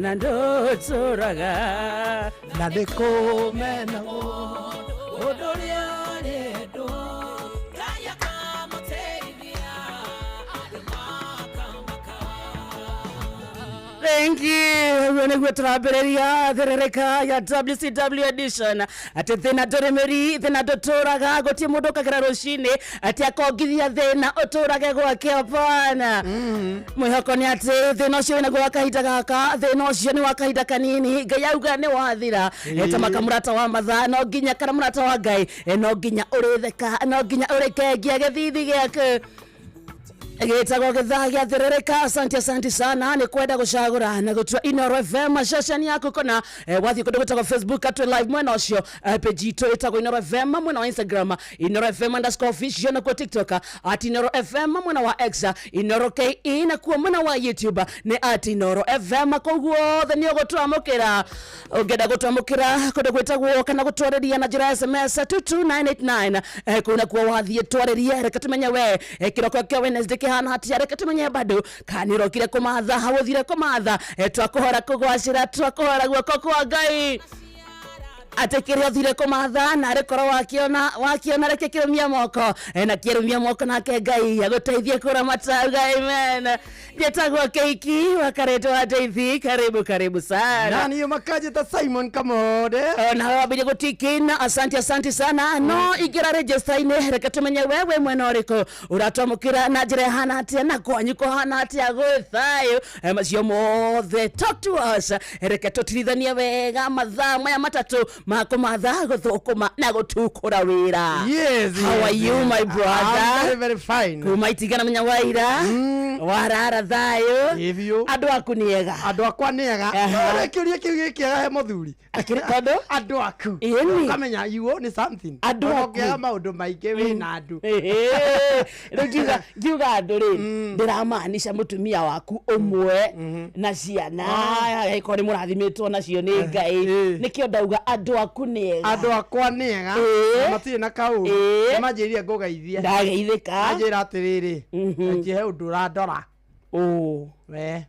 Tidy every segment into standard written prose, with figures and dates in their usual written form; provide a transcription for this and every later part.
Nando Tsoraga Nadeko Menago Odoriane do Kaya Kamotevia Thank you. When we travelia the reka ya WCW edition ati thina doremeri thina dotoraga goti mundu kagira rushine ati akongithia thina oturage gwake apana mwihoko ni ati thina ucio na gwa kahinda gaka thina ucio ni wa kahinda kanini ngai auga ni wathira eta makamurata wa matha no nginya kana murata wa ngai no nginya uritheka no nginya urekengia githithi giake Egetago githagia thirereka asante sana ni kwenda gucagura na gutua Inoro FM shashani yako kona wathi kundu gutagwo Facebook atu live mwena ucio page itu itagwo Inoro FM mwena wa Instagram Inoro FM_official na kwa TikTok ati Inoro FM mwena wa X Inoro KE na kwa mwena wa YouTube ni ati Inoro FM koguo the ni gutwamukira ungenda gutwamukira kundu gwitagwo kana gutwareria na njira SMS 22989 kuna kwa wathi twareria reka tumenye we kiroko kya Wednesday hana hatia reka tumenye bado kanirokire kumatha hawuthire kumatha twakuhora kugwacira twakuhora guoko kwa ngai atekirio thire kumatha na rekoro wakiona reke kirumia moko na kirumia moko nake ngai aguteithie kuramata amen jetagwo keiki wakareto ateithi karibu sana nani yo makaje ta Simon Kamode na wabidi gutikina asante sana no igira register ine reke tumenye wewe mwena uriko uratwamukira na njira hana atia na kwanyuko hana atia gwithayo macio mothe talk to us reke tutirithania wega mathaa maya matatu makumatha guthukuma na gutukura wira. Yes. How are you my brother? I'm very fine. Kumaitigana menya waira. Warara thayo. Hivyo. Andu aku niega. Andu akwa niega. Kiuria kiu gikiega he muthuri. Kondo? Andu aku. Kamenya you ni something. Andu aku. Okiaga maundu maingi we na andu. Ngiuga andu ri ndiramaanisha mutumia waku umwe na ciana. Aikori murathimitwo nacio ni ngai. Nikio ndauga andu aku niega. Andu akwa niega. Matire na kau. Manjiria ngugeithie. Ndageithika. Anjira atiriri. Njihe undu randora. We.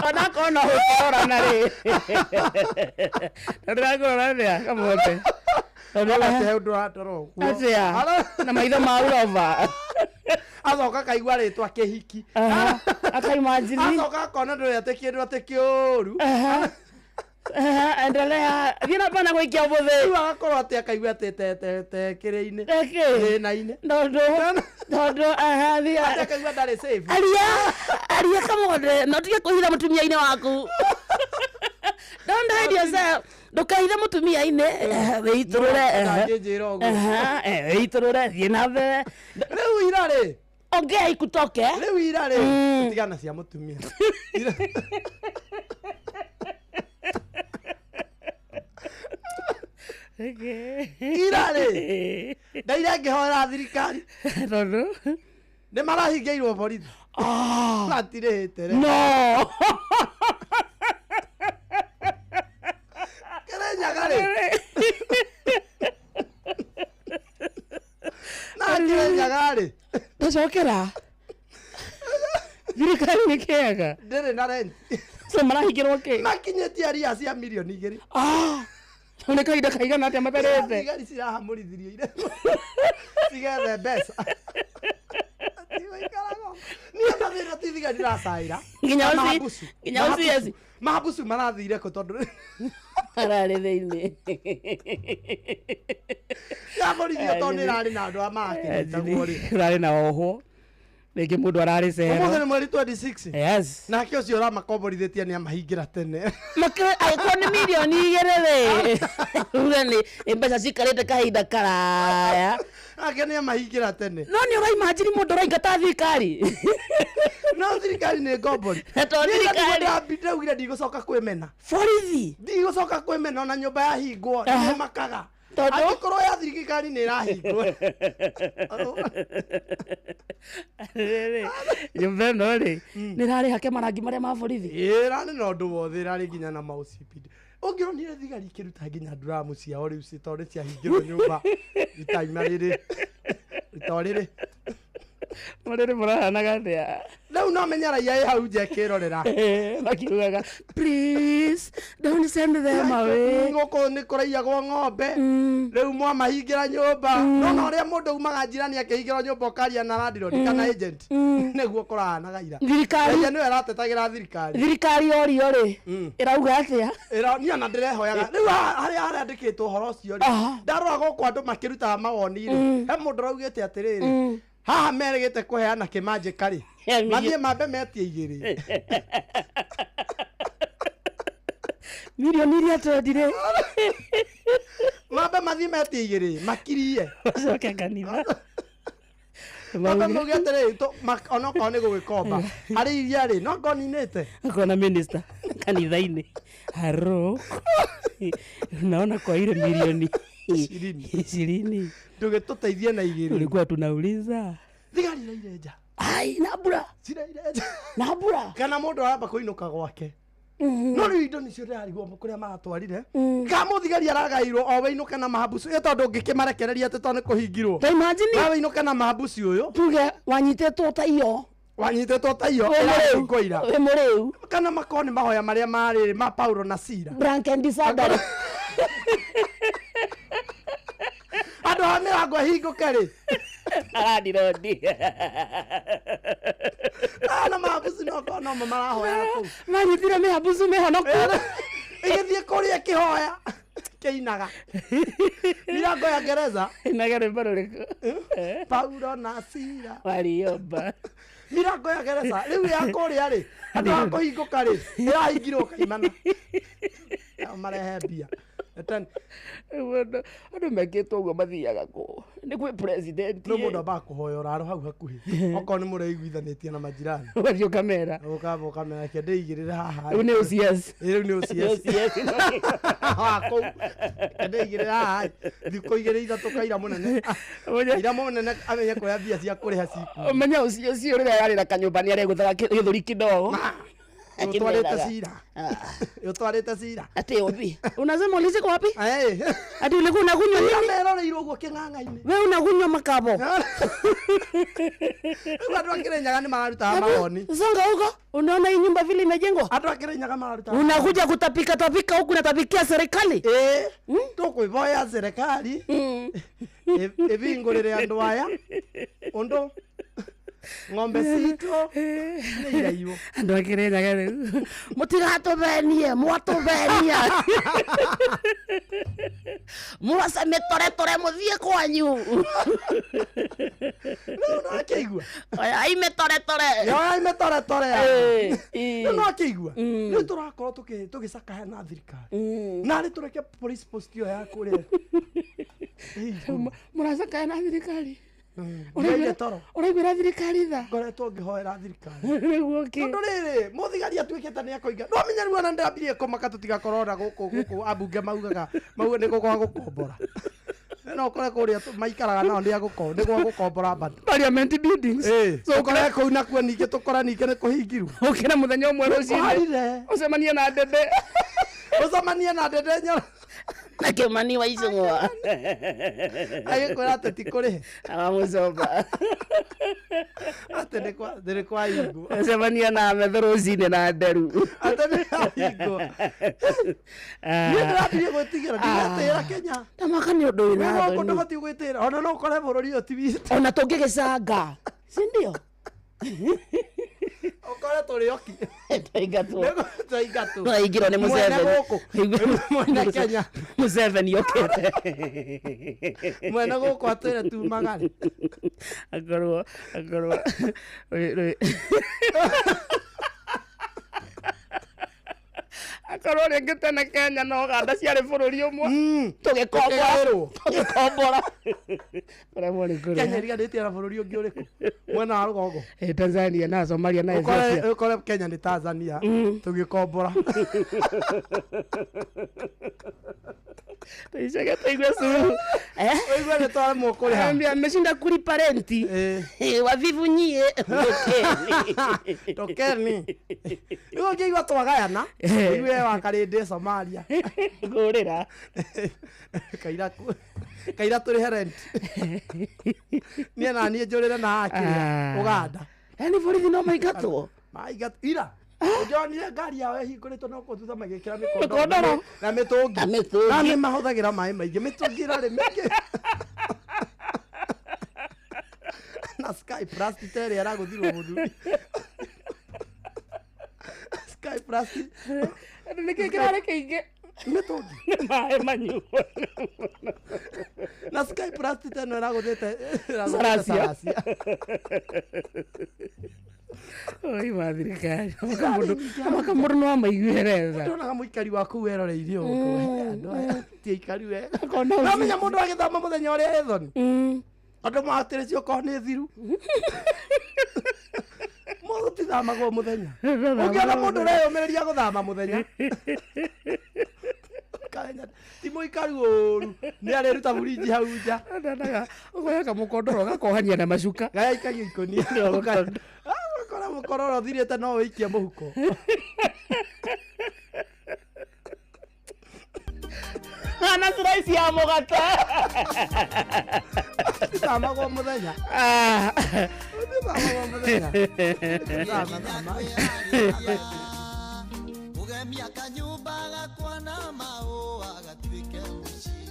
Ona kono hukora na ri. Ndagora ria kamote. Njihe undu randora. Atia. Na maitho maurova. Azoka kaigwa ritwa kihiki. Akaimagine. Azoka kona ndu atekioru. Endelea. Thina pana gwikia buthe. Agakorwo ati akaigwa te kire-ini. Thina-ini. Ndondo thia. Akaigwa ndari safe. Aria Kamode, no tige kuhitha mutumia-ini waku. Don't hide yourself. Ndukahitha mutumia-ini. Weiturure. Weiturure thina mbere. Riu ira ri. Ongea ikutoke. Riu ira ri. Tigana cia mutumia. ira rĩ ndaire ngĩhoera thirikari tondu nĩ marahingĩirwo borithi matirĩhĩte no Kĩrĩnyaga rĩ na Kĩrĩnyaga rĩ tacokera thirikari nĩ kĩaga ndĩrĩ na rent so marahingĩrwo kĩ makinyĩtie aria cia mirioni 2 nĩ kahinda kaigana atĩa matarĩte thigari cirahamũrithirio ire cigethe mbeca niĩ mathĩna ti thigari racaĩra nginya uci mahabusu marathire kũ tondũ ararĩ thĩinĩ yamũrithio tondũ nĩ rarĩ na andũ a makĩnyitagwo rĩ rarĩ na oho rĩngĩ mũndũ ararĩ cero ũmũthĩ nĩ mweri 26 yes nake ũcio ũramakomborithĩtie nĩ amahingĩra tene angĩkorwo nĩ mirioni 2 rĩ uga nĩ mbeca cikarĩte kahinda karaya nake nĩ amahingĩra tene no nĩ ũraimagine mũndũ ũraingata thirikari no thirikari nĩ ngombori ndaugire ndigũcoka kwĩmena borithi ndigũcoka kwĩmena ona nyũmba yahingwo nĩmakaga angĩkorwo ya thirikari nĩ ĩrahingwo nyũmba ĩno rĩ nĩ ĩrarĩ hake marangi marĩa ma borithi ĩrarĩ na ũndũ wothe ĩrarĩ nginya na maũcipidi ũngĩronire thigari ikĩruta nginya nduramu ciao rĩu citorĩ ciahingĩrwo nyũmba itaima rĩrĩ marĩrĩ mũrahanaga atĩa rĩu no menya raia ĩ hau nja ĩkĩrorera makiugaga please don't send them away gũkũ nĩ kũraiyagwo ng'ombe rĩu mwamahingĩra nyũmba nona ũrĩa mũndũ umaga njirani akĩhingĩrwo nyũmba ũkaria na landlord kana agent nĩguo kũrahanaga ira thirikari nĩwe ĩratetagĩra thirikari orio rĩ ĩrauga atĩa niĩ na ndĩrehoyaga rĩu harĩa harandĩkĩtwo ũhoro ũcio rĩ ndarora gũkũ andũ makĩrutaga mawoni rĩ he mũndũ raugĩte atĩrĩrĩ haha merĩgĩte kũheana kĩmanjĩka rĩ mathiĩ mambe metie 2 mirioni iria twendire mambe mathiĩ metie 2 makirie coke kanitha mambe mauge atĩrĩ onokorwo nĩ gũgĩkomba harĩ iria rĩ no ngoninĩte akona minister kanitha-inĩ haro naona kwa ile milioni 20 ndũgĩtũteithie na 2 ulikuwa tunauliza thigari iraire nja ai nabura ciraire nja nabura kana mũndũ aramba kũinũka gwake no rĩu indo nĩcio ndĩrarigwo kũrĩa maratwarire ka mũthigari aragairwo o wĩinũke na mahabusu ĩ tondũ ngĩkĩmarekereria atĩ tondũ nĩ kũhingirwo ta imagine na wĩinũke na mahabusu ũyũ tuge wanyitĩtwo ta iyo ĩrahingũira wĩ mũrĩu kana makorwo nĩ mahoya marĩa marĩ ma Paulo na Sila Branken Sadari andũ a mĩrango ĩhingũke rĩ arandirodi na mahabusu no marahoya kũu manyitire mĩhabusu mĩhonoku ĩgĩthiĩ kũrĩa kĩhoya kĩinaga mĩrango ya Ngereza inaga rwĩmbo rũrĩkũ Paulo na Sila waliomba mĩrango ya Ngereza rĩu ya kũrĩa rĩ andũ a kũhingũka rĩ ĩrahingirwo kaimana marehe mbia andũ mekĩtwo ũguo mathiaga kũ nĩ gwĩ president no mũndũ ambaga kũhoya ũraro hau hakuhĩ okorwo nĩ mũraiguithanĩtie na majirani ũgathiĩ ũkamera ũkamera reke ndĩigĩrĩre haha rĩu nĩ OCS rĩu nĩ OCS kũu ndĩigĩrĩre haha thikũ 2-3 kaira mũnene ira mũnene amenye kũrĩa mbia cia kũrĩha ciku ũmenye OCS rĩrĩa yarĩ na kanyũmba nĩ arĩgũthaga gĩthũri kidogo Utwarite Sila. Ati wapi? Unasema uliziko wapi? Ati ulikuwa unakunywa nini? Ameroreirwo guo king'ang'a-inĩ. Wewe unakunywa makabo. Watu wa Kirinyaga ni mararuta mawoni. Songa huko. Unaona hii nyumba vile imejengwa? Watu wa Kirinyaga mararuta. Unakuja kutapika huku unatapikia serikali? Tukwĩvoya serikali. Ivingũrĩre andũ aya. Undu ng'ombe citũ nĩ iraiywo. Andũ a Kirinyaga rĩu mũtigatũthenie mwatũthenia mũraca mĩtoretore mũthiĩ kwanyu no akĩigua ai mĩtoretore ai mĩtoretore no akĩigua nĩ tũrakorwo tũgĩcakaya na thirikari na nĩ tũreke police post ĩyo ya kũrĩa mũracakaya na thirikari Nĩaire toro. Ũraigwĩra thirikari tha. Ngoretwo ngĩhoera thirikari. Nĩguo kĩ. Tondũ rĩrĩ mũthigari atuĩkĩte nĩakũinga. No menya rĩu ona ndambirie kũmaka tũtigakorora gũkũ ambunge mauga nĩ gũkwa gũkombora. No kore kũrĩa maikaraga nao nĩ agũko nĩguo gũkombora band. Parliament buildings. So kore kũu nakuo ningĩ tũkora ningĩ nĩ kũhingirwo. Ũkĩra mũthenya ũmwe rũcinĩ. Ũcemanie na Ndende. Ũcemanie na Ndende Nyoro. Na Kĩmani wa Icũng'wa. Agĩkwĩra atĩ ti kũrĩ. Amũcoba. Atĩ nĩ kwa hingo. Ũcemanie na Metho rũcinĩ na Nderu. Atĩ nĩ hingo. Niĩ ndĩrambirie gwĩtigĩra ndigatĩra Kenya. Tamaka nĩ ũndũ wĩna thoni. Wewe ndũbatiĩ gwĩtĩra. Ona no ũkore bũrũri ũyũ ti witũ. Ona tũngĩgĩcanga. Si ndio? Ukore tũrĩ oki. Tũingatwo. Twaingĩrwo nĩ Museveni. Mwene Kenya. Museveni okĩte. Mwene gũkũ atwĩre tumagare. Akorwo. Akorwo rĩngĩ tene Kenya na Uganda ciarĩ bũrũri ũmwe. Tũgĩkombora. Kenya ĩriganĩtie na bũrũri ũngĩ ũrĩkũ? Mwena wa rũgongo. Tanzania na Somalia na Ethiopia. Ũkore Kenya nĩ Tanzania. Tũgĩkombora. Tuicage tuigue suluhu. Oigua nĩ twaremwo kũrĩha. Ameshinda kulipa renti. Wavivu nyie. Tokeni. Rĩu ngĩigua twagayana. Iwe wa Karĩndĩ Somalia. Ngũrĩra. Kaira tũrĩhe rent. Niĩ na niĩ njũrĩre na akĩrĩa Uganda. Yaani borithi no maingatwo. Ira. Ũjonire ngari yao ĩhingũrĩtwo no kũthutha magĩkĩra mĩkondoro na mĩtũngi. Na nĩ mahũthagĩra maĩ maingĩ mĩtũngi ĩrarĩ mĩingĩ. Na Sky Plastic ĩrĩa ĩragũthirwo mũthuri. Sky Plastic. Nĩkĩ kĩrarĩ kĩingĩ? Mĩtũngi. Maĩ manyuo. Na Sky Plastic ĩno ĩragũthĩte Saracia. Oi mathirikari. Amaka mũndũ no amaiguĩre tha. Ndonaga mũikari waku weroreirie ũguo. Andũ aya ti aikari wega. No menya mũndũ agĩthama mũthenya ũrĩa ethoni. Andũ maatĩrĩcio ko nĩ thiru. Mũndũ ti thamagwo mũthenya. Ũngĩona mũndũ ũreyũmĩrĩria gũthama mũthenya. Ti mũikari ũru. Nĩ arĩruta burinji hau nja. Ndanaga ũgoya kamũkondoro gakohania na macuka. Gaikagia ikonia. Kora mũkororo thirĩte no ũikie mũhuko. Ana slice ya mũgate. Thamagwo mũthenya. Thamagwo mũthenya. Ũgemia kanyũmba gakwa na mahũa gatuĩke mũciĩ.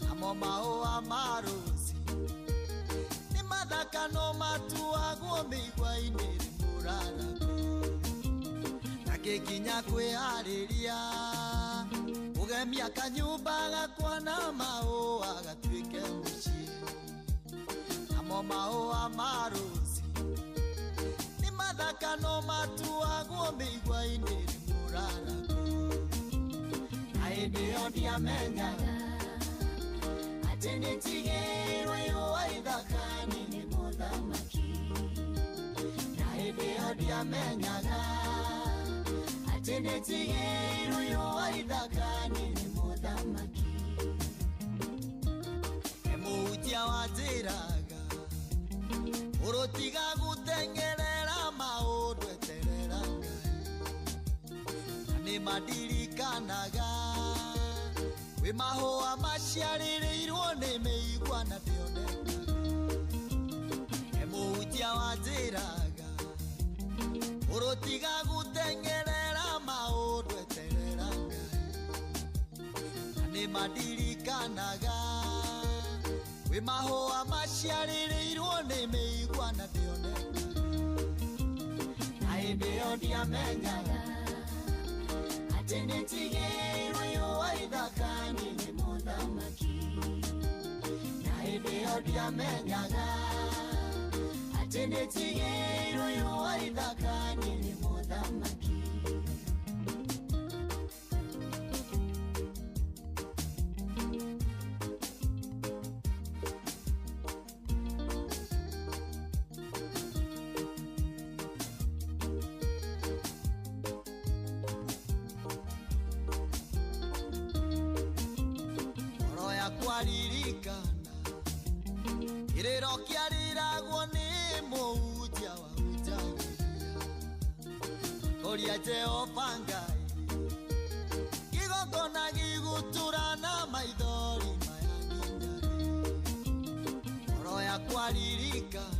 Namo mahũa ma rũci nĩ mathaka no matuagwo mĩigua-inĩ mũraragu. Na gĩkinya kwĩharĩria ũgemia kanyũmba gakwa na mahũa gatuĩke mũciĩ. Namo mahũa ma rũci nĩ mathaka no matuagwo mĩigua-inĩ mũraragu. Na hĩndĩ ĩyo ndiamenyaga atĩ nĩndigĩrwo ihũa ithaka-inĩ nĩ mũthamaki. Na hĩndĩ ĩyo ndiamenyaga atĩ nĩndigĩrwo ihũa ithaka-inĩ nĩ mũthamaki. He mũhunjia wanjĩraga ũrũtiga gũteng'erera maũndũ eterera Ngai. Na nĩmandirikanaga wĩ mahũa maciarĩrĩirwo nĩ mĩigua na ndĩonekaga. He mũhunjia wanjĩraga ũrũtiga gũteng'erera maũndũ eterera Ngai. Na nĩmandirikanaga wĩ mahũa maciarĩrĩirwo nĩ mĩigua na ndĩonekaga. Na hĩndĩ ĩyo ndiamenyaga atĩ nĩndigĩrwo ihũa ithaka-inĩ nĩ mũthamaki. Na hĩndĩ ĩyo ndiamenyaga atĩ nĩndigĩrwo ihũa ithaka-inĩ nĩ mũthamaki. kwaririkana iriro kiariragwo ni muhunjia wahunjagiria koria Jehova Ngai gigongona giguturana maithori maya ngoro ya kwaririkana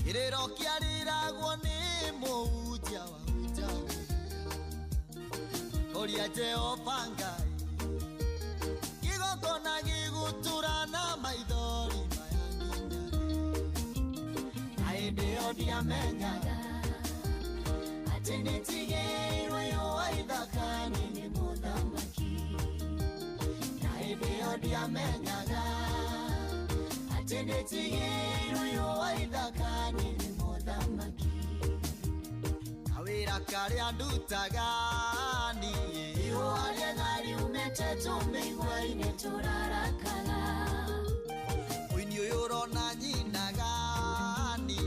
iriro kiariragwo ni muhunjia wahunjagiria koria Jehova Ngai gigongona giguturana maithori maya aendeo ndiamenyaga ati nitigeirwo yowaithakani ni muthamaki aendeo ndiamenyaga ati nitigeirwo yowaithakani ni muthamaki awira karia ndutaga ni yo aria ngari umete tumeigwa-ini turarakaga uini uyu urona nyinaga ni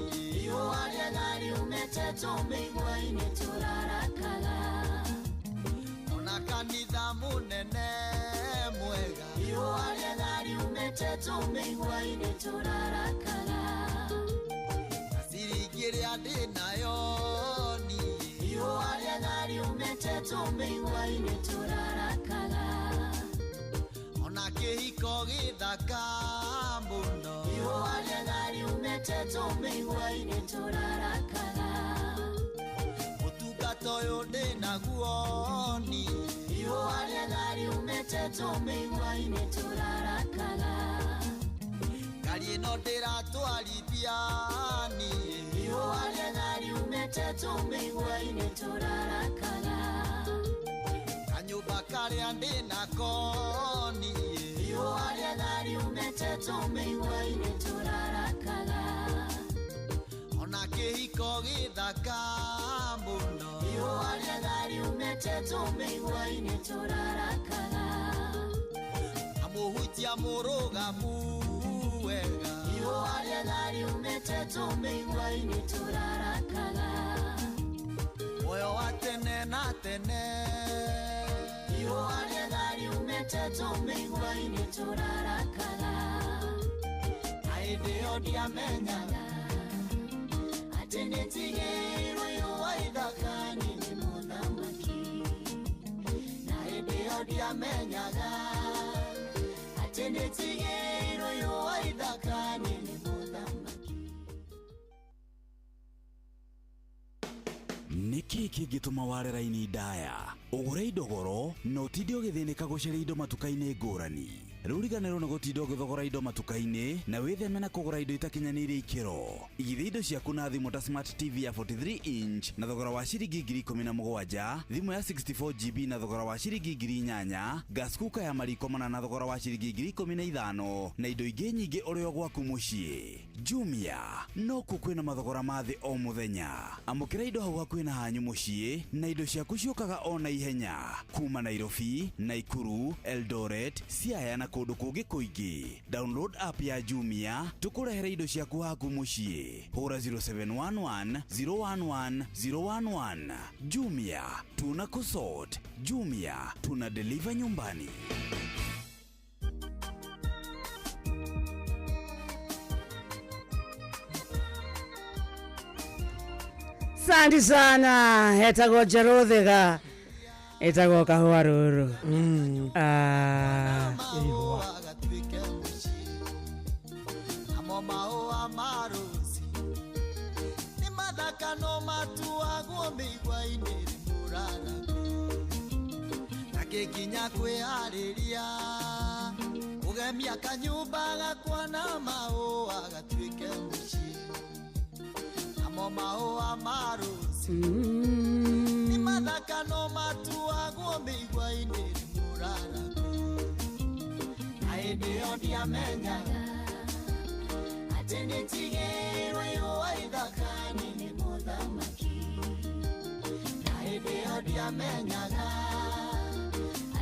yo aria ngari umete tumeigwa-ini turarakaga ona kanitha munene mwega yo aria ngari umete tumeigwa-ini turarakaga asirigiria ndinayo ni yo aria ngari umete tumeigwa-ini turarakaga ona kihiko githaka muno yo aria ngari umete tumeigwa-ini turarakaga utungata uyu ndinaguo ni yo aria ngari umete tumeigwa-ini turarakaga ngari ino ndiratwarithia ni yo aria ngari umete tumeigwa-ini turarakaga kanyumba karia ndinako ni yo aria ngari umete tumeigwa-ini turarakaga ona kihiko githaka muno yo aria ngari umete tumeigwa-ini turarakaga amuhunjia murugamu wega yo aria ngari umete tumeigwa-ini turarakaga moyo wa tene na tene yo aria ngari umete tumeigwa-ini turarakaga aendeo ndiamenyaga ati nitigeirwo yowaithakani ni muthamaki aendeo ndiamenyaga ati nitigeirwo yowaithakani ni muthamaki niki kingituma warera-ini ndaya ugure indo goro no tinde ugithinika gucaria indo matuka-ini ngurani riu riganirwo ni gutinda ugithogora indo matuka-ini na witheme na kugura indo itakinyaniire ikiro igithia indo ciaku na thimu ta smart tv ya 43 inch na thogora wa ciringi 17,000 thimu ya 64GB na thogora wa ciringi 8,000 gas cooker ya mariko mana na thogora wa ciringi 15,000 na indo ingi nyingi uri o gwaku mucii Jumia no kukwina mathogora ma thi o muthenya amukira indo hau hakuhi na hanyu mucii na indo ciaku ciukaga o na ihenya kuma Nairobi, Naikuru, Eldoret, Siaya na kundu kungi kuingi. Download app ya Jumia tukurehere indo ciaku haku mucii hura 0711 011 011 Jumia tuna kusort Jumia tuna deliver nyumbani. Asante sana etago Jerothega etago kahua ruru kinya kwihariria ugemia kanyumba gakwa na maua gatuike mucii amo maua marusi ni mathaka no matuagwo mĩigua-inĩ muraraku aendeo ndiamenyaga ati nitigirwo yũa ithaka-inĩ nĩ mũthamaki aendeo ndiamenyaga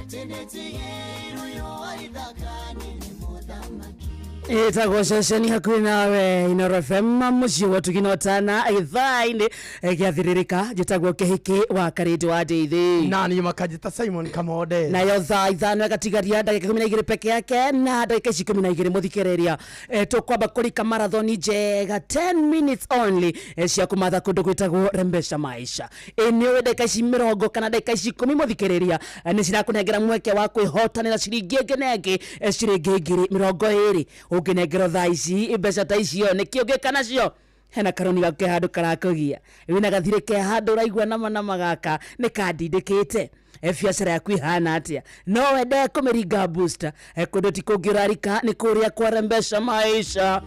ati nitigirwo yũa ithaka-inĩ nĩ mũthamaki Itagoshesheni hakuhi nawe Inooro FM muciĩ wa tuginotana ithaa-inĩ gĩathiririka njĩtagwo kĩhiki wa karĩndĩ wa ndeithi na niĩ makanjĩta Simon Kamode nayo thaa ithano ĩgatigaria ndagĩka 12 peke yake na ndagĩka 12 mũthikĩrĩria tũkwamba kũrika marathoni njega 10 minutes only cia kũmatha kũndũ gwĩtagwo Rembesha Maisha nĩ ndagĩka ici 20 kana ndagĩka ici 10 mũthikĩrĩria nĩ cirakũnengera mweke wa kwĩhotanĩra ciringi ĩngĩ ciringi 20 ũngĩnengero thaa ici mbeca ta icio nĩkĩo ngĩka nacio hena karoni gake handũ karakũgia wĩna gathirĩ ke handũ ũraigua nama gaka nĩ kandindĩkĩte biacara yaku ihana atĩa no wende kũmĩringa booster kũndũ ti kũngĩ ũrarika nĩ kũrĩa kwa Rembesha Maisha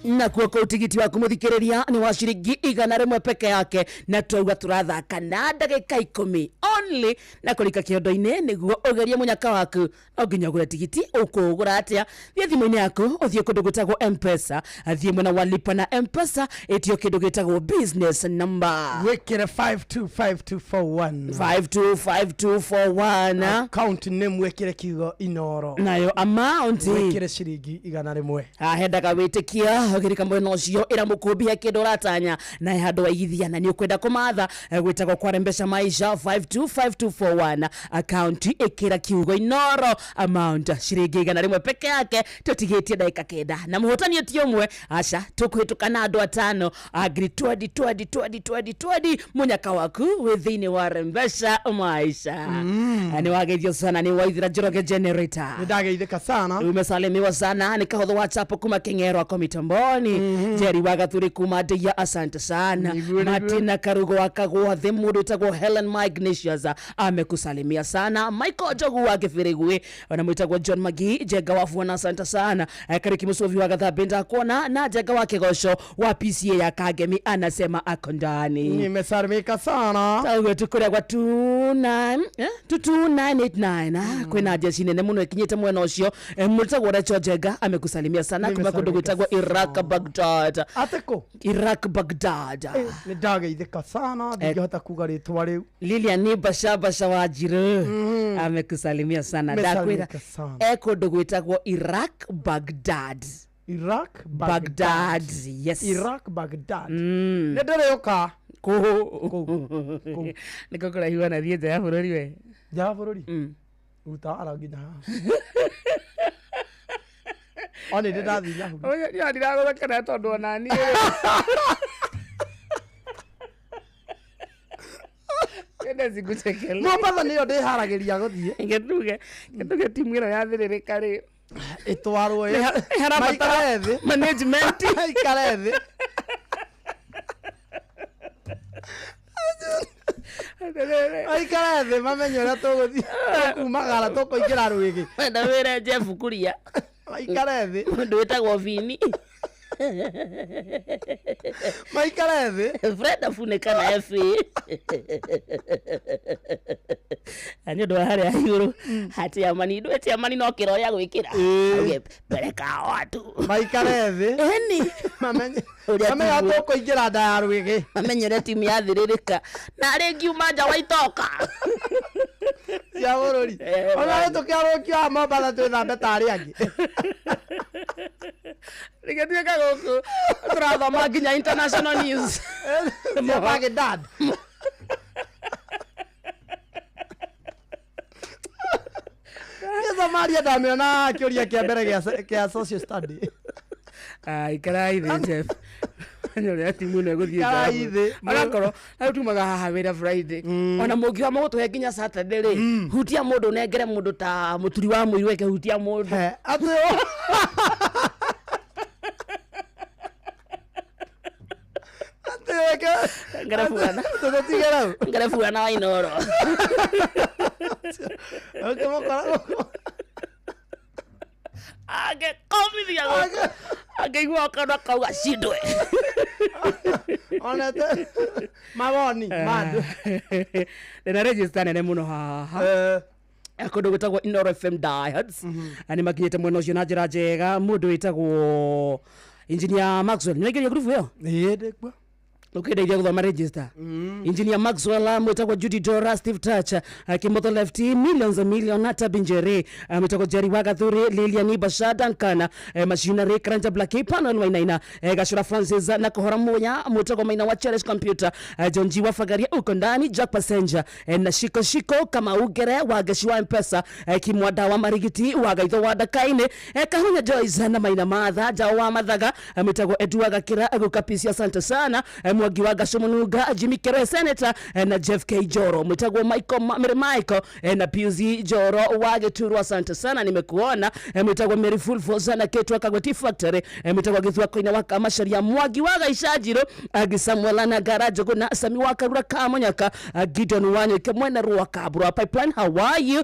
na kuoko utigiti waku muthikĩrĩria nĩ wa ciringi 100 peke yake na twauga tũrathaka na ndagĩka 10 only na kũrika kĩondo-inĩ nĩguo ũgerie mũnyaka waku no nginya ũgũre tigiti ũkũgũra atĩa thiĩ thimũ-inĩ yaku ũthiĩ kũndũ gwĩtagwo M-Pesa thiĩ mwena wa lipa na M-Pesa ĩtio kĩndũ gĩtagwo business number wĩkĩre 525241 525241 account name wĩkĩre kiugo Inooro nayo amount wĩkĩre ciringi 100 ahendaga wĩtĩkia ogirika mwena ũcio ĩra mũkũmbia kĩndũ ratanya na handũ waigithia na nĩ ũkwenda kũmatha gwĩtagwo kwa Rembesha Maisha 525241 account ĩkĩra kiugo Inooro amount ciringi 100 peke yake tũtigĩtie ndagĩka 9 na mũhotani ti ũmwe aca tũkũhĩtũka na andũ atano agri 20 mũnyaka waku wĩ thĩinĩ wa Rembesha Maisha nĩ wageithio sana nĩ Waithira Njoroge generator ndageithĩka sana umesalimiwa sana nikahotho WhatsApp kuma Kengero kwa mitamboni Jerry Wagaturi kuma Ndeia asante sana Martina Karugo wakagwa the mudu itagwo Helen Ignatius amekusalimia sana Michael Jogu wa Gĩbĩrĩgwi wanamwitagwo John Magi Jega wafuana asante sana Kariki Musovi wa Gathabenda kuona na Jega wa Kĩgosho wa PCA ya Kagemi anasema ako ndani nimesalimika sana tawe tukuria kwa 2989 kwina jeshi nene muno ikinyite mwena ucio mutagwo Rachel Jega amekusalimia sana kuma kũndũ gwĩtagwo Iraq Baghdad ateko Iraq Baghdad nĩ ndageithĩka sana ndingĩhota kuga rĩtwa rĩu Lilian Basha wa Jiro amekusalimia sana ndakwĩra kũndũ gwĩtagwo Iraq Baghdad yes Iraq Baghdad nĩ ndĩrĩũka nĩko kũraihu na thiĩ nja ya bũrũri we nja ya bũrũri utara nginya oni ndathinya hu oya ndiragũthekera tondũ ona niĩ kende sikuchekele Mombasa niyo ndiharagĩria gũthiĩ ngetuge timu ĩno yathĩrĩrĩka rĩ itwarwo harabatara management ikare thĩ aikare thĩ mamenye ũrĩa tũgũthiĩ kumagara tũkũingĩra rwĩgĩ wenda wĩre Jeff Kuria aikare thĩ mũndũ wĩtagwo Vini maikare thĩ Fred afunĩka na efi nĩ ũndũ wa harĩa igũrũ hati ya mani ndwĩti ya mani no kĩroya gwĩkĩra pereka watu maikare thĩ eni mamenye tũkũingĩra nda ya rwĩgĩ mamenyere timu yathĩrĩrĩka na rĩngĩ uma nja wa itoka cia bũrũri ona tũkĩarũkia Mombasa twĩthambe tarĩ angĩ Nĩgĩtuĩka gũkũ tũrathoma nginya international news cia Baghdad Somalia ndamĩona kĩũria kĩa mbere kĩa social study ikarai thĩ Jeff nyore timu ĩno ĩgũthiĩ Ikarai onakorwo na tumaga haha wĩra Friday ona mũngiwa mũgũtũhe nginya Saturday rĩ hutia mũndũ nengere mũndũ ta mũturi wa mũiru weke hutia mũndũ atĩ ngerebuana wa Inooro komithia angeigua kana kauga cindwe onete mawoni mad ndĩna register nene mũno haha kũndũ gwĩtagwo Inooro FM Diodes nĩ makinyĩte mwena ũcio na njĩra njega mũndũ wĩtagwo Engineer Maxwell nĩ waingĩria group ĩyo ndĩkua Ukiendelea kuthoma register. Engineer Maxwell mwetagwa Judy Dora, Steve Touch, Kimotho Lefty, million hata Binjere, mwetagwa Jerry Wagathuri, Lilian Bashada Nkana, Machinery Kranja Black Panel Wainaina, Gashura Francis na Kohora Moya, mwetagwa Maina wa Cherish Computer, John Jiwa Fagaria uko ndani, Jack Passenger, na Shiko kama ugere wa Gashiwa Mpesa, Kimwada wa Marigiti wa Gaitho wa Dakaine, Kahunya Joyce na Maina Madha, Jawa Madhaga, mwetagwa Edward Gakira, Gukapisi asante sana, Mwagi wa Gashomunuga, Jimmy Kere Senator, na Jeff K Joro, mwetagwa Michael, na Piuzi Joro wa Geturu asante sana nimekuona, mwetagwa Mary Fulfos na Ketwa Kagoti Factory, mwetagwa Githwa Koina wa Kamasharia, Mwagi wa Gaishajiro, Samuel na Garajo na Sami wa Karura Kamonyaka, Gideon Wanyeke mwena Ruwa Kabura Pipeline, how are you?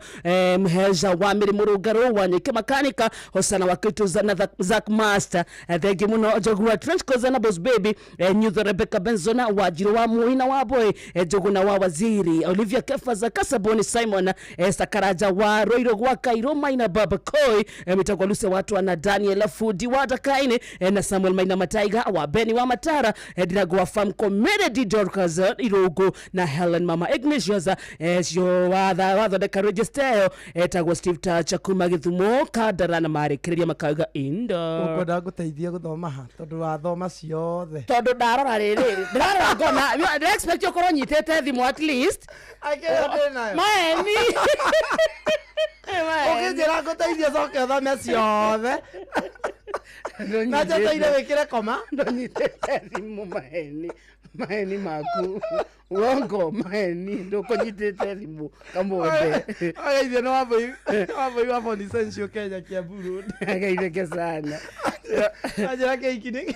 Mheja wa Miri Murugaro Wanyeke Makanika, Hosana wa Kitu na Zach Master, thank you muno Jogua Trench Kozana Boss Baby, Nyutho Rebecca Benzona Wajiro wa Muina wa Boy, Joguna wa Waziri, Olivia Kefaza Kasaboni Simon, Sakaraja wa Roiro wa Kairo Maina Baba Koi, mwetagwa Luse watu na Daniel Fudi wa Dakaine, na Samuel Maina Mataiga wa Beni wa Matara, Dirago wa Farm Community Dorcas Irogo na Helen Mama Ignatius, sio wa the register, tagwa Steve Touch kuma Githumo Kadara na Mari Kiria Makauga Indo. Ukwenda guteithia guthoma ha tondu wa thoma ciothe. Tondu ndarora riri ndarora ngona I expect you nyitete thimu at least. Nayo. Maeni. Ukijira guteithia coke thome ciothe. Na jataire wikire koma ndonyitete thimu maeni maku wongo maeni ndukonyitete thimu kamode ageithie no waboi wa Boni Essential Kenya Kiambu ageitheke sana ajira keikini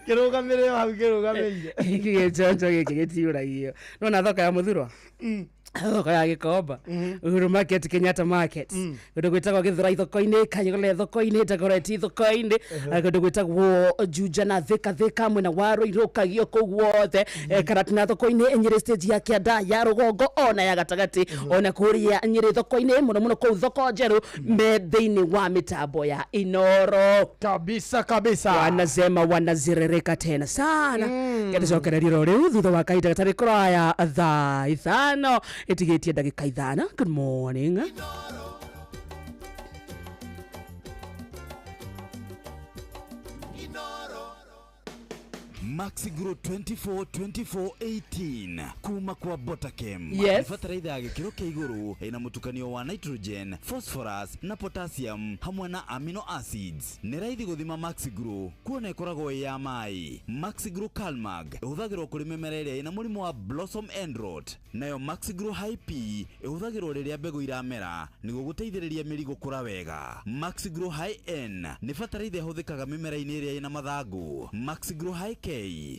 kirugamire hau kirugamire iki gichonjo giki gitiuragio no na thoka ya muthurwa thoko ya Gikomba Uhuru Market Kenyatta Market kundu gwitagwo Githura thoko-ini Kayole thoko-ini Dagoretti thoko-ini kundu gwitagwo Juja na Thika mwena wa Ruirukagio kugwothe Karatina thoko-ini Nyeri stage ya Kianda ya Rugongo ona ya Gatagati ona kuria Nyeri thoko-ini muno kuu thoko njeru thiini wa mitambo ya Inoro kabisa wanasema wanazirereka tena sana gaticokererio riu thutha wa kahinda gatari kuraya thaa 5 itigetie ndagika 5. Good morning. Maxigro 24-24-18 kuma kwa Botakem. Yes. Fataraitha ya gikiro kia iguru ina mutukanio wa nitrogen, phosphorus na potassium hamwe na amino acids. Ni raithi guthima Maxigro kuona ikoragwo ya mai. Maxigro Calmag ihuthagirwo kuri mimera iria ina murimu wa blossom end rot. Nayo Maxigro High P ihuthagirwo riria mbegu iramera niguo guteithiriria miri gukura wega. Maxigro High N ni fataraitha ihuthikaga mimera-ini iria ina mathangu. Maxigro High K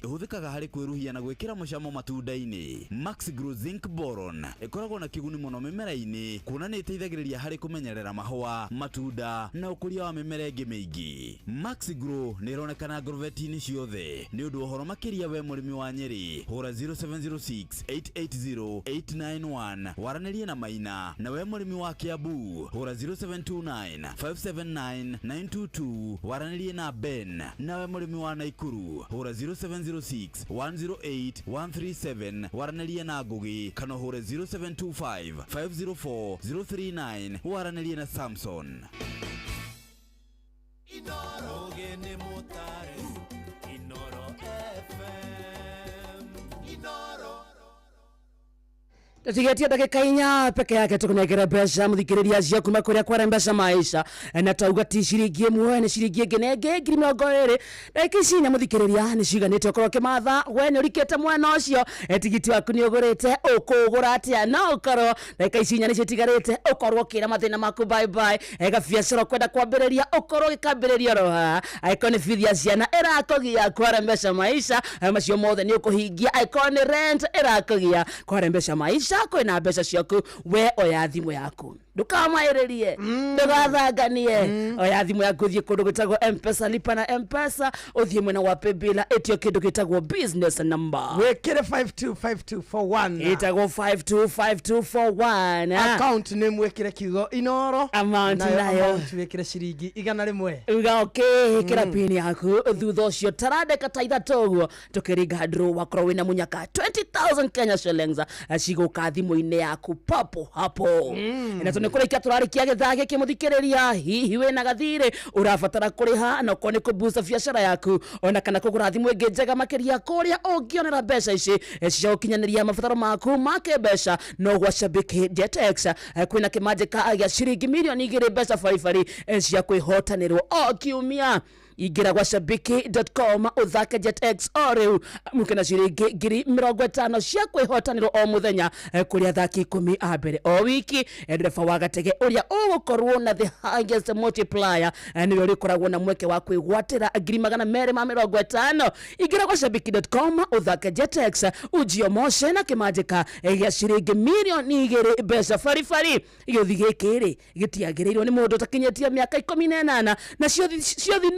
ihuthikaga hari kwiruhia na gwikira mucamo matunda-ini. Maxigro Zinc Boron ikoragwo na kiguni muno mimera-ini kuona ni iteithagiriria hari kumenyerera mahua, matunda na ukuria wa mimera ingi mingi. Maxigro ni ironekana agroveti-ini ciothe. Ni undu uhoro makiria we murimi wa Nyeri hura 0706-880-891 waranirie na Maina, na we murimi wa Kiambu hura 0729-579-922 waranirie na Ben, na we murimi wa Naikuru hura 0706-108-137 waranirie na Ngugi, kana hura 0725-504-039 waranirie na Samson. Inoro gene motare Inoro FM Inoro Tatigetia dakika 4 peke yake tukunegera mbeca muthikiriria cia kuma kuria kwa mbeca maisha na tauga ti ciringi imwe ni ciringi ngenenge 20 dakika ici nya muthikiriria ni ciganite okoro kimatha we ni urikete mwena ucio tigiti waku ni ugurite ukugura atia na ukoro dakika ici nya ni citigarite ukorwo kira mathina maku bye bye biashara kwenda kwambiriria ukorwo gikambiriria roha icon fithia ciana irakogia kwa mbeca maisha macio mothe ni ukuhingia icon rent irakogia kwa mbeca maisha besha kwina besha ciaku we oya thimu yaku ndukamairirie ndugathanganie oya thimu yaku thie kundu gitagwo M-Pesa lipa na M-Pesa uthie mwena wa Paybill etio kindu gitagwo business number wekire 525241 itagwo 525241 account name wekire kiugo Inoro amount nayo wekire ciringi 100 uga kira pin yaku thutha ucio tarandeka ta ithatu guo tukiringa draw wakorwo wina munyaka 20,000 Kenya shillings ciguka thimu-ini yaku papo hapo na tunikurikia turarikia githage kimuthikiriria hihi wina gathire urabatara kuriha na uko ni kubusa biashara yaku ona kana kugura thimu ingi njega makiria kuria ungionera mbeca ici cia ukinyaniria mabataro maku make mbeca no gwa Shabiki JetX kwina kimajika ya shiringi milioni 2 mbeca baribari cia kwihotanirwo o kiumia igira kwa shabiki.com uthake JetX oreu mukena ciringi 50,000 cia kwihotanirwo o muthenya kuri athaki 10 a mbere o wiki ndefa wa gatege uria ugukorwo na the highest multiplier ni uri koragwo na mweke wa kwigwatira 250,000 igira kwa shabiki.com uthake JetX ujio moshe na kimajika ya ciringi milioni 2 mbeca baribari igiuthi gikiri gitiagirirwo ni mundu takinyetia miaka 18 na cio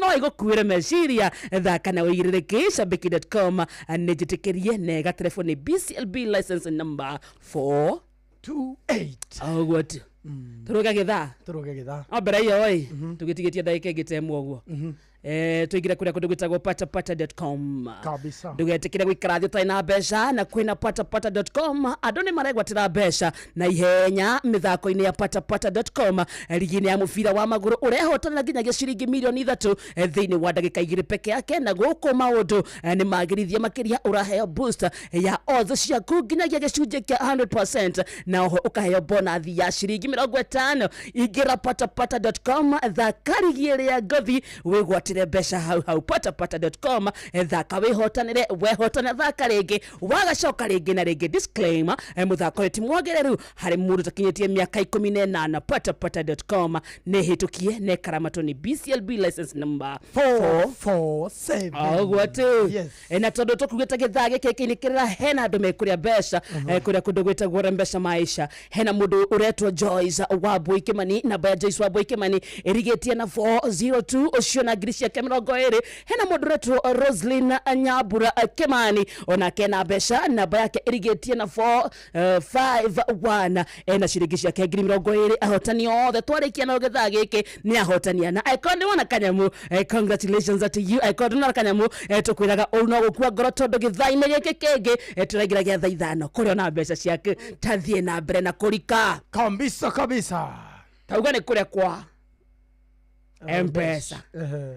no kuire meciria thaka na wiririke shabiki.com nejitikirie nega telefoni BCLB license number 428 what turuga githa abera iyo oi tugitigitie daike gitemwo guo tuigira kuria kundu gwitagwo patapata.com kabisa ndugetikire gwikara thio taina besha na kwina patapata.com andu ni maregwatira besha na ihenya mithako-ini ya patapata.com ligini ya mubira wa maguru urehotanira nginyagia ciringi milioni 3 thiini wa ndagika 2 peke yake na guku maundu ni magirithie makiria uraheo booster ya odds ciaku nginyagia gicunje kia 100% na oho ukaheo bonus ya ciringi 50 igira patapata.com thakarigie ya gothi wigwatira besha hau patapata.com thaka wihotanire wehotana thaka ringi wagacoka ringi na ringi disclaimer muthako ti mwagereru hari mundu takinyetie miaka 18 patapata.com ne hitukie ne karamatoni BCLB license number 447 gwatu yes na tondu tukugita githage keke nikirira hena andu mekuria besha kuria kundu gwitagwo mbesha maisha hena mundu uretwo Joyce wa Boikemani na baya Joyce wa Boikemani irigetie na 402 ucio na grisia kemirongo iri hena mundu uretwo Roslyn Nyabura Kemani ona kena besha na baya yake irigetie na 451 na ciringi ciake ngiri mirongo iri ahotani othe twarikia na githage giki ni ahotania na icon wona kanyamu congratulations to you icon na kanyamu tukwiraga no gukua ngoro tondu githaine giki kingi turagiragia thaa 5 kuria na besha ciake tathie na mbere na kurika kabisa tauga ni kuria kwa M-Pesa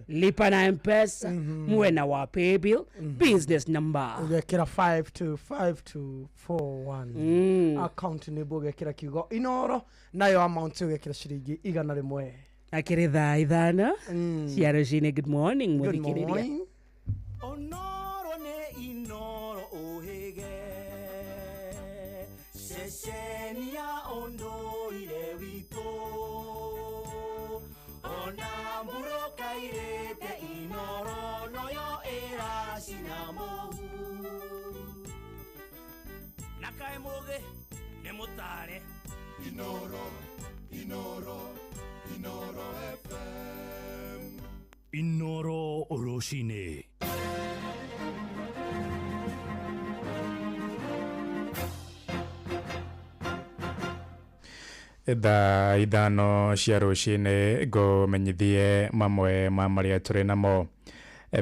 lipa na M-Pesa mwena wa Paybill business number ugekira 525241 account ni bugekira kiugo Inoro nayo amount ugekira ciringi 100 akiri thaa 5 cia rucini good morning muthikiriria Onoro ne Inoro ohege Sheshenia ondoire wito Onamburo kairete Inoro noyo era shinamo Nakai moge nemutare Inoro FM Inoro Oroshine Thaa 5 cia rucini ngumenyithie mamwe ma maria turi namo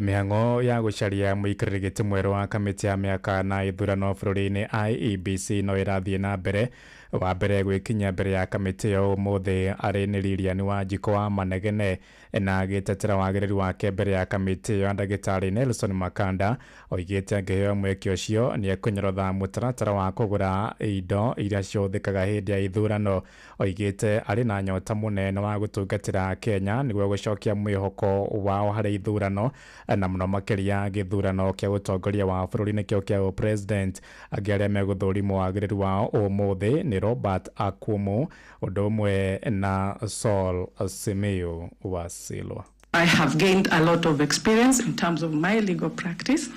mihang'o ya gucaria muikariri giti mweru wa kamiti ya miaka na ithurano bururi-ini IEBC no irathie na mbere wa mbere gwikinya mbere ya kamiti yo umuthi ari ni Lilian Wanjiku wa Manegene na gitetera wagiriri wake mbere ya kamiti yo ndagitari Nelson Makanda oigite angiheo mweke ucio ni ekunyorotha mutaratara wa kugura indo iria ciuthikaga hindi ya ithurano oigite ari na nyota munene wa gutungatira Kenya niguo gucokia mwihoko wao hari ithurano na muno makiria githurano kia utongoria wa bururi nikio kia president agiaria meguthurimwo wagiriri wao umuthi ni Robert Akumu udomwe na Saul Simeo wa Silwa. I have gained a lot of experience in terms of my legal practice,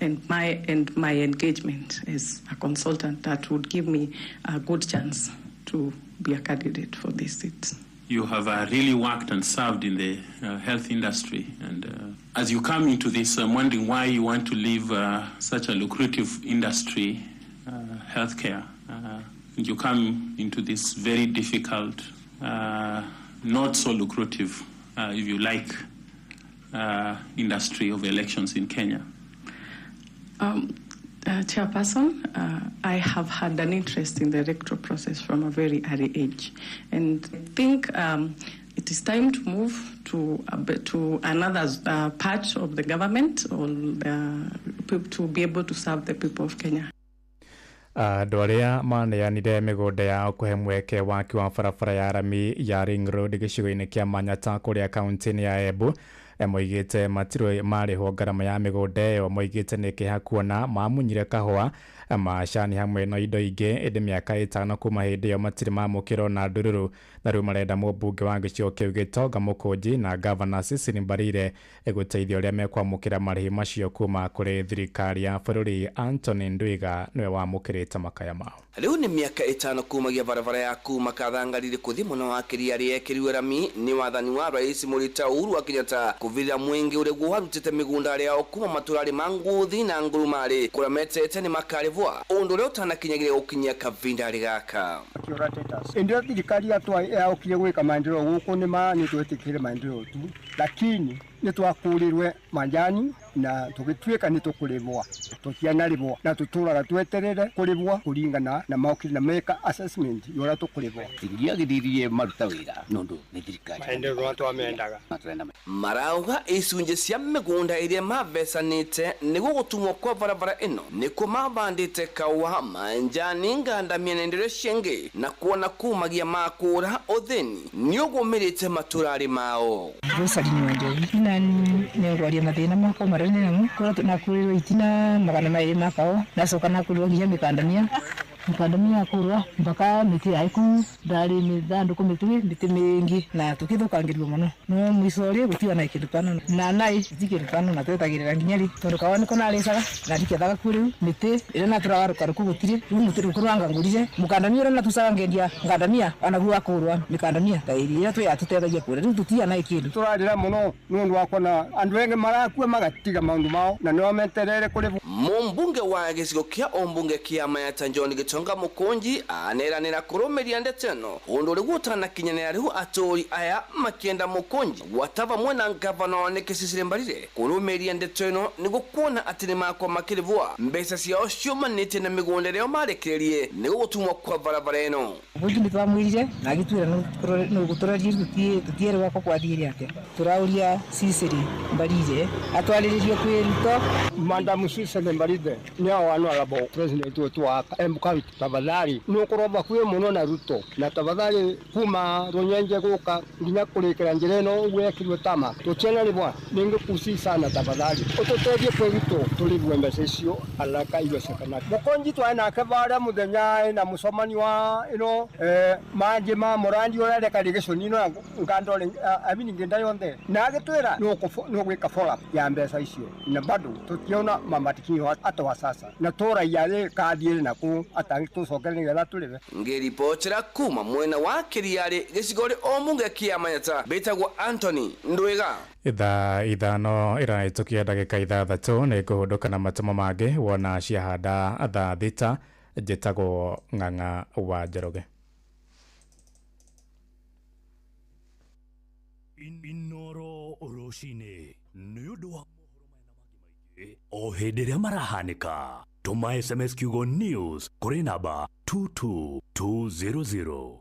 and my engagement as a consultant that would give me a good chance to be a candidate for this seat. You have really worked and served in the health industry, and as you come into this, I'm wondering why you want to leave such a lucrative industry, healthcare. You come into this very difficult, not so lucrative, if you like, industry of elections in Kenya. Chairperson, I have had an interest in the electoral process from a very early age, and I think it is time to move to another part of the government to be able to serve the people of Kenya. Andũ arĩa maneanire mĩgũnda yao kũhe mweke waki wa barabara ya rami ya Ring Road gĩcigo-inĩ kĩa Manyata kũrĩa kaunti-inĩ ya Embu moigĩte matirĩ marĩhwo ngarama ya mĩgũnda ĩyo. Moigĩte nĩ kĩeha kuona mamunyire kahũa, macani hamwe na indo ingĩ ĩndĩ mĩaka 5 kuma hĩndĩ ĩyo matirĩ mamũkĩrwo na ndũrũrũ, na rĩu marenda mũmbunge wa gĩcigo kĩu Gĩtonga Mũkũnji na Governor Cecily Mbarire gũteithia ũrĩa mekwamũkĩra marĩhi macio kuma kũrĩ thirikari ya bũrũri. Anthony Ndwiga nĩwe wamũkĩrĩte makaya mao. Riu ni miaka 5 kumagia barabara ya kuma Kathangarire kuthi muno wa Kĩriari ekĩrirwe rami ni wathani wa Rais Mũrita Uhuru wa Kenyatta kuvira mwingi ure guharutite migunda yao kuma maturari manguthi na ngurumari kurametete ni makarivwa undu ule utanakinyagire ukinyia kavinda rigaka ndio thirikari ya ukiye gwika maendeleo guku ni ni twetikire maendeleo tu, lakini ni twakurirwe manjani na tugituika ni tukurivwa tukianarivwa na tuturaga tweterere kurivwa kuringana na maukiri na meka assessment yora tukurivwa tingia githirie maruta wira nondu ni thirikari maendeleo watu wamendaga marauga icunje cia migunda iria mabecanite ni gugutumwo kwa barabara ino niko mabandite kawa manjani nganda mienendero cienge na kuona kumagia makura uthini ni ugumirite maturari mao Rosali Nyonde ni ngwaria mathina mako marene namu na kurirwo itina magana mairi makao nacoka na kurirwo nginya mikandamia kurwa mpaka miti yaiku ndari mithanduku miti mingi na tukithukangirwo muno no mwisori gutiwa na ikidukano na nai zikidukano na twetagirira nginyari tondu kawa niko naricaga na ndikethaga kuriu miti ira na turawaruka ruku gutiri mutiri kuranga ngurije mukandamia ira na tusaga ngendia ngandamia anaguwa kurwa mikandamia tairi ira twa tutethagia kure riu tutia na ikindu turarira muno nundu wakona andu enge marakua magatiga maundu mao na no meterere kuri mumbunge wa gicigo kia ombunge kia Manyata John Gitonga Mukunji aneranira kurumiria ndeteno undu uri gutanakinyanira riu aturi aya makienda Mukunji watava mwena Governor Cecily Mbarire kurumiria ndeteno ni gukuona ati ni makwa makirivwa mbeca ciao ciumanite na migunda reo marekererie ni gutumwa kwa barabara ino Mukunji ni twamwirire na gitwira no guturajiri tutiere wako kwa thiri yake turauria Cecily Mbarire atwariririo kwirito Madam Cecily Mbarire ni awano alabo president wetu wa Embu County tafadhali nukuromba kwi muno na Ruto na tafadhali kuma Runyenje guka nginya kurikira njireno gwekirwe tama tuchena ribwa ninge kusi sana tafadhali ututeithie kwe Ruto tulivwe mbeca icio alaka iwe sekana Mukunji twana akabara muthenya na musomani wa ino manje ma morandi ora reka rigiconi no ngandore abini ngenda yonde na agitwira no gwika follow up ya mbeca icio na bado tutiona mamatikio atwa sasa na tora yale kadire nako atangitusokere ngetha tulive ngiripotera kuma mwena wa Kĩriari gĩcigo ombunge kia Manyata betagwo Anthony Ndwiga ithano iraitukia ndagika 6 ni kuhunduka na matomo mangĩ wona ciahanda thaa 6 njĩtagwo Ng'ang'a wa Njoroge. Inoro Oroshine nĩ ũndũ wa o hĩndĩ ĩrĩa marahanĩka tuma SMS kiugo news kũrĩ namba 22200.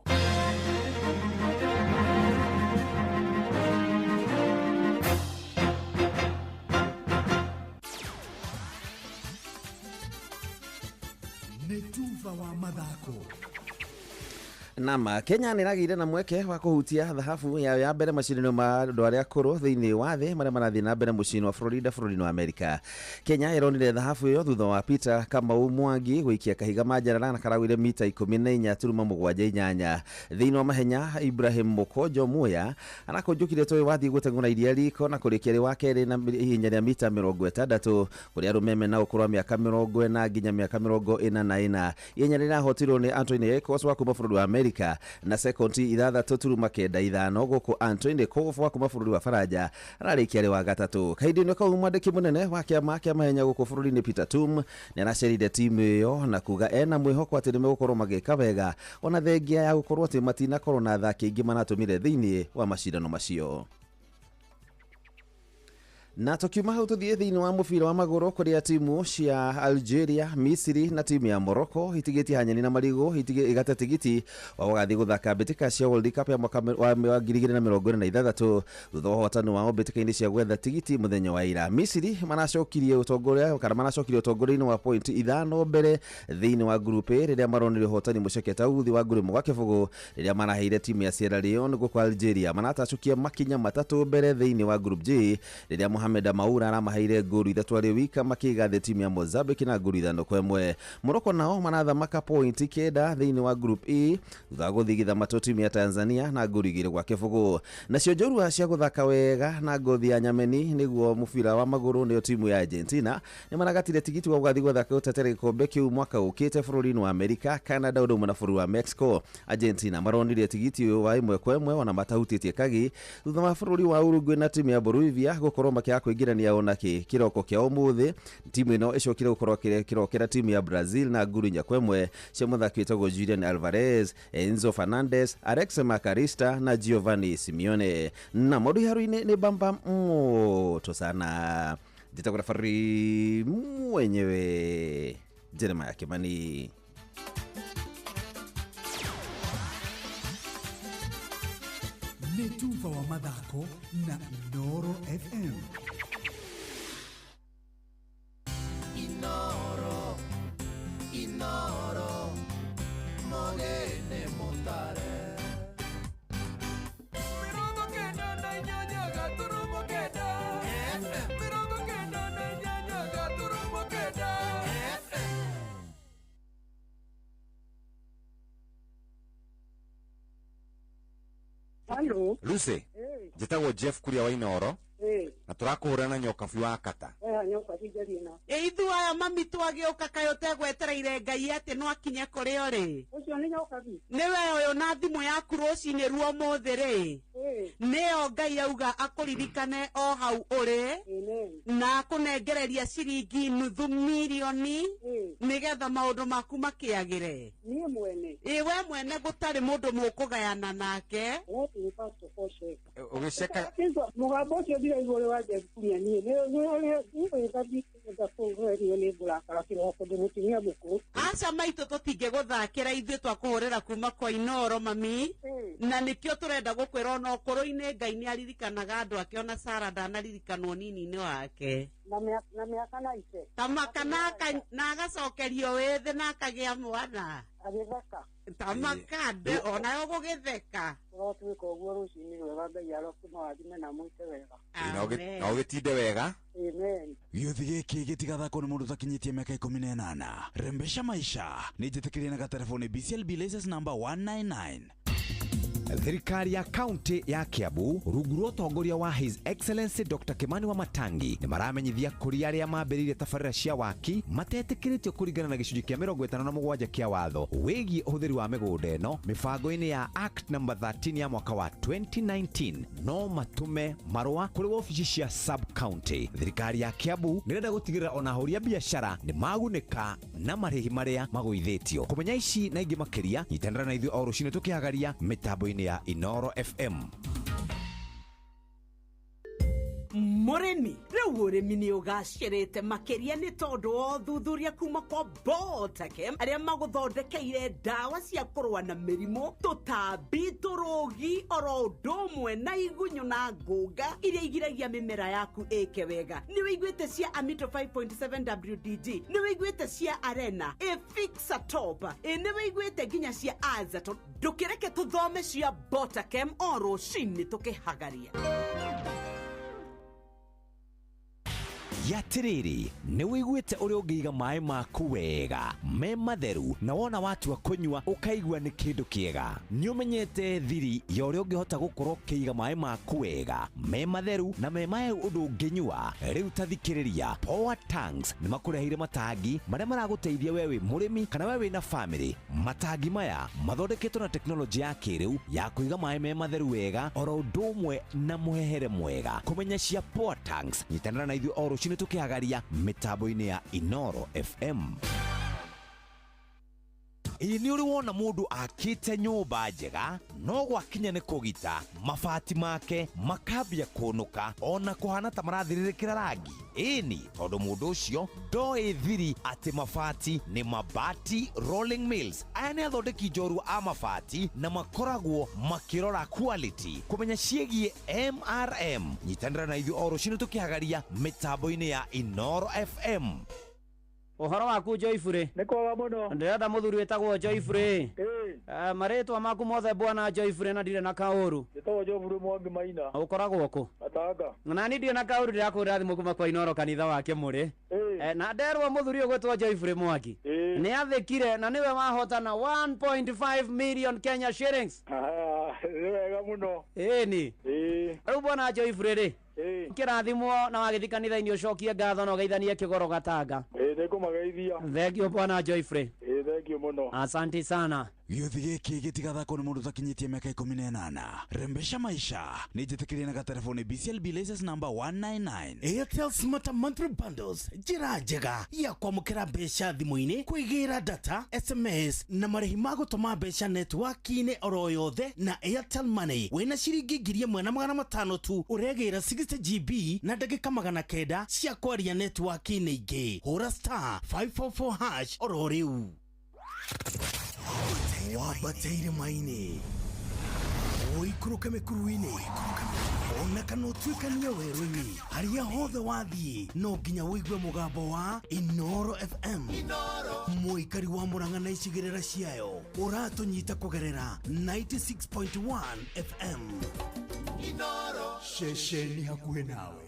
Nĩ tuva wa mathako Nama Kenya niragire na mweke wa kuhutia dhahabu ya mbere macindano ma andu aria akuru thiini wa thi maria marathii na mbere mucini wa Florida bũrũri-inĩ wa Amerika. Kenya ironire dhahabu iyo thutha wa Peter Kamau Mwangi gũikia kahiga manjarara na karagwire mita 14.78 thiini wa mahenya. Ibrahim Mokojo Muya anakonjukire twi wathi gũteng'ũra iria riko na kũrĩkia rĩ wa kerĩ na ihenya rĩa mita 60 kũrĩ arũme na ũkũrũ wa mĩaka 40 nginya mĩaka 44. Ihenya rĩrahotirwo nĩ Anthony Ekos wa kuma bũrũri wa Amerika na sekondi 6.95 gũkũ Anthony Kofu wa kuma bũrũri wa Faraja ararĩkia rĩ wa gatatũ. Kahinda-inĩ kau mwandĩki mũnene wa kĩama kĩa mahenya gũkũ bũrũri-inĩ Peter Tum nĩaracerire timu ĩyo na kuga ena mwĩhoko atĩ nĩmegũkorwo magĩka wega ona thengia ya gũkorwo atĩ matinakorwo na athaki aingĩ manatũmire thĩinĩ wa macindano macio. Na tukiuma hau tuthie thiini wa mubira wa maguru kuria timu cia Algeria, Misiri na timu ya Morocco itigiti hanyani na marigo igate tigiti wa wagathi guthaka mbitika cia World Cup ya mwaka wa 2026 thutha wa hotani wao mbitika-ini cia gwetha tigiti muthenya wa ira. Misiri manacokirie utongoria kana manacokirie utongoria-ini wa point 5 mbere thiini wa group A riria maronire hotani muceketa uthi wa nguri mwa kibugu riria manaheire timu ya Sierra Leone guku Algeria manatacukia makinya matatu mbere thiini wa group J riria Mohamed Amaura aramaheire nguru 3 arĩ wika makigathe timu ya Mozambique na nguru 5-1. Morocco nao manathamaka point 9 thiini wa group E thutha guthigitha matu timu ya Tanzania na nguru 2 gwa kibugu. Nacio njorua cia guthaka wega na ngothi ya nyameni niguo mubira wa maguru nĩyo timu ya Argentina nĩ maragatire tigiti wa gugathi guthaka utetere gikombe kiu mwaka ukite bũrũri-inĩ wa Amerika, Canada ũndũ ũmwe na bũrũri wa Mexico. Argentina maronire tigiti wa 1-1 ona matahutitie kagi thutha wa bũrũri wa Uruguay na timu ya Bolivia gukorwo makia kwingirania ona kiroko kia umuthi. Timu ino icokire gukorwo kirokera timu ya Brazil na nguru 1 cia muthaki witagwo Julian Alvarez, Enzo Fernandez, Alex Macarista na Giovanni Simeone. Na modu haruine ni bamba moto sana. Jitagura fari mwenyewe Jeremiah Kimani. Netufa wa mathako na Inoro FM. Inoro Mogene Montare Mirongo kenda na nyanya gaturumo kenda Mirongo kenda na nyanya gaturumo kenda. Hello Lucy, jitagwo Jeff kuria wa Inoro na turakuhura na nyokabu wa kata. Nyokabu jarina ithu aya mami twagioka kayo tegwetereire Ngai ati no akinye kuri ori ucio ni nyokabu niwe uyu na thimu yaku rucini ruo muthi ri nio Ngai auga akuririkane o hau uri na akunengereria ciringi nuthu milioni nigetha maundu maku makiagire. Ni mwene we mwene gutari mundu mukugayana nake ugiceka mugambo ucio thira iguru wa Jefunia ni aca maitu tutinge guthakira ithuĩ twakuhurira kuma kwa Inoro mami na nikio turenda gukwira ona ukuru-ini Ngai ni aririkanaga andu ake ona Sara ndanaririkanwo nini-ini wake na miaka na ice tamaka na agacokerio withi na akagia mwana agitheka tamakande ona gugitheka twika uguo rucini rwega Ngai arokuma wathime na mwite wega na ugitinde wega. Amen. Gĩothi gĩkĩ gĩtigathakwo nĩ mũndũ ũtakinyĩtie mĩaka 18. Rembesha maisha nĩ njĩtĩkĩrie na gatelefoni BCLB license number 199. Thirikari ya kaunti ya Kiambu rungu rwa utongoria wa His Excellency Dr. Kimani wa Matangi ni maramenyithia kuri aria mambĩrĩirie tabarĩra cia waki matetĩkĩrĩtio kũringana na gĩcunjĩ kĩa 57 kĩa watho wĩgiĩ ũhũthĩri wa mĩgũnda ĩno mĩbango-inĩ ya Act number 13 ya mwaka wa 2019 no matume marũa kũrĩ wabici cia sub county. Thirikari ya Kiambu nĩrenda gũtigĩrĩra ona ahũri a biacara nĩ magunĩka na marĩhi marĩa magũithĩtio. Kũmenya ici na ingĩ makĩria nyitanĩra na ithuĩ o rũciinĩ tũkĩhagaria mĩtambo-inĩ ya Inoro FM. Murimi riu urimi ni ugacirite makiria ni tondu o thuthuria kuma kwa Botakem aria maguthondekeire dawa cia kurwa na mirimu tutambi turugi oro ndomwe na igunyu na ngunga iria igiragia mimera yaku eke wega. Ni wiguite cia Amito 5.7 WDG, ni wiguite cia Arena, Fixa Top, ni wiguite ginya cia Azato. Ndukireke tuthome cia Botakem oro shini tukihagaria. Yatiriri ni wiguite uri ungiiga mai maku wega me matheru na wona watu akunywa ukaigua ni kindu kiega. Ni umenyete thiri ya uri ungihota gukorwo kiiga mai maku wega me matheru na me mai undu unginywa. Riu tathikiriria Power Tanks ni makureheire matangi maria maraguteithia wewe murimi kana wewe na family. Matangi maya mathondeketwo na teknolojia ya kiriu ya kuiga mai me matheru wega oro ndomwe na muhehere mwega. Kumenya cia Power Tanks nyitanira na ithu oro chini tukihagaria mitambo-ini ya Inoro FM. Ini uri wona mundu akite nyumba njega no gwakinya ni kugita mabati make makambia kunuka ona kuhana ta marathiririkira rangi. Ini tondu mundu ucio ndoi thiri ati mabati ni Mabati Rolling Mills. Aya ni athondeki njoru a mabati na makoragwo makirora quality. Kumenya ciegie MRM nyitanira na ithu oro cino tukihagaria mitambo-ini ya Inoro FM. Uhoro waku Joyfrey? Nikoga muno. Ndirenda muthuri wetagwo Joyfrey. Maretwa maku mothe bwana Joyfrey na ndire na kauru. Nditagwo Joyfrey Mwangi Maina. Ukoragwo ku? Atanga. Na ni ndire na kauru ndirakwira thimu kuma kwa Inoro kanitha wake muri. Na nderwa muthuri ugwetwa Joyfrey Mwangi. Ni athekire na niwe wahotana 1.5 million Kenya shillings. Wega muno. Ni. Riu bwana Joyfrey ri. Kirathimwo na wagithika kanitha-ini ucokie ngatho na ugeithanie kigoro gatanga. Nikumageithia. Thank you bwana Joyfrey. Thank you muno. Asante sana. Gĩuthi gĩkĩ gĩtigathakwo nĩ mũndũ ũtakinyĩtie mĩaka 18. Rembesha maisha nĩ njĩtĩkĩrie na gatelefoni BCLB license number 199. Airtel Smart Monthly Bundles, njĩra njega ya kwamũkĩra mbeca thimũ-inĩ, kwĩgĩra data, SMS na marĩhi ma gũtũma mbeca network-inĩ oro yothe na Airtel Money. Wĩna ciringi 1,500 tu ũregĩra 60 GB na ndagĩka 900 cia kwaria network-inĩ ingĩ. Hũra *544# oro rĩu. Wabateire maini oikuruke mekuruini ona kana utuikania werũ-inĩ haria hothe wathiĩ no nginya wĩigue mũgambo wa Inoro FM. Mũikari wa Murang'a na icigĩrĩra ciayo ũratũnyita kũgerera 96.1 FM. Inoro ceceni hakuhĩ nawe.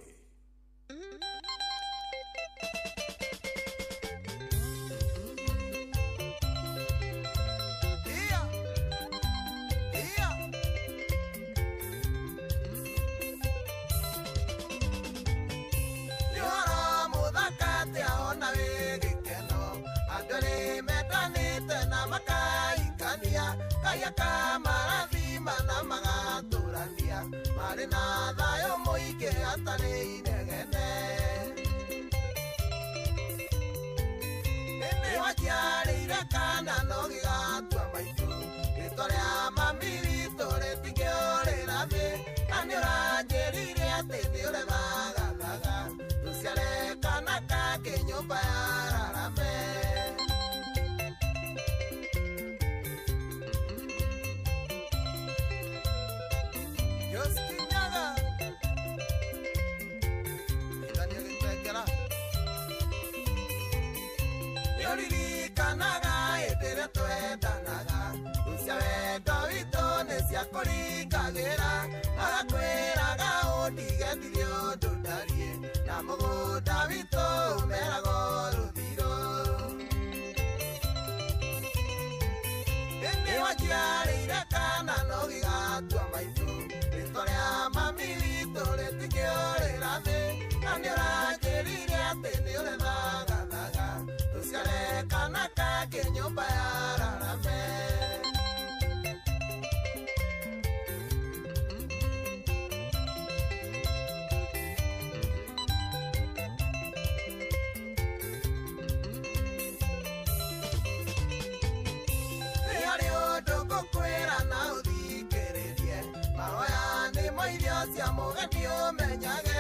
Kamarathima na magaturania mari na thayo muingi atari inegene ni wajarire kana no gigatua maitu ritoria mami witũ rĩtingĩũrĩra thĩ na nĩ ũranjĩrire atĩ nĩ ũrethagathaga tũciare kana kangĩ nyũmba ya Rarame. Kũringagĩra agakwĩraga ũndigethire ũndũ ndarie na mũgũnda witũ ũmeragwo rũthirũ. Nĩ wanjiarĩire kana no gĩgatua maitũ rĩtwa rĩa mami witũ rĩtingĩũrĩra thĩ na nĩ ũranjĩrire atĩ nĩ ũrethagathaga tũciare kana kangĩ nyũmba ya Rarame. Cia mũgeni ũmenyage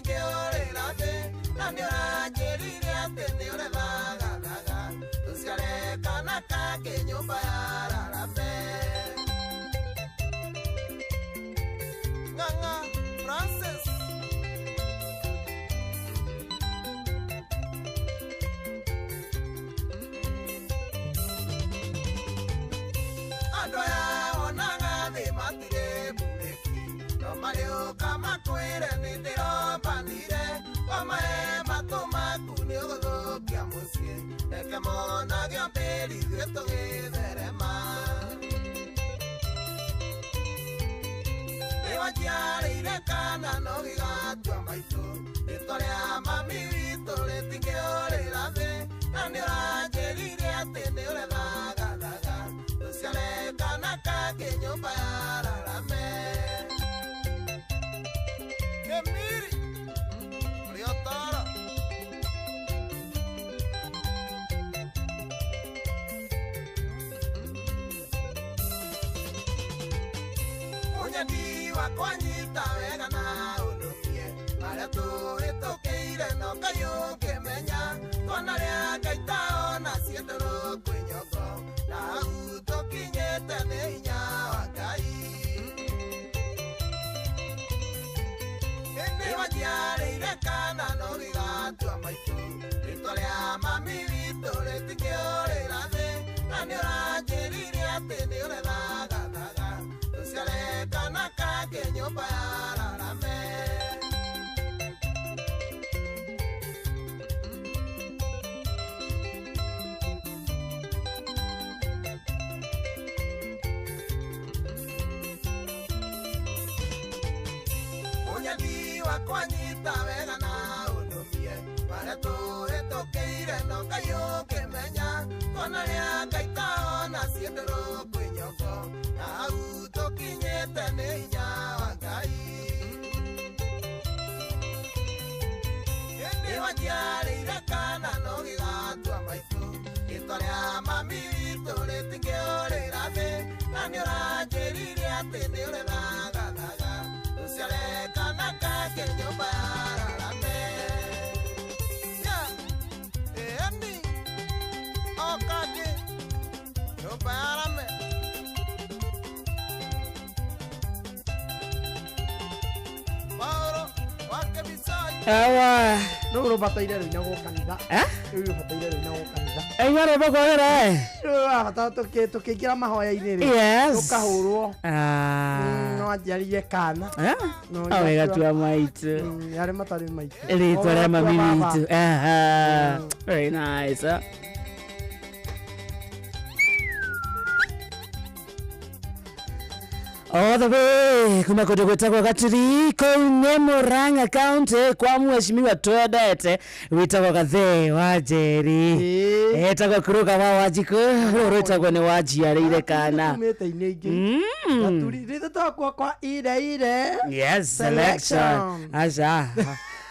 tingĩũrĩra thĩ na nĩũranjĩrire atĩ nĩũrethagathaga tũciarekana kangĩ nyũmba ya Rarame. Ng'ang'a Francis andũ aya onaga thĩ matirĩ mburĩki no marĩũka makwĩre nĩ ndĩrombanire wamahe matũ maku nĩ ũgũthũkia mũciĩ reke monagio mbĩri ithuĩ tũgĩtherema. Nĩwanjiarĩire kana no gĩgatua maitũ rĩtwa rĩa mami witũ rĩtingĩũrĩra thĩ na nĩũranjĩrire atĩ nĩũrethagathaga tũciarekana kangĩ nyũmba ya Rarame. Kemiri ũrĩ ũtoro ũnyeni wakwa nyita wega na ũnũmie marĩa tũhĩtũkĩire no Ngai ũngĩmenya twana rĩa Ngai taona ciendũrũ kwĩ nyongo na hau tũkinyĩte nĩ hinya wa Ngai. Nĩwanjiarĩire kana no gĩgatua maitũ rĩtwa rĩa mami witũ rĩtingĩũrĩra thĩ na nĩũranjĩrire atĩ nĩũrethagathaga tũciarekana kangĩ nyũmba ya Rarame. Ũnyeni wakwa nyita wega na ũnũmie marĩa tũhĩtũkĩire no Ngai ũngĩmenya twana rĩa Ngai taona ciendũrũ kwĩ nyongo na hau tũkinyĩte nĩ hinya wa Ngai. Nĩwanjiarĩire kana no gĩgatua maitũ rĩtwa rĩa mami witũ rĩtingĩũrĩra thĩ na nĩũranjĩrire atĩ nĩũrethagathaga tũciarekana kangĩ nyũmba ya Rarame. Ĩni o kangĩ nyũmba ya Rarame. Maũro wake Bisai awa no ũbataire rĩu na gũkanitha rĩu ũbataire rĩu na gũkanitha aigare bokogera bata tũkĩingĩra mahoya-inĩ rĩ tũkahũrwo no anjiarĩire kana awĩgatua maitũ arĩ matarĩ maitũ rĩtwa rĩa mami witũ. Very nice. All the way kuma kũndũ gwĩtagwo Gatiri kũu Murang'a County kwa mheshimiwa twendete wĩtagwo Gathee wa Njeri etagwo Kuruga wa Wanjikũ rũrũ rwĩtagwo nĩ wanjiarĩire kana kumĩte-inĩ ingĩ Gaturi rĩtũtokwo kwa ire yes selection aca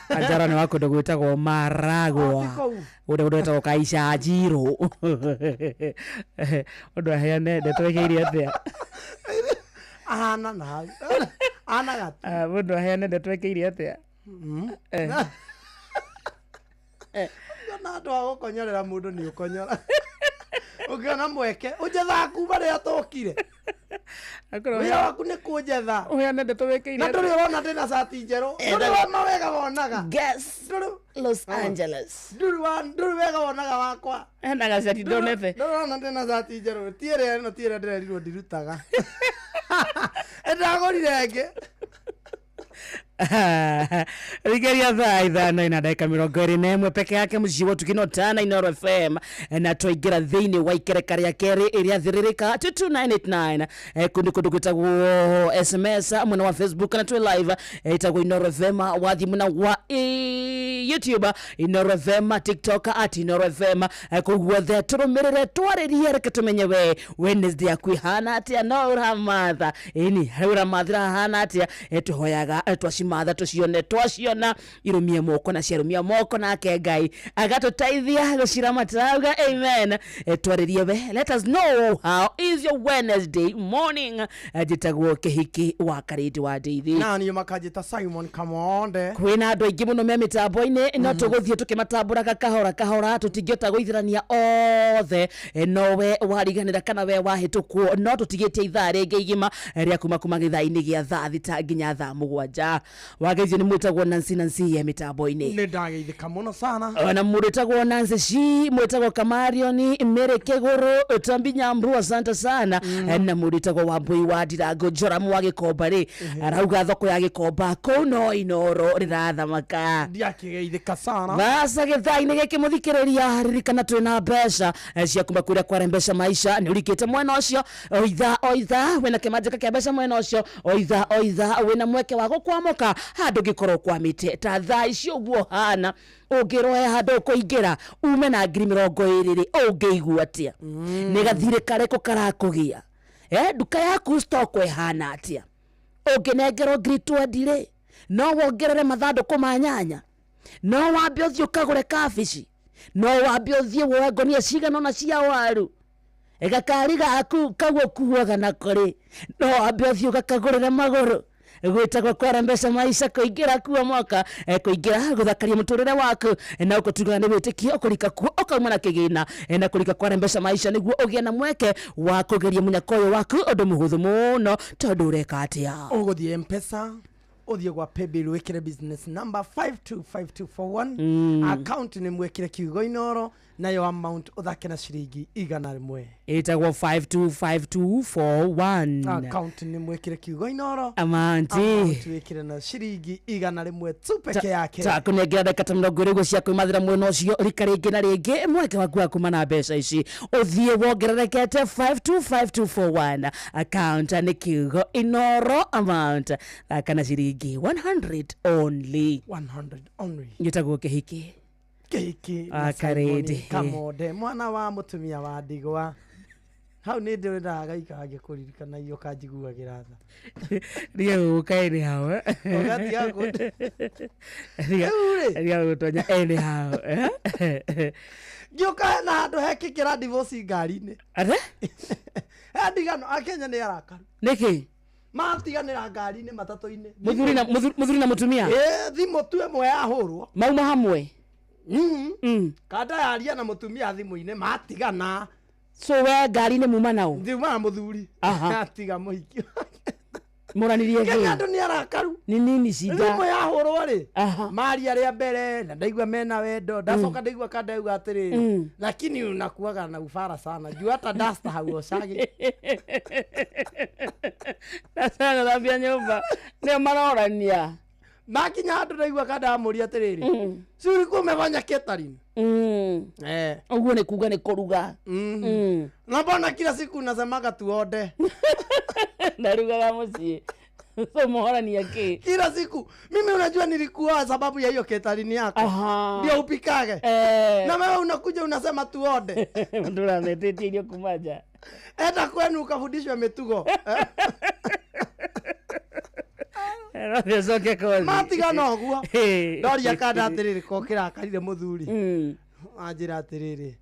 Anjara nĩ wa kũndũ gwĩtagwo Maragwa ũndũ gwĩtagwo Kaisha Njirũ ũndũ aheane ndetwekeire atĩa ahana na ana gatu mũndũ aheane ndetwekeire atĩa na andũ a gũkonyorera mũndũ nĩ ũkonyora ũngĩona mweke ũnjetha kuma rĩrĩa tũkire wĩra waku nĩ kũnjetha ũheane ndetwekeire na ndũrĩ ũrona ndĩna cati njerũ ndũrĩ wona wega wonaga Los Angeles ndũrĩ wega wonaga wakwa ena gacati ndonete ndũrona ndĩna cati njerũ tiĩrĩa ĩno tiĩrĩa ndĩrerirwo ndirutaga ndagũrire ĩngĩ Rigeria thaa ithano ina dakika 21 peke yake mũciĩ wa Tukino Tana Inooro FM na twaingĩra thĩinĩ wa ikereka rĩa kerĩ ĩrĩa thiririka 22989 kũndũ gwĩtagwo SMS mwena wa Facebook na twĩ live ĩtagwo Inooro FM wa thimũ na wa YouTube Inooro FM TikTok @Inooro FM kũguothe tũrũmĩrĩre twarĩrie reke tũmenye we Wednesday yaku ihana atĩa no ũramatha ĩni ũramathĩra hana atĩa tũhoyaga twaci matha tucione twaciona irumie moko na ciarumia moko nake Ngai agatuteithia gucira matauga amen. Twaririe be, let us know how is your Wednesday morning. Jitagwo kihiki wa karidi wa Deithi na ni makajita Simon Kamonde kwina andu aingi muno me mitambo-ini no tuguthie tukimatambura kahora tutingiota guithirania othe nowe wariganira kana we wahitukwo no tutigitie ithaa ringi igima ria kuma githaa-ini gia thaa thita nginya thaa 7 wageithio ni mwitagwo Nancy ya mitambo-ini ni ndageithika muno sana na mwitagwo Nancy shi mwitagwo Kamarioni Mere Kegoro Tambi Nyambu asante sana na mwitagwo Wambui wa Ndirango Joramu wa Gikomba ri arauga thoko ya Gikomba kuno inoro rirathamaka ndiakigeithika sana basa githaa-ini giki muthikiriria ririkana twina mbeca cia kuma kuria kwa mbeca maisha ni urikite mwena ucio oitha wena kimanjika kia mbeca mwena ucio oitha wena mweke wa gukwamuka handu gikorwo kwamite ta thaa icio guo hana ungiroe handu kuingira ume na 2020 ungeigua atia ni gathire kareko karakugia duka yaku stock ehana atia unginengero 2020 ri no wongerere mathanduku ma nyanya no wambe uthio kagure kabici no wambe uthie woe ngonia cigana na cia waru gakari gaku kagwo kuoga na kuri no wambe uthio gakagurire maguru gwitagwo kwa mbeca maisha kuingira kuo mwaka kuingira guthakaria muturire waku na ukutugana ni witikio ukurika kuo ukauma na kigina na kurika kwa mbeca maisha niguo ugie na mweke wa kugeria munyakoyo waku undu muhuthu muno tondu ureka atia uguthie M-Pesa uthie gwa paybill wikire business number 525241 account ni mwekire kiugo inoro nayo amount uthake na ciringi 100 itagwo 525241 account ni mwekire kiugo inoro amount wikire na ciringi 100 tu peke yake ta kunengera ndeka ta 20 cia kwimathira mwena ucio rika ringi na ringi mweke waku kuma na mbeca ici uthie wongererekete 525241 account ni kiugo inoro amount kana ciringi 100 only gitagwo kihiki akarede Kamonde mwana wa mutumia wa Ndigwa hau ni ndiraga ikange kuririkana iyo kanjiguagira tha rio ukaini hawe ogati yako rio utonya ene hawe gioka na andu hekikira divorce ngari-ini ate ndigano akenya ni arakaru niki matiganira ngari-ini matatu-ini muthuri na mutumia thimo tu emwe yahurwo mauma hamwe kada yaria na mutumia thimu-ini matigana so we ngari-ini muma nao ndiuma muthuri atiga muhiki moranirie ngi andu ni arakaru ni nini shida thimu yahurwo ri maria ria mbere na ndaigua mena wendo ndacoka ndaigua kada yuga atiriri lakini unakuaga na ufara sana juu hata dasta hau ocagi nasana thambia nyumba ni marorania makinya andu ndaigua kada amuria atiriri curi kumefanya catering uguo ni kuga ni kuruga na mbona kila siku nasemaga tuonde narugaga mucii so mohorania ki kila siku mimi unajua nilikuwa sababu ya hiyo catering yako ndio upikage na wewe unakuja unasema tuonde ndura metetie ile kumaja eta kwenu ukafundishwa mitugo Soke kozi matigana ogua ndoria kada atiriri ko kirakarire muthuri anjira atiriri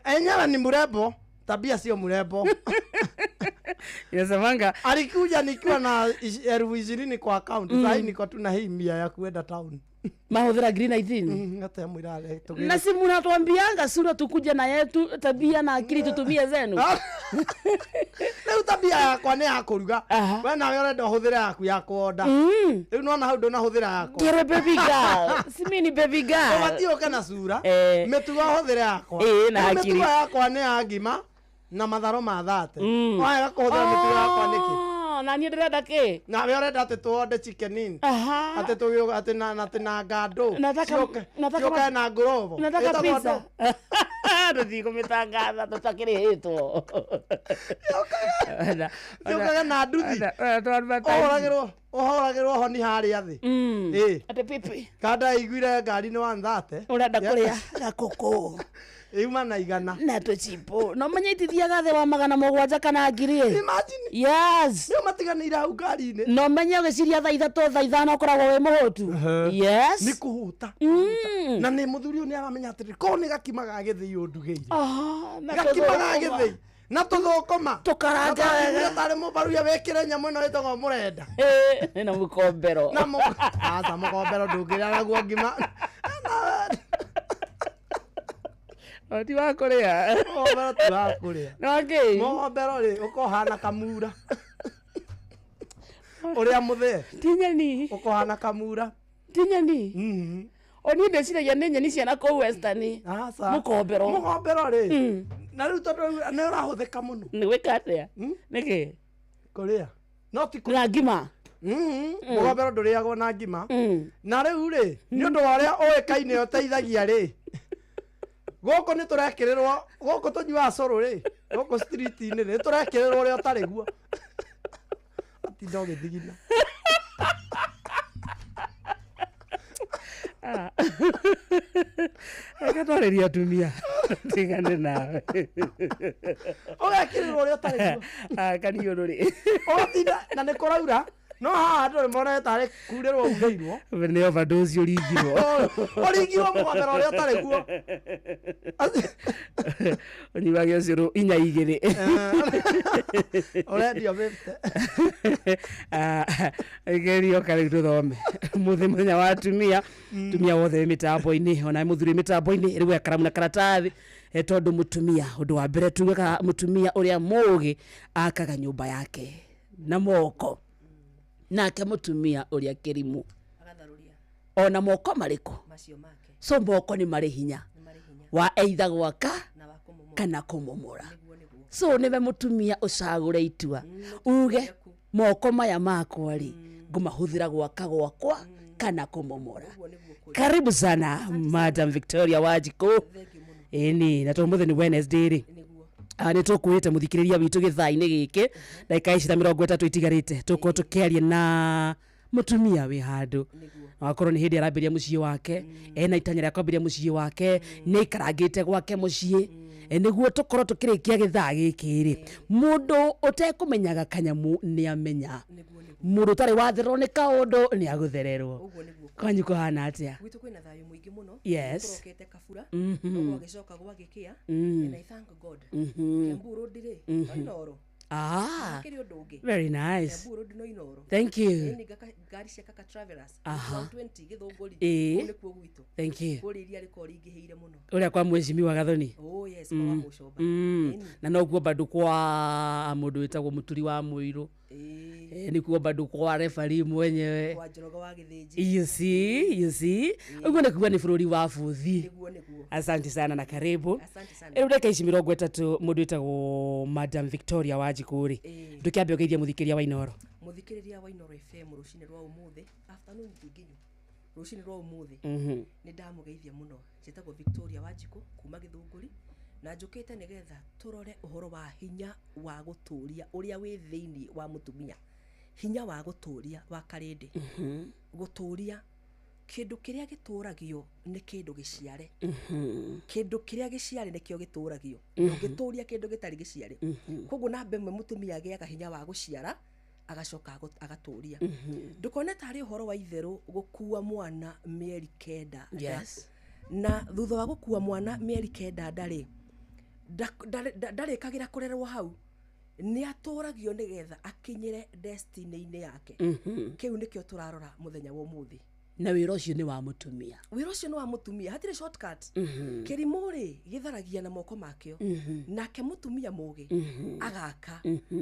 enyewe ni murembo tabia sio murembo yasemanga alikuja nikiwa na 20,000 kwa account sasa niko tu na hii 100 ya kuenda town mahudhira green 18 hata mwirale na simu natuambianga sura tukuja na yetu tabia na akili tutumie zenu leo tabia yakwa ni yakuruga we nawe urenda huthira yaku ya kuonda riu nona hau ndona huthira yakwa kere baby girl simi ni baby girl watio kana sura mitugo huthira yakwa na akili mitugo yakwa ni agima na matharo ma thate wega kuhuthira mitugo yakwa niki na ni ndirenda ki na we urenda ati tuonde chicken ati tuyo ati na ngando nataka na grovo nataka pizza ndio kumitangaza tutakirihitwo yoka na nduthi oragirwo ohoragirwo ho ni haria thi ate pipi kada iguire ngari ni 130 urenda kuria gakoko Ima na igana na tuchipo no manyitithia gathe wa 700 kana ngiri imagine yes no matiganira au ngari-ini no menye giciria thaa 3 thaa 5 ukoragwo we muhutu yes ni kuhuta na ni muthuri ni aramenya atiri ko ni gakima ga githii undugeire gakima ga githii na tuthokoma tukaranga wega tare mubaruya wekire nyamu ino itagwo murenda na mukombero na asa mukombero ndungirira naguo ngima oti wa kuria mukombero ti wa kuria okay mukombero ri ukohana kamura uria muthee tinyani ukohana kamura tinyani oni ndeciragia nĩ nyeni ciana kũu western mukombero ri na riu tondu ni urahuthika muno ni gwika atia niki kuria no ti na ngima mukombero nduriagwo na ngima na riu ri ni undu wa ria uikaine uteithagia ri goko ni turekirirwo goko tunyua coro ri goko street ini ri turekirirwo ri utari guo ati ndo githigina akatwareria atumia tigane nawe ugekirĩrwo ũrĩa ũtarĩ guo kaniũrũ rĩ ũgatinda na nĩ kũraura no haha ndũrĩ mona tarĩ kurĩrwo urĩirwo nĩ overdose ũringirwo ũringirwo mũgombero ũrĩa ũtarĩ guo ũnyiwagia ũcũrũ 4 ũrendio 50 gerio karĩ tũthome mũthenya wa atumia tumia wothe mĩtambo-inĩ ona mũthuri mĩtambo-inĩ rĩu akaramu na karatathi tondũ mũtumia ũndũ wa mbere tugaga mũtumia ũrĩa mũũgĩ akaga nyũmba yake na moko nake mũtumia ũrĩa kĩrimũ ona moko marĩkũ so moko nĩ marĩ hinya wa either gwaka kana kũmomora so nĩwe mũtumia ũcagũre itua uge moko maya makwa rĩ ngũmahũthĩra gwakwa kana kũmomora. Karibu sana Madam Victoria Wanjiku. Eni na tumuthi ni Wednesday ri ni tukwite muthikiriria witu githaa-ini giki dakika 30 itigarite tuko tukiaria na mutumia wi handu akorwo ni hindi arambiria mucii wake ena itanya ria kwambiria mucii wake ni ikarangite gwake mucii niguo tukorwo tukirikia githaa giki ri mundu utekumenyaga kanyamu ni amenya mundu tari watherwo ni kaundu ni aguthererwo kwanyu kuhana atia gwitu kwina thayo muingi muno yes kurokete kabura no gicoka gwagikia and I thank God Kiambu dire inoro very nice thank you ni gari cia kaka travelers 20 githunguri ni kuo gwitu thank you kuri iria riko ringiheire muno uria kwa mweshimiwa Gathoni oh yes kwa mucoba na no kuo bandu kwa mundu witagwo muturi wa muiru ni kuo bandu kwa referee mwenyewe kwa Njoroge wa Githinji you see uguo ni kuo ni bururi wa Buthi asante sana na karibu asante sana ero ndeka 30 mundu witagwo Madam Victoria Wanjiku ri ndukiambe ugeithia muthikiria wa Inoro muthikiriria wa Inoro FM rucini rwa umuthi afternoon thinginyu rucini rwa umuthi ni ndamugeithia muno njitagwo Victoria Wanjiku kuma Githunguri na njukite nigetha turore uhoro wa hinya wa guturia uria wi thiini wa mutumia hinya wa guturia wa karindi guturia kindu kiria gituragio ni kindu giciare kindu kiria giciare nikio gituragio ngituria kindu gitari giciare koguo na mbemwe mutumia agiaga hinya wa guciara agacoka agaturia ndukone tari uhoro wa itheru gukua mwana mieri 9 yes na thutha wa gukua mwana mieri 9 ndari kagira kurerwo hau ni aturagio nigetha akinyire destiny-ini yake kiu nikio turarora muthenya wa umuthi na wira ucio ni wa mutumia hatire shortcut kirimuri githaragia na moko makio nake mutumia mugi agaka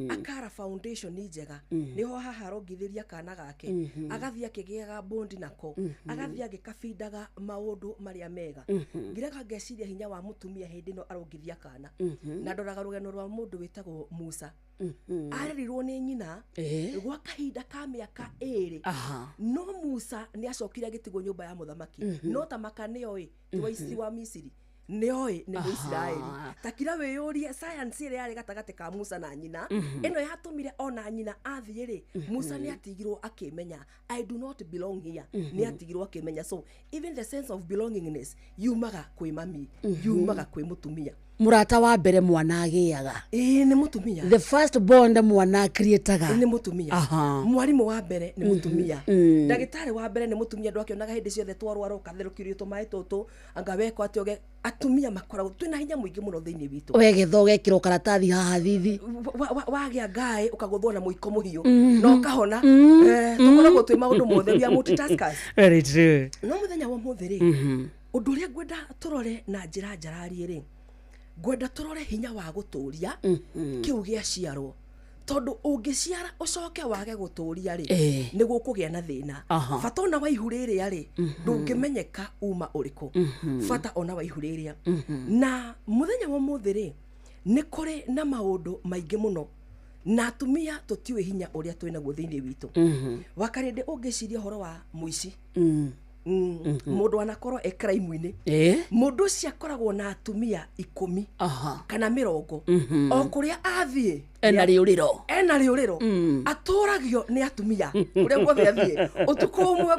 akara foundation njega niho haharongithiria kana gake agathia kigiaga bondi nako agathia gikabindaga maundu maria mega ngiraga ngeciria hinya wa mutumia hindi no arongithia kana na ndoraga rugeno rwa mundu witagwo Musa arerirwo ni nyina gwa kahinda ka miaka 2 no Musa ni acokire gitigo nyumba ya muthamaki no tamaka niyo tiwaici wa Misiri Nioi ni Muisraeli. Takira weyurie science ile yari gatagate ka Musa na nyina. Eno yatumire ona nyina athiire. Musa ni atigirwo akimenya I do not belong here. Ni atigirwo akimenya. So even the sense of belongingness yumaga kwi mami, yumaga kwi mutumia. Murata wa mbere mwana agiaga. Ni mutumia. The first born mwana creataga. Ni mutumia. Mwarimu wa mbere ni mutumia. Ndagitari wa mbere ni mutumia ndwakionaga hindi ciothe twarwaro katherukiryo tumae tutu anga weko atioge atumia makoragwo twina hinya muingi muno thiini witu. Wegetho gekiro karatathi haha thithi. Wagia ngai ukagothwo na muiko muhiu no kahona tukoragwo twi maundu mothe bia multitaskers. Very true. No muthenya wa muthiri undu uria gwenda turore na njira njarari ri gwenda turore hinya wa guturia kiu gia ciarwo tondu ungiciara ucoke wage guturia ri niguo kugia na thina fata ona wa ihuriria ri ndungimenyeka uma uriku fata ona wa ihuriria na muthenya wa muthiri ni kuri na maundu maingi muno na atumia tutiwe hinya uria twina guo thiini witu wakarinde ungiciria horo wa muici mundu anakorwo crime-ini mundu cia koragwo na atumia 10 kana 90 o kuria athie ena riuriro aturagio ni atumia kuria guothe athie utuku umwe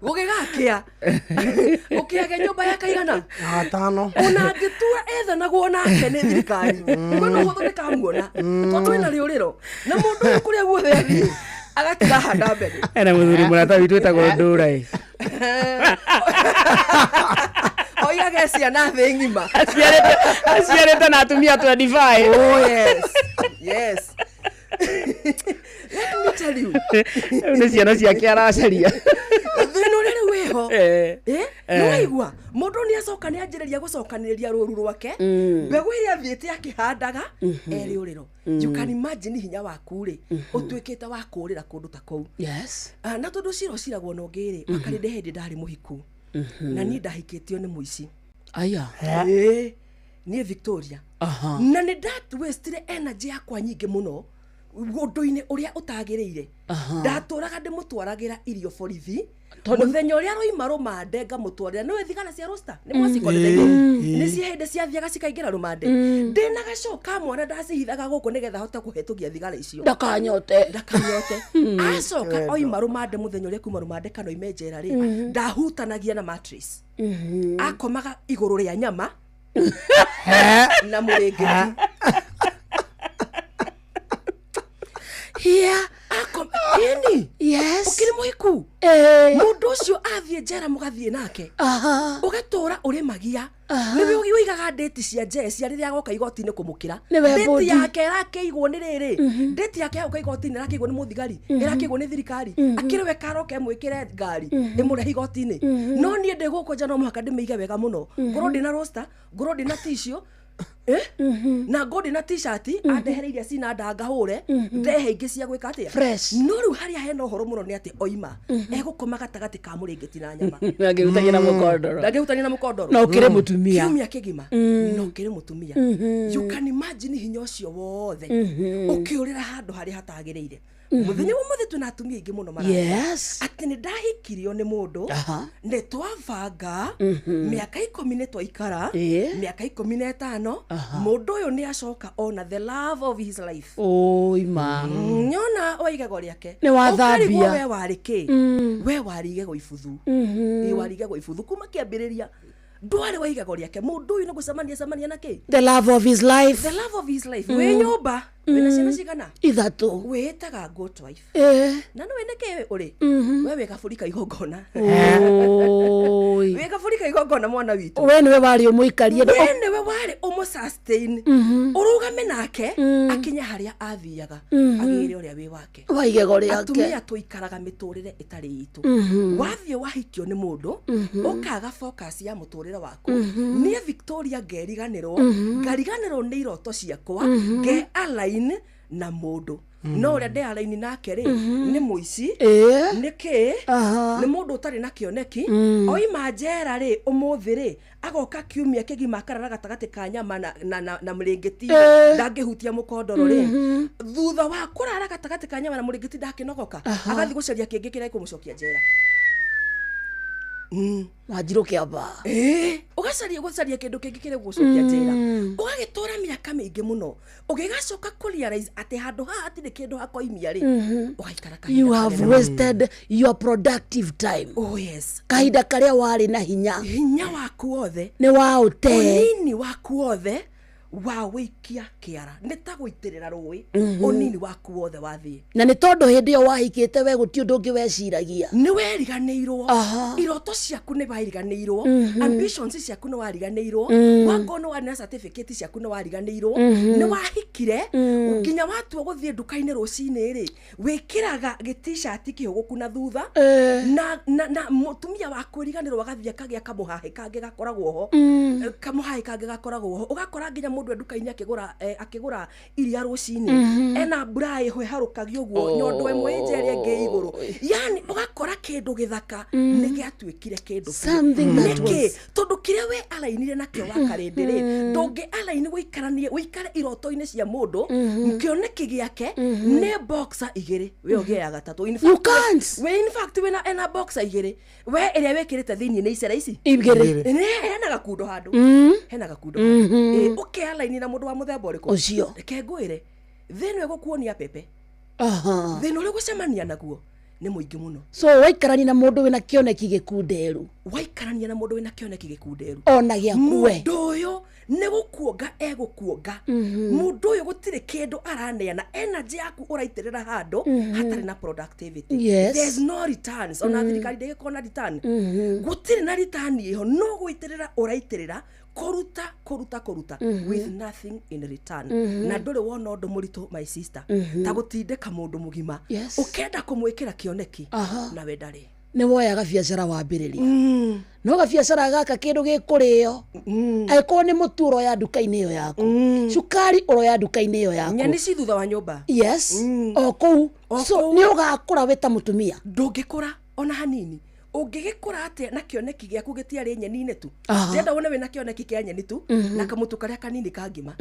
gugigakia ukiage nyumba ya kaigana 5 ona ngitua ethanagwo nake ni thirikari kono huthu nikamuona tondu ena riuriro na mundu kuria guothe athie agatiga handa mbere ena muthuri murata witu etagwo Ndura oya gecia na thĩ ngima aciarĩte na atumia 25. Oh yes let me tell you nĩ ciana ciake aracaria thĩna ũrĩa rĩu wĩho nĩwaigua mũndũ nĩ acoka nĩ anjĩrĩria gũcokanĩrĩria rũru rwake mbegũ ĩrĩa athiĩte akĩhandaga erĩ ũrĩro. You can imagine hinya waku rĩ ũtuĩkĩte wa kũũrĩra kũndũ ta kũu. Yes. Na tondũ ciragwo na ũngĩ rĩ wakarinde hĩndĩ ndarĩ mũhiku na niĩ ndahikĩtio nĩ mũici. Aya. Niĩ Victoria. Na nĩ ndatwestire energy yakwa nyingĩ mũno ũndũ-inĩ ũrĩa ũtagĩrĩire. Ndatũraga ndĩmũtwaragira irio borithi muthenya ũrĩa roima rumande ngamũtwarĩra nĩwe thigara cia roster nĩ mwacikonereirie nĩ cia hĩndĩ ciathiaga cikaingĩra rumande ndĩna gacoka mwana ndacihithaga gũkũ nĩgetha hote kũhetũkia thigara icio ndakanyote acoka oima rumande muthenya ũrĩa kuma rumande kana oime njera rĩ ndahutanagia na mattress akomaga igũrũ rĩa nyama na mũrĩngĩti here ini ukiri muhiku mundu ucio athie njera mugathie nake ugatura uri magia niwe uigaga date cia jecia riria agoka igoti-ini kumukira date yake irakeigwo ni riri date yake agoka igoti-ini irakeigwo ni muthigari irakeigwo ni thirikari akiriwe karoke mwikire ngari imurehe igoti-ini no nie ndi guko nja no muhaka ndimiige wega muno ngoro ndina roster ngoro ndina tissue na ngodi na t-shirt andehereiria cina ndanga hure ndehe ingi cia gwika atia no riu haria hena uhoro muno ni ati oima egukoma gatagati ka muringiti na nyama ngehutania na mukondoro no kire mutumia kiumia kigima no kire mutumia you can imagine hinya ucio wothe ukiurira handu haria hatagiriire muthenya umuthe tuna atumia ingi muno mara ati ni ndahikirio ni mundu ni twabanga miaka 10 ni twaikara miaka 15 mundu uyu ni acoka ona the love of his life oima nyona oigego riake ni wathambia we wariki we warigego ibuthu warigego ibuthu kuma kiambiriria ndwari waigego riake mundu uyu no gucemania naki the love of his life we nyumba wena ciana cigana 3 wetaga goat wife na no weneke uri we wega burika igongona wega burika igongona mwana witu we niwe wari umuikarie we niwe wari umu sustain urugame nake akinya haria athiaga agire uria wi wake waigego riake atumia tuikaraga miturire itari itu wathie wahikio ni mundu ukaga focus ya muturire waku nie Victoria ngariganirwo ni iroto ciakwa ge align na mundu no uria de align nake ri ni muici niki ni mundu utari na kioneki oima njera ri umuthi ri agoka kiumia kigima karara gatagati ka nyama na muringiti ndangihutia mukondoro ri thutha wa kurara gatagati ka nyama na muringiti ndakinogoka agathi gucaria kingi kira ikumucokia njera Wanjiru Kiamba ugacaria kindu kingi kire gucokia njira ugagitora miaka mingi muno ugigacoka kurealize ati handu haha hatire kindu hakoimia ri ugaikara kahinda. You have wasted your productive time. Oh yes. Kahinda karia wari na hinya waku wothe ni wa ute unini waku wothe wa wikia kiara nita guitirira rui unini waku wothe wathie na ni tondu hindi yo wahikite we guti undu ungi weciragia ni weriganirwo iroto ciaku ni wariganirwo ambitions ciaku ni wariganirwo wakono wari na certificate ciaku ni wariganirwo ni wahikire nginya watua guthie nduka-ini rucini ri wikiraga gi-t-shirt kihuguku na thutha na mutumia waku riganirwo agathie kagia kamuhahe kangi gakoragwo ho kamuhahe kangi gakoragwo ho ugakora nginya mundu nduka-ini akigura iria rucini ena brai hweharukagio guo nyondo imwe njeri ngi iguru yani ugakora kindu githaka ni giatwikire kindu niki tondu kiria we alainire nakio wakarindiri ndungi alaini wikare iroto-ini cia mundu kioneki giake ne boxer igiri we ogia gatatu in fact we na ena boxer igiri we iria wekirite thini ni icera ici igiri ne hena gakundo handu hena gakundo okay alaini na mundu wa muthemba uriku ucio reke ngwire thino egukuonia pepe thino uri gucemania naguo ni muingi muno so waikarania na mundu wina kioneki gikunderu waikarania na mundu wina kioneki gikunderu ona gia kuwe mundu uyu ni gukuonga egukuonga mundu uyu gutire kindu araneana energy yaku uraitirira handu hatari na productivity. There's no returns ona thirikari ndegikona return gutire na return iho no guitirira uraitirira kuruta with nothing in return na nduri wona undu muritu my sister ta gutindika mundu mugima ukenda kumwikira kioneki na we ndari ni woya gabiacara wambiriria no gabiacara gaka kindu gikurio aiko ni muturo ya nduka-ini iyo yaku cukari uro ya nduka-ini iyo yaku nyeni ci thutha wa nyumba o kou so ni ugakura wita mutumia ndungikura ona hanini ungigikura atia na kioneki giaku gitiari nyeni-ini tu ndenda wona we na kioneki kia nyeni tu na kamutu karia kanini ka ngima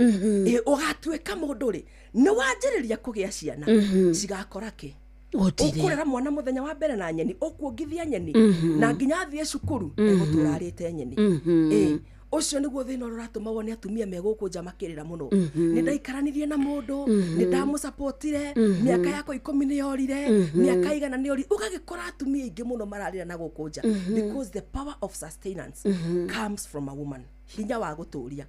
ugatwika mundu ri ni wanjiriria kugia ciana cigakora ki ukurera mwana muthenya wa mbere na nyeni ukuongithia nyeni na nginya athie cukuru egutura arite nyeni ucio niguo thina uratuma wone atumia meguku nja makirira muno ni ndaikaranirie na mundu ni ndamusuppортire miaka yako 10 ni yorire miaka igana ni yori ugagikora atumia ingi muno mararira na guku nja because the power of sustenance comes from a woman hinya wa guturia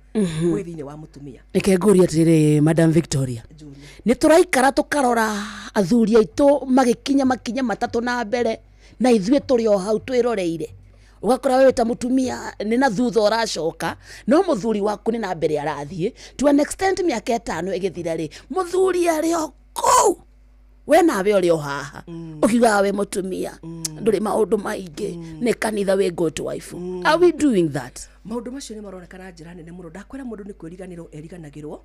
gwi thini wa mutumia reke nguri atiri Madam Victoria ni turaikara tukarora athuri aitu magikinya makinya matatu na mbere na ithue turi o hau twiroreire ugakora wewe ta mutumia ni na thutha uracoka no muthuri waku ni na mbere arathie to an extent miaka 5 igithira ri muthuri ari o kou we nawe uri o haha ukiuga we mutumia nduri maundu maingi ni kanitha we good wife are we doing that maundu macio ni maronekana njira nene muno ndakwira mundu ni kwiriganirwo eriganagirwo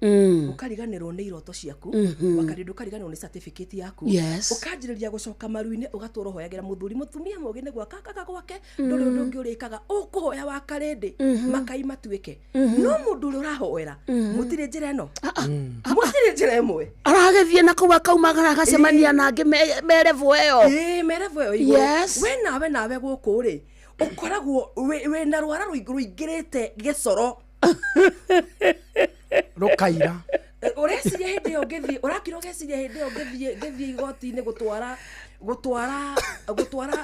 ukariganirwo ni iroto ciaku wakari ukariganirwo ni certificate yaku ukanjiriria gucoka maru-ini ugaturo hoyagira muthuri mutumia mogi ni gwaka gwake nduri undu ungi urikaga ukuhoya wakarindi makai matuike no mundu uri urahoera mutire njira eno mutire njira imwe aragethie na kuwa kaumagara gacemania nangi merevo eyo merevo eyo we nawe guku ri ukoragwo we na rwara ruingirite gicoro rukaira ureciria hindi yo ngithi urakira ugeciria hindi yo ngithi igoti-ini gutwara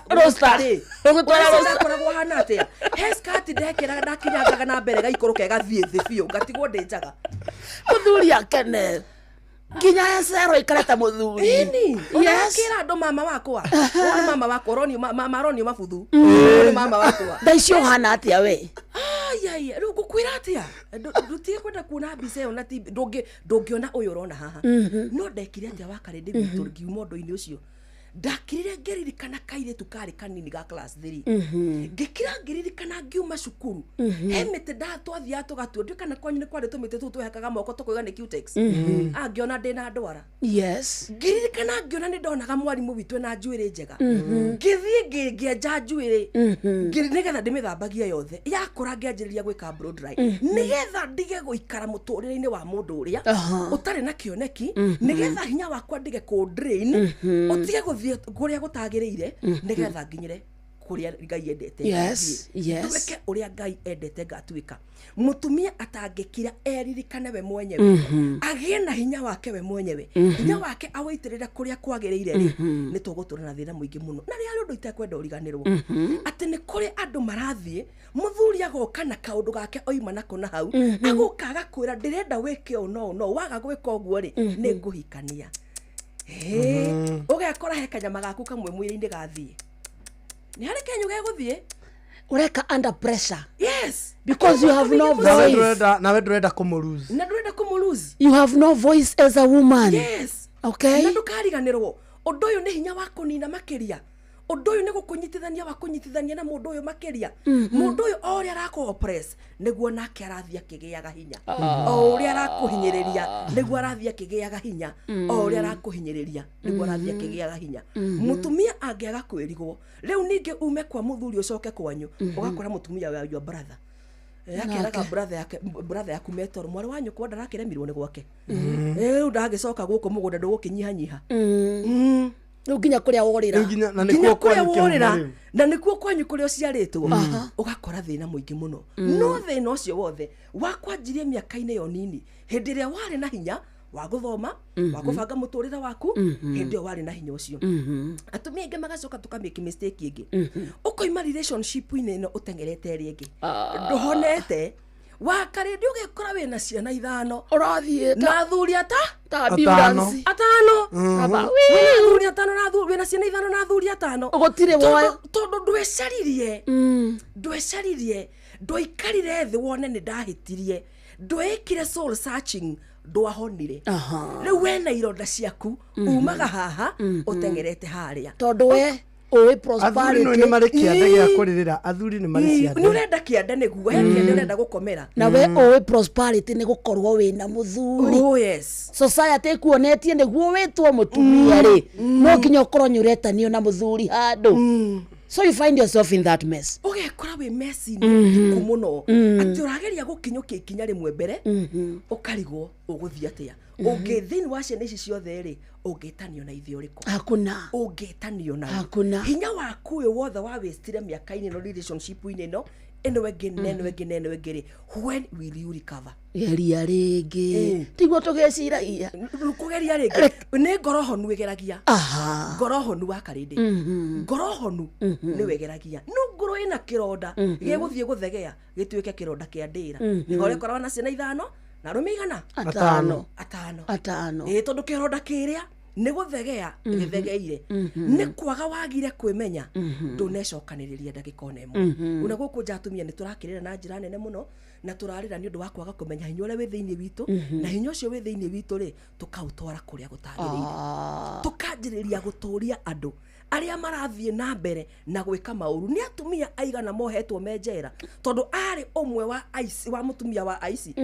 rostari koragwo hana atia heskati ndekira ndakinyangaga na mbere gaikoroke gathie thi biu ngatigwo ndinjaga muthuri akene nginya esero ikareta muthuri kira ndo mama wakwa ona mama wakwa ronio mabuthu ona mama wakwa ndaicio hana atia we ai ru gukwira atia ndutie kwenda kuona mbica ona ti ndungiona uyu urona haha no ndekire atia wakarindi witu ngiuma undu-ini ucio ndakirire ngeririkana kairitu kari kanini ga class 3 ngikira ngeririkana ngiuma cukuru hemete ndatwathia tugatuo ndikana kwanyu ni kwari tumite tu tuhekaga moko tukoiga ni cutex angiona ndina ndwara ngiririkana ngiona ni ndonaga mwarimu witu na njuiri njega ngithie ngienja njuiri nigetha ndimithambagia yothe yakora ngianjiriria gwika blow dry nigetha ndige guikara muturire-ini wa mundu uria utari na kioneki nigetha hinya wakwa ndige ku drain utige guthie kuria gutagiriire nigetha nginyire kuria Ngai endete Yes, yes. tuweke uria Ngai endete ngatuika mutumia atangikira eririkane we mwenyewe agie na hinya wake we mwenyewe hinya wake awaitirira kuria kwagiriire ri ni tugutura na thina muingi muno na ri andu itakwenda uriganirwo ati ni kuri andu marathie muthuri agoka na kaundu gake oima nako na hau agukaga kwira ndirenda wike no waga gwika uguo ri ni nguhikania ugekora he kanyama gaku kamwe mwiri-ini gathie ni hari kenyu geguthie ureka under pressure. Yes, because you have no voice. Na ndurenda kumuluzi. You have no voice as a woman. Yes. Okay. Na ndukariganirwo undu uyu ni hinya wa kunina makiria undu uyu ni gukunyitithania wa kunyitithania na mundu uyu makiria mundu uyu ori arako oppress niguo nake arathia kigiaga hinya ori arakuhinyiriria niguo arathia kigiaga hinya ori arakuhinyiriria niguo arathia kigiaga hinya mutumia angiaga kwirigwo riu ninge ume kwa muthuri ucoke kwanyu ugakora mutumia wa your brother yakiraga brother yaku metor mwari wanyu kwa ndarakiremirwo ni gwake ndagicoka guku mugunda ndugukinyihanyiha nginya kuria worira na nikuo kwanyu kuria uciaritwo ugakora thina muingi muno no thina ucio wothe wakwanjirie miaka-ini yo nini hindi ria wari na hinya wa guthoma wa kubanga muturira waku hindi wari na hinya ucio atumia ingi magacoka tukamake mistake ingi ukoima relationship ino utengerete ri ingi nduhonete wakare ndio gekora we na ciana ithano urathie na thuri ata ambulance atano thuri atano na thuri we na ciana ithano na thuri atano gutire woa tondu ndwecaririe ndoikarire thi wone ni ndahitirie ndoikire soul searching ndwahonire riu we na ironda ciaku umaga haha utengerete haria tondu we oe prosperity athuri ni mari kiande gia kuririra athuri ni mari ciande ni urenda kiande niguo he kiande urenda gukomera na we oe prosperity ni gukorwo wina muthuri oh yes society kuonetie niguo witwo mutumia ri no nginya ukorwo nyuretanio na muthuri handu so you find yourself in that mess ugekora we messi kumuno ati urageria gukinyukia ikinya rimwe mbere ukarigwo uguthia atia ungithini wa ciana ici ciothe ri ungitanio na ithio riko hakuna ungitanio na hakuna hinya waku we wothe wa westire miaka-ini no relationship ino eno wegere when will you recover geria ringi tiguo tugeciragia kugeria ringi ni ngorohonu wegeragia ngorohonu wa karindi ngorohonu ni wegeragia no ngoro ina kironda giguthie guthegea gituike kironda kia ndira ngore korwa na ciana ithano na rumigana atano tondu kironda kiria ni guthegea githegeire ni kwaga wagire kwimenya ndunecokaniria ndagika nemo una guku njatumia ni turakirira na njira nene muno na turarira ni undu wa kwaga kumenya hinya uria wi thiini witu na hinya ucio wi thiini witu ri tukautwara kuria gutagiriire tukanjiriria guturia andu aria marathie na mbere na gwika mauru ni atumia aigana mohetwo menjera tondu ari umwe wa ice wa mutumia wa ice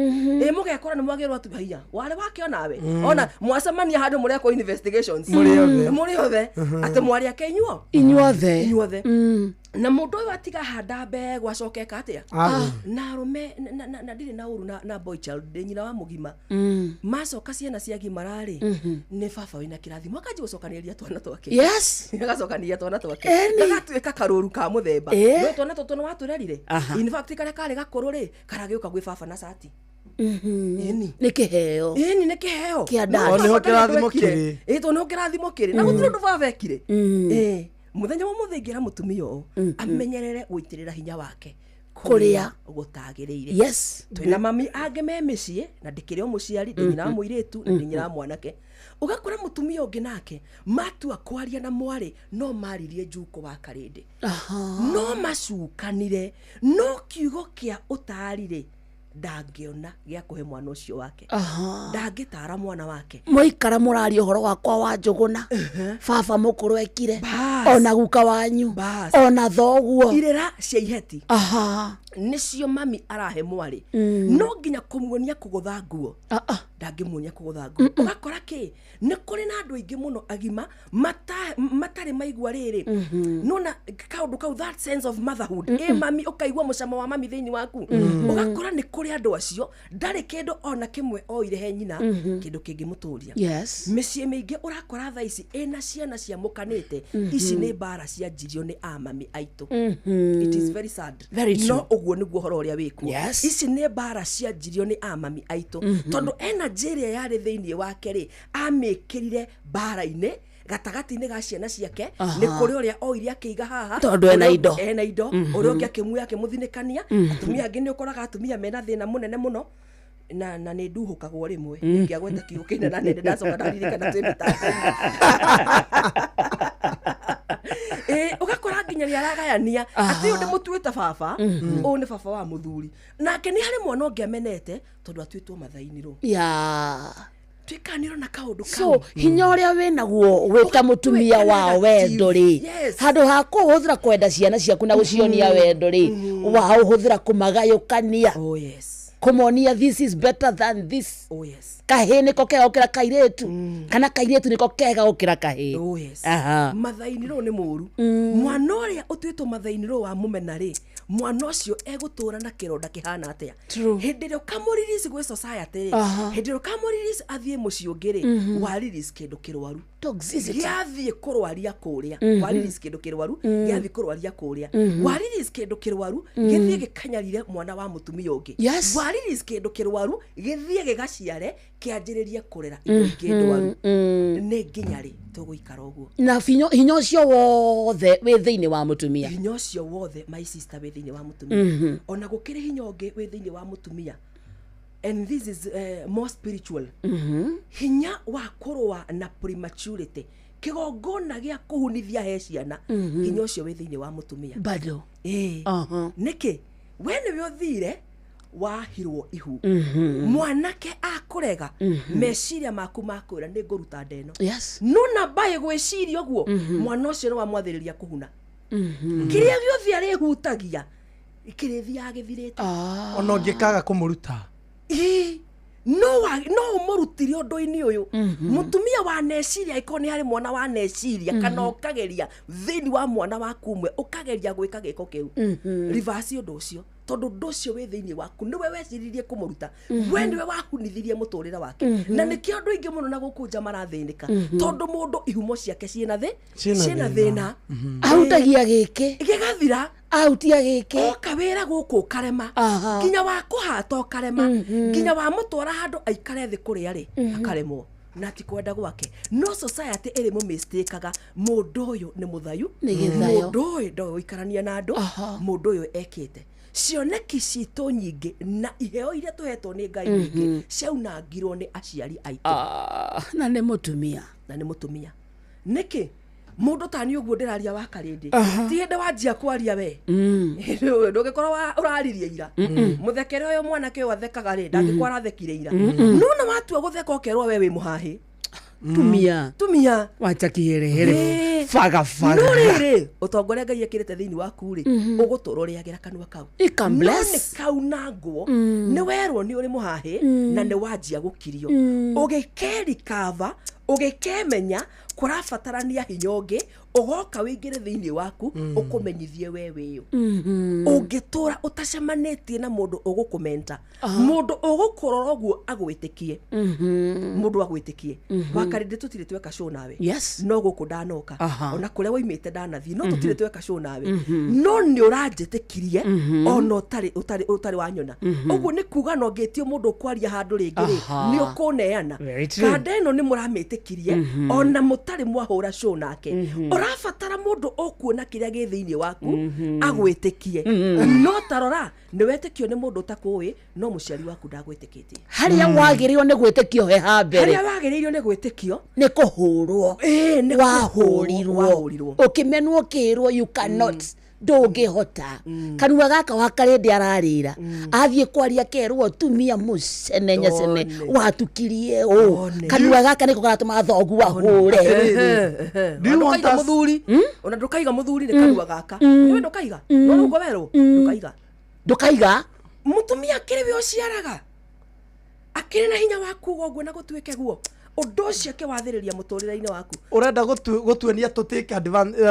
mugekora ni mwagirwa atumia wale wake onawe ona mwacemania handu mureko investigations muri othe ati mwari ake inyuothe na mundu uyu atiga handa mbegu acokeka atia na rume na ndiri na uru na boy child ndinyina wa mugima macoka ciana cia gimarari ni baba wina kirathimo akaji gucokaniria twana twake yes agacokaniria twana twake gatuika karuru ka muthemba no twana tutu no waturerire in fact kare kare gakuru ri karagiuka gwi baba na sati ni kiheo kia ndani ho kirathimo kiri to no kirathimo kiri na guturu ndu baba ekire muthenya wa muthingira mutumia o amenyerere gwitirira hinya wake kuria gutagiriire yes twina mami ange me micii na ndikire muciari ndinyira muiritu na ndinyira mwanake ugakora mutumia ungi nake matua kwaria na mwari no maririe njuko wa karindi no macukanire no kiugo kia utarire ndangiona gia kuhe mwana ucio wake ndangitara mwana wake moikara murari uhoro wakwa wa njuguna baba mukuru ekire ona guka wanyu ona thoguo irera cia iheti nicio mami arahe mwari no nginya kumuonia kugutha nguo ndangĩmuonia kũgũtha ngũ ũgakora kĩ nĩ kũrĩ na andũ aingĩ mũno agima matarĩ maigua rĩrĩ nona kaũndũ kau that sense of motherhood mami ũkaigua mũcamo wa mami thĩinĩ waku ũgakora nĩ kũrĩ andũ acio ndarĩ kĩndũ ona kĩmwe oire he nyina kĩndũ kĩngĩmũtũria mĩciĩ mĩingĩ ũrakora thaa ici ĩna ciana ciamũkanĩte ici nĩ mbara cianjirio nĩ amami aitũ it is very sad no ũguo nĩguo ũhoro ũrĩa wĩkuo ici nĩ mbara cianjirio nĩ amami aitũ tondũ energy ĩrĩa yarĩ thĩinĩ wake rĩ amĩkĩrire mbara-inĩ gatagati-inĩ ga ciana ciake nĩ kũrĩ ũrĩa oire akĩiga haha tondũ ena indo ũrĩa ũngĩ akĩmuoya akĩmũthinĩkania atumia angĩ nĩ ũkoraga atumia mena thĩna mũnene mũno na nĩ nduhũkagwo rĩmwe ngĩagweta kiugo kĩnene nene ndacoka ndaririkana twĩmĩtata ũgakora nginya nĩaragayania atĩ ũyũ ndĩmũtuĩte baba ũyũ nĩ baba wa mũthuri nake nĩ harĩ mwana ũngĩ amenete tondũ atuĩtwo mathainĩro twĩkanĩrwo na kaũndũ so hinya ũrĩa wĩnaguo wĩta mũtumia wa wendo rĩ handũ ha kũhũthĩra kwenda ciana ciaku na gũcionia wendo rĩ waũhũthĩra kũmagayũkania kũmonia this is better than this kahĩ nĩko kega gũkĩra kairĩtu kana kairĩtu nĩko kega gũkĩra kahĩ mathainĩro nĩ mũru mwana ũrĩa ũtuĩtwo mathainĩro wa mũmena rĩ mwana ũcio egũtũra na kĩronda kĩhana atĩa hĩndĩ ĩrĩa ũkamũririci gwĩ society rĩ hĩndĩ ĩrĩa ũkamũririci athiĩ mũciĩ ũngĩ rĩ waririci kĩndũ kĩrwaru gĩathiĩ kũrwaria kũrĩa waririci kĩndũ kĩrwaru gĩathiĩ kũrwaria kũrĩa waririci kĩndũ kĩrwaru gĩthiĩ gĩkanyarire mwana wa mũtumia ũngĩ waririci kĩndũ kĩrwaru gĩthiĩ gĩgaciare kĩanjĩrĩrie kũrera indo ingĩ ndwaru nĩ nginya rĩ tũgũikara ũguo na hinya ũcio wothe wĩ thĩinĩ wa mũtumia hinya ũcio wothe my sister wĩ thĩinĩ wa mũtumia ona gũkĩrĩ hinya ũngĩ wĩ thĩinĩ wa mũtumia and this is more spiritual hinya wa kũrũa na prematurity kĩgongona gĩa kũhunithia he ciana hinya ũcio wĩ thĩinĩ wa mũtumia bado nĩkĩ we nĩwe ũthire wahirwo ihu mwanake akũrega meciria maku makwĩra nĩ ngũruta ndeno nona mbaĩ gwĩciria ũguo mwana ũcio nĩ wamwathĩrĩria kũhuna kĩrĩa gĩothe arĩhutagia kĩrĩthiaga gĩthirĩte ona ũngĩkaga kũmũruta no ũmũrutire ũndũ-inĩ ũyũ mũtumia wa neciria ĩkorwo nĩ harĩ mwana wa neciria kana ũkageria thĩinĩ wa mwana waku ũmwe ũkageria gwĩka gĩko kĩu reverse ũndũ ũcio tondũ ũndũ ũcio wĩ thĩinĩ waku nĩwe weciririe kũmũruta we nĩwe wahunithirie mũtũrĩre wake na nĩkĩo andũ aingĩ mũno na gũkũ nja marathĩnĩka tondũ mũndũ ihumo ciake ciĩna thĩna ahutagia gĩkĩ gĩgathira ahutia gĩkĩ oka wĩra gũkũ ũkarema nginya wa kũhata ũkarema nginya wa mũtwara handũ aikare thĩ kũrĩa rĩ akaremwo na ti kwenda gwake no society ĩrĩ mũmĩstĩkaga mũndũ ũyũ nĩ mũthayu mũndũ ũyũ ndoĩ gũikarania na andũ mũndũ ũyũ ekĩte cioneki citũ nyingĩ na iheo iria tũhetwo nĩ Ngai nyingĩ ciaunangirwo nĩ aciari aitũ na nĩ mũtumia nĩkĩ mũndũ tani ũguo ndĩraria wa karĩndĩ ti hĩndĩ wanjia kwaria we ndũngĩkorwo ũraririe ira mũthekere ũyũ mwanake ũyũ athekaga rĩ ndangĩkorwo arathekire ira nona watua gũtheka ũkerwo we wĩ mũhahĩ tumia wacha kiherehere faga no rĩrĩ ũtongoria Ngai ekĩrĩte thĩinĩ waku rĩ ũgũtũra ũrĩagĩra kanua kau no nĩ kaunangwo nĩ werwo nĩ ũrĩ mũhahĩ na nĩ wanjia gũkirio ũgĩkerikava ũgĩkemenya kũrabatarania hinya ũngĩ ũgoka wĩingĩre thĩinĩ waku ũkũmenyithie we wĩyo ũngĩtũra ũtacemanĩtie na mũndũ ũgũkũmenta mũndũ ũgũkũrora ũguo agwĩtĩkie mũndũ agwĩtĩkie wakarĩndĩ tũtirĩ tweka show nawe no gũkũ ndanoka ona kũrĩa woimĩte ndanathiĩ no tũtirĩ tweka show nawe no nĩ ũranjĩtĩkirie ona ũtarĩ wanyona ũguo nĩ kuga no ngĩtio mũndũ ũkwaria handũ rĩngĩ rĩ nĩ ũkũneana kanda ĩno nĩ mũramĩtĩkirie ona mũtarĩ mwahũra show nake ũrabatara mũndũ ũkuona kĩrĩa gĩ thĩinĩ waku agwĩtĩkie no tarora nĩ wetĩkio nĩ mũndũ ũtakũĩ no mũciari waku ndagwĩtĩkĩtie harĩa wagĩrĩirwo nĩ gwĩtĩkio he hambere harĩa wagĩrĩirwo nĩ gwĩtĩkio nĩ kũhũrwo wahũrirwo ũkĩmenwo ũkĩrwo you cannot ndũngĩhota kanua gaka wa karĩndĩ ararĩra athiĩ kwaria kerwo tumia mũcenecene watukirie kanua gaka nĩko karatũma thogu ahũre ndũkaiga mũthuri ona ndũkaiga mũthuri nĩ kanua gaka nĩwe ndũkaiga no rũgo werwo ndũkaiga ndũkaiga mũtumia kĩrĩ we ũciaraga akiri na hinya waku gogwo na gutwike guo undu ucio ke wathiriria muturire-ini waku urenda gutuenia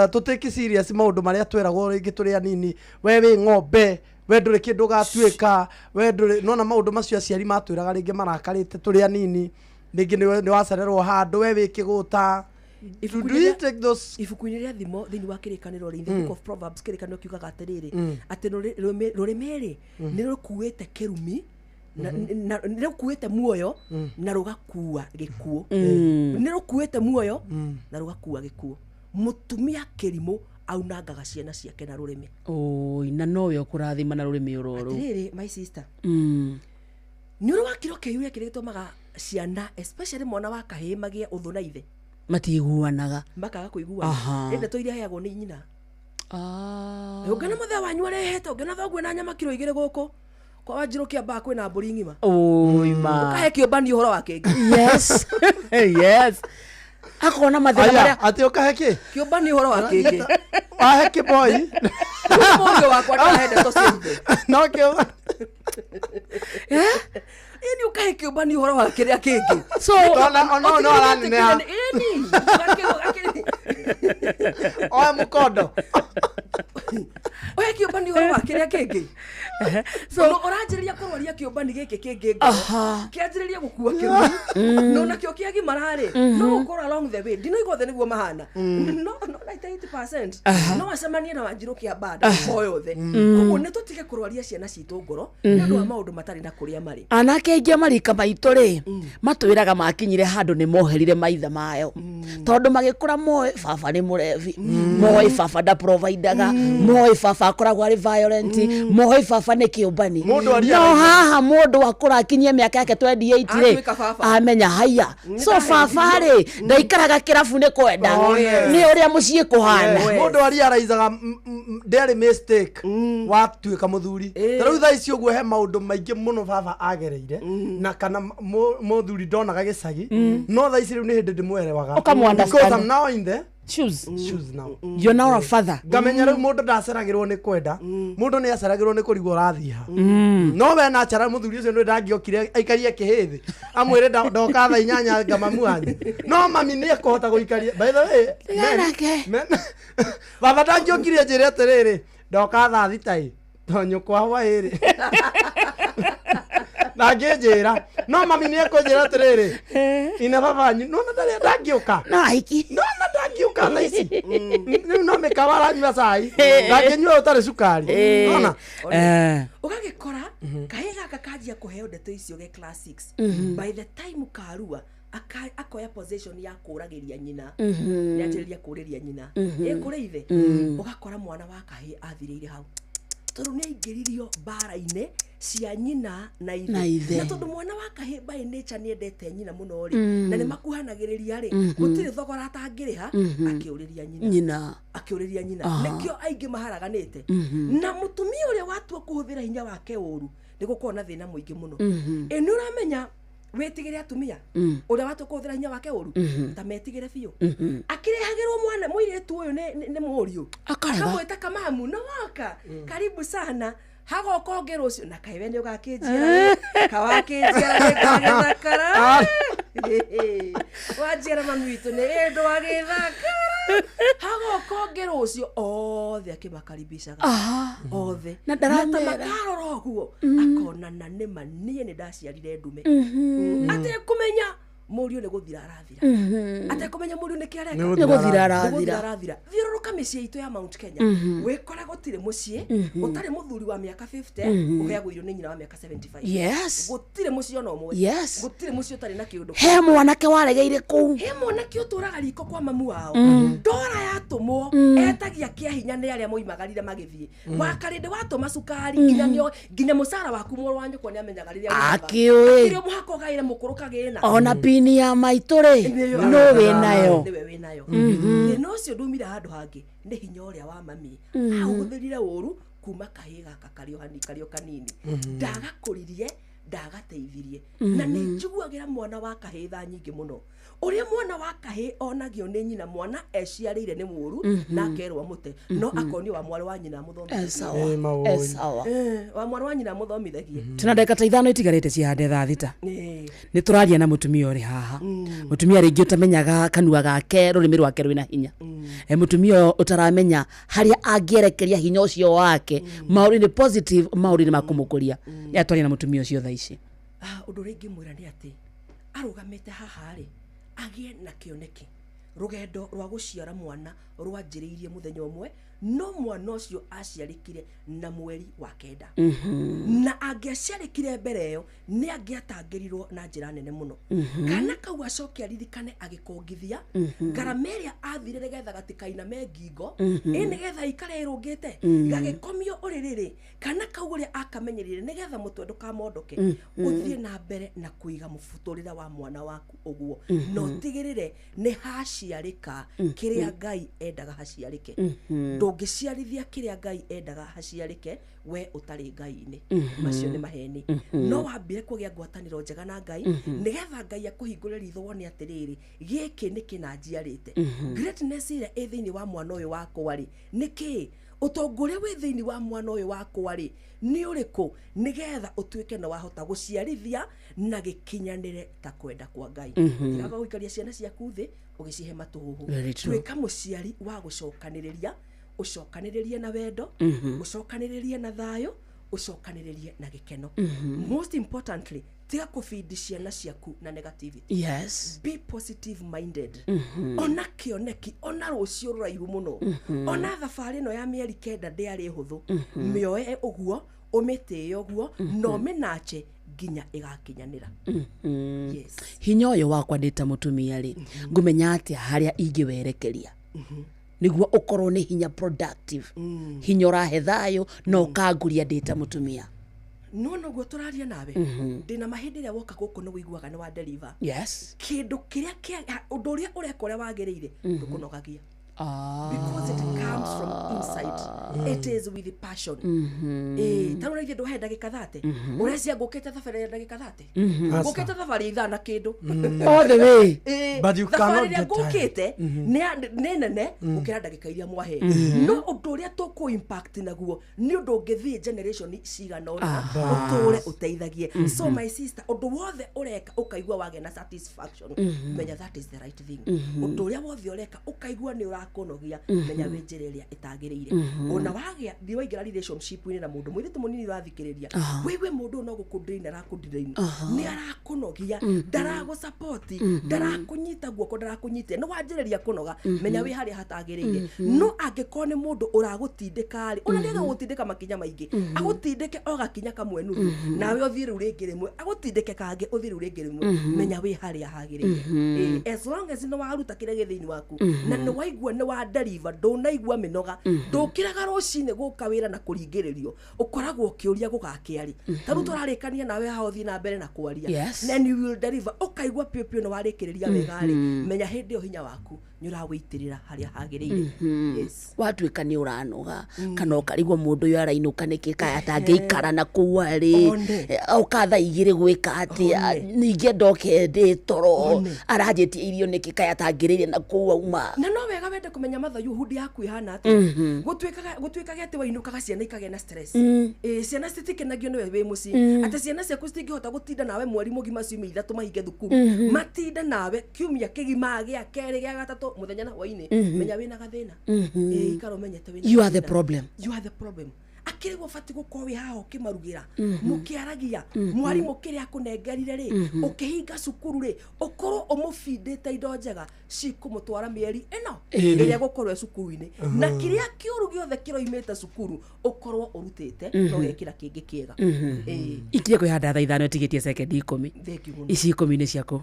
tutake serious maundu maria tweragwo ringi turi anini we wi ng'ombe we nduri kindu gatwika we nduri nona maundu macio aciari matwiraga ringi marakarite turi anini ringi ni wacererwo handu we wi kiguta ibuku-ini ria thimo thiini wa kirikaniro ri the book of Proverbs kirikaniro kiugaga atiriri ati rurimi ni rukuite kirumi ni rukuite muoyo na rugakua gikuo ni rukuite muoyo na rugakua gikuo mutumia kirimu aunangaga ciana ciake na rurimi na nowe ukurathima na rurimi ururu atiriri my sister ni uru wakiro kiyuria kiritumaga ciana especially mwana wa kahii magie uthu na ithe matiguanaga makaga kuiguana ende to iria heagwo ni nyina ungana muthe wanyu arehete ungana thoguo na nyama kilo 2 guku kwa Wanjiru Kiambaa kwina mburi ng'ima ma ukahe Kĩũmba uhoro wa kingi yes yes akona mathira maria ati ukahe ki Kĩũmba uhoro wa kingi ahe ki boy mungu wakwa ndahende to simbe no Kĩũmba ini ukahe Kĩũmba uhoro wa kiria kingi so no arani ha ini oya mukondo oya Kĩũmba uhoro wa kiria kingi so uranjiriria kurwaria Kĩũmba giki kingi kianjiriria gukua kirumi no nakio kiagi marari no ukora along the way dino igothe niguo mahana no 98% no acemanie na Wanjiru Kiambaa oyothe koguo ne tutige kurwaria ciana citu ngoro ndu wa maundu matari na kuria mari anake ingia marika maitu ri matwiraga makinyire handu ni moherire maitha mayo tondu magikura moe baba ni murevi moe baba da providaga moe baba akoragwo ari violent moe baba ni Kĩũmbani no haha mundu akura akinyie miaka yake 28 ri amenya haya so baba ri ndaikaraga kirabu ni kwenda ni uria mucii kuhana mundu ari araizaga ndari mistake watwika muthuri tariu thaa ici uguo he maundu maingi muno baba agereire na kana muthuri ndonaga gicagi no thaa ici riu ni hindi ndimwerewaga because I'm now in the choose now you're now a father ngamenya riu mundu ndaceragirwo ni kwenda mundu ni aceragirwo ni kurigwo rathiha no we na chara muthuri ucio ni ndangiokire aikarie kihithi amwire ndoka thaa 8 ngamamu anyu no mami ni akuhota guikaria by the way baba ndangiokire njire atiriri ndoka thaa 3 tonyo kwa hwairi nangĩnjĩra no mami nĩ ekũnjĩra atĩrĩrĩ ina baba wanyu nona ndarĩa ndangĩũka no aiki nona ndangĩũka thaa ici rĩu no mĩkawa aranyua cai ndangĩnyua ũtarĩ cukari nona ũgagĩkora kahĩĩ gaka kanjia kũheo ndeto icio ge class 6 by the time karua akoya possession ya kũragĩria nyina nĩanjĩrĩria kũrĩria nyina kũrĩ ithe ũgakora mwana wa kahĩĩ athirĩire hau tondu ni aingĩririo mbara-inĩ cia nyina na ithe na tondu mwana wa kahĩĩ by nature ni endete nyina muno ri na ni makuhanagĩrĩria ri gũtirĩ thogora atangĩrĩha akĩũrĩria nyina nĩkĩo aingĩ maharaganĩte na mũtumia ũrĩa watua kũhũthĩra hinya wake ũru nĩ gũkorwo na thĩna mũingĩ mũno nĩ ũramenya wetigire atumia uria watu kuthira hinya wake uru ta metigire biu akirehagirwo mwana muiretu uyu ni muriu akamwita kamamu no waka karibu sana hago kongerwo ucio na kaiwe ni ugakinjira kawakinjira githakara wajira mami witu ni endo agithakara hago kongerwo ucio othe akimakaribishaga othe na makarora guo akona na nima nie ni ndaciarire ndume ate kumenya muriu ni guthira arathira ate kumenya muriu ni kiareka ni guthira arathira thiururuka micii itu ya Mount Kenya wikora gutire mucii utari muthuri wa miaka 50 uheagwo irio ni nyina wa miaka 75 yes gutire mucii ona umwe yes gutire mucii utari na kiundu he mwanake waregeire kuu he mwanake uturaga riko kwa mamu wao ndora yatumwo etagia kia hinya ni aria moimagarire magithie wakarinde watuma cukari nginya musara waku moro wanyu kwa ni amenyaga riria akiui irio muhako gaire mukuru kagina ona pini ya maituri no we nayo no cio ndumira handu hangi ni hinya uria wa mami ahũthĩrire ũru kuma kahĩĩ gaka kario kanini ndagakũririe ndagateithirie na nĩ njiguagĩra mwana wa kahĩĩ tha nyingĩ mũno ũrĩa mwana wa kahĩĩ onagio nĩ nyina mwana eciarĩire nĩ mũru na akerwo mũte no akonio wa mwarĩ wa nyina mũthomithagie wa mwarĩ wa nyina mũthomithagie tuna ndagĩka ta 5 itigarĩte cihande thaa thita nĩ tũraria na mũtumia ũrĩ haha mũtumia rĩngĩ ũtamenyaga kanua gake rũrĩmĩ rwake rwĩna hinya mũtumia ũtaramenya harĩa angĩerekeria hinya ũcio wake maũndũ-inĩ positive maũndũ-inĩ ma kũmũkũria nĩatwaria na mũtumia ũcio thaa ici ũndũ ũrĩa ingĩmwĩra nĩ atĩ arũgamĩte haha rĩ agĩe na kĩoneki rũgendo rwa gũciara mwana rwanjĩrĩirie mũthenya ũmwe no mwana ũcio aciarĩkire na mweri wa kenda na angĩaciarĩkire mbere ĩyo nĩ angĩatangĩrirwo na njĩra nene mũno kana kau acoke aririkane agĩkongithia ngarama ĩrĩa athire nĩgetha gatikainame ngingo nĩgetha ikare ĩrũngĩte gagĩkomio ũrĩrĩ kana kau ũrĩa akamenyerire nĩgetha mũtwe ndũkamondoke ũthiĩ na mbere na kũiga mũbutũrĩre wa mwana waku ũguo no tigĩrĩre nĩ haciarĩka kĩrĩa Ngai endaga haciarĩke ndũngĩciarithia kĩrĩa Ngai endaga haciarĩke we ũtarĩ Ngai-inĩ macio nĩ maheni no wambire kũgĩa ngwatanĩro njega na Ngai nĩgetha Ngai akũhingũre ritho wone atĩrĩrĩ gĩkĩ nĩ kĩna njiarĩte greatness ĩrĩa ĩ thĩinĩ wa mwana ũyũ wakwa rĩ nĩkĩ ũtongoria wĩ thĩinĩ wa mwana ũyũ wakwa rĩ nĩ ũrĩkũ nĩgetha ũtuĩke na wahota gũciarithia na gĩkinyanĩre ta kwenda kwa Ngai tigaga gũikaria ciana ciaku thĩ ũgĩcihe matũhũhũ tuĩka mũciari wa gũcokanĩrĩria ũcokanĩrĩrie na wendo ũcokanĩrĩrie na thayũ ũcokanĩrĩrie na gĩkeno most importantly tiga kũfeed ciana ciaku na negativity be positive minded ona kĩoneki ona rũciũ rũraihu mũno ona thabarĩ ĩno ya mĩeri kenda ndĩarĩ hũthũ mĩoe ũguo ũmĩtĩe ũguo no mĩnache nginya ĩgakinyanĩra hinya ũyũ wakwa ndĩta mũtumia rĩ ngũmenya atĩa harĩa ingĩwerekeria nĩguo ũkorwo nĩ hinya productive hinya ũrahe thayũ no ũkanguria ndĩta mũtumia no noguo tũraria nawe ndĩna mahĩndĩ ĩrĩa woka gũkũ nĩ wĩiguaga nĩ wa deliver kĩndũ kĩrĩa ũndũ ũrĩa ũreka ũrĩa wagĩrĩire ndũkũnogagia because it comes from inside it is with passion tano na ithe ndagĩka 30 ũrecia ngũkĩte thabarĩ ya ndagĩka 30 ngũkĩte thabarĩ ithana kĩndũ all the way but you cannot get ngũkĩte nĩ nene gũkĩra ndagĩka iria mwahe no ũndũ ũrĩa tũkũ impact naguo nĩ ũndũ ũngĩthiĩ generation cigana ũna ũtũre ũteithagie so my sister ũndũ wothe ũreka ũkaigua wagĩa na satisfaction menya that is the right thing ũndũ ũrĩa wothe ũreka ũkaigua nĩ ũrakonogia menya wĩ njĩra ĩrĩa ĩtagĩrĩire ona wagĩa ndiwaingĩra relationship-inĩ na mũndũ mũirĩtu mũnini ũrathikĩrĩria wĩwe mũndũ no gũkũndĩina arakũndĩina nĩ arakonogia ndaragũsupport ndarakũnyita guoko ndarakũnyita no wanjĩrĩria kũnoga menya wĩ harĩa hatagĩrĩire no angĩkorwo nĩ mũndũ ũragũtindĩka rĩ ona nĩega gũtindĩka makinya maingĩ agũtindĩke o gakinya kamwe nuthu nawe ũthiĩ rĩu rĩngĩ rĩmwe agũtindĩke kangĩ ũthiĩ rĩu rĩngĩ rĩmwe menya wĩ harĩa hagĩrĩire as long as nĩ waruta kĩrĩa gĩ thĩinĩ waku na nĩ waigua nĩ wa deliver ndũnaigua mĩnoga ndũkĩraga rũcinĩ gũka wĩra na kũringĩrĩrio ũkoragwo ũkĩũria gũgakĩari tarĩu tũrarĩkania nawe haha ũthiĩ na mbere na kwaria then you will deliver ũkaigua piũ piũ nĩ warĩkĩrĩria wega rĩ menya hĩndĩ ĩyo hinya waku nĩ ũrawĩitĩrĩra harĩa hagĩrĩire watuĩka nĩ ũranoga kana ũkarigwo mũndũ ũyũ arainũka nĩkĩ kaya atangĩikara na kũu arĩ ũkatha igĩrĩ gwĩka atĩa ningĩ ndoke ndĩ toro aranjĩtie irio nĩkĩ kaya atangĩrĩire na kũu auma na no wega wende kũmenya mathayu hudi yaku ihana atĩa gũtuĩkaga atĩ wainũkaga ciana ikagĩa na stress ciana citikenagio nĩwe wĩ mũciĩ atĩ ciana ciaku citingĩhota gũtinda nawe mweri mũgima ciumia ithatũ mahinge thukuru matinda nawe kiumia kĩgima gĩa kerĩ gĩa gatatũ muthenya na hwainĩ menya wĩna gathĩna ikara ũmenyete wĩna you are the problem akĩrĩgwo bati gũkorwo wĩ haha ũkĩmarugĩra mũkĩaragia mwarimũ kĩrĩa akũnengerire rĩ ũkĩhinga cukuru rĩ ũkorwo ũmũbindĩte indo njega cikũmũtwara mĩeri ĩno ĩrĩa gũkorwo cukuru-inĩ na kĩrĩa kĩũru gĩothe kĩroimĩte cukuru ũkorwo ũrutĩte no gĩkĩra kĩngĩ kĩega ikinya kwĩhanda thaa ithano ĩtigĩtie sekendi 10 ici 10 nĩ ciakũ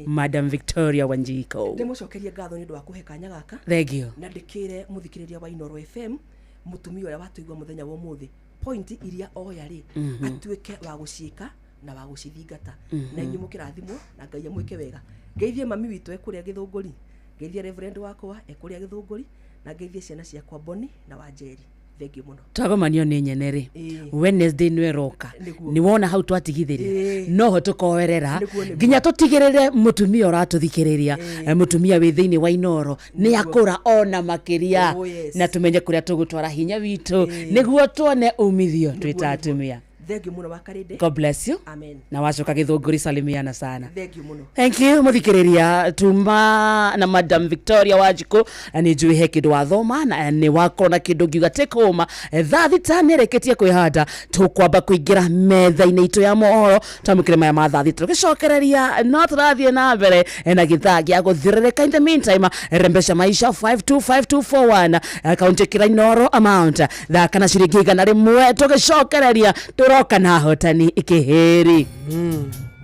Madam Victoria Wanjiko ndĩmũcokerie ngatho nĩ ũndũ wa kũhe kanya gaka thengio na ndĩkĩre mũthikĩrĩria wa Inooro FM mutumia ũrĩa watũigua mũthenya wa ũmũthĩ point iria oya rĩ atuĩke wa gũciĩka na wa gũcithingata na inyuĩ mũkĩrathimwo na Ngai amwĩke wega ngeithie mami witũ ekũrĩa Gĩthũngũri ngeithie reverend wakwa ekũrĩa Gĩthũngũri na ngeithie ciana ciakwa Boni na Wanjeri Thank muno. Twagomanio nĩ nyenere Wednesday nĩ roka ni wona hau twatigithiria no ho tukoerera nginya tutigirire mutumia uratuthikiriria mutumia wi thiini wa Inoro ni akura ona makiria na tumenye kuria tugutwara hinya witu niguo tuone umithio twita atumia. Thank you muno Makarinde. God bless you. Amen. Na wacoka Githunguri salimiana sana. Thank you muno. Thank you muthikiriria tuma na Madam Victoria Wanjiku ni njui he kindu wathoma na ni wako na kindu ngiuga take home thaa thita nereketie kwihanda tukwamba kuingira metha-ini itu ya mohoro tamukire maya ma thaa thita tugicokereria no turathie na mbere na githaa gia guthirereka. In the meantime rembesha maisha 525241 kaunti kira Inoro amount thaa kana ciringi igana rimwe tugicokereria turoka na hotani ikiheri.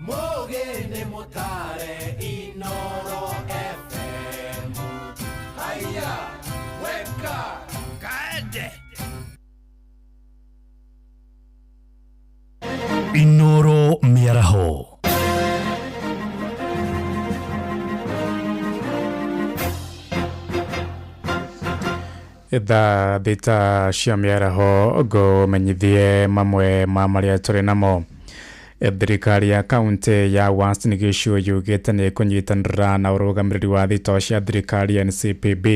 Mogene motare Inoro FM. Haya, weka kaende. Inoro miaraho. Thaa thita cia mĩaraho ngũmenyithie mamwe ma marĩa tũrĩ namo. Thirikari ya kaunti ya Uasin Gishu yugĩte nĩ kũnyitanĩra na ũrũgamĩrĩri wa thitoo cia thirikari NCPB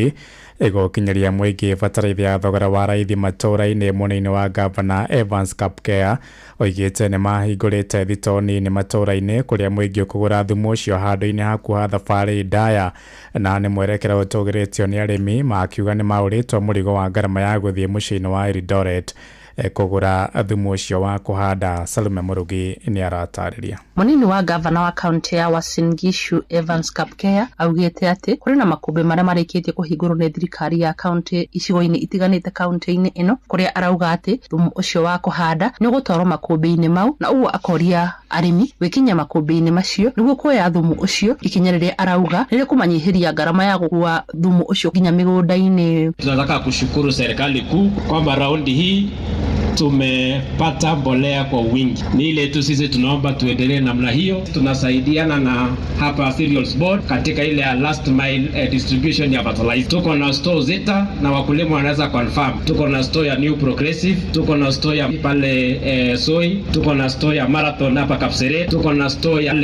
ĩgũkinyĩria mũingĩ bataraitha ya thogora wa raithi matũũra-inĩ. Mwena-inĩ wa Gavana Evans Kapkea oigĩte nĩ mahingũrĩte thitoo nini matũũra-inĩ kũrĩa mũingĩ ũkũgũra thumu ũcio handũ-inĩ ha kuoha thabarĩ ndaya, na nĩ mwerekera ũtũgĩrĩtio nĩ arĩmi makiuga nĩ maũrĩtwo mũrigo wa ngarama ya gũthiĩ mũciĩ-inĩ wa Eldoret kugura thumu ucio wa kuhanda. Salume Murugi ni aratarĩria. Munini wa gavana wa kaunti ya Uasin Gishu Evans Kapkea augĩte atĩ kũrĩ na makũmbĩ marĩa marĩkĩtie kũhingũrwo nĩ thirikari ya kaunti icigo-inĩ itiganĩte kaunti-inĩ ĩno, kũrĩa arauga atĩ thumu ucio wa kuhanda nĩ ũgũtwarwo makũmbĩ-inĩ mau, na ũguo akoria arĩmi gwĩkinyia makũmbĩ-inĩ macio nĩguo kuoya thumu ucio, ikinya rĩrĩa arauga nĩ rĩkũmanyihiria ngarama ya gũkua thumu ucio nginya mĩgũnda-inĩ. Tunataka kushukuru serikali kuu kwamba raundi hii tumepata mbolea kwa wingi. Ni ile tu sisi tunaomba tuendelee namna hiyo. Tunasaidiana na hapa Cereals Board katika ile last mile distribution ya fertilizer. Tuko na store Zeta na wakulima wanaweza confirm. Tuko na store ya New Progressive, tuko na store ya pale Soy, tuko na store ya Marathon hapa Kapseret, tuko na store ya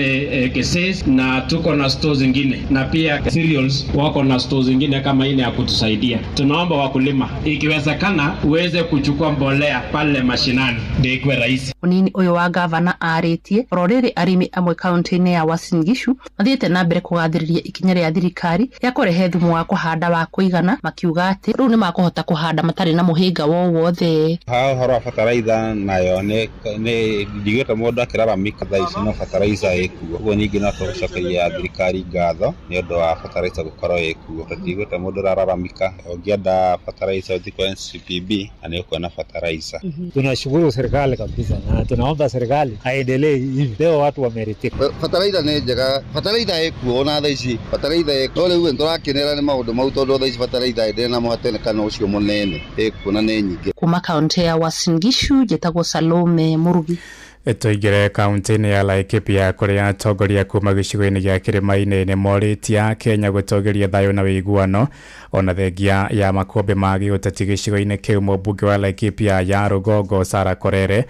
Keses na tuko na store zingine. Na pia Cereals wako na store zingine kama ile ya kutusaidia. Tunaomba wakulima ikiwezekana uweze kuchukua mbolea pale mashinani ndio ikuwe rahisi. Munini uyu wa gavana arĩtie rorĩrĩ arĩmi amwe kaunti-inĩ ya Uasin Gishu mathiĩte na mbere kũgathĩrĩria ikinya rĩa thirikari ya kũrehe thumu wa kũhanda wa kũigana, makiuga atĩ rĩu nĩ makũhota kũhanda matarĩ na mũhĩnga wowothe. Horo wa fertilizer nayo nĩ ndigĩte mũndũ akĩraramika thaa ici no fertilizer ĩkuo. Ũguo ningĩ no tũcokeria thirikari ngatho nĩ ũndũ wa fertilizer gũkorwo ĩkuo. Tũtigĩte mũndũ araramika, ũngĩenda fertilizer ũthiĩ kwa NCPB na nĩ ũkuona fertilizer. Tunashukuru serikali kabisa na tunaomba serikali aendelee hivi. Leo watu wameridhika. Fertilizer nĩ njega, fertilizer ĩkuo na thaa ici fertilizer ĩkuo. Rĩu tũrakenera nĩ maũndũ mau tondũ thaa ici fertilizer ĩndĩ na mũhatĩkano ũcio mũnene ĩkuo na nĩ nyingĩ. Kuma kaunti ya Uasin Gishu njĩtagwo Salome Murugi. Tũingĩre kaunti-inĩ ya Laikipia kũrĩa atongoria kuma gĩcigo-inĩ gĩa kĩrĩma-inĩ nĩ morĩtie Kenya gũtũgĩria thayũ na wĩiguano ona thengia ya makũmbĩ ma gĩũteti gĩcigo-inĩ kĩu. Mũmbunge wa Laikipia ya Rũgongo Sarah Korere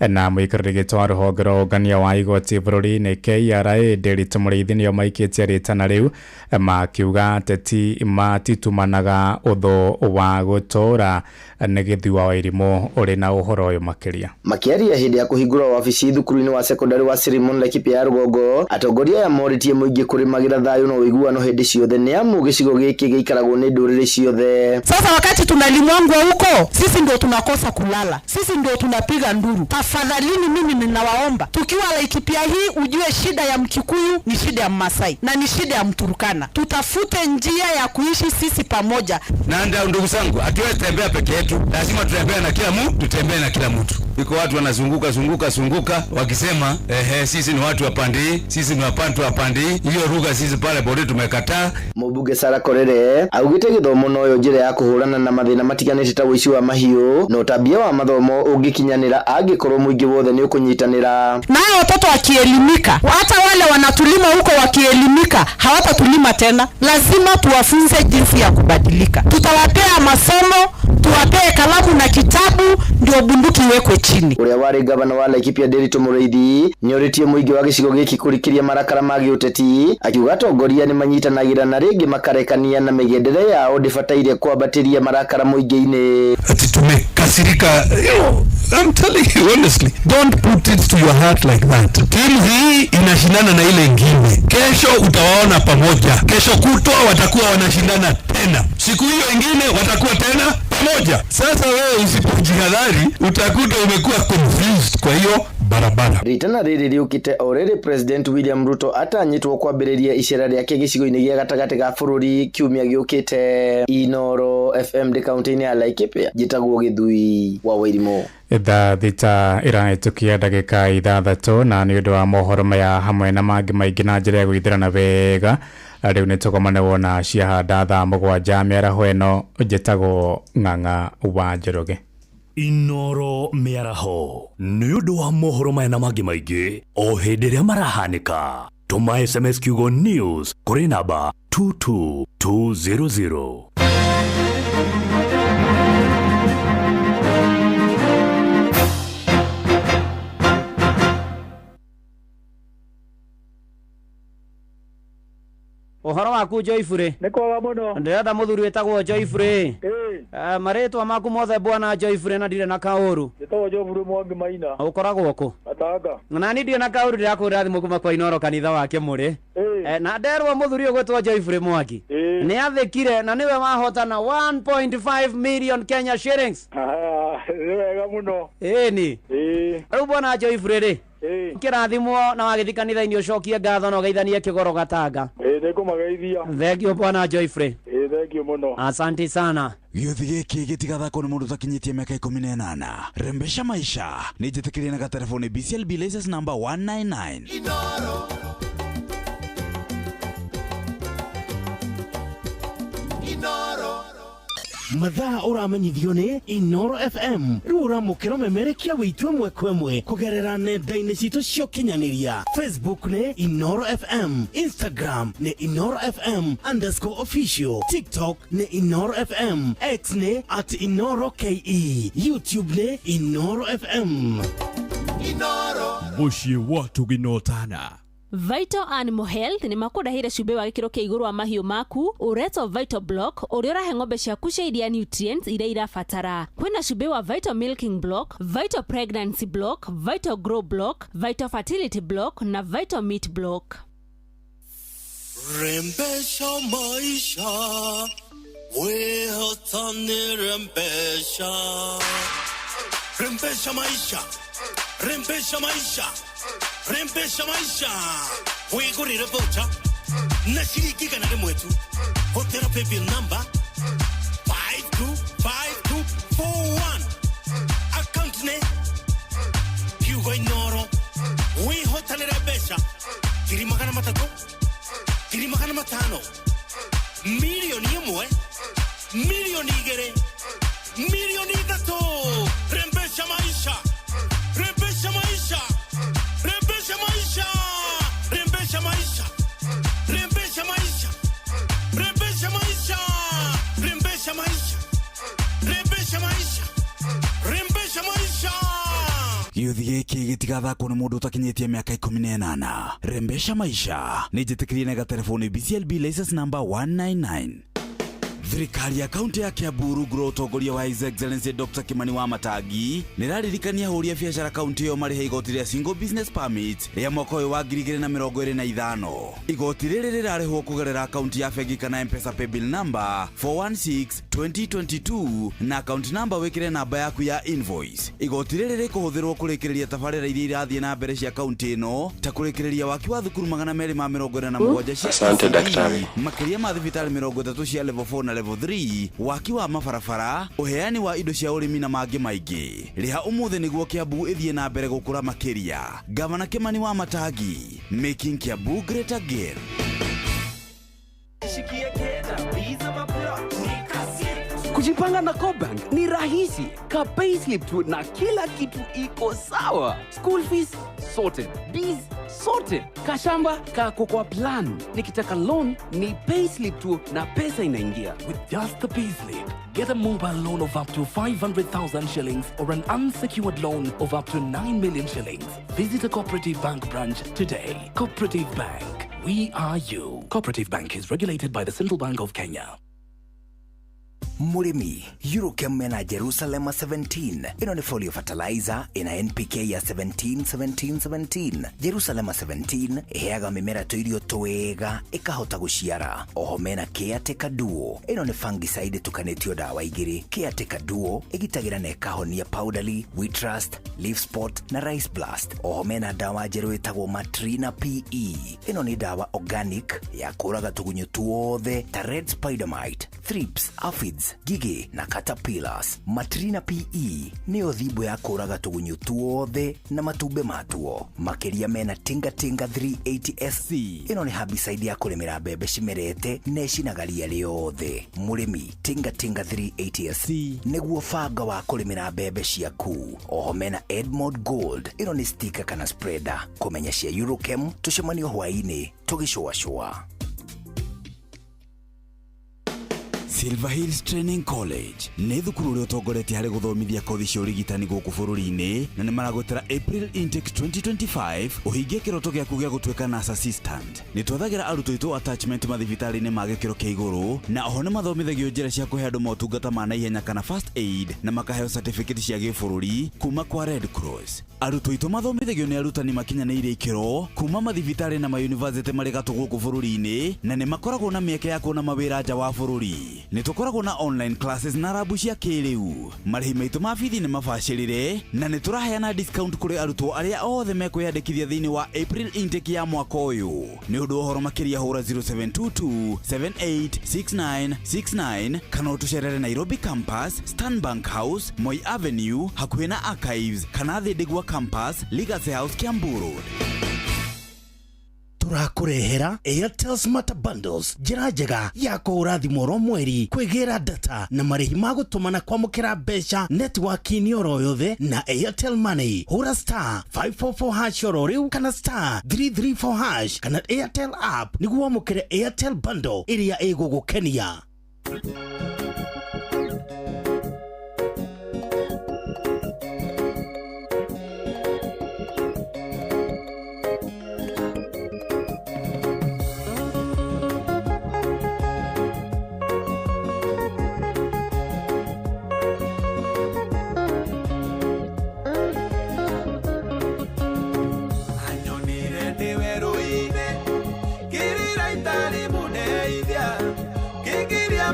na mũikarĩri gĩtĩ wa rũhonge rwa ũngania wa igoti bũrũri-inĩ KRA Nderitu Mũrĩithi nĩo maikĩtie rĩtana rĩu makiuga ateti matitumanaga ũthũ wa gũtũũra nĩ gĩthua wa irimũ ũrĩ na ũhoro ũyũ makĩria. Makĩaria hĩndĩ ya kũhingũra wabici thukuru-inĩ wa sekondari wa Sirimon Laikipia ya Rũgongo, atongoria aya moritie mũingĩ kũrĩmagĩra thayũ na ũiguano hĩndĩ ciothe nĩ amu gĩcigo gĩkĩ gĩikaragwo nĩ ndũrĩrĩ ciothe. Sasa wakati tunalimwangwa huko, sisi ndio tunakosa kulala, sisi ndio tunapiga nduru. Tafadhalini, mimi ninawaomba, tukiwa Laikipia hii ujue shida ya Mkikuyu ni shida ya Masai na ni shida ya Mturukana. Tutafute njia ya kuishi sisi pamoja. Na ndio ndugu zangu, hatuwezi tembea peke yetu, lazima tutembee na kila mtu, tutembee na kila mtu. iko watu wanazunguka wakisema sisi ni watu wa pandi, sisi ni watu wa pandi. Hiyo lugha sisi pale bodi tumekataa. Mũmbunge Sarah Korere augite githomo noyo njira ya kuhurana na mathina matiganite ta uici wa mahiu no tabia wa mathomo ungikinyanira angikorwo muingi wothe ni ukunyitanira. Nao watoto wakielimika, hata wale wanatulima huko wakielimika, hawatatulima tena. Lazima tuwafunze jinsi ya kubadilika. Tutawapea masomo, tuwapee kalamu na kitabu, ndio bunduki iwekwe chini. Uria wari gavana wa Laikipia Nderitu Mureithi nyoritie muingi wa gicigo giki kurikiria marakara magi uteti akiuga atongoria ni manyitanagira na ringi makarekania na migendere yao ndibataire kwambatiria marakara muingi-ini. Ati tumekasirika. I'm telling you honestly, don't put it to your heart like that. Timu hii inashindana na ile ingine. Kesho utawaona pamoja. Kesho kutwa watakuwa wanashindana tena. Siku hiyo ingine watakuwa tena pamoja. Sasa wewe usipojihadhari utakuta umekuwa confused. Kwa hiyo barabara. Ritana riri riukite orere President William Ruto atanyitwo kwambiriria icera riake gicigo-ini gia gatagati ga bururi kiumia giukite. Inoro FM de county-ini ya Laikipia jitagwo Githui wa Wairimu. Thaa thita iraitukia ndagika 6 na ni undu wa mohoro maya hamwe na mangi maingi na njira ya gwithirana wega. Riu ni tukomane wona ciahanda thaa 7 mĩaraho ĩno njĩtagwo Ng'ang'a wa Njoroge. Inoro mĩaraho nĩ ũndũ wa mohoro maya na mangi maingi o hĩndĩ ĩrĩa marahanĩka. Tũma SMS kiugo news kũrĩ namba 22200. Ohoro waku Joyfrey. Nikoga muno. Ndirenda muthuri wetagwo Joyfrey. Maretwa maku mothe bwana Joyfrey na ndire na kauru. Nditagwo Joyfrey Mwangi Maina. Ukoragwo ku? Atanga. Na ni ndire na kauru ndirakwira thimu kuma kwa Inoro kanitha wake muri. Na nderwo muthuri ugwetwa Joyfrey Mwangi. Ni athekire na niwe wahotana 1.5 million Kenya shillings. Wega muno. Ni. Riu bwana Joyfrey ri. Kirathimwo na wagithi kanitha-ini ucokie ngatho na ugeithanie kigoro Gatanga. Nikumageithia. Thank you bwana Joyfrey. Thank you muno. Asante sana. Gĩuthi gĩkĩ gĩtigathakwo nĩ mũndũ ũtakinyĩtie mĩaka 18. Rembesha maisha nĩ njĩtĩkĩrie na gatelefoni BCLB license number 199. Inoro. Inoro. Mathaa uramenyithio ni Inoro FM. Riu uramukira umemerekia witu ĩmwe kwa ĩmwe kugerera nenda-inĩ citũ cia ũkinyanĩria. Facebook ni Inoro FM, Instagram ni Inoro FM_official, TikTok ni Inoro FM, X ni @InoroKE, YouTube ni Inoro FM. Inoro. Muciĩ watu ginotana. Vital Animal Health ni makudahire cube wa gikiro kia iguru wa mahiu maku. Ureto Vital Block uri urahe ng'ombe ciaku cia iria nutrients iria irabatara. Kwina cube wa Vital Milking Block, Vital Pregnancy Block, Vital Grow Block, Vital Fertility Block na Vital Meat Block. Rembesha maisha, wehotane rembesha. Rembesha maisha, rembesha maisha. Rembesha maisha wigurire voucher na shilingi kana rimwe tu. Hotera paybill number 525241. Account name Kiugo Inoro. Wihotanira besha kiri magana matatu, kiri magana matano, milioni imwe, milioni igere, milioni itatu. Rembesha maisha, rembesha maisha. Rembesha maisha, rembesha maisha, rembesha maisha, rembesha maisha, rembesha maisha, rembesha maisha, rembesha maisha. Gĩuthi gĩkĩ gĩtigathakwo nĩ mũndũ ũtakinyĩtie mĩaka 18. Rembesha maisha nĩ njĩtĩkĩrie na gatelefoni BCLB license number 199. Thirikari ya kaunti ya Kiambu rungu utongoria wa His Excellency Dr. Kimani wa Matangi nĩraririkania ahũri a biacara kaunti ĩyo marĩhe igoti rĩa single business permit rĩa mwaka ũyũ wa 2025. Igoti rĩrĩ rĩrarĩhwo kũgerera akaunti ya bengi kana M-Pesa paybill number 416-2022 na account number wĩkĩre namba yaku ya invoice. Igoti rĩrĩ rĩkũhũthĩrwo kũrĩkĩrĩria tabarĩra iria irathiĩ na mbere cia kaunti ĩno ta kũrĩkĩrĩria waki wa thukuru 247 cia Asante daktari. makĩria ma thibitarĩ 30 cia level 4 na level 3 waki wa mabarabara uheani wa indo cia urimi na mangĩ maingĩ rĩha ũmũthĩ nĩguo Kiambu ĩthiĩ na mbere gũkũra makĩria. Gavana Kimani wa Matangi, making Kiambu great again. Kujipanga na Cobank ni rahisi. Ka payslip tu na kila kitu iko sawa. School fees sorted, bills sorted, kashamba kako kwa plan. Nikitaka loan ni payslip tu na pesa inaingia. With just the payslip, get a mobile loan of up to 500,000 shillings or an unsecured loan of up to 9 million shillings. Visit a Cooperative Bank branch today. Cooperative Bank, we are you. Cooperative Bank is regulated by the Central Bank of Kenya. Murimi, Eurochem mena Jerusalem 17. Ino ni folio fertilizer ina NPK ya 17. Jerusalem 17 iheaga mimera tuirio twega ikahota guciara. Oho mena Caretaker Duo. Ino ni fungicide tukanitio dawa igiri. Caretaker Duo igitagira na ikahonia powderly, wheat rust, leaf spot na rice blast. Oho mena dawa jeru itagwo Matrina PE. Ino ni dawa organic ya kuraga tugunyo tuothe ta red spider mite, thrips, aphids, gigi na caterpillars. Matrina PE ni othibo ya kuraga tugunyo tuothe na matumbe matuo. Makeria mena Tinga 380 SC. Ino ni herbicide ya kurimira mbembe cimerete na cinagaria riothe. Murimi, Tinga 380 SC niguo fanga wa kurimira mbembe ciaku. Oho mena Edmond Gold. Ino ni sticker kana spreader. Kumenya cia Eurochem tucemanio hwaini tugicua. Silver Hills Training College nĩ thukuru ũrĩa ũtongoretie harĩ gũthomithia kothi cia ũrigitani gũkũ bũrũri-inĩ na nĩ maragwetera April intake 2025 ũhingie kĩroto gĩaku gĩa gũtuĩka nurse assistant. Nĩ twethagira arutwo aitũ attachment mathibitarĩ-inĩ ma gĩkĩro kĩa igũrũ na oho nĩ mathomithagio njĩra cia kũhe andũ motungata ma naihenya kana first aid na makaheo certificate cia gĩbũrũri kuma kwa Red Cross. Arutwo aitũ mathomithagio nĩ arutani makinyanĩirie ikĩro kuma mathibitarĩ na mayunivasĩtĩ marĩ gatũ gũkũ bũrũri-inĩ na nĩ makoragwo na mĩeke ya kuona mawĩra nja wa bũrũri. Nĩ tukoragwo na online classes na rabu cia kĩrĩu. Marĩhi maitũ ma bithi nĩ mabacĩrĩre na nĩ tũraheana discount kũrĩ arutwo arĩa othe mekwĩyandĩkithia thĩinĩ wa April intake ya mwaka ũyũ. Nĩ ũndũ ũhoro makĩria hũra 0722 786969 kana ũtũcerere Nairobi campus, Stanbank House, Moi Avenue hakuhĩ na Archives kana Thĩndigua campus, Legacy House, Kiambu Road. Turakurehera Airtel Smart Bundles, njĩra njega ya kũhũra thimũ oro mweri, kwĩgĩra data na marĩhi ma gũtũmana kwamũkĩra mbeca network-inĩ oro yothe na Airtel Money. Hũra star 544 hash oro rĩu kana star 334 hash kana Airtel app nĩguo wamũkĩre Airtel Bundle ĩrĩa ĩgũgũkenia.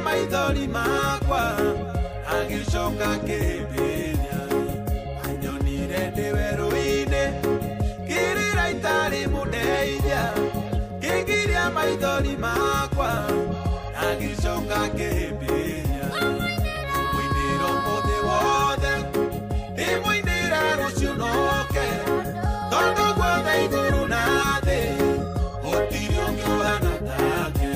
Maithori makwa agicoka kĩhĩmbĩria anyonire ndĩ werũ-inĩ kĩrĩra itarĩ mũndeithia kĩngiria maithori makwa agicoka kĩhĩmbĩria mũinĩro mũthĩ wothe ndĩmũinĩra rũciũ noke tondũ guothe igũrũ na thĩ gũtirĩ ũngĩ ũhana take.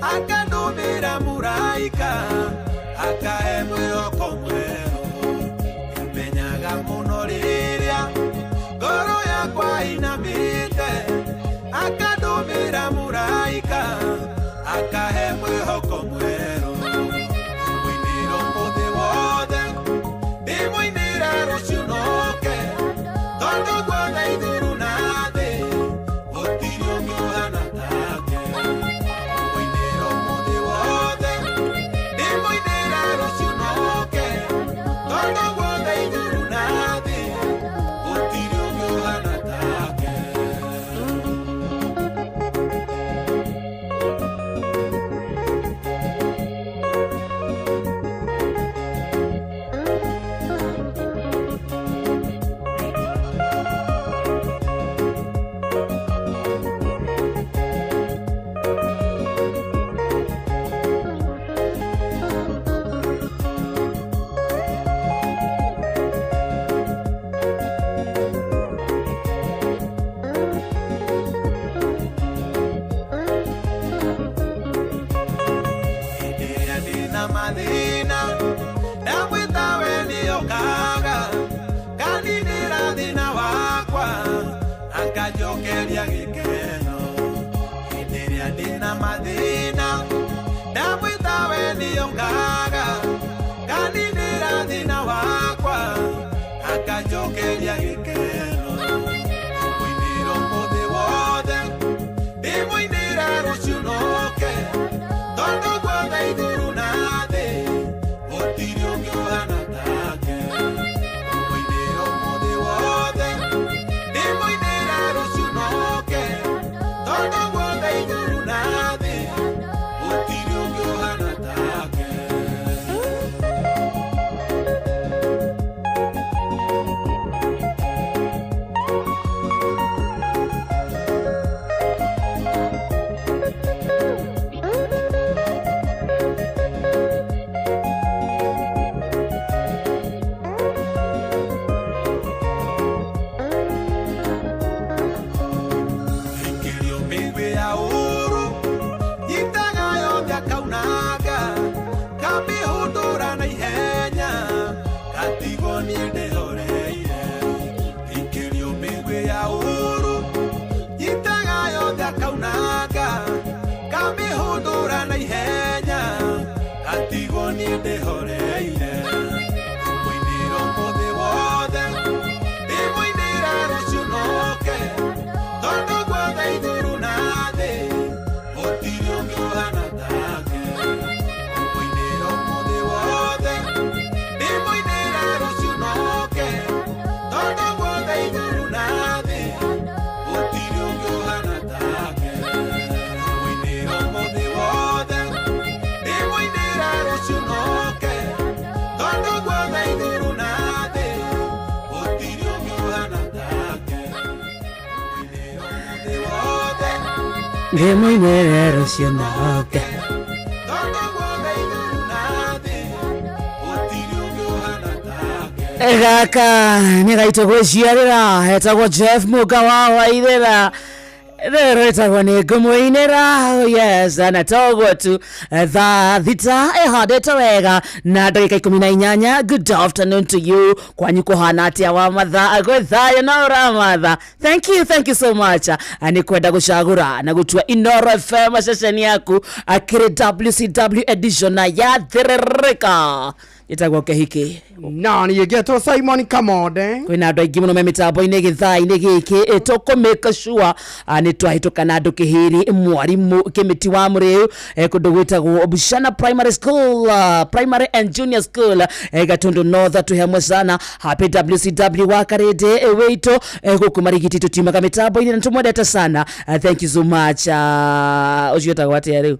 Akandumira muraika akahe mwĩhoko mwerũ menyaga mũno rĩrĩa ngoro yakwa inamĩte akandumira muraika akahe mwĩhoko mwerũ mũinĩro mũthĩ wothe mathina ndamwita we nio ngaga kaninira thina wakwa akanjokeria gikeno hindi iria ndina mathina ndamwita we nio ngaga kaninira thina wakwa akanjokeria gikeno mwiniro muthi wothe ndimwinire ruciunoke tondu guothe iguru na thi gutiri ungi uhana take mwiniro muthi wothe ndimwinire ruciunoke tondu guothe iguru na thi gutiri ungi uhana take. Ikirio migwi ya uru nyitaga yothe akaunaga kamihundura na ihenya gatigo nie ndihoreire. Ikirio migwi ya uru nyitaga yothe akaunaga kamihundura na ihenya gatigo nie ndihoreire. Mwiniro muthi wothe ndimwinire ruciunoke tondu guothe iguru na thi gutiri ungi uhana take mwiniro muthi wothe ndimwinire ruciunoke tondu guothe iguru na thi gutiri ungi uhana take mwiniro muthi wothe ndimwinire ruciunoke tondu guothe iguru na thi gutiri ungi uhana take mwiniro muthi wothe ndimwinire ruciunoke tondu guothe iguru na thi gutiri ungi uhana take. gaka nĩ gaitũ gwĩciarĩra hetagwo Jeff Muga wa Waithĩra rĩrĩ ĩtagwo nĩ ngũmũinĩra yes na toguo tu thaa thita ĩhandĩte wega na ndagĩka 18. Good afternoon to you kwanyu kũhana atĩa wa mathaa gwĩ thayũ na ũramatha. Thank you so much. Nĩ kwenda gũcagũra na gũtua Inoro FM ceceni yaku akĩrĩ WCW edition ya thĩrĩrĩka ĩtagwo kĩhiki na niĩ ngetwo Simon Kamode. kwĩna andũ aingĩ mũno me mĩtambo-inĩ gĩthaa-inĩ gĩkĩ tũkũmĩka sure nĩ twahĩtũka na andũ kĩhĩri mwarimũ kĩmĩti wa mũrĩu kũndũ gwĩtagwo Bushana Primary School Primary and Junior School Gatundu North. Twĩ hamwe sana happy WCW wa karĩndĩ wĩitũ gũkũ marigiti tũtiumaga mĩtambo-inĩ na tũmwendete sana. Thank you so much. Ũcio ũtagwo atĩa rĩu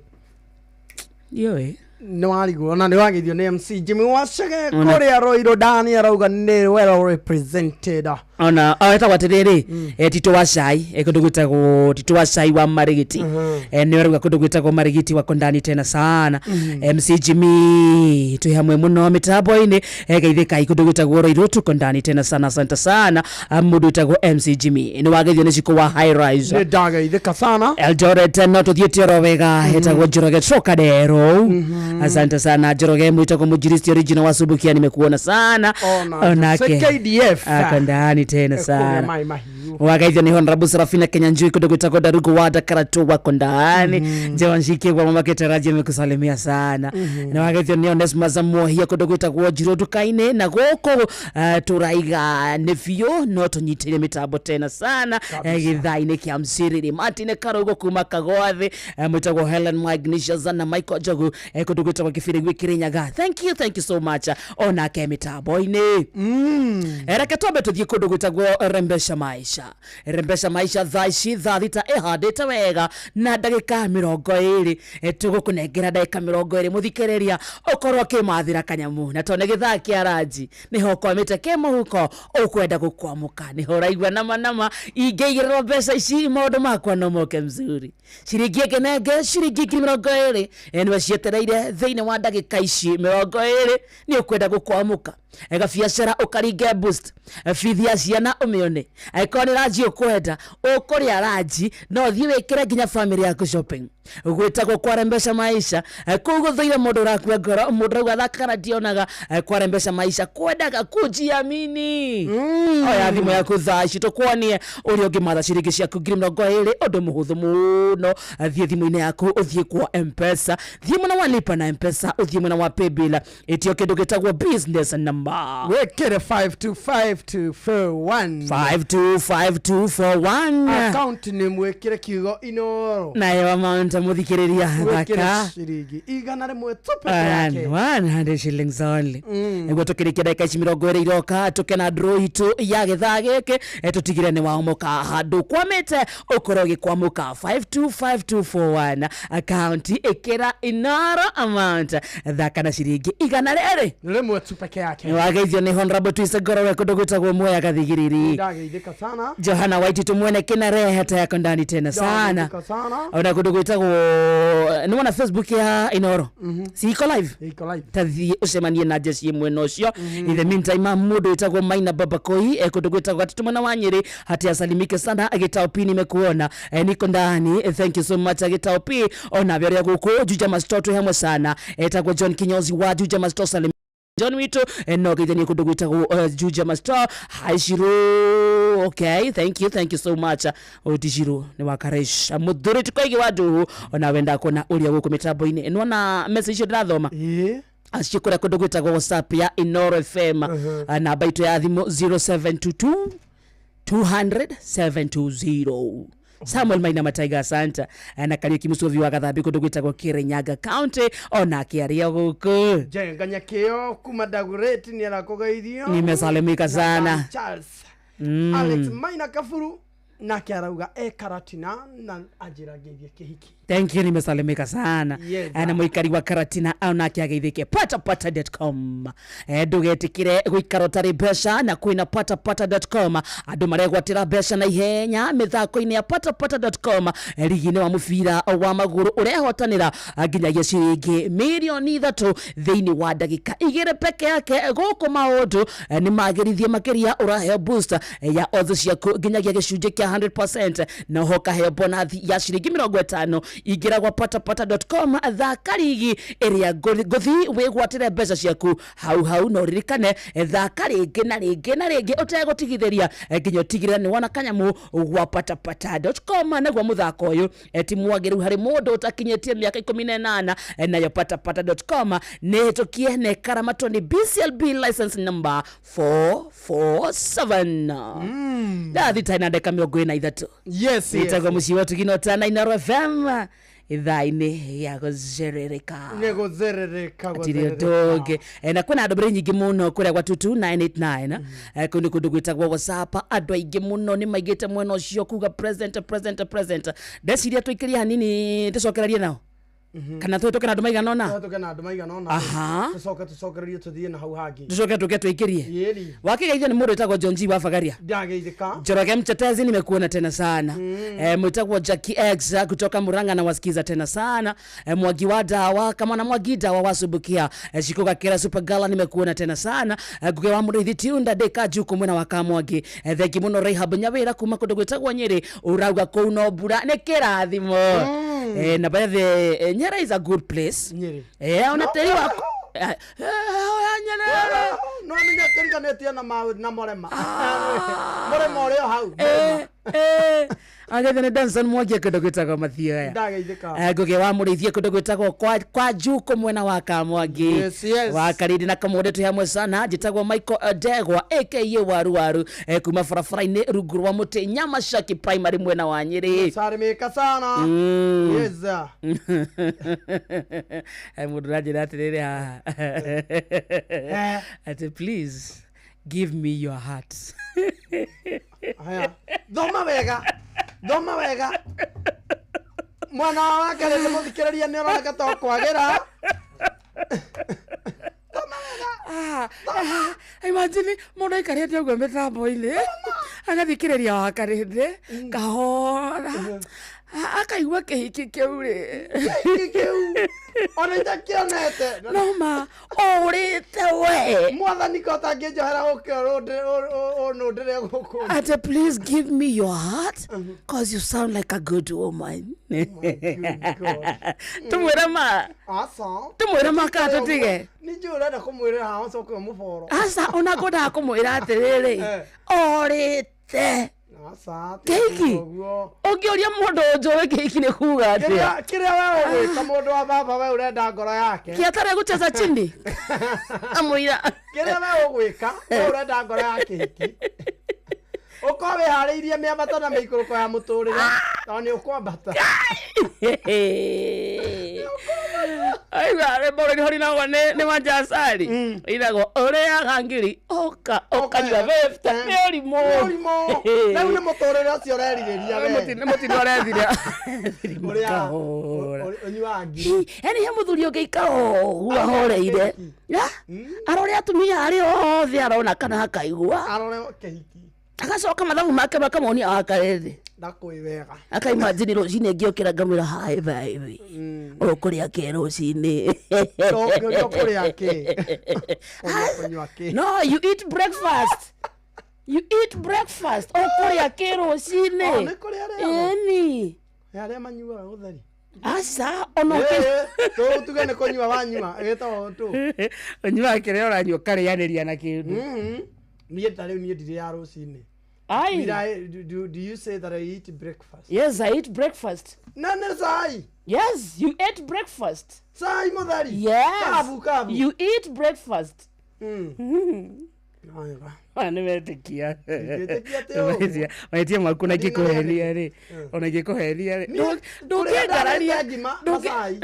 yũĩ nĩ warigwo na nĩ wagithio nĩ MC Jimmy Wachege kũrĩa Roiro Dani arauga nĩ well represented. Ona etagwo atĩrĩrĩ Tito wa Cai kũndũ gwĩtagwo Tito wa Cai wa Marigiti nĩ arauga kũndũ gwĩtagwo Marigiti wako ndani tena sana. MC Jimmy twĩ hamwe mũno mĩtambo-inĩ geithĩkai kũndũ gwĩtagwo Roiro tuko ndani tena sana. Asante sana mũndũ wĩtagwo MC Jimmy nĩ wagethio nĩ ciko wa High Rise nĩ ndageithĩka sana. Eldoret no tũthiĩte oro wega hetagwo Njoroge Trocadero. Asante sana Njoroge mwĩtagwo mũjiristi original wa Subukia nimekuona sana onake KDF ako ndani tena sana. Wagaithio ni Honorable Serafina Kenya Njui kutoka gwĩtagwo Darugu wa Dakaratu wako ndani. Jewa Nshike wa mama Ketaraji amekusalimia sana. Na wagaithio ni Onesmus Amohia kutoka gwĩtagwo Njiro Dukaine na gũkũ turaiga nĩ biũ no tũnyitĩre mĩtambo tena sana gĩthaa-inĩ kĩa Msiriri Martin Karogo kuma Kagwathi mwĩtagwo Helen Magnesius na Michael Jogu kutoka gwĩtagwo Kĩbĩrĩ Gwĩkĩrĩnyaga. Thank you so much onake mĩtambo-inĩ. Reke twambe tũthiĩ kũndũ gwĩtagwo Rembesha Maisha thaa ici thaa thita ĩhandĩte wega na ndagĩka 20 tũgũkũnengera ndagĩka 20 mũthikĩrĩria ũkorwo kĩmathĩra kanyamu na tondũ gĩthaa kĩa ranji nĩho kwamĩte kĩmũhuko ũkwenda gũkwamũka nĩho ũraigua nama ingĩigĩrĩrwo mbeca ici maũndũ makwa no moke mzuri. Ciringi ĩngĩnenge ciringi 20 nĩwe cietereire thĩinĩ wa ndagĩka ici 20 nĩ ũkwenda gũkwamũka gabiacara ũkaringe boost bithi ya ciana ũmĩone aikoni ranji ũkwenda ũkũrĩa ranji no thiĩ wĩkĩre nginya family yaku shopping gwitagwo kwarembesha maisha kuguthuire mundu rakua ngoro mundu gathakara dionaga kwarembesha maisha kwendaga kujiamini oya thimu yaku thaci tukwonie uri ungi matha ciringi ciaku 20 undu muhuthu muno thie thimu-ini yaku uthie kwa M-Pesa thie mwena wa lipa na M-Pesa uthie mwena wa paybill itio kindu gitagwo business number wekere 525241 525241 account ni mwekere kiugo Inoro nayo amount muthikiriria thaka ciringi igana rimwe tu peke yake 100 shillings only ego tukirikia dakika 20 iroka tukena draw itu ya githaa giki tutigire ni waumuka handu kwamete ukorogi kwamuka 525241 account ikira Inoro amount thaka na ciringi igana rimwe tu peke yake wageithio ni honorable Twisa Ngorowe kudugutagwo moya gathigiriri ndageithika sana Johana White tumwene kina hata yako ndani tena sana ona kudugutagwo ni wana Facebook ya Inoro si iko live tathi usemanie na jesi mweno ucio in the meantime mudu itagwo Maina Babakoi kudugutagwo atutumana wanyiri hati asalimike sana agitao pini nimekuona niko ndani thank you so much agitao pi ona vya guku Juja Mastoto hamwe sana etagwo John Kinyozi wa Juja Mastoto salim John Wito no githani kudugwitagwo Juja Master Haishiro okay thank you so much Otishiro ni wakaresha mudhuri tukoigi wadu ona wenda kona uria guku mitambo-ini nona message ndathoma ashikura kudugwitagwo WhatsApp ya Inoro FM namba itu ya thimu 0722 200 720 Samuel Maina Mataiga Santa na Kariuki Musovi wa Gathambi kudugwitagwo Kirinyaga County ona kiaria guku jenganya kio kuma Dagoretti ni arakogeithio nimesalimika sana Charles Alex Maina Kafuru na kiarauga Karatina na ajira geithie kihiki thank you nimesalimika sana yes, na muikari wa Karatina ona kiageithike patapata.com ndugetikire guikaro tari besha na kuina patapata.com andu maregwatira besha na ihenya mithako-ini ya patapata.com ligine wa mufira wa maguru urehotanira nginyagia ciringi milioni 3 thiini wa ndagika 2 peke yake guku maundu ni magirithie makiria urahe booster ya odds ciaku nginyagia gicunji kia 100% na hoka he bonus ya ciringi 50 igira kwa patapata.com thaka rigi iria guthi wigwatire mbeca ciaku hau no ririkane thaka ringi na ringi utegutigithiria nginya utigire ni wona kanyamu gwa patapata.com nagwa muthako uyu ti mwagiru hari mundu utakinyetie miaka 18 nayo patapata.com ne tokie ne karamatoni BCLB license number 447 dathi taina ndeka 23 yes itago muci watu kinotana Inoro FM idhaine ya gozerereka doge na kuna andũ nyingĩ mũno kũrĩa gwa 22989 kũndũ gwĩtagwo WhatsApp andũ aingĩ mũno nĩ maigĩte mwena ũcio kuga present ndeciria tũikĩria hanini tũcokererie nao kana tutoke na andũ maigana ona aha tucokererie tuthie na hau hangi tucoke tuikirie wakigeithio ni mundu etagwo John G wa Fagaria ndageithika Njoroge Mtetezi nimekuona tena sana mwitagwo Jackie X kutoka Muranga na wasikiza tena sana Mwagi wa Dawa kama na Mwagi Dawa wasubukia Shikoga Kera Super Gala nimekuona tena sana Guge wa Murithi Tiunda Deka Juko mwena wa Kamwagi theki muno Rehab Nyawira kuma kundu gwitagwo Nyeri urauga kuno bura ne kirathimo na by the Nyeri is a good place Nyeri ona teri wako no minya keringanetie na morema ore hau agethene Danson Mwagia kundu gwitagwo Mathioya ndageithika Guge wa Murithia kundu gwitagwo kwa Juko mwena wa Kamwagi wa Karidi na Kamude tu hamwe sana jitagwo Michael Degwa aka waru kuma farafara-ini rungu rwa muti Nyama Shaki primary mwena wa Nyeri sarimika sana yeza mundu rajira atiriri ati please give me your heart haya doma wega mwana wake rĩrĩa mũthikĩrĩria nĩ ũroneka to kwagira imagine mundu ikarĩte ũguo mĩtambo-inĩ agathikĩrĩria wakarĩte kahora akaigua kĩhiki kĩu rĩ. Kĩhiki kĩu. Ona itakĩonete. No ma, ũrĩte we. Mwathani ko tangĩnjohera gũkĩrwo ndĩre gũkũ. Ate, please give me your heart, cause you sound like a good woman. Tumwĩra ma. Asa. Tumwĩra ma ka tũtige. Nĩnjũĩ ũrenda kũmwĩra haha ũcoke mũboro. Asa, ona ngwendaga kũmwĩra atĩrĩrĩ. Ũrĩte. Kĩhiki. Ũngĩũria mũndũ ũnjũĩ kĩhiki nĩ kuga atĩa. Kĩrĩa we ũgwĩka mũndũ wa baba we ũrenda ngoro yake. Kĩatare gũcheza chini. Amũira. Kĩrĩa we ũgwĩka we ũrenda ngoro ya kĩhiki. Ũkorwo wĩharĩirie mĩambato na mĩikũrũko ya mũtũrĩre. Tondũ nĩ ũkwambata. Aiga rĩmbo rĩrĩ horinagwo nĩ Wanjasari. Ĩragwo ũrĩaga ngiri ũkanyua 50 nĩ ũrimũ. Rĩu nĩ mũtũrĩre ũcio ũrerirĩria we. Nĩ mũtino ũrethira. Ũrĩa ũnyuaga ngiri. Yaani he mũthuri ũngĩikara ũguo ahoreire. Arore atumia arĩa othe arona kana akaigua. Arore kĩhiki. Agacoka mathabu make makamonia akarere. Ndakũĩ wega. Akaimagine rũcinĩ ngĩokĩra ngamwĩra hi baby. Ũkũrĩa kĩ rũcinĩ? Ũkũrĩa kĩ? No, you eat breakfast. You eat breakfast. Ũkũrĩa kĩ rũcinĩ? Nĩ kũrĩa rĩo. Eni. Arĩa manyuaga ũtheri. Asa, ono tu tuge nĩ kũnyua wanyua. Ĩgetwo tu. Ũnyuaga kĩrĩa ũranyua ũkarĩanĩria na kĩndũ. Niĩ ta rĩu niĩ ndirĩ ya rũcinĩ. Do you say that I eat breakfast? Yes, I eat breakfast. Nane sai. Yes, you ate breakfast. Sai muthari. Yes. Kabu. You eat breakfast. Aiga. Nĩ wetĩkia. Waitia maku na gĩkũheria rĩ. Ona gĩkũheria rĩ. Ndũkĩngararia ngima na sai.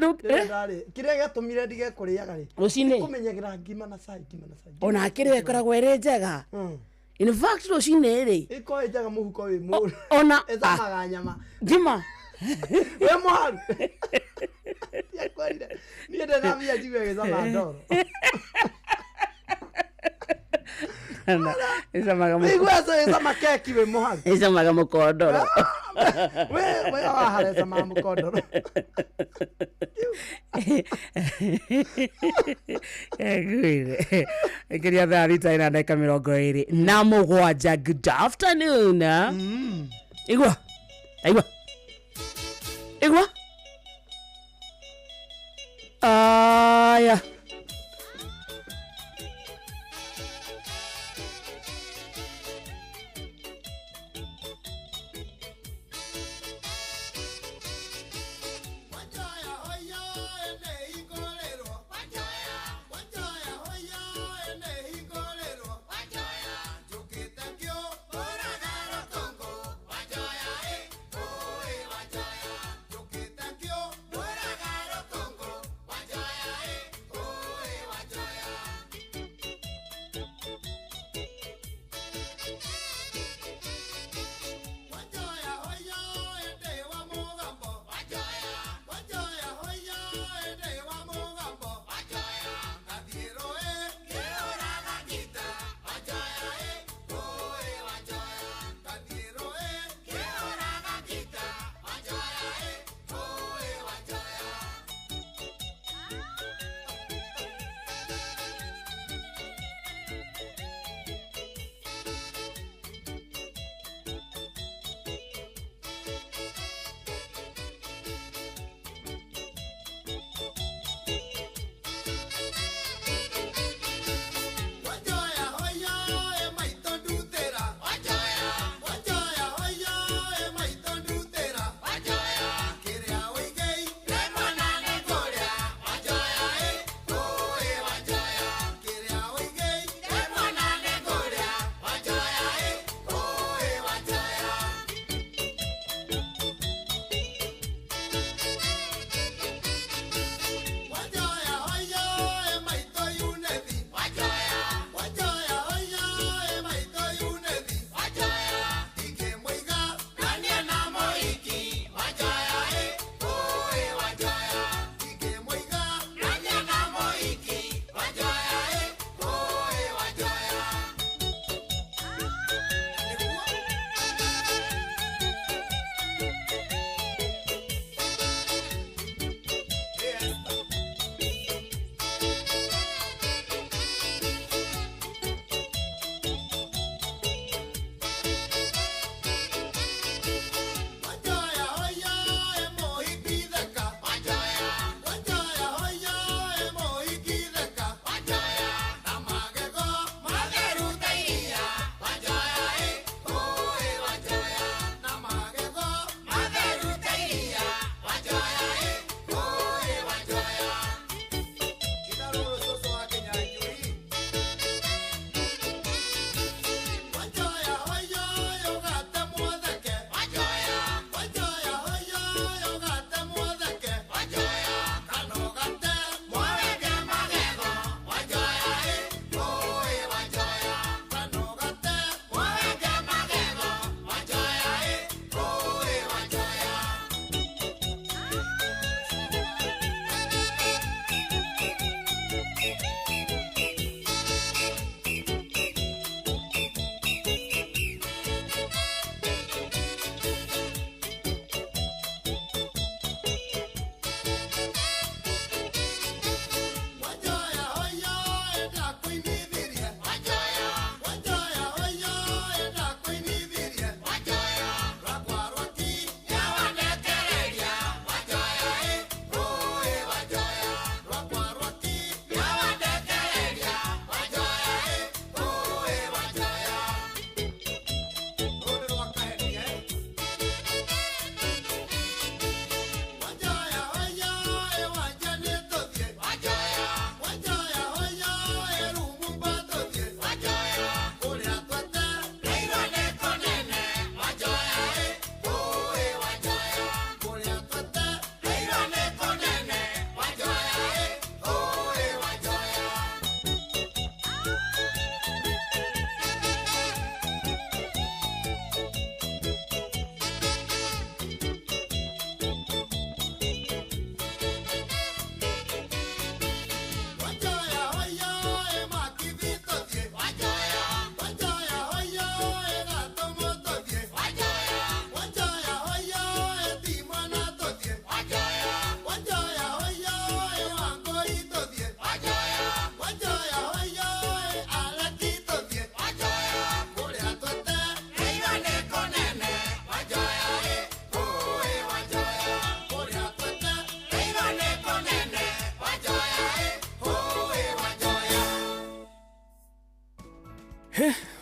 Kĩrĩa gĩatũmire ndige kũrĩaga rĩ. Rũcinĩ. Kũmenyagĩra ngima na sai, ngima na sai. Ona kĩrĩa ĩkoragwo ĩrĩ njega. In fact rũcinĩ rĩ. Ĩko njega mũhuko wĩ mũru. Ona ĩcamaga nyama. Ngima. We mwaru. Yakwenda. Niĩ ndĩnamia njigue gĩcama ndoro. Ĩcamaga mũkondoro. Igwe ĩcama keki we mũharu. Ĩcamaga mũkondoro. We ahara ĩcama mũkondoro. Good. Kĩrĩa thaa rita ina ndagĩka 27. Good afternoon. Igua. Igua. Igua. Aya.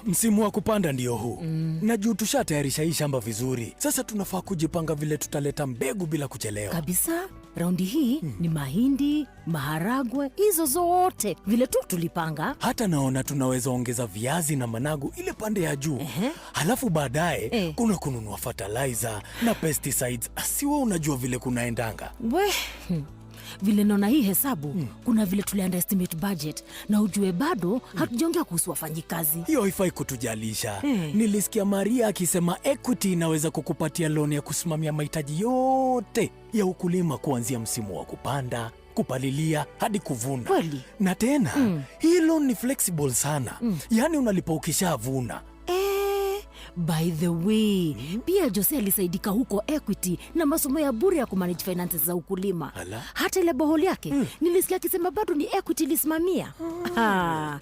Msimu wa kupanda ndio huu. Na juu tushatayarisha hii shamba vizuri. Sasa tunafaa kujipanga vile tutaleta mbegu bila kuchelewa. Kabisa. Raundi hii ni mahindi, maharagwe, hizo zote vile tu tulipanga. Hata naona tunaweza ongeza viazi na managu ile pande ya juu. Halafu baadaye kuna kununua fertilizer na pesticides. Asiwe unajua vile kunaendanga. Vile naona hii hesabu, kuna vile tuli underestimate budget na ujue bado hatujaongea kuhusu wafanyikazi. Hiyo haifai kutujalisha. Nilisikia Maria akisema Equity inaweza kukupatia loan ya kusimamia mahitaji yote ya ukulima kuanzia msimu wa kupanda, kupalilia hadi kuvuna. Kweli? Na tena, hii loan ni flexible sana. Yaani unalipa ukishavuna. By the way, pia Jose alisaidika huko Equity na masomo ya bure ya kumanage finances za ukulima. Hata ile boholi yake, nilisikia akisema bado ni Equity lisimamia.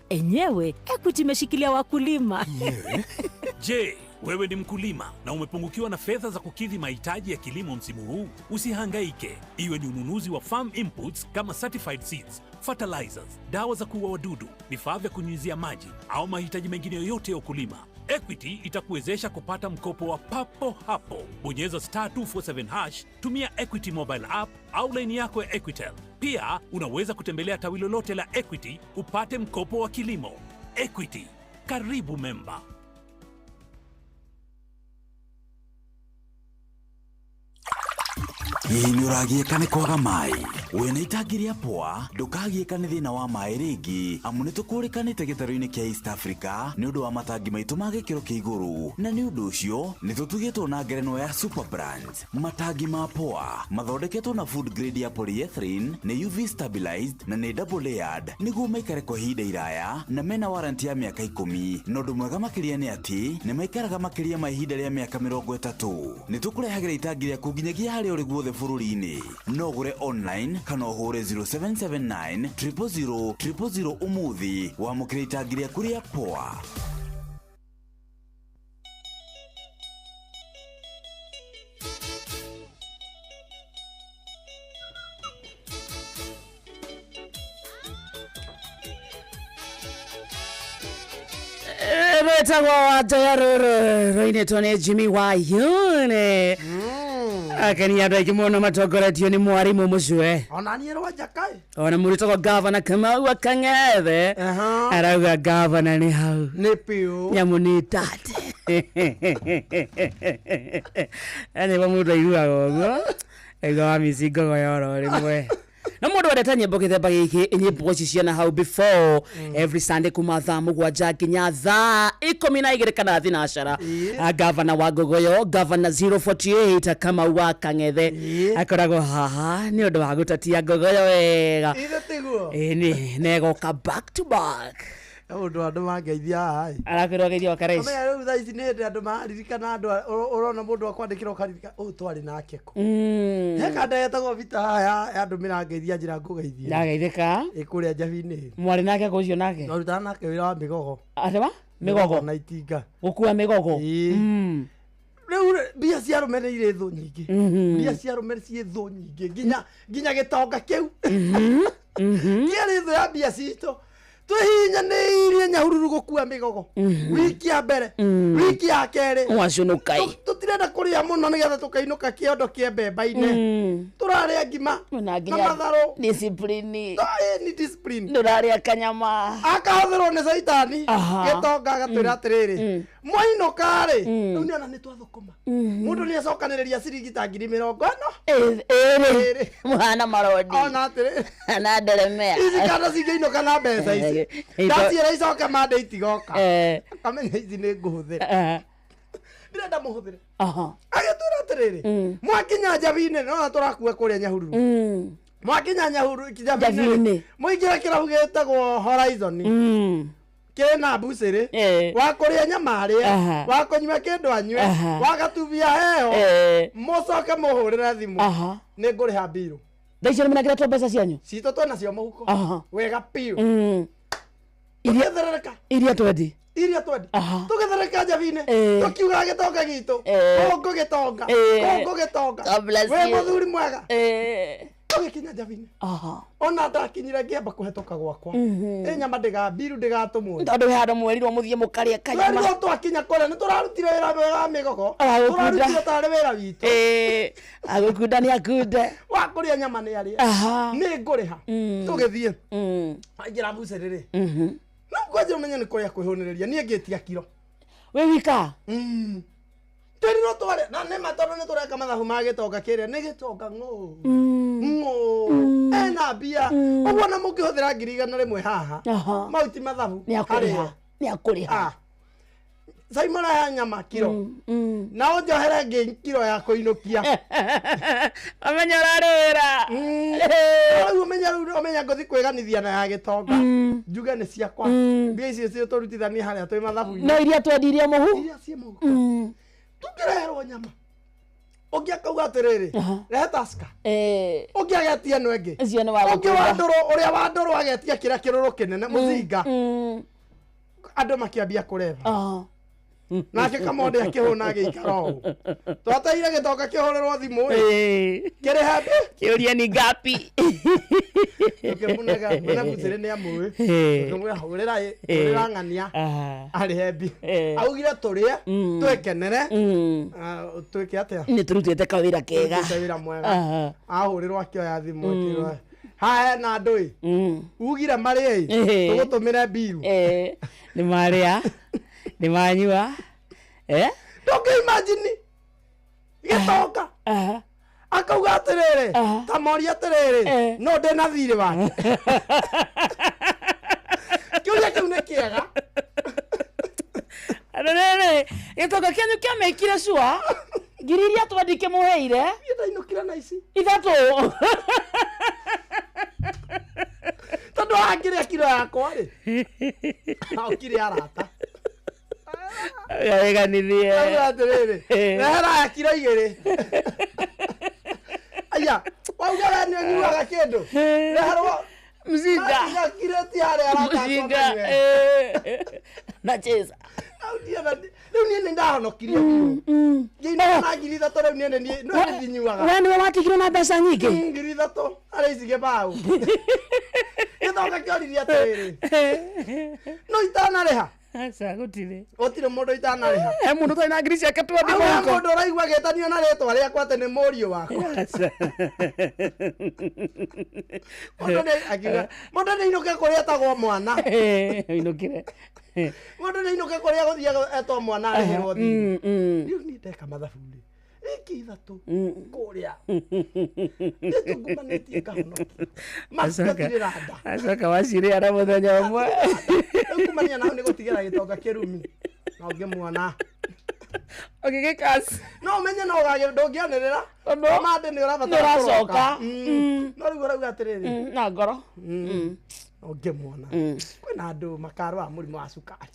Enyewe, Equity imeshikilia wakulima. Je, wewe ni mkulima na umepungukiwa na fedha za kukidhi mahitaji ya kilimo msimu huu? Usihangaike. Iwe ni ununuzi wa farm inputs kama certified seeds, fertilizers, dawa za kuua wadudu, vifaa vya kunyunyizia maji au mahitaji mengine yoyote ya ukulima, Equity itakuwezesha kupata mkopo wa papo hapo. Bonyeza *247#, tumia Equity mobile app au line yako ya Equitel. Pia unaweza kutembelea tawi lolote la Equity upate mkopo wa kilimo. Equity, karibu memba. Hinyuragieka nĩ kwaga mai. Wĩna itangi rĩa pũa, ndũkagieka nĩ thĩna wa mai rĩngĩ. Amu nĩ tũkũrĩkanĩte gĩtarũ-inĩ kĩa East Africa nĩ ũndũ wa matangi maitũ ma gĩkĩro kĩa igũrũ. Na nĩ ũndũ ũcio nĩ tũtugĩtwo na ngerenwa ya Super Brands. Matangi ma pũa mathondeketwo na food grade ya polyethylene, nĩ UV stabilized na nĩ double layered nĩguo maikare kwa ihinda iraya na mena warranty ya mĩaka 10. Na ũndũ mwega makĩria nĩ atĩ nĩ maikaraga makĩria ma ihinda rĩa mĩaka 30. Nĩ tũkũrehagĩra itangi rĩaku nginyagia harĩa ũrĩ guothe bũrũri-inĩ. No ũgũre online kana ũhũre 0779 000 000 ũmũthĩ wamũkĩra itangi rĩaku rĩa pũa. Betagwo wanja roinetwo nĩ Jimmy Wayune. Akeni andũ aingĩ mũno matongoretio nĩ mwarimũ mũcwe. Ona niĩ Rwanja kaĩ. Ona mũritagwo gavana Kamau Akang'ethe. Arauga gavana nĩ hau. Nĩ piũ. Nyamũ nĩ tate. Ene mũndũ aiguaga ũguo. Ego wa mĩcingo yoro rĩmwe. Na mũndũ wendete nyĩmbo gĩthemba gĩkĩ, nyĩmbo ici ciana hau before every Sunday kuma thaa mũgwanja nginya thaa 12 kana thinacara. Gavana wa Ngogoyo, Gavana 048 Kamau wa Kang'ethe akoragwo haha nĩ ũndũ wa gũtatia Ngogoyo wega. Ĩni negoka back to back. Ũndũ andũ mangeithia haha. Arakwĩrwo geithia wakaraisi. Ame rĩu thaa ici nĩ andũ maririkana andũ ũrona mũndũ akwandĩkĩra ũkaririkana ũũ twarĩ nake kũ. He kanda yetagwo vita haha ya andũ mĩrangeithia njĩra ngũgeithia. Ndageithĩka. Ĩkũrĩa Njabi-inĩ. Mwarĩ nake kũ ũcio nake. Twarutaga nake wĩra wa mĩgogo. Atema? Mĩgogo. Na itinga. Gũkua mĩgogo. Rĩu mbia cia arũme nĩ irĩ thũ nyingĩ. Mbia cia arũme ciĩ thũ nyingĩ nginya gĩtonga kĩu. Kĩarĩ thũ ya mbia citũ. Tũhinyanĩirie Nyahururu gũkua mĩgogo wiki ya mbere, wiki ya kerĩ wacunukai tũtirenda kũrĩa mũno nĩgetha tũkainũka kĩondo kĩa mbemba-inĩ tũrarĩa ngima na matharũ. Discipline ni discipline ndũrarĩa kanyama akahũthĩrwo nĩ caitani gĩtonga agatwĩra atĩrĩrĩ mwainũka-rĩ rĩu nĩona nĩ twathũkũma mũndũ nĩ acokanĩrĩria ciringi ta 50,000 ĩrĩ mũhana marodi ona atĩrĩrĩ na nderemea ici kana cingĩinũka na mbeca ici ndaciĩra icoke mande itigoka akamenya ici nĩ ngũhũthĩra ndĩrenda mũhũthĩre agĩtwĩra atĩrĩrĩ mwakinya Njabi-inĩ no tũrakua kũrĩa Nyahururu mwakinya Nyahururu Njabi-inĩ mũingĩre kĩrabu gĩtagwo Horizon kĩna mbucĩrĩ wa kũrĩa nyama arĩa wa kũnyua kĩndũ anyue wa gatubia heo mũcoke mũhũrĩre thimũ nĩ ngũrĩha mbirũ. Thaa icio nĩmũnengera mbeca cianyu citũ twĩnacio mũhuko wega piũ iria twendi tũgĩthereka Njabi-inĩ tũkiuga gĩtonga gitũ kũngũ gĩtonga wĩ mũthuri mwega Tugikinya Njabine. Ona ndakinyire ngiamba kuhetoka gwakwa. Nyama ndigambiru ndigatumwo. Tondu hando mwerirwo muthie mukaria kanyama. Werirwo twakinya kore niturarutire wira wega migoko. Turarutire tari wira witu. Agukunda ni akude. Wakuria nyama ni aria. Ni nguriha. Tugithie. Aingira buce riri. No kwaje umenye ni kuria kwihunireria ni ngitia kiro. We wika. Turi no tware na ne matoro ne tureka mathabu magitoka kiria ni gitoka ngo. Ena bia. Ubona mukihũthĩra 100 haha. Mauti mathabu. Ni akuriha. Simon ya nyama kiro. Na onjohere ngi kiro ya kuinukia. Amenya rarira. Omenya ngothi kweganithia na ya gitonga. Njuga ni ciakwa. Mbia icio cio turutithania haria twi mathabu. No iria twendirie muhu. Iria cie muhu. Tukireherwo nyama. Ugiakauga atiriri. Rehe taska. Ugiagetia no engi. Icio ni wa ugi wandoro uria wandoro agetia kira kiruru kinene muzinga. Andu makiambia kureva. Nake kamonde akihuna agikaro. Twataire gitoka kihorerwo thimu kiri hapi kiuria ni ngapi ukimunaga muna muzire ni amwe ukimuya hurira ngania ari hebi augire turie twekenere tweke atia ni turutite kawira kega kawira mwega ahurirwo akioya thimu kirwa ha na ndui ugire mari tugutumire biru ni maria ni manyua don't imagine gitoka akauga atiriri tamoria atiriri no ndena thiri wake kiuria kiu ni kiega arere gitoka kianyu kiamekire cua ngiriria twandike muheire ndainukira na ici ithatu tondu angiria kiro yakwa ri aukire arata Weganithie. Atiriri. Rehera ya kiro 2. Aya, wauga ni nyuaga kindu. Reherwo mzinga. Ya kireti hare arata. Mzinga. Nacheza. Audia na riu ni ndahonokirio biu. Ngina na ngiri 3 riu ni no ndinyuaga. Wewe ni watikire na pesa nyingi. Ngiri 3 ari izige bau. Itoka kioriria atiriri. No itana reha. Asa gutire. Otire mundu itanariha. Mundu twa na ngiri ciake twa thimo ko. Mundu raigua getanio na retwa riakwa tene morio wakwa. Mundu ni inuke kuria tagwo mwana. Inukire. Mundu ni inuke kuria guthia etwo mwana arihirwo thi. Riu ni ndeka mathabu ri. Iki ithatu kuria. Nitugumanetie kahonoki. Masatirira nda. Acoka waciri ara muthenya umwe. Kumania naho ni gutigera gitonga kirumi. Na ngimwona. Ogigikas. No menye no gage ndongianirira. No mande ni urabata. Uracoka. No riu rauga atiriri. Na ngoro. Ngimwona. Kwina andu makarwa murimu wa cukari.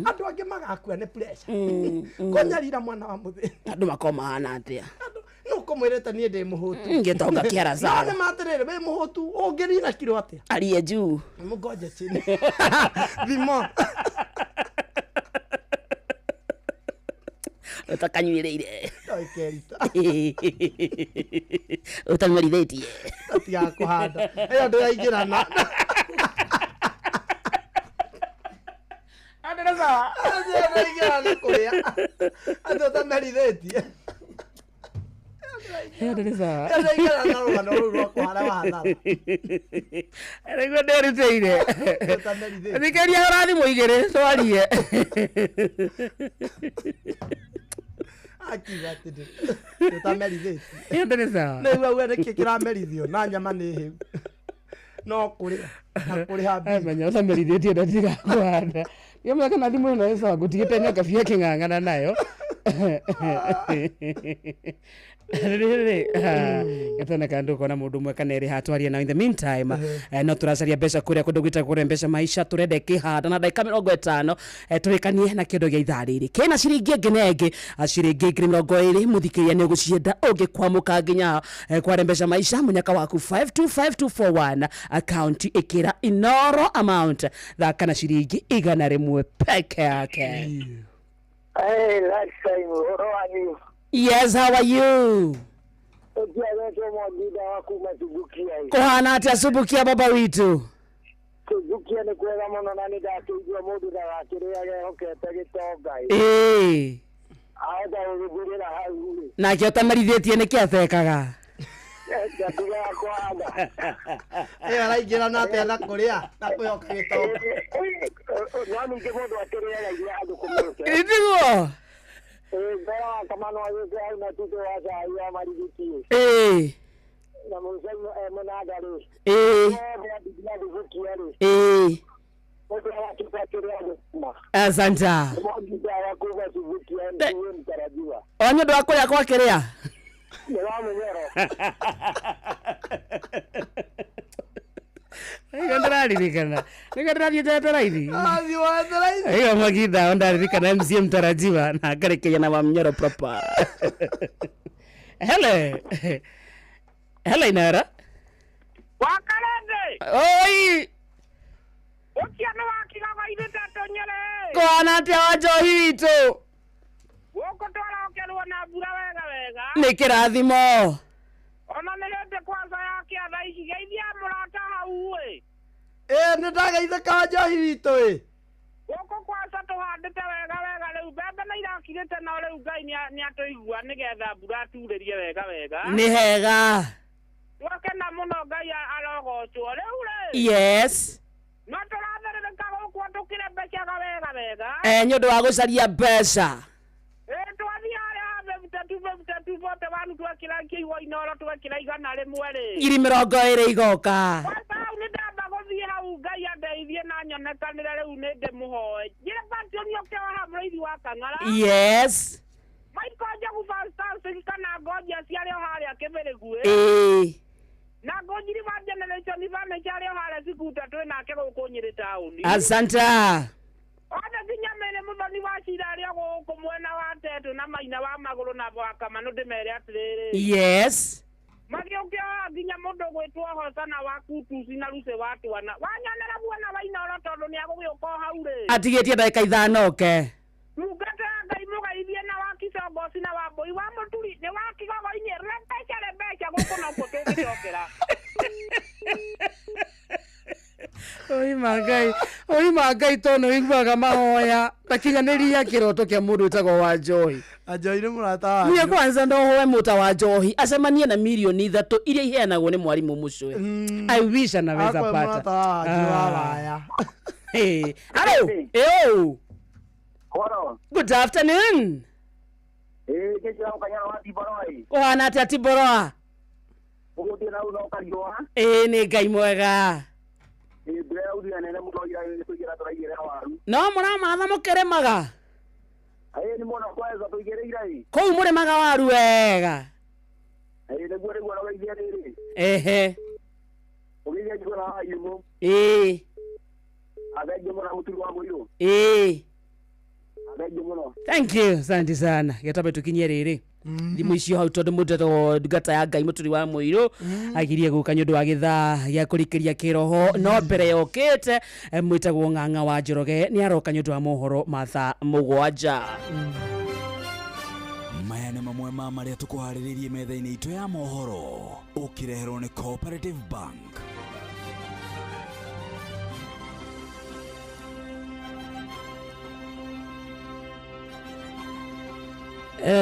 Andu angi magakua ni pressure. Konyarira mwana wa muthi. Andu makomahana atia. No kumwirete ni ndi muhutu. Ngitonga kiara sana. No matiriri we muhutu ungiri na kiro atia. Aliye juu. Mugoje chini. Thimo. Utakanywireire. Toikerita. Utamerithetie. Tatia kuhanda. Eyo ndiraingirana. Andira sawa. Ndiraingirana kuria. Ando tamerithitie. Andira sawa. Ndiraingirana rugano ruru rwa kuhara wa hathara. Erego nderiteire. Thikeria urathi muigire twarie. Akiga atinde. Tutamerithitie. Andira sawa. Nĩguo uwe nĩkĩ kĩramerithio na nyama nĩ hĩu. No kũrĩa. Na kũrĩa mbi. Menya utamerithitie ndatiga kuhanda. Yo mwaka na thimu ino esa gutigite nyoka fia king'ang'ana nayo. Riri gatana kandu kona mundu mwe kaneri hatwaria na in the meantime no turacaria mbeca kuria kundu gwita kuria mbeca maisha turende kihanda na dakika 50 turikanie na kindu gia ithaa riri kina ciringi ngenenge ciringi 20 muthikiria ni gucienda ungikwamuka nginya kwa mbeca maisha munyaka waku 525241 account ikira inoro amount thaka na ciringi 100 peke yake. Hey, last time, how are you? Yes, how are you? Kuhana atia Subukia baba witu? Subukia ni kwega muno na nindakĩigua mũndũ ndagakĩrĩage hokete gĩtonga. Aenda gũthurĩra hau. Nake ũtamarithĩtie nĩkĩ athekaga? Ngatiga kwanda. Araingĩra na atĩa na kũrĩa na kwĩhoka gĩtonga. No ningĩ mũndũ akĩrĩaga andũ kũmũrũke. Ndiguo. Ngara kama no agĩte hau na tuto wa cai ya marigĩtie. Na mũcamo mũnagari. Asanta. Onye ndo akũrĩa kwa kĩrĩa? Nĩndaririkana nĩndathiĩte raithi. Hiyo Magida ondaririkana MC mtarajiwa na akarekeja na Wamnyoro proper. Hello Inara. Wakarende. Oi. Ukiana wakigaga ithete tonyere. Kwana atia Wanjohi witũ? Woko twara okerwo na mbura wega. Nĩ kĩrathimo. Ona nĩrende kwanza yake atha ici geithia mũrata hau ĩ. Nĩndageithĩka Wanjohi witũ ĩ. Woko kwanza tũhandĩte wega rĩu mbembe nĩ irakirĩte no rĩu Ngai nĩatũigua nĩgetha mbura turĩrie wega. Nĩ hega. Wakena muno Ngai arogocwo rĩu rĩ. Yes. No tũratherereka gũkũ tũkĩre mbeca wega. Nĩũndũ wa gũcaria mbeca. Twathiĩ harĩa bebute bote wanu twekĩra kĩigua Inoro twekĩra 100 rĩmwe. Ngiri 20 igoka. Hau nĩndamba gũthiĩ hau Ngai andeithie na nyonekanĩre rĩu nĩndĩmũhoe. Njĩre Patrioni ũkĩoha mũrĩithi wa Kang'ara. Yes. Michael Njagu Fantastic kana Ngoja ciarĩ o harĩa Kĩmĩrĩgu. Na Ngojiri wa Generation Ivane ciarĩ o harĩa Cikuta twĩ nake gũkũ Nyĩrĩ taũni. Asanta. Ona nginya mene mũthoni wa cira arĩa gũkũ mwena wa Tetu na Maina wa Magũrũ na Bwakamano ndĩmere atĩrĩrĩ. Yes. Magĩũkĩoha nginya mũndũ gwĩtwo Hosana wa Kutuci na Luce wa Twana. Wanyanera buona wa Inoro tondũ nĩagũgĩũka o hau rĩ. Atigĩtie ndagĩka 5 oke. Mugata Ngai mũgeithie na wa Kicongoci na wa Mbũi wa Mũturi nĩ wa Kigogo-inĩ rebeca gũkũ no kuo tũngĩcokera. Oi Mangai tono iguaga mahoya takinyanĩria kĩroto kĩa mũndũ wĩtagwo Wanjohi. Wanjohi nĩ mũrata wa. Niĩ kwanza ndo hoe mũta wa Njohi acemanie na milioni 3 iria iheanagwo nĩ mwarimũ Mũcwe. I wish anaweza pata. Mũrata wa waya. Hello. Yo. Hello. Good afternoon. Kĩcio kanyana wa Tiboroi. Kwana atia Tiboroa? Ũgũthiĩ na uno kariũa. Nĩ Ngai mwega. No mũramatha mũkĩrĩmaga? Nĩ mũno kwanza tũigĩrĩire. Kũu mũrĩmaga waru wega? Nĩguo ũrageithia rĩrĩ. Ehe. Ũgeithia njũgũ na hayumu. Athengio mũno Mũturi wa Mũirũ. Athengio mũno. Thank you, asante sana. Gĩtabe tũkinyie rĩrĩ. Thimũ icio hau tondũ mũndũ ndungata ya Ngai Mũturi wa Mũirũ agirie gũka nĩ ũndũ wa gĩthaa gĩa kũrĩkĩria kĩroho no mbere yokĩte mwĩtagwo Ng'ang'a wa Njoroge nĩ aroka nĩ ũndũ wa mohoro mathaa 7. Maya nĩ mamwe ma marĩa tũkũharĩrĩirie metha-inĩ itũ ya mohoro ũkĩreherwo nĩ Cooperative Bank.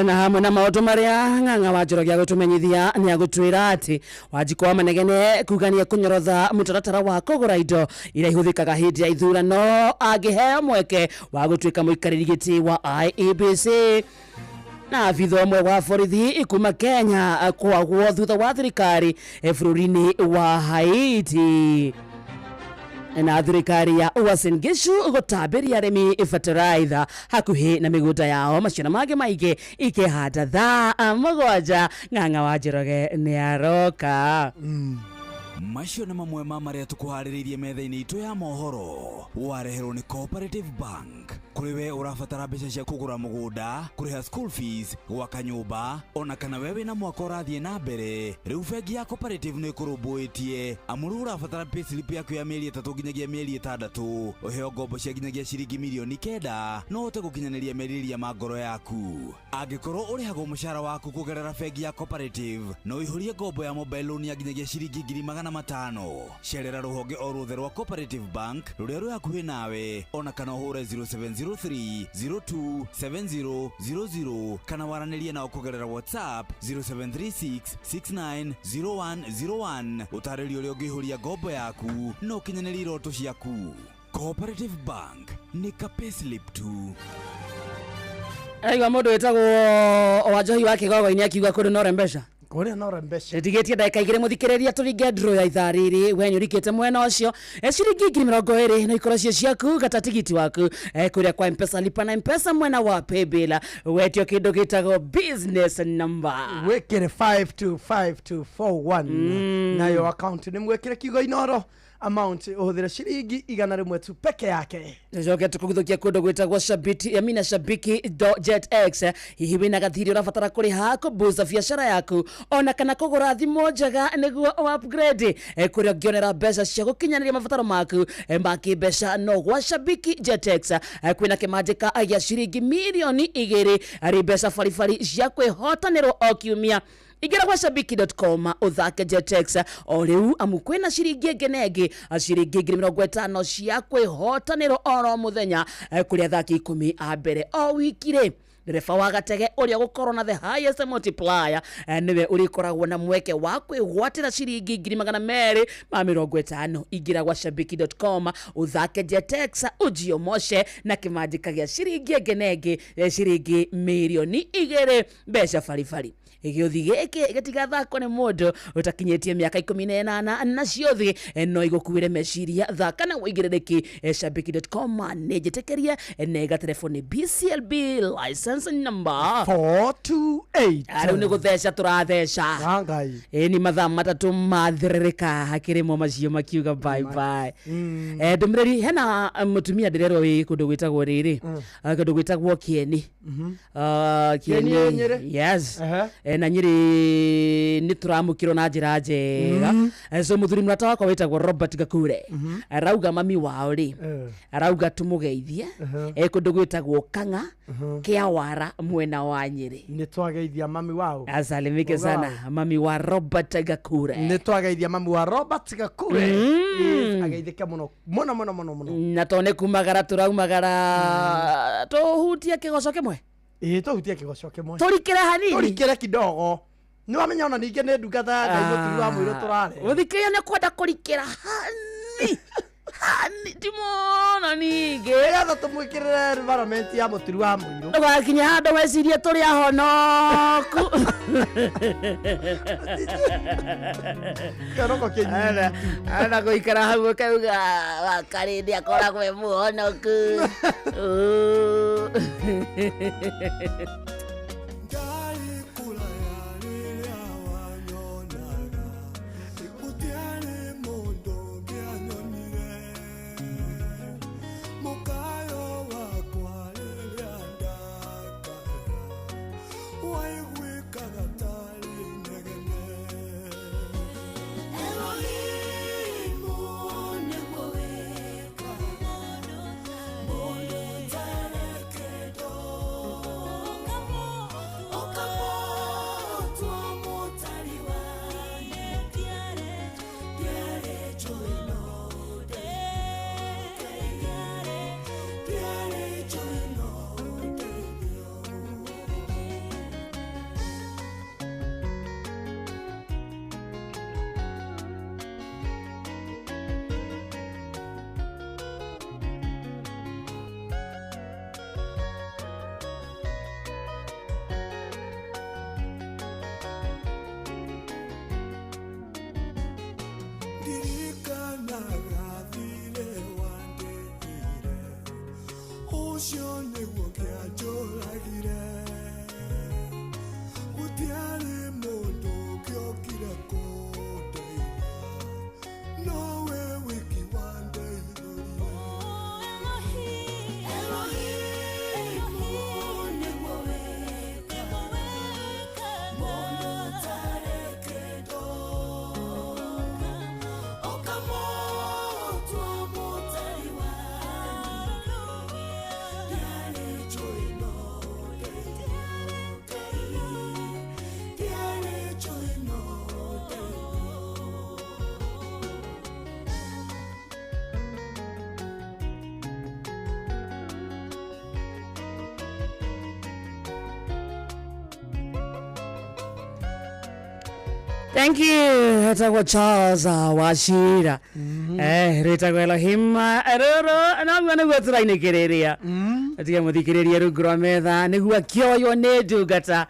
Na hamwe na maũndũ marĩa Ng'ang'a wa Njoroge agũtũmenyithia nĩ agũtwĩra atĩ Wanjikũ wa Manegene kuga nĩ ekũnyorotha mũtaratara wa kũgũra indo iria ihũthĩkaga hĩndĩ ya ithurano angĩheo mweke wa gũtuĩka mũikarĩri gĩtĩ wa IEBC. Na abitha ũmwe wa borithi kuma Kenya kwagwo thutha wa thirikari bũrũri-inĩ wa Haiti. Na thirikari ya Uasin Gishu gũtambĩria arĩmi bataraitha hakuhĩ na mĩgũnda yao maciaro mangĩ maingĩ ikĩhanda thaa 7. Ng'ang'a wa Njoroge nĩ aroka. macio nĩ mamwe ma marĩa tũkũharĩrĩirie metha-inĩ itũ ya mohoro. Wareherwo nĩ Cooperative Bank. Kũrĩ we ũrabatara mbeca cia kũgũra mũgũnda, kũrĩha school fees, gwaka nyũmba, ona kana we wĩna mwaka ũrathiĩ na mbere. Rĩu bengi ya Cooperative nĩ ĩkũrũmbũĩtie amu rĩu ũrabatara payslip yaku ya mĩeri 3 nginyagia mĩeri 6, ũheo ngombo cia nginyagia ciringi mirioni 9 no ũhote gũkinyanĩria merirĩria ma ngoro yaku. Angĩkorwo ũrĩhagwo mũcara waku kũgerera bengi ya Cooperative no ũihũrie ngombo ya mobile loan ya nginyagia ciringi 500,000. Cerera rũhonge o ruothe rwa Cooperative Bank rũrĩa rwĩ hakuhĩ nawe, ona kana ũhũre 0703027000 kana waranĩrie nao kũgerera WhatsApp 0736690101 ũtarĩrie ũrĩa ũngĩihũria ngombo yaku no ũkinyanĩrie iroto ciaku. Cooperative Bank nĩ ka payslip tu. Aiwa mũndũ wĩtagwo Wanjohi wa Kĩgogo-inĩ akiuga kũrĩ na mbeca. Kũrĩ na mbeca. Ndigetie ndagĩka igĩrĩ mũthikĩrĩria tũringe draw ya ithaa rĩrĩ we nyũrikĩte mwena ũcio. Ciringi 20,000 no ikorwo ciaku gata tigiti waku kũrĩa kwa M-Pesa lipa na M-Pesa mwena wa Paybill. Wetio kĩndũ gĩtagwo business number. Wekere 525241 nayo account nĩ mwekere kiugo Inoro amount ũhũthĩre ciringi 100 tu peke yake. Njoke tukuguthukia kũndũ gwĩtagwo shabiki.jetx. Hihi wĩna gathiri ũrabatara kũrĩha kũbuza biacara yaku ona kana kũgũra thimũ njega nĩguo upgrade kũrĩa ũngĩonera mbeca cia gũkinyanĩria mabataro maku ma kĩmbeca no gwa Shabiki JetX kwĩna kĩmanjĩka gĩa ciringi mirioni 2 arĩ mbeca baribari cia kwĩhotanĩrwo o kiumia. Igera kwa shabiki.com uthake JetX o rĩu amu kwĩna ciringi ĩngĩ ciringi 50 cia kwĩhotanĩrwo oro mũthenya kũrĩa athaki 10 a mbere o wiki-rĩ. Ndereba wa gatege ũrĩa gũkorwo na the highest multiplier nĩwe ũrĩkoragwo na mweke wa kwĩgwatĩra ciringi 250. Ingĩra gwa shabiki.com uthake JetX ujio moshe na kĩmanjĩka gĩa ciringi ĩngĩ ciringi mirioni 2 mbeca baribari. Gĩũthi gĩkĩ gĩtigathakwo nĩ mũndũ ũtakinyĩtie mĩaka 18 na ciothe no igũkuĩre meciria thaka na wĩigĩrĩrĩki. Shabiki.com nĩ njĩtĩkĩrie nega telefoni BCLB license number 428. Rĩu nĩ gũtheca tũratheca nĩ mathaa matatũ mathĩrĩrĩka hakĩrĩmo macio makiuga bye bye. Ndũmĩrĩri hena mũtumia ndĩrerwo wĩ kũndũ gwĩtagwo rĩrĩ kũndũ gwĩtagwo Kieni. Kieni yes na Nyĩrĩ nĩ tũramũkĩrwo na njĩra njega. So mũthuri mũrata wakwa wĩtagwo Robert Gakure arauga mami wao rĩ arauga tũmũgeithie kũndũ gwĩtagwo Kang'a Kĩawara mwena wa Nyĩrĩ. Nĩ twageithia mami wao. Asalimike sana mami wa Robert Gakure. Nĩ twageithia mami wa Robert Gakure. Ageithĩke mũno mũno mũno mũno mũno. Na tone kumagara turaumagara tũhutie kĩgoco kĩmwe. Tũhutie kĩgoco kĩmwe. Tũrikĩre hanini. Tũrikĩre kidogo. Nĩ wamenya ona ningĩ nĩ ndungata Ngai mũturi wa mwĩrĩ tũrare. Ũthikĩria nĩ kwenda kũrikĩra hani. Hani timono ningĩ. Getha tũmwĩkĩrĩre environment ya mũturi wa mwĩrĩ. Ndũgakinya handũ wecirie tũrĩ ahonoku. Karoko kĩnyinyi. Ana gũikara hau kauga wakarĩndĩ akoragwo e mũhonoku. Thank you. Hetagwo Charles Wachira. Ritagwo Elohim Roro. Na mwana gweturainikiriria. Atiga muthikiriria rungura metha niguo kioyo ni ndungata.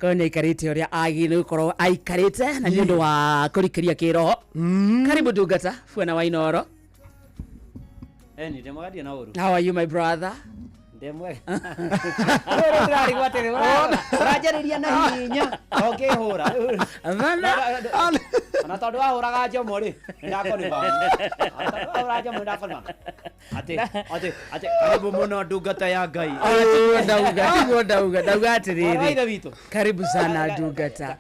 Kone ikarite uria agine ukorwo aikarite na nundu wa kurikiria kiroho. Karibu ndungata Fuena Wainoro. Ni ndemwadia na uru. How are you, my brother? Ndemwe. Ndari gwatere urajariria na hinya. Okay hura. Ana tondu ahuraga njomo ri. Ndakoni ba. Ahuraga njomo ndakoni. Ati karibu muno ndungata ya Ngai. Ndauga atiriri. Karibu sana ndungata.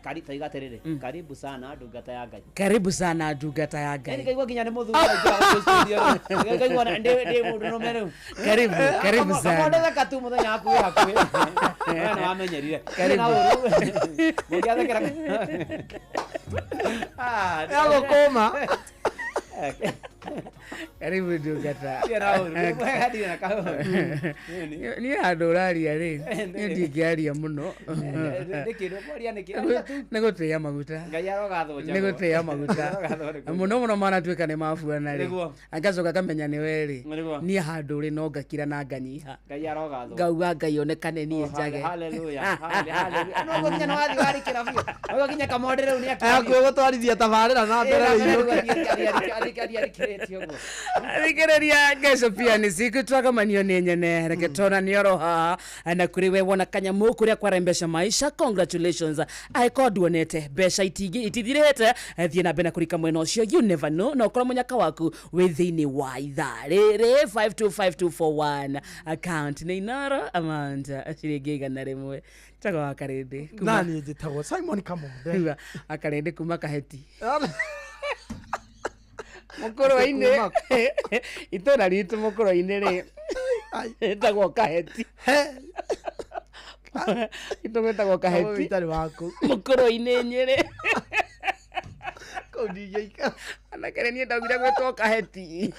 Karibu sana ndungata ya Ngai. Karibu sana ndungata ya Ngai. Nikaigwa kinya ni muthuri wa studio. Nikaigwa ndi mundu no meru. Karibu sana. Ndeka katu muthenya akuwe hakuwe. Wana wamenyerire. Na uru. Mugiathekera. Yago koma. Karibu ndungata. Kera uru. Hadi na kaho. Ni andu uraria ri. Ni ndingiaria muno. Ndikindo kwaria nikia. Nigutia maguta. Ngai arogathoja. Nigutia maguta. Muno mana twika ni mafuana ri. Angacoka kamenya ni weri. Ni handu ri no ngakira na nganyiha. Ngai arogathoja. Ngauga Ngai onekane ni njage. Hallelujah. Hallelujah. No gokinya no wathi wari kira biu. No gokinya kamondere ru ni akiri. Akwe gutwarithia tabarira na mbere Arigereria ngeso pia ni siku twagamanio ni nyene reke tona ni oroha na kuri we wona kanyamu kuria kwarembesha maisha. Congratulations I called wonete besha itithirete thie na bena kurika mwena ucio. You never know no kora munyaka waku withini wa itharere 525241 account ni Inoro Amanda ciringiga na rimwe tago akarende nani njitagwo Simon Kamombe akarende kuma Kaheti mukoro-ini itora ritu mukoro-ini ri etagwo Kaheti itogwetagwo Kaheti itari waku mukoro-ini Nyeri ko DJ ka anakere ni ndagira gwetwo Kaheti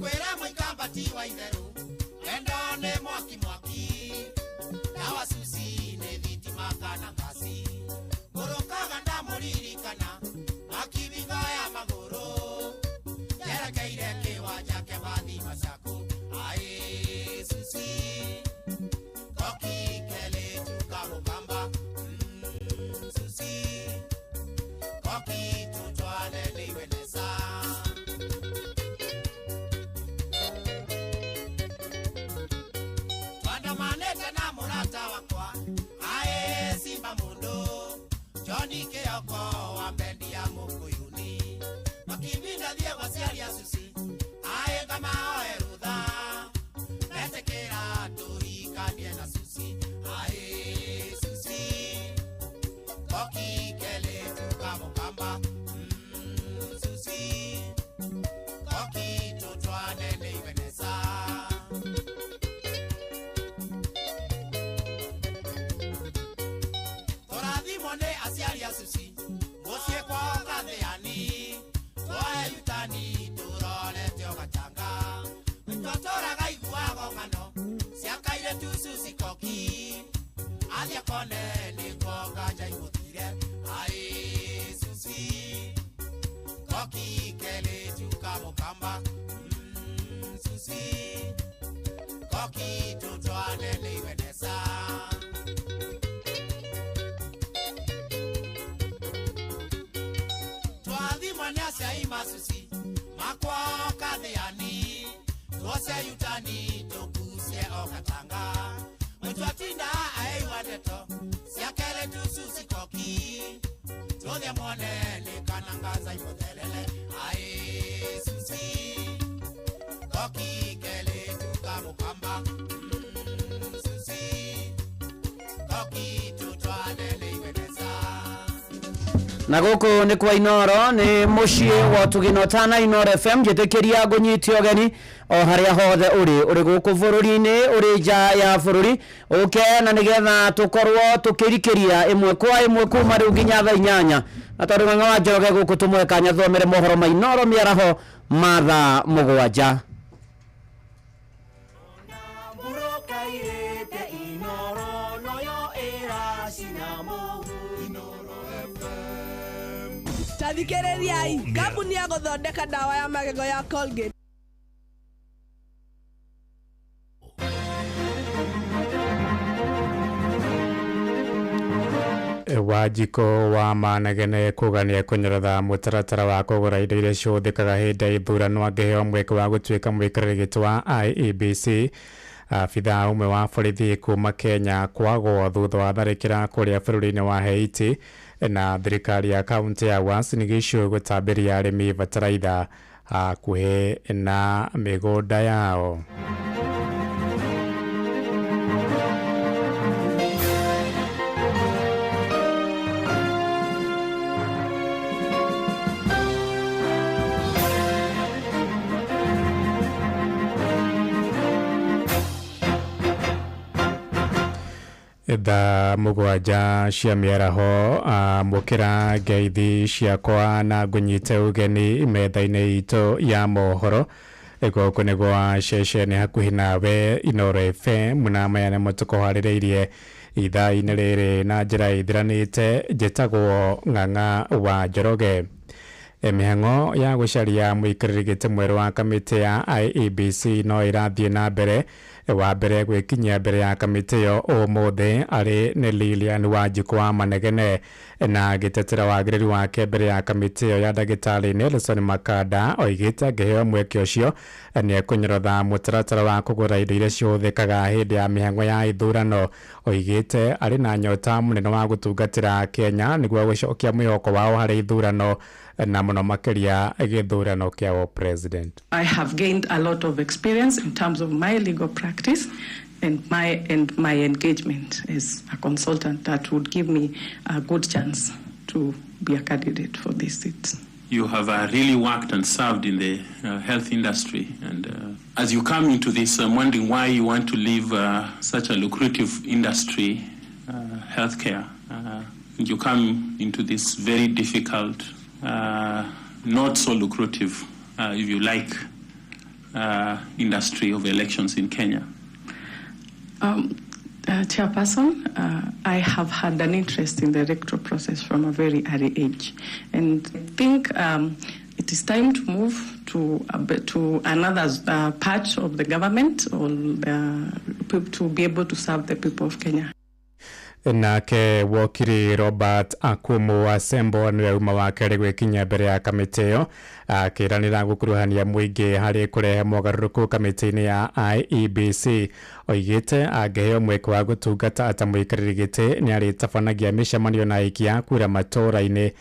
Ngekwera mwikambati wa itheru endone mwaki mwaki dawa susi ne thitima kana ngasi murukaga ndamuririkana akivinga ya maguru yerekeire kiwanja kia mathima ciaku ai susi koki kele tukamukamba susi koki tutwane niweneza twandamanete na murata wakwa ae simba mundu Johnny Kioko wa bendi ya Mukuyuni makibinda thie gwaciaria susi ae kama oerutha metekera tuhikanie na susi ae susi koki kele tukamukamba susi koki tutwane niweneza Torathimone aciaria susi mucie kwao katheani twae yutani turorete ogatanga twatoraga iguago ng'ano ciakaire tu susi koki athia kone nĩguo nganja igũthire ai susi koki kele tukamũkamba susi koki tutwane nĩiwenesa twathimane aciai masusi makwao katheani tuose yutani tukucie ogatanga mtwatinda aiwa ndeto ciakele tu susi koki tuthie mwonene kana ngaza imuthelele ai susi koki kele tukamukamba susi koki tutwane nĩiweneza na guku ni kwa Inoro ni mucie wa tugino tana Inoro FM jitekeria gunyitio geni o haria hothe uri guku bururi-ini uri nja ya bururi uke na nigetha tukorwo tukirikiria imwe kwa imwe kuma riu nginya thaa 8 na tondu ng'ang'a wa Njoroge guku tumwe kanya thomere mohoro ma Inoro miaraho mathaa 7 Tathikĩrĩriai kambuni ya gũthondeka dawa ya magego ya Colgate Wajiko wa Manegene kugania kunyorotha mutaratara wa kugura indo iria ciuthikaga hindi ya ithurano angiheo mweke wa gutuika mwikirigiti wa IEBC. Afitha umwe wa borithi kuma Kenya kwagwo thutha wa tharikira kuria bururi-ini wa Haiti na thirikari ya kaunti ya Uasin Gishu gutambiria arimi bataraitha hakuhi na migunda yao. Tha mugwanja cia miaraho mukira ngeithi ciakwa na ngunyite ugeni metha-ini itu ya mohoro goko nĩ gwa ceceni hakuhi nawe Inoro FM na maya nĩ mũtukuharĩrĩirie ithaa-inĩ rĩrĩ na njĩra ithiranĩte njĩtagwo Ng'ang'a wa Njoroge. Mĩhang'o ya gũcaria mũikarĩri mwerũ wa kamĩtĩ ya IEBC no ĩrathiĩ na mbere. Wa mbere gwikinyia mbere ya kamĩtĩ ĩyo ũmũthĩ arĩ nĩ Lilian Wanjiku wa Manegene na gĩtetera wagĩrĩru wake mbere ya kamĩtĩ ĩyo ya ndagĩtarĩ Nelson Makanda oigĩte angĩheo mweke ũcio nĩ ekũnyorotha mũtaratara wa kũgũra indo iria cihũthĩkaga hĩndĩ ya mĩhang'o ya ithurano. Oigĩte arĩ na nyota mũnene wa gũtungatĩra Kenya nĩguo gũcokia mwĩhoko wao harĩ ithurano na mũno makĩria gĩthurano kĩa president. I have gained a lot of experience in terms of my legal practice and my engagement as a consultant that would give me a good chance to be a candidate for this seat. You have really worked and served in the health industry, and as you come into this, I'm wondering why you want to leave such a lucrative industry, healthcare, and you come into this very difficult, not so lucrative, if you like, industry of elections in Kenya? Chairperson, I have had an interest in the electoral process from a very early age, and I think it is time to move to another part of the government or to be able to serve the people of Kenya. Nake wakiri Robert Akumu wa Sembo niwe uma wake gwikinya mbere ya kamiti iyo akiranira gukuruhania muingi hari kurehe mogaruruku kamiti-ini ya IEBC oigite angeheo mweke wa gutungata ata muikariri giti ni ari tabanagia micemanio na aikia kura matora-ini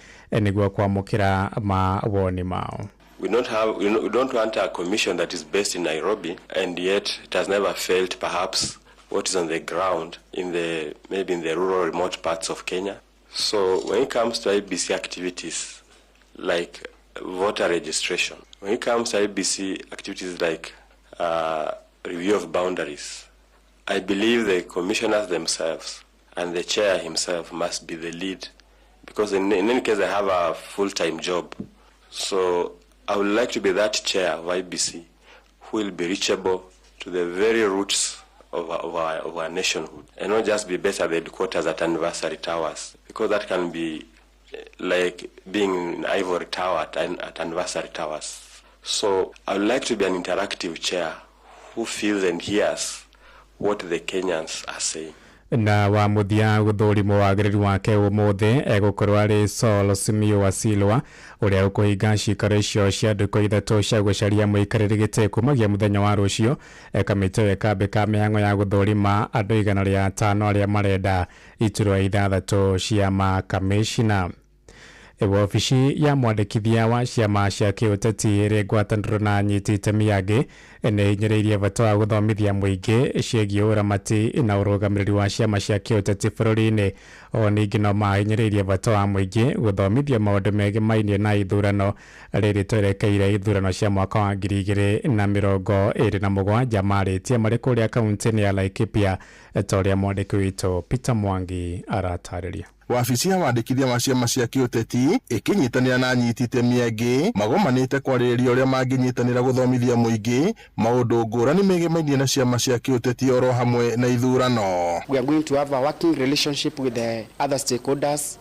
niguo kwamukira mawoni mao. We don't want a commission that is based in Nairobi, and yet it has never failed perhaps what is on the ground maybe in the rural remote parts of Kenya. So when it comes to IBC activities like voter registration, when it comes to IBC activities like review of boundaries, I believe the commissioners themselves and the chair himself must be the lead, because in any case I have a full-time job. So I would like to be that chair of IBC who will be reachable to the very roots of our nationhood, and not just be based at the headquarters at Anniversary Towers, because that can be like being in Ivory Tower at Anniversary Towers. So I would like to be an interactive chair who feels and hears what the Kenyans are saying. Na wa muthia guthurimo wagiriru wake umuthi egukorwo ari Saul Simio Wasilwa uria ukuhinga cikaro icio cia nduko ithatu cia gucaria muikariri giti kumagia muthenya wa rucio kamiti kambe ka mihango ya guthurima andu 105 aria marenda iturwa ithathatu cia makamishina. Wabici ya mwandĩkithia wa ciama cia kĩũteti ĩrĩ ngwatanĩro na anyiti itemi angĩ nĩ hinyĩrĩirie bata wa gũthomithia mũingĩ ciĩgiĩ ũramati na ũrũgamĩrĩri wa ciama cia kĩũteti bũrũri-inĩ. O ningĩ no mahinyĩrĩirie bata wa mũingĩ gũthomithia maũndũ megiĩ mainie na ithurano rĩrĩ twerekeire ithurano cia mwaka wa 2027 marĩtie marĩ kũrĩa kaunti-inĩ ya Laikipia, ta ũrĩa mwandĩki witũ Peter Mwangi aratarĩria. Wabici ya wandĩkithia wa ciama cia kĩũteti ĩkĩnyitanĩra na anyiti itemi angĩ magomanĩte kwarĩrĩria ũrĩa mangĩnyitanĩra gũthomithia mũingĩ maũndũ ngũrani megiĩ mainie na ciama cia kĩũteti oro hamwe na ithurano. We are going to have a working relationship with the other stakeholders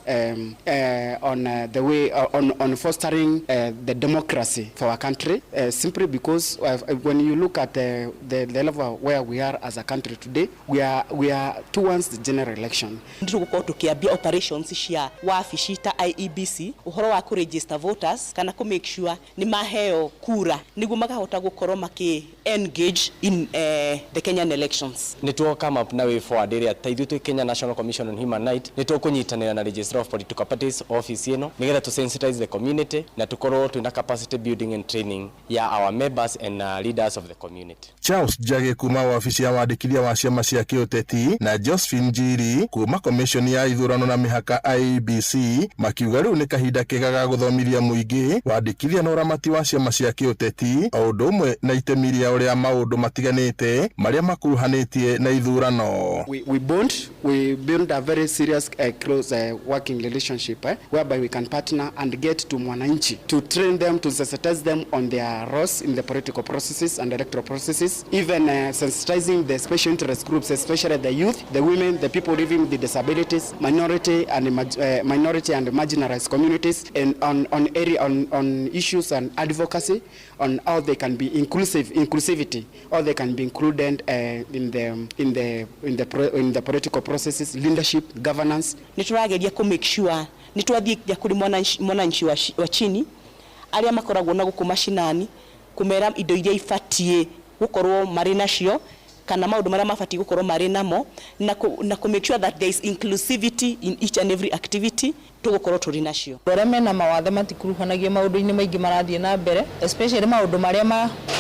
on the way on fostering the democracy for our country, simply because when you look at the level where we are as a country today, we are towards the general election. Cia wabici ta IEBC uhoro wa kuregister voters kana ku make sure ni maheo kura niguo makahota gukorwo maki engage in the Kenyan elections. Nituo come up na way forward area taithu tu Kenya National Commission on Human Rights nituo kunyitanira na Registrar of Political Parties office ino nigetha to sensitize the community na tukorwo tuna capacity building and training ya our members and leaders of the community. Charles Jage kuma wabici ya wandĩkithia wa ciama cia kĩũteti na Josephine Njiri kuma commission ya ithurano na mihaka IEBC makiuga rĩu nĩ kahinda kega ga gũthomithia mũingĩ wandĩkithia na ũramati wa ciama cia kĩũteti o ũndũ ũmwe na itemi rĩa ũrĩa maũndũ matiganĩte marĩa makuruhanĩtie na ithurano. We build a very serious close working relationship whereby we can partner and get to mwananchi to train them, to sensitize them on their roles in the political processes and electoral processes, even sensitizing the special interest groups, especially the youth, the women, the people living with disabilities, minority and marginalized communities, and on issues and advocacy on how they can be inclusivity, how they can be included in the political processes, leadership, governance. Niturageria ku make sure nitwathia kuri mwananchi wa chini aria makoragwo na guku mashinani kumera indo iria ifatie gukorwo mari nacio kana maundu maria mafatie gukorwo mari namo na ku make sure that there is inclusivity in each and every activity tugukorwo turi nacio. Reme na mawathe matikuruhanagia maundu-ini maingi marathie na mbere, especially maundu maria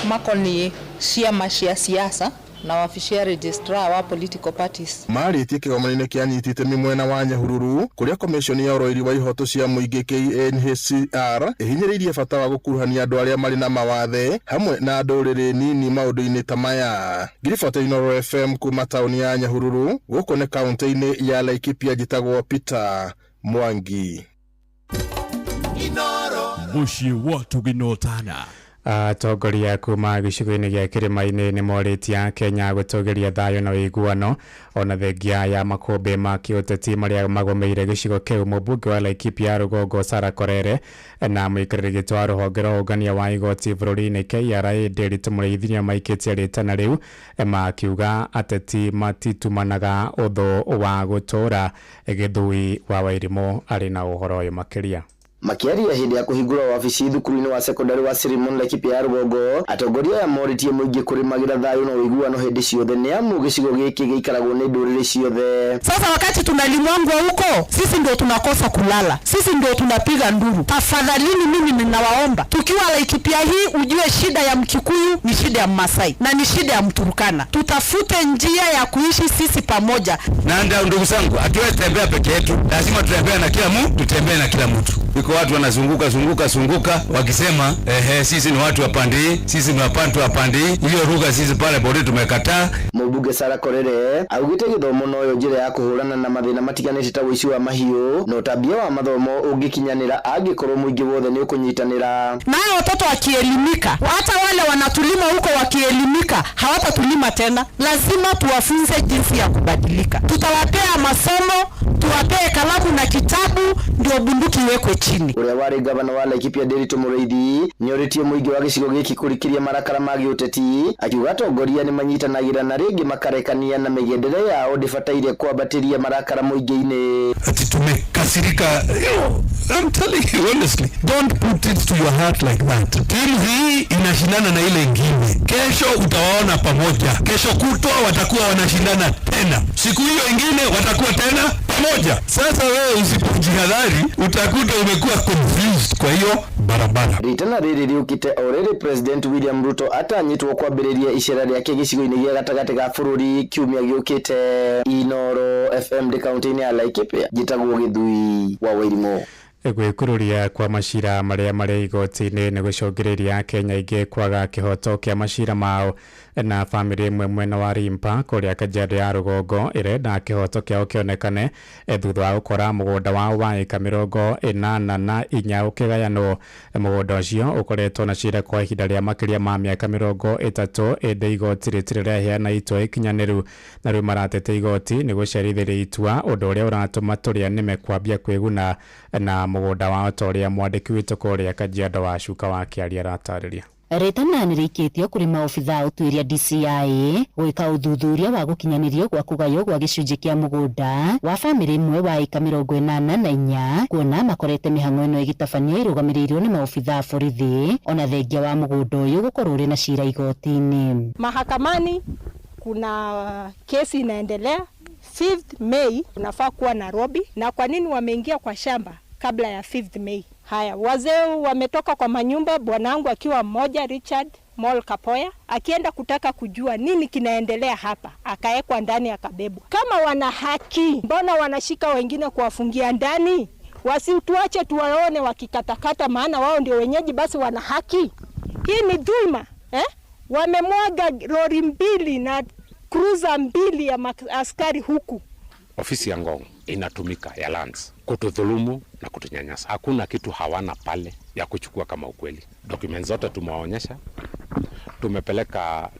makoni ciama cia siasa na wabici ya registrar wa political parties. Marĩtie kĩgomano-inĩ kĩa anyiti itemi mwena wa Nyahururu kũrĩa komishoni ya ũrũĩri wa ihoto cia mũingĩ KNHCR ĩhinyĩrĩirie bata wa gũkuruhania andũ arĩa marĩ na mawathe hamwe na ndũrĩrĩ nini maũndũ-inĩ ta maya. Ngiriboti Inooro FM kuma taũni ya Nyahururu gũkũ nĩ kaunti-inĩ ya Laikipia njĩtagwo Peter Mwangi. Mushi watu ginotana atongoria kuma gĩcigo-inĩ gĩa kĩrĩma-inĩ nĩ morĩtie Kenya gũtũgĩria thayũ na ũiguano ona thengia ya makũmbĩ ma kĩũteti marĩa magomeire gĩcigo kĩu. Mũmbunge wa Laikipia Rũgongo Sarah Korere na mũikarĩri gĩtĩ wa rũhonge rwa ũngania wa igoti bũrũri-inĩ KRA Nderitu Mũrĩithi maikĩtie rĩtana rĩu makiuga ateti matitumanaga ũthũ wa gũtũra. Gĩthui wa Wairimũ arĩ na ũhoro ũyũ makĩria. Makiaria hindi ya kuhingura wabici thukuru-inĩ wa sekondari wa Sirimon Laikipia ya Rũgongo, atongoria moritie mũingĩ kũrĩmagĩra thayũ na ũiguano hindi ciothe nĩ amu gĩcigo gĩkĩ gĩikaragwo nĩ ndũrĩrĩ ciothe. Sasa wakati tunalimwangwa huko, sisi ndio tunakosa kulala, sisi ndio tunapiga nduru. Tafadhalini, mimi ninawaomba, tukiwa Laikipia hii ujue shida ya Mkikuyu ni shida ya Masai na ni shida ya Mturukana. Tutafute njia ya kuishi sisi pamoja. Na ndugu zangu, hatuwezi tembea peke yetu, lazima tutembee na kila mtu, tutembee na kila mtu. Watu wanazunguka wakisema sisi ni watu wa pande hii, sisi ni watu wa pande hii. Hiyo lugha sisi pale bodi tumekataa. Mũmbunge Sarah Korere augite gĩthomo no njĩra ya kũhũrana na mathĩna matiganĩte ta ũici wa mahiũ no tabia wa mathomo ũngĩkinyanĩra angĩkorwo mũingĩ wothe nĩ ũkũnyitanĩra. Nayo watoto wakielimika, hata wale wanatulima huko wakielimika, hawatatulima tena. Lazima tuwafunze jinsi ya kubadilika. Tutawapea masomo, tuwapee kalamu na kitabu, ndio bunduki iwekwe chini. Uria wari gavana wa Laikipia Nderitu Mũrĩithi nĩoritie mũingĩ wa gĩcigo gĩkĩ kũrikĩria marakara ma gĩũteti, akiuga atongoria nĩ manyitanagĩra na rĩngĩ makarekania na mĩgendere yao ndĩbataire kwambatĩria marakara mũingĩ-inĩ. Ati tumekasirika. I'm telling you honestly, don't put it to your heart like that. Timu hii inashindana na ile ingine. Kesho utawaona pamoja. Kesho kutwa watakuwa wanashindana tena. Siku hiyo ingine watakuwa tena pamoja. Sasa wewe usipojihadhari utakuta umekuwa confused kwa hiyo barabara. Ritana rĩrĩ riukite already President William Ruto atanyitwo kwambĩrĩria icera rĩake gĩcigo-inĩ gĩa gatagatĩ ga bũrũri kiumia gĩũkĩte. Inoro FM de kaunti-inĩ ya Laikipia njĩtagwo Gĩthui wa Wairimũ. Gwĩkururia kwa macira marĩa marĩ igoti-inĩ nĩ gũcũngĩrĩria Kenya ingĩ kwaga kĩhoto kĩa macira mao na bamĩrĩ ĩmwe mwena wa Rimpa kũrĩa Kajiado ya Rũgongo ĩrenda kĩhoto kĩao kĩonekane thutha wa gũkora mũgũnda wao wa ĩka 84 ũkĩgayanwo. Mũgũnda ũcio ũkoretwo na cira kwa ihinda rĩa makĩria ma mĩaka 30 ĩndĩ igoti rĩtirĩ rĩaheana itua ikinyanĩru na rĩu maratete igoti nĩ gũcerithĩria itua ũndũ ũrĩa ũratũma tũrĩa nĩme kwambia kwĩguna na mũgũnda wao ta ũrĩa mwandĩki witũ kũrĩa Kajiado wa Cuka wa Kĩaria aratarĩria. Ritana nĩrĩikĩtio kũrĩ maobitha ũtuĩria DCI gwĩka ũthuthuria wa gũkinyanĩrio gwa kũgaywo gwa gĩcunjĩ kĩa mũgũnda wa bamĩrĩ ĩmwe wa ĩka 84 kuona makorete mĩhang'o ĩno ĩgĩtabanio ĩrũgamĩrĩirwo nĩ maobitha borithi ona thengia wa mũgũnda ũyũ gũkorwo ũrĩ na cira igoti-inĩ. Mahakamani kuna kesi inaendelea. 5th May unafaa kuwa Nairobi, na kwa nini wameingia kwa shamba kabla ya 5th May? Haya, wazee wametoka kwa manyumba, bwanangu akiwa mmoja Richard Mol Kapoya akienda kutaka kujua nini kinaendelea hapa, akaekwa ndani akabebwa. Kama wana haki, mbona wanashika wengine kuwafungia ndani? Wasituache tuwaone wakikatakata, maana wao ndio wenyeji, basi wana haki. Hii ni dhulma Wamemwaga lori 2 na cruiser 2 ya askari huku. Ofisi ya Ngong inatumika ya lands kutudhulumu na kutunyanyasa. Hakuna kitu hawana pale ya kuchukua kama ukweli. Documents zote tumewaonyesha.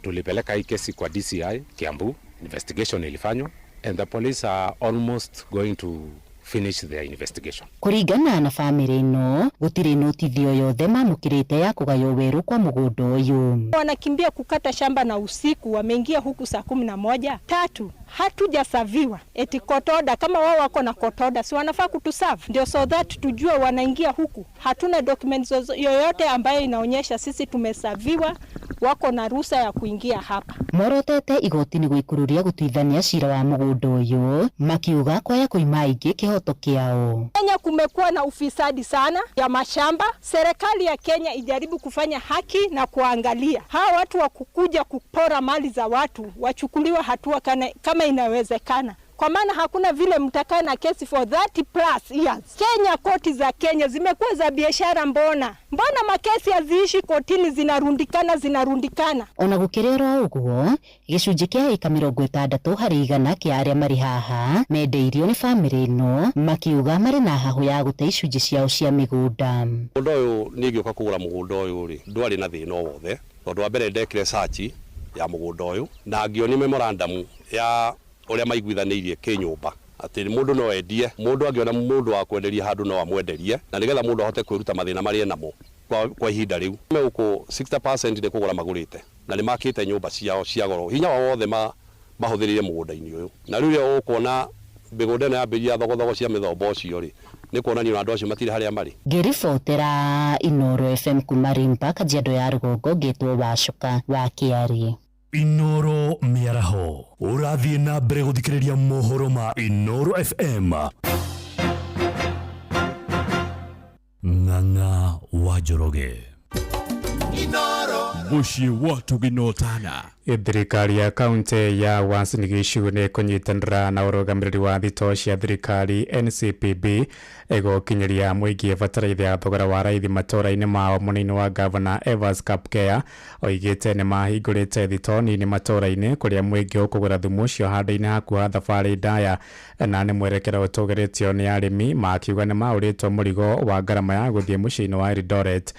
Tulipeleka hii kesi kwa DCI Kiambu, investigation ilifanywa and the police are almost going to finish their investigation. Kũringana na famĩlĩ ĩno gũtirĩ notithio yothe mamũkĩrĩte ya kũgaywo werũ kwa mũgũnda ũyũ. Wanakimbia kukata shamba na usiku, wameingia huku saa 11. 3, hatujasaviwa eti kotoda. Kama wao wako na kotoda, si wanafaa kutuserve ndio so that tujue wanaingia huku. Hatuna documents yoyote ambayo inaonyesha sisi tumesaviwa, wako na ruhusa ya kuingia hapa. Morotete igoti ni gwikururia gutuithania cira wa mũgũnda ũyũ makiuga kwaya kũima ingĩ kĩhoto kĩao. Kenya kumekuwa na ufisadi sana ya mashamba. Serikali ya Kenya ijaribu kufanya haki na kuangalia hawa watu wa kukuja kupora mali za watu wachukuliwa hatua kama inawezekana. kwa maana hakuna vile mtakaa na kesi for 30+ years. Kenya, koti za Kenya zimekuwa za biashara. Mbona makesi haziishi kotini, zinarundikana. Ona gukirero uguo gicunji kia ika 60 hari igana kia aria mari haha mendeirio ni family ino makiuga mari na hahu ya gute icunji ciao cia migunda. Mundu uyu ningioka kugura mugunda uyu ri ndwari na thina wothe tondu wa mbere ndekire search ya mugunda uyu na ngioni memorandum ya uria maiguithanirie kinyumba ati mundu no endie, mundu angiona mundu wa kwenderia handu no amwenderie na nigetha mundu ahote kwiruta mathina mari namo kwa ihinda riu. Uko 60% ni kugura magurite na ni makite nyumba ciao cia goro hinya wothe mahuthirire mugunda-ini uyu na riu ria ukuona migunda na ambiria thogothogo cia mithombo cio ri ni kuonania na andu acio matire haria mari. Ngiribotera Inoro FM kuma Rimpa, Kajiado ya Rugongo, Gitwo Wacuka wa Kiari. Inoro miaraho urathie na mbere guthikiriria mohoro ma Inoro FM. Ng'ang'a wa Njoroge Inoro muciĩ wa Tuginotana. Thirikari ya kaunti ya Uasin Gishu ni kunyitanira na urugamiriri wa thito cia thirikari NCPB gukinyiria muingi bataraitha ya thogora wa raithi matura-ini mao. Munini wa Governor Evans Kapkea oigite ni mahingurite thito nini matura-ini kuria muingi ukugura thumu ucio handu-ini hakuha thabari ndaya na ni mwerekera utugiritio ni arimi makiuga ni mauritwo murigo wa ngarama ya guthie muciĩ-ini wa Eldoret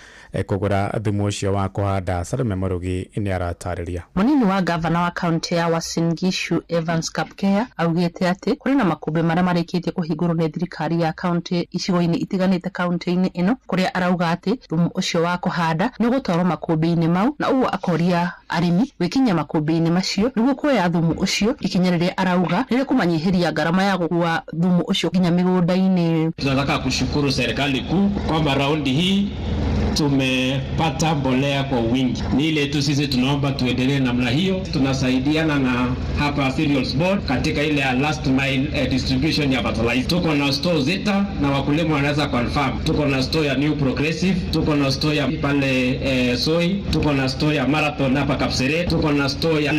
kugura thumu ucio wa kuhanda. Salome Murugi ni aratariria. Munini wa Governor wa kaunti ya Uasin Gishu Evans Kapkea augite ati kuri na makumbi maria marikitie kuhingurwo ni thirikari ya kaunti icigo-ini itiganite kaunti-ini ino kuria arauga ati thumu ucio wa kuhanda ni gutwarwo makumbi-ini mau na uguo akoria arimi wikinya makumbi-ini macio niguo kuoya thumu ucio ikinya riria arauga riri kumanyihiria ngarama ya gukua thumu ucio kinya migunda-ini. Tunataka kushukuru serikali kuu kwamba raundi hii tumepata mbolea kwa wingi. Ni ile tu sisi tunaomba tuendelee namna hiyo. Tunasaidiana na hapa Cereals Board katika ile last mile distribution ya fertilizer. Tuko na store Zeta na wakulima wanaweza confirm. Tuko na store ya New Progressive, tuko na store ya pale Soy, tuko na store ya Marathon hapa Kapseret, tuko na store ya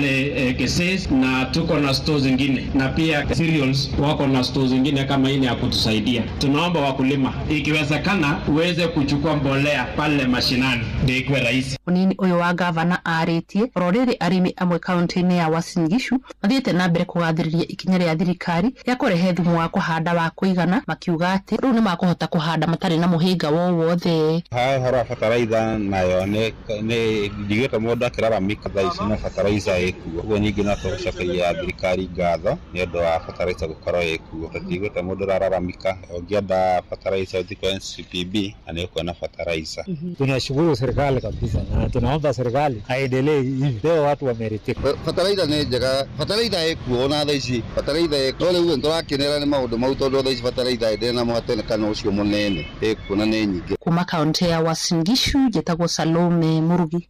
Keses na tuko na store zingine. Na pia Cereals wako na store zingine kama hii ya kutusaidia. Tunaomba wakulima ikiwezekana uweze kuchukua mbolea pale mashinani ndio ikwe rahisi. Munini uyu wa Governor aritie roriri arimi amwe kaunti-ini ya Uasin Gishu mathiete na mbere kugathiriria ikinya ria thirikari ya kurehe thumu wa kuhanda wa kuigana makiuga ati riu ni makuhota kuhanda matari na muhinga wothe. Hara fertilizer nayo ni ndigite mundu akiraramika thaici na fertilizer ikuo uguo nyingi no tugucokeria thirikari ngatho ni undu wa fertilizer gukorwo ikuo tutigite mundu raramika ungienda fertilizer thiko NCPB na ni kuona fertilizer. Tunashukuru serikali kabisa na tunaomba serikali aendelee hivi. Leo watu wameridhika. Fertilizer ni njega, fertilizer ikuo na thaici fertilizer ikuo riu turakenera ni maundu mau tondu thaici fertilizer ende na muhatenekano ucio munene ikuo na ni nyingi. Kuma kaunti ya Uasin Gishu jetagwo Salome Murugi.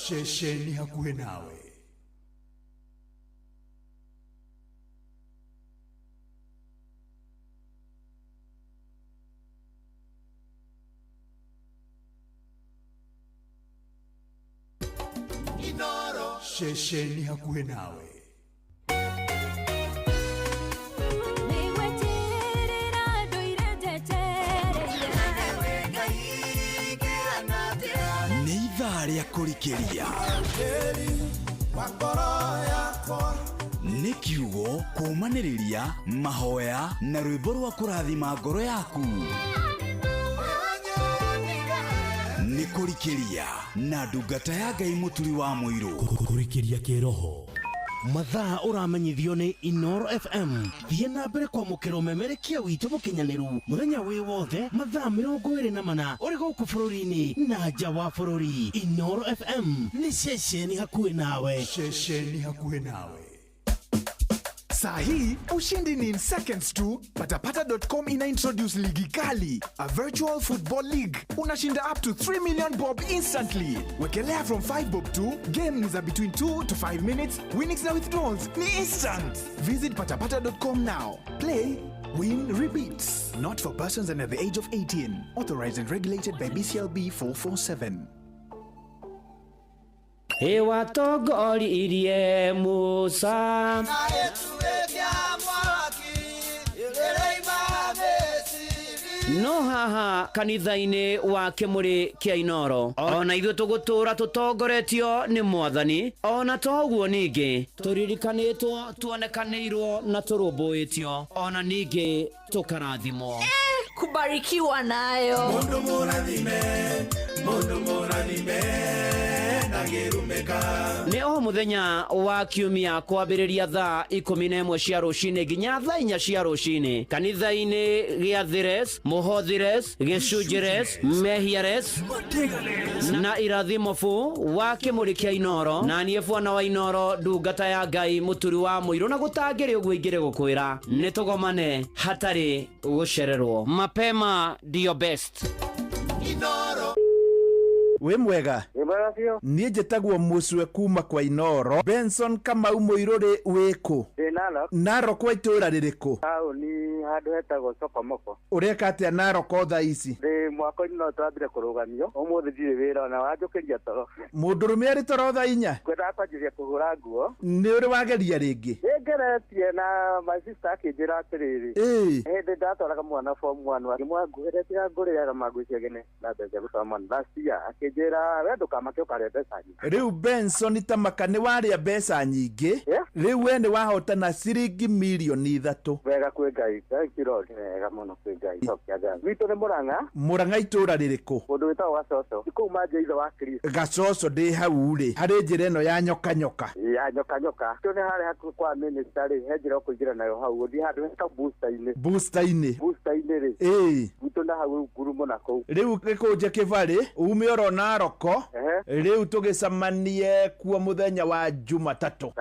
Shesheni hakuhe nawe. Inoro Shesheni hakuhe nawe. Nĩithaa kũrikĩria nĩ kiugo kũmanĩrĩria mahoya na rwĩmbo rwa kũrathima ngoro yaku. Nĩ kũrikĩria na ndungata ya Ngai mũturi wa mũirũ. Kũrikĩria kĩroho mathaa uramenyithio ni Inoro FM. Thiĩ na mbere kwamũkĩra ũmemerekia witũ mũkinyanĩru mũthenya wĩ wothe mathaa 24 ũrĩ gũkũ bũrũri-inĩ na nja wa bũrũri. Inoro FM nĩ ceceni hakuhĩ nawe. Ceceni hakuhĩ nawe. Saa hii ushindi ni in seconds tu. Patapata.com ina introduce ligi kali, a virtual football league. Unashinda up to 3 million bob instantly. Wekelea from 5 bob tu. Game ni za between 2 to 5 minutes. Winnings na withdrawals ni instant. Visit patapata.com now. Play, win, repeats. Not for persons under the age of 18. Authorized and regulated by BCLB 447. Ewa togori irie Musa no haha kanitha-inĩ wa Kĩmũrĩ kĩa Inoro ona ithuĩ tũgũtũra tũtongoretio nĩ Mwathani ona toguo ningĩ tũririkanĩtwo tuonekanĩirwo na tũrũmbũĩtio ona ningĩ tũkarathimwo kubarikiwa nayo mundu mũrathime nĩ o mũthenya wa kiumia kwambĩrĩria thaa 11 cia rũcinĩ nginya thaa 4 cia rũcinĩ kanitha-inĩ gĩa Thires, Mũhothires, Gĩcunjĩres, Mehiares na Irathimofu wa Kĩmũrĩ kĩa Inoro na niĩ Bwana wa Inoro ndungata ya Ngai mũturi wa mũirũ na gũtangĩrĩ ũguo ingĩrĩ gũkwĩra nĩ tũgomane hatarĩ gũcererwo mapema ndio best Inoro we mwega niĩ njĩtagwo Mũcwe kuma kwa Inoro Benson Kamau Mũirũrĩ wĩkũ Narok kwa itũra rĩrĩkũ ni handũ hetagwo Sokomoko ũreka atĩa Narok thaa ici mwaka-inĩ no twambire kũrũgamio ũmũthĩ ndirĩ wĩra ona wanjũkĩria toro mũndũrũme arĩ toro thaa 4 ngwendaga kwanjĩria kũhũra nguo nĩ ũrĩ wageria rĩngĩ ngeretie na my sister akĩnjĩra atĩrĩrĩ hĩndĩ ndatwaraga mwana form 1 ngĩmwangũhĩrĩria ngũrĩaga mangwĩciagene na mbeca gũtwara last year akĩnjĩra we ndũkamake ũkarĩa mbeca nyingĩ rĩu Benson tamaka nĩ warĩa mbeca nyingĩ rĩu we nĩ wahotana ciringi milioni 3 wega kwĩ Ngai kirori wega mũno kwĩ Ngai witũ nĩ Mũrang'a itũra rĩrĩkũ mũndũ wĩtagwo Gacoco kũu manje ithe wa Kristo Gacoco ndĩ hau rĩ harĩ njĩra ĩno ya nyoka ya nyoka tũ nĩ harĩ hakuhĩ kwa ministry he njĩra ũkũingĩra nayo hau ũthiĩ handũ heta booster-inĩ rĩ witũ na hau ngurumo na kũu rĩu gĩkũnje kĩbarĩ ume oro Naroko rĩu tũgĩcamanie kuo mũthenya wa Jumatatũ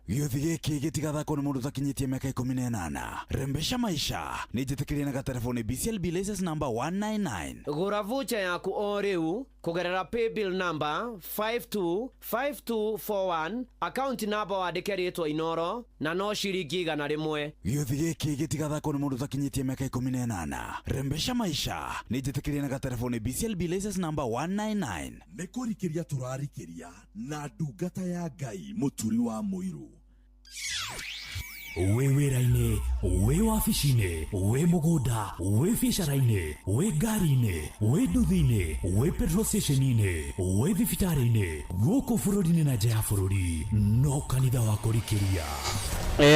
gĩothi gĩkĩ gĩtigathakwo nĩ mũndũ ũtakinyĩtie mĩaka 18 rembesha maisha nĩ njĩtĩkĩrie na gatelefoni BCLB license number 199 gũra voucher yaku o rĩu kugerera paybill number 525241 account number wandĩke rĩtwa Inoro na no ciringi 100 gĩothi gĩkĩ gĩtigathakwo nĩ mũndũ ũtakinyĩtie mĩaka 18 rembesha maisha nĩ njĩtĩkĩrie na gatelefoni BCLB license number 199 nĩ kũrikĩria tũrarikĩria na ndungata ya Ngai mũturi wa mũirũ we wĩra-inĩ we wabici-inĩ we mũgũnda we biacara-inĩ we ngari-inĩ we nduthi-inĩ we petrol station-inĩ we thibitarĩ-inĩ gũkũ bũrũri-inĩ na nja ya bũrũri no kanitha wa kũrikĩria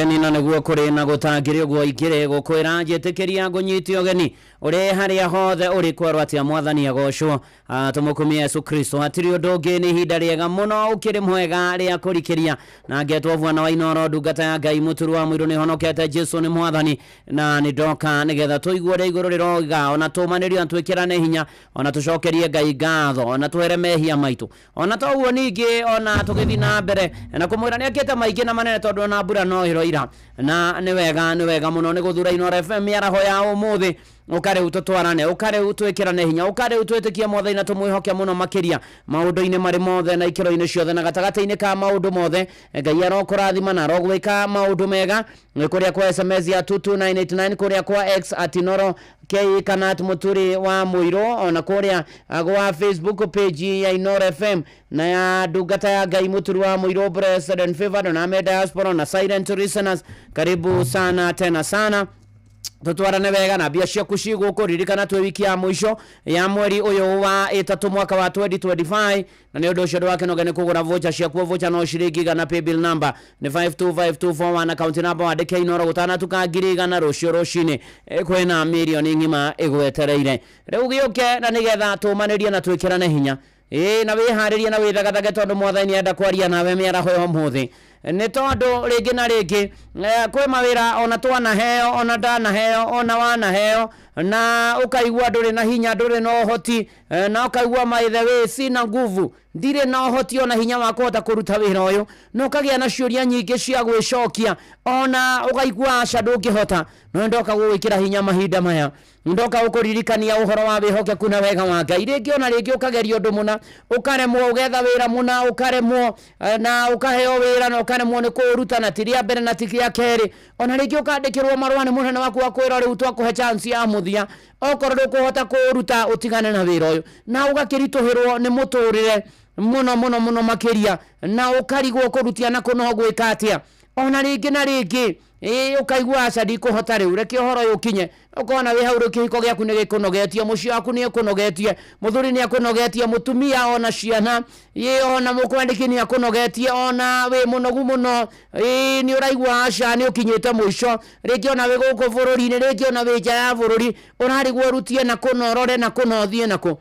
nina nĩguo kũrĩ na gũtangĩrĩ ũguo ingĩrĩ gũkwĩra njĩtĩkĩria ngũnyite ũgeni ũrĩ harĩa hothe ũrĩ kwerwo atĩa Mwathani agocwo tũmũkumie Yesu Kristo hatirĩ ũndũ ũngĩ nĩ ihinda rĩega mũno ũkĩrĩ mwega rĩa kũrikĩria na ngetwo Bwana wa Inoro ndungata ya Ngai mũturi wa mũirũ nĩ honokete Jesu nĩ Mwathani na nĩ ndoka nĩgetha tũigue ũrĩa igũrũ rĩroiga ona tũmanĩrio twĩkĩrane hinya ona tũcokerie Ngai ngatho ona twere mehia maitũ ona toguo ningĩ ona tũgĩthiĩ na mbere na kũmwĩra nĩ akĩte maingĩ na manene tondũ ona mbura no ira na nĩ wega mũno nĩ gũthura Inoro FM mĩaraho ya ũmũthĩ ũkarĩu tũtwarane ũkarĩu twĩkĩrane hinya ũkarĩu twĩtĩkie Mwathani na tũmwĩhoke mũno makĩria maũndũ-inĩ marĩ mothe na ikĩro-inĩ ciothe na gatagatĩ-inĩ ka maũndũ mothe Ngai arokũrathima na arogwĩka maũndũ mega kũrĩa kwa SMS ya 22989 kũrĩa kwa X @Inoro K kana mũturi wa mũirũ ona kũrĩa gwa Facebook page ya Inoro FM na ya ndungata ya Ngai mũturi wa mũirũ Blessed and Favored na me diaspora na silent listeners karibu sana tena sana tutwarane wega na bia ciaku cigũkũ ririkana twĩ wiki ya mũico ya mweri ũyũ wa 3 mwaka wa 2025 na nĩ ũndũ ũcio ndwakenoge nĩ kũgũra voucher ciaku voucher no ciringi 100 paybill number nĩ 525241 account number wandĩke Inoro gũtanatuka ngiri 100 rũciũ rũcinĩ kwĩna mirioni ng'ima ĩgwetereire rĩu gĩũke na nĩgetha tũmanĩrie na twĩkĩrane hinya na wĩharĩrie na wĩthagathage tondũ Mwathani enda kwaria nawe mĩaraho ya ũmũthĩ nĩ tondũ rĩngĩ na rĩngĩ kwĩ mawĩra ona twanaheo ona ndanaheo ona wanaheo na ũkaigua ndũrĩ na hinya ndũrĩ na ũhoti na ũkaigua maithe wĩ sina nguvu ndire na hoti ona hinya wa kota kuruta wira uyu no kagia na ciuria nyingi cia gwicokia ona ugaigua aca ndungihota no ndoka gwikira hinya mahinda maya ndoka ukuririkania uhoro wa wihokeku na wega wa Ngai ringi ona ringi ukagerio ndu muna ukaremwo ugetha wira muna ukaremwo na ukaheo wira na ukaremwo ni kuruta na tiria mbere na tikia keri ona ringi ukandikirwo marwa ni munene waku wa kwira riu twakuhe chance ya muthia okorwo ndukuhota kuruta utigane na wira uyu na ugakirituhirwo ni muturire muno makiria na ukarigwo kurutia na kuno gwika atia ona ringi na ringi ukaigua aca ndikuhota riu reke uhoro uyu ukinye ukona wi hau kihiko giaku ni gikunogetie muci waku ni ekunogetie muthuri ni ekunogetie mutumia ona ciana ona mukwandiki ni ekunogetie ona wi munogu muno ni uraigua aca ni ukinyite mwisho ringi ona wi guku bururi ni ringi ona wi nja ya bururi urarigwo rutie na kunorore na kunothie nako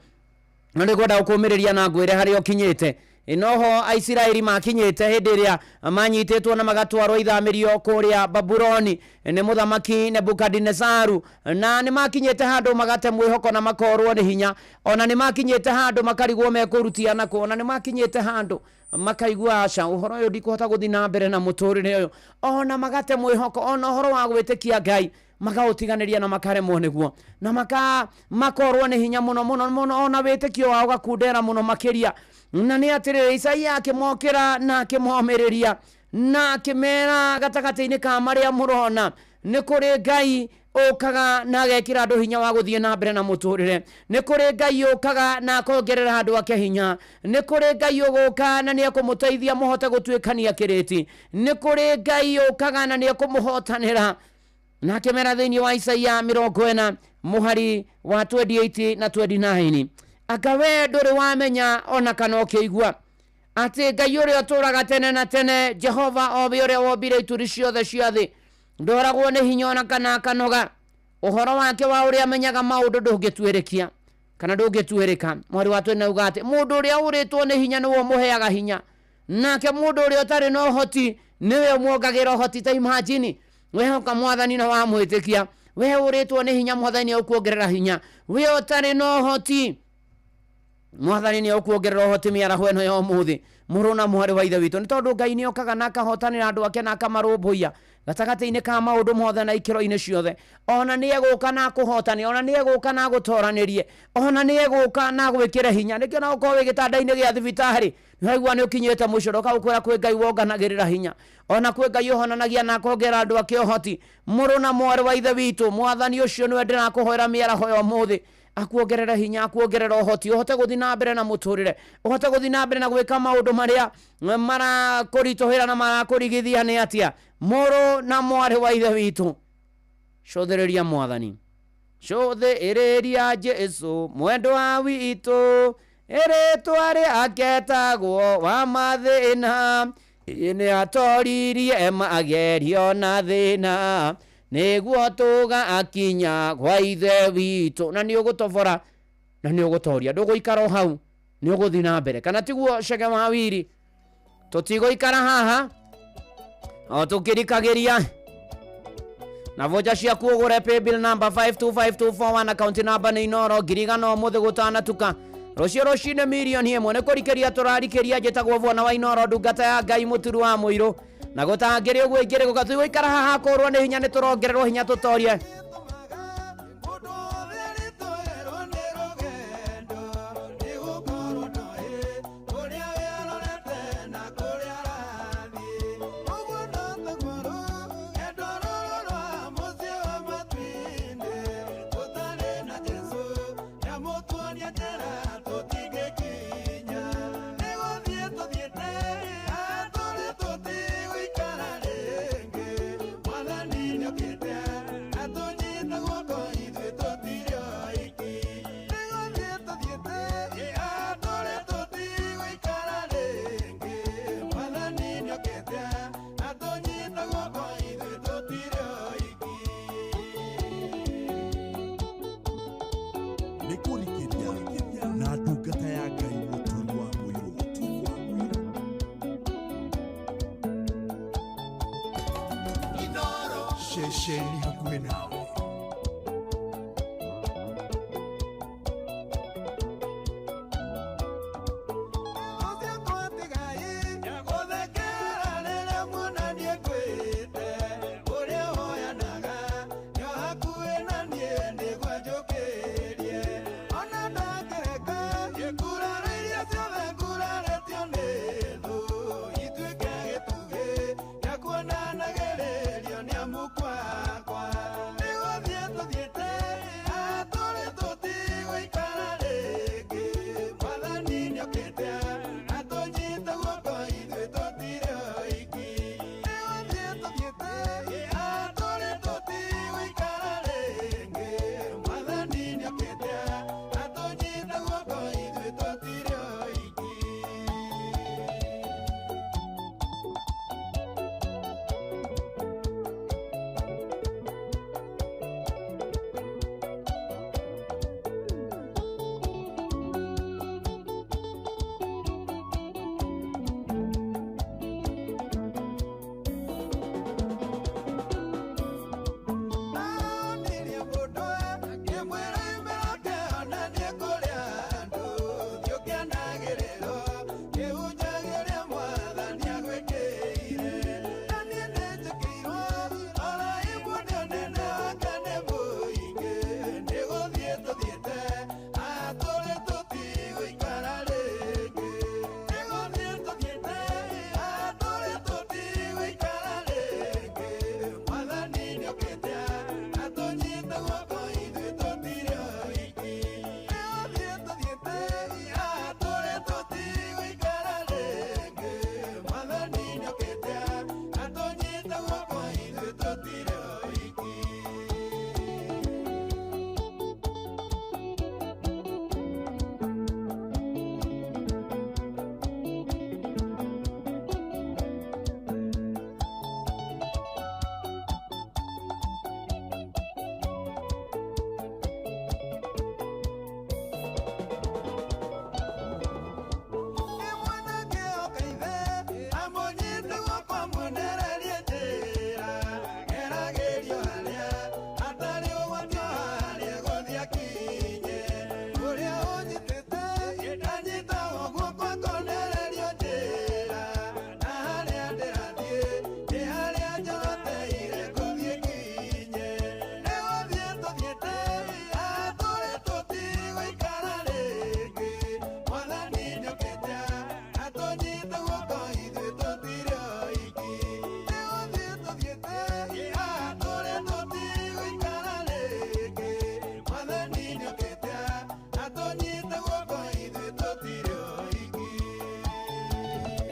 na ndigwenda gukumiriria na ngwire hari okinyite inoho Aisiraeli makinyite hindi iria manyitetwo na magatwarwo ithamirio kuria Babuloni ni muthamaki Nebukadnezaru na ni makinyite handu magate mwihoko na makorwo ni hinya ona ni makinyite handu makarigwo mekurutia nako ona ni makinyite handu makaigua aca uhoro uyu ndikuhota guthina mbere na muturire uyu ona magate mwihoko ona uhoro wa gwitikia Ngai magautiganiria na makaremwo niguo na makorwo ni hinya muno ona witikio wao gakundera muno makiria na ni atiriri Isaia akimokera na akimomiriria na akimera gatagati-ini ka maria murona ni kuri Ngai okaga na agekira andu hinya wa guthie na mbere na muturire ni kuri Ngai okaga na akongerera andu ake hinya ni kuri Ngai uguka na ni akumuteithia muhote gutwikania kiriti ni kuri Ngai okaga na ni akumuhotanira na kemera thini wa Isaia 40 muhari wa 28 na 29 akawe nduri wamenya ona kana ukigua ati Ngai uria uturaga tene na tene Jehova obi uria wobire ituri ciothe cia thi ndoragwo ni hinya ona kana kanoga uhoro wake wa uria amenyaga maundu ndungitwirikia kana ndungitwirika mwari wa twene ugate mundu uria uritwo ni hinya niwo muheaga hinya nake mundu uria utari no hoti niwe muongagira hoti ta imagine wehoka mwathani na wa mwitikia we uritwo ni hinya mwathani ukuongerera hinya we utari no hoti mwathani ni ukuongerera hoti miaraho eno ya umuthi muruna mwari wa ithe witu ni tondu Ngai ni okaga na akahotanira andu ake na akamarumbuia gatagati-ini ka maundu mothe na ikiro-ini ciothe ona ni eguka na kuhotani ona ni eguka na gutoranirie ona ni eguka na gwikire hinya nikio na ukorwo gitanda-ini gia thibitari nĩwaigua nĩ ũkinyĩte mũico ndũkaũkwĩra kwĩ Ngai wonganagĩrĩra hinya ona kwĩ Ngai ũhonanagia na akongera andũ ake ũhoti mũrũ na mwarĩ wa ithe witũ mwathani ũcio nĩwe ndĩrakũhoera mĩaraho ya ũmũthĩ akuongerera hinya akuongerera ũhoti ũhote gũthiĩ na mbere na mũtũrĩre ũhote gũthiĩ na mbere na gwĩka maũndũ marĩa marakũritũhĩra na marakũrigithia nĩ atia mũrũ na mwarĩ wa ithe witũ cũthĩrĩria mwathani cũthĩrĩria Jesũ mwendwa witũ ĩrĩtwa rĩake etagwo wa mathĩna nĩ atoririe magerio na thĩna nĩguo tũga akinya gwa ithe witũ na nĩ ũgũtobora na nĩ ũgũtoria ndũgũikara hau nĩ ũgũthiĩ na mbere kana tiguo Chege Wawiri tũtigũikara haha o tũkĩrikagĩria na voja ciaku ũgũre paybill number 525241 account number nĩ Inoro ngirigano ũmũthĩ gũtanatuka rũciũ rũcinĩ mirioni ĩmwe nĩ kũrikĩria tũrarikĩria njĩtagwo Vona wa Inoro ndungata ya Ngai mũturu wa mũirũ na gũtangĩrĩ ũguo ingĩrĩ gũgatui gũikara haha kũrwo nĩ hinya nĩ tũrongererwo hinya tũtorie Shesheni hakuwe nawe.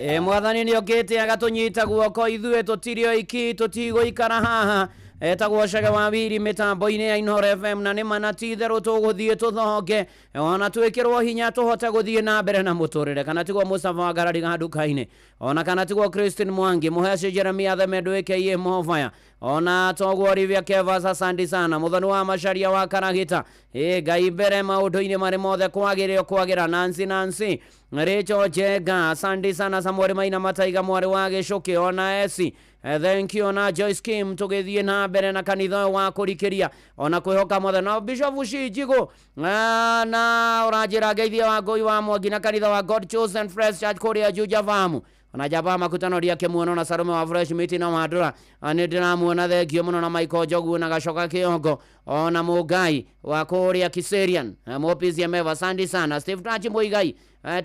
Mwathani nĩ okĩte agatũnyita guoko ithuĩ tũtirio iki tũtigũikara haha etagwo Cage wa Wiri mitambo-inĩ ya Inooro FM na nĩ mana ti itherũ tũgũthiĩ tũthonge ona twĩkĩrwo hinya tũhote gũthiĩ na mbere na mũtũrĩre kana tigwo Mustafa wa Ngarari ganduka-inĩ ona kana tigwo Christine Mwangi Muheci Jeremia Themendo aka Movaya ona togwo Olivia Kevas asante sana Muthoni wa Macharia wa Karagita Ngai mbere maũndũ-inĩ marĩ mothe kwagĩra Nancy Rachel Jega asante sana Samuel Maina Mataiga mwarĩ wa Gĩcũkĩ ona Esi thank you na Joyce Kim tugithie na mbere na kanitha wa kurikiria ona kwihoka mothe na Bishop Shijigo na urajira geithia wa Ngui wa Mwangi na kanitha wa God Chosen Fresh Church Korea Juja Famu ona jaba makutano ria Kimuono na Sarume wa Fresh Meeting na Madura ani ndiramuona thengio muno na Michael Jogu na Gacoka Kiongo ona Mugai wa Korea Kiserian Mopizia Meva sandi sana Steve Tachi Muigai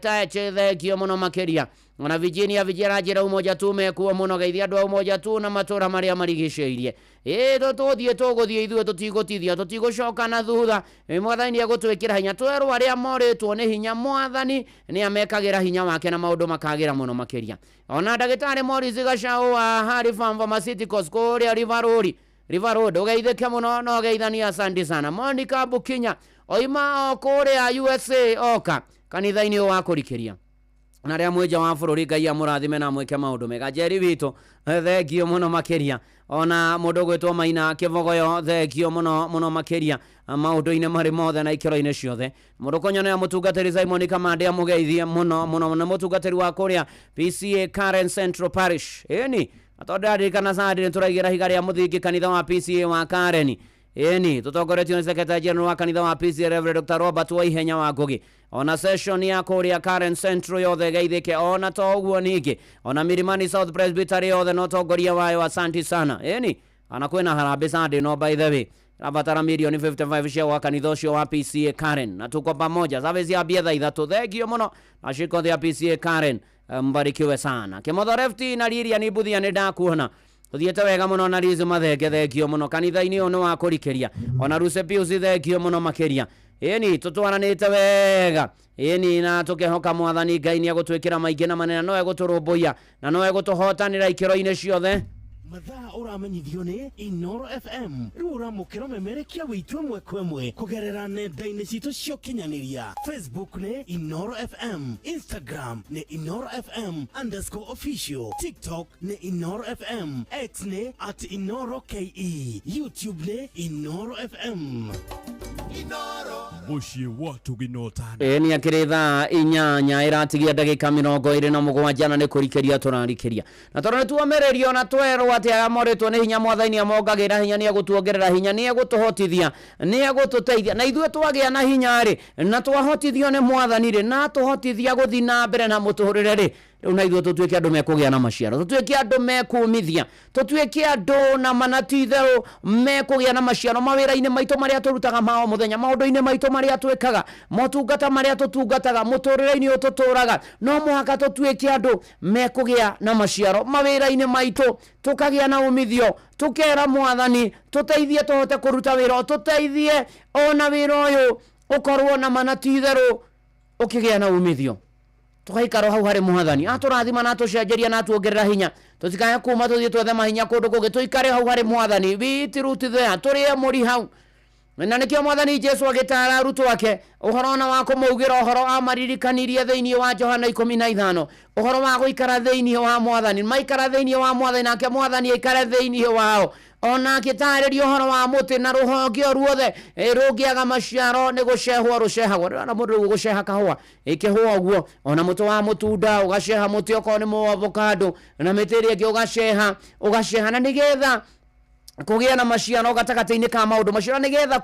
tache thengio muno makeria ona Virginia Vijirajira umoja tu mekuo muno geithia andũ umoja tu na matura maria marigicĩirie tũthiĩ tũgũthiĩ ithuĩ tũtigũtithia tũtigũcoka na thutha Mwathani egũtwĩkĩra hinya twerwo arĩa morĩtwo nĩ hinya Mwathani nĩ amekagĩra hinya wake na maũndũ makagĩra mũno makĩria ona ndagĩtarĩ Morris Gacau wa Harry Farm Pharmaceuticals kũrĩa River Road ũgeithĩke mũno no geithania asante sana Monica Bukinya oima kũrĩa USA oka kanitha-inĩ wa kũrikĩria na ria mwenja wa bũrũri Ngai amũrathime na mwĩke maũndũ mega Jerry witũ thengio mũno makĩria ona mũndũ gwĩtwo Maina Kĩbogoyo thengio mũno makĩria maũndũ-inĩ marĩ mothe na ikĩro-inĩ ciothe mũndũ kũnyonera mũtungatĩri Simon Kamande amũgeithie mũno na mũtungatĩri wa kũrĩa PCA Karen Central Parish atondarĩkana Sunday nĩtũraigĩra higa rĩa mũthingi kanitha wa PCA wa Karen tutongoretio nĩ Secretary General wa kanitha wa PCA Reverend Dr. Robert Waihenya wa Ngugi ona session ya kũrĩa Karen Central yothe geithĩke ona toguo ningĩ ona Milimani South Presbytery yothe no tongoria wayo asante sana ana kwĩna harambĩ Sunday no by the way abatara milioni 55 cia wa kanitha ũcio wa PCA Karen na tuko pamoja service ya thaa 3 thengio mũno na shiko ya PCA Karen mbarikiwe sana Kĩmotho Refti na Liria ni Buthia nĩ ndakuona tuthiete wega mũno na Rizu Mathenge thengio mũno kanitha-inĩ ũyũ nĩ wa kũrikĩria ona Ruse Pius thengio mũno makĩria tũtwaranĩte wega na tũkĩhoka Mwathani Ngai nĩ egũtwĩkĩra maingĩ na manene no egũtũrũmbũiya na no egũtũhotanĩra ikĩro-inĩ ciothe mathaa ũramenyithio nĩ Inooro FM rĩu ũramũkĩra memerekia wĩtũ ĩmwe kwa ĩmwe kũgerera nenda-inĩ citũ cia ũkinyanĩria Facebook nĩ Inooro FM Instagram nĩ Inooro FM _official TikTok nĩ Inooro FM X nĩ @InooroKE YouTube nĩ Inooro FM Muciĩ watu ginotana nĩ akĩrĩ thaa 8 ĩratigia ndagĩka 27 na nĩ kũrikĩria tũrarikĩria na tondũ nĩtuomererio na twerwo atĩ amoretwo nĩ hinya Mwathani amongagĩra hinya nĩ egũtuongerera hinya nĩ egũtũhotithia nĩ egũtũteithia na ithuĩ twagĩa na hinya rĩ na twahotithio nĩ Mwathani rĩ na tũhotithia gũthiĩ na mbere na mũtũrĩre rĩ rĩu na ithuĩ tũtuĩke andũ mekũgĩa na maciaro tũtuĩke andũ mekumithia tũtuĩke andũ na manatitherũ mekũgĩa na maciaro mawĩra-inĩ maitũ marĩa tũrutaga mao mũthenya maũndũ-inĩ maitũ marĩa twĩkaga motungata marĩa tũtungataga mũtũrĩre-inĩ ũyũ tũtũraga no mũhaka tũtuĩke andũ mekũgĩa na maciaro mawĩra-inĩ maitũ tũkagĩa na umithio tũkera Mwathani tũteithie tũhote kũruta wĩra tũteithie ona wĩra ũyũ ũkorwo na manatitherũ ũkĩgĩa na umithio tukaikara hau harĩ Mwathani atũrathima na tũcenjeria na tuongerera hinya tũtikae kuma tũthiĩ twethe mahinya kũndũ kũngĩ tũikare hau harĩ Mwathani bitirutithia tũrĩe mũri hau na nĩkĩo Mwathani Jesu agĩtara arutwo ake ũhoro na wa kũmaugĩra ũhoro amaririkanirie thĩinĩ wa Johana 15 ũhoro wa gũikara thĩinĩ wa Mwathani maikara thĩinĩ wa Mwathani nake Mwathani aikare thĩinĩ wao ona akĩtarĩria ũhoro wa mũtĩ na rũhonge ruothe rũngĩaga maciaro nĩ gũcehwo rũcehagwo na mũndũ gũceha kahũa ĩkĩhũa ũguo ona mũtĩ wa mũtunda ũgaceha mũtĩ okorwo nĩ mũavocado na mĩtĩ ĩrĩa ĩngĩ ũgaceha na nĩgetha kũgĩa na maciaro gatagatĩ-inĩ ka maũndũ macio na nĩgetha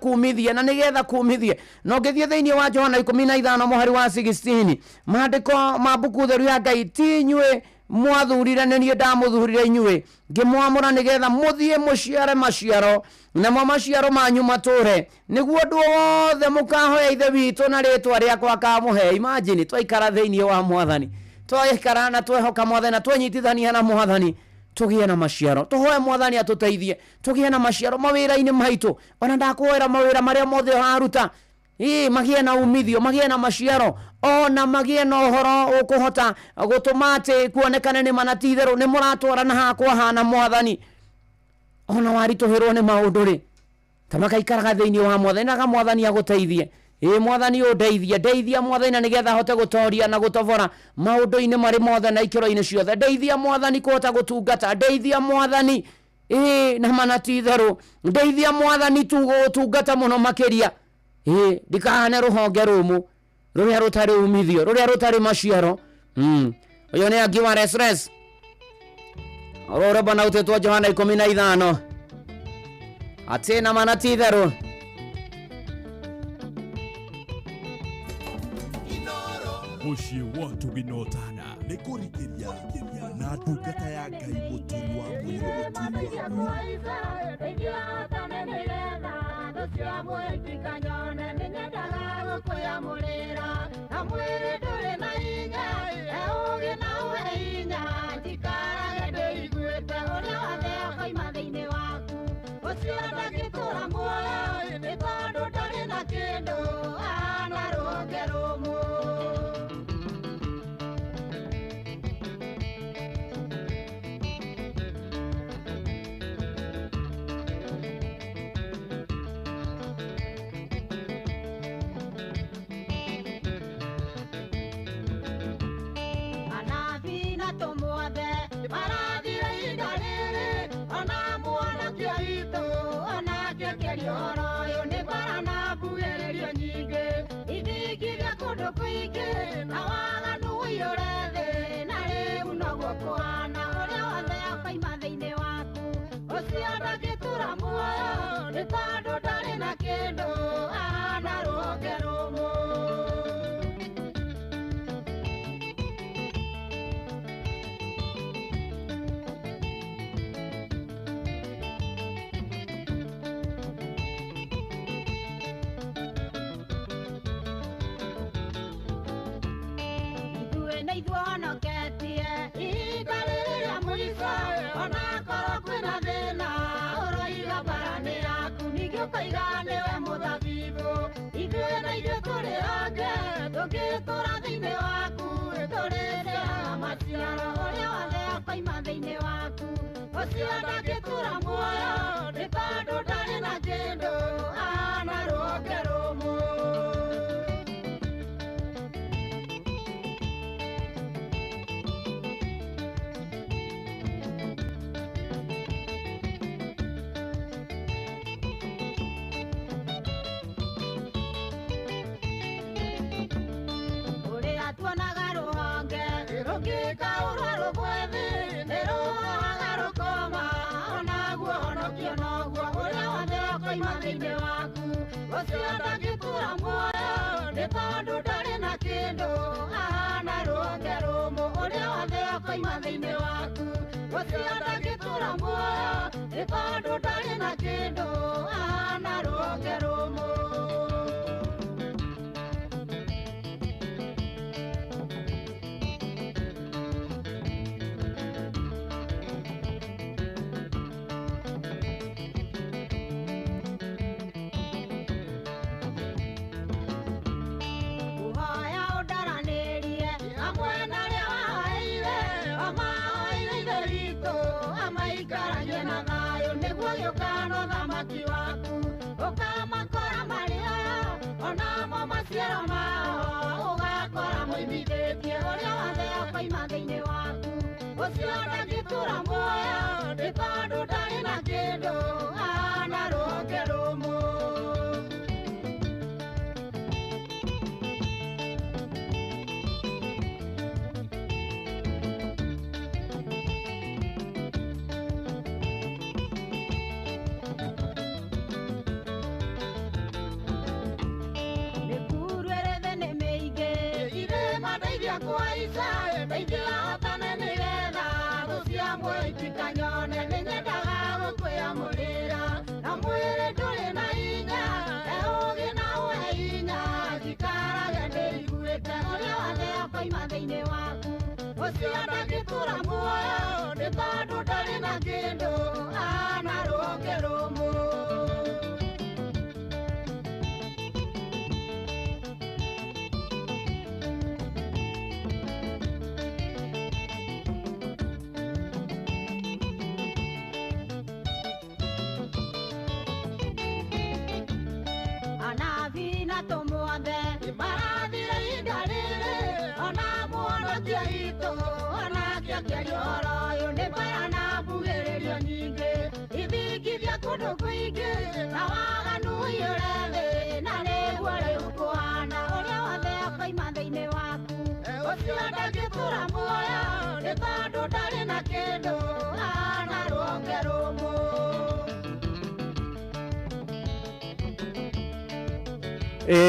kumithie no ngĩthiĩ thĩinĩ wa Johana 15 mũhari wa 16 maandĩko ma mbuku theru ya Ngai ti inyuĩ mwathurire nĩ niĩ ndamũthurire inyuĩ ngĩmwamũra nĩgetha mũthiĩ mũciare maciaro namo maciaro manyu matũre nĩguo andũ othe mũkahoya ithe witũ na rĩtwa rĩakwa akamũhe imagine twaikara thĩinĩ wa Mwathani twaikara na twehoka Mwathani na twenyitithania na Mwathani tũgĩe na maciaro tũhoe Mwathani atũteithie tũgĩe na maciaro mawĩra-inĩ maitũ ona ndakũhoera mawĩra marĩa mothe haruta magie na umithio, magie na maciaro, ona magie na uhoro ukuhota gutumate kuonekana ni manatithero ni muratwarana hakwa hana Mwathani. Ona warituhirwo ni maundu ri tamaka ikaraga thiini wa Mwathani na Mwathani aguteithie. Mwathani undeithie, ndeithia Mwathani nigetha hote gutoria na gutovora maundu-ini mari mothe na ikiro-ini ciothe. Ndeithia Mwathani kuhota gutungata, ndeithia Mwathani na manatithero, ndeithia Mwathani tugutungata muno makiria. Ndikahane ruhonge rumu ruria rutari umithio, ruria rutari maciaro. Uyo ni Agiwa Resres orora bana utetwa Johana 15 atena manatithero. Mushi watu binotana nekurikiria na ndungata ya Ngai muturi wa mwiro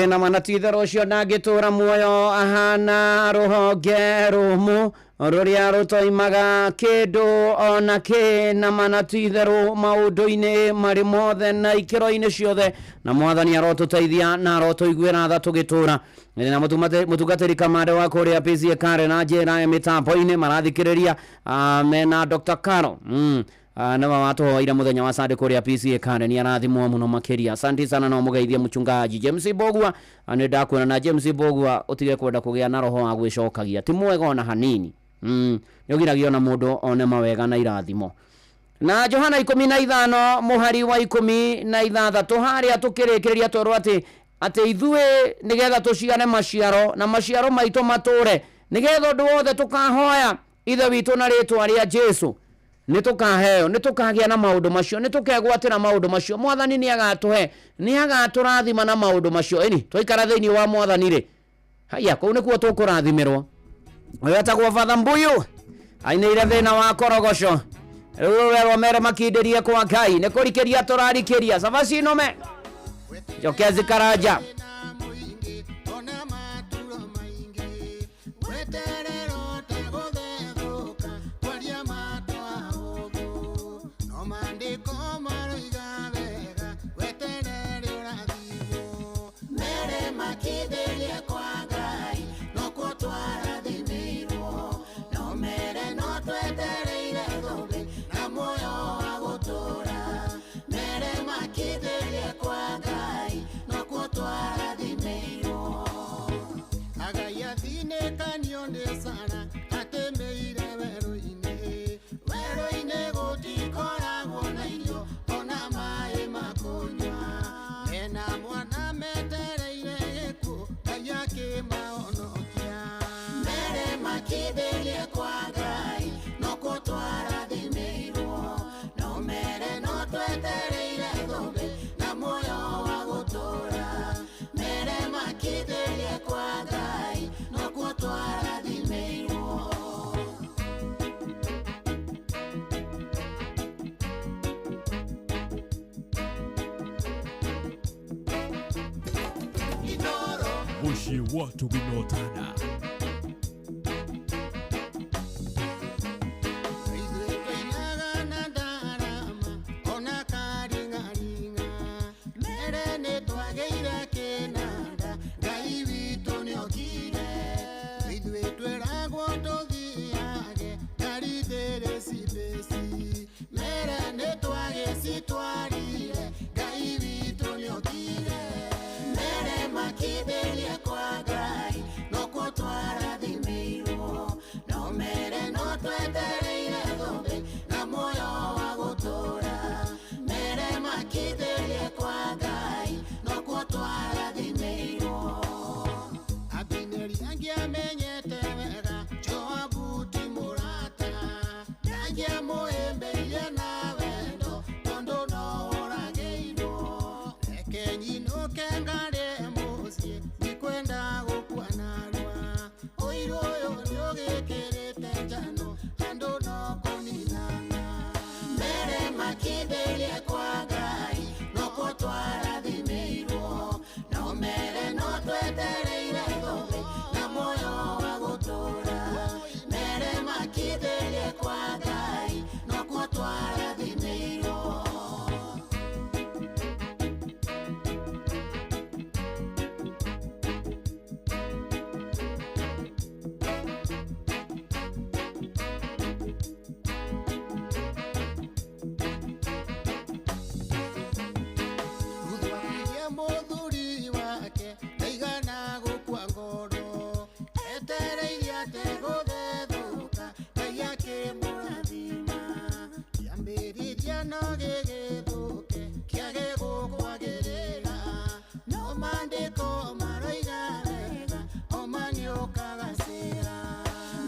na manatithero ucio nagitura muoyo ahana ruhonge rumu ruria rutoimaga kindu ona ki na manatithero maundu-ini mari mothe na ikiro-ini ciothe na mwathani arotuteithia na arotuiguira tha tugitura na mutungatiri kamande wa kuria PCA Kare na njira ya mitambo-ini marathikiriria mena Dr. Karo na watuhoire muthenya wa Sunday kuria PCA Kare ni arathimwo muno makiria. Asante sana na mugeithie mchungaji James Bogwa. Ani ndakwira na James Bogwa utige kwenda kugia na roho wa gwicokagia ti mwega ona hanini yogiragio na mundu one mawega na irathimo. Na Johana 15 muhari wa 16 haria tukirikiria toro ati ithue nigetha tuciane maciaro na maciaro maito mature nigetha ndu wothe tukahoya ithe witu na ritwa ria Jesu nitukaheo nitukagia na maundu macio nitukegwatira maundu macio mwathani ni agatuhe ni agaturathima na maundu macio eni twaikara thiini wa mwathani ri haya ko nikuo tukurathimirwo oyatagwo Father Mbuyu ainire thina wa korogoco rurero mere makindirie kwa Ngai nikurikeria turarikeria sabaci nome jokezi karaja Mushi watu binotana.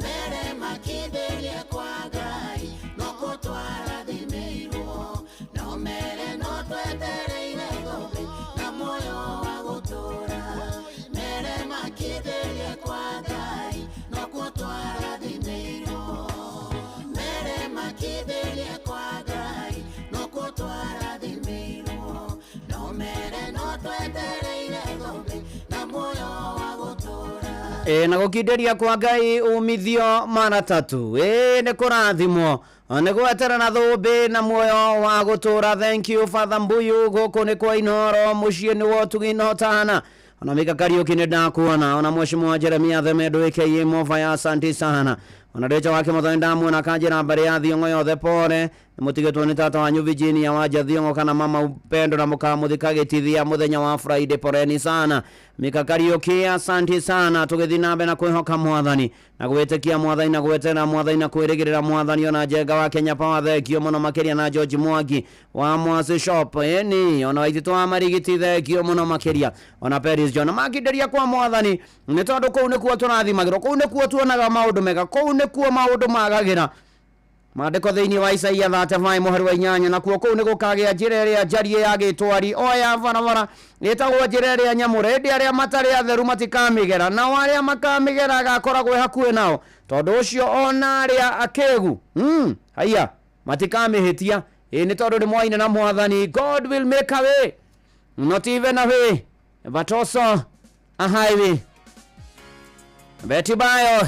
Mere makidele kwa Na gukinderia kwa Ngai umithio maratatu ne kurathimo ne gwetera na thumbi na muoyo wa gutura. Thank you Father Mbuyu guku ni kwa Inoro mucie ni wotuginotana ona Mika Kariuki ni ndakuona ona Mheshimiwa Jeremia Themedo aka Mofaya, asante sana ona Recha wake Muthendamu na kanjira mbere ya Thiongo yothe pore mutigetwo ni tata wanyu Virginia waja Thiongo kana mama Upendo na mukamuthikagitithia muthenya wa Friday, poreni sana Mika Kariuki, asante sana tugithi nambe na kwihoka Mwathani na gwitikia Mwathani na gwetera Mwathani na kwirigirira Mwathani ona Njenga wa Kenya Power thekio muno makiria na George Mwangi wa Mwasi Shop eni ona waitito wa Marigiti thekio muno makiria ona Paris John makinderia kwa Mwathani ni tondu kuu ni kuo turathimagirwo, kuu ni kuo tuonaga maundu mega, kuu ni kuo maundu magagira Maandiko thiini wa Isaia 35 muhari wa 8 na kuo kuu ni gukagia njira iria njarie ya gitwari oya barabara itagwo njira iria nyamure ndi aria matari atheru matikamigera na waria makamigera agakoragwo hakuhi nao tondu ucio ona aria akegu haya matikamihitia ni tondu ni mwaine na Mwathani. God will make a way, not even a way but also a highway. Beti bayo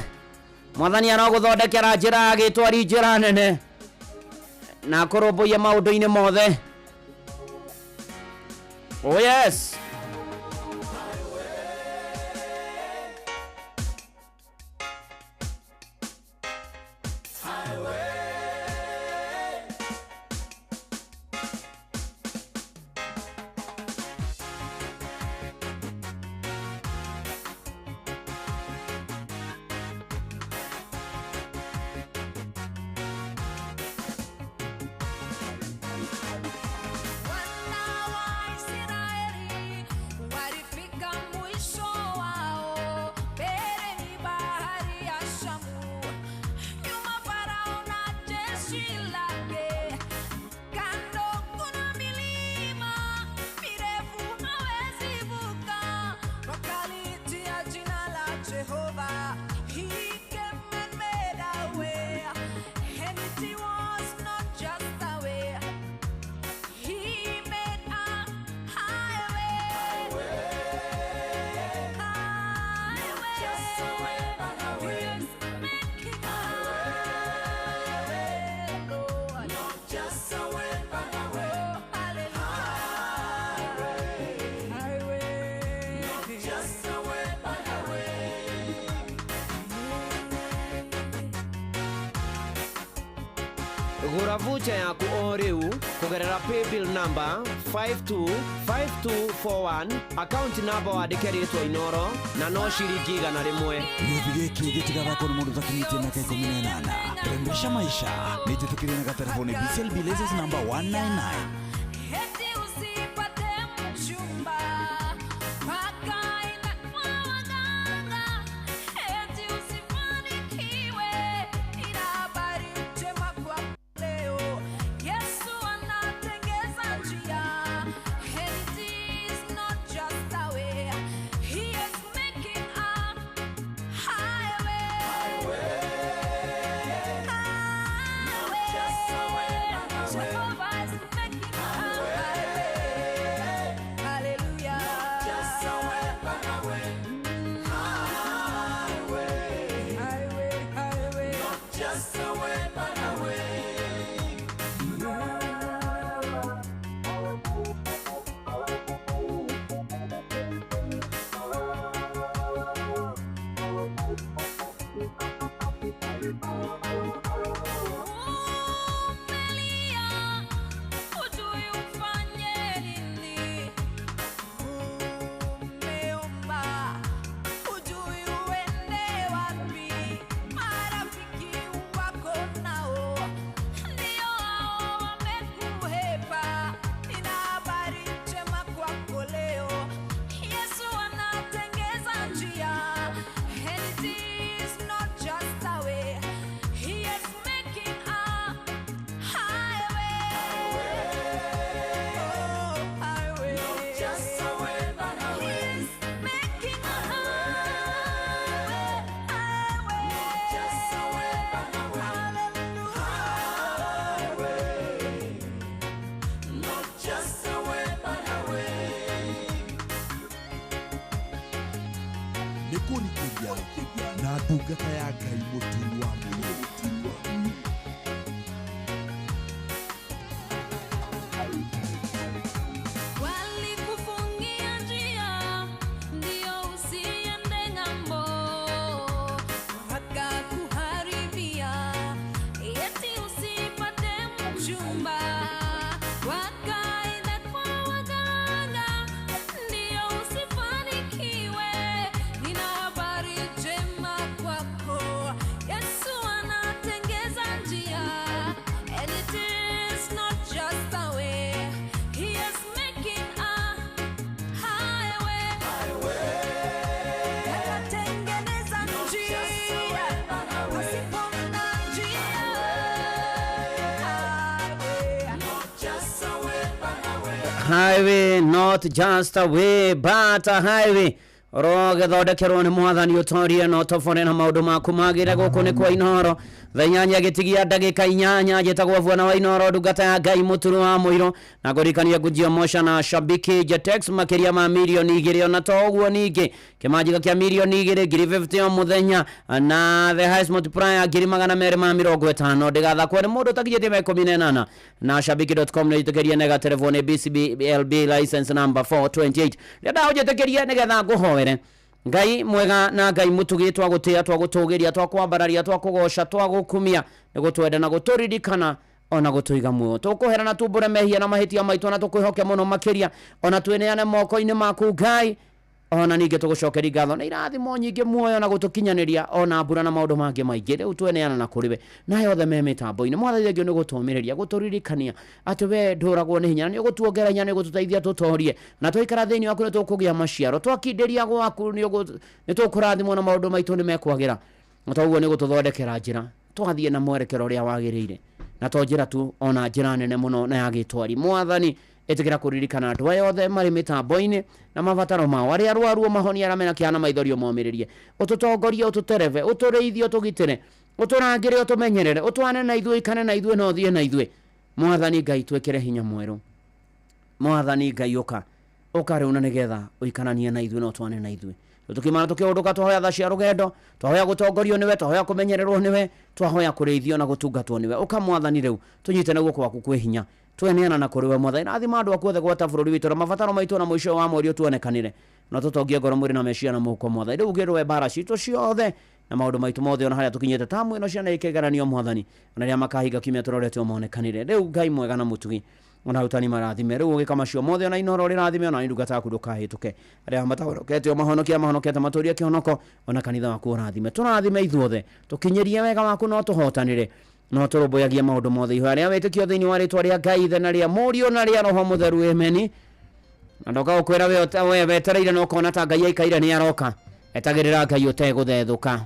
Mwathani araguthondekera njira ya gitwari, njira nene na kurumbuia maundu-ini mothe. Oh yes. Gura vucha yaku o riu kugerera paybill number 525241 account number wandikeritwo Inoro na no ciringi 100. Gĩuthi gĩkĩ gĩtigathakwo nĩ mũndũ ũtakinyĩtie mĩaka 18. Rembesha maisha nĩjĩtũkĩrie na gatelefoni BCLB Laces number 199. kurikĩria na ndungata ya Ngai mũturi wa mũirũ. Highway, not just a way, but a highway. Roge thondekerwo nĩ mwathani ũtorie no tofone na maũndũ maku magĩre gũkũ nĩ kwa Inoro thanyanya gĩtigia ndagĩka 8 njĩtagwo Bwana wa Inoro ndungata ya Ngai mũturu wa mũirũ na gũrikania gũjia moca na shabiki Jetex makĩria ma milioni 2 ona to ũguo ningĩ kĩmanjĩka kĩa milioni 250 o mũthenya na the highest multiplier 250 ndĩgathakwo nĩ mũndũ ũtakinyĩtie 18 na shabiki.com nĩ ĩtĩkĩrie nega telefone BCBLB license number 428 rĩenda ũnjĩtĩkĩrie nĩgetha ngũhoere Ngai mwega na Ngai mũtugi twagũtĩa twagũtũgĩria twakwambararia twakũgoca twagũkumia nĩgũtwenda na gũtũririkana ona gũtũiga muoyo tũkũherana tumbũre mehia na mahĩtia maitũ na tũkwĩhoke mũno makĩria ona tweneane moko-inĩ maku Ngai ona ningĩ tũgũcokeria ngatho na irathimo nyingĩ muoyo na gũtũkinyanĩria ona mbura na maũndũ mangĩ maingĩ rĩu tweneana na kũrĩwe na yothe me mĩtambo-inĩ mwathani thengio nĩ gũtũmĩrĩria gũtũririkania atĩ we ndũragwo nĩ hinya nĩ gũtuongeranya nĩ gũtũteithia tũtorie na tũikara thĩinĩ waku nĩ tũkũgĩa maciaro twakindĩria gwaku nĩ tũkũrathimwo na maũndũ maitũ nĩ mekwagĩra na toguo nĩ gũtũthondekera njĩra twathiĩ na mwerekero ũrĩa wagĩrĩire na to njĩra tu ona njĩra nene mũno na ya gĩtwari mwathani ĩtĩkĩra kũririkana andũ aya othe marĩ mĩtambo-inĩ na mabataro mao arĩa arwaru mahonia arĩa mena kĩana maithorio momĩrĩrie ũtũtongorie ũtũtereve ũtũrĩithie ũtũgitĩre ũtũrangĩre ũtũmenyerere ũtwane na ithuĩ ikane na ithuĩ no thiĩ na ithuĩ mwathani Ngai twĩkĩre hinya mwerũ mwathani Ngai ũka rĩu na nĩgetha ũikananie na ithuĩ no twane na ithuĩ tukimana tukiunduka twahoya tha cia rugendo twahoya gutongorio niwe twahoya kumenyererwo niwe twahoya kureithio na gutungatwo niwe ukamwathani riu tunyite na guoko gwaku kwi hinya tweneana na kuriwe mwathani na thima andu akuothe gwata bururi witu na mabataro maitu na mwisho wa mweri tuonekanire na tutongie ngoro mwiri na meciria na muko mwathani riu ngirwe bara citu ciothe na maundu maitu mothe ona haria tukinyite tamu ino ciana ikegeranio mwathani ona ria makahinga kimya turorete monekanire riu Ngai mwega na mutugi ona utani marathime riu ugika macio mothe ona Inoro rirathime ona ndungata yaku ndukahituke aria matahorokete mahonokete maturia kihonoko ona kanitha waku urathime turathime ithuothe tukinyerie wega waku no tuhotanire no turumbuyagie maundu mothe ihoya ria witikio thiini wa ritwa ria Ngai thena ria murio na ria roho mutheru ameni na ndoka ukwira we wetereire no kona ta Ngai aikaire ni aroka etagirira Ngai uteguthethuka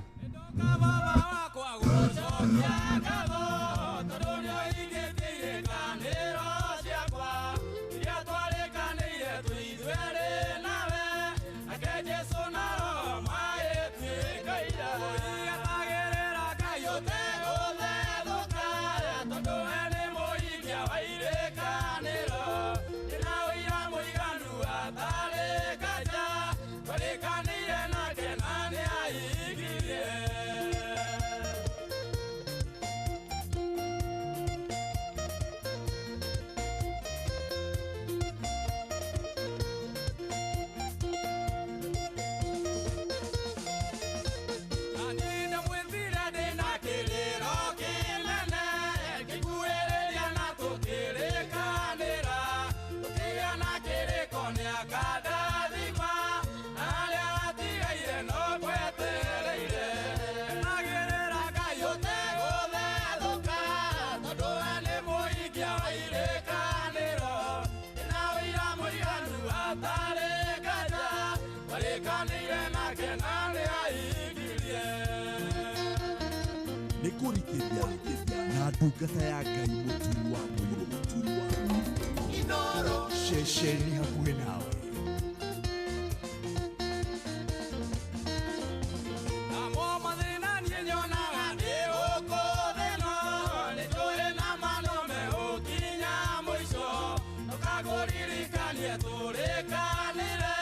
na ndungata ya Ngai mũturi wa mũirũ Inoro ceceni hakuhĩ nawe Tũrĩkanĩre,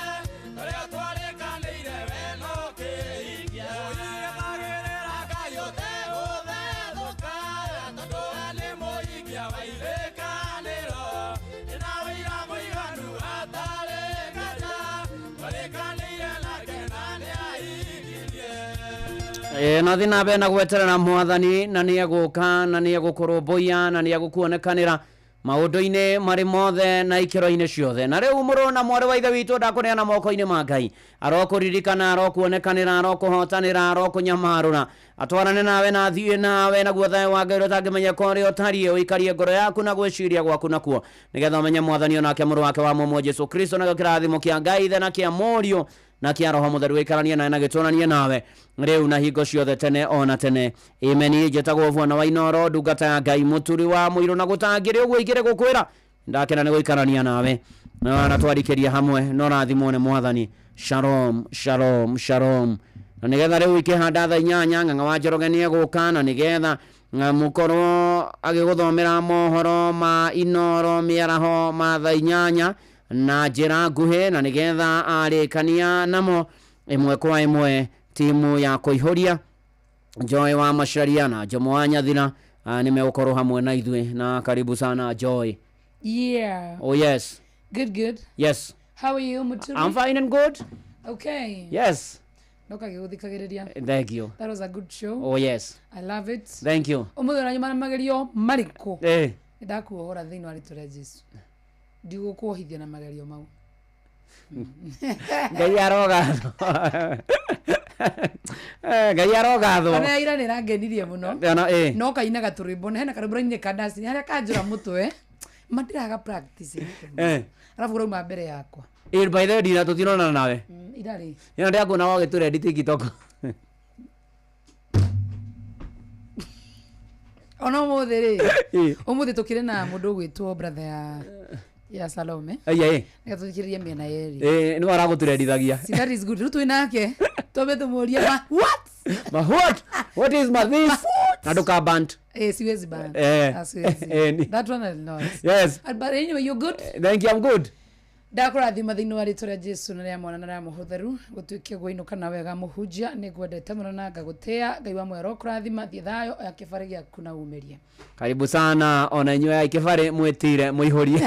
tũrĩa twarĩkanĩire we no kĩ na thina be na gweterera mwathani na ni eguka na ni egukurumbuya na ni egukuonekanira maundu-ini mari mothe na ikiro-ini ciothe na riu muruna mwari wa ithe witu ndakuneana moko-ini ma Ngai arokuririkana arokuonekanira arokuhotanira arokunyamarura atwarane nawe na athie nawe na guothe wa Ngai utangimenya kori otarie uikarie ngoro yaku na gwiciria gwaku nakuo nigetha umenye mwathani onake muru wake wa mumo Jesu Kristo na kirathimo kia Ngai ithe na kia morio na kia roho mutheru ikaranie nawe na gitonanie nawe riu na hingo ciothe tene ona tene amen. Jetagwo Vwana wa Inoro ndungata ya Ngai muturi wa muiro na gutangire uguo igire gukwira ndakena ni guikarania nawe na twarikiria hamwe no rathimo ne mwathani. Shalom shalom shalom. Na nigetha riu ikihanda tha 8 ng'ang'a wa Njoroge ni eguka na nigetha mukorwo agiguthomera mohoro ma Inoro miaraho ma tha 8 na njira nguhe na nigetha arikania namo imwe kwa imwe timu ya kuihoria Joy wa Macharia na Jomo wa Nyathira nimeukorwo hamwe na ithwe na karibu sana Joy. Yeah. Oh yes. Good. Yes. How are you, Muturi? I'm fine and good. Okay. Yes. Thank you. That was a good show. Oh yes. I love it. Thank you. Umuthura nyuma magerio mariko. Ndakuhora thini wa ritu rya Jesu. Ndigukuohithia na magerio mau. Ngai arogatho. Ngai arogatho. Ana ira ni rangenirie muno. No kainaga turimbo na hena karubura-ini kadasi haria kanjura mutwe. Mandiraga practice. Alafu urauma mbere yakwa. By the way dira tutinona nawe. Idari. Ina ndia kuna wage tu edit TikTok. Ono muthiri. Umuthi tukire na mundu gwitwo brother ya Salome. Nega tukirie miena yeri. Ni waraguturedithagia. That is good. Rutu inake. Tobe tumuria what? What is my this? Naduka band. Siwezi band. That one is not. Yes. But anyway, you're good. Thank you, I'm good. Ndakurathima thiini wa ritu ria Jesu na ria mwana na ria muhutheru gutuikie guinuka na wega muhunjia nigwendete muno na ngagutia Ngai wa mwero kurathima thie thayo ya kibari giaku na umerie. Karibu sana ona inywe ya kibari mwitire muihorie.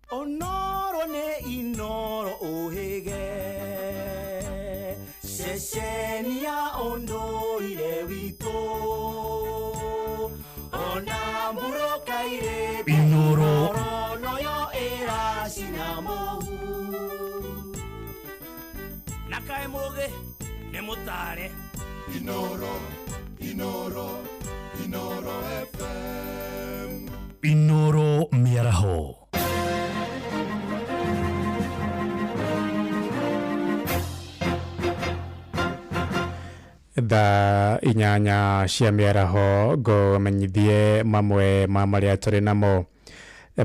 Onoro ne Inoro ohege Sheshenia ondo ile wito Ona mburo kaire Inoro Noyo era sinamohu Nakae moge ne mutare Inoro FM Inoro miaraho Tha 8 cia miaraho ngomenyithie mamwe ma maria turi namo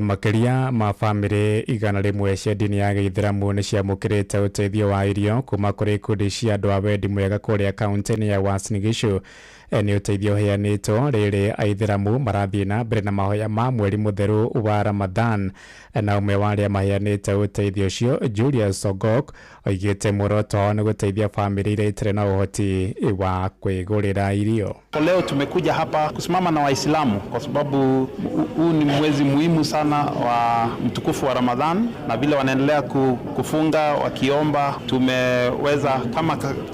makiria ma bamĩrĩ 100 cia ndini ya Gĩithĩramu nĩ ciamũkĩrĩte ũteithio wa irio kuma kũrĩ ikundi cia andũ a wendi mwega kũrĩa kaunti-inĩ ya Uasin Gishu. Nĩ ũteithio ũheanĩtwo rĩrĩ Aithĩramu marathiĩ na mbere na mahoya ma mweri mũtheru wa Ramadhan. Na ũmwe wa arĩa maheanĩte ũteithio ũcio Julius Ogok oigĩte muoroto wao nĩ gũteithia bamĩrĩ iria itarĩ na ũhoti wa kwĩgũrĩra irio. Leo tumekuja hapa kusimama na Waislamu kwa sababu huu ni mwezi muhimu sana wa mtukufu wa Ramadhan, na vile wanaendelea kufunga wakiomba, tumeweza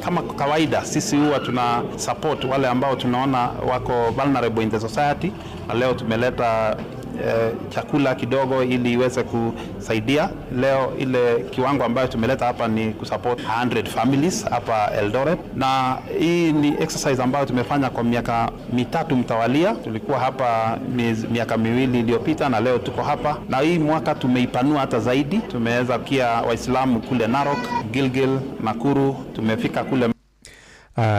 kama kawaida sisi huwa tuna support wale ambao tunaona wako vulnerable in the society. Leo tumeleta chakula kidogo ili iweze kusaidia. Leo ile kiwango ambayo tumeleta hapa ni kusupport 100 families hapa Eldoret, na hii ni exercise ambayo tumefanya kwa miaka 3 mtawalia. Tulikuwa hapa miaka 2 iliyopita na leo tuko hapa, na hii mwaka tumeipanua hata zaidi. Tumeweza kia Waislamu kule Narok, Gilgil, Nakuru, tumefika kule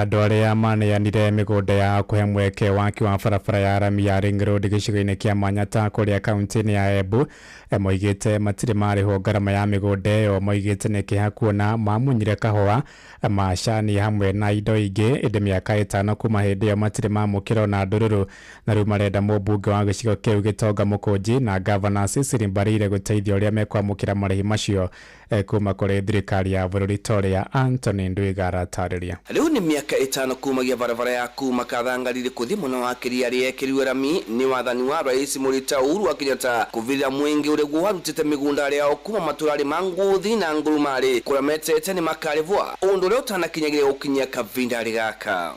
Dore maneanire migunda ya kuhe mweke waki wa barabara ya Rami ya Ring Road gicigo-inĩ kĩa Manyata kuria kaunti-inĩ ya Embu. Moigĩte matirĩ marĩhwo ngarama ya migunda ĩyo. Moigĩte nĩ kĩeha kuona mamunyire kahũa, macani hamwe na indo ingĩ ĩndĩ mĩaka 5 kuma hĩndĩ ĩyo matirĩ mamũkĩra na ndũrũrũ, na rĩu marenda mũmbunge wa gĩcigo kĩu Gĩtonga Mũkũnji na Gavana Cecily Mbarire gũteithia ũrĩa mekwamũkĩra marĩhi macio kuma kũrĩ thirikari ya bũrũri Toria. Anthony Ndwiga aratarĩria. Rĩu nĩ miaka 5 kumagia barabara ya kuma Kathangarire kuthi muno wa Kĩria rĩekĩrirwe rami nĩ wathani wa Rais Mũrita Uhuru wa Kenyatta kuvira mwenge ũrĩa warutĩte mĩgũnda yao kuma matũrarĩ ma Ngũthi na Ngurumari kũrĩa metete nĩ makarĩvwa ũndũ ũrĩa ũtanakinyagira gũkinyia kavindarĩ gaka.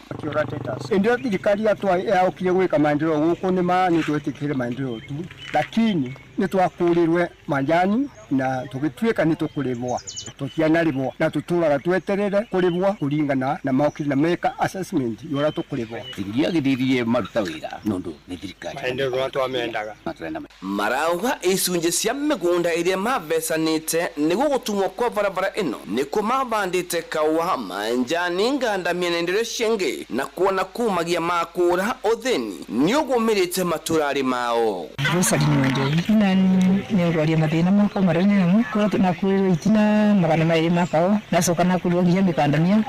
Ndio thirikari yaũkire gwĩka maendeleo gũkũ nĩ nĩtwĩtĩkĩre maendeleo tu, lakini nĩtwakũrĩrwe majani na tugituika nitukurivwa tutianarivwa na tuturaga tweterere kurivwa kuringana na maukiri na meka assessment yora tukurivwa iria githirie maruta wira nundu ni thirikari ndio watu wamendaga marauga icunje cia migunda iria mavesanite niguo gutumwo kwa barabara ino niko mabandite kawa manjani ngandamia na ndire cienge na kuona kumagia makura utheni nĩũgũmĩrĩte matũrarĩ mao. Rosalie Mwende na nĩũrwaria mathĩna moko marĩnĩ kwa tunakuĩrwo itina magana maĩrĩ makao nacoka nakuĩrwo nginya mĩkandamia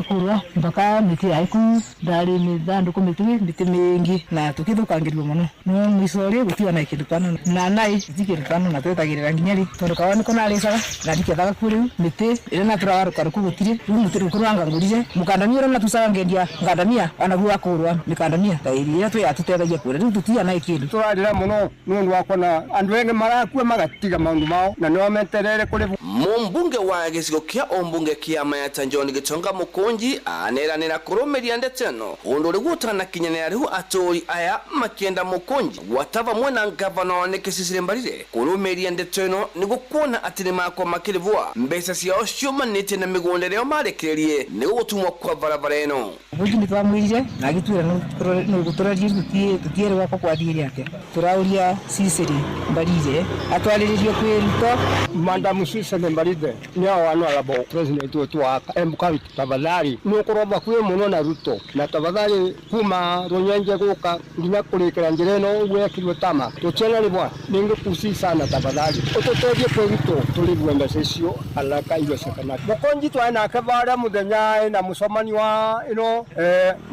kurwa mpaka mĩtĩ yaiku ndarĩ mĩthandũkũ mĩtĩ mĩingĩ na tũkĩthũkangĩrio mũno no mwico rĩ gũtiga na kĩndũ kana na nai tikĩrĩkano na twetagĩrĩra nginya rĩ tondũ kawa nĩko narĩcaga na ndikĩethaga kũrĩu mĩtĩ ĩrĩa natũragarũkarũku gũtirĩ rĩu mũtĩ rũkũranga ngũrire mũkandamia ũrĩa natucaga ngendia ngandamia anaguo akurwa mĩkandamia ta iria twĩyatũteithagia kũrĩa rĩu tũtiga na kĩndũ tũrarĩra mũno nĩũndũ wa kuona andũ engĩ marakua magatiga maũndũ mao na nĩo meterere kũrĩvwo. Mũmbunge wa gĩcigo kĩa ũmbunge kĩa Mayata John Gĩtonga Mũkũnji aneranĩra kũrũmĩrĩra ndeto ĩno ũndũ ũrĩa gũtanakinyanĩra rĩu atũri aya makĩenda Mũkũnji gwatava mwena ngavana wa Cecily Mbarire kũrũmĩrĩra ndeto ĩno nĩguo kuona atĩ nĩmakorwo makĩrĩvwa mbeca ciao ciumanĩte na mĩgũnda ĩrĩa marekererie nĩguo gũtumwo kwa barabara ĩno. Mũkũnji nĩtwamwĩrire na agĩtwĩra nĩgũtũrarire tũtiere gwakwa kwathiĩre atĩa tũrauria Cecily Mbarire atwarĩrĩrio kwĩruta Madam Cecily Mbarire nĩo wanwagabo president wetu wa Embu County tafadhali nĩũkũromba kwĩ mũno na Ruto na tafadhali kuma Rũnyenje gũka nginya kũrĩkĩra njĩra ĩno gwekirwe tama tũtianarĩvwa nĩngĩkusi sana tafadhali ũtũteithie kwĩ Ruto tũrĩvwe mbeca icio alaka iwezekana. Mũkũnji twanake varĩa mũthenya na mũcomani wa ĩno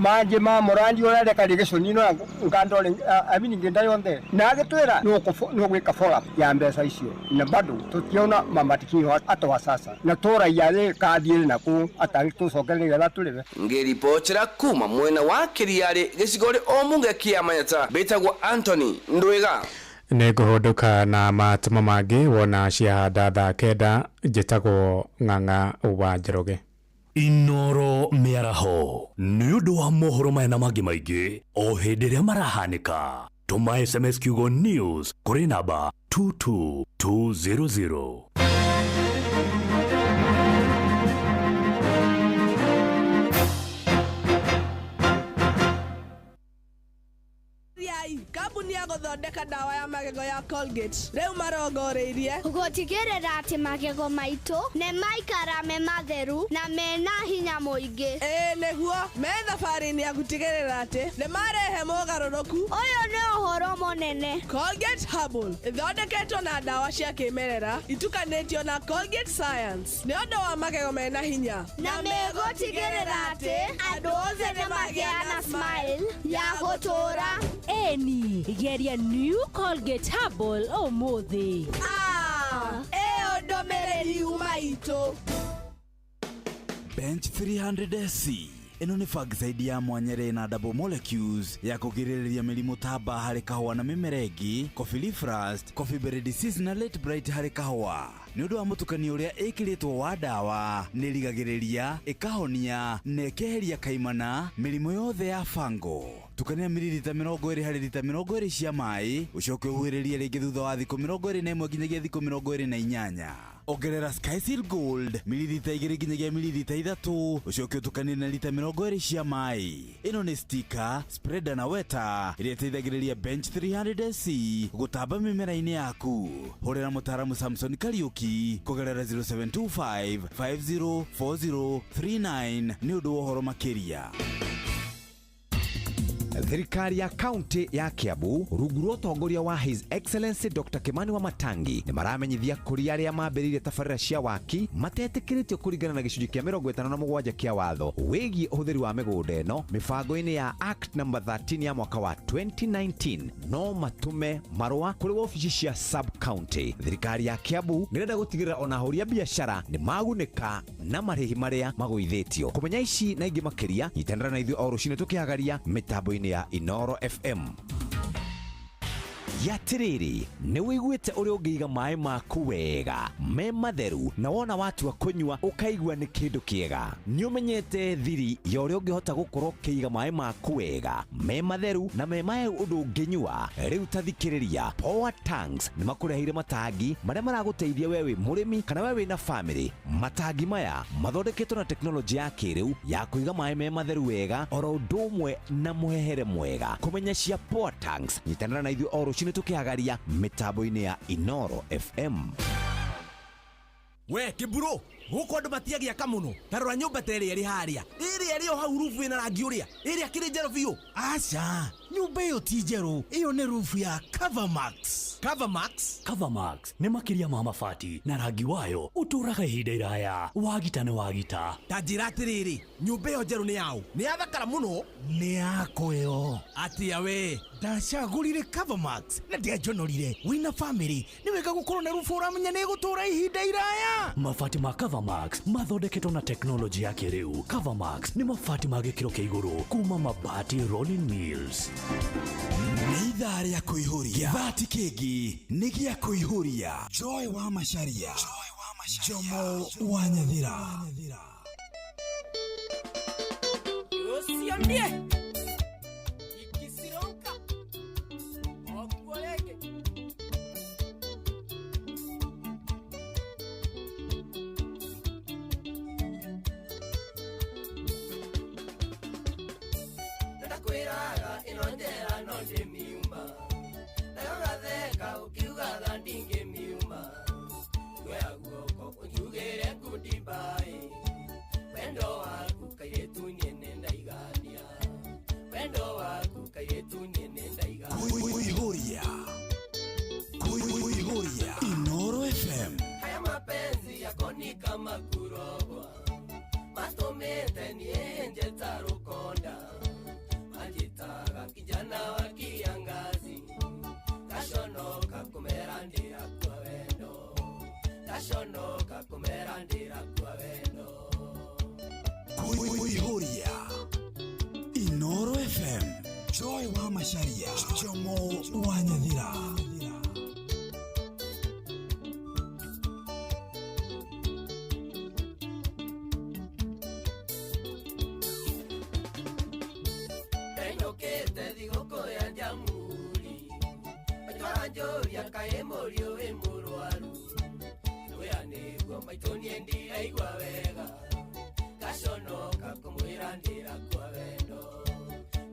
manjĩ ma mũrangi ũrĩa rekari gĩcũni-ĩno ngandore amini ngĩnda yonthe na agĩtwĩra nĩũgwĩka follow ya mbeca icio na bado tũtiona mamatikio hata wa sasa na tũraia rĩ kathiĩre naku atagĩtũcokereria na tũrĩve. Ngĩribotera kuma mwena wa Kĩriarĩ gĩcigo rĩ ũmbunge kĩa Mayata betagwo Anthony Ndwiga. Nĩngũhũndũka na matũmo mangĩ wona ciahanda thaa 9 njĩtagwo Ng'ang'a wa Njoroge. Inoro mĩaraho nĩ ũndũ wa mohoro maya na mangĩ maingĩ o hĩndĩ ĩrĩa marahanĩka. Tũma SMS kiugo news kũrĩ namba 22200. Kambuni ya gũthondeka dawa ya magego ya Colgate rĩu marongoreirie gũtigĩrĩra atĩ magego maitũ nĩ maikara me matheru na mena hinya mũingĩ. Nĩguo me thabarĩ-inĩ ya gũtigĩrĩra atĩ nĩ marehe mũgarũrũku. Ũyũ nĩ ũhoro mũnene. Colgate Herbal ĩthondeketwo na dawa cia kĩmerera itukanĩtio na Colgate Science nĩ ũndũ wa magego mena hinya na megũtigĩrĩra atĩ andũ othe nĩ magĩa na smile ya gũtũra. Eni geria new Colgate Herbal ũmũthĩ. Ĩyo ndũmĩrĩri uma itũ. Bench 300SC ino ni fungicide ya mwanyere na double molecules ya kugirĩrĩria mĩrimũ ta mbaa harĩ kahũa na mĩmera ĩngĩ, coffee leaf rust, coffee berry disease na late blight harĩ kahũa. Nĩ ũndũ wa mũtukanio ũrĩa ĩkĩrĩtwo wa ndawa, nĩ rigagĩrĩria, ĩkahonia na ĩkeheria kaimana mĩrimũ yothe ya fungo. Tukania mililita 20 harĩ lita 20 cia maĩ, ucoke ũhuhĩrĩrie rĩngĩ thutha wa thikũ 21 nginyagia thikũ 28. Ongerera Sky Seal Gold mililita 2 nginyagia mililita 3, ucoke ũtukanie na lita 20 cia maĩ. Ĩno nĩ sticker, spreader na weta ĩrĩa ĩteithagĩrĩria Bench 300SC gũtamba mĩmera-inĩ yaku. Hũrĩra mũtaaramu Samson Kariuki kũgerera 0725 504039 nĩ ũndũ wa ũhoro makĩria. Thirikari ya kaunti ya Kiambu rungu rwa ũtongoria wa His Excellency Dr. Kimani Wamatangi nĩ maramenyithia kũrĩ arĩa mambĩrĩirie tabarĩra cia waki matetĩkĩrĩtio kũringana na gĩcunjĩ kĩa 57 kĩa watho wĩgiĩ ũhũthĩri wa mĩgũnda ĩno mĩbango-inĩ ya Act No. 13 ya mwaka wa 2019 no matume marũa kũrĩ ofici cia sub county. Thirikari ya Kiambu nĩrenda gũtigĩrĩra ona ahũri a biacara nĩ magunĩka na marĩhi marĩa magũithĩtio. Kũmenya ici na ingĩ makĩria, nyitanĩra na ithuĩ o rũciinĩ tũkĩhagaria mĩtambo-inĩ ya Inoro FM. Yatiriri, nĩ wĩiguĩte ũrĩa ũngĩiga maĩ maku wega me matheru na wona watua kũnyua ũkaigua nĩ kĩndũ kĩega. Nĩ ũmenyete thiri ya ũrĩa ũngĩhota gũkorwo ũkĩiga maĩ maku wega me matheru na me maĩ ũndũ ũngĩnyua. Rĩu ta thikĩrĩria, Power Tanks nĩ makũreheire matangi marĩa maragũteithia wewe mũrĩmi kana wewe na family. Matangi maya mathondeketwo na teknolojĩ ya kĩrĩu ya kũiga maĩ me matheru wega oro ũndũ ũmwe na mũhehere mwega. Kũmenya cia Power Tanks, nyitanĩra na ithuĩ o rũciinĩ tukihagaria mitambo-inĩ ya Inoro FM. We kiburo guko andu matiagia kamuno tarora nyumba tere iri haria iri o hau rufu ina rangi uria iri akiri njero biu. Acha nyumba iyo ti njero, iyo ni rufu ya Covermax. Covermax nĩ makĩria ma mabati na rangi wayo ũtũraga ihinda iraya, wagita nĩ wagita. Tanjira atiriri, nyumba iyo njero ni yao ni yathakara muno, ni yako yo atia we ndacagũrire Covermax na ndiajonorire. Wina family ni wega gũkorwo na rufu uramenya nĩ gũtũra ihinda iraya. Mabati ma Covermax mathondeketwo na teknolojĩ ya kĩrĩu. Covermax nĩ mabati ma gĩkĩro kĩa igũrũ kuma Mabati Rolling Mills. Nĩ ithaa rĩa kũihũria, gĩthati kĩngĩ nĩ gĩa kũihũria. Joy wa Macharia, Jomo wa Nyathira. Usiambie ikisironka okweleke natakwiraga inonjera nonde miuma nayogatheka ukiugaga ndinge miuma gwea guoko unjugire kudimbai wendo waku kairetu nyene ndaigania wendo waku kairetu nyene ndaigania. Kuihuria Inoro FM. Haya mapenzi yako ni kama kurogwa, matomete nienje tarukonda, majitaga kijana wa kiangazi, kashonoka kumerandira kwa wendo, kashonoka kumerandira kwa wendo. Kuihuria Inoro FM. Joy wa Macharia, Jomo wa Nyathira. Enokete digoko ya jamhuri, ajwaranjoria kaemorio emurwaru, weanegwa maitonie ndi aigwa wega, kashonoka kumwirandira kwa wendo,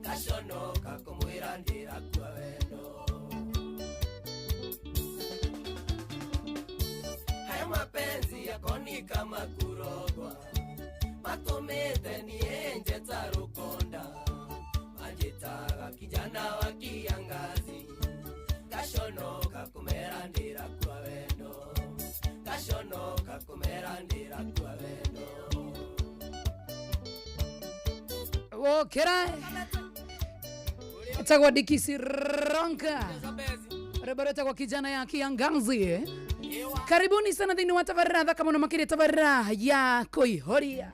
kashonoka kumwirandira kwa wendo. Haya mapenzi yako ni kama kurogwa, matomete nienje tarukonda, majitaga kijana wa kiangazi, kashonoka kumerandira kwa wendo, kashonoka kumerandira kwa wendo. Okera etagwa Dikisi Ronka reboreta kwa kijana ya kiangazi. Karibuni sana dhini wa tabarra kama na makiri tabarra ya kuihuria.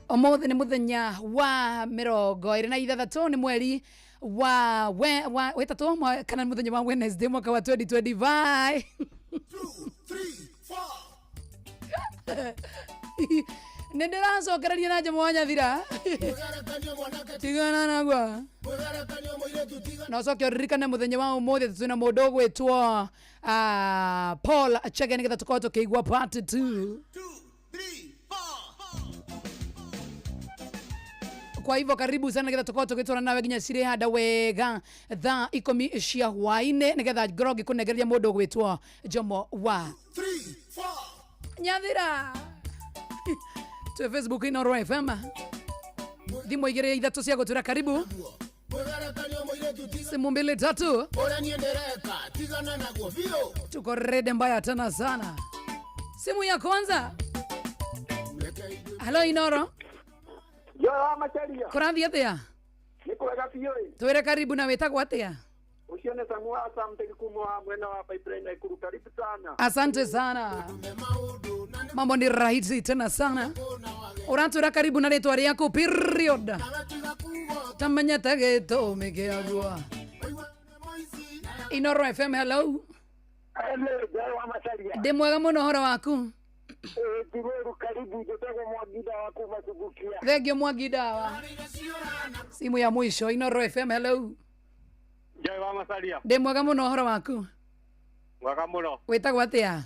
Omothe ni muthenya wa 26 ni mweri wa wetatu kana muthenya wa Wednesday mwaka wa 2025. 2, 3, 4. Nindiracokereria na jamu wanya thira tigana nagwa no coke ririkane muthenya wa umuthi twina mundu ugwitwo Paul Achege nigetha tukorwo tukiigua part 2. Kwa hivyo karibu sana nigetha tukorwo tugitwara nawe nginya cire handa wega thaa 10 cia hwaine nigetha ngorogi kunegereria mundu ugwitwo Jomo wa 3, 4. Nyathira to Facebook Inoro FM thimo igere ithatu cia gutura karibu simu 2 3 tuko rede mbaya tena sana. Simu ya kwanza. Hello Inoro. Yo amacharia. Kurathi atia? Nikwega fioi. Twere karibu na wetagwo atia? Usione Samuel Samteki kumwa mwena wa pipeline ikuru karibu sana. Asante sana. Mambo ni rahisi tena sana. Uratura karibu na retwa yako period. Tamanya tageto megeagwa. Inoro FM hello. Hello, jawa amacharia. Demwaga muno horo waku. Tiweru karibu jotego Mwagida wako masubukia. Thegio Mwagidawa. Simu ya mwisho Inoro FM hello. Jawa amacharia. Demwaga muno horo waku. Mwaka muno. Wetagwo atia?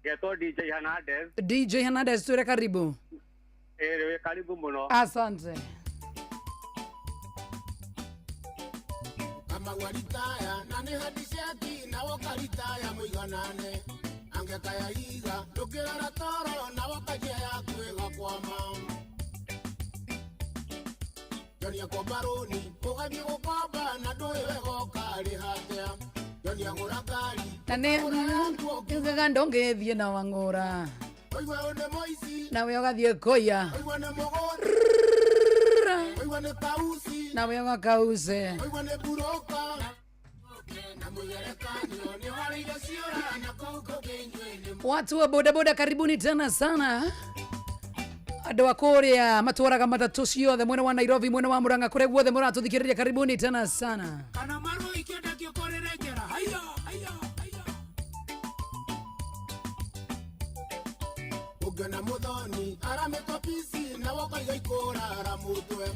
Geto DJ Hernandez. DJ Hernandez twere karibu. We karibu muno. Asante. Kama walitaya nane hadishati na wakalitaya mwiganane angekaya higa tukirara toro na wakajia ya kwega kwa mama Jonia kwa baroni ugathi gukomba na nduiwe gokari hatia Jonia ngura gari Nane ngaga ndongethie na wangura oiwe one moisi nawe ugathie koya oiwe ne mogori oiwe ne kausi nawe ugakause oiwe ne buroka na muyerekanyo ni wale yasiora na koko kenywe watu wa bodaboda karibuni tena sana. Andu wa kuria matwaraga matatu ciothe mwena wa Nairobi mwena wa Murang'a kure guothe muratuthikiriria karibuni tena sana. kana maru ikenda kiokorerejera haya ugana muthoni arame kopisi na wakaiga ikora aramutwe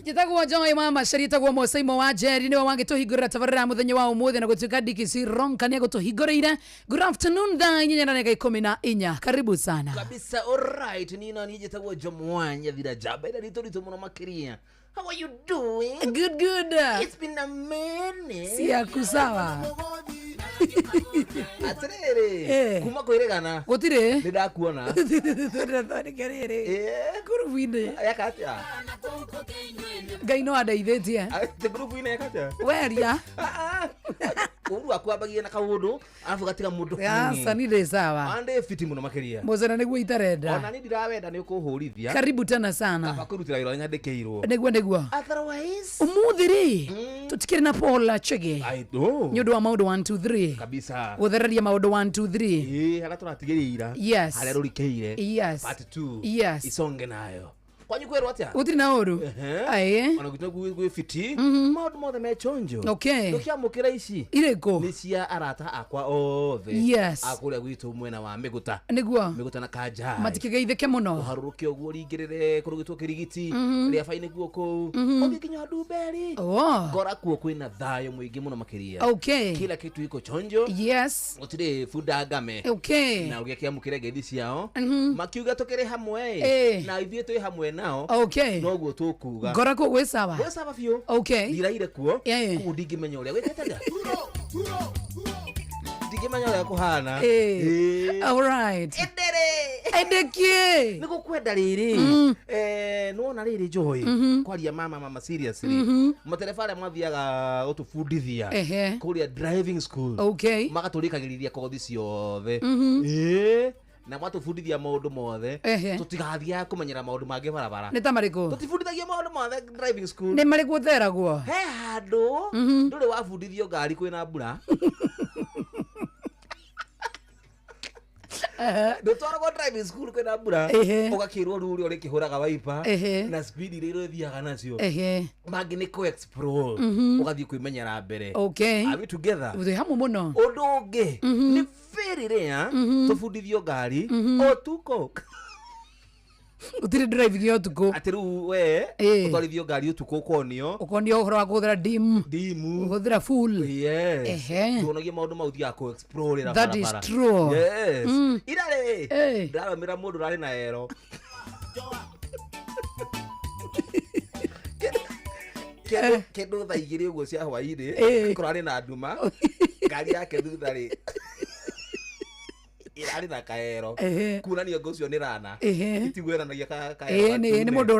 Jitagwo Joy mama sharita Mosaimo wa Jerry niwe wangituhingurira tabarira muthenya wa umuthi na gutuika dikisi ronka ni gutuhingurira. Good afternoon thaa 4:14. Karibu sana. Kabisa alright nina ni jitagwo Jomwanya thira jaba ila rito muno makiria. How are you doing? Good. It's been a minute. Si akusawa. Atirere. Kuma koiregana. Gutire. Ndidakuona. Ndirathoni kerere. Kurubuine. Yakatia. Gaino adaithetie. Te grupuine yakatia. Weria. Uru akwabagie na kaundu alafu gatiga mundu. Asa ni de sawa. Ande fiti muno makiria. Mozana niguo itarenda. Ona ni ndirawenda ni ukuhurithia. Karibu tena sana. Abakurutira iro nyandekeirwo. Niguo. Otherwise umuthiri tutikire na Paul Achege. Aido. Nyodo wa maundu 1 2 3. Kabisa. Guthereria maundu 1 2 3. Hara turatigirira. Yes. Hara rurikeire. Yes. Part 2. Yes. Isonge nayo. Kwanyu kwero atia? Utiri na oru. Aye. Ona gitwa gwe fiti. Maundu mothe me chonjo. Okay. Ndokia mukira ici. Ireko. Ni cia arata akwa othe. Yes. Akuria gwitu mwena wa Miguta. Niguo. Miguta na Kanja. Matikigeitheke muno. Uharuruke ogwo ringirire kurugitwo kirigiti. Ria faine guo ku. Othi kinya Nduberi. Ngora kuo kwina thayo mwingi muno makiria. Okay. Kila kitu iko chonjo. Yes. Utire fuda game. Okay. Na ugiakia mukire gethi ciao. Makiuga tukire hamwe. Na ithuĩ twĩ hamwe nao. Okay. No guo tukuga. Ngora ko gwe sawa. Gwe sawa biũ. Okay. Ndiraire kuo. Kuo ndingĩmenya ũrĩa gwĩkĩte nda. Ndingĩmenya ũrĩa kũhana. All right. Edekie. Nĩgũkwenda rĩrĩ. Nĩwona rĩrĩ Joy. Kwaria mama seriously. Matereba arĩa mathiaga gũtũbundithia. Kũrĩa driving school. Okay. Magatũrĩkagĩrĩria kothi ciothe. Na matũbundithia maũndũ mothe. Tũtigathiaga kũmenyera maũndũ mangĩ barabara. Nĩ ta marĩkũ? Tũtibundithagia maũndũ mothe driving school. Nĩ marĩkũ theragwo? He handũ ndũrĩ wabundithio ngari kwĩna mbura. Ndotwara go driving school kwena mbura ugakirwo ruri uri kihuraga wiper na speed ile thiaga nacio mangi ni ko explore ugathie kwimenyera mbere. Okay, are we together? Uthi hamu muno. Undu ungi ni very rare tubundithio ngari o tuko utire driving yo tuko atiru we utwarithio ngari utuko ukonio uhoro wa kuthira dim uthira full. Yes, tuonagie maundu mauthi ya ko explore ra that is true. Yes, irare ndamira mundu rari na ero kendo tha igiri uguo cia hwaini kurari na nduma ngari yake thutha ri irari na kaero kunania ngocio ni rana itigweranagia kaero ni mundu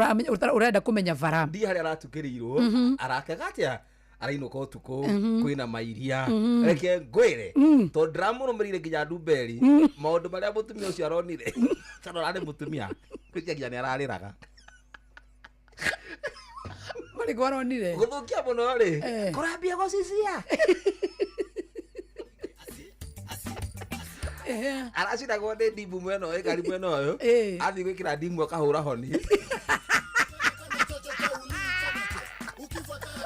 urenda kumenya bara ndi hari aratukirirwo arakega atia arainoka utuko kwina mairia reke ngwire to ndiramurumirire nginya Ndumberi maundu maria mutumia ucio aronire kana arari mutumia kwikia ni arariraga mari kwaronire guthukia muno ri kurambia gocisia aracira gwende ndimbu mweno ngari mweno uyu athi gwikira ndimbu akahura honi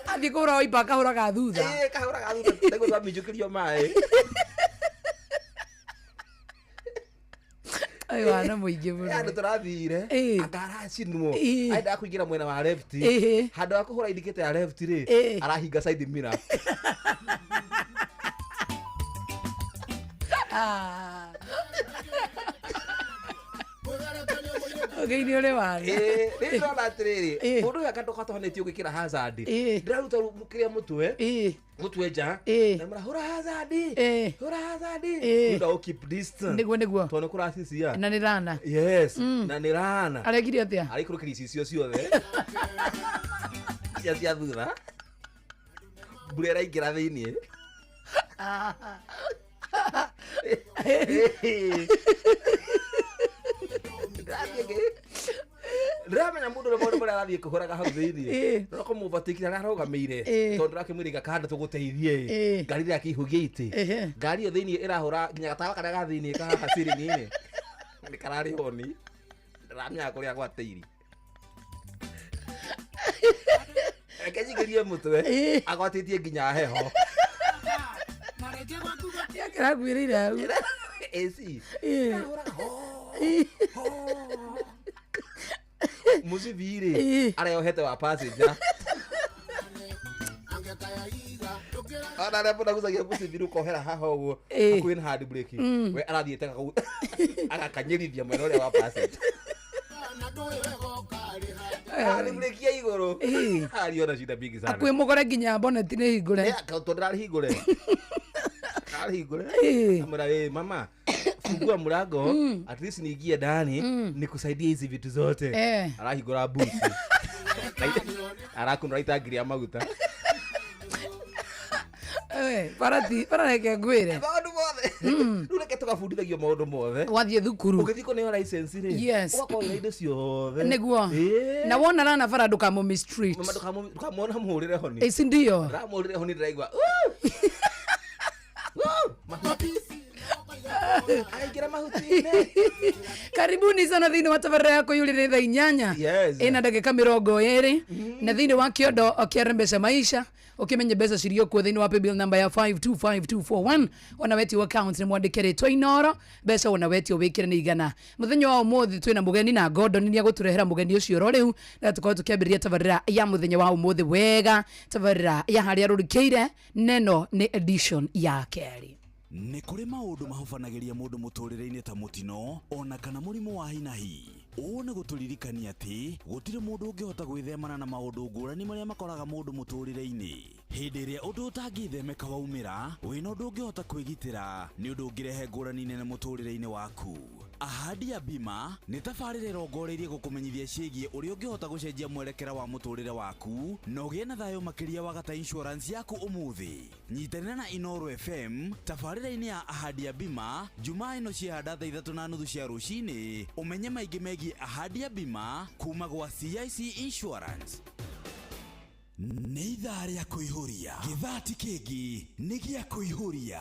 athi kura oipa akahura ga thutha kahura ga thutha tego twaminjukirio mai ai wana muingi muno andu turathire akaracinwo aenda kuingira mwena wa left handu akuhura indicator ya left ri arahinga side mirror okay ni ule wani ni ndo latriri mundu yakatoka tohanetio gwikira hazard ndiraruta mukiria mutwe ja na mara hura hazard ndo keep distance niguo tone kuracisia na nirana. Yes, na nirana arekiri atia arikurukiri icio ciothe cia thutha burera ingira thiini ndamenya mundu ule mundu muria arathie kuhuraga hau thiini roko muvatikira ararugamire tondu rakimwiriga kanda tuguteithie ngari ria kihugie iti ngari yo thiini irahura nginya gatawa karia ga thiini ka hasiringi ni karari honi ndamenya kuria gwateiri akejigirie mutwe agwatitie nginya heho yakira gwirire au AC musivire arayohete wa passenger ana repo na kuzagia musivire ukohera haho uguo kwina hard brake we arathiete agakanyirithia mwena uria wa passenger brake ya iguru ariona shida big sana akwe mugore nginya bonnet ni hingure tondu ndari hingure amra mama fungua mlango at least niingie ndani nikusaidia hizi vitu zote arahingura busi arakuna itagiria maguta parareke ngwire maundu mothe rureke tugabundithagio maundu mothe wathie thukuru ugithiko neo license ri ugakorwo na indo ciothe niguo na wona rana bara ndukamumi street ndukamona muhurire honi isi ndio ramuhurire honi ndiraigua aigira mahutine karibuni sana thiini wa tabarira yako yuli thaa 8 ina ndagika 20 na thiini wa kiondo okiarembesha maisha ukimenya mbeca cirio kwa thiini wa paybill number ya 525241 ona weti wa account ni mwandikiritwo Inoro mbeca ona weti wikire ni igana muthenya wa umuthi twina mugeni na Gordon ni aguturehera mugeni ucio ro riu na tukao tukiambiriria tabarira ya muthenya wa umuthi wega tabarira ya haria rurikeire neno ni edition ya keri nĩ kũrĩ maũndũ mahobanageria mũndũ mũtũrĩre-inĩ ta mũtino ona kana mũrimũ wa hinahi. Ũũ nĩ gũtũririkania atĩ gũtirĩ mũndũ ũngĩhota gwĩthemana na maũndũ ngũrani marĩa makoraga mũndũ mũtũrĩre-inĩ. Hĩndĩ ĩrĩa ũndũ ũtangĩthemeka waumĩra, wĩna ũndũ ũngĩhota kwĩgitĩra nĩ ũndũ ũngĩrehe ngũrani nene mũtũrĩre-inĩ waku. Ahadi ya Bima nĩ tabarĩra ĩrongoreirie gũkũmenyithia ciĩgiĩ ũrĩa ũngĩhota gũcenjia mwerekera wa mũtũrĩre waku na ũgĩe na thayũ makĩria wa gata insurance yaku ũmũthĩ. Nyitanĩra na Inoro FM tabarĩra-inĩ ya Ahadi ya Bima Jumaa ĩno ciahanda thaa 3:30 cia rũcinĩ, ũmenye maingĩ megiĩ Ahadi ya Bima kuma gwa CIC Insurance. Nĩ ithaa rĩa kũihũria, gĩthati kĩngĩ nĩ gĩa kũihũria.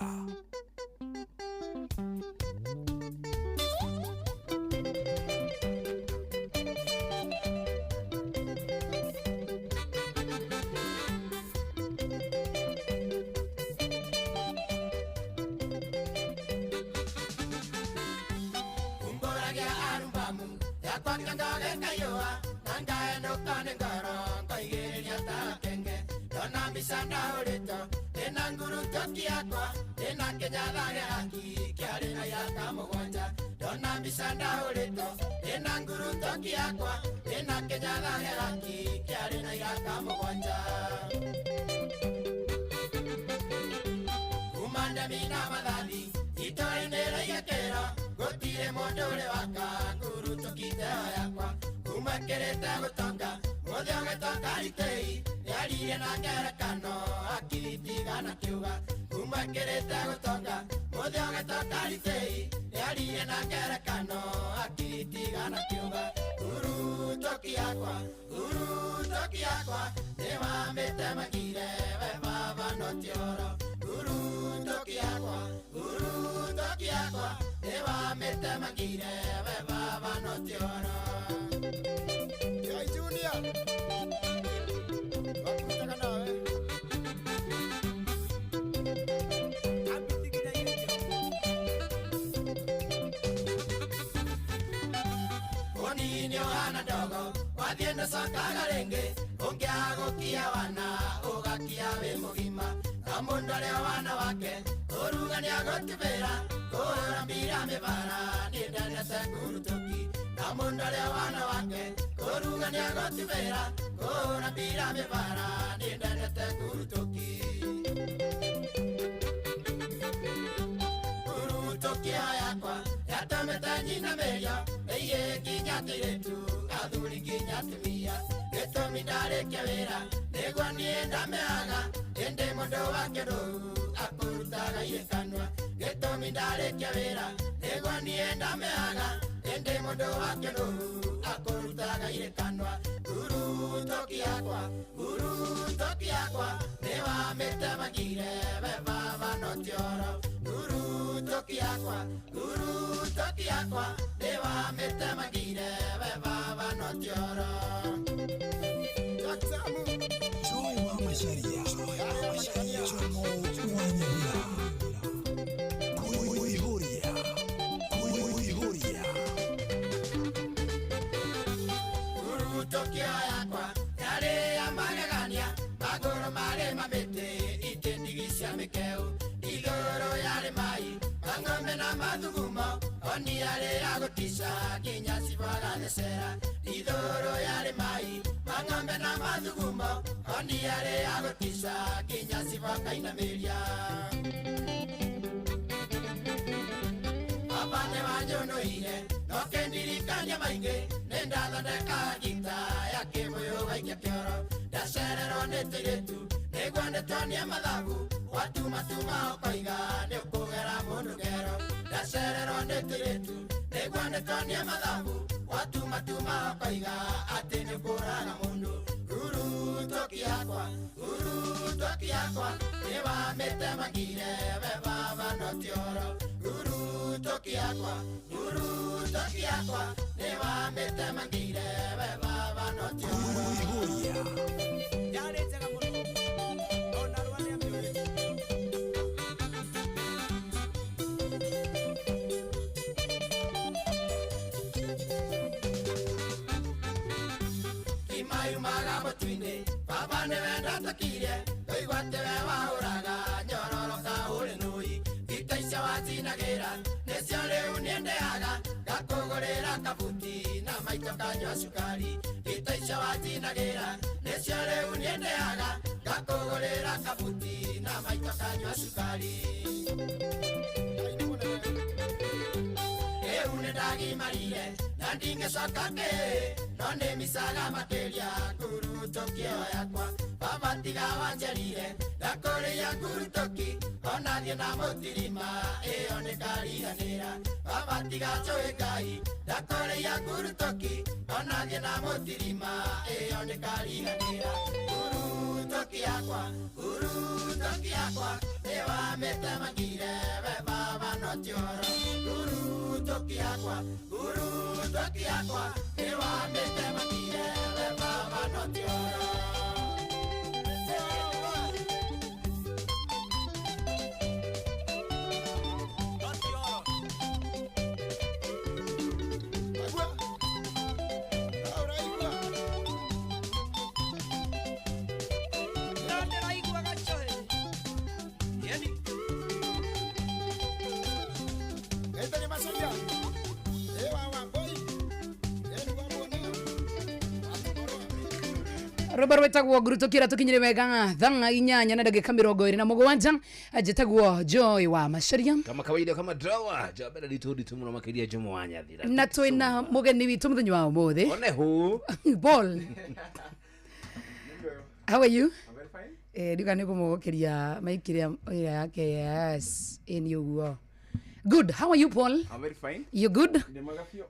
yakwaka ngagekayua nangaenukane ngoro ngoigereria takenge dona misanda urito ena nguru toki yakwa ena kenyadage haki kiarina yaka mugwanja dona misanda urito ena nguru toki yakwa ena kenyadage haki kiarina yaka mugwanja kumanda mina madali itoenera yakera gotire mondore waka nguru toki yakwa kumakerete gutonga mothe ogetoka ritei yarire na ngerekano akiritigana kiuga kumakerete gutonga mothe ogetoka ritei yarire na ngerekano akiritigana kiuga guru toki yakwa newambite magire we baba notioro guru toki yakwa newambite magire we baba notioro Junior wakutaka nawe Onini wana dogo wathienda sakaga renge ungiago kia wana ugakia we mugima kamundu aria wana wake urugani agotibera kurambira mebara nindendete kurutuki kamundu aria wana wake kurugani agotibera kurambira mebara nindendete kurutuki kurutuki yakwa yatamete nyina meria eye kinyatiretu athuri kinyatimia gĩtũmi ndarĩkia wĩra nĩguo niĩ ndameaga ĩndĩ mũndũ wake ndũu akũrutaga irĩ kanua gĩtũmi ndarĩkia wĩra nĩguo niĩ ndameaga ĩndĩ mũndũ wake ndũu akũrutaga irĩ kanua guru toki yakwa nĩwamĩte magire we baba notioro guru toki yakwa nĩwamĩte magire we baba notioro Joy wa Macharia Chomo Wanyamira Kuihuria Guru toki yakwa yare ya magagania magoro mare mamete itendigisha mikeu igoro yare mai angome na madugumo oni yare agotisha kinyasi baganesera idoro yare mai angome na madugumo oni yare agotisha kinyasi bagainameria abane wanyonoire nokendirikania mainge nendadondeka gita yakivuyo gaikia kioro ndacererwo nĩ tũirĩtu nĩguo nĩtuonie mathabu watumatuma ũkoiga nĩũkũgera mũndũ ngero ndacererwo nĩ tũirĩtu nĩguo nĩtuonie mathabu watumatuma ũkoiga atĩ nĩũkũraga mũndũ guru toki yakwa nĩwamĩte magire we baba notioro guru toki yakwa nĩwamĩte magire we baba notioro yarĩtega mũno ona rwane mĩũĩ kimayumaga mũtu-inĩ baba nĩwe ndatakire ũigwate we wahũraga nyororoka ũrĩ nũi thita icio wacinagĩra nĩcio rĩu nĩendeaga ngakũgũrĩra kabuti na maito kanyua cukari thita icio wacinagĩra nĩcio rĩu nĩendeaga ngakũgũrĩra kabuti na maito kanyua cukari rĩu nĩndagimarire na ndingĩcoka kĩ no nĩmicaga makĩria nguru tokio yakwa baba tiga wanjarire ngakũrĩia nguru toki ona thiĩ na mũtirima ĩyo nĩkariganĩra baba tiga njũĩ Ngai ngakũrĩia nguru toki ona thiĩ na mũtirima ĩyo nĩkariganĩra nguru toki yakwa nĩwamĩte magire we baba notioro guru toki yakwa nĩwamĩte magire we baba notioro Rwimbo rwetagwo ngurutũkĩra tũkinyire wega thaa 8:27 njĩtagwo Joy wa Macharia kama kawaida kama drawa jabera litudi muno makiria jumu wanyathira na twina mugeni witu muthenya wa umuthi one hu Paul. How are you? I'm very fine. Duka niko mukiria maikiria yake yes in you. Good. How are you, Paul? I'm very fine. You good?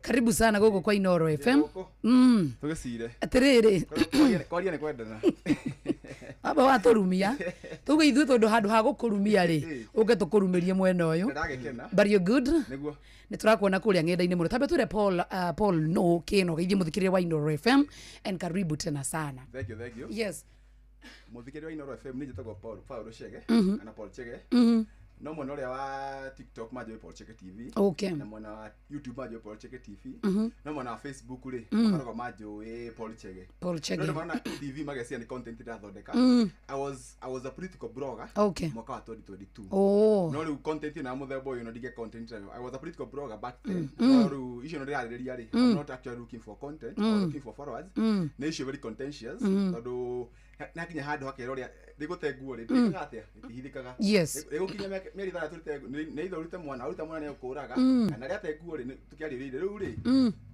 Karibu sana gogo kwa Inoro FM. Tugesire. Atiriri. Kwaria ni kwendana. Aba waturumia. Tuge ithu tondu handu ha gukurumia ri. Uke tukurumirie mwena uyu. But you good? Niguo. Ni turakuona kuria ngenda-ini muno. Tabe ture Paul no kino geithie muthikirie wa Inoro FM and karibu tena sana. Thank you. Yes. Muthikirie wa Inoro FM ni jitagwo Paul Chege na Paul Chege. No mwana uria wa TikTok majo Paul Chege TV. Okay. Na mwana wa YouTube majo Paul Chege TV. No mwana wa Facebook ri majo Paul Chege. Paul Chege. No mwana TV magacia ni content irathondeka. I was a political blogger. Okay. Mwaka wa 2022. Oh. No ri content na muthebo you no dige content. I was a political blogger back then. No icio no rirariria ri. I'm not actually looking for content or looking for followers. Na icio very contentious. Tondu na kinya handu hakeroria rigutenguo ri ndikatia itihithikaga rigukinya meri thara turite ne ithorute mwana ne ukuraga na ria tenguo ri tukiaririire riu ri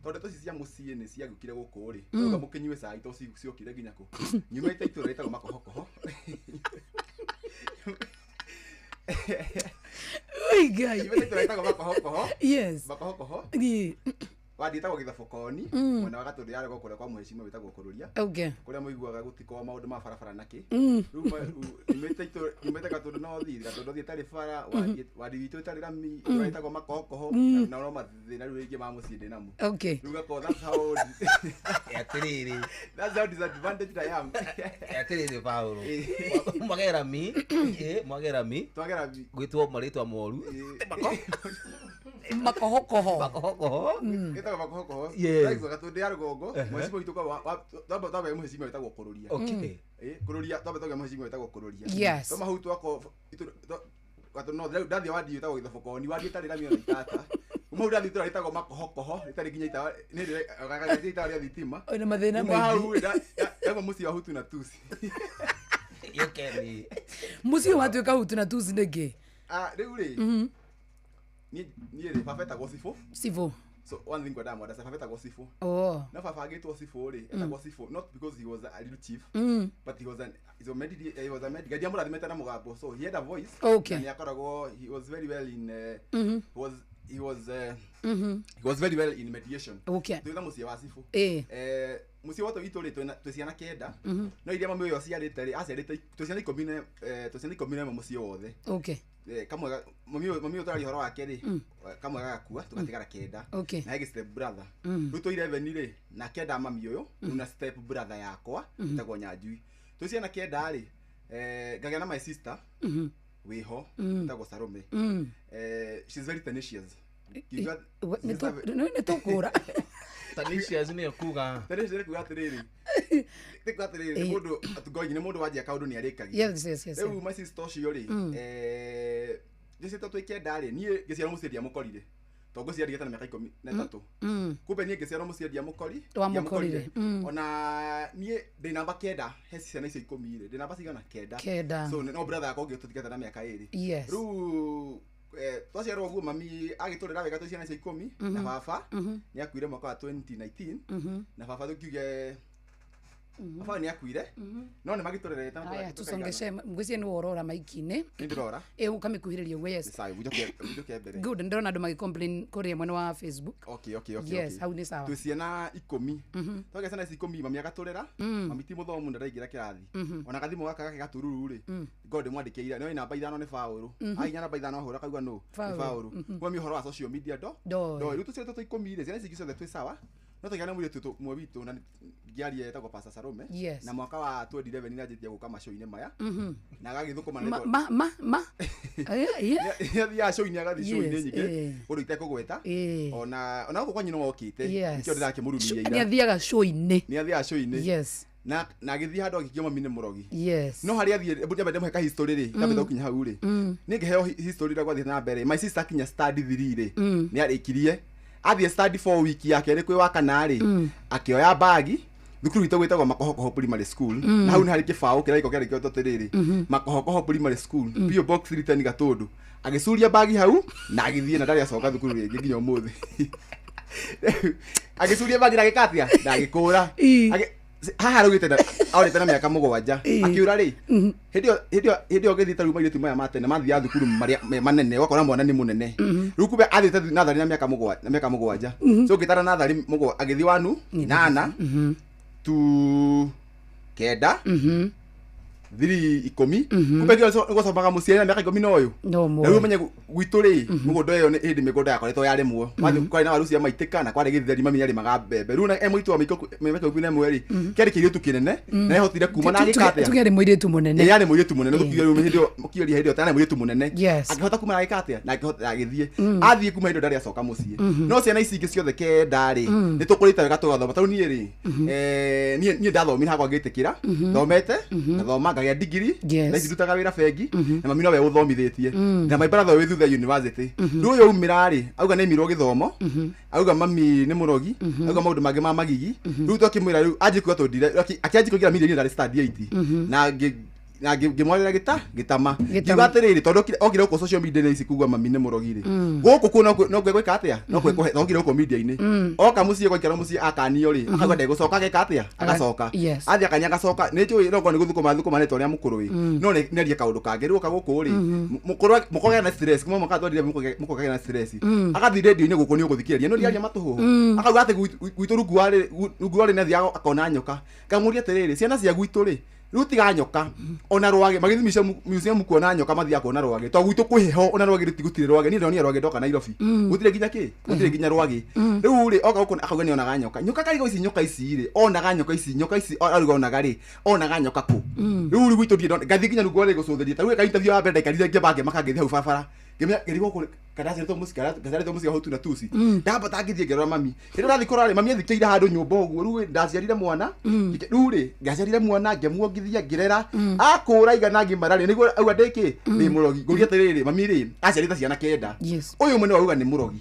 tondu toci cia mucie ni cia gukire guku ri uga mukinywe sai to ciokire ginya ku nyumite itura ritagwo makohokoho Oi guy nyumite itura ritagwo makohokoho yes makohokoho waditagwo githabokoni mwena wa gatundu yare gukure kwa muheshimiwa witagwo kururia okay kuria muiguaga gutiko maundu ma barabara naki nyumite gatundu no thi tari bara wadi witu tari rami witagwo makohokoho na no mathina riu ingi ma mucinde namu okay ruga ko that's how disadvantage I am atiriri Paulo magera mi twagera gwitwo maritwa moru makohokoho itaga makohokoho yes gatundu ya rugongo muheshimiwa witu kwa twabe muheshimiwa witagwo kururia okay kururia twabe muheshimiwa witagwo kururia yes toma hu twako gatundu ndathia wadi witagwo githobokoni wadi tari ramio na itata mu ndathia tura witagwo makohokoho ritari ginya ita ni gagathi ita ria thitima ina mathina maingi ema muci wa hutu na tusi yokeni muci wa tuka hutu na tusi nege riu ri ni ri bafeta Sifo so one thing kwenda mwada bafeta Sifo na baba agitwo Sifo ri etagwo Sifo not because he was a little chief but he was a medical dia murathimete na mugambo so he had a voice okay ni akoragwo he was very well in he was very well in mediation okay tuitha mucie wa Sifo mucie wote witu ri twiciana kenda no iria mami uyo ciarite ri aciarite twiciana 10 mucie wothe okay kamwe mami utari horo wake ri kamwe gakua tugatigara kenda na hege step brother ruto 11 ri na kenda mami uyo na step brother yakwa tagwo Nyanjui twiciana kenda ri ngagena my sister wiho tagwo Salome she's very tenacious ni tukura tenacious ni kuga atiriri mundu atugoyi ni mundu wajia kaundu ni arikagia yes my sister cio ri jese to twikenda ri nie giciara muciria mukorire tongo ciaria tana miaka 13 kumbe nie giciara muciria mukorire ona nie ndi namba kenda heci ciana icio 10 ri ndi namba cigana kenda so no brother akwa ngi tutiketa na miaka 2 riu twaciarwo guo mami agiturira wega twiciana icio 10 na baba ni akuire mwaka wa 2019 na baba tukiuge baba ni akuire no ni magiturire ta aya tusongeshe ngwicie ni worora maikine ndirora ukamikuhiriria we yes sai ujoke mbere good ndona andu magi complain kuri mwana wa Facebook okay yes how ni sawa twiciana 10 twaga ciana 10 mami agaturira mami ti muthomu ndaraingira kirathi ona gathimo gaka gatururu ri god mwandikira no namba 5 ni Faulu ainya namba 5 ahura kaugwa no Faulu mami horo wa social media do ritu ciana 10 ri ciana cikiso twi sawa no tugana mwire tu mwe witu na giarie etagwo Pastor Salome na mwaka wa 2011 ni ajitia guka mashoine maya na agagithukuma na ya shoine agathi shoine nyingi uri itekugweta ona uko kwanyu no okite nikio ndirake murumia ira ni athiaga shoine yes na agithia handu agikioma mine murogi yes no hari athie bende muheka history ri ndabetha ukinya hau ri ni ngeheo history ra gwathi na mbere my sister kinya study 3 ri ni arikirie athie study 4 week yake ri kwi wa kanari akioya bagi thukuru witũ gwĩtagwo Makohokoho Primary School na hau nĩ harĩ kĩbaũ kĩraiko kĩarĩkĩtwo atĩrĩrĩ Makohokoho Primary School PO Box 310 Gatũndũ agĩcuria bagi hau na agĩthiĩ na ndarĩ acoka thukuru rĩngĩ nginya ũmũthĩ agĩcuria bagi na gĩkatia na agĩkũra haha rũgĩte aurĩte na mĩaka 7 akĩũra rĩ hĩndĩ ĩyo gĩthiĩ tarũ mairĩtu maya matene mathiaga thukuru marĩa manene wakora mwana nĩ mũnene rĩu kumbe athiĩte nathari na mĩaka 7 so ngĩtara nathari agĩthiĩ 1 8 to 9 3 10 kumbe gũcomaga mũciĩ na mĩaka 10 ũyũ na rĩu menye gwitũ rĩ mũgũnda ũyũ nĩ hĩndĩ mĩgũnda yakoretwo yarĩmwo kwari na waru cia maitĩka na kwarĩ gĩtheri mami yarĩmaga mbembe rĩu na mũitũ wa mĩaka 11 rĩ kĩarĩ kĩirĩtu kĩnene na ehotire kuma na agĩkatĩa tũkĩarĩ mũirĩtu mũnene yarĩ mũirĩtu mũnene gũkiuga rĩu hĩndĩ mũkĩoria hĩndĩ ĩyo mũirĩtu mũnene akĩhota kuma na agĩkatĩa na akĩhota agĩthiĩ athiĩ kuma hĩndĩ ndarĩ acoka mũciĩ no ciana ici ingĩ ciothe kenda rĩ nĩ tũkũrĩte wega tũgathoma tarũ niĩ rĩ niĩ ndathomire hagwa ngĩtĩkĩra thomete na thoma ngagĩa degree na ndutaga wĩra bengi na mami nowe ũthomithĩtie na my brother wĩ thutha university rĩu ũyũ umĩra rĩ auga nĩ mirwo gĩthomo auga mami nĩ mũrogi auga maũndũ mangĩ ma magigi rĩu twakĩmwĩra rĩu anjĩkua tũndire akĩanjĩ kũgira milioni ndarĩ study 8 na ngĩmwarĩra gĩtama kiuga atĩrĩrĩ tondũ okire gũkũ social media ici kuga mami nĩ mũrogi rĩ gũkũ no gwĩka atĩa no okire gũkũ media-inĩ oka mũciĩ gwaikara mũciĩ akanio rĩ akauga ndegũcoka gĩka atĩa agacoka athiĩ akanya agacoka nĩ njũĩ no nĩ gũthũkũma nĩ twarĩa mũkũrũ rĩ no nĩarie kaũndũ kangĩ rĩu gũkũ rĩ mũkũgĩa na stress kuma mũkatwarire mũkũgĩa na stress agathiĩ radio-inĩ gũkũ nĩ ũgũthikĩrĩria no ndiaria matũhũ akauga atĩ gwitũ rungu warĩ na thiaga akona nyoka ngamũria atĩrĩrĩ ciana cia gwitũ rĩ rĩu tiga nyoka ona rwage magĩthimisha museum kuona nyoka mathiaga kuona rwage to gwitũ kwĩheho ona rwage rĩtigũtirĩ rwage niĩ ndonire rwage ndoka Nairobi gũtirĩ nginya gũtirĩ nginya rwage rĩu rĩ oka gũkũ akauga nĩ onaga nyoka karigo ici rĩ onaga nyoka ici aruga onaga rĩ onaga nyoka kũ rĩu gwitũ ndiĩ ngathi nginya rungu warĩ gũcũthĩria tarĩu ka interview ya mbere ndaikarire ngĩbange makangĩthi hau barabara ngĩrigwo kũ kadaciretwo mũciĩ hau tuna tuci ndamba tangĩthiĩ ngĩrora mami rĩrĩa ũrathiĩ kũrora mami athikĩire handũ nyũmba ũguo rĩu ndaciarire mwana rĩu rĩ ngaciarire mwana ngĩmuongithia ngĩrera akũra igana ngĩmara rĩ nĩguo auga ndĩkĩ nĩ mũrogi ngũria atĩrĩrĩ mami rĩ aciarĩte ciana 9 ũyũ mwene auga nĩ mũrogi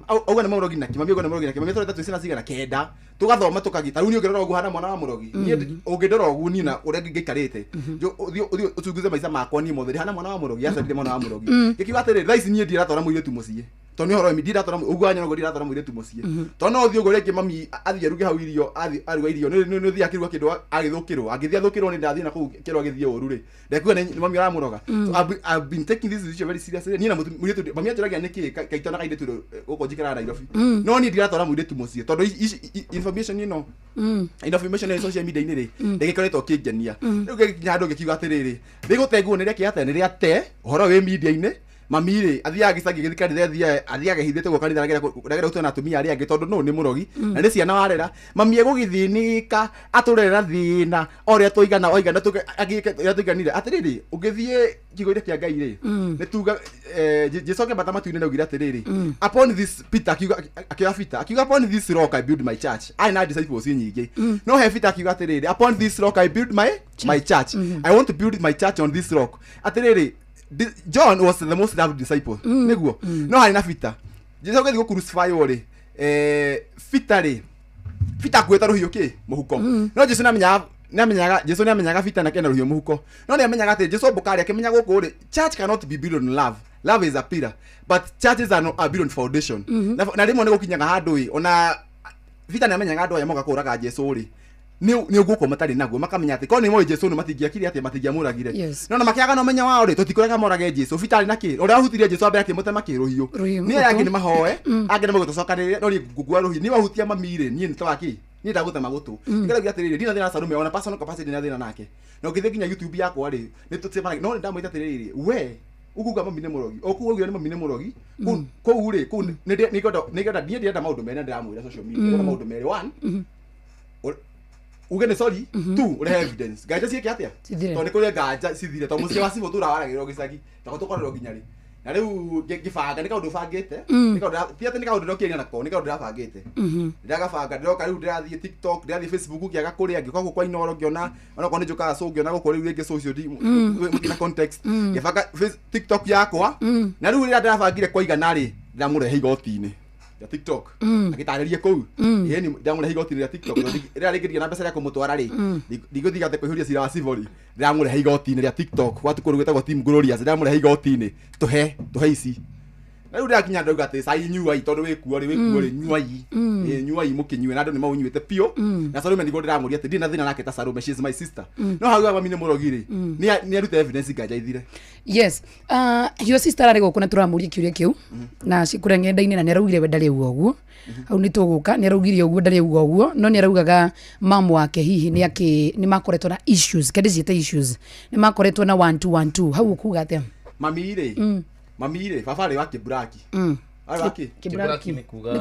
auga nĩ mũrogi na mami auga nĩ mũrogi na mami tũreta ciana cigana 9 tugathoma tukagita rĩu nĩ ũngĩrora ũguo hana mwana wa mũrogi niĩ ũngĩndora ũguo niĩ na ũrĩa ngĩikarĩte ũcunguze maica makwa niĩ mothe hana mwana wa mũrogi aciarire mwana wa mũrogi gĩkiuga atĩrĩrĩ thaa ici niĩ ndiratwara mũirĩtu mũciĩ tondũ nĩ horo ndiratwara ũguo anya noguo ndiratwara mũirĩtu mũciĩ tondũ no ũthiĩ ũguo rĩngĩ mami athiĩ aruge hau irio aruga irio nĩ ũthiĩ akĩruga kĩndũ agĩthũkĩrwo agĩthiĩ athũkĩrwo nĩ ndathiĩ na kũu kĩrwo agĩthiĩ ũru rĩ ndekuga nĩ mami aramũroga I've been taking this decision very seriously niĩ na mũirĩtu mami anjũragia nĩkĩ kaitona kairĩtu gũkũ njikaraga Nairobi no niĩ ndiratwara mũirĩtu mũciĩ tondũ information ĩno information ya social media-inĩ rĩ ndĩgĩkoretwo kĩngenia rĩu gĩkinya handũ gĩkiuga atĩrĩrĩ rĩgũtegwo nĩ rĩa te ũhoro wĩ media-inĩ mami rĩ athiaga gĩcagi gĩthikari athiaga hithĩte gwo kanitha ragera gũtona atumia arĩa angĩ tondũ no nĩ mũrogi na nĩ ciana warera mami egũgĩthĩnĩka atũrera thĩna ũrĩa oigana tũiganire atĩrĩrĩ ũngĩthiĩ kiugo-inĩ kĩa Ngai rĩ nĩ tuga Jesũ bata matu-inĩ naugire atĩrĩrĩ upon this Peter akiuga upon this rock I build my church I na disciples nyingĩ no he Peter akiuga atĩrĩrĩ upon this rock I build my church I want to build my church on this rock atĩrĩrĩ John was the most loved disciple niguo no hari na Peter Jesũ gĩthiĩ gũcrucify rĩ Peter kwĩta rũhiũ kĩ mũhuko no Jesũ Jesũ nĩ amenyaga Peter na kena rũhiũ mũhuko no nĩ amenyaga atĩ Jesũ mbũkarĩ akĩmenya gũkũ rĩ church cannot be built on love is a pillar but churches are built on foundation na rĩmwe nĩ gũkinyaga handũ ĩ ona Peter nĩ amenyaga andũ aya moka kũraga Jesũ rĩ nĩ ũguo matarĩ naguo makamenya atĩ korwo nĩ moĩ Jesũ nĩ matingĩakire atĩ matingĩamũragire no na makĩaga na ũmenya wao rĩ tũtikũrega morage Jesũ Peter arĩ nakĩ ũrĩa ahutirie Jesũ ambe akĩmũtema kĩrũhiũ niĩ yake nĩ mahoe angĩ nĩ magũtũcokanĩrĩria no niĩ ngũkua rũhiũ niĩ wahutia mami rĩ niĩ nĩ tawaki niĩ ndagũtema gũtũ nĩgetha atĩrĩrĩ ndina thĩna Salome ona personal capacity na thĩna nake na ũngĩthiĩ nginya YouTube yakwa rĩ nĩ tũtsemana no nĩ ndamwĩta atĩrĩrĩ we ukuga mami nĩ mũrogi okuga nĩ mami nĩ mũrogi kũu rĩ kũu nĩgetha niĩ ndĩrenda maũndũ merĩ ndĩramwĩra social media ndĩrenda maũndũ merĩ 1 uge nĩ sorry 2 ũrehe evidence nganja ciĩke atĩa tondũ nĩ kũrĩa nganja cithire tondũ mũciĩ wa Cibũ tũrawaragĩrwo gĩcagi tondũ tũkorerwo nginya rĩ na rĩu ngĩbanga nĩ kaũndũ bangĩte ti atĩ nĩ kaũndũ ndokĩrĩa nako nĩ kaũndũ ndĩrabangĩte ndĩragabanga ndĩroka rĩu ndĩrathiĩ TikTok ndĩrathiĩ Facebook kĩaga kũrĩa ngĩũka gũkũ kwa Inoro ngĩona onakorwo nĩ njũkaga so ngĩona gũkũ rĩu rĩngĩ social na context ngĩbanga TikTok yakwa na rĩu rĩrĩa ndĩrabangire kwa igana rĩ ndĩramũrehe igoti-inĩ ya TikTok agitaririe kou yeni ndamure igoti ya TikTok rira rigiria na mbeca ya kumutwara ri ndiguthiga te kuhuria cira wa civil ndamure igoti ya TikTok watu kurugwetagwo team Glorious ndamure igoti tuhe ici na riu ndakinya ndauga ati sai nyuai tondu wikuo ri nyuai mukinyue na andu ni maunyuite pio na Salome ndigo ndiramuria ati ndina thina nake ta Salome, she is my sister no hau mami ni murogire ni arute evidence gaja ithire. Yes, your sister ari gukuna turamuria kiuria kiu na cikure ngenda-ini na neraugire we ndari uguo au ni tuguka neraugire uguo ndari uguo no neraugaga mamu wake hihi ni makoretwo na issues kedi ciete issues ni makoretwo na 1-2-1-2 hau ukuga atia mamire baba ri wa Kibraki ari waki Kibraki nikuga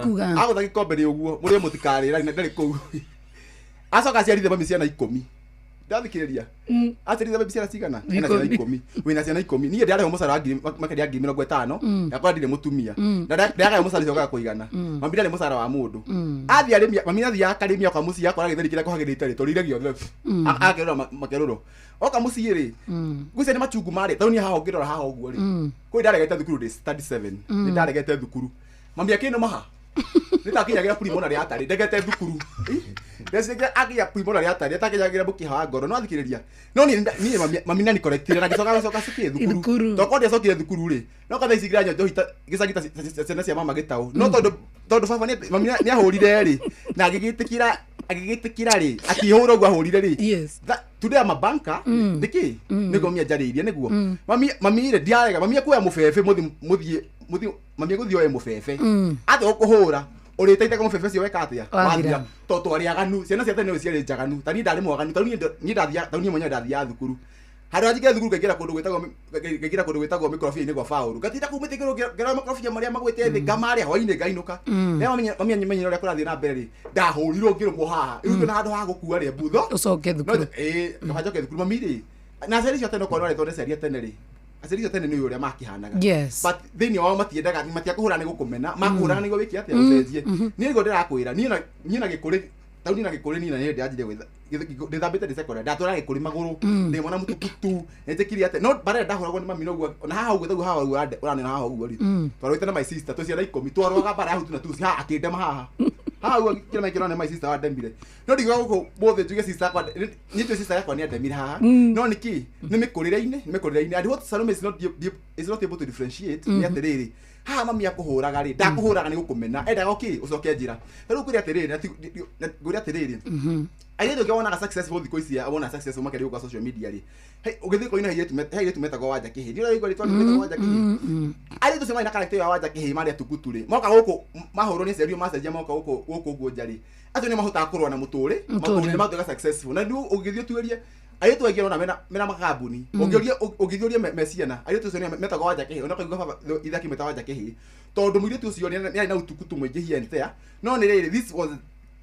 ago thaki kombe ri uguo muri mutikarira ndari kou acoka ciarithe mami ciana 10 ndathikiriria acirithe mami ciana cigana ena ciana 10 wina ciana 10 nie ndiare musara wa makeria 50 yakora ndire mutumia na ndaga musara cioka kuigana mami ndare musara wa mundu athi arimia mami athi akarimia kwa muci yakora githeri kira kuhagirite ri torire giothe akerora makeroro oka muci ri gucia ni machungu mari tauni haha ngirora haha uguo ri kwi ndaregete thukuru ri study 7 ni ndaregete thukuru mami akino maha nitakinyagira primary atari ndegete thukuru ndesikia akia primary atari atakinyagira bukiha ngoro no athikiriria no ni mami nani correctire na gicoka cikie thukuru toko ndia cokire thukuru ri no katha icigira nyo gicagita cena cia mama gitau no tondu baba mami ni ahurire ri na agigitikira ri akihura uguo ahurire ri today am a banker niki nigo mia jariirie niguo mami ri ndiarega mami akuya mufefe muthie mami guthio e mufefe ate ukuhura uriteite kama mufefe cio weka atia wathia toto ari aganu ciana cia tene ciari njaganu tani ndari mwaganu tani ndathia tani mwenye ndathia thukuru hari ajige thukuru kegira kundu gwetagwo mikrofia-ini gwa faulu gatinda kumite gero mikrofia maria magwete thi ngamaria hwaine ngainuka mami anyimenye uria kurathie na mbere ri ndahurirwo ngirumwo haha iru na handu ha gukua ri mbutho ucoke thukuru ndohajoke thukuru mami ri na ceri cio tene korore tonde ceria tene ri aceri cio tene ni uria makihanaga but thini wao matiendaga matiakuhura ni gukumena makuhura ni go wiki atia ucenjie ni ngo ndirakwira ni na gikuri tauni na gikuri ni na ni ndajire gwetha ndithambite secondary ndatura gikuri maguru ndi mwana mutukutu etekiri ate no bare ndahuragwo ni mami noguo na haha uguo thau haha urani na haha uguo ri twarwite na my sister tuciara 10 twarwaga bara hutu na tuci haha akindema haha uguo kira mekirone my sister wa ndemire no ndigo guko bothe tuge sister kwa ni tu sister yakwa ni ndemire haha no niki ni mikuriraine and what Salome is not able to differentiate ni atiriri haha mami akuhuraga ri ndakuhuraga ni gukumena endaga oki ucoke njira riu kuri atiriri na kuri atiriri ayedo ke wona successful thiko ici abona successful makeri kwa social media ri hey ugithi ko ina hiyetu metagwo wanja kihi ndiro igori twa metagwo wanja kihi ari tu sema ina character ya wanja kihi mari atukutu ri moka guku mahoro ni serio message moka guku guo njari ato ni mahuta kurwa na muturi ni matuga successful na ndu ugithi tuerie ayetu agiro na mena makabuni ugithuria mesiana ayetu sema metagwo wanja kihi ona kaigwa ithaki metagwo wanja kihi tondu mwire tu cio ni na utukutu mwingi hiene there no ni riri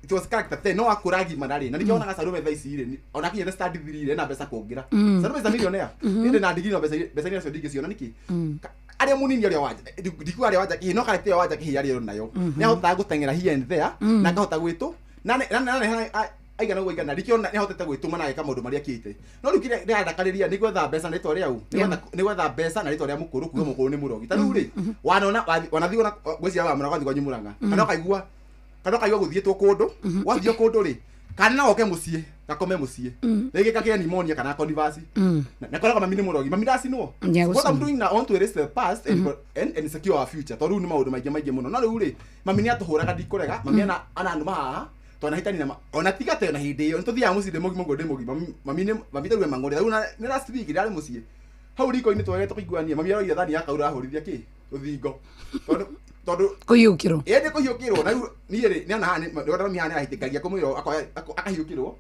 it was character then no akuragi manari na nikiona ga Salome thaici ire ona kinya study 3 ire na pesa kuongira Salome is a millionaire inde na digiri na pesa ni cio ciona niki aria munini aria waja diku aria waja kihi no character ya waja kihi aria nayo ni ahota gutengera here and there na kahota gwitu na aiga no gwiga na dikiona ni ahotete gwituma na eka maundu maria kite no rukire ndakariria ni gwetha pesa na ritwa riau ni gwetha pesa na ritwa ria mukuru kuga mukuru ni murogi tariu ri wanathi ona gwicira wa murago kwa nyumuranga kana kaigua guthietwo kundu wathio kundu ri kana oke mucie gakome mucie rege kakia pneumonia kana converse na kora mami ni murogi mami dasi no what I'm doing now on to erase the past and secure our future toru ni maundu maige muno no riu ri mami ni atuhuraga ndikurega mami ana andu maha tona hitani na ona tiga te na hindi yo ntuthia mucie demogi mami tarue mangore riu na last week ndari mucie hau riko ini twagete kuiguania mami aroire thani yakaura ahurithia ki uthingo tondu kuhiukirwo ende kuhiukirwo na niĩ ni ona hani ndona mi hani ahitikagia kumwiro akahiukirwo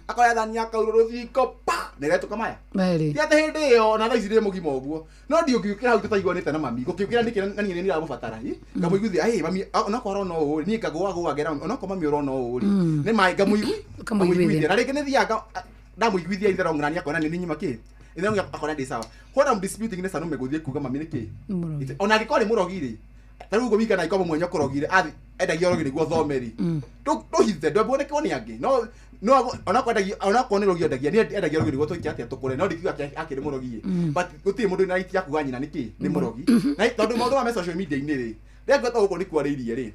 akoya thani yakaura ruthingo pa neretu kamaya bali ya te yo na thaici ndi mugima uguo no ndiukiukira hau tutaiguanite na mami gukiukira ndiki na niĩ nira mubatara ngamuiguthia mami ona korwo no uri niĩ ngagwa gera ona ko mami urona uri ni mai ngamuiguithia na rĩngĩ nĩ thiaga ndamuiguithia itherong na niakona ni nyima ki itherong akona ndi sawa what I'm disputing ni Salome guthie kuga mami niki ona gikori murogiri taru go wika na ikomo mwenye kurogire athi endagia rogire guo thomeri nduhithe ndwebone koni angi no ona kwenda rogire endagia ni endagia rogire guo twikia atia tukure no ndikiwa akiri murogie but guti mundu na itia kuga nyina niki ni murogi na tondu maundu ma social media ini ri ndegweta guko ni kwaririe ri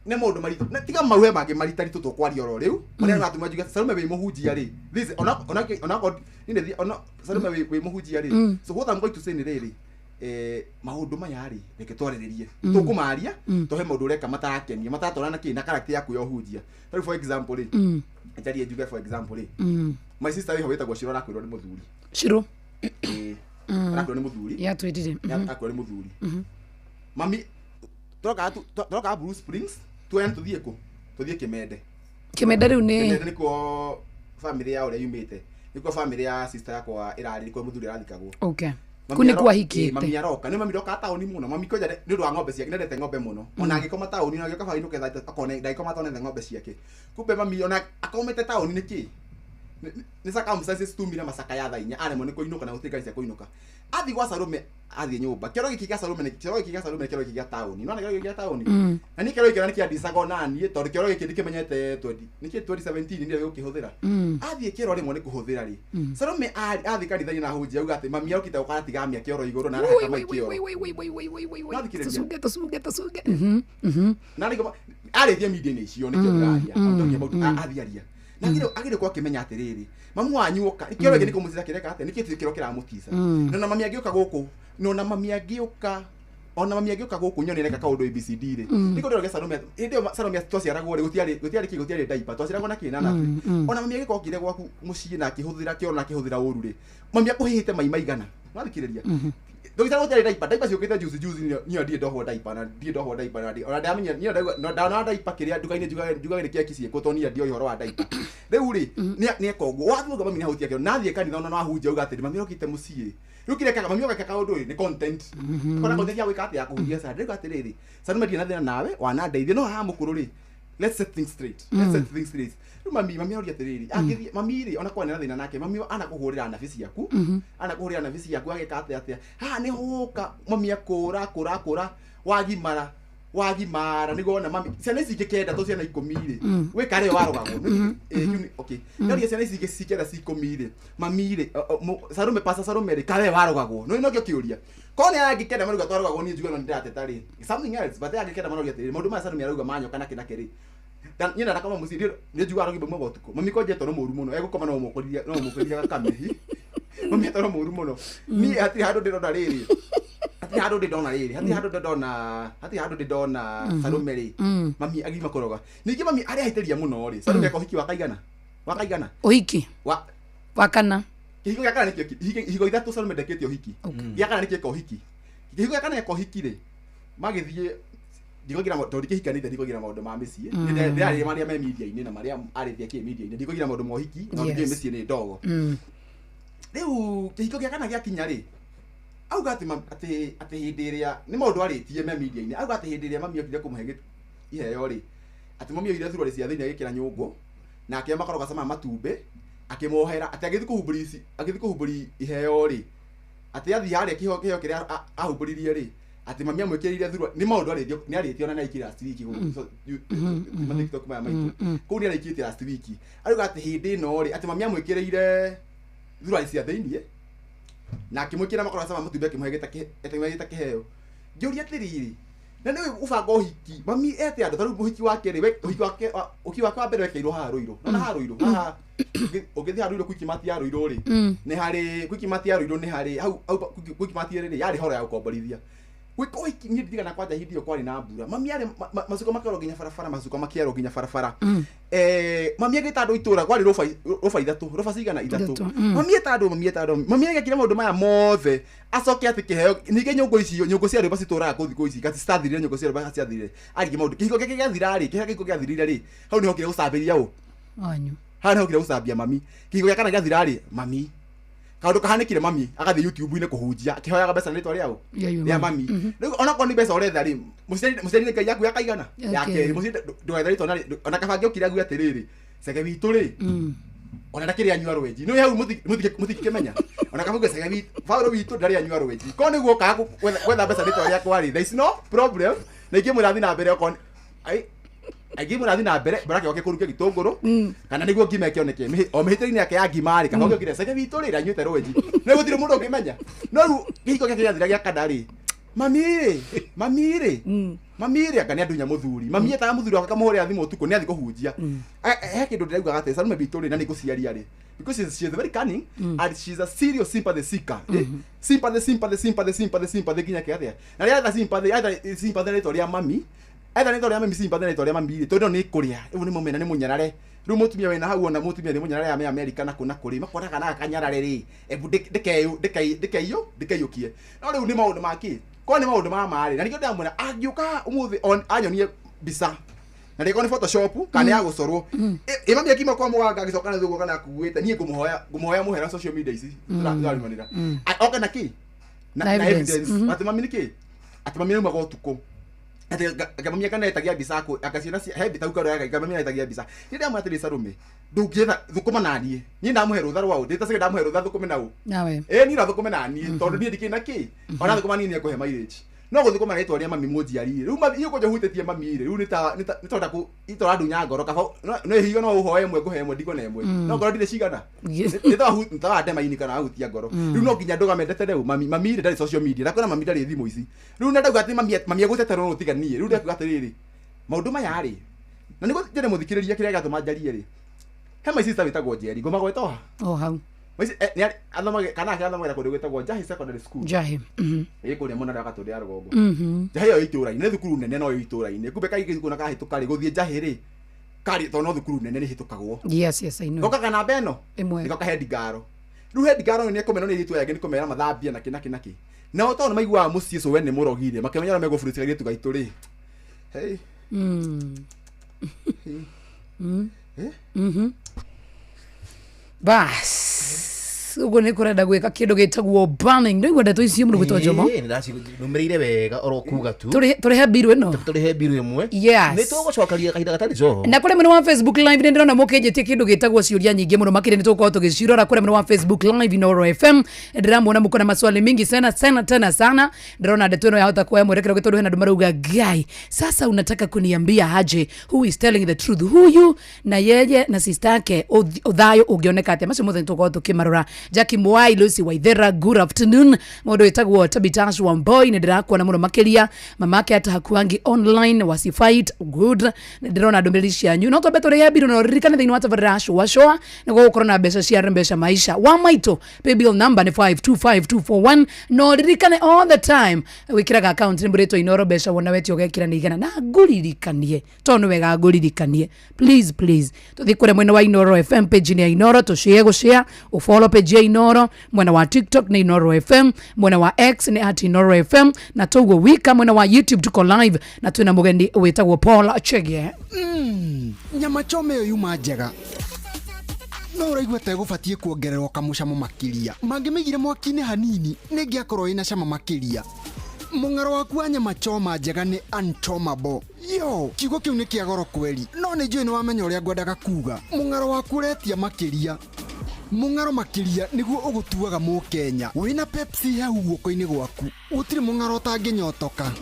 ne maundu maritu na tiga mauhe mangĩ maritari tũtũkwaria oro rĩu marĩa ngatũma njuge Salome wĩ mũhunjia rĩ this ona nini ona Salome wĩ mũhunjia rĩ so what I'm going to say nĩ rĩrĩ maundu maya rĩ reke twarĩrĩrie tũkũmaria tũhe maundu ũreka matarakenia matatwarana kĩ na character yaku ya ũhunjia for example rĩ njarie njuge for example rĩ my sister wĩ wĩtagwo Shiro arakwĩrwo nĩ mũthuri Shiro arakwĩrwo nĩ mũthuri ya twĩtire arakwĩrwo nĩ mũthuri mami toka Blue Springs tuende tuthie Kimende riu ni ko family ya ore yumite niko family ya sister yakwa irari ko muthuri arathikagwo okay kuni kwa hiki mami aroka ni mami roka taoni muno mami koja ni ndo ng'ombe ciake ndete ng'ombe muno ona agikoma taoni na gĩoka faino ketha akone ndaikoma taoni ng'ombe ciake kumbe mami ona akomete taoni niki ni saka msasi stumira masaka ya thainya aremo ni koinuka na utika cia koinuka athi gwa Salome athi nyumba kero giki gya Salome kero giki gya taoni no kero giki gya taoni na ni kero giki ni kia disago nani tori kero giki ndikemenyete 20 ni kia 2017 ndio ukihũthĩra athi kero rimo ni kuhũthĩra ri Salome athi kanitha-inĩ na hunjia uga ati mami aukite ukatigamia kero igũrũ na arahaka maikio tusuge na niko arĩthia media-inĩ icio ni kio ndĩraria athi aria na agire kwa kimenya atiriri mamu wanyuka ikiro giki nikumuzira kireka ate nikiti kiro kiramutisa na mami agioka guku no na mami agioka ona mami agioka guku nyonere ka undu ABCD ri niko ndero Salome ndio Salome twasiaragwo ri gutiari diaper twasiaragwo na kina na ona mami agioka okire gwaku mucii na akihuthira kio na akihuthira uru ri mami akuhihite mai maigana wathikiriria Dokita gutiari diaper ciukite juice ni ndie ndoho diaper na ndie ndoho diaper na ona ndamenya ni ndana diaper kiria nduka-ini njuga ni keki cieko to ni ndio ihoro wa diaper riu ri ni ekogwo wathuga mami nahutia kio nathie kanitha ona no ahunjia uga atiri mami rokite mucii riu kireka mami ogaka kaundu ni content kona content ya wika ati ya kuhunjia sa riu atiriri Salome ndina thina nawe wana ndeithie no ha mukuru ri let's set things straight mami oria atiriri akithi mami ri ona kwa nena thina nake mami anakuhurira nafisi yaku anakuhurira nafisi yaku ageka atia ha ni huka mami akura wagimara nigo ona mami ciana ici ikenda to ciana 10 ri we kare warogagwo okay ndio ciana ici ikenda 10 ri mami ri Salome ri kare warogagwo no ino kiuria kone agikenda maruga twarogagwo ni njuga no ndateta ri something else but agikenda maruga ati mundu ma Salome arauga manyoka na kiri dan nyina nakama musiri ni njuga arogi bimwe botuko mami ko jeto no muru muno egukoma no mukoria kamehi mami to no muru muno ni ati hado ndona riri hati hado ndona Salome ri mami agima koroga ningi mami ari ahiteria muno ri Salome ko hiki wakaigana uhiki wakana higo yakana nikio higo ithatu Salome ndekete uhiki yakana nikio ko hiki higo yakana ko hiki ri magithie ndikogira maundu kihikanite ndikogira maundu ma micii ndari maria me media-ini na maria arithia ki media-ini ndikogira maundu ma uhiki no ndikogira micii ni ndogo riu kihiko gĩa kana gĩa kinya ri auga ati hindi iria ni maundu aritie me media-ini auga ati hindi iria mami okire kumuhe iheo ri ati mami oire thurori cia thiini agikira nyungu na akia makoroga sama matumbe akimohera ati agithi kuhumburi iheo ri ati athi haria kiho kiria ahumburirie ri ati mami amwikirire thurwa ni maundu arithio ni arithio na naikira last week ma TikTok ma maitu ko ni arikite last week auga ati hindi no ri ati mami amwikirire thurwa cia thiini na akimwikira makoroga sama matumbe akimwegeta kiheo njuria tiriri na ni ubanga uhiki mami ete andu taru uhiki wake ri uhiki wake wa mbere wekeirwo ha ruiro na ha ruiro haha ugithi ha ruiro kwikimati ya ruiro ri ni hari kwikimati ya ruiro ni hari au kwikimati ri yari horo ya ukomborithia wiko uhiki ni ndiga na kwanja hindio kwari na mbura mami ari mazuko makero ginya farafara mazuko makiero ginya farafara mami agita andu itura kwari rofa ithatu rofa cigana ithatu mami agekire maundu maya mothe acoke ati kiheo ninge nyungu cia riba citura kuthiko ici gati stathirire nyungu cia riba ciathirire ari maundu kihiko gike giathira ri kihiko giathirire ri hau niho kire gucambiria u anyu ha niho kire gucambia mami kihiko gikana giathira ri mami kaundu kahanikire mami agathi YouTube-ini kuhunjia akihoyaga mbeca ni twari au ya mami riu ona kwa ni mbeca uretha ri muceri ni kai yaku yakaigana yake muceri ndwetha ritona ona kabangi ukire agu atiriri cege witu ri ona ndakiri anyua rweji no hau muthikimenya ona kabangi cege witu fauro witu ndari anyua rweji ko niguo ka gwetha mbeca ni twari yakwa ri there is no problem na ingi murathi na mbere ko aingi murathi na mbere barake oke kuruke gitunguru kana niguo ngime kioneke o mihitiri-ini yake ya ngimari kana ngire cege witu ri anyuite rweji no gutire mundu ngimenya no ru gihiko gike gĩathira gĩa kana ri mamire akania ndunya muthuri mami eta muthuri akamuhoria thimu utuko ni athi kuhunjia he kindu ndirauga gate Salome Bituri na ni guciaria ri because she's very cunning and she's a serious sympathy seeker sympathy kinya kiathia na ria tha sympathy ni toria mami ni toria mami sympathy ni toria mami tondu ni kuria riu ni mumena ni munyarare riu mutumia wena hau ona mutumia ni munyarare ya America na kuna kuri makoraga na kanyarare ri ebu ndikeyukie no riu ni maundu maki kwa ni maundu mama ri na nikio ndamwira agiuka umuthi on anyonie bisa na riko ni Photoshop kana ya gucorwo mami akima kwa muganga gicoka na thugo kana kuwete nie ngumuhoya muhera social media ici ndarimanira oka na ki na evidence ati mami niki ati mami ni mwago tuko ati akamamia kana etagia bisa ko akasiona he bitauka ro akamamia etagia bisa ni ndamu ati Salome ndungietha thukuma nanie ni ndamuhe rutha rwao ndita sike ndamuhe rutha thukuma nau nawe ni rathukuma nanie tondu ni ndikina ki ona thukuma nini akuhe mileage no guthukuma na itwaria mami mojiari riu mami iyo koje hutetie mami riu ni tonda ku itora ndunya ngoro kaba no hiyo no uhoe mwe nguhe mwe ndiko na emwe no ngoro ndire cigana nitawa ndema ini kana ahutia ngoro riu no nginya nduga mendete riu mami ndari social media na kuna mami ndari thimu ici riu na ndauga ati mami egutetero no tiganie riu ndakuga atiriri maundu maya ri na niko ndire muthikiriria kiria gatuma njarie ri he my sister witagwo Jerry ngoma gwetoha hau ni athomage kana athomage kundu gwetagwo Jahi Secondary School Jahi kuri mona ndaka turi ya rugongo Jahi yo itura-ini ni thukuru nene no itura-ini kumbe kai kuna kahituka ri guthie Jahi ri kari to no thukuru nene ni hitukagwo yes I know ngoka kana beno ngoka head garo riu head garo ni komeno ni ritu yake ni komera mathambia na kinaki na oto no maigua mucie so we ni murogire makemenya no megufurutira ritu gaitu ri hey bas ugo ni kurenda gwika kindu gitagwo burning ndio gwenda tuicio mundu gwitwa Jomo ni ndaci numirire wega oro kuga tu turi he biru ino turi he biru imwe yes ni tugucokaria kahinda gatari jo na kure mwena wa Facebook live ni ndona mukenjetie kindu gitagwo ciuria nyingi muno makire ni tuko tugicirora kure mwena wa Facebook live Inoro FM ndiramwona mukona maswali mingi sana ndona ndetweno yahota kwa mwerekero gitoro hena ndumaruga guy sasa unataka kuniambia aje who is telling the truth huyu na yeye na sister yake Uthayo ugioneka ati macio mothe tuko tukimarora Jackie Mwai Lucy Waithera good afternoon modo itagwo Tabitash Wamboi ni ndirakwa na muno makiria mamake ata hakuangi online wasifight good ndirona ndumiriri cianyu no tobetore ya biro no ririkane thini wa Tavarash washoa ngo gukorwo na mbeca cia mbesha maisha wa maito pay bill number ni 525241 no ririkane all the time wikiraga account ni mbureto Inoro besha wona weti ogekira ni igana na nguririkanie tono wega nguririkanie please tuthikure mwena wa Inoro FM page ni ya Inoro to share ufollow page ya Inoro mwena wa TikTok ni Inoro FM mwena wa X ni @Inoro FM na togo wika mwena wa YouTube tuko live na tuna mugendi wetagwo Paul Chege nyama chome yo yuma njega no raigua ta gubatie kuongererwo kamucamo makiria mangimigire mwaki-ini hanini ningiakorwo ina cama makiria mungaro waku wa nyama choma njega ni untomable yo kiugo kiu ni kia goro kweli no ni njui ni wamenya uria ngwendaga kuga mungaro waku uretia makiria mungaro makiria niguo ugutuaga mu Kenya wina Pepsi hehu guoko-ini gwaku utiri mungaro utanginyotoka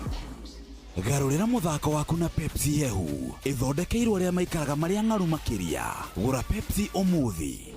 garurira muthako waku na Pepsi hehu ithondekeirwo ria maikaraga maria ngaru makiria gura Pepsi umuthi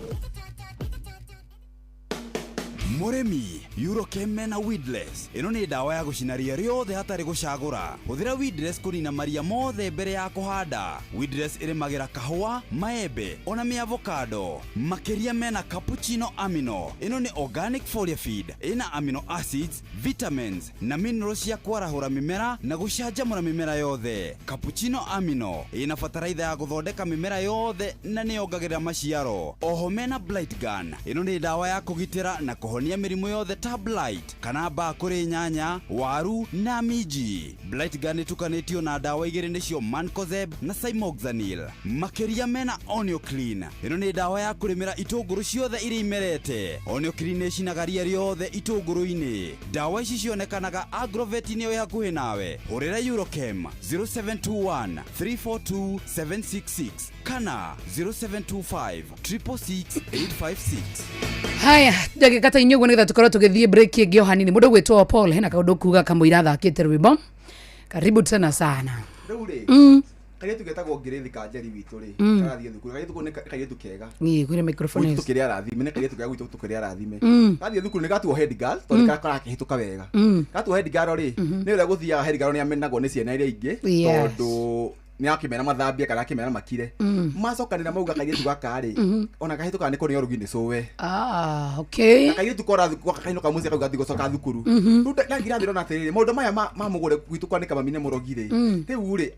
Muremi Eurochem na Weedless ino ni dawa ya gucinaria riothe hatari gucagura huthira Weedless kunina maria mothe mbere ya kuhanda Weedless irimagira kahua maembe ona mi avocado makiria mena cappuccino amino ino ni organic foliar feed ina amino acids vitamins na minerals ya kwarahura mimera na gucanjamura mimera yothe cappuccino amino ina fataraitha ya guthondeka mimera yothe na ni yongagirira maciaro oho mena blight gun ino ni dawa ya kugitira na kuhonia mirimu yothe ta blight kana ba kuri nyanya waru na miji blight gun tukanetio na dawa igiri nicio mancozeb na cymoxanil makiria mena Onio Clean ino ni dawa ya kurimira itunguru ciothe iri imerete Onio Clean ni cinagaria riothe itunguru-ini dawa ici cionekanaga Agrovet-ini yo hakuhi nawe hurira Eurochem 0721 342 766 kana 0725 666 856 haya ndagika ta inyogo nitha tukoro tugithie break ingio hanini mundu gwitwa Paul hena kaundu kuga kamuira thakite rwimbo karibu tena sana kairĩtu getagwo Ngirithi Kanjeri witũ rĩ karathiĩ thukuru kairĩtu nĩ kairĩtu kega kwĩna microphone tukĩrĩa rathime nĩ kairĩtu kega gwitũ tukĩrĩa rathime gathiĩ thukuru nĩ gatuo head girl tondũ karakĩhĩtũka wega gatuo head girl rĩ nĩ ũrĩa gũthiaga head girl nĩ amenagwo nĩ ciana iria ingĩ tondũ nĩ akĩmera mathambia kana akĩmera makire macokanĩra mauga kairĩtu gaka rĩ ona kahĩtũka nĩ kũrĩa rugi nĩ cũwe okay kairĩtu kora thukuru kakainũka mũciĩ kauga thigocoka thukuru rĩu ndangĩrathĩrwo na atĩrĩrĩ maũndũ maya ma mũgũre gwitũ kwanĩka mami nĩ mũrogire rĩu rĩ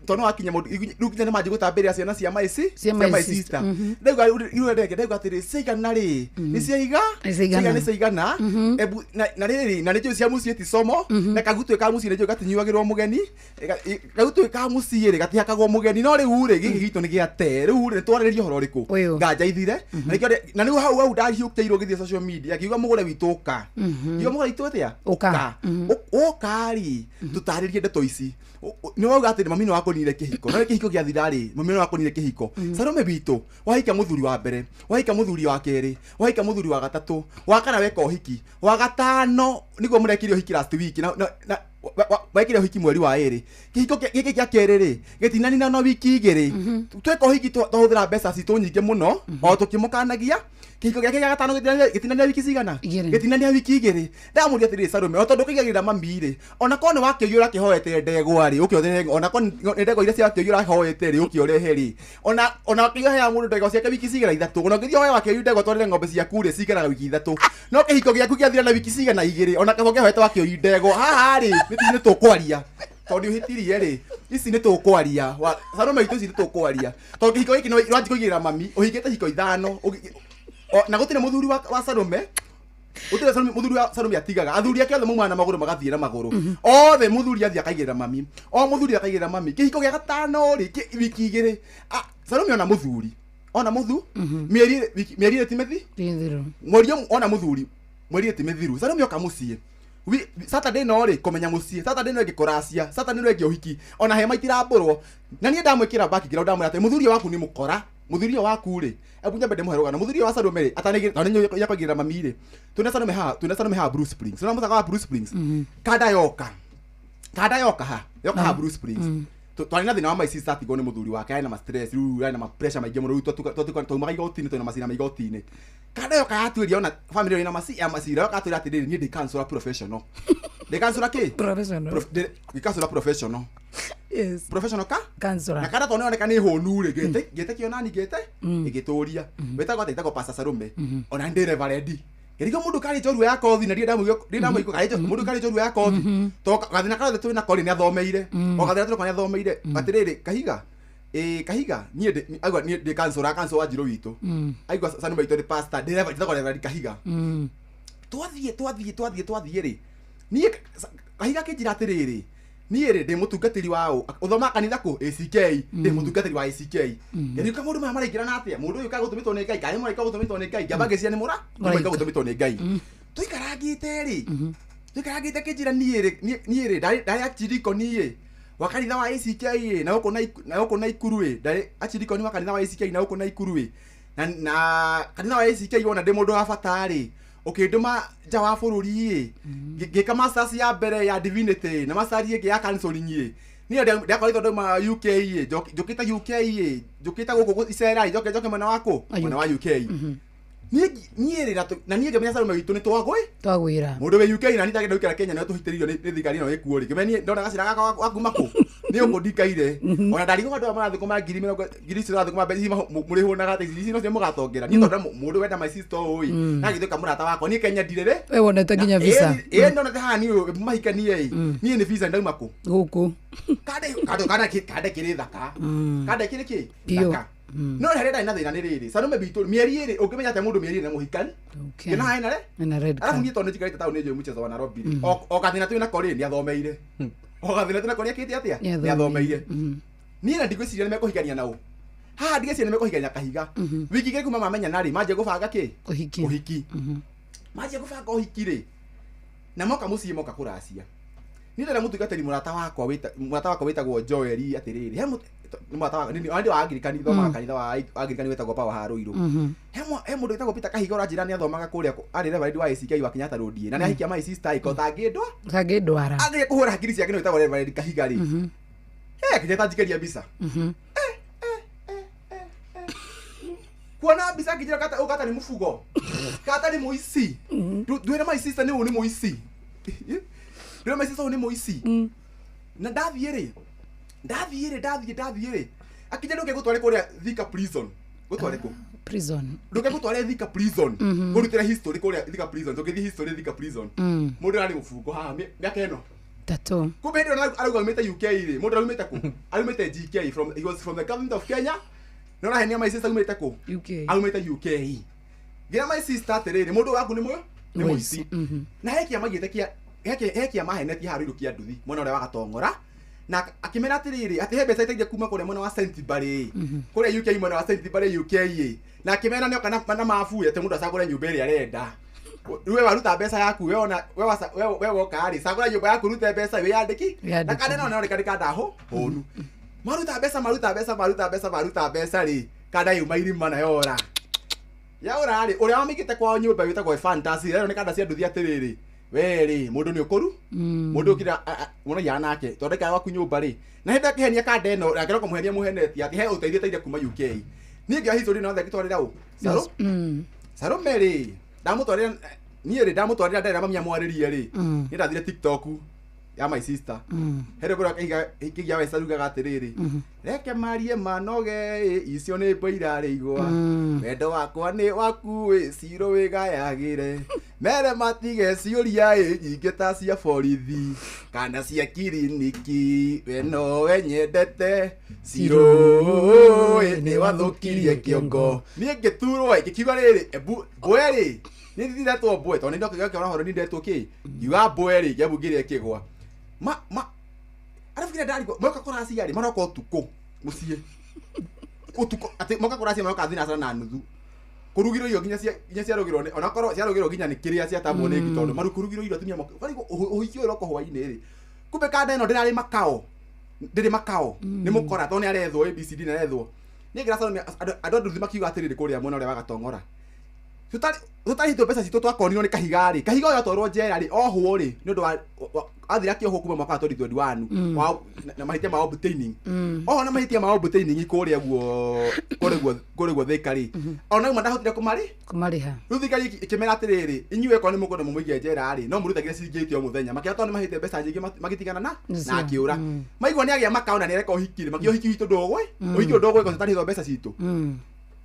tondũ wakinya rĩu kinya nĩ manjĩ gũtambĩrĩra ciana cia my sister rĩu ndege ndauga atĩrĩ ciaigana rĩ nĩ ciaiga nĩ ciaigana na rĩrĩ na nĩjũĩ cia mũciĩ ti somo na kagutũ ka mũciĩ nĩjũĩ gatinyuagĩrwo mũgeni kagutũ ka mũciĩ rĩ gatihakagwo mũgeni no rĩu rĩ gĩkĩ gitũ nĩ gĩate rĩu rĩ twarĩrĩrie ũhoro ũrĩkũ nganjaithire na rĩu hau ndahiũkĩirwo gĩthiĩ social media kiuga mũgũre witũ ũka kiuga mũgũre witũ atĩa ũka rĩ tũtarĩrie ndeto ici nĩ wauga atĩ mami nĩ wakũnire kĩhiko no kĩhiko gĩathira rĩ mami nĩ wakũnire kĩhiko Salome witũ wahika mũthuri wa mbere wahika mũthuri wa kerĩ wahika mũthuri wa gatatũ wa kana weka ũhiki wa gatano nĩguo mũrekire ũhiki last week na wekire ũhiki mweri wa ĩrĩ kĩhiko gĩkĩ gĩa kerĩ rĩ gĩtinanina na wiki igĩrĩ tweka ũhiki twahũthĩra mbeca citũ nyingĩ mũno o tũkĩmũkanagia kĩhiko gĩake gĩa gatano gĩtinania wiki cigana gĩtinania wiki igĩrĩ ndamũria atĩrĩ Salome o tondũ ũkĩigagĩrĩra mami rĩ ona korwo nĩ wakĩoyũra kĩhoete ndegwa rĩ ũkĩothe ona korwo nĩ ndegwa iria ciakĩoyũra hoete rĩ ũkĩorehe rĩ ona ũkĩohea mũndũ ndegwa ciake wiki cigana ithatũ ona ũngĩthiĩ oya wakĩoyu ndegwa twarĩre ng'ombe ciaku rĩ cikaraga wiki ithatũ no kĩhiko gĩaku gĩathira na wiki cigana igĩrĩ ona kĩhiko kĩhoete wakĩoyu ndegwa haha rĩ nĩ tũkwaria tondũ ũhĩtirie rĩ ici nĩ tũkwaria Salome itũ ici nĩ tũkwaria tondũ kĩhiko gĩkĩ nĩ wanjĩ kũigĩrĩra mami ũhikĩte hiko ithano na gũtirĩ mũthuri wa Salome gũtirĩ mũthuri wa Salome atigaga athuri ake othe mauma na magũrũ magathiĩ na magũrũ othe mũthuri athiĩ akaigĩrĩra mami mũthuri akaigĩrĩra mami kĩhiko gĩa gatano rĩ wiki igĩrĩ Salome ona mũthuri mĩeri ĩrĩ ti mĩthiru mweri ona mũthuri mweri ĩrĩ ti mĩthiru Salome oka mũciĩ Saturday no rĩ kũmenya mũciĩ Saturday no ĩngĩkũracia Saturday no ĩngĩ ũhiki ona hema itirambũrwo na niĩ ndamwĩkĩra background ndamwĩra atĩ mũthuri waku nĩ mũkora mũthuri waku rĩ ebunya bende mũhero na mũthuri wa Salome rĩ atanĩgĩ ya kũigĩrĩra mami rĩ tuna Salome ha Bruce Springs tuna mũthaka wa Bruce Springs kada yoka ha Bruce Springs twari na thĩna wa my sister atigo nĩ mũthuri wake na ma stress rĩu na ma pressure maingĩ mũno rĩu twauma igoti-inĩ twĩna macira ma igoti-inĩ kada yoka yatuĩria ona family ĩna macira yoka atwĩra atĩrĩrĩ niĩ ndĩ counselor professional ndĩ counselor kĩ counselor professional yes professional counselor na kada toneka nĩ hũnu rĩ gĩte kĩonani gĩte ĩgĩtũria wetagwo atĩtagwo Pastor Salome ona ndĩ reverend Gerigo mundu kari njorua ya kothi na ndamũigua kari mundu kari njorua ya kothi to gathina kara twina kori ni athomeire o gathina twina kori athomeire atiriri kahiga kahiga nie agwa nie de cancel wa njiro witu aigwa Salome itu ni pastor driver ndako reverend kahiga twathie ri nie kahiga kinjira atiriri niĩ rĩ ndĩ mũtungatĩri wao ũthoma kanitha kũ ACK ndĩ mũtungatĩri wa ACK gerigo mũndũ maya maraingĩrana atĩa mũndũ ũyũ kagũtũmĩtwo nĩ Ngai kaĩ mũraika gũtũmĩtwo nĩ Ngai ngamba ngĩcia nĩ mũra mũraika gũtũmĩtwo nĩ Ngai tũikarangĩte rĩ tũikarangĩte kĩnjira niĩ rĩ ndarĩ achiriko niĩ wa kanitha wa ACK na gũkũ na Ikuru ndarĩ achiriko ni wa kanitha wa ACK na gũkũ na Ikuru na kanitha wa ACK wona ndĩ mũndũ wa bata rĩ ukinduma nja wa bururi ngika masters ya mbere ya divinity na masters ĩngĩ ya counseling ni ndakoritwo ndauma UK njũkĩte UK njũkĩte gũkũ icera njoke mwena wa UK niĩ rĩ na niĩ ngamenya Salome witũ nĩ twagwĩra mũndũ wĩ UK na nitagenda gũikara Kenya no tũhitĩrĩirio nĩ thigari no ĩkuo rĩ kĩmeni ndona gacira gaka wakuma kũ nĩ ũkũndikaire ona ndarigwo andũ marathikũma 20,000 thikũma mbeca mũrĩ hũnaga atĩ ici no cio mũgatongera niĩ tondũ mũndũ wenda my sister ũĩ na gĩthuka mũrata wakwa niĩ Kenya ndirĩ we wonete nginya visa ndonete haha niĩ mahikanie niĩ nĩ visa ndauma kũ gũkũ kade kĩrĩ thaka kade kĩrĩ kĩ thaka no harenda ina thĩna nĩ rĩrĩ Salome bitũ mĩeri ĩrĩ ũngĩmenya atĩ mũndũ mĩeri ĩrĩ nĩ mũhikani kĩna haina rĩ arabu niĩ tondũ njikarĩte taũni njũĩ mchezo wa Nairobi o gathĩna twĩna korĩ nĩ athomeire o gathĩna twĩna korĩ akĩte atĩa nĩ athomeire niĩ na ndigwĩciria nĩ mekũhikania nao haha ndigwĩciria nĩ mekũhikania kahiga wiki igĩrĩ kuma mamenya narĩ manjie gũbanga kĩ ũhiki manjie gũbanga ũhiki rĩ na moka mũciĩ moka kũracia niĩ ndĩrenda mũtungatĩri mũrata wakwa wĩtagwo Joel atĩrĩrĩ he mũrata wakwa nĩ wa Anglikani thomaga kanitha wa Anglikani wĩtagwo Power Harũirũ he mũndũ wĩtagwo Peter Kahiga ũranjĩra nĩ athomaga kũrĩa arĩ reverend wa ACK wa Kenyatta Road na nĩ ahikia my sister iko tangĩndwara agĩrĩ kũhũra hakiri ciake nĩ wĩtagwo reverend Kahiga rĩ kijeta jikeria bisa kuona bisa kijira kata ni mufugo kata ni moisi duere my sister ni moisi duere my sister ni moisi na Daviere akija ndoke gutware kuria Thika prison gutware ku prison ndoke gutware Thika prison gurutira history kuria Thika prison ndoke history Thika prison mundu ari mufugo ha miaka eno tatu kumbe ndio arauga umete UK ri mundu arumete ku arumete GK he was from the government of Kenya no henia my sister umete ku UK arumete UK gira my sister terere mundu waku ni moisi na heki amagite kia heki amaheneti harirukia nduthi mwana ule wagatongora na akimera atiriri ati he mbeca itagia kuma kure mwana wa Saint Barry kure UK mwana wa Saint Barry UK na akimera nio kana mafu ete mundu asagure nyumba iri arenda wewe waruta mbeca yaku wewe okari sagura nyumba yaku ruta mbeca we yandiki na kana no ne kana ndaho honu maruta mbeca ri kada yuma irima na yora yaura ri uria wamikite kwa nyumba witagwo fantasy rero ne kada cia nduthi atiriri weri mundu ni ukoru mundu kira mwana yana nake tondeka waku nyumba ri na henda kihenia kada eno akero kumuhenia muheneti ati he uteithie teithia kuma UK ni ngia history no thekitwarira u saro meri ndamutwarira ni ri ndamutwarira ndera mamia mwaririe ri ni ndathire TikTok ya my sister here kura kigia we saruga gatiriri reke marie manoge icio ni boira ri igwa wendo wakwa ni waku ciro wigayagire mere matige ciuria nyingi ta cia borithi kana cia kiriniki we no wenyendete ciro ni wathukirie kiongo ni ngiturwo ikikiuga riri bweri ni ndetwo bwe to ni ndokiga kiona horo ni ndetwo ki iwa bweri ngebugirie kigwa arafikira ndari moka kora ciari maroko tuko mucie utuko ati moka kora ciari maroka thina sana na nuthu kurugiro iyo ginya cia rugiro ona korwo cia rugiro ginya ni kiria cia tambo ni gitondo maru kurugiro iyo tumia moka bari uhikio roko hwaini ri kumbe kada eno ndirari makao ni mukora to ni arethwo ABCD na arethwo ni ngira sana ando nduthi makiuga atiriri kuria mwena ule wagatongora tutari hito pesa cito twakonirwo ni kahiga yo twarwo njera ri ohwo ri ni ndu athira kioho kuma mwaka 2021 na mahitia ma obtaining na mahitia ma obtaining kuria guo thikari ona uma ndahotire kumariha thikari ikimera atiriri inyuwe ko ni mukono mumuige njera ri no murutagire cingitio muthenya makiato ni mahitia pesa nyingi magitigana na akiura maigwa ni agia makaona ni reka uhikire makio hiki hito ndogwe uhikio ndogwe ko tutari hito pesa cito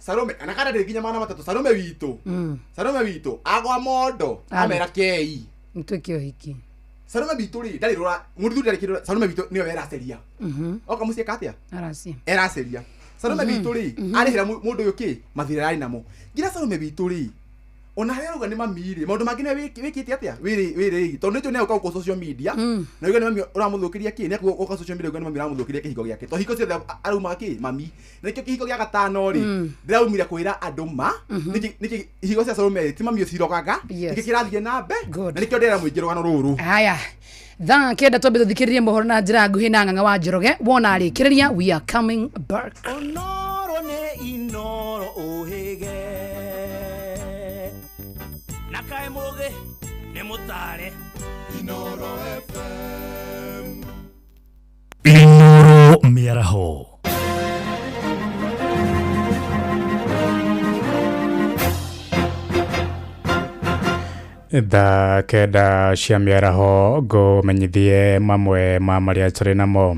Salome anakada ndiginya mana matatu Salome wito agwa mondo amera kei ntwekio hiki Salome wito ri ndari rora mundu ndari kiro Salome wito niyo eraseria oka musie katia eraseria Salome wito ri arihira mundu yuki mathirari namo ngira Salome wito ri ona rero gani mamiri maundu mangine wikite atia wiri tondu ndio neo kwa social media na yuga ni mami uramuthukiria ki ne kwa social media yuga ni mami uramuthukiria kihigo giake to hiko cia aruma ki mami nikio kihigo gia gatano ri ndiraumira kwira andu ma niki higo cia Salome ti mami ucirogaga niki kirathie na mbe na nikio ndera muingiro gano ruru haya tha kenda twambe tuthikiririe mohoro na njira nguhi na ng'ang'a wa Njoroge wona arikiriria we are coming back onoro ne inoro ohege nakae moge ne mutare Inoro FM Inoro miaraho tha kenda cia miaraho ngumenyithie mamwe ma maria turi namo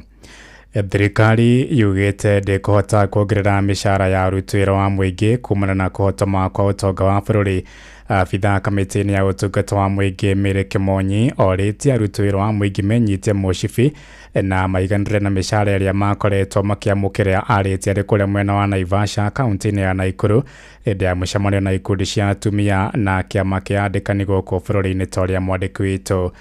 thirikari yugite ndikuhota kuongerera mishara ya aruti wira wa muingi kumana na kuhotoma kwa utonga wa bururi abitha kamiti-ini ya utungata wa muingi Mary Kimonyi oritie aruti wira wa muingi menyite mucibi na maiganire na mishara iria makoretwo makiamukira aritie ari kuria mwena wa Naivasha kaunti-ini ya Naikuru indi ya mucemanio na ikundi cia atumia na kiama kia andikani guku bururi-ini toria mwandiki witu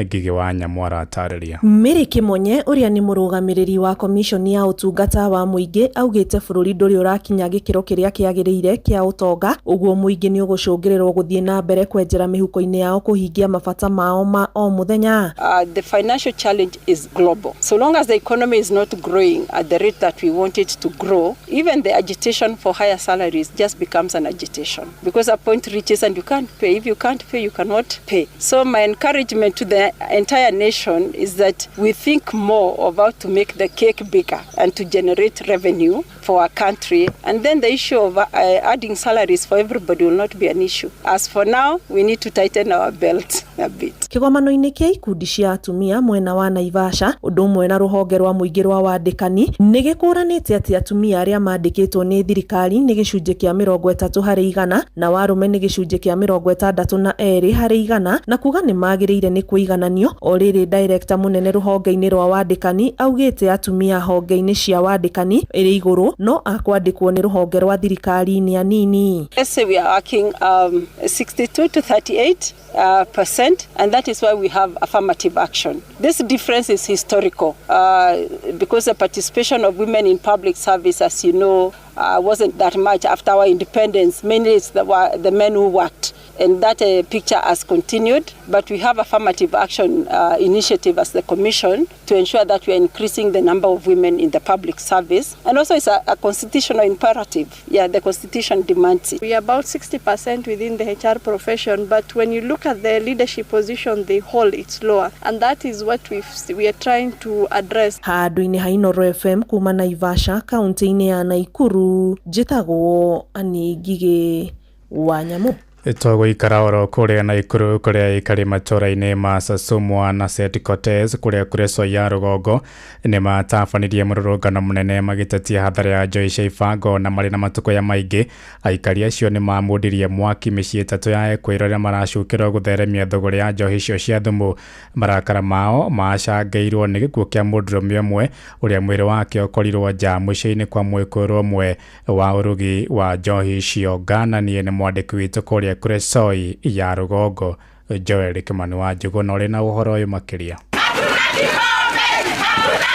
Ngigi wa Nyamwara atariria. Mary Kimonyi uria ni murugamiriri wa commission ya utungata wa muingi augite bururi nduri urakinya gikiro kiria kiagirire kia utonga uguo muingi ni ugucungirirwo guthie na mbere kwenjera mihuko-ini yao kuhingia mabata mao ma o muthenya. The financial challenge is global. So long as the economy is not growing at the rate that we want it to grow, even the agitation for higher salaries just becomes an agitation because a point reaches and you can't pay. If you can't pay, you cannot pay. So my encouragement encouragement to the entire nation is that we think more about to make the cake bigger and to generate revenue for our country. And then the issue of adding salaries for everybody will not be an issue. As for now, we need to tighten our belt a bit. Kigomano-inĩ kia ikundi cia atumia mwena wa Naivasha, ũndũ ũmwe na rũhonge rwa mũingĩ rwa wandĩkani, nĩ gĩkũranĩte atĩ atumia arĩa mandĩkĩtwo nĩ thirikari nĩ gĩcunjĩ kĩa 30% na warũme nĩ gĩcunjĩ kĩa 62% na kuga nĩ magĩrĩire nĩ kũigananio. O rĩrĩ director mũnene rũhonge-inĩ rwa wandĩkani augĩte atumia honge-inĩ cia wandĩkani ĩrĩ igũrũ no akwandĩkwo nĩ rũhonge rwa thirikari nĩ anini. Let's say we are working 62 to 38%, and that is why we have affirmative action. This difference is historical because the participation of women in public service, as you know, wasn't that much after our independence. Mainly it's the men who worked. And that picture has continued, but we have affirmative action initiative as the Commission to ensure that we are increasing the number of women in the public service. And also it's a constitutional imperative. Yeah, the Constitution demands it. We are about 60% within the HR profession, but when you look at the leadership position they hold, it's lower. And that is what we are trying to address. Handũ-inĩ ha Inooro FM kuma Naivasha, kaunti-inĩ ya Naikuru, njĩtagwo Ani Ngigĩ wa Nyamu. Tũgũikara oro kũrĩa Naikuru kũrĩa ikari matũra-inĩ ma Sasumwa na St. Cortez kũrĩa Kureso ya rũgongo nĩ matabanirie mũrũrũngano mũnene magĩtetia hathara ya njoi cia ibango na marĩ na matukũ ya maingĩ. Aikari acio nĩ mamũndirie mwaki mĩciĩ ĩtatũ ya kwĩrorera maracukĩrwo gũtheremia thũgũrĩ ya njohi icio cia thumu. Marakara mao macangĩirwo nĩ gĩkuũ kĩa mũndũrũme ũmwe ũrĩa mwĩrĩ wake ũkorirwo nja mũciĩ-inĩ kwa mwĩkũĩrwo ũmwe wa ũrugi wa njohi icio. Ngananie nĩ mwandĩki witũ kũrĩa Kuresoi ya rũgongo Joel Kimani wa Njuguna ũrĩ na ũhoro ũyũ makĩria.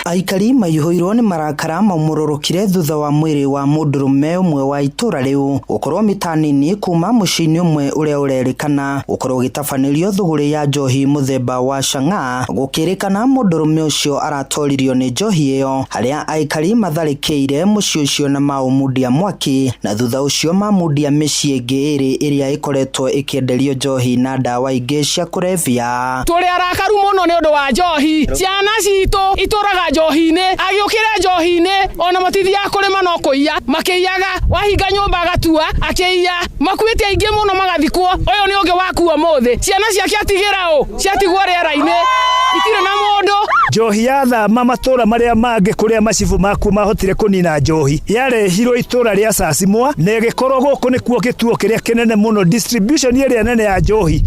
Aikari maihũirwo nĩ marakara maumũrũrũkire thutha wa mwĩrĩ wa mũndũrũme ũmwe wa itũra rĩu ũkorwo mita nini kuma mũciĩ-inĩ ũmwe ũrĩa ũrerĩkana ũkorwo gĩtabanĩrio thũgũrĩ ya njohi mũthemba wa Chang'aa. Gũkĩrĩkana mũndũrũme ũcio aratoririo nĩ njohi ĩyo, harĩa aikari matharĩkĩire mũciĩ ũcio na maũmundia mwaki, na thutha ũcio mamundia mĩciĩ ĩngĩ ĩrĩ ĩrĩa ĩkoretwo ĩkĩenderio njohi na ndawa ingĩ cia kũrebia. Tũrĩ arakaru mũno nĩ ũndũ wa njohi. Ciana citũ itũraga njohi-inĩ, agĩũkĩra njohi-inĩ, ona matithia kũrĩma no kũiya, makĩiyaga, wahinga nyũmba agatua, akĩiya, makuĩte aingĩ mũno magathikwo. Ũyũ nĩ ũngĩ wakuo mũthĩ. Ciana ciake atigĩra ũ, ciatigwo rĩera-inĩ, itirĩ na mũndũ. Njohi ya thama matũra marĩa mangĩ kũrĩa macibu maku mahotire kũnina njohi yarehirwo itũra rĩa Sasumwa na ĩgĩkorwo gũkũ nĩkuo gĩtuo kĩrĩa kĩnene mũno distribution ĩrĩa nene ya njohi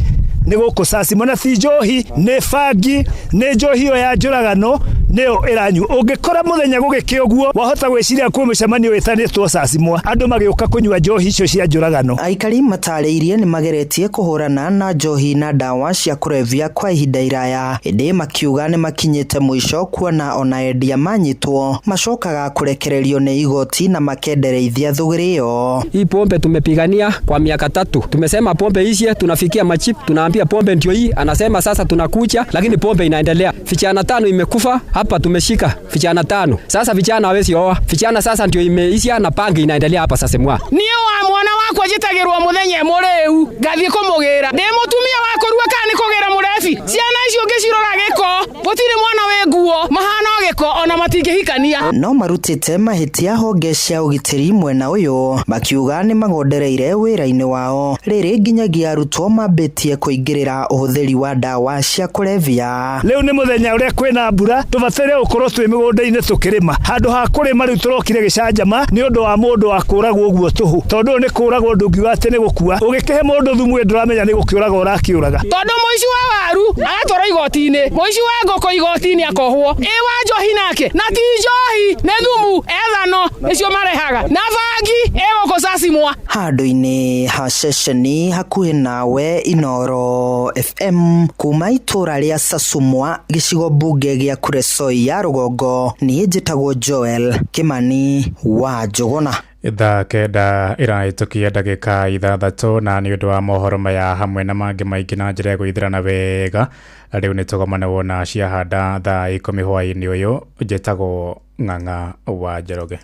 nĩ gũkũ Sasumwa, na ti njohi nĩ bangi, nĩ njohi ĩyo ya njũragano nĩyo ĩranyu. Ũngĩkora mũthenya gũgĩkĩ ũguo wahota gwĩciria kwĩ mũcemanio wĩtanĩtwo Sasumwa andũ magĩũka kũnyua njohi icio cia njũragano. Aikari matarĩirie nĩ mageretie kũhũrana na njohi na ndawa cia kũrebia kwa ihinda iraya, ĩndĩ makiuga nĩ makinyĩte mũico kuona ona endia manyitwo macokaga kũrekererio nĩ igoti na makendereithia thũgũrĩ ĩyo. Hii pombe tumepigania kwa miaka 3. Tumesema pombe hizi tunafikia machip, tunaambia pombe ndio hii, anasema sasa tunakucha, lakini pombe inaendelea. Vijana 5 imekufa hapa, tumeshika vijana 5. Sasa vijana hawezi oa. Vijana sasa ndio imeisha na pangi inaendelea hapa Sasumwa. Niyo wa mwana wako ajitagirwo muthenya mũrĩu ngathie kũmũgĩra. Ndĩ mũtumia wako rua kana nĩ kũgĩra mũrebi. Ciana icio ngĩcirora gĩko, gũtirĩ mwana wĩ nguo, mahana gĩko ona matingĩhikania. No marutĩte mahĩtia honge cia ũgitĩri mwena ũyũ, makiuga nĩ magondereire wĩra-inĩ wao. Rĩrĩ nginyagia arutwo mambĩtie kũingĩrĩra ũhũthĩri wa ndawa cia kũrebia. Rĩu nĩ mũthenya ũrĩa kwĩna mbura, tũbataire gũkorwo twĩ mĩgũnda-inĩ tũkĩrĩma. Handũ ha kũrĩma rĩu tũrokire gĩcanjama nĩ ũndũ wa mũndũ wa kũragwo ũguo tũhũ. Tondũ nĩ kũragwo ndũngiuga atĩ nĩ gũkua. Ũgĩkĩhe mũndũ thumu ndũramenya nĩ gũkĩũraga ũrakĩũraga. Tondũ mũici wa waru agatwara igoti-inĩ, mũici wa ngũkũ igoti-inĩ akohwo. Wa njohi nake na ti njohi nĩ thumu ethano nĩcio marehaga na bangi gũkũ Sasumwa. Handũ-inĩ ha ceceni hakuhĩ nawe Inooro FM kuma itũra rĩa Sasumwa gĩcigo mbunge gĩa Kuresoi ya rũgongo, niĩ njĩtagwo Joel Kimani wa Njuguna. Thaa kenda ĩrahĩtũkia ndagĩka 6 na nĩ ũndũ wa mohoro maya hamwe na mangĩ maingĩ na njĩra ya gũithĩrana wega. Rĩu nĩ tũgomane wona ciahanda thaa 10 hwaĩ-inĩ ũyũ. Njĩtagwo Ng'ang'a wa Njoroge.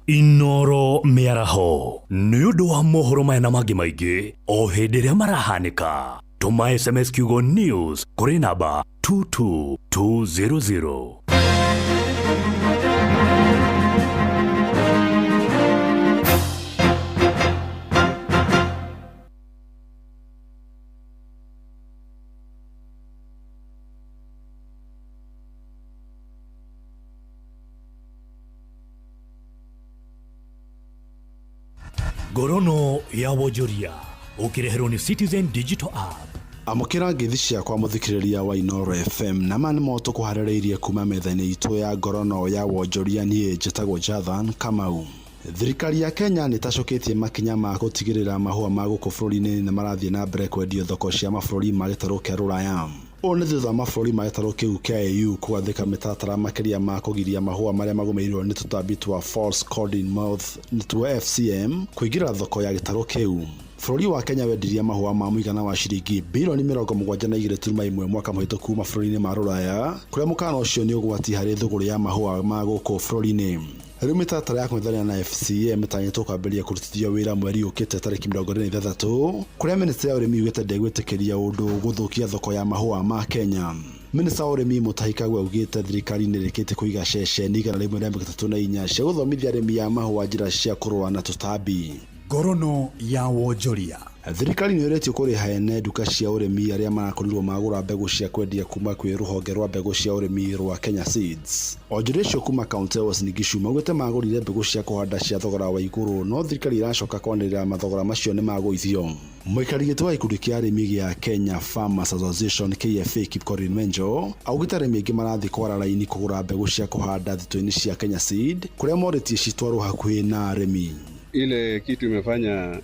Inooro mĩaraho nĩ ũndũ wa mohoro maya na mangĩ maingĩ o hĩndĩ ĩrĩa marahanĩka Tuma SMS kiugo news kuri namba 22200. Ngorono ya wonjoria ukireherwo ni Citizen Digital App. Amukira ngithi ciakwa muthikiriria wa Inoro FM na mani moto kuharĩrĩirie kuma metha-inĩ itu ya ngorono ya wonjoria nie njĩtagwo Jathan Kamau. Thirikari ya Kenya nĩtacoketie makinya ma gũtigĩrĩra mahũa ma gũkũ bũrũri-inĩ nĩ marathiĩ na mbere kwendio thoko cia mabũrũri ma gĩtarũ kĩa Rũraya. O nĩ thutha mabũrũri ma gĩtarũ kĩu kĩa EU kwathĩka mĩtaratara makĩria ma kũgiria mahũa marĩa magũmĩirwo nĩ tũtambi twa false coding moth nĩtuo FCM kũingĩra thoko ya gĩtarũ kĩu. Bũrũri wa Kenya wendirie mahũa ma mũigana wa ciringi bilioni 72.1 mwaka mũhĩtũku mabũrũri-inĩ ma Rũraya, kũrĩa mũkana ũcio nĩ ũgwati harĩ thũgũrĩ ya mahũa ma gũkũ bũrũri-inĩ. Rĩu mĩtaratara ya kũng'ethanĩra na FCM ĩtanyĩtwo kwambĩrĩria kũrutithio wĩra mweri ũkĩte tarĩki 26, kũrĩa minista ya ũrĩmi yugĩte ndegwĩtĩkĩria ũndũ gũthũkia thoko ya mahũa ma Kenya. Minista wa ũrĩmi Mutahi Kagwe augĩte thirikari nĩ ĩrĩkĩtie kũiga ceceni 134 cia gũthomithia arĩmi a mahũa njĩra cia kũrũa na tũtambi. Ngorono ya wonjoria. Thirikari nĩ ĩrĩtio kũrĩha ene nduka cia ũrĩmi arĩa marakorirwo magũra mbegũ cia kwendia kuma kwĩ rũhonge rwa mbegũ cia ũrĩmi rwa Kenya Seeds. Onjorĩa icio kuma kaunti ya Uasin Gishu maugĩte magũrire mbegũ cia kũhanda cia thogora wa igũrũ, no thirikari iracoka kwanĩrĩra mathogora macio nĩ magũithio. Mũikarĩri gĩtĩ wa gĩkundi kĩa arĩmi gĩa Kenya Farmers Association KFA Kipkorir Menjo augĩte arĩmi aingĩ marathiĩ kwara raini kũgũra mbegũ cia kũhanda thitoo-inĩ cia Kenya Seed kũrĩa morĩtie citwarwo hakuhĩ na arĩmi. Ile kitu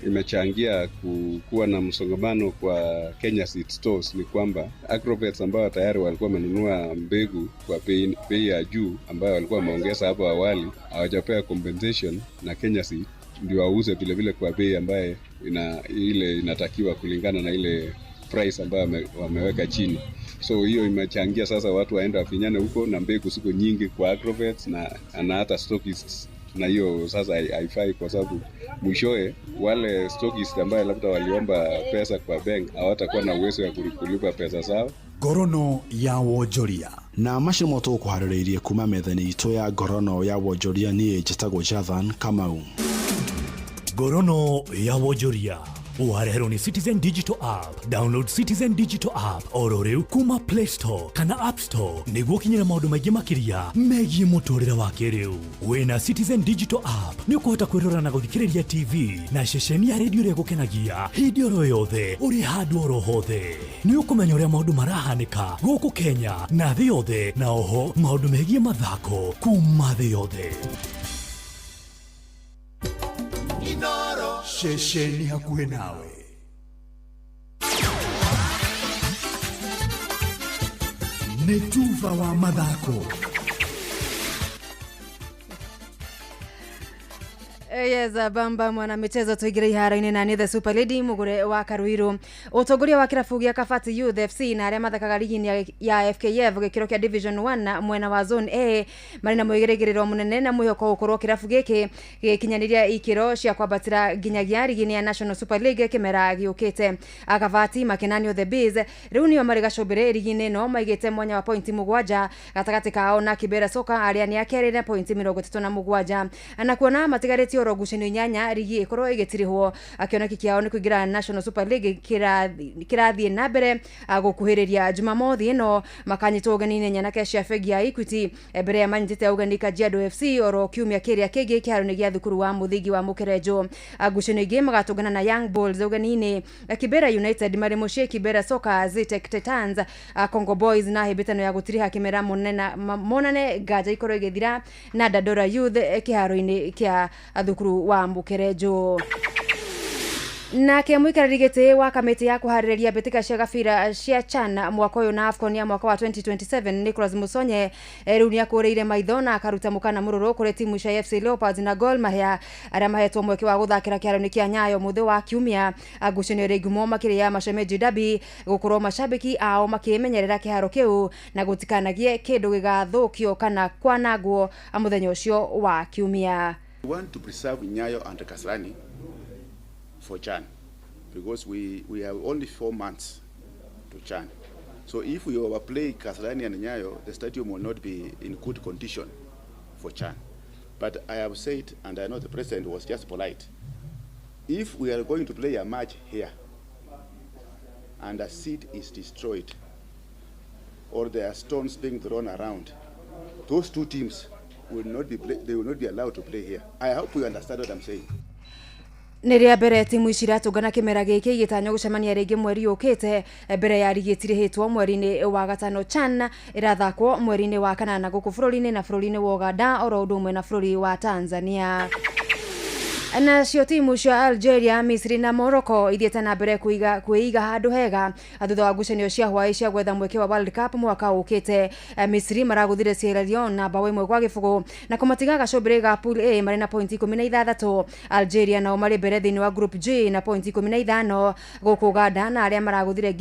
imechangia kuwa na msongamano kwa Kenya Seed Stores ni kwamba Agrovets ambao tayari walikuwa wamenunua mbegu kwa bei ya juu ambayo walikuwa wameongeza hapo awali hawajapewa compensation na Kenya Seed ndio wauze vile vile kwa bei ambayo inatakiwa kulingana na ile price ambayo wameweka chini. So hiyo imechangia sasa watu waenda wafinyane huko na mbegu siko nyingi kwa Agrovets na hata stockists. Na hiyo sasa haifai kwa sababu mwishoe wale stockists ambao labda waliomba pesa kwa bank hawatakuwa na uwezo wa kulipa pesa zao. Ngorono ya wonjoria. Na macio moto kuharĩrĩirie kuma metha-inĩ itu ya ngorono ya wonjoria niĩ njĩtagwo Jathan Kamau. Ngorono ya wonjoria. Uharehero ni Citizen Digital App. Download Citizen Digital App oro riu kuma Play Store kana App Store niguo kinyira maundu maingi makiria megie muturire wa kiriu. Wina Citizen Digital App ni ukuhota kwirora na guthikiriria TV na ceceni ya radio ria gukenagia hindi oro yothe uri handu oro hothe. Ni ukumenya uria maundu marahanika guku Kenya na thi yothe, na oho maundu megie mathako kuma thi yothe. Inoro ceceni hakuhe nawe. Nĩ tuva wa mathako. Yes, bamba mwana michezo tuigire ihara-inĩ na the Super Lady mugure wa Karuiru. Utongoria wa kirabu gĩa Kabati Youth FC na arĩa mathakaga ligi ya FKF gĩkĩro kĩa Division 1 mwena wa Zone A marĩ na mwĩgĩrĩrĩro mũnene na mwĩhoko gũkorwo kirabu gĩkĩ gĩkinyanĩria ikĩro cia kwambatĩra nginyagia ligi ya National Super League kĩmera gĩũkĩte. Kabati makenanio the Bees rĩu nĩo marĩ gacombere ligi-inĩ no maigĩte mwanya wa pointi 7 gatagatĩ kao na Kibera Soka arĩa nĩ akerĩ na pointi 37 na kuona matigarĩtio ngucanio 8 ligi ikorwo igitirihwo akioneki kiao ni kuingira National Super League kirathie na mbere gukuhiriria Jumamothi ino makanyitwo ugani-inĩ nyanake cia Fegi ya Equity mbere ya manyitite ugani Kajiado FC oro kiumia kiria kingi kiharo-inĩ gĩa thukuru wa muthingi wa Mukerejo. Ngucanio ingĩ magatũngana na Young Bulls ugani-inĩ Kibera United marĩ muciĩ Kibera Soka Zitek Titans Congo Boys na hĩmbĩtano ya gũtiriha kĩmera monane ngaja ikorwo igĩthira na Dandora Youth kiharo-inĩ kĩa thukuru wa Mukerejo. Na kia muikarĩri gĩtĩ wa kamĩtĩ ya kuharĩrĩria mbĩtĩka cia gabira cia CHAN mwaka ũyũ na AFCON ya mwaka wa 2027 Nicholas Musonye rĩu nĩ akũrĩire maitho na akaruta mũkana mũrũrũ kũrĩ timu cia FC Leopards na Gor Mahia arĩa mahetwo mweke wa gũthakĩra kĩharo-inĩ kĩa Nyayo mũthĩ wa kiumia. Ngucanio ĩrĩ ngumo makĩria ya Mashemeji Derby gũkorwo mashabiki ao makĩmenyerera kĩharo kĩu na gũtikanagie kĩndũ gĩgathũkio kana kwanangwo mũthenya ũcio wa kiumia. We want to preserve Nyayo and Kasarani for CHAN because we have only 4 months to CHAN. So if we overplay Kasarani and Nyayo, the stadium will not be in good condition for CHAN. But I have said, and I know the president was just polite, if we are going to play a match here and a seat is destroyed or there are stones being thrown around, those two teams will not be allowed to play here. I hope you understand what I'm saying. Neria mbere timu ici iratungana kimera giki gitanyo gucemania ringi mweri ukite mbere ya rigi tirihitwo mweri-ini wa gatano. CHAN irathakwo mweri-ini wa kanana guku bururi-ini na bururi-ini wa Uganda oro undu umwe na bururi wa Tanzania. Nacio timu cia Algeria, Misri na Morocco ithiete na mbere kuiga handu hega thutha wa ngucanio cia hwai cia gwetha mweke wa World Cup mwaka ukite. Misri maraguthire Sierra Leone na bao imwe kwa gibugu na kumatiga gacombere ga pool A mari na point 16. Algeria nao mari mbere thiini wa group G na point 15 guku Uganda na aria maraguthire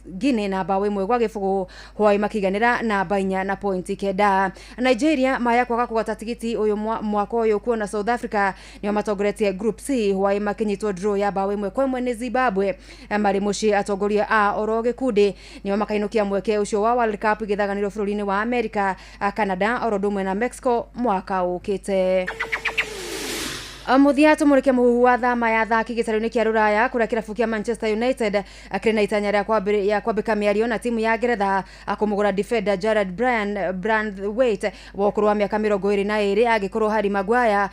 Guinea na bao imwe kwa gibugu hwai makiganira na bainya na point 9. Nigeria maya kwaga kugota tigiti uyu mwaka uyu kuona South Africa ni matongore group C hwai makinyitwo draw ya bao imwe kwa imwe ni Zimbabwe. Mari muci atongoria a oro gikundi ni makainukia mweke ucio wa World Cup igithaganirwo bururi-ini wa America, Canada oro dumwe na Mexico mwaka ukite. Muthia tumurike muhuhu wa thama ya thaki gitaro-ini kia Ruraya kuria kirabu kia Manchester United akiri na itanya ya kwambika miario na timu ya Ngeretha akumugura defender Jared Brandwaite wa ukuru wa miaka 22 agikorwo Harry Maguire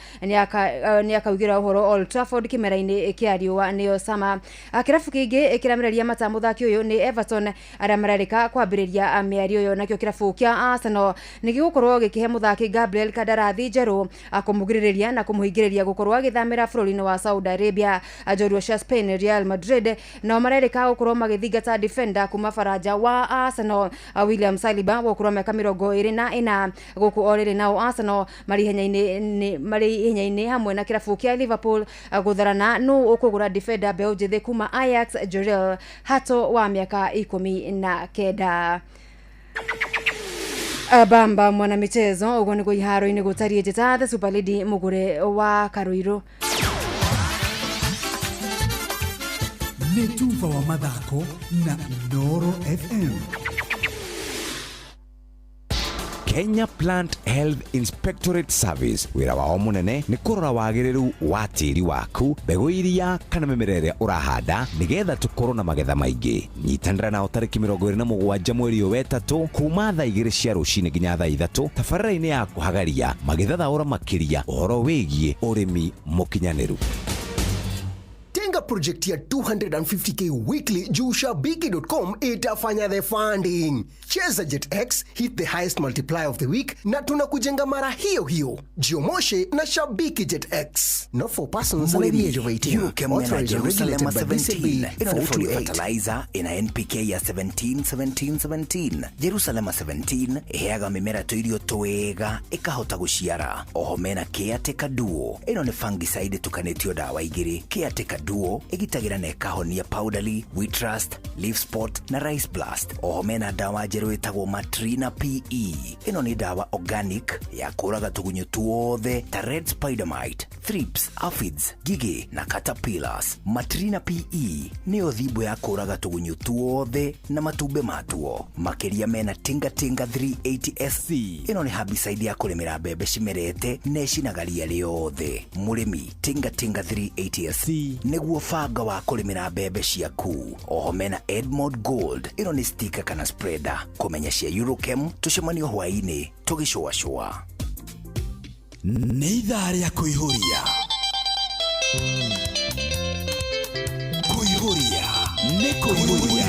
ni akaugira uhoro Old Trafford kimera-ini kia riua nio sama. Kirabu kingi ikiramereria mata muthaki uyu ni Everton aria marerika kwambiriria miario yo nakio kirabu kia Arsenal nigigukorwo gikihe muthaki Gabriel Kadarathi njeru akumugiriria na kumuhingiriria gukorwo agithamira bururi-ini wa Saudi Arabia. Ajorua cia Spain Real Madrid na marerika gukorwo magithingata defender kuma Faraja wa Arsenal William Saliba wa ukuru wa miaka 24 guku oriri nao Arsenal mari henyaini hamwe na kirabu kia Liverpool gutharana nu ukugura defender Belgium kuma Ajax Jorel Hato wa miaka 19. Bamba mwana michezo ugo ni kuiharo-ini gutarie njeta the Super Lady mugure wa Karuiro. Netuva wa mathako na Noro FM. Kenya Plant Health Inspectorate Service wira wao munene ni kurora wagiriru wa tiri waku mbegu iria kana mimerere urahanda nigetha tukorwo na magetha maingi. Nyitanira na tariki 27 mweri wa 3 kuma thaa 2 cia rucini nginya thaa 3 tabarĩra-inĩ ya kuhagaria magetha thaura makiria uhoro wigie urimi mukinyaniru. Tenga project ya 250k weekly juu shabiki.com itafanya the funding. Cheza JetX, hit the highest multiplier of the week na tunakujenga mara hiyo hiyo. Jiomoshe na Shabiki JetX. Not for persons under the age of 18. Authorized and regulated by BCB 428. Fertilizer ina NPK ya 17. Jerusalem 17 iheaga mimera tuirio twega ikahota guciara. Oho mena Caretaker Duo. Ino ni fungicide tukanetio dawa igiri. Caretaker Duo igitagira na ikahonia powderly, wheat rust, leaf spot na rice blast. Oho mena dawa jeru itagwo Matrina PE. Ino ni dawa organic ya kuraga tugunyo tuothe ta red spider mite, thrips, aphids, gigi na caterpillars. Matrina PE ni othibo ya kuraga tugunyo tuothe na matumbe matuo. Makeria mena Tinga 380 SC. Ino ni herbicide ya kulimira mbembe cimerete necinagaria riothe. Murimi Tinga 380 SC niguo fanga wa kulimira mbembe ciaku. Oho mena Edmond Gold. Ino ni sticker kana spreader kumenya cia Eurochem. Tucemanio hwaini tugicua nĩ ithaa rĩa kũihũria nĩ kũihũria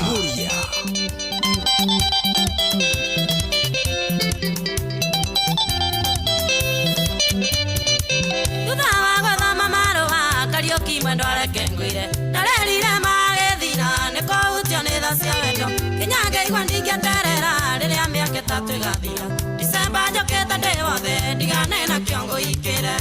thutha wa gwethama marũa Kariuki mwendwa reke ngwĩre ndarerire magĩthira nĩkũhutio nĩ tha cia wendo kinyangeigua ndingĩeterera rĩrĩa mĩaka 3 ĩgathira December njokete ndĩ wothe ndigane na kĩongo ikĩre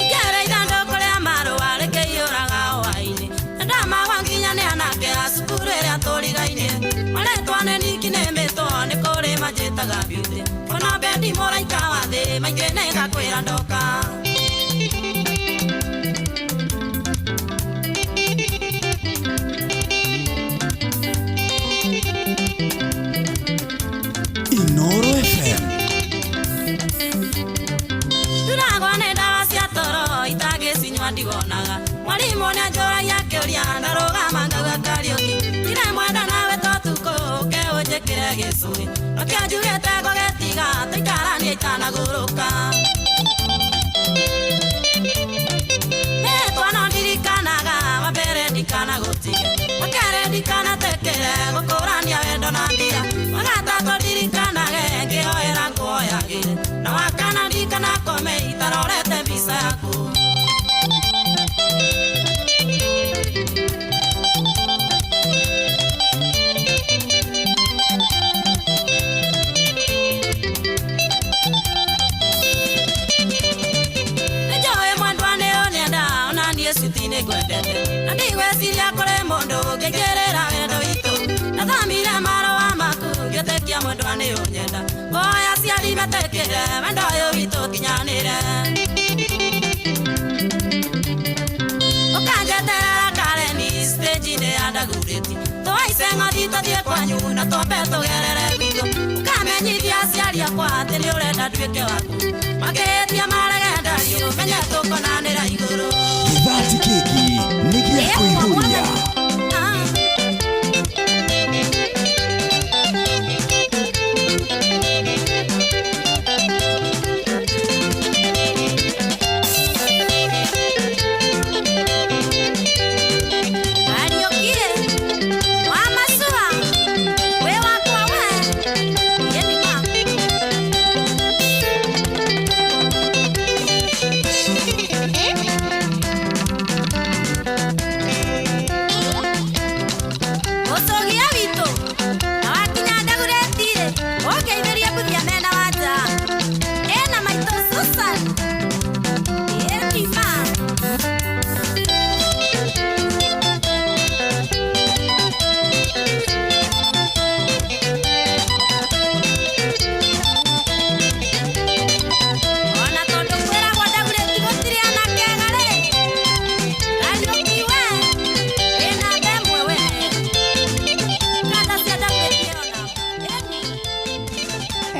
ikere ithandũkũ rĩa marũa rĩkĩihũraga hwaĩ-inĩ ndamagwa nginya nĩ anake a cukuru ĩrĩa tũrigainie marĩtwa nĩ niki nĩmĩtwo nĩ kũrĩ manjĩtaga beauty ona bendi mũraika wa thĩ maingĩ nĩ ngakwĩra ndoka ndiwonaga mwalimu nĩ anjũragia kĩũria ndarũgama ngauga Kariuki ndire mwenda nawe totuko ke ũnjĩkĩre gĩcũĩ nokĩo njugĩte ngũgĩtiga tũikaranie itanagũrũka twana ndirikanaga wambere ndikanagũtige wakere ndikanatekere gũkũrania wendo na mbia wagatatũ ndirikanage ngĩhoera nguoyagĩre na wakana ndikanakome itarorete mbica yaku sitine gwendete na ndigweciria kũrĩ mũndũ ũngĩkĩrĩra wendo witũ na thamire marũa maku ngĩtĩkia mwendwa nĩ ũnyenda ngoya ciari metĩkĩre wendo ũyũ witũ kinyanĩre ũkanjeterera Kareni stage-inĩ ya Ndagurĩti tũhaice ng'othi tũthiĩ kwanyu na twambe tũgerere gwitũ ũkamenyithia aciari akwa atĩ nĩ ũrenda nduĩke waku makĩhĩtia maregendario menye tũkonanĩra igũrũ Githati keki nigia kuihũria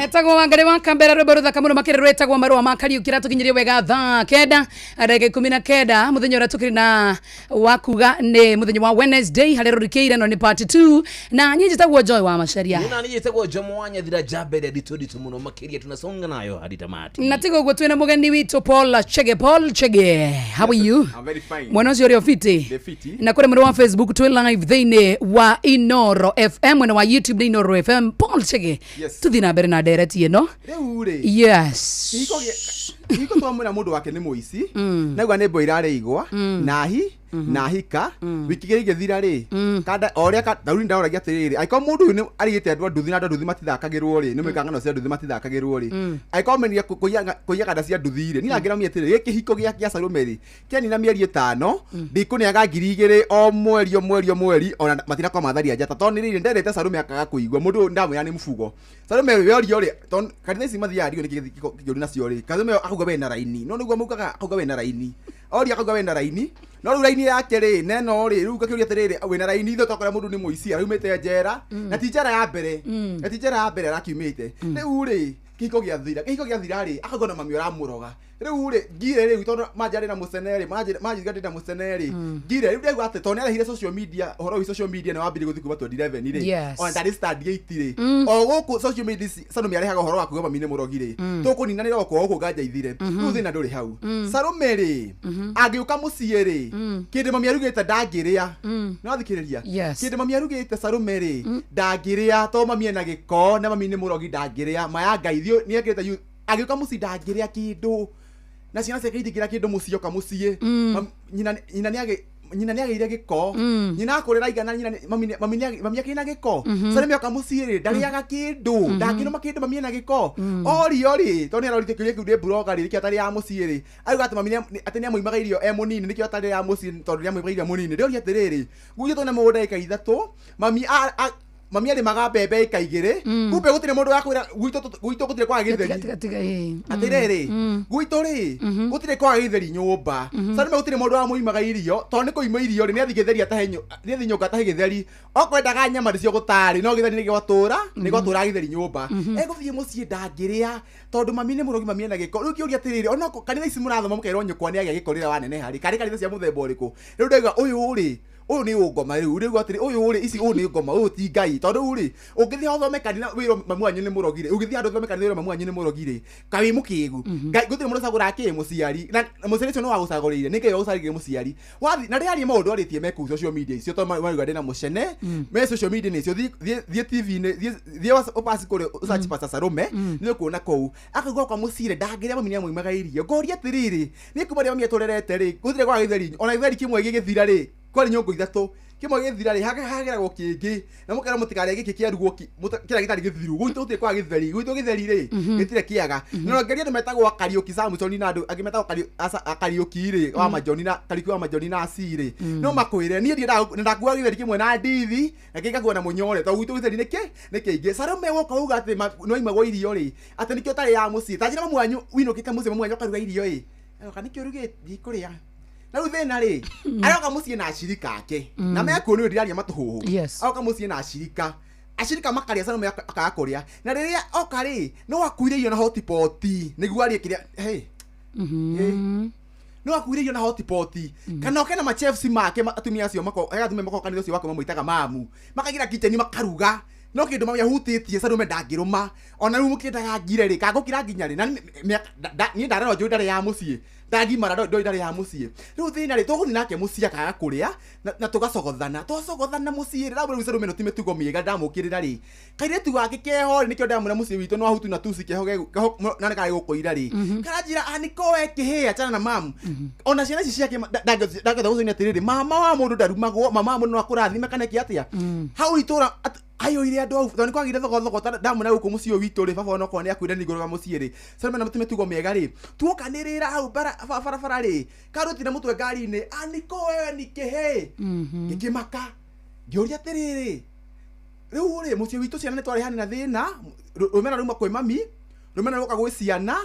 etagwo Wangari wa Kambera rwĩmbo rũthaka mũno makĩrĩ rwĩtagwo marũa ma Kariuki ratukinyirie wega thaa 9 ndagĩka 19 mũthenya ũrĩa tũkĩrĩ na wakuga nĩ mũthenya wa Wednesday harĩa rũrikĩire no nĩ part 2 na nyinyi njĩtagwo Joy wa Macharia na nyinyi njĩtagwo Jomo wa Nyathira Jabere nditũ mũno makĩria tunasonga nayo hadi tamati na tiga ũguo twĩna mũgeni witũ Paul Chege how are you? I'm very fine. Mwana ũcio ũrĩ ofiti na kũrĩ mũndũ wa Facebook twĩ live thĩinĩ wa Inoro FM mwena wa YouTube nĩ Inoro FM Paul Chege tuthi na mbere na ndereti ĩno yes hiko twamwĩra mũndũ wake nĩ mũici naigua nĩ mbũira arĩ igwa na hika wiki igĩthira rĩ kada oria dauri ndauragia atĩrĩrĩ aiko mũndũ ũyũ nĩ arigĩte andũ nduthi na nduthi matithakagĩrwo rĩ nĩ mwĩkangano cia nduthi matithakagĩrwo rĩ aiko menire kũiya kada cia nduthi rĩ nina ngĩramia atĩrĩrĩ gĩkĩ hiko gĩa Salome rĩ kĩani na mĩeri 5 ndikũneaga 2,000 o mweri ona matina kwa matharia njata tondũ nĩ nderete Salome akaga kũigua mũndũ ndamwĩra nĩ mũbugo Salome yorio rĩ tondũ kanitha ici mathiario nĩ kĩgĩũri nacio rĩ Salome akauga we na raini no nĩguo mũkaga akauga we na raini oria akauga we na raini no rĩu raini yake rĩ neno rĩ rĩu gakĩũria atĩrĩrĩ we na raini itho tokora mũndũ nĩ mũici araumĩte njera na ti njera ya mbere arakiumĩte rĩu rĩ kĩhiko gĩathira rĩ akauga na mami ũramũroga rĩu rĩ ngire rĩu tondũ manjarĩ na mũceneri manjigatĩ na mũceneri ngire rĩu ndĩgwa atĩ tondũ nĩarehire social media ũhoro wa social media na wambire gũthiĩ kuma 2011 rĩ ona ndarĩ start gate rĩ o gũkũ social media Salome arehaga ũhoro wa kuga mami nĩ mũrogi rĩ tũkũninanĩra gũkũ gũkũ nganja ithire rĩu thĩna ndũrĩ hau Salome rĩ angĩũka mũciĩ rĩ kĩndĩ mami arugĩte ndangĩrĩa nĩwathikĩrĩria kĩndĩ mami arugĩte Salome rĩ ndangĩrĩa tondũ mami ena gĩko na mami nĩ mũrogi ndangĩrĩa maya Ngai nĩekĩrĩte agĩũka mũciĩ ndangĩrĩa kĩndũ na ciana ciake itikĩra kĩndũ mũciĩ oka mũciĩ nyina nĩagĩire gĩko nyina akũrĩra igana mami akĩna gĩko Salome oka mũciĩ rĩ ndarĩaga kĩndũ ndakĩnũma kĩndũ mami ena gĩko ori tondũ nĩarorite kĩũria kĩu nĩ blogger rĩ kĩo atarĩ ya mũciĩ rĩ auga atĩ mami atĩ nĩamũimaga irio mũnini nĩkĩo atarĩ ya mũciĩ tondũ nĩamũimaga irio mũnini ndĩoria atĩrĩrĩ gũgĩtwo na mũgũnda ĩka 3 mami mami ari magambebe ikaigire kumbe gutire mundu yakwira gwito gutire kwa githeri atirere gwito ri gutire kwa githeri nyumba Sarume gutire mundu wa muimaga irio to ni kuima irio ri ni athi githeri atahenyo ni athi nyoka atahe githeri okwendaga nyama ricio gutari no githeri ni gwatura githeri nyumba eguthie mucie ndangiria tondu mami ni murogi mami ena giko riu kiuria atiriri ona kanitha ici murathoma mukairwo nyukwa ni agia giko rira wanene hari kari kanitha cia muthemba uriku riu ndaiga uyu ri uyu ni ungoma riu atiri uyu ri ici uyu ni ngoma uyu ti ngai tondu ri ungithia uthome kanitha wiro mamu anyu ni murogire ungithia andu thome kanitha wiro mamu anyu ni murogire kawi mukigu ngai gutire mundu sagura ki muciari na muciari cio no wagucagurire ni ngai wagucagurire muciari wathi na riari maundu aritie meku social media icio to mari gade na mucene me social media ni cio thie TV ni thie opasi kore search Pastor Sarume ni kuona kou akagwa kwa mucire ndangire mami ni amuimaga irio ngoria atiriri ni kumari mami aturerete ri gutire kwa githeri ona githeri kimwe gigithira ri kwari nyongo ithatu kimwe githira ri hagera kingi na mukara mutikare giki kiarugo kira gitari githiru gwitu uti kwa githeri gwitu githeri ri gitire kiaga no ngeria ni metagwo Kariuki Samson na andu agimetagwo Kariuki ri wa majoni na Kariuki wa majoni na asiri no makwire ni ndakuwa githeri kimwe na ndithi na kikakuwa na munyore to gwitu githeri ni kingi Sarume woka uga ati no imagwo irio ri ati nikio tari ya muci tajira mamu anyu winukite muci mamu anyu karuga irio ri kanikio ruge gikuria na uthena ri aroka mucie na ashirika ake na meko ni ndiraria matuhuhu aroka mucie na ashirika makaria Sarume akakuria na riria oka ri no akuireio na hotpot niguo ari kiria no akuireio na hotpot kana okena ma chefs make atumia acio mako atumia mako kanitha cio wako mamuitaga mamu makagira kitchen makaruga no kindu mami ahutitie Sarume ndangiruma ona riu mukiendaga ngire ri kagukira nginya ri na ni ndarero nju ndare ya mucie ndagimara ndo ndare ya mucie riu thina ri tuguthi nake mucie akaga kuria na tugacogothana mucie ra bwe Sarume no timetugo miega ndamukirira ri kaire tu wake keho ri nikio ndamura mucie witu no ahutu na tuci keho na neka gukoira ri karanjira aniko ekihia chana na mamu ona ciana ici ciake ndagatha guconia atiriri mama wa mundu ndarumagwo mama wa mundu no akurathime kana ki atia hau itura ayo ile andu au thoni kwagire thogo ndamuna guku mucie witu ri baba no kone akwira niguruga mucie ri Sarume na mutime tugo miega ri tuokanirira hau barabara ri karutire mutwe ngari ni aniko wewe ni kihe ngikimaka ngioria atiriri riu ri mucie witu ciana ni twari hani na thina rumena ruma kwe mami rumena ruka gwi ciana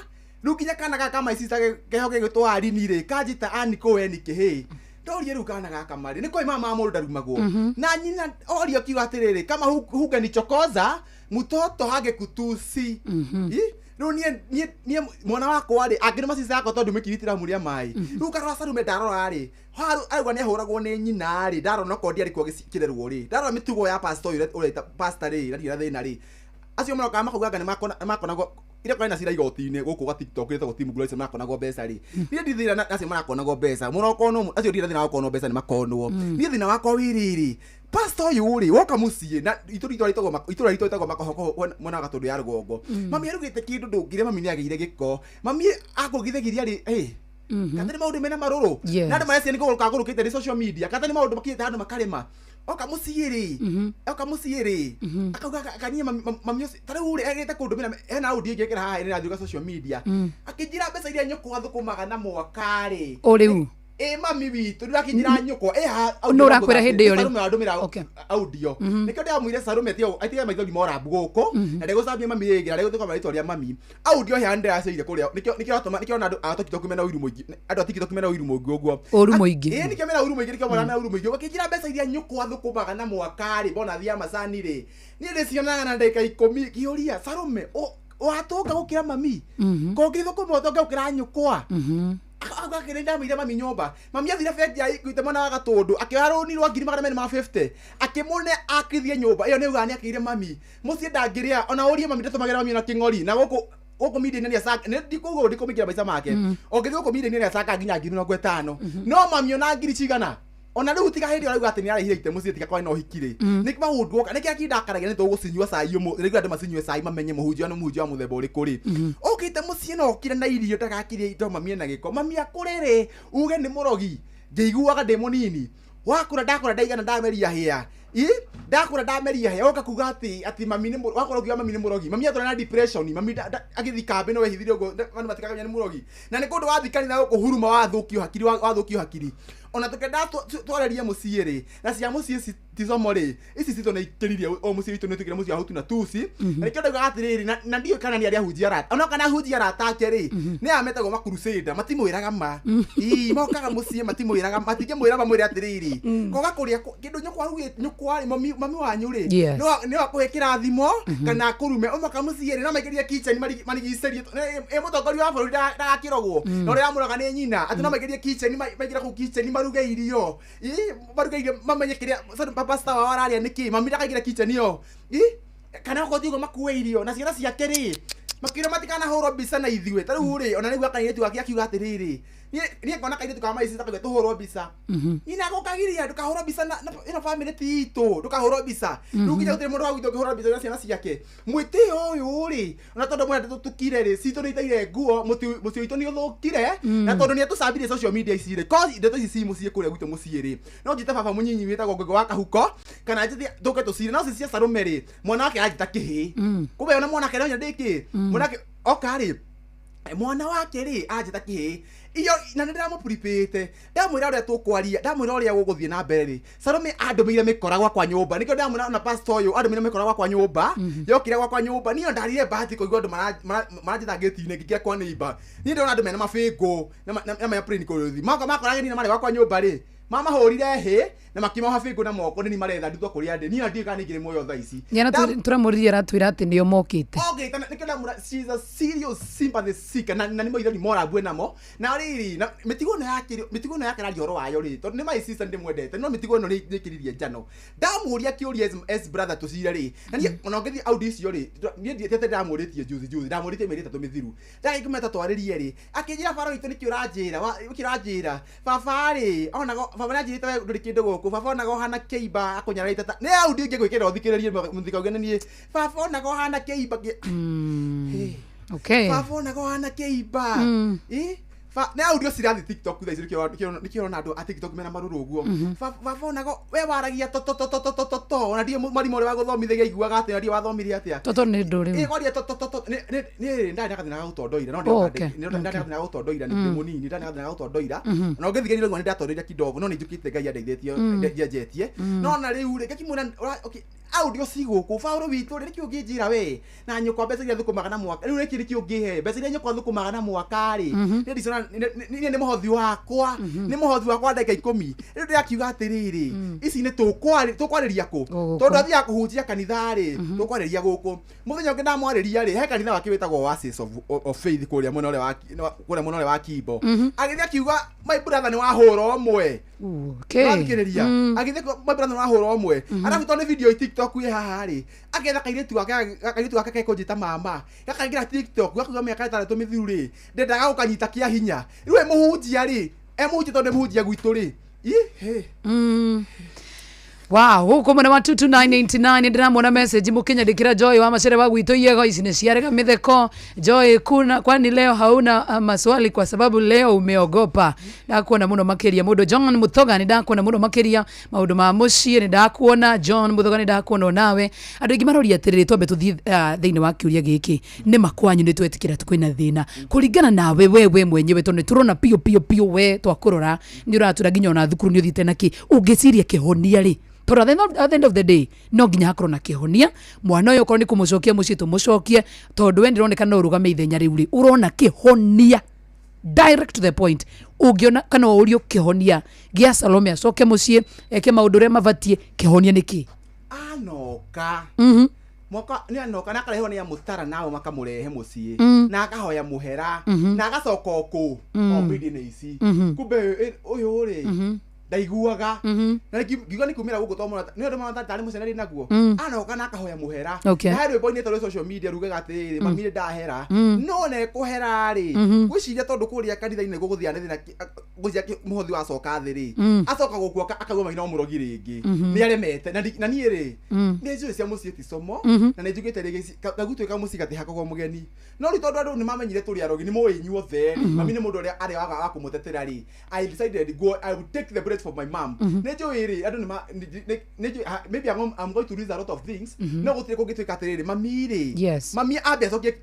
riu kinya kana gaka maici keho gigitwari ni ri kanjita aniko wewe ni kihe ndorie riu kana gaka mari niko mama mundu ndarumagwo na nyina orio kiuga atiriri kama huga ni chokoza mutoto hage kutusi riu nie mwana wako ari angire macica yako tondu mikiritira muria mai riu karora Sarume ndarora ri haru aigwa ni ahuragwo ni nyina ri ndarona ko ndiari kwa gicikirerwo ri ndarora mitugo ya pastor ureta pastor ri na thina ri acio mroka makauga ni makonagwo ire kwa ina cira igoti-ini guku ga TikTok ire tagwo timu global makonagwo mbeca ri nie ndithira nacio marakonagwo mbeca muroko no acio ndithira thina wakonwo mbeca ni makonwo nie thina wako wiriri pastor yuri woka mucie na itura itagwo makohoko mwana gatundu ya rugongo mami arugite kindu ndungire mami ni agire giko mami akugithigiria ri katani maundu mena maruru na ndu marecia ni kuguruka gurukite ri social media katani maundu makite handu makarema oka mucie ri akauga kanyie mami tariu ri agite kundu mina ena audio ngekera haha ni rathiuga social media akijira mbeca iria nyoko athukumaga na mwaka ri uriu mami witu ndirakinyira nyoko no rakwira hindi yo ri Sarume andumira audio nikio ndamwire Sarume tio aitiga maitho mora buguku na ndegusambia mami yigira ndeguthuka maitho ria mami audio ya ndira aceire kuria nikio atoma nikio na TikTok mena uiru muingi andu TikTok mena uiru muingi uguo uru muingi nikio mena uiru muingi nikio mwana na uiru muingi wakijira mbeca iria nyoko athukumaga na mwaka ri bona thia macani ri ni ndicionaga na ndeka 10 kioria Sarume watoka gukira mami kongithwo kumotoka gukira nyukwa akagakire mire mami nyomba mami athire bengi ikuite mwana wa gatundu akiaroni rwa 250 akimune akithie nyumba iyo niuga ni akire mami mucie ndangiria ona urie mami ndatumagira mami na kingori na guku media ni asaka ne ndikugo ndikumikira maica make ongithio ku media ni asaka nginya 50 no mami ona ngiri cigana ona riu tiga hindi arauga ati ni arehire ite mucie tiga kwa no hikire ni maundu oka niki akindakaragia ni tugucinyua cai umu riu andu macinyue cai mamenye muhunjia no muhunjia muthemba uriku ri okite mucie no okire na irio ndagakirie indo mami na giko mami akurere uge ni murogi ngeiguaga ndi munini wakura ndakura ndaigana ndameria hia ndakura ndameria hia oka kuga ati mami ni wakura kuga mami ni murogi mami atora na depression mami agithi kambe no wehithire ugo mani matikaga ni murogi na ni kundu wathikani na kuhuruma wathukio hakiri ona tukenda twareria mucie ri na cia mucie tisomo ri ici cito na ikiririe o muci witu nitukire muci ahutu na tusi na kio ndauga atiriri na ndio kana ni aria hujia rata ona kana hujia rata akeri ni ametagwo makuruseda matimwiraga ma mokaga muci matimwiraga matinge mwira bamwire atiriri koga kuria kindu nyukwa rugi nyukwa mami wanyu ri no akuhe kirathimo kana kurume omoka muci ri no maikirie kitchen marigicerie mutongoria wa bururi ndagakirogwo no ria muraga ni nyina ati no maikirie kitchen maigira ku kitchen maruge irio maruge mamenye kiria papa star wa wararia niki mami ndakagira kitchen yo kana gotigo makuwe irio na ciana ciake ri makira matikana horo bisa na ithiwe tariu ri ona nigwa kanyetu wake akiuga atiriri ni kona kaire tukama isi takwe tuhoro bisa ina gokagiria tukahoro bisa na ina family tito tukahoro bisa rugija utire mundu wa gwitho kuhoro bisa na ciana ciake mwite uyu ri ona tondu mwana tutukire ri cito ni itaire nguo muti wito ni uthukire na tondu ni atucambire social media ici ri cause ndeto ici ci mucie kuria gwitho mucie ri no njite baba munyinyi witagwo ngego wa kahuko kana njite tuke tucire no cicia Sarume ri mwana wake ajita kihi kube ona mwana kero ndiki mwana okari mwana wake ri ajita kihi iyo na ndiramu prepete ndamwira uria tukwaria ndamwira uria guguthie na mbere ri Sarume andumire mikora kwa nyumba nikio ndamwira na pastor uyu andumire mikora kwa nyumba yokira kwa nyumba niyo ndarire bahati kuigwa andu marajita getine ngikia kwa neighbor ni ndona andu mena mafingo na ma print kuruthi makora ni na mari kwa nyumba ri mama horire he na makima hafingo na moko ni maretha ndutwa kuria ndi ni andi kana ngire moyo tha ici yana turamuriria ratwira ati ndio mokite okay nikio ndamura she's a serious sympathy seeker na ni moithani mora bwe namo na riri na mitigo na yake radio ro wayo ri tondu ni my sister ndimwendete no mitigo no nikiririe njano ndamuria kiuria as brother tucire ri na ni ona ngithi audition ri ni ndietete ndamuritie juzi ndamuritie meri tatu mithiru ndagi kumeta twaririe ri akinjira faro itu nikiranjira baba ri ona baba najirite nduri kindu guku baba ona go hana keiba akunyaraite ne audio ngigwikira uthikiririe muthika ugene baba ona go hana keiba okay baba ona go hana keiba na audio cirathi TikTok tha ici nikio na andu a TikTok mena maruru uguo baba nago we waragia to na ndio marimo ri wa guthomithagia iguaga ati ndio wathomirie atia toto ni nduri kwaria to ni ndari nakathina gutondoira no ndio ndari nakathina gutondoira ni munini ndari nakathina gutondoira na ungithigirire ngone ndatondoira kidogo no nijukite ngai andeithĩtie njejetie no na riu ri kakimuna okay audio ciguku fauro witu ri nikio nginjira we na nyukwa mbeca iria thukumaga na mwaka riu riki nikio ngihe mbeca iria nyukwa thukumaga na mwaka ri ni muhothi wakwa ni muhothi wakwa ndeka 10 riu ndirakiuga atiriri ici ni tukwariria ku tondu athia kuhunjia kanitha ri tukwariria guku muthenya ungi ndamwariria ri he kanitha wake witagwo Oasis of Faith kuria muno ore wa Kimbo agithia kiuga my brother ni wahura omwe akiriria agithia my brother ni wahura omwe arabu tondu video TikTok ye haha ri agetha kairitu wake kekonjita mama gakaingira TikTok gakuga miaka 3 mithiru ri ndendaga gukanyita kia hinya riu muhunjia ri muhunjia tondu muhunjia gwitu ri wow huko mwana wa 22989 ndiramona message mukinya dikira Joy wa macere wa gwito yego ici ni ciarega mitheko Joy kuna kwani leo hauna maswali kwa sababu leo umeogopa ndakuona muno makiria mundu John Muthoga ni ndakuona muno makiria maundu ma mucie ni ndakuona John Muthoga ni ndakuona nawe andu ingi maroria atiriri twambe tuthii thiini wa kiuria giki ni makwanyu ni twetikira tukwina thina kuringana nawe wewe mwenyewe tondu turona pio we twakurora ni uratura nginya ona thukuru ni uthite naki ungiciria kihonia ri but at the end of the day no nginya hakorwo na kihonia mwana uyu korwo ni kumucokia mucii tumucokie tondu we ndironeka no urugame ithenya riu ri urona kihonia direct to the point ungiona kana urio kihonia gia Salome acoke mucii eke maundu ria mabatie kihonia niki anoka mwaka ni anoka na kareho ni ya mutara nao makamurehe mucii na akahoya muhera na agacoka oku obidi ni ici kumbe uyu ri ndaiguaga na ngiuga ni kumira guku tomona ni ndu mama tari muceneri naguo anoka na akahoya muhera na rwimbo ni toro social media rugaga atiri mami ndahera no ne kuhera ri gwiciria tondu kuria kanitha-ini guguthia thina gucia muhothi wa coka thiri acoka guku akagwa maina murogi ringi ni aremete na ni ri ni njui cia mucii ti somo na ni njugite ri gagutwika mucii gati hakagwo mugeni no ri tondu andu ni mamenyire turi arogi ni moi nyuo the mami ni mundu uria ari waga kumutetera ri I decided go I would take the bread for my mom nejo iri adu maybe I'm going to lose a lot of things no gutire kugitwika atiriri mami ri mami abe acokie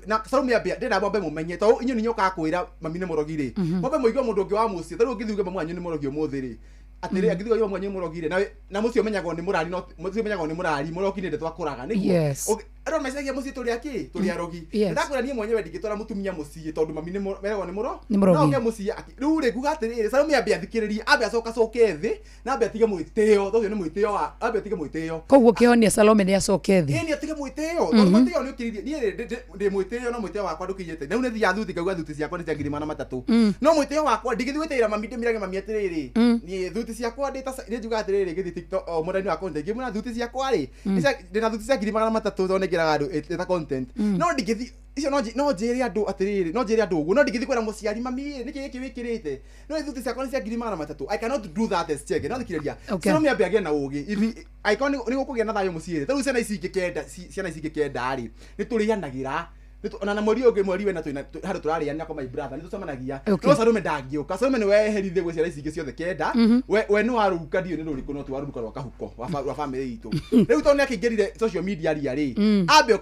na Salome abe ndira bombe mumenye to inyu ni nyoka kwira mami ni murogi ri bombe muigwa mundu ungi wa mucii taru ngithuge mama wanyu ni murogi umuthi ri atire agithio yo mwenye murogire na mucio menyago ni murari no mucio menyago ni murari murokine twakuraga niguo aro mecagia mucio turi aki turi arogi ndakura nie mwenyewe ndingitwara mutumia mucie tondu mami ni merego ni muro no nge mucie aki riu ri kuga atire Salome ambe athikiririe ambe acoka coke thi na ambe atige mwiteo thocio ni mwiteo wa ambe atige mwiteo koguo kihonia Salome ni acoke thi ni atige mwiteo tondu mwiteo ni ukiririe nie ndi mwiteo no mwiteo wakwa ndukiyete na une thia thuti kaugwa thuti ciakwa ni cia ngiri 300 no mwiteo wakwa ndingithwitira mami ndimirage mami atiriri ni thuti ciakwa ndita ni njuga atiriri githi TikTok o murani wa content ngimuna thuti ciakwa ri ndina thuti cia ngiri 300 thonegeraga andu eta content no ndigithi icio no njiri andu atiriri no njiri andu uguo no ndigithi kwera muciari mami niki giki wikirite no thuti ciakwa ni cia ngiri 300 I cannot do that as check no thikiriria Salome ambe agia na ugi if icon ni gukugia na thayo muciiri tari ciana ici ingikenda ciana ici ingikenda ri ni turianagira ona na mweri ungi mweri wena handu turariania kwa my brother ni tucemanagia no Salome ndangioka Salome ni weherithie gwe ciana ici ingi ciothe kenda we ni waruka dio ni ruriku no twaruka rwa kahuko wa family itu riu to ni akingirire social media ri ambe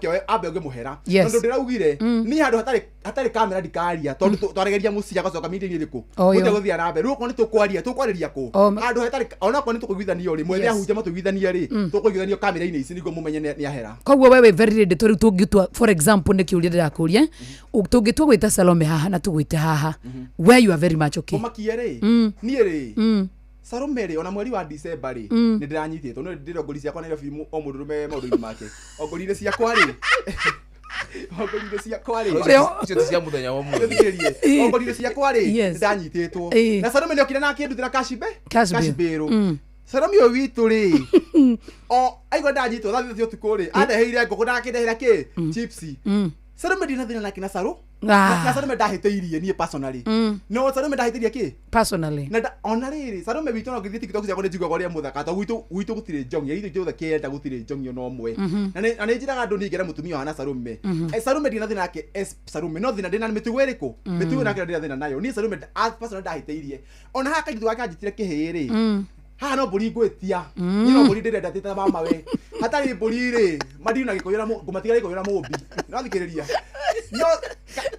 oge muhera tondu ndiraugire ni handu hatari kamera ndikaria tondu twaregeria mucia gacoka meeting iriku mutia guthia rambe riu ko ni tukwariria ku handu hatari ona ko ni tukugwithania ri mwethe ahunja matugwithania ri tukugwithanio kamera ini ici nigo mumenye ni ahera koguo wewe very ready to tungitwa for example ni kiuria ndirakuria tungitwa gwita Salome haha na tugwite haha where you are very much okay omakiere ni ri Salome ri ona mweri wa December ri ni ndiranyititwo no ndirongori ciakwa na film o mundurume maundu make ongorire ciakwa ri ongorire ciakwa ri icio cia muthenya wa mu ongorire ciakwa ri ndanyititwo na Salome ni okire na kindutira kashiberu Salome o witu ri o aigo ndanyitwo thathio tukuri andeheire ngoko ndakindehera ki chipsi Salome ndina thina na kina Saru na Salome ndahiteirie nie personally no Salome ndahiteirie ki personally na ona riri Salome witu no ngithi TikTok ciakwa ni njigwa goria muthaka ta gwitu gutire njongi ithu ithu kenda gutire njongi no mwe na ni njiraga andu ningera mutumia wana Salome Salome ndina thina nake Salome no thina ndina mitugo iriku mitugo nake ndina thina nayo ni Salome personally ndahiteirie ona haka ndithu wake anjitire kihiri ha no buri ngwetia ni no buri ndire ndatita mama we hatari buri ri madina gikoyera ngumatiga gikoyera mumbi no thikiriria no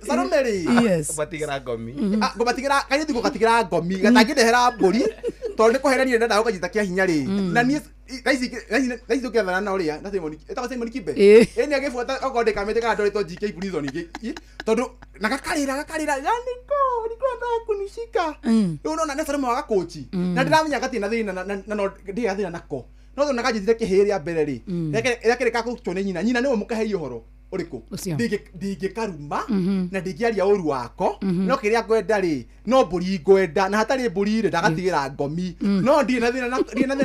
Salome ri ngumatigira ngomi ngumatigira kayithi ngumatigira ngomi gatangindehera buri tondu ni kuherania ndenda ukajita kia hinya ri na ni Raisi tukethana na uria na Simon etaka Simon Kibe eni agifuata okonde kamete kana ndore to GK prison iki tondu nagakarira niko ndo kunishika unaona na Salome waga coach na ndiramenya gati na thina na no ndi athina nako no ndo nakajithire kihiria mbere ri yakere ka kuchone nyina niwe mukahei uhoro uriku ndingikaruma na ndingiaria uru wako no kiria ngwenda ri no mburi ngwenda na hatari mburi ri ndagatigira ngomi no ndina thina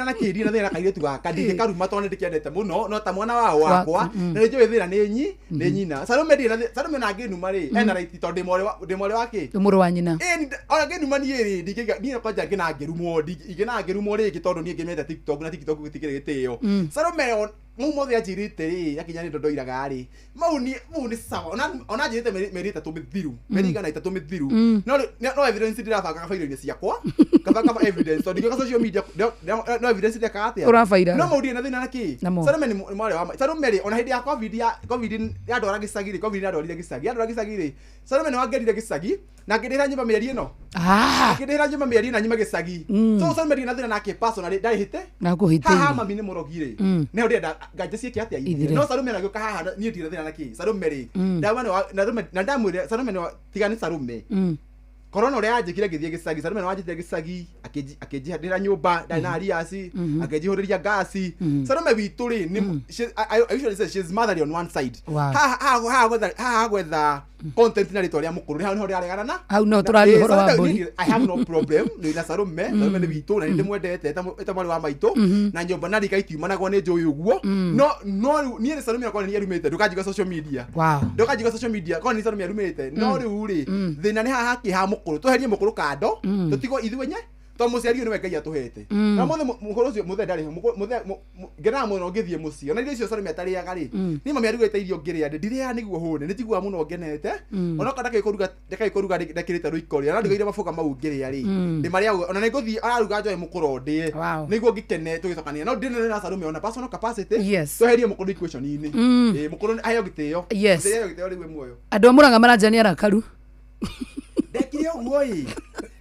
na kiri na thina kairetu gaka ndingikaruma tondu ndikiendete muno no ta mwana wao wakwa na njui thina ni nyina Salome na nginuma ri ena right tondu ndimore wake umuru wa nyina ona nginuma ni ri ndingiga kwanja ngina ngirumwo ri tondu ni ngimete TikTok na TikTok gutikire gitio Salome mumothe ajirite ri yakinya ni ndondoiraga ri mau ni sawa ona ajirite meri 3 mithiru meri igana 3 mithiru no evidence ndirabanga kabairo-ini ciakwa kabanga evidence tondu ngika social media no evidence ndeka atia urabaira no maudie na thina na ki Salome ni mwale wa Salome ri ona hindi ya covid ya ndwara gicagi covid ya ndwarire gicagi ri Salome ni wangerire gicagi na ngindira nyumba mieri ino ngindira nyumba mieri na nyuma gicagi so Salome ri na thina na ki personally ndahite na kuhitei ha mami ni murogire ne ndenda gaje ciake atia no Salome na gioka haha ni ndira thina na ki Salome ri na ndamwire Salome ni tigani Salome korona uria ajikire githie gicagi Salome ni wajite gicagi akijihadira nyumba ndari na ariasi akijihuriria gasi Salome witu ri I usually say she's motherly on one side ha gwetha content na ritoria mukuru ni hau riaregana na hau no turari horo wa mburi I have no problem na Salome ni witu na ndi mwendete eta mwari wa maitu na nyumba na rikaitiumanagwo ni njui uguo no ni Salome akwa ni arumite ndukajiga social media ndukajiga social media kwa ni Salome arumite no riu ri thina ni haha ki ha mukuru tweherie mukuru kando tutigo ithuenye to muciari ni wengai atuhete na muthe mukuru ucio muthe ndari muthe ngena muno ngithie mucio na irio icio Salome atariaga ri ni mami arugite irio ngiria ndiria niguo hune ni tigwa muno ngenete ona kada kaikuruga ndakirite ruikoria na ndigaire mafuka mau ngiria ri ndi maria ona niguthie araruga njoe mukuru ndie niguo ngikene tugicokania no ndine na Salome ona personal capacity tweherie mukuru equation ini mukuru ayo giteo ayo giteo riwe muoyo andu amuranga maranjania arakaru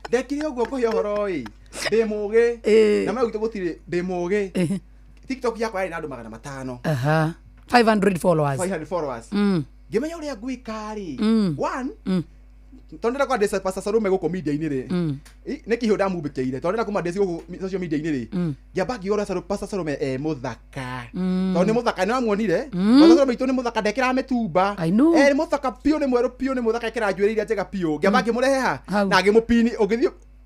ndekire uguo kuhia horo demoge na mai gutire demoge TikTok yakwa ina andu 500 500 followers ngimenya uria gwikari one tondera kwa desa pasta Salome guko media ini ri ni kihoda mubikeire tondera kuma desi guko social media ini ri ngamba ngiora pasta Salome muthaka tondu ni muthaka ni amuonire pasta Salome itu ni muthaka ndekira metumba ni muthaka pio ni mweru pio ni muthaka ikira njuiri iria njega pio ngamba ngimurehe ha na ngimupini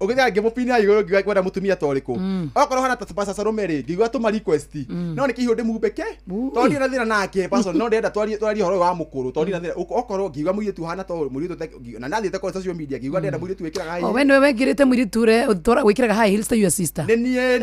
ogithia ngimupini ha iguru ngiwa kwenda mutumia toriku okorwo hana pasta Salome ri ngiwa tuma request no ni kihoda mubike tondu na thina nake pasta no ndenda twari horo wa mukuru tondu na thina okorwo ngiwa muitu hana to muritu na ndathite kwa social media ngiwa ndenda muritu wikiraga hai wendo wekirite muritu re utora wikiraga hai hills to your sister nenie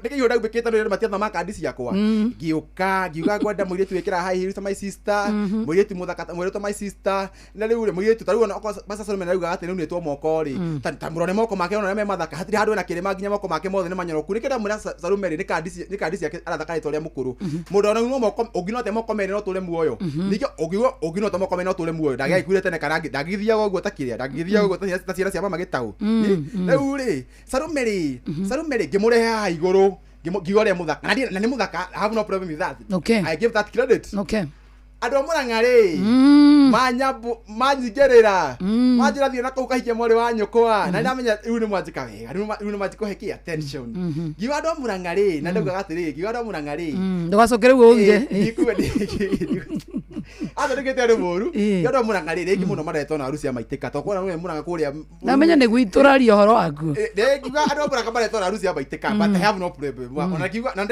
nikihoda ubikita no matiatha makandi ciakwa ngiuga kwenda muritu wikiraga hai hills to my sister muritu muthaka muritu my sister na riu muritu taruo na pasta Salome na uga ati ni to moko ri tamurone moko make ona me mathaka hatiri handu na kirima nginya moko make mothe ni manyoroku nikenda mura Salome ri ni kandi ciake arathaka itoria mukuru mundu ona no moko oginote moko mene no tule muoyo nikio oginote moko mene no tule muoyo ndagai kwirete ne karangi ndagithia goguo takiria ndagithia goguo ta ciana cia mama gitau riu ri Salome ri ngimurehe ha iguru ngigore muthaka na ni muthaka I have no problem with that I give that credit ando Murang'a ri manyabu manyigerera majira thio na kau kahike mwari wa nyukwa na ndamenya riu ni mwanjika wega riu ni mwanjiko heki attention ngiwa ando Murang'a ri na ndauga atiri ngiwa ando Murang'a ri ndugacokere guo ugire ando ndikete ari moru ngiwa ando Murang'a ri riki muno mareto na harusi ya Maitika to kona we Murang'a kuria ndamenya ni gwituraria horo waku ngiwa ando Murang'a mareto na harusi ya Maitika but I have no problem ona ngiwa na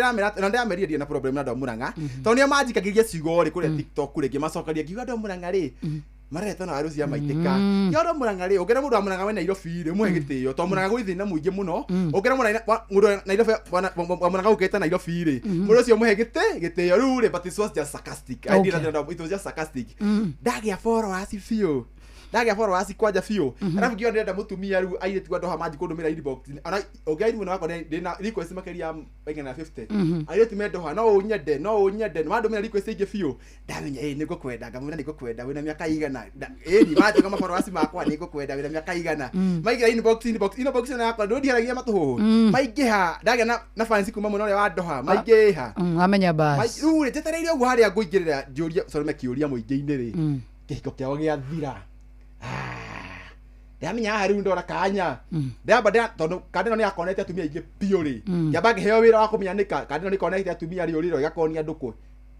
ndamenya na problem na ando Murang'a to ni majika giria cigo ri kuria TikTok kure ngimacokaria ngiwa ando Murang'a ri mareto na harusi ya Maitika ngiwa ando Murang'a ri ogera mundu wa Murang'a we Nairobi ri mwe gitio to Murang'a gwi thina muingi muno ogera mundu Nairobi wa Murang'a uketa Nairobi ri mundu ucio muhe gitio riu ri but it was just sarcastic I did not it was just sarcastic ndagia followers fio ndagia followers kwanja fio arafu ngiwa ndenda mutumia riu aire tu andu hamaji kundumira inbox ona ogai muno wako ndina request makeria na 50 aire tu mendo no unyende mandumira request ingi fio ndamenya niko kwenda ngamuna niko kwenda wina miaka igana ni maje kama followers makwa niko kwenda wina miaka igana maigira inbox na yakwa ndo ndiharagia matuhu maigiha ndagia na fancy kuma muno ria wa ndoha maigiha amenya bas riu tetereire ugu haria nguingirira njuria Salome kiuria muingi-ini ri kihiko kiao giathira ndamenya hari ndora kanya ndamba tondu kandino ni akonete atumia ingi piuri ngamba ngiheo wira wa kumenyanika kandino ni konete atumia riuriro gakonia nduku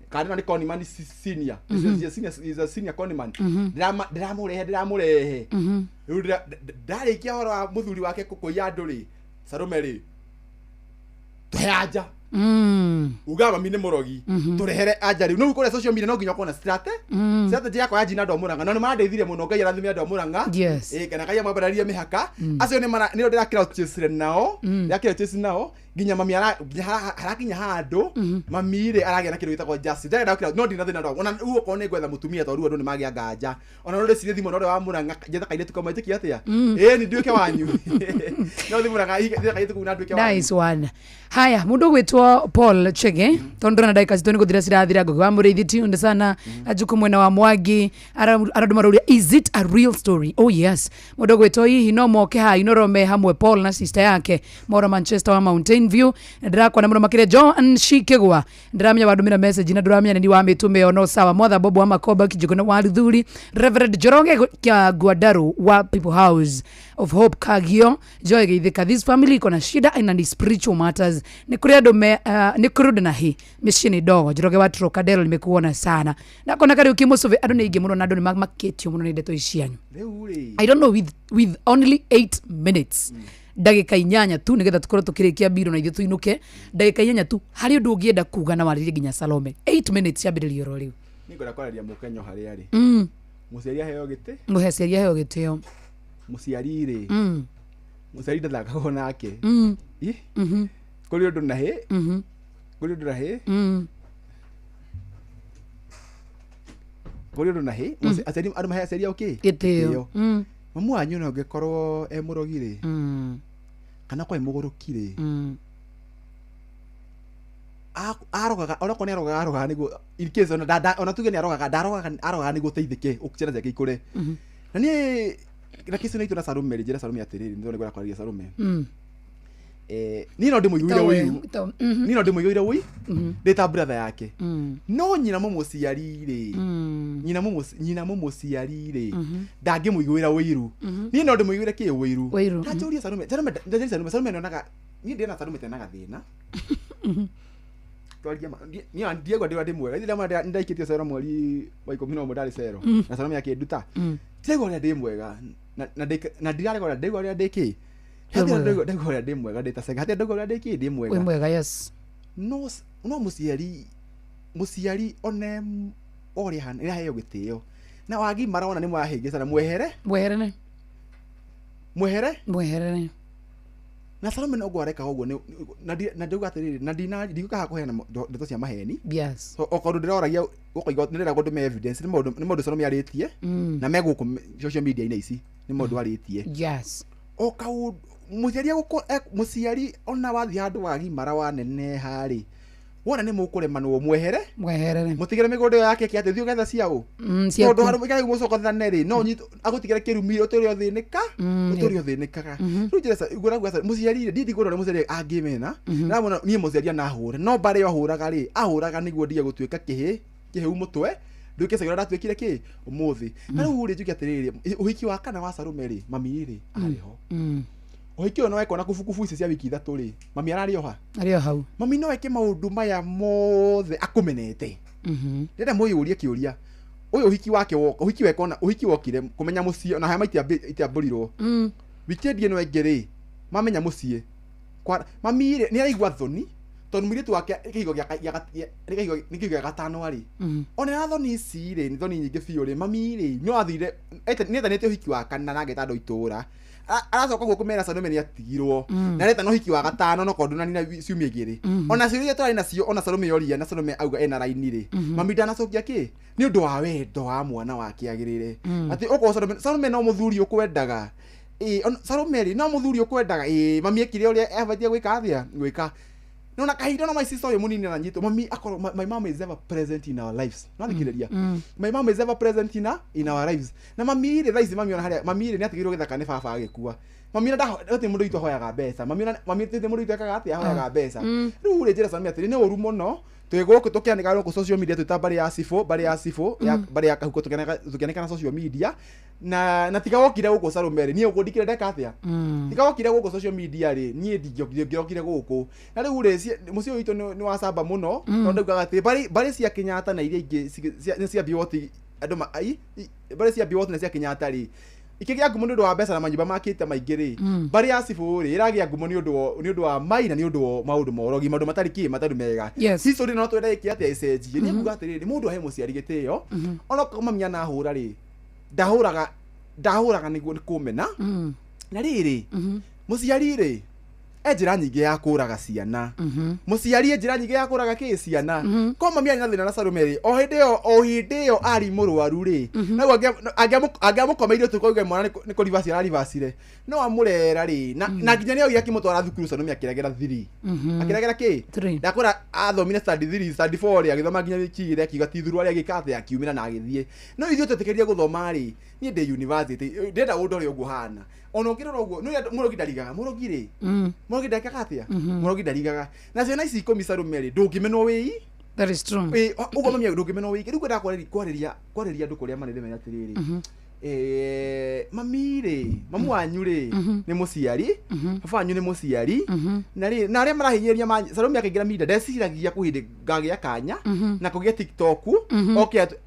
kandino ni conman senior is a senior conman ndiramurehe riu ndarikia horo wa muthuri wake kukuya andu ri Salome ri tuhanja uga mami ni murogi turehere anja riu no kure social media no nginya kona strategy yakwa ya jina ndo Murang'a no mandeithire muno ngai arathimia ndo Murang'a kana kai mabararia mihaka acio ni ni ndira kira chase nao yakira chase nao nginya mami harakinya handu mami ri aragia na kindu gitagwo justice ndira kira no ndina thina ndo ona uo kone gwetha mutumia to ruo ndo ni magia nganja ona ndo cirie thimo ndo wa Murang'a jetha kaire tukamaitia atia ni nduike wanyu no thi Murang'a jetha kaire tukuna nduike wanyu nice one haya mundu gwitwo Paul Chege tondora na dakika zitoni kuthira cirathira gogo amurithi tiunde sana ajuku mwena wa Mwangi arandu maruria is it a real story oh yes mundu gwitwo hihi no moke ha inorome hamwe Paul na sister yake mora Manchester wa Mountain View ndirakwa na muno makire John Shikegwa ndiramenya badumira message na ndiramenya ndi wa mitume ono sawa mother Bobo wa Makoba kijuguna wa Ruthuri Reverend Joroge kya Guadaru wa People House of Hope Kagio Joy Geithika this family iko na shida in spiritual matters ni kuria dome ni kurudi na hii mishini dogo Joroge wa Trocadero nimekuona sana na kona kari ukimusove adu ni igemuno na adu ni maketio muno ni deto ishianyu I don't know with only 8 minutes ndagika inyanya tu nigetha tukorwo tukirikia biro na ithu tuinuke ndagika inyanya tu hari undu ungienda kuga na waririe ginya Salome 8 minutes yambiririo ro riu ningora kwararia mukenyo hari ari muciaria heo gite muheciaria heo gitio muciari ri muciari ndathakago nake kuri undu na he kuri undu na he kuri undu na he aceri andu mahe aceri okay gitio mamu anyu no ngekorwo murogire kana kwa mugurukire arogaga ona kone arogaga nigo in case ona dada ona tuge ni arogaga nigo teithike ukicena zake ikure na ni na kisi ni tuna Salome njira Salome atiriri ndo ngora kwaria Salome ni no ndimuiguire uyu ni no ndimuiguire uyu ndita brother yake no nyina mumuciari ri nyina mumuciari ri ndangimuiguira uiru ni no ndimuiguire ki uiru ndajuria Sarume nonaga ni ndina Sarume tenaga thina twaria ni andiego ndimwega ithira ndaikitie cero mweri wa 11 ndari cero na Sarume yake nduta ndego ndimwega na ndirarego ndego ndiki ndego ndimwega nditasega hati ndego ndiki ndimwega mwega yes no muciari one ori han ira heyo gitio na wagi marona ni mwahingisa na mwehere na Sarume no gwareka uguo na ndauga atiriri na ndiguka kuheana ndeto cia maheni yes so okorwo ndiraoragia gukoiga ndira gondu me evidence ni mundu Sarume aritie na meguku social media ina ici ni mundu aritie yes okau muciari ona wathi handu wagi mara wa nene hari wona ni mukurema no mwehere mutigire migondo yake kiate thiu getha ciao tondu haru mukare mucokothane ri no nyito agutigire kirumire uturio thinika rujira igura gwasa muciari ndidi gurore muciari angimena na mona nie muciari na hure no bare yo huraga ri ahuraga niguo ndige gutuika kihiu mutwe nduke sagira ndatuikire ki umuthi na riu ri njuki atiriri uhiki wa kana wa Sarume ri mami ri ariho uhiki ono ekona kufukufu ici cia wiki 3 ri mami ararioha hau mami no eke maundu maya mothe akumenete ndenda muyurie kiuria uyu uhiki wake woka uhiki wekona uhiki wokire kumenya mucie na hama itiamburirwo wikendi eno engeri mamenya mucie kwa mami ri ni araigwa thoni tondu muritu wake kihigo gya gatano ari ona thoni ici ri ni thoni nyingi biu ri mami ri no athire nete uhiki wa kana na getando itura aracoka guo kumera Sarume ni atigirwo na reta no hiki wa gatano no kondu na nina ciumia igiri ona ciuria twari nacio ona Sarume yoria na Sarume auga ena raini ri mami ndanacokia ki ni undu wa wendo wa mwana wake agirire ati uko Sarume no muthuri ukwendaga Sarume ri no muthuri ukwendaga mami ekire uria abatie gwika no na kahinda no my sister yo munini na nyito mami akoro my mom is ever present in our lives no ndikireria my mom is ever present in our lives na mami ri thaici mami ona haria mami ri ni atigirwo githaka ni baba agikua mami na ndati mundu itu hoyaga mbeca mami tete mundu itu akaga atia hoyaga mbeca riu ri njira Sarume atiri ni oru muno twiguku tukianika ro ku social media twitambari ya sifo bari ya kahuko tukianika na social media na tigawokire guku Sarume ri ni ugundikire ndeka atia tigawokire guku social media ri ni ndigirokire guku na riu ri mucio witu ni wasamba muno tondu ugaga ati bari cia Kenyatta na iria ingi ni cia biwoti andu bari cia biwoti na cia Kenyatta ri ikigia ngumo ni undu wa mbeca na manyumba makite maingi ri bari ya sifu ri iragia ngumo ni undu wa mai na ni undu wa maundu morogi maundu matari mega history no twenda iki atia icenjie ni kuga atiriri mundu ahe muciari gitio ona kuma mia na hura ri ndahuraga niguo kumena na riri muciari ri njira nyingi ya kuraga ciana muciari njira nyingi ya kuraga ki ciana ko mami ari na thina na Sarume ri o hindi yo ari murwaru ri naguo angiamukomeirio tukoiga mwana ni kurivasi arivasire no amurera ri na nginya ni ogia kimutwara thukuru Sarume akiregera 3 akiregera ki ndakora athomire study 3 study 4 ri agithoma nginya wikire akiuga tithuru ari agikate akiumira na agithie no ithuĩ twetĩkĩrie guthoma ri ni ndi university ndenda undu ri uguhana ona ukirora uguo no murogi ndarigaga murogi ri murogi ndakaga atia murogi ndarigaga na ciana ici 10 Sarume ri ndungimenwo wi that is true uguo mami ndungimenwo wi riu kwenda kwariria andu kuria manene menya atiriri mami ri mamu wanyu ri ni muciari baba wanyu ni muciari na aria marahinyiria Sarume akaingira media ndeciragia kuhindi ngagia kanya na kugia TikTok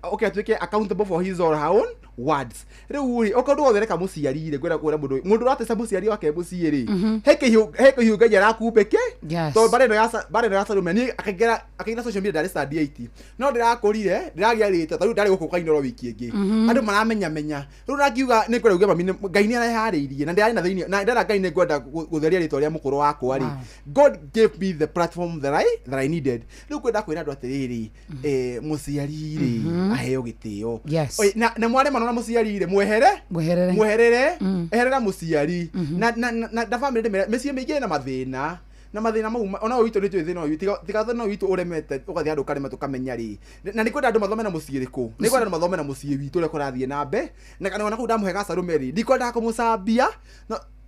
okay atuike accountable for his or her own words riu ri okondu wothereka muciari ri gwera kwera mundu ratesa muciari wake mucie ri heke hiuga nyara kumbeke to bare no ya Sarume ni akaingira social media ndari study 8 no ndirakorire ndiragia rite tariu ndari guku kainoro wiki ingi andu maramenya riu nakiuga ni kwera uge mami Ngai ni arehariirie na ndari na thiini na ndara Ngai ni ngwenda gutheria rito ria mukuru wakwa ri God gave me the platform that I needed riu kwenda kwira andu atiriri muciari ri aheo gitio na mware na muciari ri mweherere eherera muciari na family mecie meingi na mathina mau ona witu ni twithina uyu tigathana witu uremete ugathi andu karema tukamenya ri na ni kwenda andu mathome na muciiri ku ni kwenda andu mathome na muciiri witu ule kurathie na mbe na kana ona ku ndamuhega Sarume ri ndikwenda kumucambia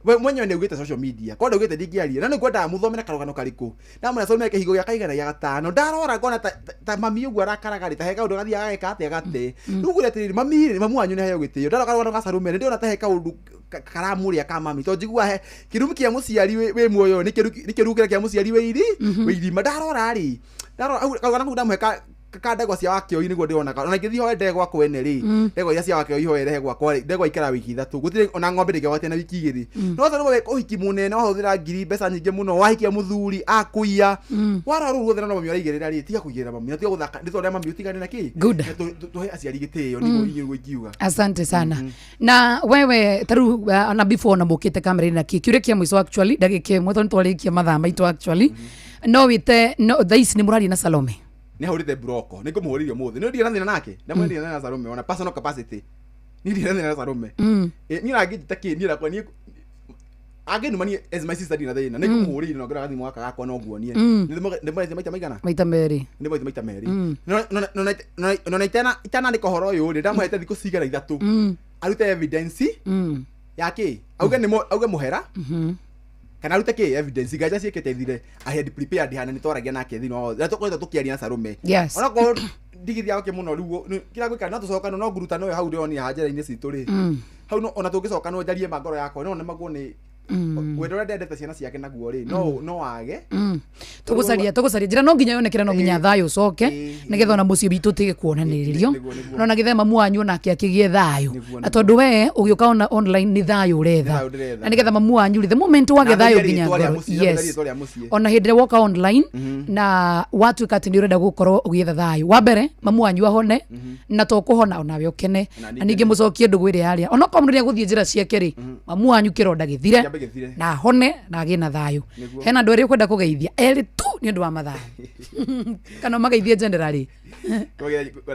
we mwenyewe nĩ ugĩte social media kwa ndugĩte ndingĩaria na nĩ kwenda muthomera karugano kariku na mwana thomera kĩhigo gĩa kaigana ya gatano ndarora ngona ta mami ũguo arakaraga ta heka ũndũ gathiaga ageka atĩa gate rĩu ngũria atĩrĩrĩ mami mamu wanyu nĩ heo gĩtĩo ndarora karugano ga Salome ndĩona ta heka ũndũ karamũrĩa ka mami to njigua he kĩrumi kĩa mũciari wĩ muoyo nĩ kĩrugĩre kĩa mũciari wĩ irima ndarora rĩ ndarora karugano kau ndamũheka ndegwa cia wakio niguo ndirona ona ngĩthiĩ hoe ndegwa kwene rĩ ndegwa iria cia wakio ihoe rehe gwakwa rĩ ndegwa ikara wiki 3 gũtirĩ ona ng'ombe ndĩngĩgwatia na wiki 2 no thana we ũhiki mũnene wahũthĩra ngiri mbeca nyingĩ mũno wahikia mũthuri akuia warora rũu guothera no mami araigĩrĩra rĩ tiga kũigĩrĩra mami na tiga gũthaka ndĩtondĩa mami ũtigane na kĩ tũhe aciari gĩtĩo niguo ingiuga. Asante sana na wewe taru na before na mukite kamera na kiure kia mwiso actually ndagĩka ĩmwe tondũ twarĩkia mathaa maitũ actually no wite no thaici nĩ mũrari na Salome nĩ ahũrĩte broko nĩ ngũmũhũrĩria mũthĩ nĩ ndirana nake na mwendia na Salome ona personal capacity nĩ ndirana na Salome niĩ rangĩta kĩ niĩ rakwa niĩ agenuma niĩ as my sister dina thĩna nĩ ngũmũhũrĩria no ngĩra gathimũ gaka gakwa no nguonie nĩ maita maigana maita merĩ no itana nĩ kohoro ũyũ rĩ ndamũhete thikũ cigana 3 arute evidence ya kĩ auge mũhera kana rute ke evidence gaja ciekete thire I had prepared hana ni toragia nake thino na tukoita tukiaria na Salome ona ko digithia wake muno riu kira gwika na tucoka no nguruta no hau ndioni hajera-ini citu ri hau no ona tungicoka no njarie magoro yakwa no nemaguo ni wendora ndendete ciana ciake naguo ri no age tugucaria njira no nginya yonekera no nginya thayo coke nigetha ona mucii bitu tige kuonaniririo no na githema muanyu nake akigie thayo na tondu we ugiuka online ni thayo uretha na nigetha mamu wanyu the moment wage thayo nginya ngoro yes ona hindire woka online na watu ikati ni urenda gukorwo ugietha thayo wa mbere mamu wanyu ahone na to kuhona ona we ukene na ningi mucokie ndugu ire yaria ona komriria guthie njira ciake ri mamu wanyu kironda githire na hone na agina thayo hena ndwere kwenda kugeithia eri tu ni ndu wa mathayo kana mageithie generally kwa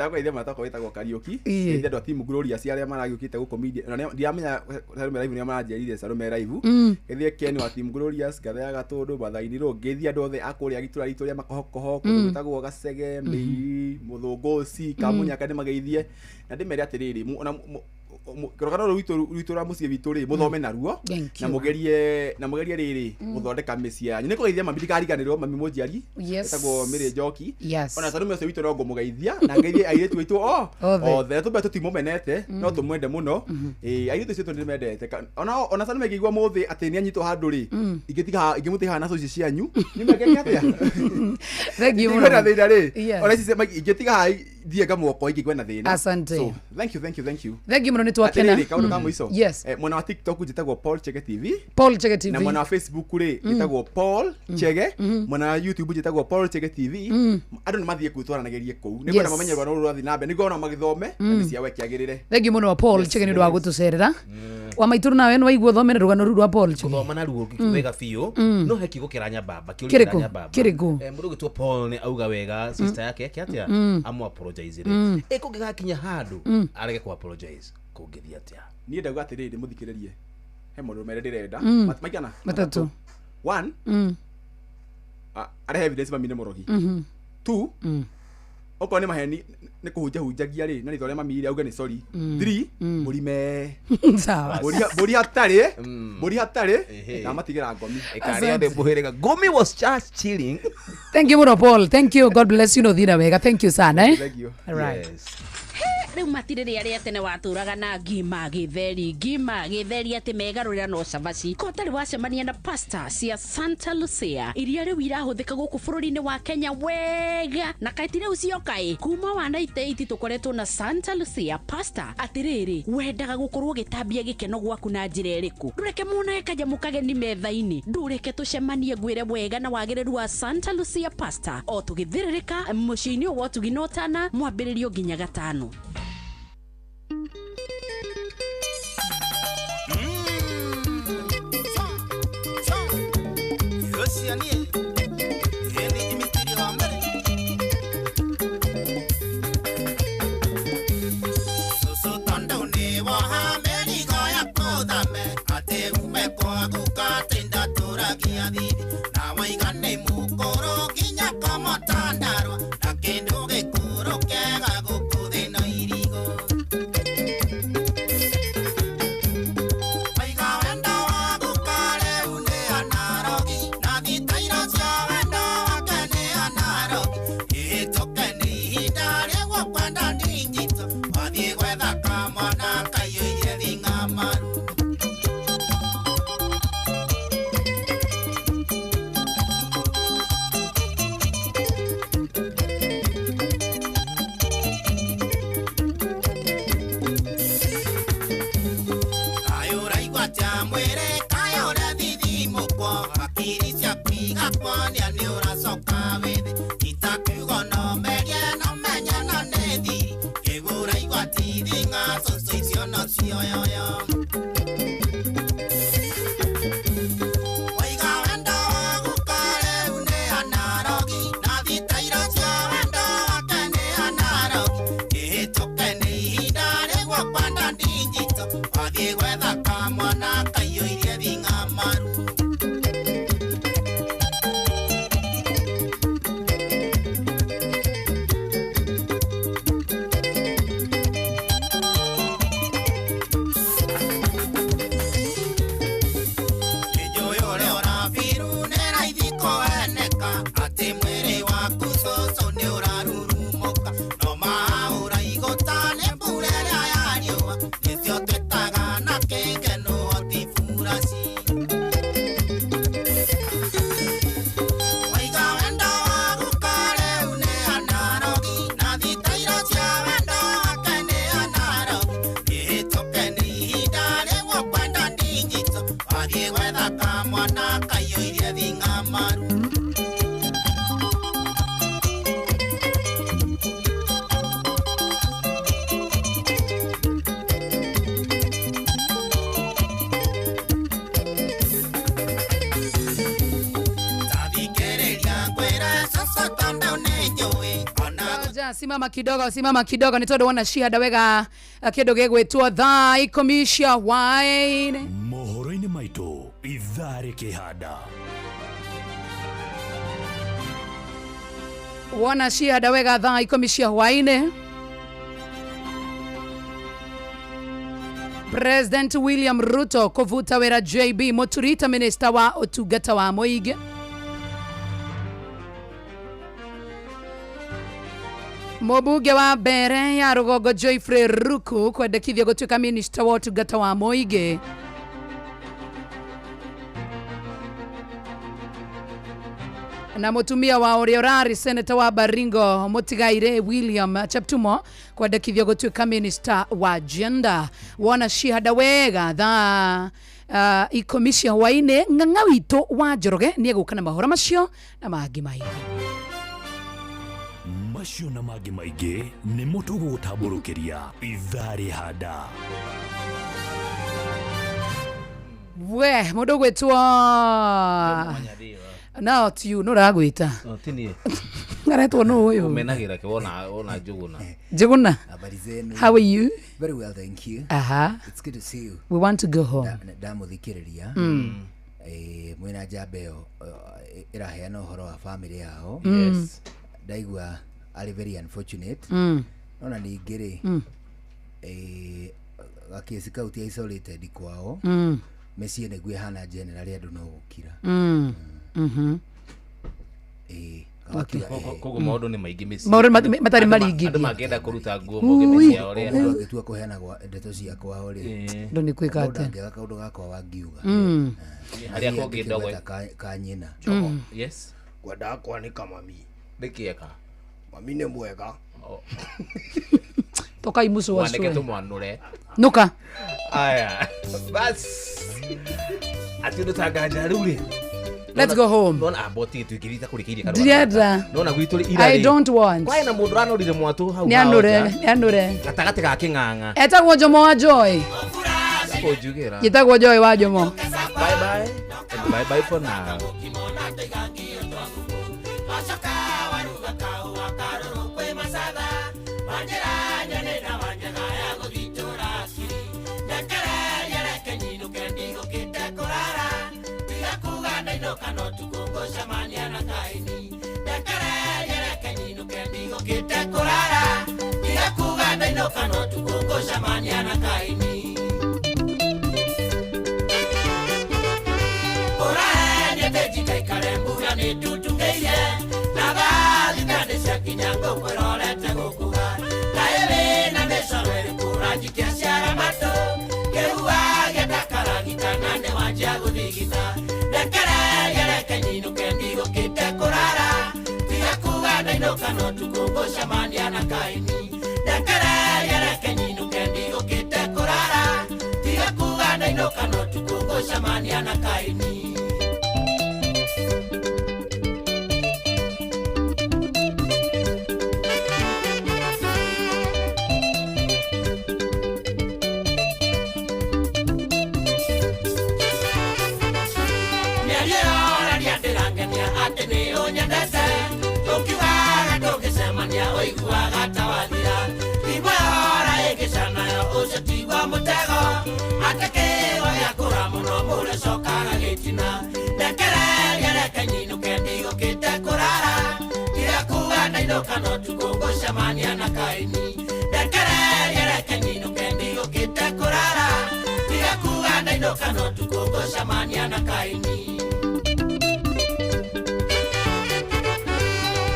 kwa idea matako wetagwo karaoke inde ndo timu Gloria cia aria maragiukite guko media na ndiamenya Salome live ni maranjerire Salome live githie Ken wa team Glorious gathea gatundu mathaini ro ngithia ndothe akuria gitura rituria makohokoho wetagwo gacege mi muthunguci kamunyaka ni mageithie na ndimere atiriri kirogano rwitu ra mucie bitu ri muthome naruo na mugerie riri muthondeka mĩciĩ yanyu nĩ kũgeithia mami ndikariganĩrwo mami mũnjiari etagwo Mary Njoki ona Salome ũcio witũ no ngũmũgeithia na ngeithie airĩtu aitũ othe tũmbe tũtimũmenete no tũmwende mũno airĩtu acio tũndĩmendete ona Salome ngĩigua mũthĩ atĩ nĩ anyitwo handũ rĩ ingĩmũtiga na soci cianyu nimekeke atĩa thengiũ mũno thĩna rĩ ona ici ingĩtiga thie ngamwoko ingĩgwa na thĩna asante thank you mũno nĩ twakena kaũndũ ka mũico mwena wa TikTok njĩtagwo Paul Chege TV na mwena wa Facebook rĩ njĩtagwo Paul Chege mwena wa YouTube njĩtagwo Paul Chege TV andũ nĩ mathiĩ kwĩtwaranagerie kũu nĩ kwenda mamenye rwano rũrũ rũrathiĩ na mbere nĩguo ona magĩthome na ciao kĩagĩrĩre thengiũ mũno wa Paul Chege nĩ ũndũ wa gũtũcerera wa maitũrũ nawe nĩ waigua thomere rũgano rũrũ rwa Paul Chege thoma na ruo wega biũ no heki gũkĩra nyambamba kĩũria nyambamba mũndũ gĩtwo Paul nĩ auga wega sister yake atĩa amu apologize rĩ kũngĩgakinya handũ arege ku apologize kũngĩthia atĩa niĩ ndauga atĩrĩrĩ mũthikĩrĩrie he mũndũ mere ndĩrenda maigana 3 1 arehe evidence mami nĩ mũrogi 2 okorwo nĩ maheni nĩ kũhunjagia rĩ na nĩ twarĩa mami ire auga nĩ sorry 3 mũrime sawa mbũri hatarĩ na matigĩra ngomi ĩkarĩa thĩ mbũhĩrĩga ngomi was just chilling. Thank you mũno Paul, thank you, God bless you no thina wega, thank you sana thank you right riu matirĩrĩ arĩa tene watũraga na ngima gĩtheri atĩ megarũrĩra no cabaci ko tarĩ wacemania na pasta cia Santa Lucia iria rĩu irahũthĩka gũkũ bũrũri-inĩ wa Kenya wega na kaiti rĩu ciokaĩ kuma wa 98 tũkoretwo na Santa Lucia pasta atĩrĩrĩ wendaga gũkorwo gĩtambia gĩkeno gwaku na njĩra ĩrĩkũ ndũreke muonae kanyamũ kageni metha-inĩ ndũreke tũcemanie ngwĩre wega na wagĩrĩru wa Santa Lucia pasta o tũgĩthĩrĩrĩka mũciĩ-inĩ wa Tuginotana mwambĩrĩrio nginya 5. Tirisia kwiga kwanya ni uracoka withi itakugo no merie no menya no nethi kigura igwati thinga soso icio no cio yoyo waiga wendo gukare une anarogi na thitairo cia wendo wakene anarogi ihitoke ni ihinda rĩgwo kwenda ndinjito wathiĩ gwetha kamwana kaiyũirie thinga maru simama kidogo nitodo wana shihada wega kindu gigwitwo thaa ikumi cia hwaini mohoro-ini maitu ithaa rikihanda wana shihada wega thaa ikumi cia hwaini. President William Ruto kuvuta wera JB Muturita minister wa utungata wa muingi. Mũmbunge wa mbere ya Rugongo Joyfrey Ruku kwendekithio gũtuĩka minista wa ũtungata wa mũingĩ. Na mũtumia wa ũrĩa ũrarĩ senator wa Baringo Mũtigaire William Cheptumo kwendekithio gũtuĩka minista wa gender. Wona cihanda wega thaa ikũmi cia hwainĩ ng'ang'a witũ wa Njoroge nĩ egũka na mahoro macio na mangĩ maingĩ. Macio na mangĩ maingĩ nĩ mũtũgũgũtambũrũkĩria ithaa rĩhanda. We mũndũ gwĩtwo no tiu no ragwĩta tinie ngaretwo no ũyũ umenagira ke wona Njuguna. Njuguna, habari zenu? How are you? Very well, thank you. It's good to see you. We want to go home. Ndamuthikiriria mwena Jabeo iraheana ũhoro wa family yao. Yes. Ndaigua are very unfortunate. Nona ningĩ gakesi kau ti isolated kwao. Meciĩ nĩguo hana general andũ no gũkira. Koguo maũndũ nĩ maingĩ mĩciĩ. Maũndũ matarĩ maringĩ. Andũ mangĩenda kũruta nguo moge mĩciĩ yao rĩa. Gĩtua kũheana ndeto cia kwao rĩ. Ndũ nĩ kwĩka atĩa? Ngega kaũndũ gakwa wangiuga. Harĩa kũngĩ ndogo ka nyina. Yes. Kwenda kwa nĩ kamami. Ndĩkĩeka. Mami nĩ mwega. Toka imuso wa shule. Waneke tumwanure. Nuka. Aya. Bas. Atindo tagaja ruri. Let's go home. Nona aboti tukirita kurikiria karwa. Diada. Nona gwitũ ira. I don't want. Kwa ina mũndũ ranurire mwatu hau. Nĩ anure. Gatagati ga king'ang'a. Etagwo Jomo wa Joy. Ojugira. Gitagwo Joy wa Jomo. Bye bye. And bye bye for now. Kano tukongosha maniana kaini Dekare yereke nino kendigo kite kurara Tia kuganda ino kano tukongosha maniana kaini Ora nye tejika ikarembura ni tutungeire Naga zitande sia kinyango kwerolete gokuga Naewe na mesaweri kuraji kiasiara mato Kehuwa getakara gitanane wajago digita Dekare yereke nino kendigo kite kurara Tia kuganda ino kano tukongosha maniana kaini Dekare yereke nino kendigo kite kurara Tia kuganda ino kano tukongosha maniana kaini Naliora niandirangenia ati ni unyendete ukiwaga tungisemania uiguaga tawathira iwora igicanayo ucio tigwa mutego atekewa yakura muno murecokaga gitina ndekereria reke nyinuke ndigukite kurara tiga kuga ndainuka no tukungucemania na Kaini ndekereria reke nyinuke ndigukite kurara tiga kuga ndainuka no tukungucemania na Kaini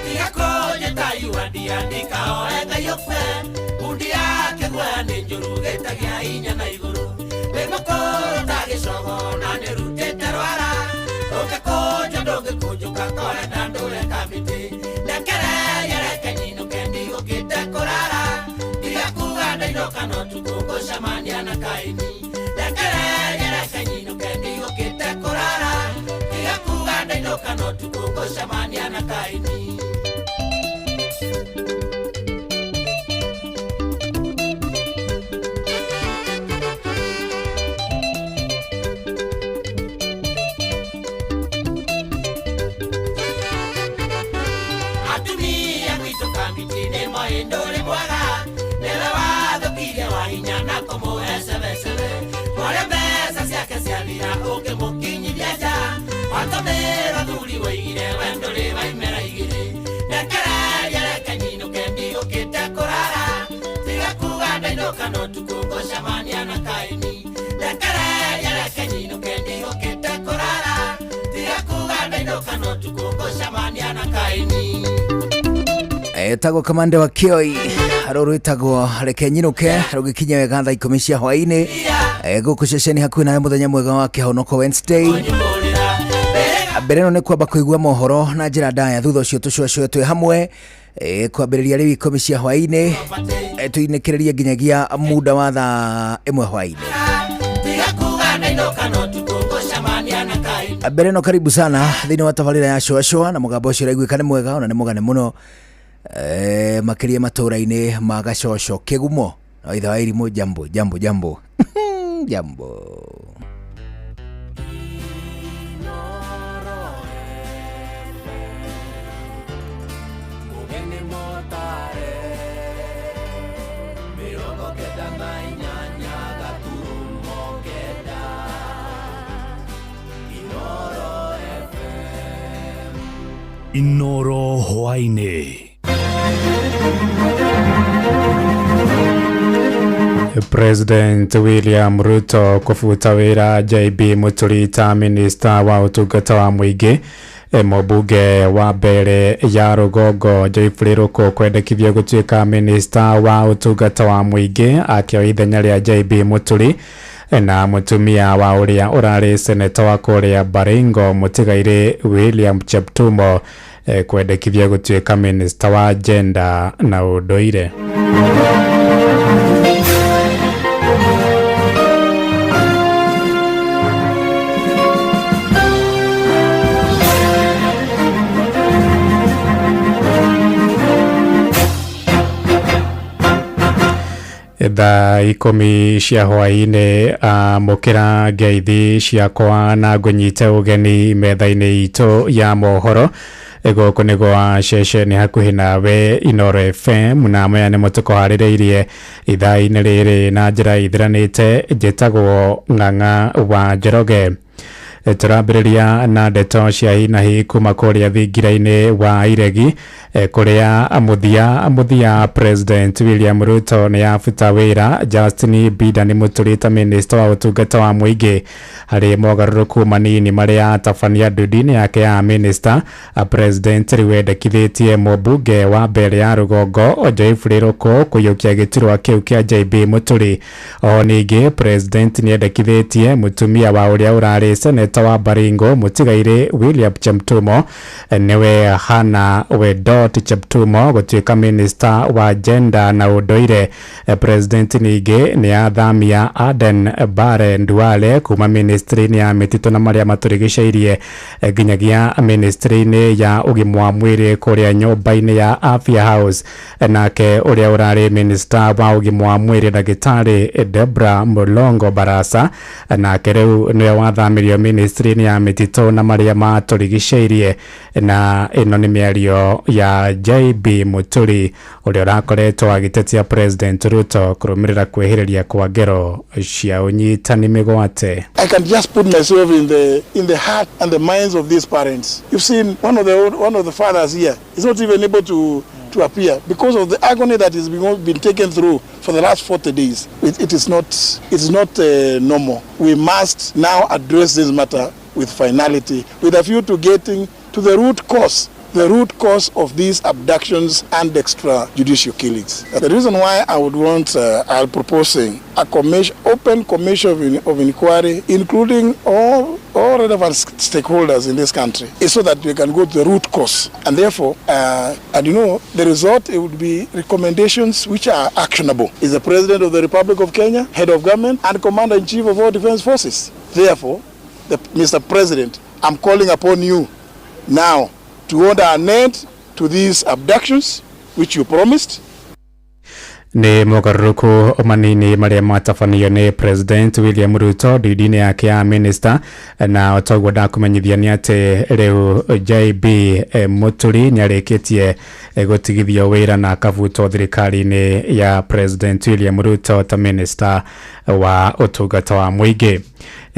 tiga koje tayuandiandika oenga yokwe undi yake gwa ni njuru getagia inya na iguru wemokoro tagicogo na nirutite rwara ugekunja ndungikunjuka kore na ndure kamiti ndekereria reke nyinuke ndigukite kurara tiga kuga ndainuka no tukungucemania na Kaini ndekereria reke nyinuke ndigukite kurara tiga kuga ndainuka no tukungucemania na Kaini nduri mwaga nile wathukirie wahinya na kumuhecebecebe mwaria mbeca ciake ciathira ukimukinyithia nja watumira thuri waigire we nduri waimera igiri ndekereria reke nyinuke ndigukite kurara tiga kuga ndainuka no tukungucemania na Kaini ndekereria reke nyinuke ndigukite kurara tiga kuga ndainuka no tukungucemania na Kaini etagwo Kamande wa Kioi ruru itagwo reke nyinuke rugikinya wega thaa 10 cia hwaini guku ceceni hakuhi nawe muthenya mwega wa kihonoko Wednesday mbere no ni kwamba kuigua mohoro na njira ndaya thutha ucio tucocwe twi hamwe kwambiriria riu 10 cia hwaini tuinikiririe nginyagia muda wa thaa 1 hwaini mbere no karibu sana thini wa tabarira ya shwashwa na mugambo ucio raiguikane mwega ona ni mugane muno makiria matura-ini ma gacoco kigumo na itha wa irimu jambo jambo Inoro hwaini. President William Ruto kufuta wira JB Muturi ta minister wa utungata wa muingi mubunge wa mbere ya Rugongo Joyfrey Ruku kwendekithia gutuika minister wa utungata wa muingi akio ithenya ria JB Muturi na mutumia wa uria urari senator wa kuria Baringo Mutigaire William Cheptumo kwendekithia gutuika minister wa gender na unduire. Thaa 10 cia hwaini mukira ngeithi ciakwa na ngunyite ugeni metha-ini itu ya mohoro guku ni gwa ceceni hakuhi nawe Inoro FM na maya ni mutuko haririirie ithaa-ini riri na njira ithiranite njitagwo Ng'ang'a wa Njoroge. Turambiriria na ndeto cia hinahi kuma kuria thingira-ini wa iregi kuria muthia President William Ruto ni afuta wira Justin Bida ni muturita minister wa utungata wa muingi hari mogaruruku manini maria atabania ndudini yake ya minister. President riwendekithitie mubunge wa mbere ya Rugongo Joyfrey Ruku kuyukia giturwa kiu kia JB Muturi. O ningi President ni endekithitie mutumia wa uria urari senator wa Baringo Mutigaire William Cheptumo niwe Hana Wedot Cheptumo gutuika minister wa gender na unduire. President ningi ni athamia Aden Bare Nduale kuma ministry-ini ya mititu na maria maturigicairie nginyagia ministry-ini ya ugima wa mwiri kuria nyumba-ini ya Afya House. Nake uria urari minister wa ugima wa mwiri Dagitari Debra Mulongo Barasa nake riu niwe wathamirio ministry ministry ya mitito na maria maturigiceirie na ino ni miario ya JB Muturi uria rakoretwo agitetia President Ruto kurumirira kwehiriria kwa ngero cia unyitani migwate. I can just put myself in the heart and the minds of these parents. You've seen one of the fathers here is not even able to appear because of the agony that is been taken through for the last 40 days. It is not normal. We must now address this matter with finality, with a view to getting to the root cause of these abductions and extrajudicial killings. The reason why I would want, I'm proposing a open commission of inquiry, including all relevant stakeholders in this country, is so that we can go to the root cause. And therefore, the result, it would be recommendations which are actionable. Is the President of the Republic of Kenya, Head of Government, and Commander-in-Chief of all Defense Forces. Therefore, Mr. President, I'm calling upon you now to order an end to these abductions which you promised. Ni mogaruku manini maria matafanio ni President William Ruto didini yake ya minister na otogwa da kumenyithia ni ate reu JB Muturi ni areketie gutigithia wira na kavuto thirikari ni ya President William Ruto ta minister wa utungata wa muingi.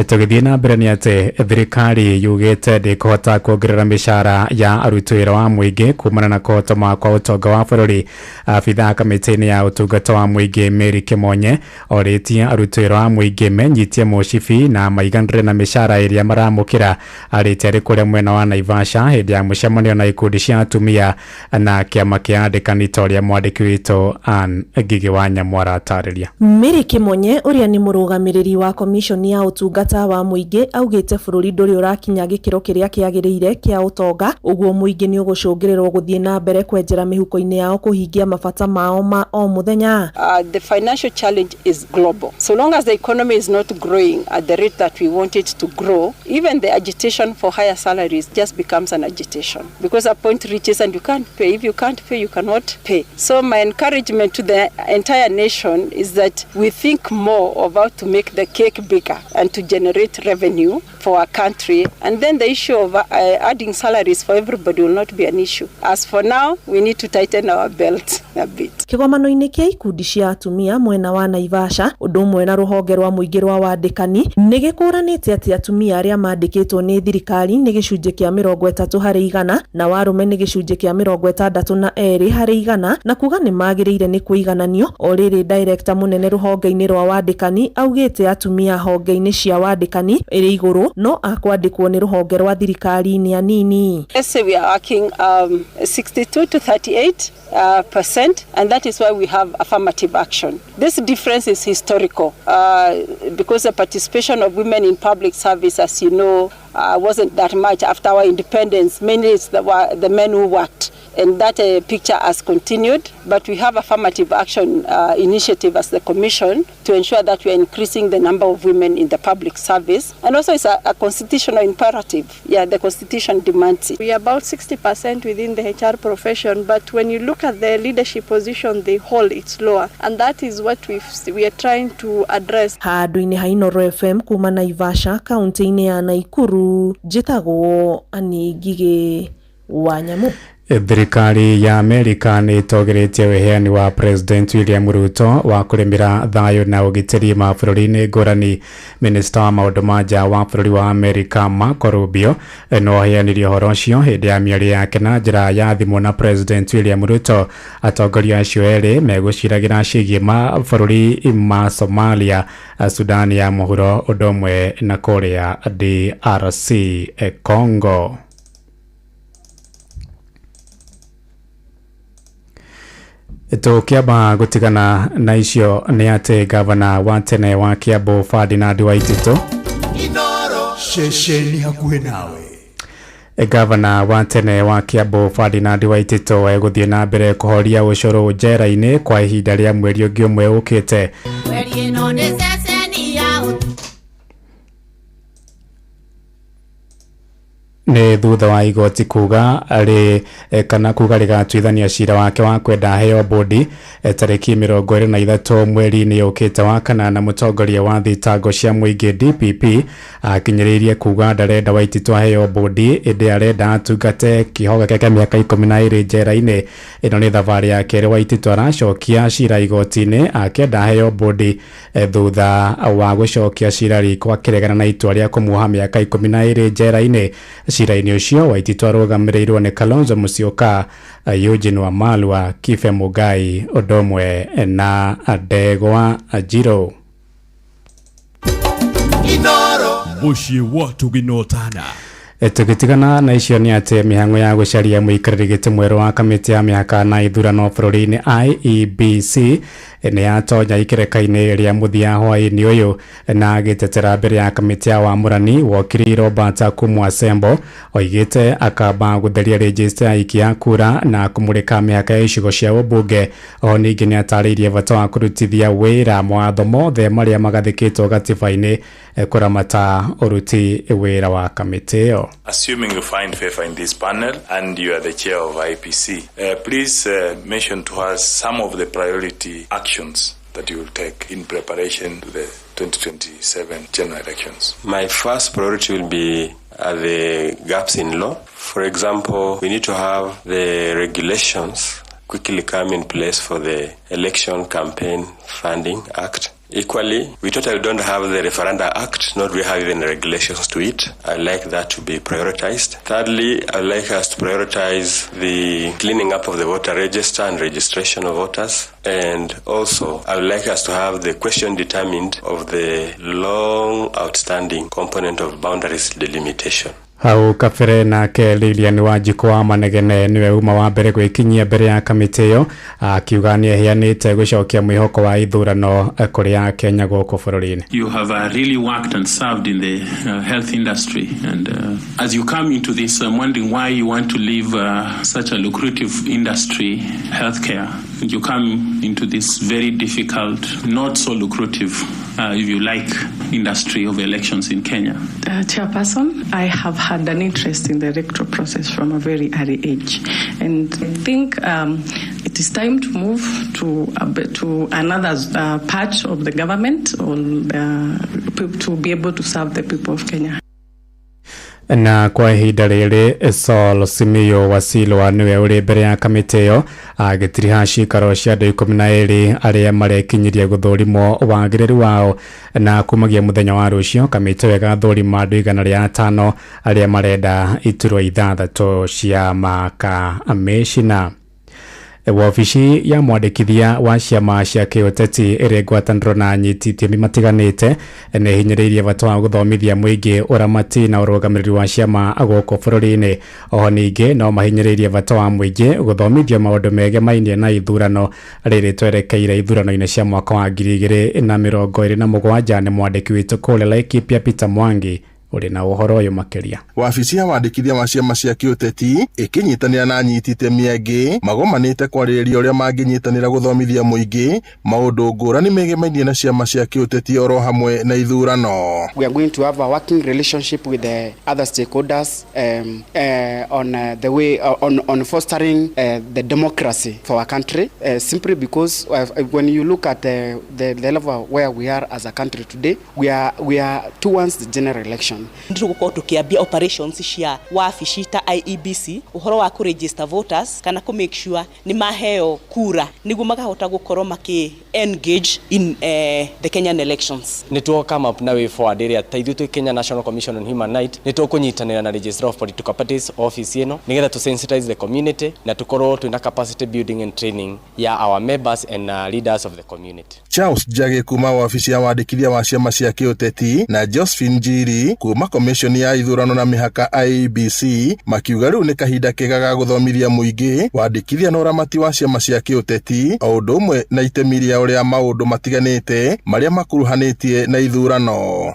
Tugithie na mbere ni ate thirikari yugite ndikuhota kuongerera mishara ya aruti wira wa muingi kumana na kuhotoma kwa utonga wa bururi. Afitha kamiti-ini ya utungata wa muingi Mary Kimonye oritie aruti wira wa muingi menyitie mucibi na maiganire na mishara iria maramukira arite ari kuria mwena wa Naivasha hindi ya mucemanio na ikundi cia atumia na kiama kia andikani toria mwandiki witu Ann Ngigi wa Nyamwara atariria. Mary Kimonye uria ni murugamiriri wa commission ya utungata wa muingi augite bururi nduri urakinya gikiro kiria kiagiriire kia utonga uguo muingi ni ugucungirerwo guthie na mbere kwenjera mihuko-ini yao kuhingia mabata mao ma o muthenya. The financial challenge is global. So long as the economy is not growing at the rate that we want it to grow, even the agitation for higher salaries just becomes an agitation because a point reaches and you can't pay. If you can't pay, you cannot pay. So my encouragement to the entire nation is that we think more about to make the cake bigger and to generate revenue for our country, and then the issue of adding salaries for everybody will not be an issue. As for now, we need to tighten our belt a bit. Kigomano-ini kia ikundi cia atumia mwena wa Naivasha undu umwe na ruhonge rwa muingi rwa wandikani nigikuranite ati atumia aria mandikitwo ni thirikari ni gicunje kia 30% na warume ni gicunje kia 62% na kuga ni magiriire ni kuigananio. Oriri director munene ruhonge-ini rwa wandikani augite atumia honge-ini cia wandikani iri iguru no akwandikwo ni ruhonge rwa thirikari ni anini. Let's say we are working 62 to 38%, and that is why we have affirmative action. This difference is historical because the participation of women in public service, as you know, wasn't that much after our independence. Mainly it's the men who worked, and that picture has continued. But we have affirmative action initiative as the Commission to ensure that we are increasing the number of women in the public service. And also it's a constitutional imperative. Yeah, the Constitution demands it. We are about 60% within the HR profession, but when you look at the leadership position they hold, it's lower. And that is what we are trying to address. Handu-ini ha Inooro FM kuma Naivasha, kaunti-ini ya Naikuru, njitagwo Ann Ngigi wa Nyamu. Thirikari ya Amerika ni togeretie weheani wa President William Ruto wa kuremira thayo na ugitiri mabũrũri-inĩ ngũrani. Minister wa maũndũ ma nja wa bũrũri wa Amerika Marco Rubio no aheanirie ũhoro ũcio hĩndĩ ya mĩario yake na njĩra ya thimũ na President William Ruto. Atongoria acio erĩ megũciragĩra ciĩgiĩ mabũrũri ma Somalia, Sudan ya mũhuro ũndũ ũmwe na Korea DRC Congo. Tukiamba gutigana na icio ni ate gavana wa tene wa Kiambu Ferdinand Waititu Inooro shesheni hakuhe nawe. Gavana wa tene wa Kiambu Ferdinand Waititu eguthie na mbere kuhoria ucuru njera-ini kwa ihinda ria mweri ungi umwe ukite. nĩ thutha wa igoti kuga arĩ kana kuga rĩgatuithania cira wake wa kwenda heo bodi tarĩki 23 mweri-inĩ ũkĩte wa kana na mũtongoria wa thitango cia mũingĩ DPP akinyĩrĩirie kuga ndarenda Waititu aheo bodi ĩndĩ arenda atungate kĩhoga gĩake mĩaka 12 njera-inĩ. Ĩno nĩ thabarĩ ya kerĩ Waititu aracokia cira igoti-inĩ akĩenda aheo bodi thutha wa gũcokia cira rĩkwa kĩregana na itua rĩa kũmuoha mĩaka 12 njera-inĩ. Cira-inĩ ũcio Waititu arũgamĩrĩirwo nĩ Kalonzo Musyoka, Eugene Wamalwa, Kife Mugai Odomwe na Ndegwa Ajiro. Inoro muciĩ watu ginotana. Tukitigana na icio nĩ atĩ mĩhang'o ya gũcaria mũikarĩri gĩtĩ mwerũ wa kamĩtĩ ya mĩhaka na ithurano bũrũri-inĩ IEBC nĩ yatonya ikereka-inĩ rĩa mũthia hwaĩ-inĩ ũyũ na agĩtetera mbere ya kamĩtĩ ya wamũrani wakiri Robert Kumwasembo oigĩte akamba gũtheria rĩnjĩsta ya ikia kura na kũmũrĩka mĩhaka ya icigo cia ũmbunge. O ningĩ nĩ atarĩirie bata wa kũrutithia wĩra mawatho mothe marĩa magathĩkĩtwo gatiba-inĩ kũramata ũruti wĩra wa kamĩtĩ ĩyo. Assuming you find favor in this panel and you are the chair of IPC, please mention to us some of the priority actions that you will take in preparation to the 2027 general elections. My first priority will be the gaps in law. For example, we need to have the regulations quickly come in place for the Election Campaign Funding Act. Equally, we totally don't have the Referenda Act, nor do we have even regulations to it. I'd like that to be prioritized. Thirdly, I'd like us to prioritize the cleaning up of the voter register and registration of voters. And also, I would like us to have the question determined of the long outstanding component of boundaries delimitation. Hau kabere nake Lilian Wanjiku wa Manegene niwe uma wa mbere gwĩkinyia mbere ya kamĩtĩ ĩyo akiuga nĩ ehianĩte gũcokia mwĩhoko wa ithurano kũrĩ Kenya gũkũ bũrũri-inĩ. You have really worked and served in the health industry, and as you come into this, I'm wondering why you want to leave such a lucrative industry, healthcare. You come into this very difficult, not so lucrative, if you like, industry of elections in Kenya. Chairperson, I have had an interest in the electoral process from a very early age, and I think it is time to move to another part of the government to be able to serve the people of Kenya. Na kwa ihinda rĩrĩ Saul Simio Wasilwa niwe ũrĩ mbere ya kamĩtĩ ĩyo agĩtiriha cikaro cia andũ 12 arĩa marekinyirie gũthũrimwo wagĩrĩru wao na kumagia mũthenya wa rũciũ kamĩtĩ ĩyo ĩgathũrima andũ 105 arĩa marenda iturwa 6 cia makamĩcina. Wabici ya mwandĩkithia wa ciama cia kĩũteti ĩrĩ ngwatanĩro na anyiti itemi matiganĩte nĩ hinyĩrĩirie bata wa gũthomithia mũingĩ ũramati na ũrũgamĩrĩri wa ciama gũkũ bũrũri-inĩ. Oho ningĩ no mahinyĩrĩirie bata wa mũingĩ gũthomithio maũndũ megemainie na ithurano rĩrĩ twerekeire ithurano-inĩ cia mwaka wa 2027. Nĩ mwandĩki witũ kũrĩa Laikipia Peter Mwangi uri na ũhoro ũyũ makĩria. Wabici ya wandĩkithia wa ciama cia kĩũteti ĩkĩnyitanĩra na anyiti itemi angĩ magomanĩte kwarĩrĩria ũrĩa mangĩnyitanĩra gũthomithia mũingĩ maũndũ ngũrani megemainie na ciama cia kĩũteti oro hamwe na ithurano. We are going to have a working relationship with the other stakeholders on the way on fostering the democracy for our country, simply because when you look at the level where we are as a country today, we are towards the general election. Ndiro gũkorwo tukiambia operations cia wabici ta IEBC uhoro wa ku register voters kana ku make sure ni maheo kura niguo makahota gũkorwo maki engage in the Kenyan elections. Nituo come up na way forward area taithu tu Kenya National Commission on Human Rights nituo kunyitanira na Registrar of Political Parties office eno nigetha to sensitize the community na tukorwo tuna capacity building and training ya our members and leaders of the community. Charles Jage kuma wabici ya wandĩkithia wa ciama cia kĩũteti na Josephine Njiri kuma commission ya ithurano na mihaka IEBC makiuga rĩu nĩ kahinda kega ga gũthomithia mũingĩ wandĩkithia na ũramati wa ciama cia kĩũteti o ũndũ ũmwe na itemi rĩa ũrĩa maũndũ matiganĩte marĩa makuruhanĩtie na ithurano.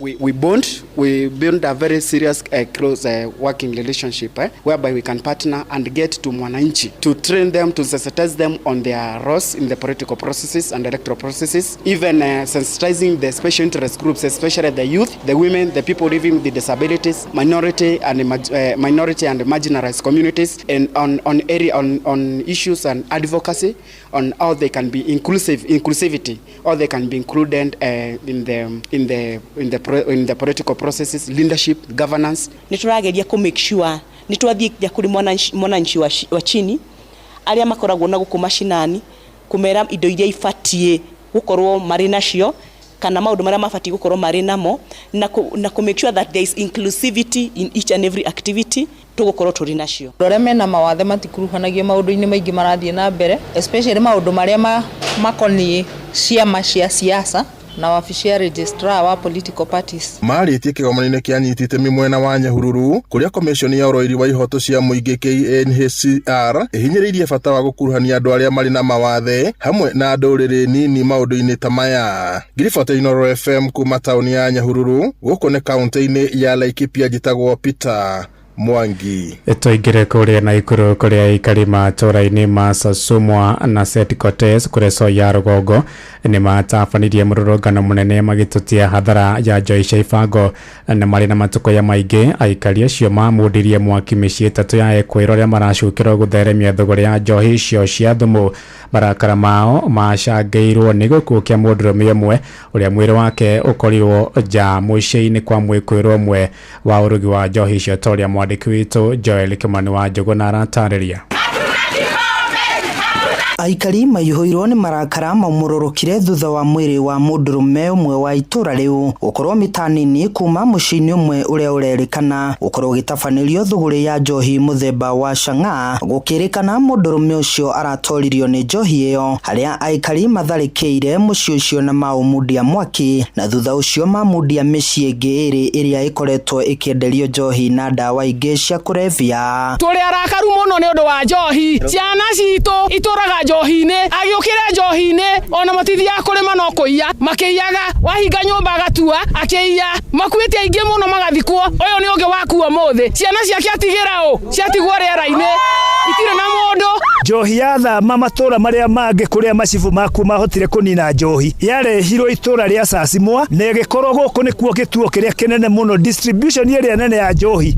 We build a very serious close working relationship whereby we can partner and get to mwananchi to train them, to sensitize them on their roles in the political processes and electoral processes, even sensitizing the special interest groups, especially the youth, the women, the people living the disabilities, minority and marginalized communities, and on issues and advocacy, on how they can be inclusivity, or they can be included in the political processes, leadership, governance. Niturageria ku make sure nitwathia kuri mwananchi wa chini aria makoragwo na guku mashinani kumera indo iria ifatie gukorwo mari nacio kana maundu maria mafatie gukorwo mari namo na ku make sure that there is inclusivity in each and every activity tugukorwo turi nacio. Rore mena mawathe matikuruhanagio maundu-ini maingi marathie na mbere, especially maundu maria makoni ciama cia siasa na wabici ya registrar wa political parties. Maritie kigomano-ini kianyitite mwena wa Nyahururu kuria commission ya uroiri wa ihoto cia muingi KNHCR ihinyiririe bata wa gukuruhania andu aria mari na mawathe hamwe na nduriri nini maundu-ini ta maya. Ngiribota Inooro FM kuma tauni ya Nyahururu guku ni kaunti-ini ya Laikipia njitagwo Peter Mwangi. Toingire kuria na ikuru kuria ikari matura-ini ma Sasumwa na Seth Cortez kureso ya Rugongo ni matafanirie mururungano munene magitutia hathara ya Joyce Ifango na mari na matuko ya maingi aikari acio mamundirie mwaki micii tatu ya ekwiro ria maracukirwo gutheremia thogora ya njohi cio cia thumu. Marakara mao macangeirwo ni gukukia mundurume umwe uria mwiri wake ukorirwo ja muici-ini kwa mwikwiro umwe wa urugi wa njohi cio toria mwandiki witu Joel Kimani wa Njuguna aratariria. Aikari maiyuhirwo ni marakara maumururukire thutha wa mwiri wa mundurume umwe wa itura riu ukorwo mitanini kuma mucini umwe uria urerikana ukorwo gitafanirio thuguri ya njohi muthemba wa Chang'aa gukirikana mundurume ucio aratoririo ni njohi iyo haria aikari matharikiire mucii ucio na maumudia mwaki na thutha ucio mamudia micii ingi iri iria ikoretwo ikienderio njohi na dawa ingi cia kurevia. Turi arakaru muno ni undu wa njohi ciana citu ituraga njohi-ini agiukire njohi-ini ona matithia kurima no kuiya makiyaga wahinga nyumba agatua akiiya makuite aingi muno magathikwo uyu ni ungi wakuo muthi ciana ciake atigira ciatigwo riera-ini itire na mundu. Njohi ya thama matura maria mangi kuria macibu maku mahotire kunina njohi yarehirwo itura ria Sasumwa na igikorwo guku nikuo gituo kiria kinene muno distribution iria nene ya njohi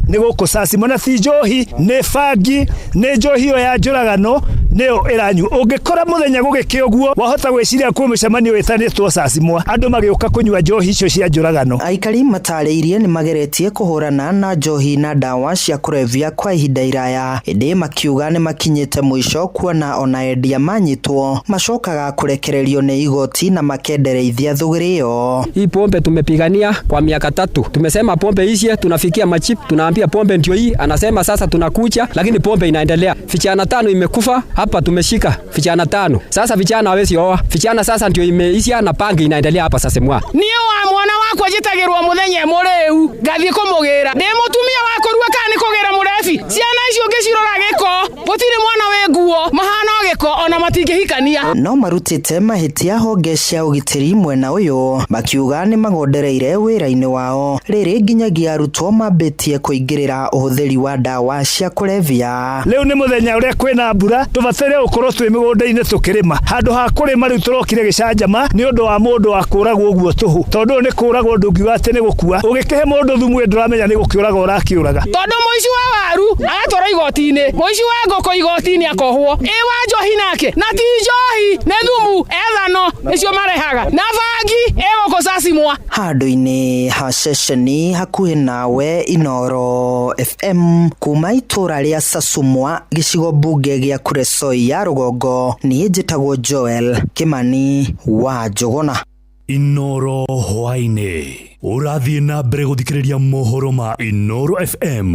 ni guku Sasumwa na thi njohi ni fangi ni njohi yo ya njuragano neo iranyu ungikora muthenya gugike uguo wahota gwiciria kwa mucemanio witanitwo Sasumwa andu magiuka kunywa njohi icio cia njuragano. Aikari matariirie ni mageretie kuhurana na njohi na dawa cia kurevia kwa ihinda iraya indi makiuga ni makinyite mwisho kuona ona endia manyitwo macokaga kurekererio ni igoti na makendereithia thuguri iyo. Hii pombe tumepigania kwa miaka 3 tumesema pombe hizi tunafikia machip tunaambia pombe ndio hii anasema sasa tunakucha lakini pombe inaendelea. Vijana 5 imekufa hapa tumeshika vijana 5 sasa vijana hawezi oa vijana sasa ndio imeisha na pangi inaendelea hapa Sasumwa. Niyo wa mwana wako ajitagirwa muthenya mureu gathie kumugira de mutumia wako ruwa kani kugira murefi ciana icio ngicirora giko botire mwana we nguo mahana giko ona matingihikania. No marutite mahitia honge cia ugitiri mwena uyu makiuga ni magondereire wira-ini wao riri nginyagia arutwo mambitie kuingirira uhuthiri wa dawa cia kurevia. Leo ni muthenya uria kwina mbura tubatere ukorwo twi migunda-ini tukirima handu ha kurima riu turokire gicanjama ni undu wa mundu akuragwo uguo tuhu tondu ni kuragwo ndungiwa ati ni gukua ugikihe mundu thumu nduramenya ni gukiuraga urakiuraga tondu muici wa waru agatwara igoti-ini muici wa ngoko igoti-ini akohwo wa njohi nake na ti njohi ne thumu ethano icio marehaga na vangi goko Sasumwa. Handu-ini ha ceceni hakuhi nawe Inooro FM kuma itura ria Sasumwa gicigo bunge gia Kuresoi ya Rugongo ni njitagwo Joel Kimani wa Njuguna. Inooro hwaine urathie na mbere guthikiriria mohoro ma Inooro FM.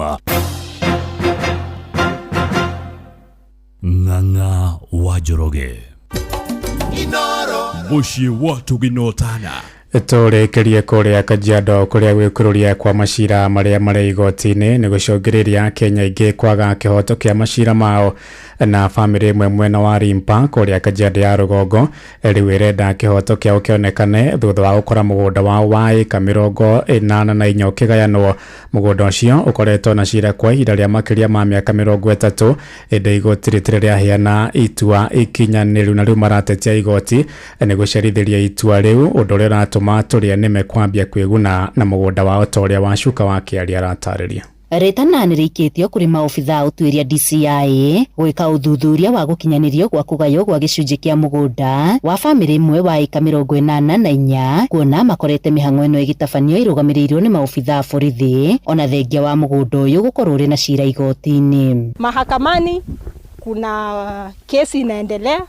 Ng'ang'a wa Njoroge Inooro muciĩ watu ginotana Turekerie kuria Kajiado kuria gwikururia kwa macira maria mari igoti-ini ni gucungiriria Kenya ingi kwaga kihoto kia macira mao na family imwe mwena wa Rimpa kuria Kajiado ya Rugongo riu irenda kihoto kia ukionekane thutha wa ukora mugunda wao wa eka 84 ukigayanwo. Mugunda ucio ukoretwo na cira kwa ihinda ria makiria ma miaka 30 indi igoti ritire riaheana itua ikinyaniru na riu maratetia igoti ni gucerithiria itua riu undu uria gutuma turia nime kwambia kwiguna na mugunda wao toria wa Shuka wa Kiaria aratariria. Retana nirikitio kuri maofitha utuiria DCI gwika uthuthuria wa gukinyanirio gwa kugayo gwa gicunji kia mugunda wa family imwe wa eka 84 kuona makorete mihango eno igitafanio irugamirirwo ni maofitha borithi ona thengia wa mugunda uyu gukorwo ri na cira igoti-ini. Mahakamani kuna kesi inaendelea.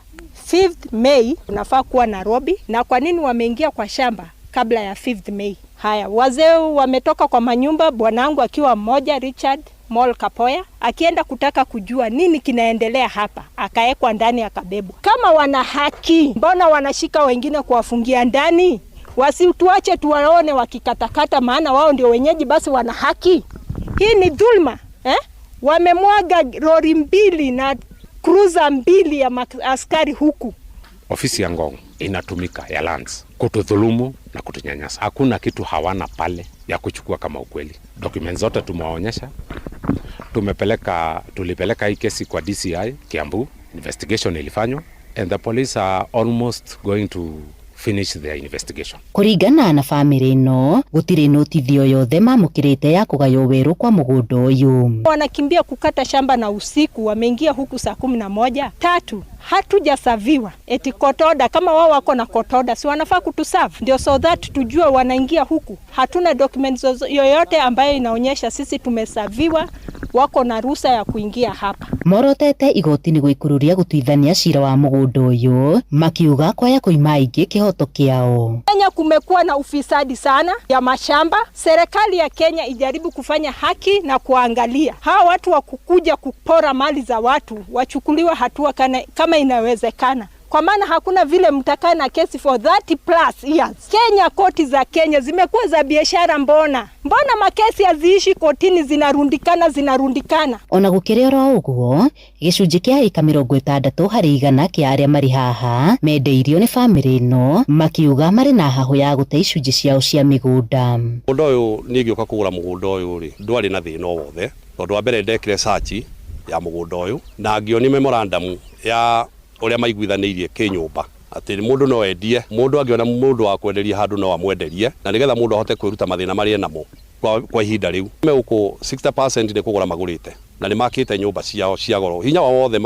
5th May unafaa kuwa Nairobi, na kwa nini wameingia kwa shamba kabla ya 5th May? Haya, wazee wametoka kwa manyumba, bwanangu akiwa mmoja Richard Mol Kapoya akienda kutaka kujua nini kinaendelea hapa, akaekwa ndani akabebwa. Kama wana haki, mbona wanashika wengine kuwafungia ndani? Wasituache tuwaone wakikatakata, maana wao ndio wenyeji, basi wana haki. Hii ni dhulma Wamemwaga lori 2 na cruiser 2 ya askari huku. Ofisi ya Ngong inatumika ya lands kutudhulumu na kutunyanyasa. Hakuna kitu hawana pale ya kuchukua kama ukweli. Documents zote tumewaonyesha. Tulipeleka hii kesi kwa DCI Kiambu, investigation ilifanywa, and the police are almost going to finish their investigation. Kuringana na family no gutire notithio yothe mamukirite ya kugayo weru kwa mugunda uyu. Wanakimbia kukata shamba na usiku, wameingia huku saa 11. 3, hatujasaviwa eti kotoda. Kama wao wako na kotoda, si wanafaa kutuserve ndio so that tujue wanaingia huku. Hatuna documents yoyote ambayo inaonyesha sisi tumesaviwa, wako na ruhusa ya kuingia hapa. Morotete igoti-ini gwikururia gutuithania cira wa mugunda uyu makiuga kwa ya kuima ingi kihoto kiao. Kenya kumekuwa na ufisadi sana ya mashamba. Serikali ya Kenya ijaribu kufanya haki na kuangalia hawa watu wa kukuja kupora mali za watu wachukuliwa hatua kama inawezekana. Kwa maana hakuna vile mtakaa na kesi for 30+ years. Kenya, koti za Kenya zimekuwa za biashara. Mbona makesi haziishi kotini, zinarundikana. Ona gukire oro uguo gicunji kia eka 60 hari igana kia aria mari haha mendeirio ni family no makiuga mari na hahu ya gute icunji ciao cia migunda. Mugunda uyu ningioka kugura mugunda uyu ri ndwari na thina wothe, tondu wa mbere ndekire search ya mugunda uyu na ngioni memorandum ya uria maiguithanirie kinyumba ati mundu no endie, mundu angiona mundu wa kwenderia handu no amwenderie, na nigetha mundu ahote kwiruta mathina mari namo kwa ihinda riu. Meuko 60% ni kugura magurite na ni makite nyumba ciao cia goro, hinya wothe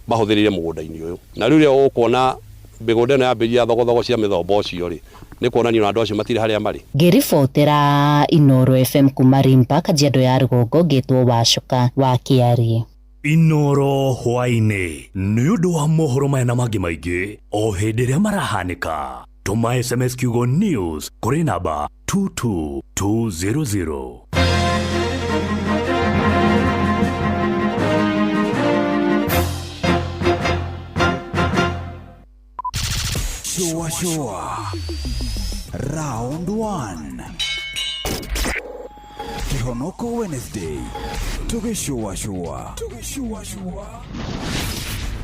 mahuthirire mugunda-ini uyu. Na riu ria ukuona migunda no yambiria thogothogo cia mithombo cio ri ni kuonania andu acio matire haria mari. Ngiribotera Inoro FM kuma Rimpa, Kajiado ya Rugongo, ngitwo Wacuka wa Kiaria. Inoro hwaine ni undu wa mohoro maya na mangi maingi o hindi ria marahanika. Tuma SMS kiugo news kuri namba 22200. Shua Round 1 Kihonoko Wednesday. Shua.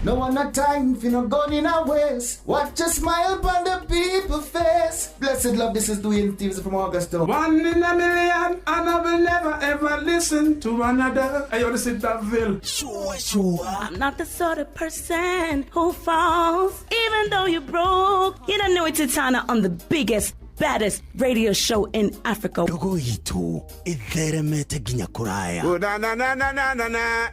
No one not time for no gun in our ways. Watch a smile upon the people's face. Blessed love, this is Dwayne Stevens from Augusta. 1 in a million, and I will never ever listen to another. I ought to sit that Ville. Shua. I'm not the sort of person who falls, even though you broke. You don't know it's Tana on the biggest, baddest radio show in Africa. Dogo itu itheremete ginya kuraya. Oh, na.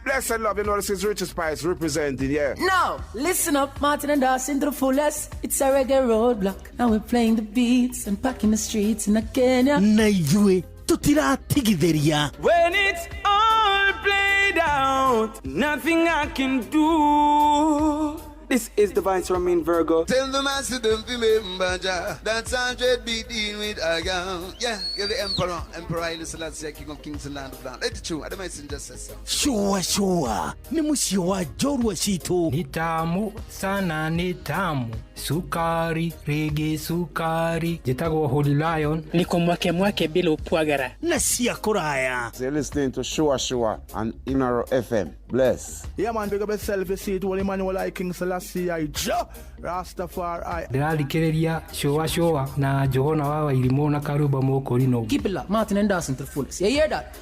Blessed love, you know this is Richard Spice representing, yeah. No, listen up, Martin and Dawson to the fullest. It's a reggae roadblock. Now we're playing the beats and packing the streets in Kenya. Na yue tutira tigitheria. When it's all played out, nothing I can do. This is Divine Ramin Virgo. Tell the master them to remember that's 100 BD with Agam. Yeah, you're the Emperor Haile Selassie, King of Kings and Land of Land. Let it true, the messenger says so. Shua. Ni musio wa jorwa shitu. Ni tamu sana, ni tamu. Sukari, reggae sukari. Jitagwa Holy Lion. Niko mwake bila upwagara. Na siya kuraya. So you're listening to Shua on Inaro FM. Bless. Yeah man, big up yourself, you see it, Holy Emmanuel I King Selassie I Rastafari. Ndĩrarikĩrĩria Shua na Johona wa Irimũ na Karuba Mokorino. Keep it locked, Martin and Dawson to the fullest. You hear that?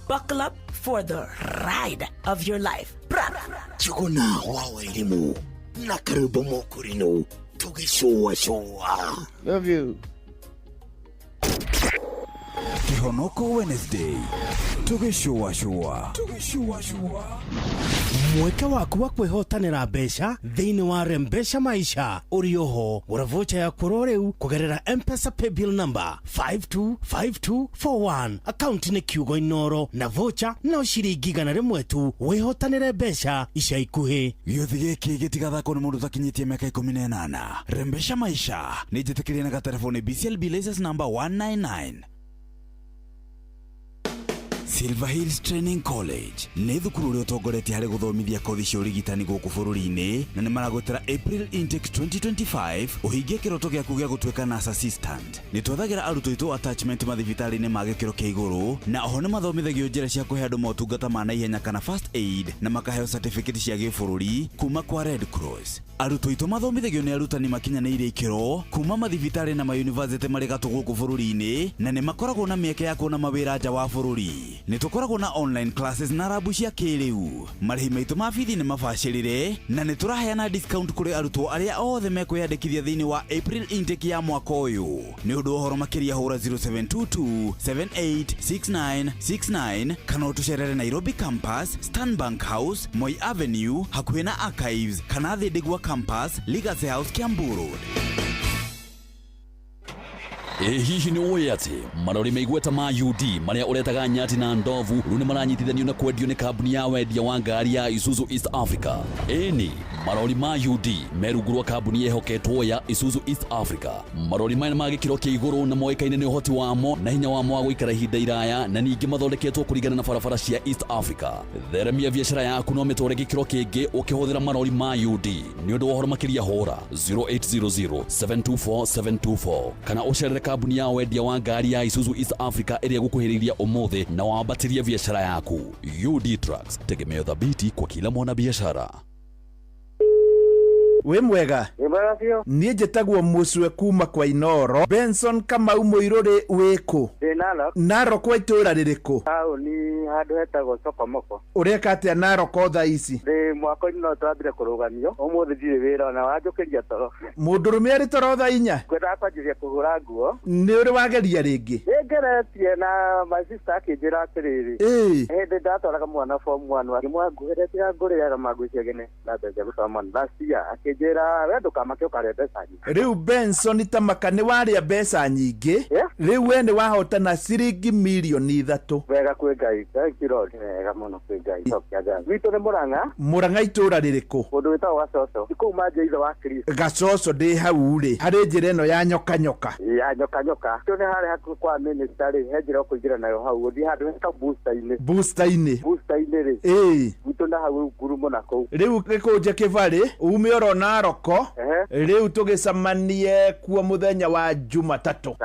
Buckle up for the ride of your life. Johona wa Irimũ na Karuba Mokorino. tugicua. Love you. Kihonoko Wednesday. Tugicua. Mweke waku wa kwihotanira mbeca thiini wa Rembesha Maisha uri oho gura vocha ya kuroreu kugerera M-Pesa paybill number 525241 account ni kiugo inoro na vocha no ciringi 100 tu wihotanire mbeca ica ikuhi. Giothi giki gitigathako ni mundu takinyitie miaka 18. Rembesha Maisha ni njitikirie na telefoni BCLB license number 199. Silver Hills Training College nĩ thukuru ũrĩa ũtongoretie harĩ gũthomithia kothi cia ũrigitani gũkũ bũrũri-inĩ na nĩ maragwetera April intake 2025 ũhingie kĩroto gĩaku gĩa gũtuĩka nurse assistant. Nĩ twethagira arutwo aitũ attachment mathibitarĩ-inĩ ma gĩkĩro kĩa igũrũ na oho nĩ mathomithagio njĩra cia kũhe andũ motungata ma naihenya kana first aid na makaheo certificate cia gĩbũrũri kuma kwa Red Cross. Arutwo aitũ mathomithagio nĩ arutani makinyanĩire ikĩro kuma mathibitarĩ na mayunivasĩtĩ marĩ gatũ gũkũ bũrũri-inĩ na nĩ makoragwo na mĩeke ya kuona mawĩra nja wa bũrũri. Nĩ tũkoragwo na online classes na rabu cia kĩrĩu. Marĩhi maitũ ma bithi nĩ mabacĩrĩre na nĩ tũraheana discount kũrĩ arutwo arĩa othe mekwĩyandĩkithia thĩinĩ wa April intake ya mwaka ũyũ. Nĩ ũndũ ũhoro makĩria hũra 0722786969 kana ũtũcerere Nairobi campus, Stanbank House, Moi Avenue hakuhĩ na Archives kana Thĩndigua campus, Legacy House, Kiambu Road. Hihi ni uwe ati marori meigweta ma UD maria uretaga nyati na ndovu rĩu nĩ maranyitithanio na kwendio nĩ kambuni ya wendia wa ngari ya Isuzu East Africa. Eni marori ma UD merugurwa kambuni yehoketwo ya Isuzu East Africa. Marori maya ma gĩkĩro kĩa igũrũ na moĩkaine nĩ ũhoti wamo na hinya wamo wa gũikara ihinda iraya na ningĩ mathondeketwo kũringana na barabara cia East Africa. Theremia biacara yaku no mĩtware gĩkĩro kĩngĩ ũkĩhũthĩra marori ma UD. Nĩ ũndũ wa ũhoro makĩria hũra 0800724724 kana ũcerere kambuni ya wendia wa ngari ya Isuzu East Africa ĩrĩa gũkuhĩrĩria ũmũthĩ na wambatĩrie biacara yaku. UD Trucks, tegemeo thabiti kwa kila mwana biashara. We mwega niĩ njĩtagwo Mũcwe kuma kwa Inoro. Benson Kamau Mũirũrĩ wĩkũ? Narok wa itũra rĩrĩkũ? Ni handũ hetagwo Sokomoko. Ũreka atĩa Narok thaa ici? Mwaka-inĩ no twambire kũrũgamio ũmũthĩ ndirĩ wĩra na wanjũkĩria toro. Mũndũrũme arĩ toro thaa 4? Ngwendaga kwanjĩrĩria kũhũra nguo. Nĩ ũrĩ wageria rĩngĩ? Nĩngeretie na my sister akĩnjĩra atĩrĩrĩ. Hĩndĩ ndatwaraga mwana form 1 akĩmwanguhĩrĩria ngũrĩaga magwĩciagene na mbeca gũtoma last year akĩnjĩra we ndũkamake ũkarĩa mbeca nyingĩ. Rĩu Benson Tamaka nĩ warĩa mbeca nyingĩ? Rĩu we nĩ wahotana ciringi milioni 3. Wega kwĩ Ngai, kĩro wega mũno kwĩ Ngai. Witũ nĩ Mũrang'a. Mũrang'a itũra rĩrĩkũ? Ũndũ wĩtagwo Gacoco. Ikuma nja wa Kristo. Gacoco ndĩ hau rĩ. Harĩ njĩra ĩno ya nyoka. Ya nyoka. Tũ nĩ harĩ hakuhĩ kwa minister rĩ, he njĩra ũkũingĩra nayo hau. Ũthiĩ handũ heta booster-inĩ. Booster-inĩ rĩ. Witũ na hau ngurumo na kũu. Rĩu gĩkũnje kĩbarĩ, ume oro Naroko. Rĩu tũgĩcamanie kuo mũthenya wa Jumatatũ.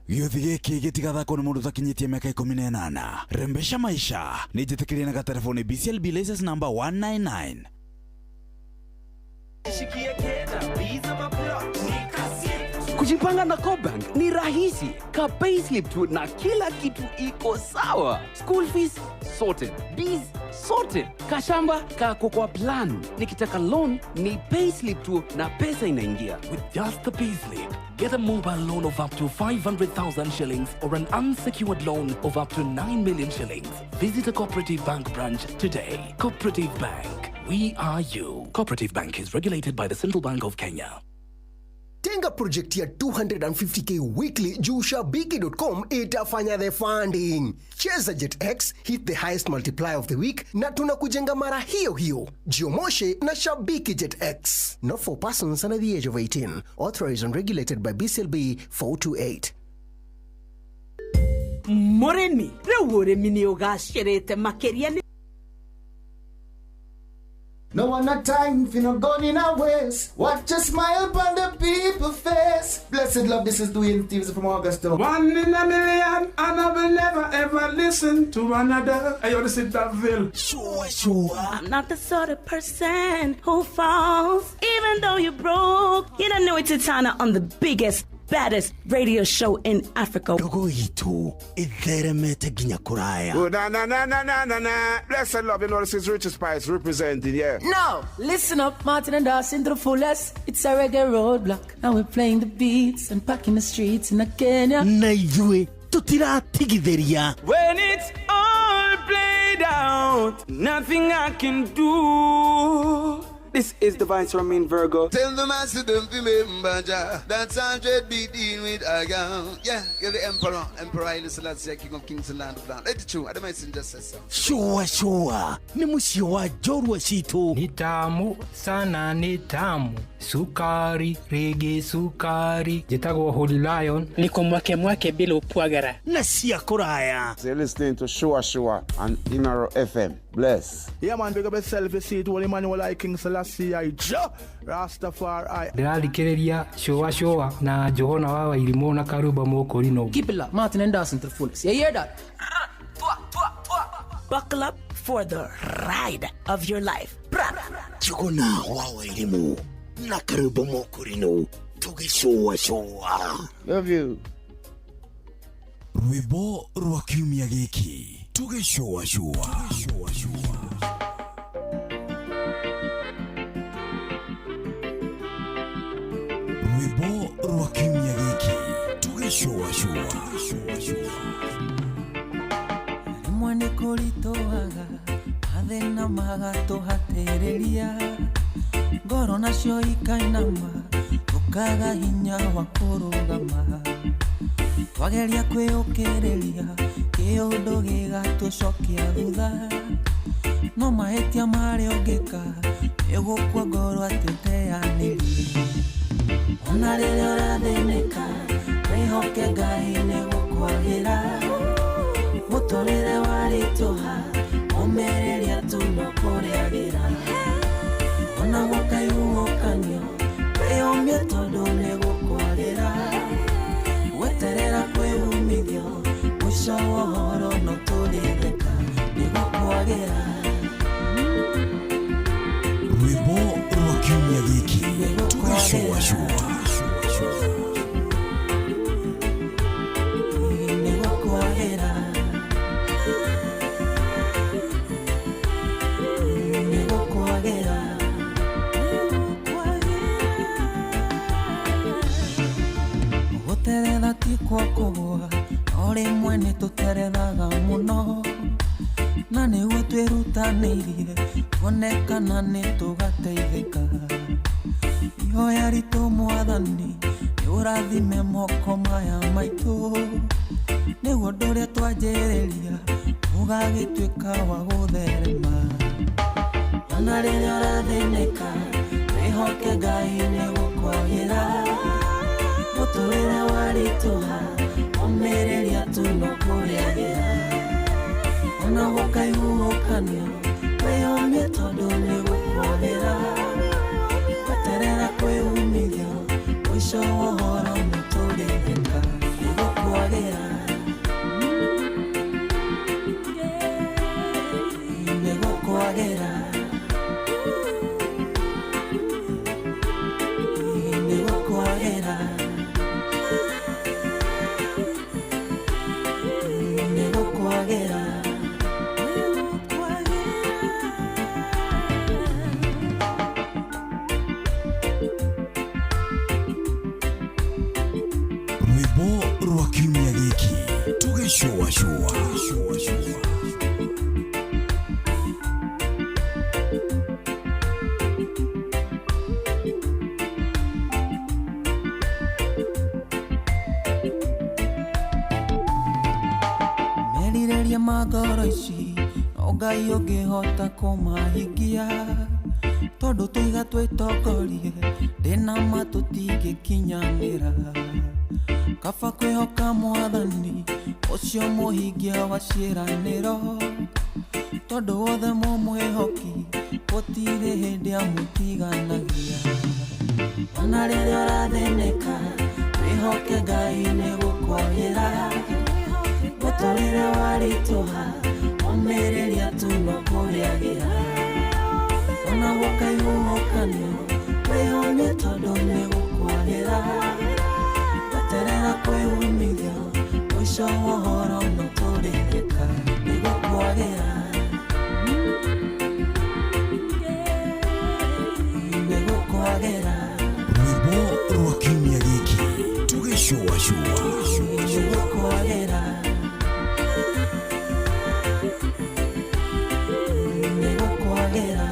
Gĩothi gĩkĩ gĩtigathako nĩ mũndũ takinyĩtie mĩaka 18. Rembesha Maisha nĩ njĩtĩkĩrie na telefoni BCLB license number 199. Kujipanga na Cobank ni rahisi. Ka payslip tu na kila kitu iko sawa. School fees sorted, bills sorted, kashamba kako kwa plan. Nikitaka loan ni payslip tu na pesa inaingia. With just the payslip, get a mobile loan of up to 500,000 shillings or an unsecured loan of up to 9 million shillings. Visit a Cooperative Bank branch today. Cooperative Bank, we are you. Cooperative Bank is regulated by the Central Bank of Kenya. Tenga project ya 250k weekly juu shabiki.com itafanya the funding. Cheza JetX, hit the highest multiplier of the week na tunakujenga mara hiyo hiyo. Jiomoshe na Shabiki JetX. Not for persons under the age of 18. Authorized and regulated by BCLB 428. Moreni, rewuremi ni ugasherete makeria ni No one not time if you not gone in our ways. Watch a smile upon the people face. Blessed love, this is Dwayne Stevens from Augusta. 1 in a million, and I will never ever listen to another. I ought to sit that Ville. Sure. I'm not the sort of person who falls, even though you're broke. You don't know it's Tana on the biggest, baddest radio show in Africa. Dogo itu itheremete ginya kuraya. Oh, na. Blessed love, you know, this is Richard Spice representing, yeah. Now, listen up, Martin and Dawson to the fullest. It's a reggae roadblock. And we're playing the beats and packing the streets in Kenya. Na yue, tutira tigideria. When it's all played out, nothing I can do. This is the Vice Ramin Virgo. Tell the master them to remember that's 100 beating with Agan. Yeah, you're the Emperor Haile Selassie, King of Kings and Land of Land. Let it true, I don't mind just say so. Shua. Ni musiwa jorwa situ. Ni tamu sana, ni tamu. Sukari, reggae sukari. Jitagwa Holy Lion. Niko mwake bila upwagara. Nasia kuraya. You're listening to Shua on Inaro FM. Bless. Yeah, man, big up yourself. You see it, Holy Emmanuel I King Selassie I Rastafari. Ndĩrarikĩrĩria Shua na Johona wa Wairimu na Karuba Mokorino. Keep it locked, Martin and Dawson to the fullest. You hear that? Buckle up for the ride of your life. Johona wa Wairimu na Karuba Mokorino. Tugi Shua. Love you. Rwimbo rwa kiumia gĩkĩ. Tugi Shua. Rwimbo rwa kiumia gĩkĩ. Tugi Shua. Rimwe nĩ kũritũhaga, mathĩna magatũhatĩrĩria, ngoro nacio ikainama, tũkaga hinya wa kũrũgama. Twageria kwĩũkĩrĩria, kĩũndũ gĩgatũcokia thutha, no mahĩtia marĩa ũngĩka, nĩgũkua ngoro atĩteanĩria. Ona rĩrĩa ũrathĩnĩka, wĩhoke Ngai nĩgũkwagĩra, mũtũrĩre waritũha, ũmĩrĩria tu no kũrĩagĩra. Ona gũkaiũkanio, wĩyũmie tondũ nĩgũkwagĩra, weterera kwĩhumithio, mũico wa ũhoro no tũrĩtheka, nĩgũkwagĩra. Rwimbo rwa kiumia gĩkĩ. Tugi Shua. Gũteretha ti kwa kũgũa, no rĩmwe nĩtũterethaga mũno, na nĩguo twĩrutanĩirie kuonekana nĩtũgateithĩka. Ihoya ritũ Mwathani, nĩũrathime moko maya maitũ, nĩguo ũndũ ũrĩa twanjĩrĩria ũgagĩtuĩka wa gũtherema. Ona rĩrĩa ũrathĩnĩka, wĩhoke Ngai nĩgũkwagĩra, mũtũrĩre waritũha, ũmĩrĩria tu no kũrĩagĩra. Ona gũkaiũkanio, wĩyũmie tondũ nĩgũkwagĩra, weterera kwĩhumithio, mũico wa ũhoro no tũrĩtheka, nĩgũkwagĩra. Nĩgũkwagĩra. Nĩgũkwagĩra. Nĩgũkwagĩra. Rwimbo rwa kiumia gĩkĩ. Tugi Shua. Merirĩria ma ngoro ici, no Ngai ũngĩhota kũmahingia, tondũ tũiga twĩtongorie, ndĩna ma tũtingĩkinyanĩra. Kaba kwĩhoka Mwathani, ũcio mũhingia wa ciĩranĩro, tondũ wothe mũmwĩhoki, gũtirĩ hĩndĩ amũtiganagia. Ona rĩrĩa ũrathĩnĩka, wĩhoke Ngai nĩgũkwagĩra, mũtũrĩre waritũha, ũmĩrĩria tu no kũrĩagĩra. Ona gũkaiũkanio, wĩyũmie tondũ nĩgũkwagĩra, Terera kwĩumithio mwisho wa ũhoro mũtũrĩka nĩgũkwagĩra nĩgũkwagĩra rwĩmbo rwa kiumia gĩkĩ tũgĩcũacũa nĩgũkwagĩra nĩgũkwagĩra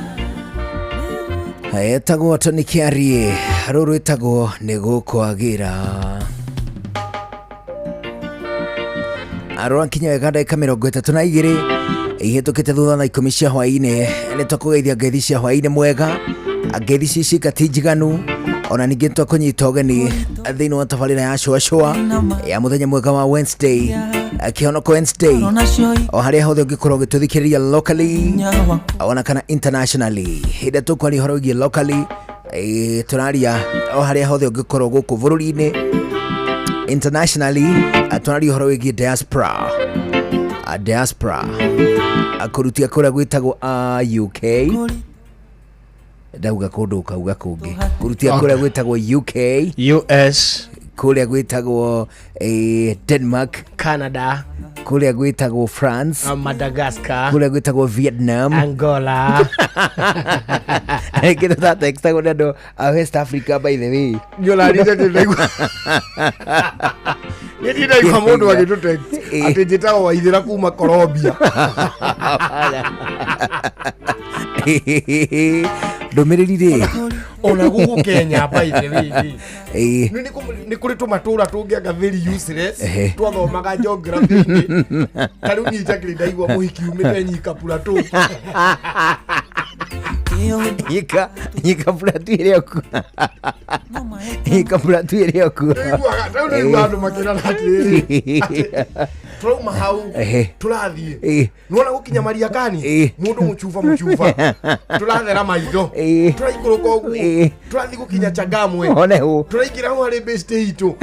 etagwo Tony Kiarie rũrũ rwĩtagwo nĩgũkwagĩra arora kinya wega ndagĩka 32 ihĩtũkĩte thutha na 10 cia hwaĩ-inĩ nĩtũkũgeithia ngeithi cia hwaĩ-inĩ mwega ngeithi cicika ti njiganu ona ningĩ nĩtwakũnyita ũgeni thĩinĩ wa tabarĩra ya cũacũa ya mũthenya mwega wa Wednesday kĩhonoko Wednesday o harĩa hothe ũngĩkorwo ũgĩtũthikĩrĩria locally ona kana internationally hĩndĩ tũkwaria ũhoro wĩgiĩ locally tũraria o harĩa hothe ũngĩkorwo gũkũ bũrũri-inĩ internationally tũraria ũhoro wĩgiĩ diaspora kũrutia kũrĩa gwĩtagwo UK ndauga kũndũ kauga kũngĩ kũrutia kũrĩa gwĩtagwo UK US kũrĩa gwĩtagwo Denmark Canada kũrĩa gwĩtagwo France Madagascar kũrĩa gwĩtagwo Vietnam Angola kĩndũ ta textagwo nĩ andũ a West Africa by the way nĩndĩraigua mũndũ agĩtũte atĩ njĩtagwo Waithĩra kuma Colombia ndũmĩrĩri rĩ ona gũkũ Kenya by the way nĩ kũrĩ tũmatũra tũngĩanga very useless twathomaga geography-inĩ tarĩu niĩ njakĩrĩ ndaigua mũhiki umĩte Nyika Plateau Nyika Plateau ĩrĩa ku Nyika Plateau ĩrĩa ku rĩu andũ makĩrana atĩrĩrĩ tũrauma hau tũrathiĩ nuona gũkinya Mariakani mũndũ mũcuba tũrathera maitho tũraikũrũka ũguo tũrathiĩ gũkinya Changamwe tũraingĩra hau harĩ base itũ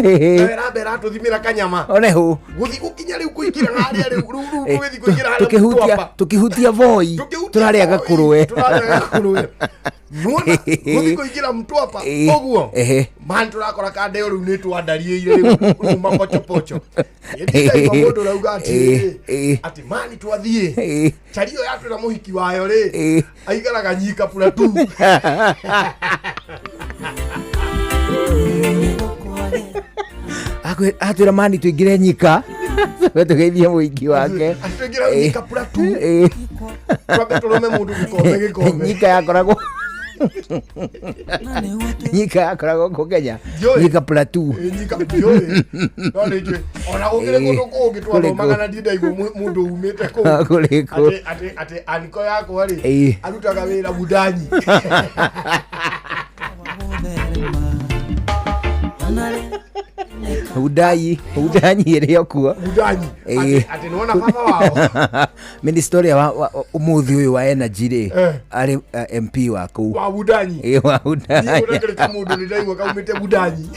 mbera tũthimĩra Kanyama gũthiĩ gũkinya rĩu kũingĩra harĩa rĩu gũthiĩ kũingĩra harĩa tũkĩhutia Voi tũrarĩa gakũrũwe nuona gũthiĩ kũingĩra Mtwapa ũguo mani tũrakora kandeo rĩu nĩ twandarĩire rĩu mapochopocho ndĩraigua mũndũ ũrauga atĩ mani twathiĩ cario yatwĩra mũhiki wayo rĩ aigaraga Nyika Plateau atwĩra mani tũingĩre Nyika tũgeithie mũingĩ wake atwĩngĩra Nyika Plateau twambe tũrũme mũndũ gĩkombe Nyika yakoragwo Nyika yakoragwo kũ Kenya Nyika Plateau ona gũkĩrĩ kũndũ kũngĩ twathomaga na ndindaigua mũndũ umĩte kũu atĩ aniko yakwa rĩ arutaga wĩra Budanyi Udanyi ĩrĩa kuo atĩ nĩwona baba wao ministry wa umuthi ũyũ wa energy rĩ arĩ MP wa kũu wa Budanyi wa Budanyi nĩũrekere kamũndũ nĩndaigua kaumĩte Budanyi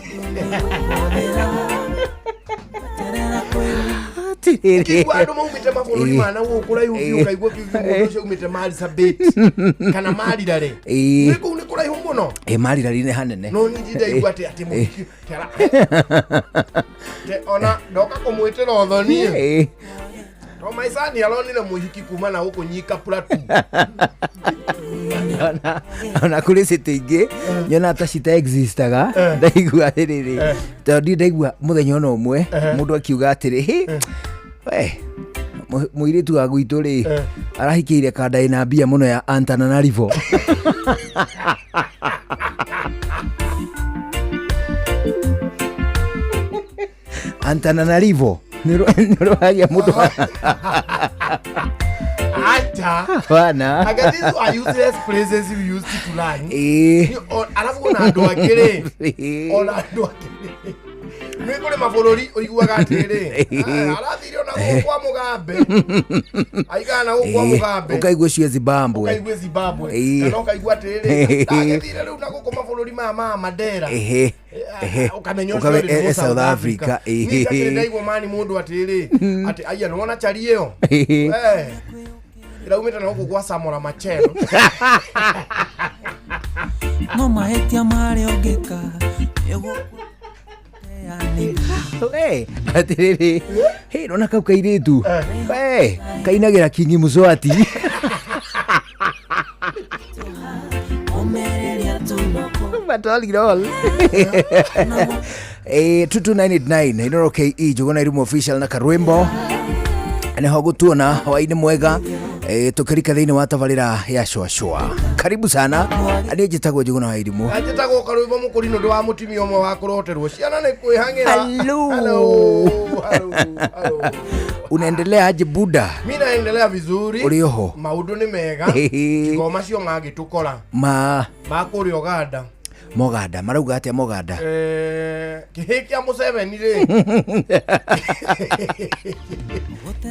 kĩgua andũ maumĩte mabũrũri mana gũkũraihu biũ kaigua mũndũ ũcio umĩte Marsabit kana Marirare kũu nĩ kũraihu mũno Marirare nĩ hanene no niĩ ndaigua atĩ mũhiki ona ndoka kũmwĩtĩra ũthoni to maicani alonire mũhiki kuma na gũkũ Nyika Plateau ona kũrĩ city ingĩ nyona ta cita existaga ndaigua rĩrĩ tondũ ndaigua mũthenya ona ũmwe mũndũ akiuga atĩrĩ mũirĩtu wa gwitũ rĩ arahikĩire kanda ĩna mbia mũno ya Antananarivo Antananarivo nĩrũhagia mũndũ bana these are useless places we used to learn alafu ona andũ angĩ ona andũ angĩ nĩ kũrĩ mabũrũri ũiguaga atĩrĩ arathire ona gũkwa Mugambe aigana na gũkwa Mugambe ũkaigua cio Zimbabwe kana ũkaigua atĩrĩ ndagĩthire rĩu na gũkũ mabũrũri ma Mandera ũkamenya ũcio South Africa ndaigua mani mũndũ atĩrĩ atĩ aya nĩwona chari ĩyo ĩraumĩte na gũkũ gwa Samora Machel no mahĩtia marĩa ũngĩka atiriri nona kau kairitu kainagira Kingi Muswati Batolirol 22989 inoro KE Jogona Irimu official na Karwimbo neho gutuona hwaini mwega tukirika thiini wa tabarira ya shwa. Karibu sana. Ani njitagwo Jogona wa Irimu. Njitagwo Karwimbo mukurino ndi wa mutimia umwe wa kuroterwo ciana ni kwihangira. Hello. Unaendelea aje Buda? Mimi naendelea vizuri. Ulioho? Maundu ni mega. Ngoma cio magitukora. Makuri Oganda. Moganda, marauga atia Moganda? Kihikia Museveni ri.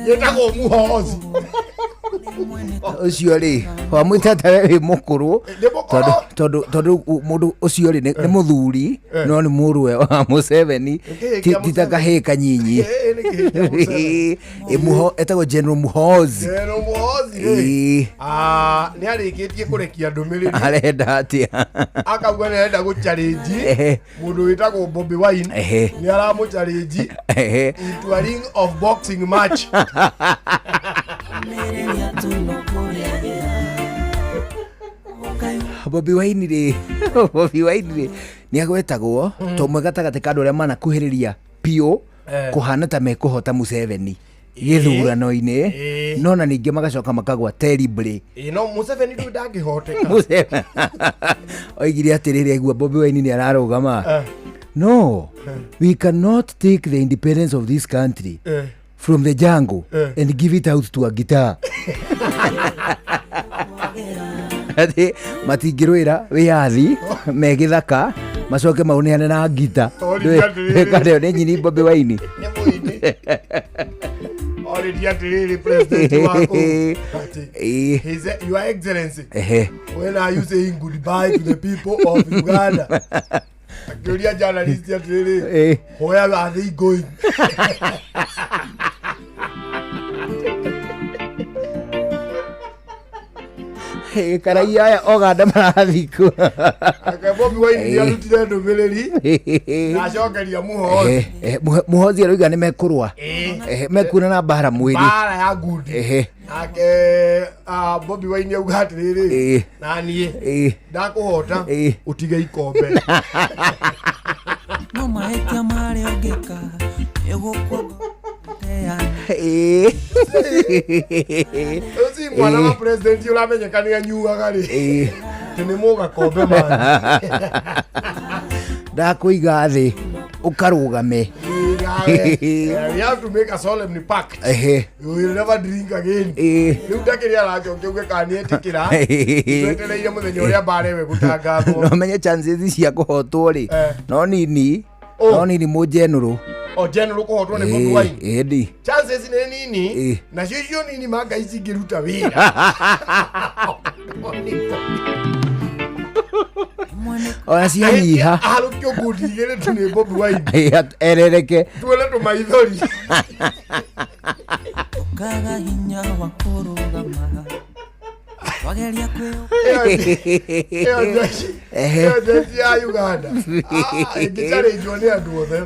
Yetagwo Muhozi. Ucio ri, wa mwitata we mukuru. Tondu mundu ucio ri ni muthuri, no ni murwe wa Museveni. Titaka heka nyinyi. Etagwo General Muhozi. General Muhozi. Ni arikitie kurekia ndumiriri. Arenda atia. Akauga ni arenda go challenge. Mundu witagwo Bobi Wine. Ni aramu challenge into a ring of boxing match. Bobi Wine ri ni agwetagwo tomwe gatagate kandu aria mana kuhiriria pio kuhana ta mekuhota Museveni githurano-ini nona ningi magacoka makagwa terribly. No Museveni ndu ndangihoteka. Oigire atiriri aigua Bobi Wine ni ararugama. No, we cannot take the independence of this country from the jungle and give it out to a guitar. Ati matingirwira wiathi megithaka macoke mauneane na gita kade ne nyini Bobi Wine already atiriri president wako your excellency when are you saying goodbye to the people of Uganda? Gloria journalist atiriri where are they going? Karaia ya Oganda marathiko. Bobi Wine ni arutire ndumiriri na cokeria Muhozi. Muhozi aroiga ni mekurwa. Mekuna na bara mwiri. Bara ya gundi. Bobi Wine auga atiriri na nie ndakuhota utiga ikombe. No mahetia mari ogeka egukwo Uzi mwana wa president uramenyekania nyuaga ri tini muga kombe man ndakuiga thi ukarugame. You have to make a solemn pact. You will never drink again. Riu ndakiria rajo kiuge kani etikira twetereire muthenya uria barewe gutangathwo. No menye chances cia kuhotwo ri no nini mu general. General kuhotwo ni Bobi Wine. Edi. Chances ni nini? Na cio nini manga ici ngiruta wira. Ona cianyiha arukio gudigire tu ni Bobi Wine erereke tuele tu maithori kaga hinya wa kurugama wageria kweo ya Uganda ngitare jone andu othe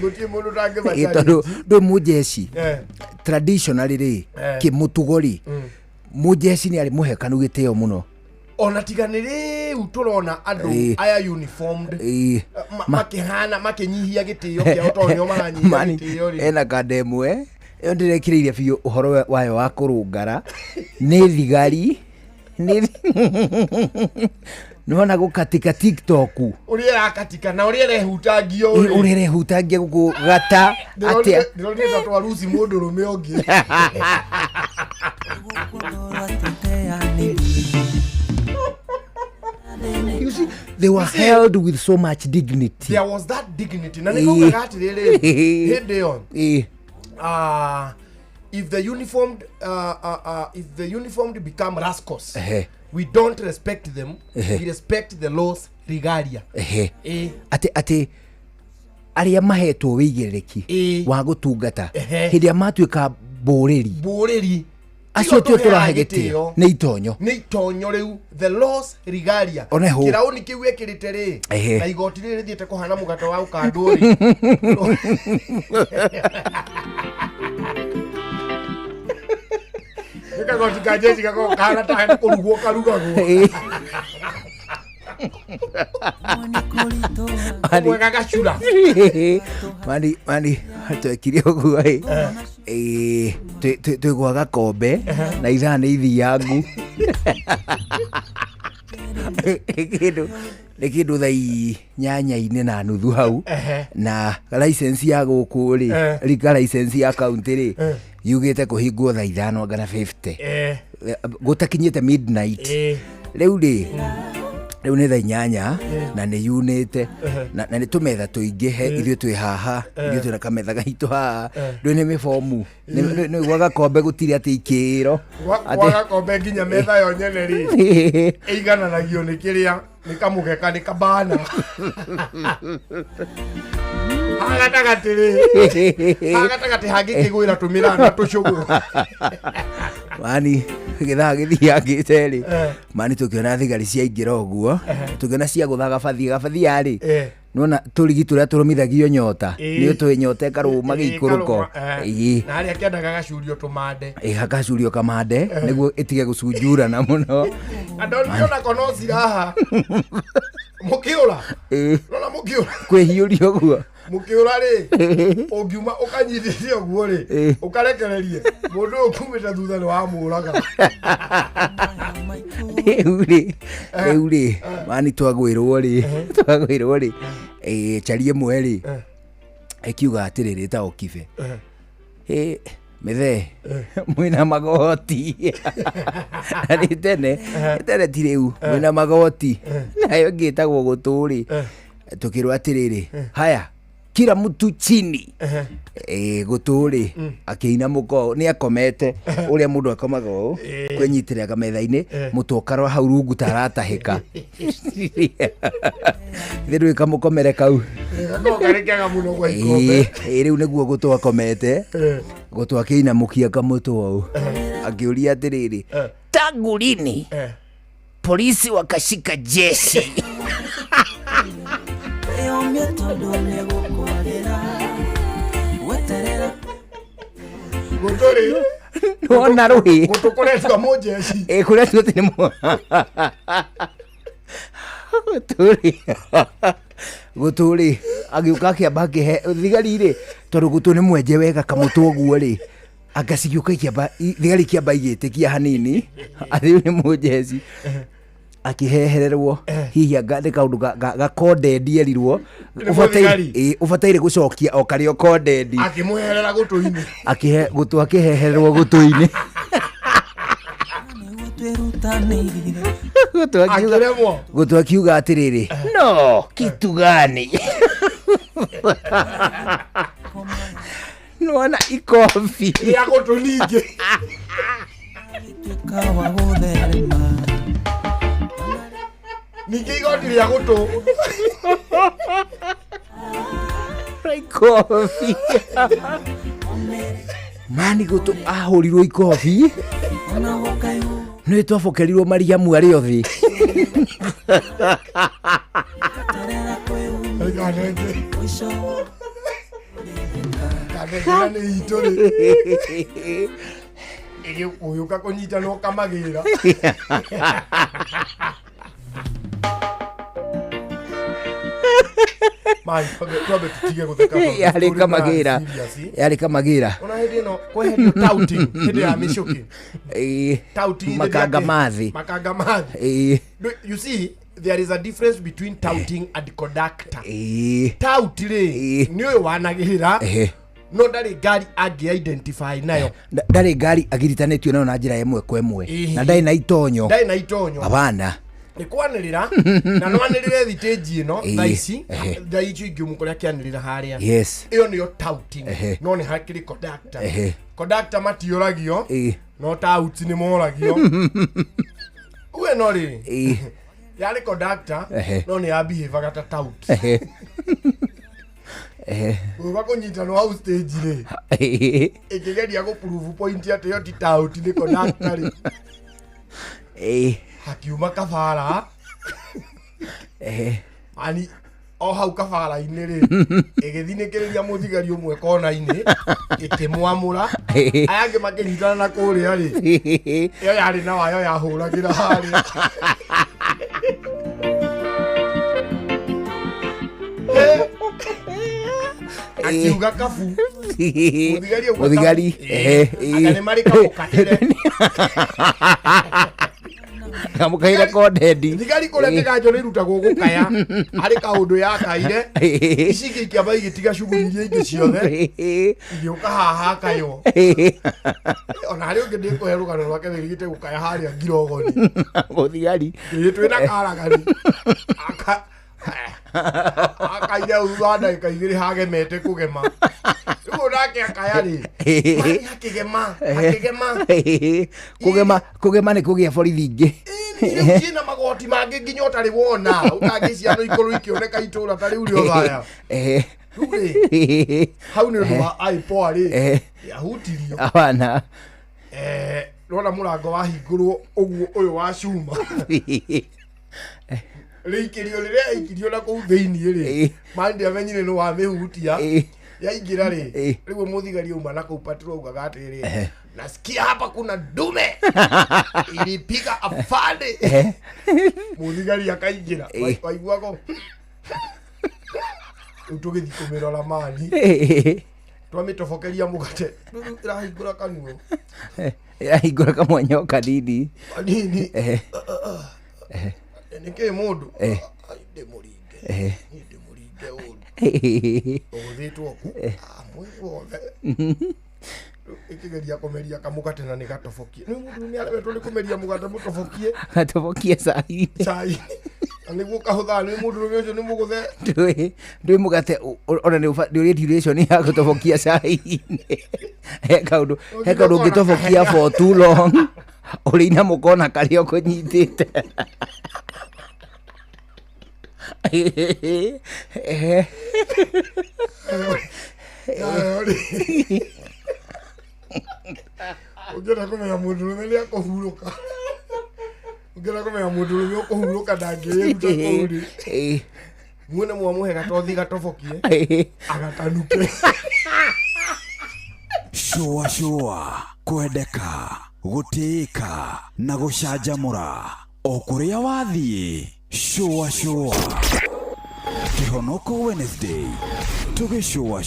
gutie mundu ndangibata tondu ndu mujeci traditionally ri kimutugori mujeci ni ari muhekanu giteo muno ona tiganire uturona andu aya uniformed makihana makinyihia gitio kia utonyo maranyihia gitio ri ena kademwe yo ndirekireirie biu uhoro wayo wa kurungara ni thigari ni nona gukatika TikTok uriera katika na uriera hutagio uriera hutagia guku gata atia ndirona twa rusi mundu rume ongi You see, they were held with so much dignity. There was that dignity. Na niko kati lele head on. If the uniformed become rascals, we don't respect them. We respect the laws regalia. Ate aria mahetwo wigiriki wa gutungata hiria matuika boreri acio tio turahe gitio ni itonyo riu the laws regalia kirauni kiu ekirite ri na igoti ri rithiete kuhana mugato wa ukandu ri nika goti ka jeshi kako kana ta kurugo karugago mani twekire uguo twigwaga kombe na ithaa nĩ ithiangu nĩ kĩndũ thaa 8:30 na nuthu hau na license ya gũkũ rĩ rika license ya kaunti rĩ yugĩte kũhingwo thaa 5:50 gũtakinyĩte midnight rĩu rĩ rĩu nĩ thaa 8 na nĩ yunĩte na nĩ tũmetha tũingĩhe ithuĩ twĩ haha ithuĩ twĩna kametha gaitũ haha rĩu nĩ mĩbomu nĩ gwaga kombe gũtirĩ atĩ ikĩro gwaga kombe nginya metha yo nyene rĩ ĩigananagio nĩ kĩrĩa nĩ kamũgeka nĩ kabana hagatagatĩ hangĩkĩgwĩra tũmĩrana tũcũgũ mani githaa githiangĩte rĩ mani tũkĩona thigari ciaingĩra ũguo tũkĩona cia gũtha gabathi yarĩ nona tũrigi tũrĩa tũrũmithagio nyota nĩ tũĩ nyota ĩkarũma gĩikũrũko na harĩa kĩendaga gacurio tũmande gacurio kamande nĩguo ĩtige gũcunjurana mũno andũ kono ciraha mũkĩũra nona mũkĩũra kwĩhiũria ũguo mũkĩũra rĩ ũngiuma ũkanyitithia ũguo rĩ ũkarekererie mũndũ ũkumĩte thutha nĩ wamũraga rĩu rĩ mani twagwĩrwo rĩ carie ĩmwe rĩ ĩkiuga atĩrĩrĩ ta okibe mĩthee mwĩna magoti nĩ tene ti rĩu mwĩna magoti nayo ngĩtagwo gũtũ rĩ tũkĩrwo atĩrĩrĩ haya kila mtu chini gũtũ rĩ akĩina mũko nĩ akomete ũrĩa mũndũ akomaga ũũ kwĩnyitĩrĩra kametha-inĩ mũtwe ũkarora hau rungu taratahĩka thĩrĩ kamũkomere kau rĩu nĩguo gũtũ akomete gũtũ akĩinamũkia kamũtwe ũũ akĩũria atĩrĩrĩ tangu lini polisi wakashika jeshi gũtũrĩ nona rũĩ gũtũkũretwo mũjeshi kũretwo tĩ nĩ gũtũrĩ agĩũka akĩamba akĩhe thigari rĩ tondũ gũtũ nĩ mwenje wega kamũtũ ũguo rĩ agacigiũka ikĩamba thigari ikĩamba igĩĩtĩkia hanini atĩ nĩ mũjeshi akihehererwo hihi nĩ kaũndũ gakondendi erirwo ũbataire gũcokia o karĩa kondendi akĩmũherera gũtũ-inĩ gũtũ akĩhehererwo gũtũ-inĩ gũtũ akiuga atĩrĩrĩ no kitu gani nona ikofi ya gũtũ ningĩ ningĩ igoti rĩa gũtũ ikofi mani gũtũ ahũrirwo ikofi nĩ twabokerirwo mariamu arĩ o thĩ nĩ itũ rĩ ũyũka kũnyita no kamagĩra yarĩ kamagĩra ona hĩndĩ ĩno kweherio touting hĩndĩ ya mĩcũki makanga mathĩ you see there is a difference between touting and conductor tout rĩ nĩ ũyũ wanagĩrĩra no ndarĩ ngari angĩ-identify nayo ndarĩ ngari agiritanĩtio nayo na njĩra ĩmwe kwa ĩmwe na ndarĩ na itonyo abana nĩ kwanĩrĩra na nwanĩrĩre thitĩnji ĩno thaa ici ingĩ kũrĩa kĩanĩrĩra harĩa ĩyo nĩyo touting no nĩ hakĩrĩ conductor conductor matiũragio no tout nĩ moragio uwe no rĩ yarĩ conductor no nĩ yabihevaga ta tout Wako nyitano hau stage re. Ekigeria go prove point ya yo titau tini conductor. Hakiuma kafara. Ani o hau kafara-inĩ rĩ ĩgĩthinĩkĩrĩria mũthigari ũmwe kona-inĩ ĩkĩmwamũra aya angĩ makĩnyitana na kũrĩa rĩ ĩyo yarĩ na wayo yahũragĩra harĩa akiuga kabu mũthigari aka nĩ marĩ kamũkatĩre kamukaire kondendi thigari kũrĩa kĩganjo nĩrutagwo gũkaya harĩ kaũndũ yakaire icingĩ ikĩamba igĩtiga cuguri iria ingĩ ciothe igĩũka haha kayo ona harĩ ũngĩ ndĩkũhe rũgano rwake rĩrigĩte gũkaya harĩa ngirogoni mũthigari twĩna karagari akaire thutha ndagĩka igĩrĩ hagemete kũgema rĩu nake akaya rĩ kũgema nĩ kũgĩa borithi ingĩ rĩu ciĩna magoti mangĩ nginya ũtarĩ wona ũtangĩciano ikorwo ikĩoneka itũũra ta rĩu rĩo thaya rĩu rĩ hau nĩ ũndũ wa IPOA rĩ yahutirio abana rona mũrango wahingũrwo ũguo ũyũ wa cuma rĩikĩrio rĩrĩa aikirio na kũu thĩiniĩ rĩ mandi amenyire nĩ wamĩhutia yaingĩra rĩ rĩu mũthigari uma na kũu patrol augaga atĩrĩ nasikia hapa kuna dume ilipiga afande mũthigari akaingĩra waiguago tũgĩthiĩ kũmĩrora mani twamĩtobokeria mũgate ĩrahingũra kanuo ĩrahingũra kamwenyo kanini kanini nĩkĩ mũndũ ndĩ mũringe ũgũthĩtwo ku mwĩrĩ wothe ĩkĩgeria kũmeria kamũgate na nĩgatobokie nĩ mũndũ nĩaremetwo nĩ kũmeria mũgate mũtobokie gatobokie cai nĩguo kahũthaa nĩ mũndũ rũme ũcio nĩ mũgũthe ndwĩ mũgate ona nĩ duration ya gũtobokia cai-inĩ he kaũndũ ũngĩtobokia for too long ũrĩina mũkona karĩa ũkũnyitĩte ũngĩenda kũmenya mũndũ rũme nĩ akũhurũka ũngĩenda kũmenya mũndũ rũme ũkũhurũka ndangĩruta kũu rĩ muone mwamũhe gatothi gatobokie agatanuke shua kwendeka gũtĩĩka na gũcanjamũra o kũrĩa wathiĩ shua kĩhonoko Wednesday tũgĩshua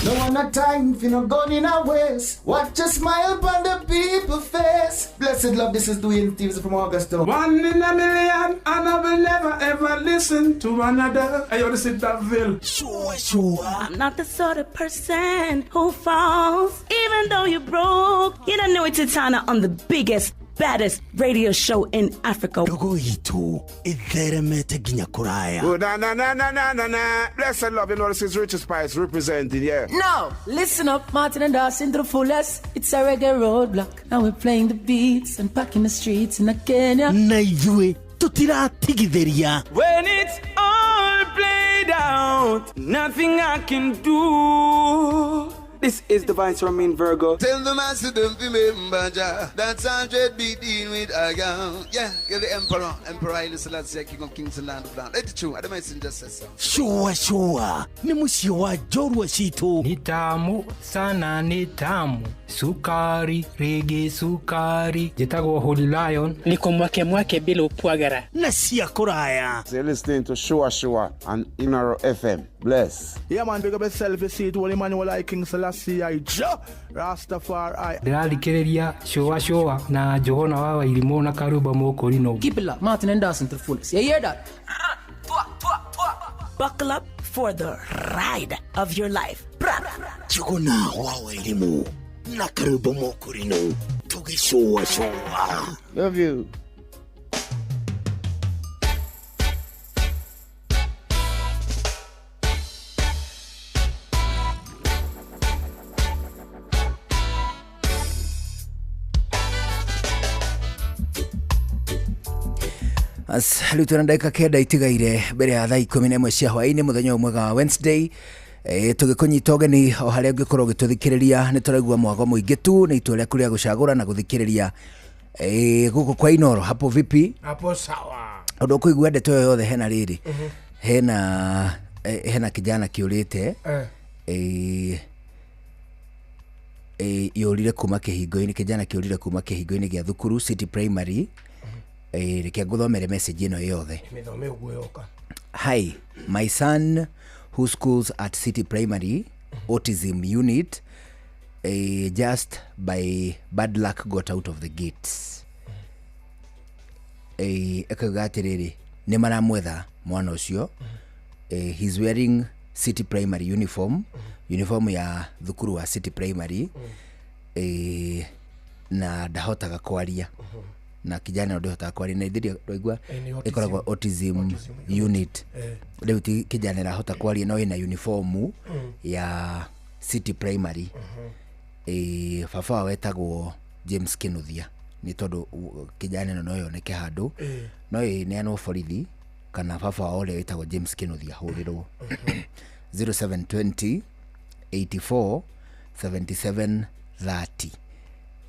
No one not time for no gun in our ways. Watch a smile on the people face. Blessed love, this is Dwayne Stevens from Augusta. 1 in a million, and I will never ever listen to another. I ought to sit that Ville. Sure. I'm not the sort of person who falls, even though you're broke. You don't know it's Tana on the biggest, baddest radio show in Africa. Dogo itu itheremete ginya kuraya. Oh, na. Blessed love, you know this is Richard Spice representing, yeah. No, listen up, Martin and Dawson to the fullest. It's a reggae roadblock, and we're playing the beats and packing the streets in Kenya. Naijue tutiratigithĩria. When it's all played out, nothing I can do. This is Divine Ramin Virgo. Tell the master don't remember that's 100 beating with a gun. Yeah, get the emperor Haile Selassie, king of kings and land of land. Let it true, I don't mind just say so. Shua. Ni musio wa jorwa shitu. Ni tamu sana, ni tamu. Sukari, reggae sukari. Jitagwo Holy Lion. Niko mwake bila upwagara. Nasia kuraya. So you're listening to Shua on Imaro FM. Bless. Yeah, man, big up yourself. You see it, Holy Manuel I King Selassie I Rastafari. Ndĩrarikĩrĩria shua na Johana wa Irimũ na Karuba Mokorino. Keep it locked, Martin and Dawson to the fullest. You hear that? Buckle up for the ride of your life. Johana wa Irimũ na Karuba Mokorino. Tugishua. Love you. Riu tuna ndagika kenda itigaire mbere ya thaa 11 cia hwaini muthenya mwega wa Wednesday. Tugikunyita ugeni o haria ungikorwo gituthikiriria ni turaigua mwago muingi tu ni itua riaku ria gucagura na guthikiriria guku kwa Inoro. Hapo vipi? Hapo sawa. Undu kuigua ndeto yothe hena riri hena kijana kiurite yurire kuma kihingo-ini, kijana kiurire kuma kihingo-ini gia thukuru City Primary. Reke nguthomere message ino yothe. Mithome uguo yoka. Hi, my son who schools at City Primary autism unit just by bad luck got out of the gates. Ekauga atiriri ni maramwetha mwana ucio. He's wearing City Primary uniform ya thukuru wa City Primary. Na ndahotaga kwaria. Na kijana ndohotaga kwaria na ithiria ndoigua ikoragwo autism unit. Riu kijana rahota kwaria no ina uniform ya City Primary. Baba wetagwo James Kinuthia ni tondu kijana no yoneke handu no ni ano borithi kana baba ole wetagwo James Kinuthia hurirwo 0720 84 77 30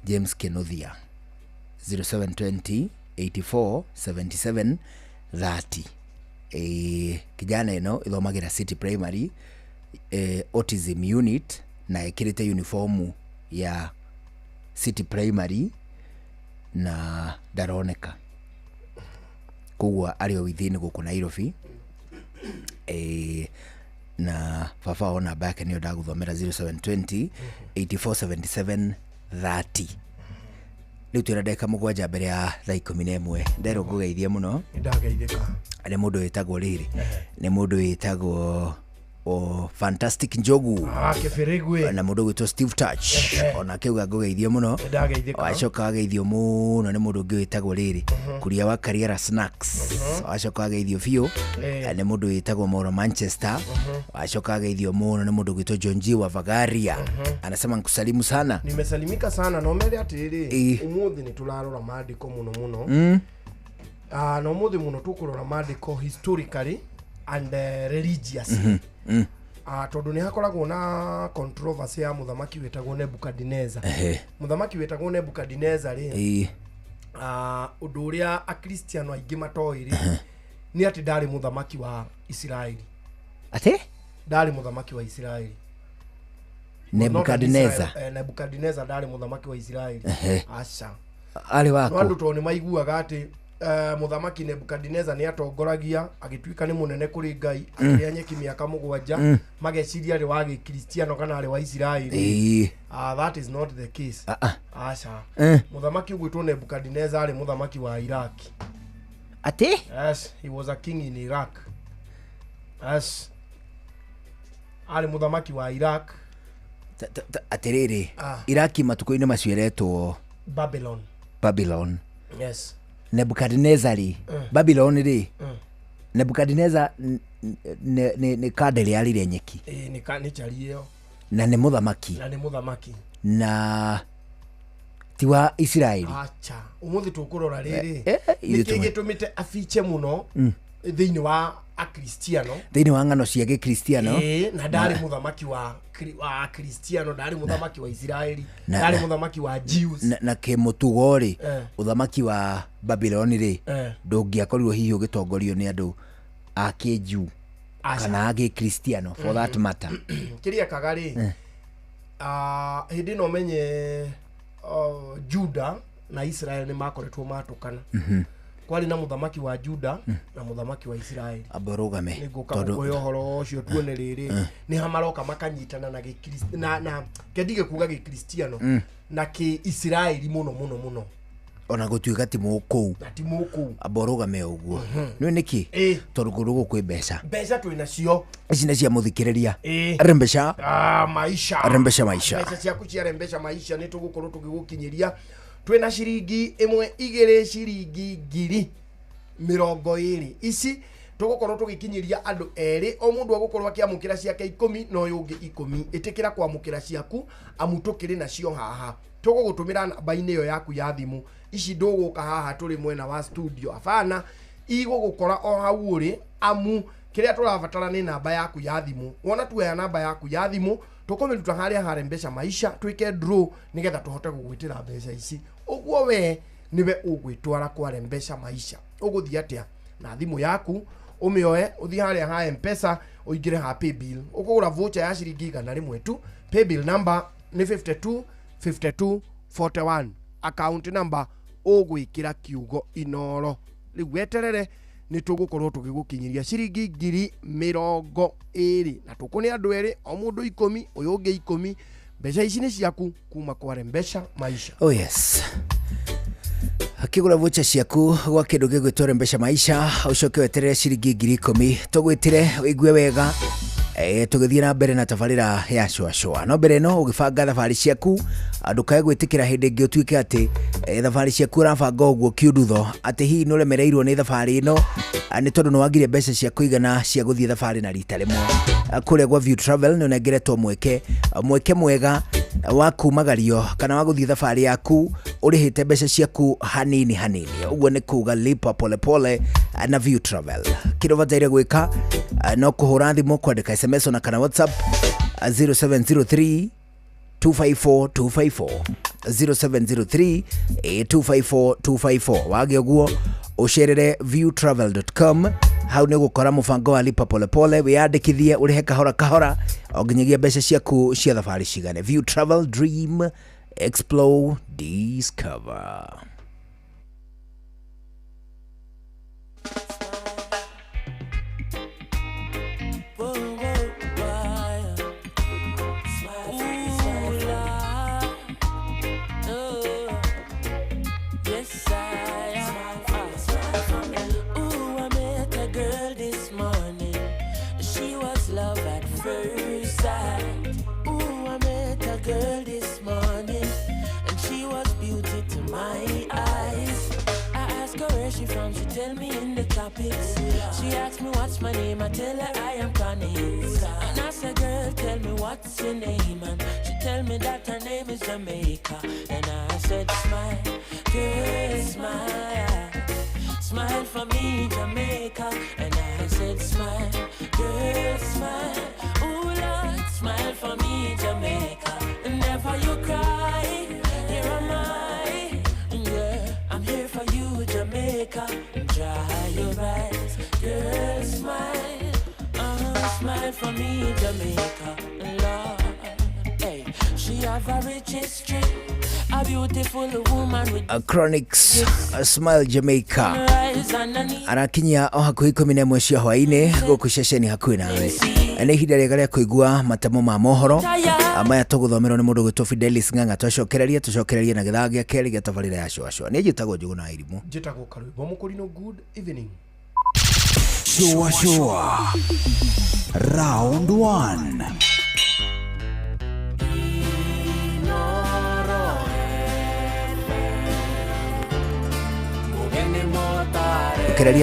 James Kinuthia 0720 84 77 30. Kijana ino ithomagira City Primary autism unit na ekirite uniform ya City Primary na daroneka kugwa ari withini guku Nairobi. Na baba ona back ni ndaguthomera 0720 84 77 30. Riu tira ndeka mugwanja mbere ya thaa 11 ndero ngugeithia muno ndageithika ni mundu witagwo riri ni mundu witagwo Fantastic Njogu Kibirigwe na mundu witwo Steve Touch ona kiuga ngugeithia muno ndageithika acoka ageithio muno ni mundu ungi witagwo riri kuria wa Carriera Snacks acoka ageithio biu ni mundu witagwo Moro Manchester acoka ageithio muno ni mundu witwo John G wa Vagaria anasema nkusalimu sana. Nimesalimika sana no mere atiri umuthi ni tularora maandiko muno no umuthi muno tukurora maandiko historically and religiously. Tondu ni hakoragwo na controversy ya muthamaki wetagwo Nebukadnezar. Muthamaki wetagwo Nebukadnezar ri undu uria akristiano aingi matoiri ni ati ndari muthamaki wa Israeli. Ate ndari muthamaki wa Israeli. Nebukadnezar ndari muthamaki wa Israeli. Acha ari wako andu to ni maiguaga ati muthamaki Nebukadnezar ni atongoragia agituika ni munene kuri Ngai akiria nyeki miaka 7 mageciria ri wa Kristiano kana ri wa Israeli. That is not the case. Acha muthamaki ugwitwo Nebukadnezar ari muthamaki wa Iraq. Ati yes, he was a king in Iraq. Yes, ari muthamaki wa Iraq. Atiriri Iraki matuko-ini maciaretwo Babylon. Yes. Nebukadnezar Babylon ri Nebukadnezar ni kadeli arire nyeki ni chario na ni muthamaki na tiwa Israeli. Acha umuthi tukurora riri nikigitumite afiche muno thiini wa akristiano thiini wa ngano cia gikristiano na ndari muthamaki wa Kristiano, ndari muthamaki wa Israeli, ndari muthamaki wa Jews na kimutugo ri uthamaki wa Babylon ri ndungiakorirwo hihi ugitongorio ni andu a Jew kana a Kristiano for that matter. Kiria kagari hindi no menye Juda na Israel ni makoretwo matukana. Kwali na muthamaki wa Juda na muthamaki wa Israeli aborogame tondu yohoro ucio tuone riri ni hamaroka makanyitana na Gikristiano na kedige kuga Gikristiano na ki Israeli muno ona gutuika ti muku aborogame uguo ni niki tondu gurugo kwi mbeca twina cio ici ni cia muthikiriria rembesha maisha maisha ciaku cia rembesha maisha ni tugukorwo tugigukinyiria twina ciringi 1 2 ciringi ngiri 20 ici tugukorwo tugikinyiria andu eri o mundu agukorwo akiamukira ciake 10 no yungi 10 itikira kwamukira ciaku amutukiri nacio haha tugugutumira namba-ini yo yaku ya thimu ici nduguka haha turi mwena wa studio afana igugukora o hau uri amu kiria turabatara ni namba yaku ya thimu. Wona tuoya namba yaku ya thimu tukomiruta haria hare mbeca maisha twike draw nigetha tuhote gugwitira mbeca ici. Uguo we niwe ugwitwara kwa mbeca maisha. Uguthia atia na thimu yaku umioe uthi haria ha M-Pesa uingire ha paybill ukugura voucher ya ciringi 100 tu. Paybill number ni 525241. Account number ugwikira kiugo Inoro. Riu weterere ni tugukorwo tugigukinyiria ciringi 20,000 na tukuni andu eri o mundu 10 uyu ungi 10. Mbeca ici ni ciaku kuma kwa mbeca maisha. Oh yes. Akigura voucher ciaku gwa kindu gigwitwara mbeca maisha ucoke weterere ciringi 10,000 tugwitire wigue wega. Tugithie na mbere na tabarira ya shwa no mbere no ugibanga thabari ciaku ndukae gwitikira hindi ingi utuike ati thabari ciaku urabanga uguo kiundutho ati hihi no remereirwo ni thabari ino ni tondu no wagire mbeca cia kuigana cia guthie thabari na rita rimwe kuria gwa View Travel no nengeretwo mweke mwega wa kumagario kana wa guthie thabari yaku urihite mbeca ciaku hanini uguo ni kuga lipa pole pole na View Travel. Kiro bataire gwika no kuhura thimu kwandika SMS na kana WhatsApp 0703 254 0703 254 wage guo usherere viewtravel.com hau ni gukora mubango wa lipa pole pole wiyandikithie urihe kahora oginyagia mbeca ciaku cia thabari cigane. View Travel, dream, explore, discover. She asked me what's my name, I tell her I am Connie. And I said, girl, tell me what's your name, and she tell me that her name is Jamaica. And I said, smile, girl, smile, smile for me, Jamaica. And I said, smile, girl, smile, ooh Lord, smile for me, Jamaica. And never you cry, here am I, yeah, I'm here for you, Jamaica. Dry your eyes, girl, smile, smile for me, Jamaica, Lord. Hey, she have a rich history, a beautiful woman with Chronics, Smile Jamaica. Arakinya o hakuhi 11 cia hwaini guku ceceni hakuhi nawe. Ni ihinda riega ria kuigua matamo ma mohoro amaya tuguthomerwo ni mundu gwitwo Fidelis Ng'ang'a. Tucokererie na githaa gia keri gia tabarira ya shwa ni njitagwo Njugu na Irimu. Njitagwo Karwimbo Mukurino. Good evening. Shwa Round 1.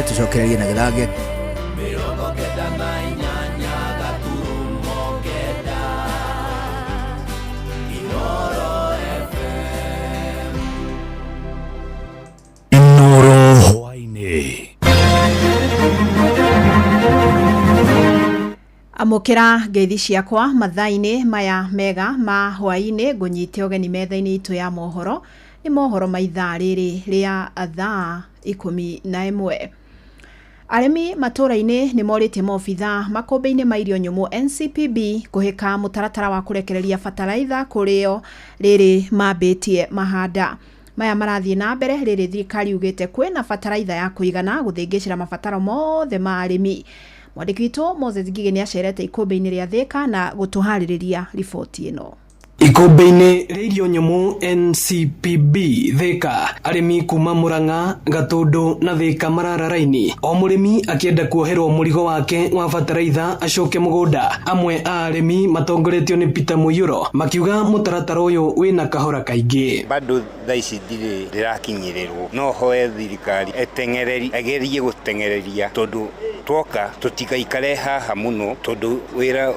Tucokererie na githaa gia Amukira ngeithi ciakwa mathaini maya mega ma hwaini ngunyite ogeni methaini itu ya mohoro ni mohoro maithaa riri ria thaa 11. Aremi matũra-inĩ ni morite maobitha makombe-inĩ ma irio nyũmũ NCPB kuhika mutaratara wa kurekereria fertilizer kurĩo riri mambĩtie mahanda. Maya marathie na mbere riri thirikari ugite kwina fertilizer ya kuigana guthingicira mabataro mothe ma aremi. Mwandiki witũ Moses Ngige ni acerete ikombe-inĩ ria Thika na gutuharĩrĩria riboti ino. Ikombe-inĩ rĩa irio nyũmũ NCPB Thika, arĩmi kuma Murang'a, Gatũndũ na Thika marara raini. O mũrĩmi akienda kuoherwo mũrigo wake wa fertilizer acoke mũgũnda. Amwe a arĩmi matongoretio ni Peter Mũiyũro makiuga mũtaratara ũyũ wĩna kahora kaingĩ. Bado thaa ici ndirĩ ndĩrakinyĩrĩrwo, no hoe thirikari eteng'ereri agerie gũteng'ereria tondũ twoka tutigaikare haha mũno tondũ wĩra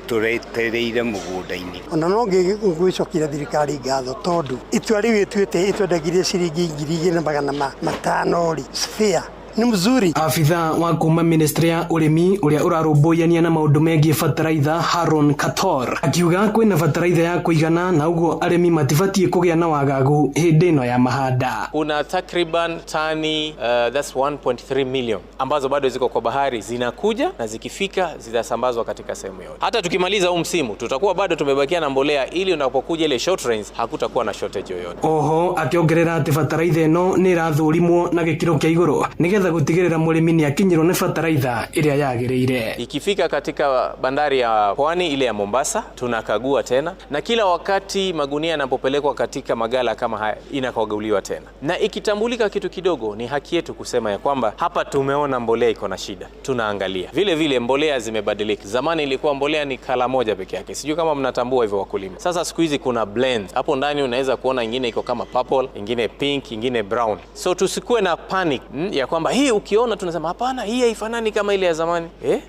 turetereire mũgũnda-inĩ. Ona no ngĩgwĩcokera thirikari ngatho tondũ itua rĩu ĩtuĩte ĩtwendagirie ciringi 2,500 sphere ni mzuri. Afitha wa kuma ministry ya urimi uria urarumbuiania na maundu megie fertilizer Haron Kator akiuga kwina fertilizer ya kuigana na uguo arimi matibatie kugia na wagagu hindi ino ya mahanda. Kuna takriban tani that's 1.3 million ambazo bado ziko kwa bahari, zinakuja na zikifika zitasambazwa katika sehemu yote. Hata tukimaliza huu msimu tutakuwa bado tumebakia na mbolea, ili unapokuja ile short range hakutakuwa na shortage yoyote. Oho akiongerera ati fertilizer ino ni rathurimwo na gikiro kia iguru nigetha gutigirira murimi ni akinyirwo ni fertilizer iria yagiriire. Ikifika katika bandari ya Pwani ile ya Mombasa tunakagua tena, na kila wakati magunia yanapopelekwa katika magala kama haya inakaguliwa tena, na ikitambulika kitu kidogo ni haki yetu kusema ya kwamba hapa tumeona mbolea iko na shida, tunaangalia. Vile vile mbolea zimebadilika. Zamani ilikuwa mbolea ni kala moja peke yake, sijui kama mnatambua hivyo wakulima. Sasa siku hizi kuna blend hapo ndani, unaweza kuona ingine iko kama purple, ingine pink, ingine brown. So tusikue na panic ya kwamba hii ukiona tunasema hapana, hii haifanani kama ile ya zamani.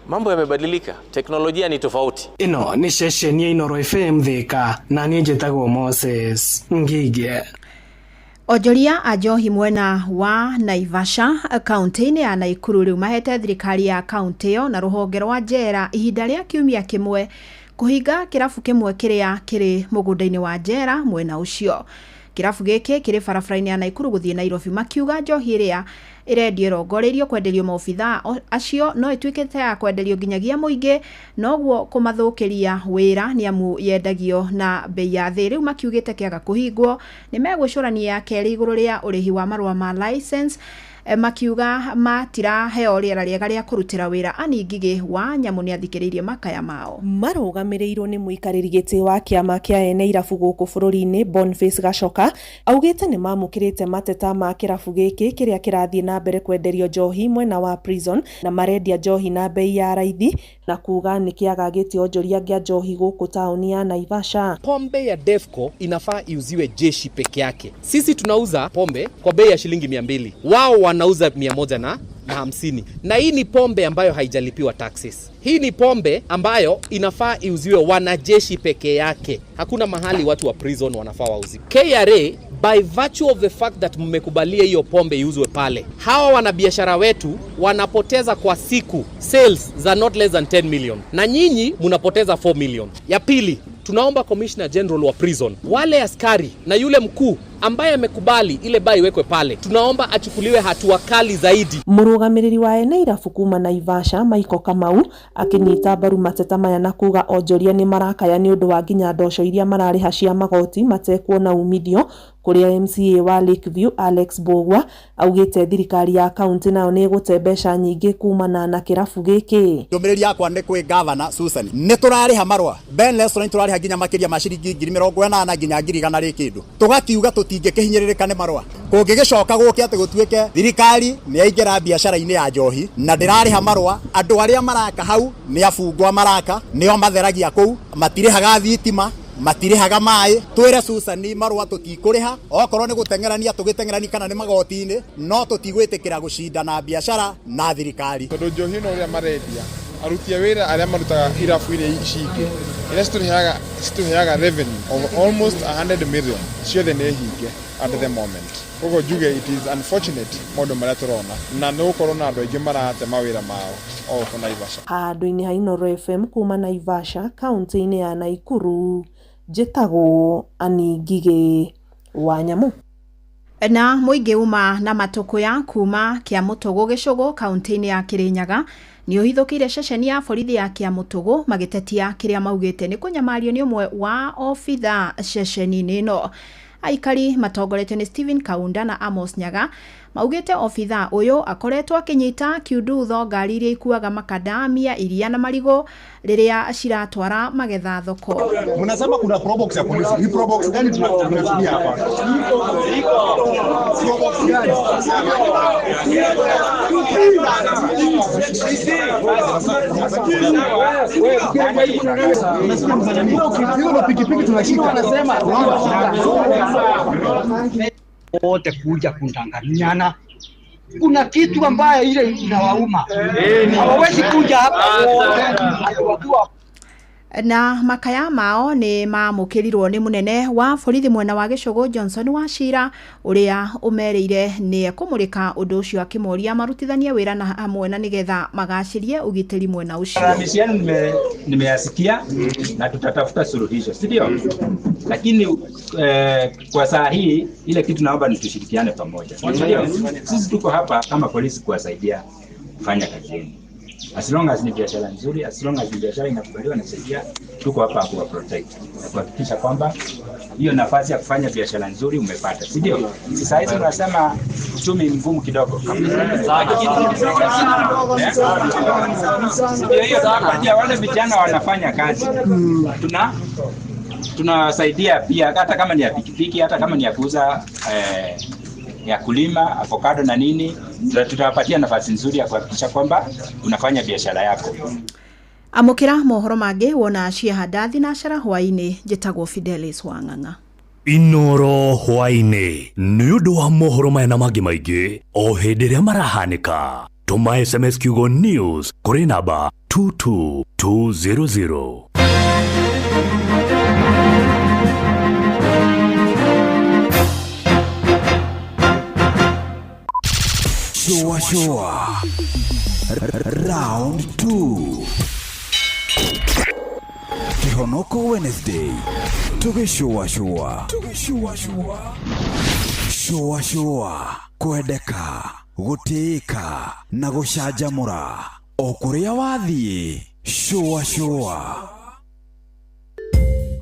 Mambo yamebadilika, teknolojia ni tofauti. Ino ni session ya Inoro FM Thika, na niĩ njĩtagwo Moses Ngige. Ojoria a njohi mwena wa Naivasha kaunti-inĩ ya Naikuru rĩu mahete thirikari ya kaunti ĩyo na rũhonge rwa njera ihinda rĩa kiumia kĩmwe kũhinga kĩrabu kĩmwe kĩrĩa kĩrĩ mũgũnda-inĩ wa njera mwena ũcio. Kĩrabu gĩkĩ kĩrĩ barabara-inĩ ya Naikuru gũthiĩ Nairobi, makiuga njohi ĩrĩa irendio rongoreirio kwenderio maobitha acio no ituĩkĩte ya kwenderio nginyagia mũingĩ, noguo kũmathũkĩria wĩra nĩ amu yendagio na bei ya thĩ. Rĩu makiugĩte kĩaga kũhingwo nĩ megwĩcũrania kerĩ igũrũ rĩa ũrĩhi wa marũa ma license, makiuga matiraheo rĩera rĩega rĩa kũrutĩra wĩra. Ani Ngigĩ wa Nyamũ nĩ athikĩrĩirie makaya mao. Marũgamĩrĩirwo nĩ mũikarĩri gĩtĩ wa kĩama kĩa ene irabu gũkũ bũrũri-inĩ Boniface Gacoka augĩte nĩ mamũkĩrĩte mateta ma kĩrabu gĩkĩ kĩrĩa kĩrathiĩ na mbere kwenderio njohi mwena wa Prison na marendia njohi na bei ya raithi, na kuga nĩ kĩaga gĩtionjoria gĩa njohi gũkũ tauni ya Naivasha. Pombe ya Defco inafaa iuziwe jeshi peke yake. Sisi tunauza pombe kwa bei ya shilingi 200. Wao wanauza 150. Na hii ni pombe ambayo haijalipiwa taxes. Hii ni pombe ambayo inafaa iuziwe wanajeshi peke yake. Hakuna mahali watu wa prison wanafaa wauzi. KRA, by virtue of the fact that mmekubalia hiyo pombe iuzwe pale, hawa wanabiashara wetu wanapoteza kwa siku sales za not less than 10 million. Na nyinyi mnapoteza 4 million. Ya pili, tunaomba Commissioner General wa Prison, wale askari na yule mkuu ambaye amekubali ile bai wekwe pale, tunaomba achukuliwe hatua kali zaidi. Mũrũgamĩrĩri wa ene irabu kuma Naivasha Michael Kamau akinyita mbaru mateta maya na kuga onjoria nĩ marakaya nĩ ũndũ wa nginya ndoco iria mararĩha cia magoti matekuona umithio, kuria MCA wa Lakeview Alex Bogwa augĩte thirikari ya kaunti nayo nĩ ĩgũte mbeca nyingĩ kumana na kĩrabu gĩkĩ. Ndũmĩrĩri yakwa nĩ kwĩ Governor Susan, nĩ tũrarĩha marũa Ben Restaurant, tũrarĩha nginya makĩria ma ciringi 80,000 nginya 100,000 rĩ kĩndũ, tũgakiuga tũtingĩkĩhinyĩrĩrĩka nĩ marũa. Kũngĩgĩcoka gũkĩ atĩ gũtuĩke thirikari nĩ yaingĩra biacara-inĩ ya njohi na ndĩrarĩha marũa, andũ arĩa maraka hau nĩ abungwa maraka, nĩo matheragia kũu, matirĩhaga thitima, matirĩhaga maĩ. Twĩre Susan marũa tũtikũrĩha, okorwo nĩ gũtengerania tũgĩtengerani kana nĩ magoti-inĩ, no tũtigwĩtĩkĩra gũcindana biacara na thirikari. Tondũ njohi ĩno ũrĩa marendia aruti a wĩra arĩa marutaga irabu iria cingĩ iria citũheaga revenue of almost 100 million ciothe nĩ hinge at the moment. Koguo njuge it is unfortunate maũndũ marĩa tũrona, na nĩ gũkorwo na andũ aingĩ marate mawĩra mao o Naivasha. Handũ-inĩ ha Inoro FM kuma Naivasha kaunti-inĩ ya Naikuru, njĩtagwo Ani Ngigĩ wa Nyamũ. Na mũingĩ uma na matũkũya kuma Kĩamũtũgũ Gĩcũgũ kaunti-inĩ ya Kĩrĩnyaga nĩ ũhithũkĩire ceceni ya borithi ya Kĩamũtũgũ magĩtetia kĩrĩa maugĩte nĩ kũnyamario nĩ ũmwe wa obitha ceceni-inĩ ĩno. Aikari matongoretio nĩ Stephen Kaunda na Amos Nyaga maugĩte obitha ũyũ akoretwo akĩnyita kiundutho ngari iria ikuaga makadamia, iria na marigũ rĩrĩa ciratwara magetha thoko. Mnasema kuna probox ya polisi. Ni probox gani tunatumia hapa? Probox gani? Unasema pikipiki tunashika, anasema wote kuja kundanganyana. Kuna kitu ambayo ile inawauma. Hawawezi kuja hapa wakiwa na makaya mao ni mamukirirwo ni munene wa borithi mwena wa Gicugu Johnson Wachira uria umereire ni kumurika undu ucio akimoria marutithanie wira na hamwe na nigetha magacirie ugitiri mwena ucio. Misiano nimeyasikia na tutatafuta suluhisho, si ndio? Lakini kwa saa hii ile kitu naomba ni tushirikiane pamoja. Sisi tuko hapa kama polisi kuwasaidia kufanya kazi yenu. As long as ni biashara nzuri, as long as ni biashara inakubaliwa na sheria, tuko hapa kuwa protect na kuhakikisha kwamba hiyo nafasi ya kufanya biashara nzuri umepata, si ndio? Sasa hizi tunasema uchumi mgumu kidogo. Ndio wale vijana wanafanya kazi. Tunawasaidia pia hata kama ni ya pikipiki, hata kama ni ya kuuza ya kulima avocado na nini, tutawapatia nafasi nzuri ya kuhakikisha kwamba unafanya biashara yako. Amukira mohoro mage wona cia hadathi na shara hwaini jetagwo Fidelis Wang'ang'a. Inoro hwaini ni undu wa mohoro maya na mangĩ maingĩ o hĩndĩ ĩrĩa marahanĩka. Tuma SMS kiugo news kuri namba 22200. Shua Round 2 Kihonoko Wednesday Shua kwendeka gutiika na gucanjamura o kuria wathie. Shua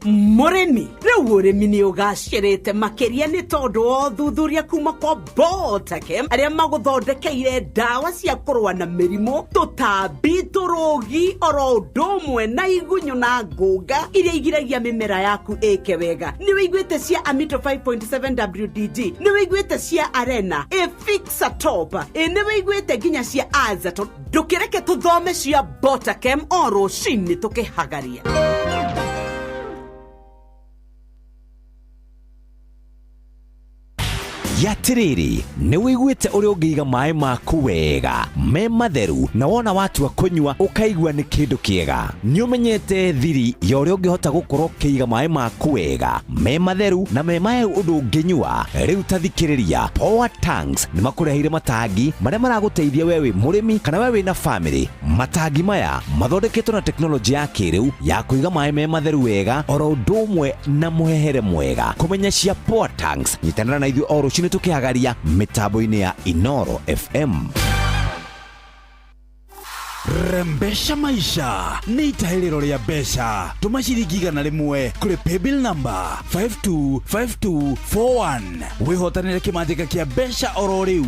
Murimi riu urimi ni ugacirite makiria ni tondu o thuthuria kuma kwa Botakem aria maguthondekeire dawa cia kurwa na mirimo, tutambi, turugi, oro ndomwe na igunyu na ngunga iria igiragia mimera yaku ike wega. Ni wiguite cia Amito 5.7 WDG, ni wiguite cia Arena, Fixa Top, ni wiguite ginya cia Azaton. Ndukireke tuthome cia Botakem oro shini tukihagaria. Yatiriri ni wiguite uri ungiiga mai maku wega me matheru na wona watu wa kunywa ukaigua ni kindu kiega. Ni umenyete thiri ya uri ungihota gukorwo kiiga mai maku wega me matheru na me mai undu unginywa. Riu tathikiriria Power Tanks ni makurehire matangi maria maraguteithia wewe murimi kana wewe na family. Matangi maya mathondeketwo na teknoloji ya kiriu ya kuiga mai me matheru wega oro ndomwe na muhehere mwega. Kumenya cia Power Tanks nyitanira na ithu oro tukihagaria mitambo-ini ya Inoro FM. Rembesha maisha ni itahiriro ria besha. Tuma ciringi 100 kuri paybill number 525241 wihotanire kimanjika kia besha oro riu.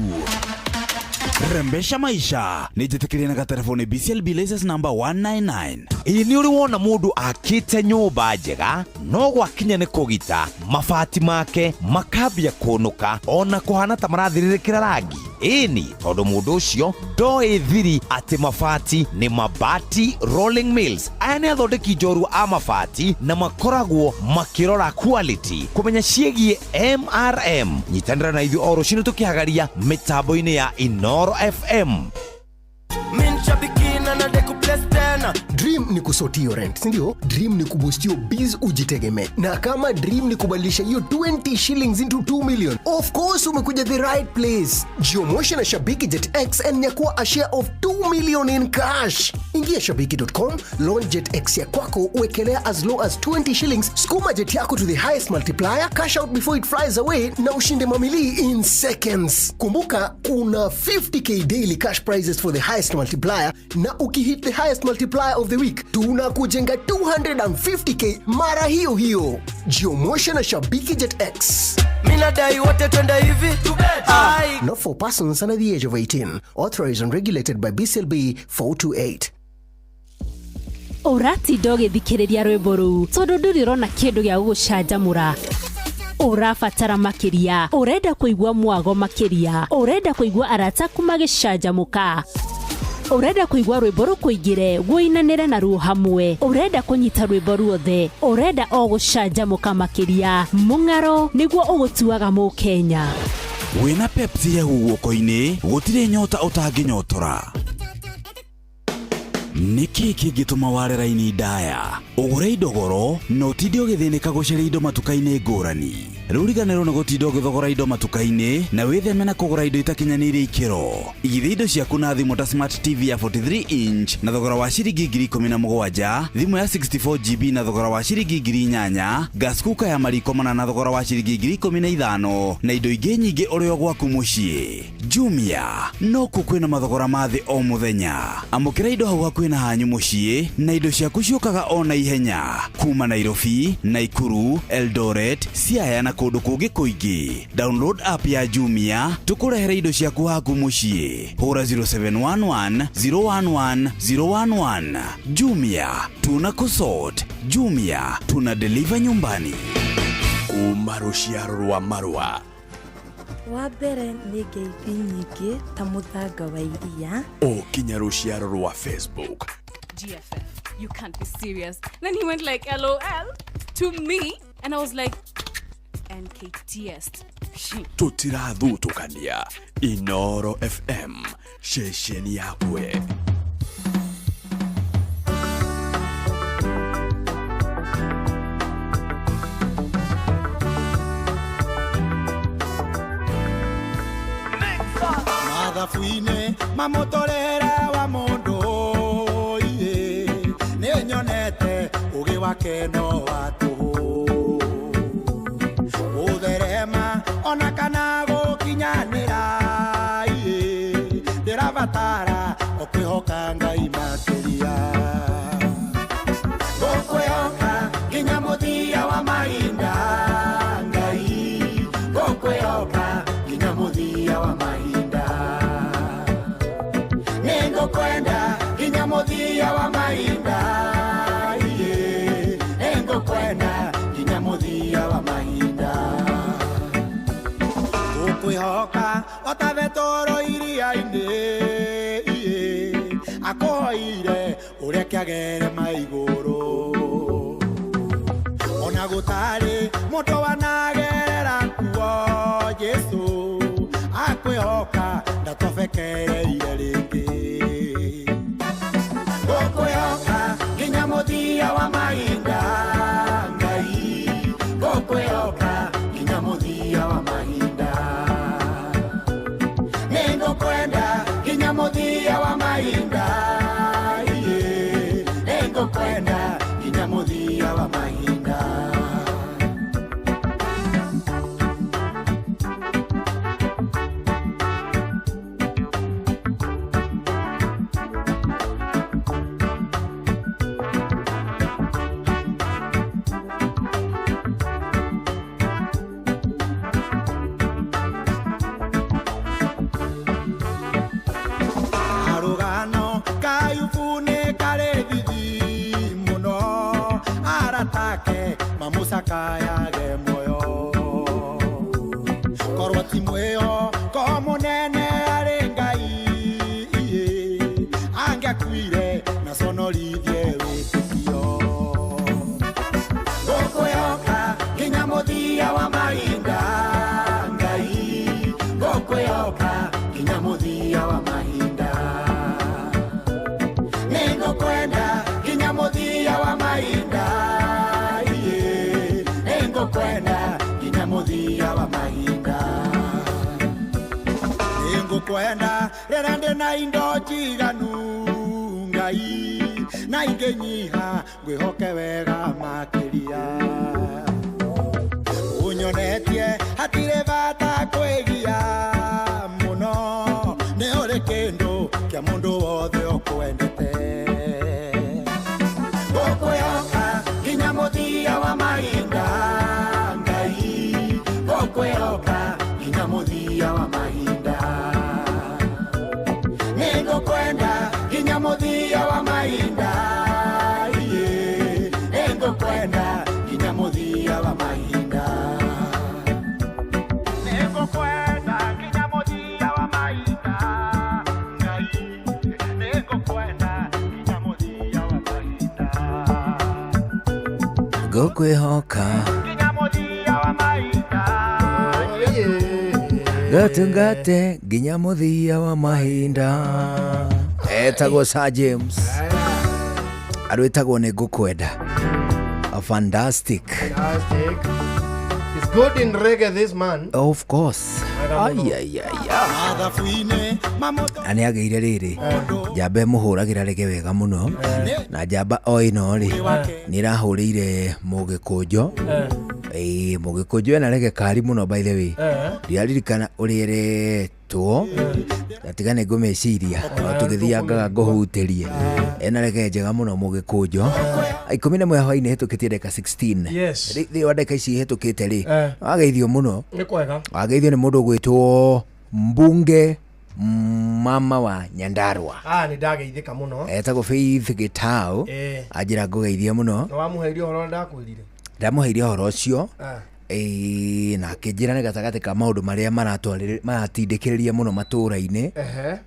Rembesha maisha ni jitikiria na gatelefoni BCLB license number 199. Ini uri wona mundu akite nyumba njega no gwakinya ni kugita mabati make makambia kunuka ona kuhana ta marathiririkira rangi. Ini tondu mundu ucio ndoi thiri ati mabati ni Mabati Rolling Mills. Aya ni athondeki njorua a mabati na makoragwo makirora quality. Kumenya ciegie MRM nyitanira na ithu oro cino tukihagaria mitambo-ini ya Inoro FM. Dream ni kusotio rent, sindio? Dream ni kubustio biz ujitegeme. Na kama dream ni kubadilisha hiyo 20 shillings into 2 million, of course umekuja the right place. Jiomoshi na Shabiki Jet X and nyakua a share of 2 million in cash. Ingia shabiki.com, launch Jet X ya kwako, uwekelea as low as 20 shillings, skuma jet yako to the highest multiplier, cash out before it flies away, na ushinde mamili in seconds. Kumbuka, kuna 50k daily cash prizes for the highest multiplier, na ukihit the highest multiplier of the week, tunakujenga 250k mara hiyo hiyo. Jiomoshi na Shabiki Jet X. Minadai wote twenda hivi Not for persons under the age of 18. Authorized and regulated by BCLB 428. Urati doge thikiriria rwimbo ruu tondu ndurirona kindu gia gugucanjamura. Urafatara makiria, urenda kuigua mwago makiria, urenda kuigua arata kumagicanjamuka, urenda kuigua rwimbo rukuingire guinanire na ruo hamwe, urenda kunyita rwimbo ruothe, urenda o gucanjamuka makiria. Mung'aro niguo ugutuaga mu Kenya. Wina Pepsi ya guoko-ini gutire nyota utanginyotora. niki kingituma ware raini ndaya ugure indo goro no tinde ugithinika gucaria indo matuka-ini ngurani ruriganirwo na gutinda ugithogora indo matuka-ini na witheme na kugura indo itakinyaniire ikiro igithia indo ciaku na thimu ta smart TV ya 43 inch na thogora wa ciringi 17,000 thimu ya 64GB na thogora wa ciringi 8,000 gas cooker ya mariko mana na thogora wa ciringi 15,000 na indo ingi nyingi uri o gwaku mucii Jumia no kukwina mathogora mathi o muthenya amukira indo hau hakuhi na hanyu mucii na indo ciaku ciukaga o na ihenya kuma Nairobi, Naikuru, Eldoret, Siaya na kundu kungi kuingi. Download app ya Jumia tukurehere indo ciaku haku mucii hura 0711 011 011. Jumia tuna kusort, Jumia tuna deliver nyumbani. Kuma ruciaro rwa Marua wa mbere nĩ ngeithi nyingĩ ta mũthanga wa iria kinya ruciaro rwa Facebook. GFF, you can't be serious. Then he went like LOL to me and I was like NKTS. Tutirathutukania Inoro FM shesheni yakwe. Mathabu-inĩ mamotorera wa mũndũ iye nĩ nyonete ũgĩ wake no wa tũhũ gũtherema ona kana gũkinyanĩra iye ndĩrabatara ũkwĩhoka Ngai makĩria gũkwĩhoka nginya mũthia wa mahinda Ngai gũkwĩhoka nginya mũthia wa mahinda kwenda kinya muthia wa mahinda iye kwenda kinya muthia wa mahinda ukwihoka otavetoro iria-ini iye akoire ureke agere maiguru ona gutari mundu wanagerera kuo Jesu akwihoka ndatofekereire ringi gũkwĩhoka nginya mũthia wa mahinda Ngai gũkwĩhoka nginya mũthia wa mahinda nĩngũkwenda nginya mũthia wa mahinda iye nĩngũkwenda nginya mũthia wa mahinda sakayage moyo korwa timweo ko munene arengai anga kwire na sonolithie witikio gũkwĩhoka nginya mũthia wa mahinda Ngai gũkwĩhoka nginya mũthia wa mahinda nĩngũkwenda nginya mũthia wa mahinda kwenda nginya mũthia wa mahinda nĩngũkwenda rĩrĩa ndĩna indo njiganu Ngai na ingĩnyiha ngwĩhoke wega makĩria ũnyonetie hatirĩ bata kwĩgia mũno nĩ ũrĩ kĩndũ kĩa mũndũ wothe ũkwendete gũkwĩhoka nginya mũthia wa mahinda gũkwĩhoka nginya mũthia wa mahinda nĩngũkwenda nginya mũthia wa mahinda iye nĩngũkwenda nginya mũthia wa mahinda nĩngũkwenda nginya mũthia wa mahinda Ngai nĩngũkwenda nginya mũthia wa mahinda gũkwĩhoka gatungate nginya mũthia wa mahinda etagwo Sir James arwetagwo nĩ ngũkwenda. Fantastic. It's good in reggae, this man. Of course. Ani ageire riri njamba muhuragira rege wega muno na njamba o ino ri ni rahurire mugikunjo mugikunjo ena rege kari muno by the way ndiaririkana urire to atigane ngumeciria tugithiangaga nguhutirie ena rege njega muno mugikunjo 11 hwaini hetukitie ndeka 16 ri wadeka ici hetukite ri ageithio muno ni kwega ageithio ni mundu gwitwo Mbunge mama wa Nyandarua. Ni ndageithika muno. Etagwo Faith Gitau. Ajira ngugeithia muno. No wamuheire horo ndakwirire. Ndamuheire horo ucio. Na kijira ni gatagati ka maundu maria maratindikiriria muno matura-ini.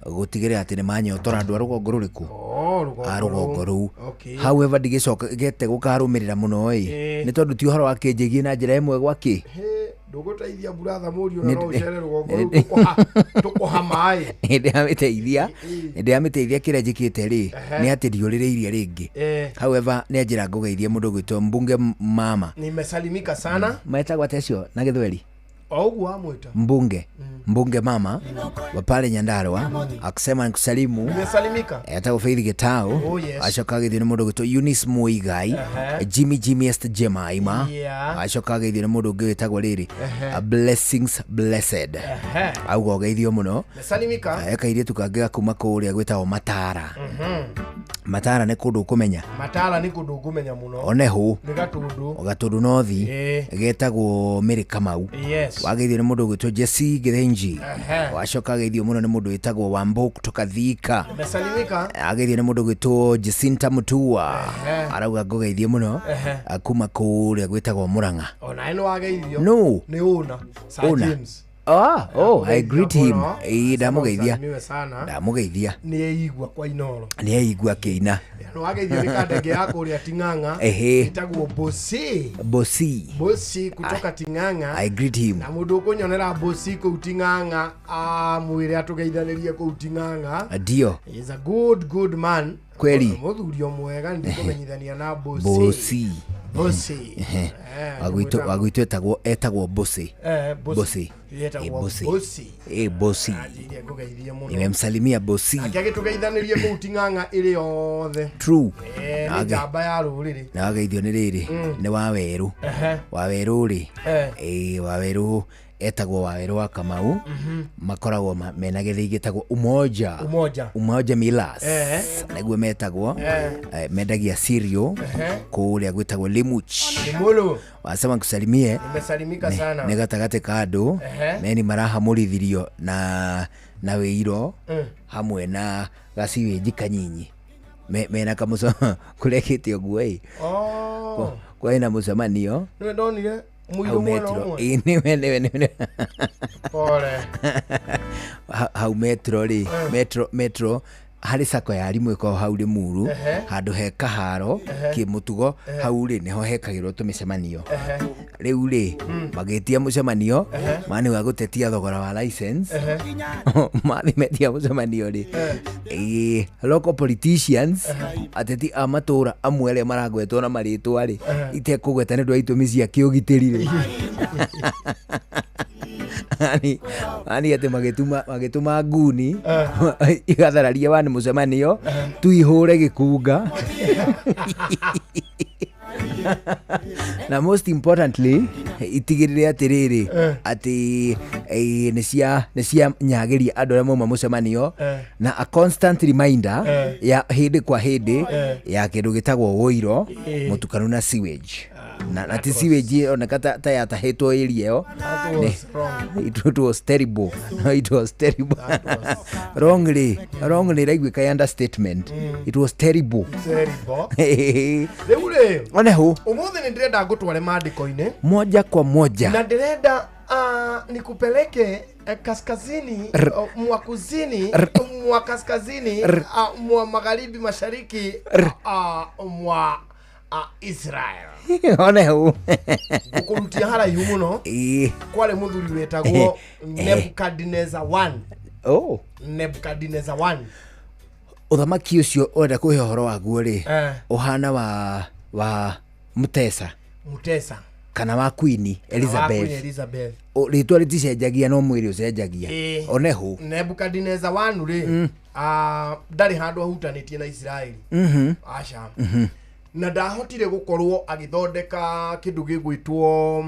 Gutigirira ati ni manyotora andu a rugongo ruriku. Rugongo ruu. However ndigicoka gete gukarumirira muno ni tondu ti uhoro wa kinjigie na njira imwe gwaki. Nduguteithia brother Murio na no ucere rugongo tukuhamai ndiamiteithia kiria njikite ri ni ati ndiuririirie ringi. However ni njira ngugeithia mundu gwitwo Mbunge mama. Nimesalimika sana. Metagwa tecio na Githweri. Augu amwita Mbunge mama wa pale Nyandarua akisema nikusalimu. Nimesalimika. Etagwo Faith Gitau. Acoka agithio ni mundu gwitwo Eunice Muigai. Jimmy Est Jemaima. Acoka agithio ni mundu ungi witagwo riri Blessings Blessed. Auga ugeithio muno. Nimesalimika. Ekaire tukangiga kuma kuria gwitagwo Matara. Matara ni kundu kumenya. Matara ni kundu kumenya muno. Onehu. Ni gatundu. Gatundu nothi. Getagwo Mary Kamau. Wageithio ni mundu gwitwo Jesse Githenji. Wacoka ageithio muno ni mundu witagwo Wambo kutoka Thika. Nimesalimika. Ageithio ni mundu gwitwo Jacinta Mutua. Arauga ngugeithio muno akuma kuria gwitagwo Muranga. Ona eno wageithio. No. Ni una. Sir James. I greet him. Ndamugeithia. Ndamugeithia. Ni eigua kwa Inoro. Ni eigua kiina. No wageithio nikandege yako uri atinganga. Itagwo Bosi kutoka Tinganga. I greet him. Na mundu ukunyonera Bosi ku Tinganga mwire atugeithanirie ku Tinganga. Ndio. He is a good man. Kweli. Muthurio mwega ndikumenyithania na Bosi. Wagwitwo etagwo Bosi. Bosi. Bosi. Nimemsalimia Bosi. Akigitugeithanirie ku Tinganga iri yothe. True. Njamba ya ruriri. Na ageithio ni riri ni Waweru. Waweru ri. Waweru etagwo Waweru wa Kamau. Makoragwo mena githi gitagwo Umoja Millers. Naguo metagwo mendagia cereal kuria gwitagwo Limuch. Wasema kusalimie. Nimesalimika sana. Ni gatagati ka andu meni marahamurithirio na Wĩiro hamwe na gaciwĩnji kanyinyi mena kamuso kurekete oguo kwa ina mucemanio niwe ndonire muiru mwana umwe niwe pole hau metro ri metro hari sako ya rimwe ko hau ri muru handu he kaharo kimutugo hau ri niho hekagirwo tumicemanio riu ri magitia mucemanio mani wa gutetia thogora wa license mani metia mucemanio ri local politicians ateti amatura amwele maragwetwo na maritwa ri itekugweta ni ndwa itumi cia kiugitiri ri ani ate magetuma nguni igathararia wani mucemanio tuihure gikunga na most importantly itigirire atiriri ati ni cia nyageria andu aria mauma mucemanio na a constant reminder ya hindi kwa hindi ya kindu gitagwo Wĩiro mutukanu na sewage na ti sewage ona kata yatahetwo area yo it was terrible wrongly raigwika understatement it was terrible Reule oneho umuthi ni ndirenda ngutware maandiko-ini moja kwa moja na ndirenda nikupeleke kaskazini mwa kusini mwa kaskazini mwa magharibi mashariki mwa Israel oneho gukurutia haraihu muno kwale muthuri wetagwo Nebukadnezar 1 Nebukadnezar 1 Uthamaki ucio wenda kuhe horo waguo ri uhana wa Mutesa kana wa Queen Elizabeth ritwa riticenjagia no mwiri ucenjagia onehu Nebukadnezar wanu ri ndari handu ahutanitie na Israeli acha na ndahotire gukorwo agithondeka kindu gigwitwo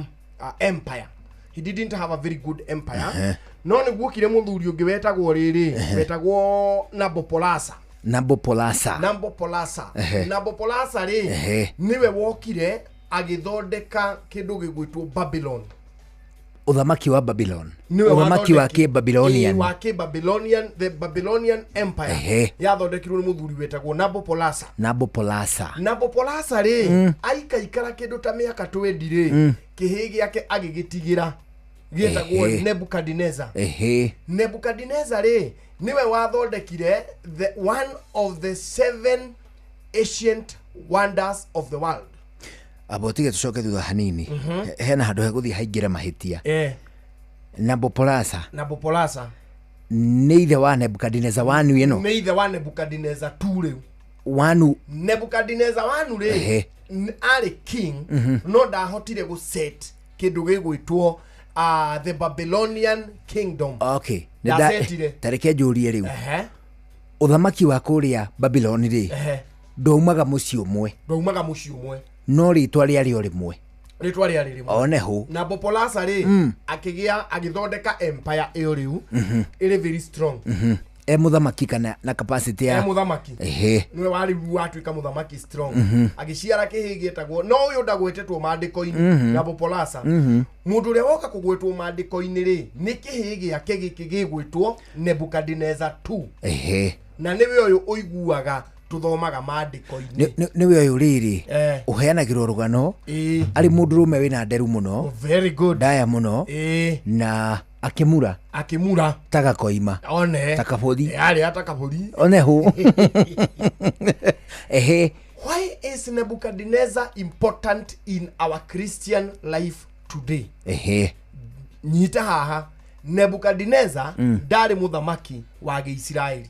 empire. He didn't have a very good empire. No niguokire muthuri ungi wetagwo riri wetagwo Nabopolassar ri niwe wokire agithondeka kindu gigwitwo Babylon. Uthamaki wa Babylon uthamaki wa Babylonian the Babylonian empire yathondekirwo ni muthuri wetagwo Nabopolassar ri aikaikara kindu ta miaka 20 ri kihi giake agigitigira gietagwo Nebukadnezar ri niwe wathondekire one of the 7 ancient wonders of the world. Abotige tucoke thutha hanini hena handu heguthi haingira mahitia Nabopolassar ni ithe wa Nebukadnezar wanu ino ni ithe wa Nebukadnezar tu riu wanu Nebukadnezar wanu ri ari king no ndahotire gu set kindu gigwitwo the Babylonian kingdom. Okay tareke jurie riu uthamaki wa kuria Babylon ri ndaumaga muci umwe no ritwa riari rimwe onehu Nabopolassar ri akigia agithondeka empire iyo riu iri very strong muthamaki kana na capacity ya muthamaki niwe wari watuika muthamaki strong agiciara kihigietagwo no uyu ndagwetetwo mandiko-ini Nabopolassar mundu uria woka kugwetwo mandiko-ini ri ni kihigia kigigwitwo Nebukadnezar 2 na niwe uyu uiguaga tuthomaga mandiko-ini niwe uyu riri uheanagirwo rugano ari mundu rume wina nderu muno very good daya muno na akimura tagakoima takabodi ari atakabodi onehu why is Nebukadnezar important in our Christian life today? Nyita haha Nebukadnezar ndari muthamaki wa Israeli.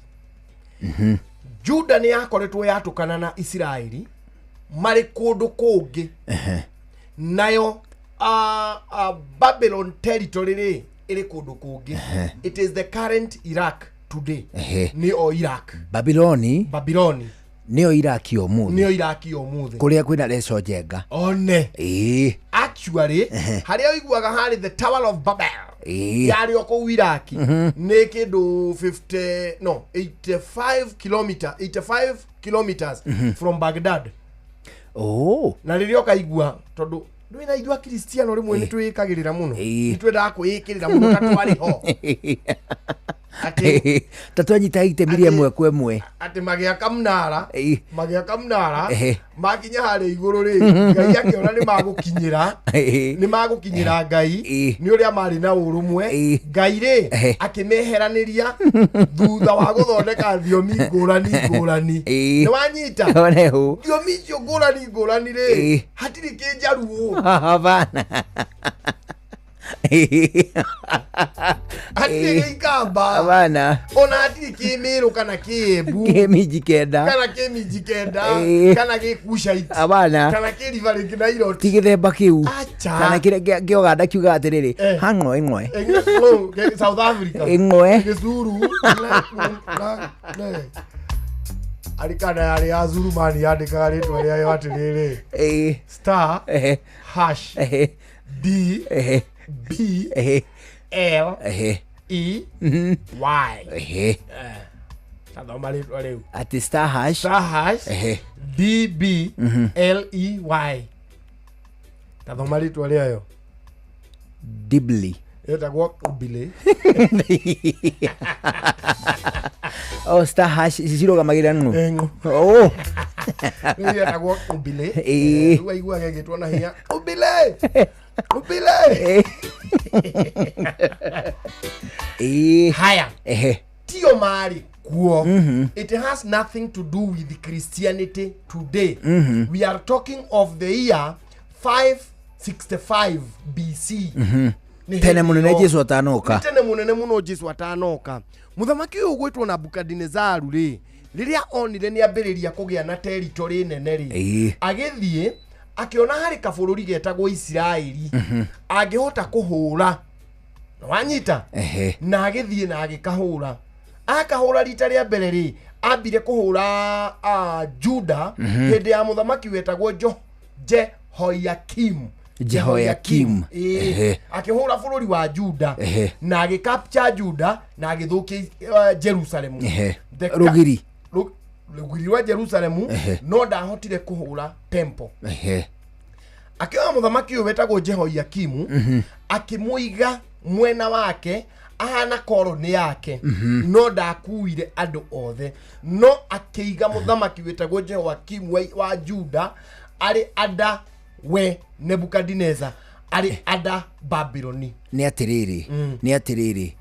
Juda ni yakoretwo yatukana na Israeli mari kundu kungi nayo Babylon territory ri iri kundu kungi. It is the current Iraq today. Ni o Iraq Babyloni ni o Iraq omuthi kuria kwina Reso Jenga one actually haria wiguaga hari the Tower of Babel yari oko Iraq ni kindu 85 kilometers from Baghdad. Na ririo kaigua tondu ndwina igua Kristiano rimwe ni twikagirira muno nitwenda kwikirira muno tatwari ho ati tatwanyita itemirie mwe kwemwe ati magiaka mnara makinya hari iguru ri ngai akiona ni magukinyira ngai ni uria mari na urumwe ngai ri akimeheraniria thutha wa guthondeka thiomi ngurani ni wanyita thiomi cio ngurani ri hatiri kinjaruo bana atiri ikamba bana ona atiri kimiru kana kiembu kemiji kenda kana gikushaiti bana kana kirivari kinairo tigithemba kiu kana kire gioganda kiuga atiriri hang'oe South Africa gizuru arikana yari azuru mani yandika ritwa ria atiriri star hash D B L E Y tathoma ritwa riu ati star hash D B L E Y tathoma ritwa riayo Dibly etagwo Ubile star hash cirugamagira nu etagwo Ubile igua gegitwo na hinya Ubile haya tio mari kuo it has nothing to do with Christianity today. We are talking of the year 565 BC. Tene munene Jesu atanoka muthamaki uyu gwitwo Nebukadnezar ri riria onire ni ambiriria kugia na territory nene ri agithie akiona hari kabururi getagwo Israeli angihota kuhura wanyita na agithie na agikahura akahura rita ria mbere ri ambire kuhura Juda hindi ya muthamaki wetagwo Jehoiakim akihura bururi wa Juda na agicapture Juda na agithukia Jerusalem rugiri wa Jerusalem no ndahotire kuhura temple akiwa muthamaki wetagwo Jehoiakim akimuiga mwena wake ahana koroni yake no ndakuire andu othe no akiiga muthamaki wetagwo Jehoiakim wa Juda ari ada we Nebukadnezar ari ada Babyloni ni atiriri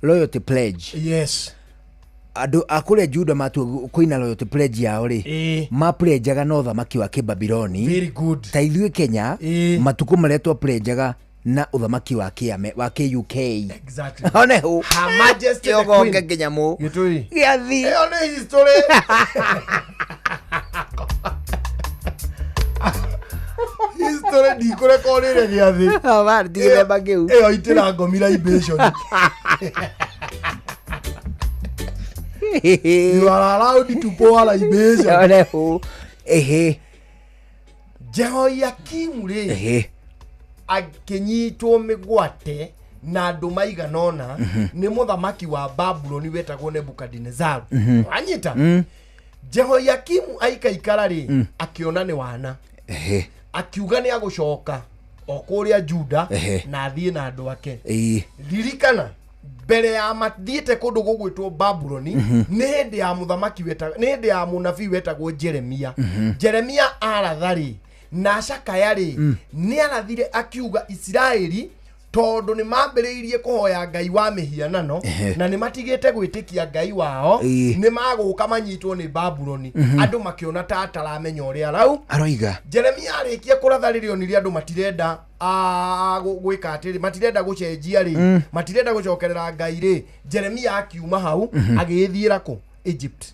loyalty pledge adu akule Juda matu kuina loyalty pledge yao ri mapledgeaga no thamaki wa Babyloni very good ta ithuĩ Kenya matuko maretwo pledgeaga na uthamaki wa UK exactly one hu Her Majesty the Queen Kenya mu gitui giathi one history history di kore kore giathi var dire bageu itira ngomira ibation you are allowed to pour libation one hu Jehoiakim ri akinyitwo migwate na andu maiganona ni muthamaki wa Babyloni wetagwo Nebukadnezar anyita Jehoiakim aikaikara ri akiona ni wana akiuga ni agucoka okuria Juda na athie na andu ake ririkana mbere ya mathiete kundu gugwitwo Babyloni ni hindi ya muthamaki wetagwo ni hindi ya munabii wetagwo Jeremia arathari na Shakayari ni arathire akiuga Israeli tondu ni mambiriirie kuhoya ngai wa mihianano na ni matigite gwitikia ngai wao ni maguka manyitwo ni Babyloni andu makiona ta ataramenya uria rau aroiga Jeremia arikie kuratharirio ni andu matirenda gwika atiri matirenda gucenjia ri matirenda gucokerera ngai ri Jeremia akiuma hau agithira ku Egypt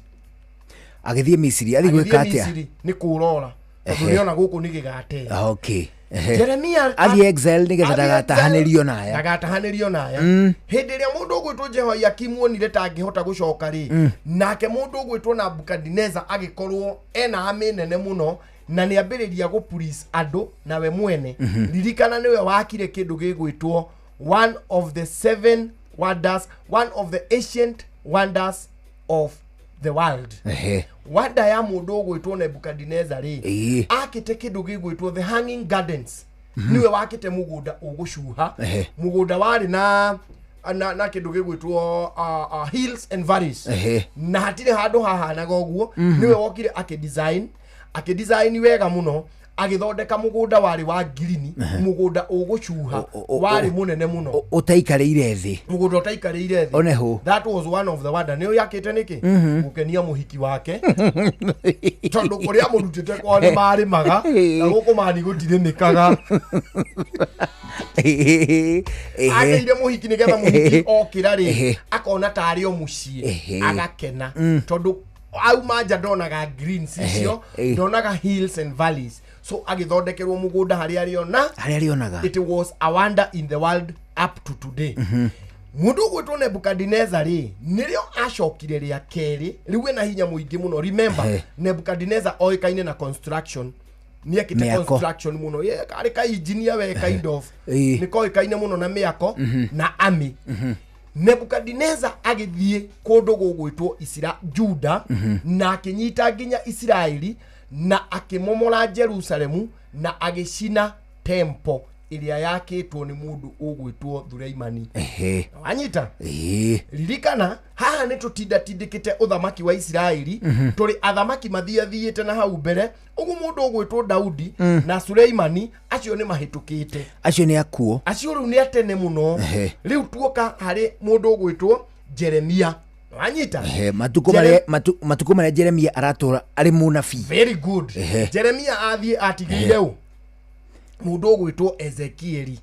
agithie Misiri ari gwika atia ni kurora tuniona guku ni gigate okay Jeremia ali exile nigetha dagatahanirio naya hindi ria mundu ugwitwo Jehoiakim onire ta angihota gucoka ri nake mundu ugwitwo Nebukadnezar agikorwo ena ame nene muno na ni ambiriria go police andu na we mwene ririkana niwe wakire kindu gigwitwo one of the ancient wonders of the world wanda ya mundu ugwitwo Nebukadnezar ri akite kindu gigwitwo the hanging gardens niwe wakite mugunda ugucuha mugunda wari na kindu gigwitwo hills and valleys na hatire handu hahanaga uguo niwe wokire akidesign wega muno agithondeka mugunda wari wa green mugunda ugucuha wari munene muno utaikarire thi mugunda utaikarire thi one hu that was one of the wonder niyo yakite niki gukenia muhiki wake tondu kuria murutite kwa ni mari maga na guku mani gutire mikaga agire muhiki nigetha muhiki okira ri akona tari o mucii agakena tondu au manja ndonaga green sicio ndonaga hills and valleys so agithondekerwo mugunda hari arionaga it was a wonder in the world up to today mundu gwitwo Nebukadnezar ri nirio acokire ria keri riu ena hinya muingi muno remember Nebukadnezar oikaine na construction ni akite construction muno ye kari ka engineer we kind of ni koikaine muno na miako na army Nebukadnezar agithie kundu gugwitwo Juda na akinyita nginya Israeli na akimomora Jerusalemu na agicina temple iria yakitwo ni mundu ugwitwo Thuraimani anyita ririkana haha ni tutindikite uthamaki wa Israeli turi athamaki mathiathiite na hau mbere ugu mundu ugwitwo Daudi na Suleimani acio ni mahitukite acio ni akuo acio riu ni atene muno riu tuoka hari mundu ugwitwo Jeremia anyita matuko mare Jeremia aratura ari munabii very good Jeremia athie atigire u mundu ugwitwo Ezekieli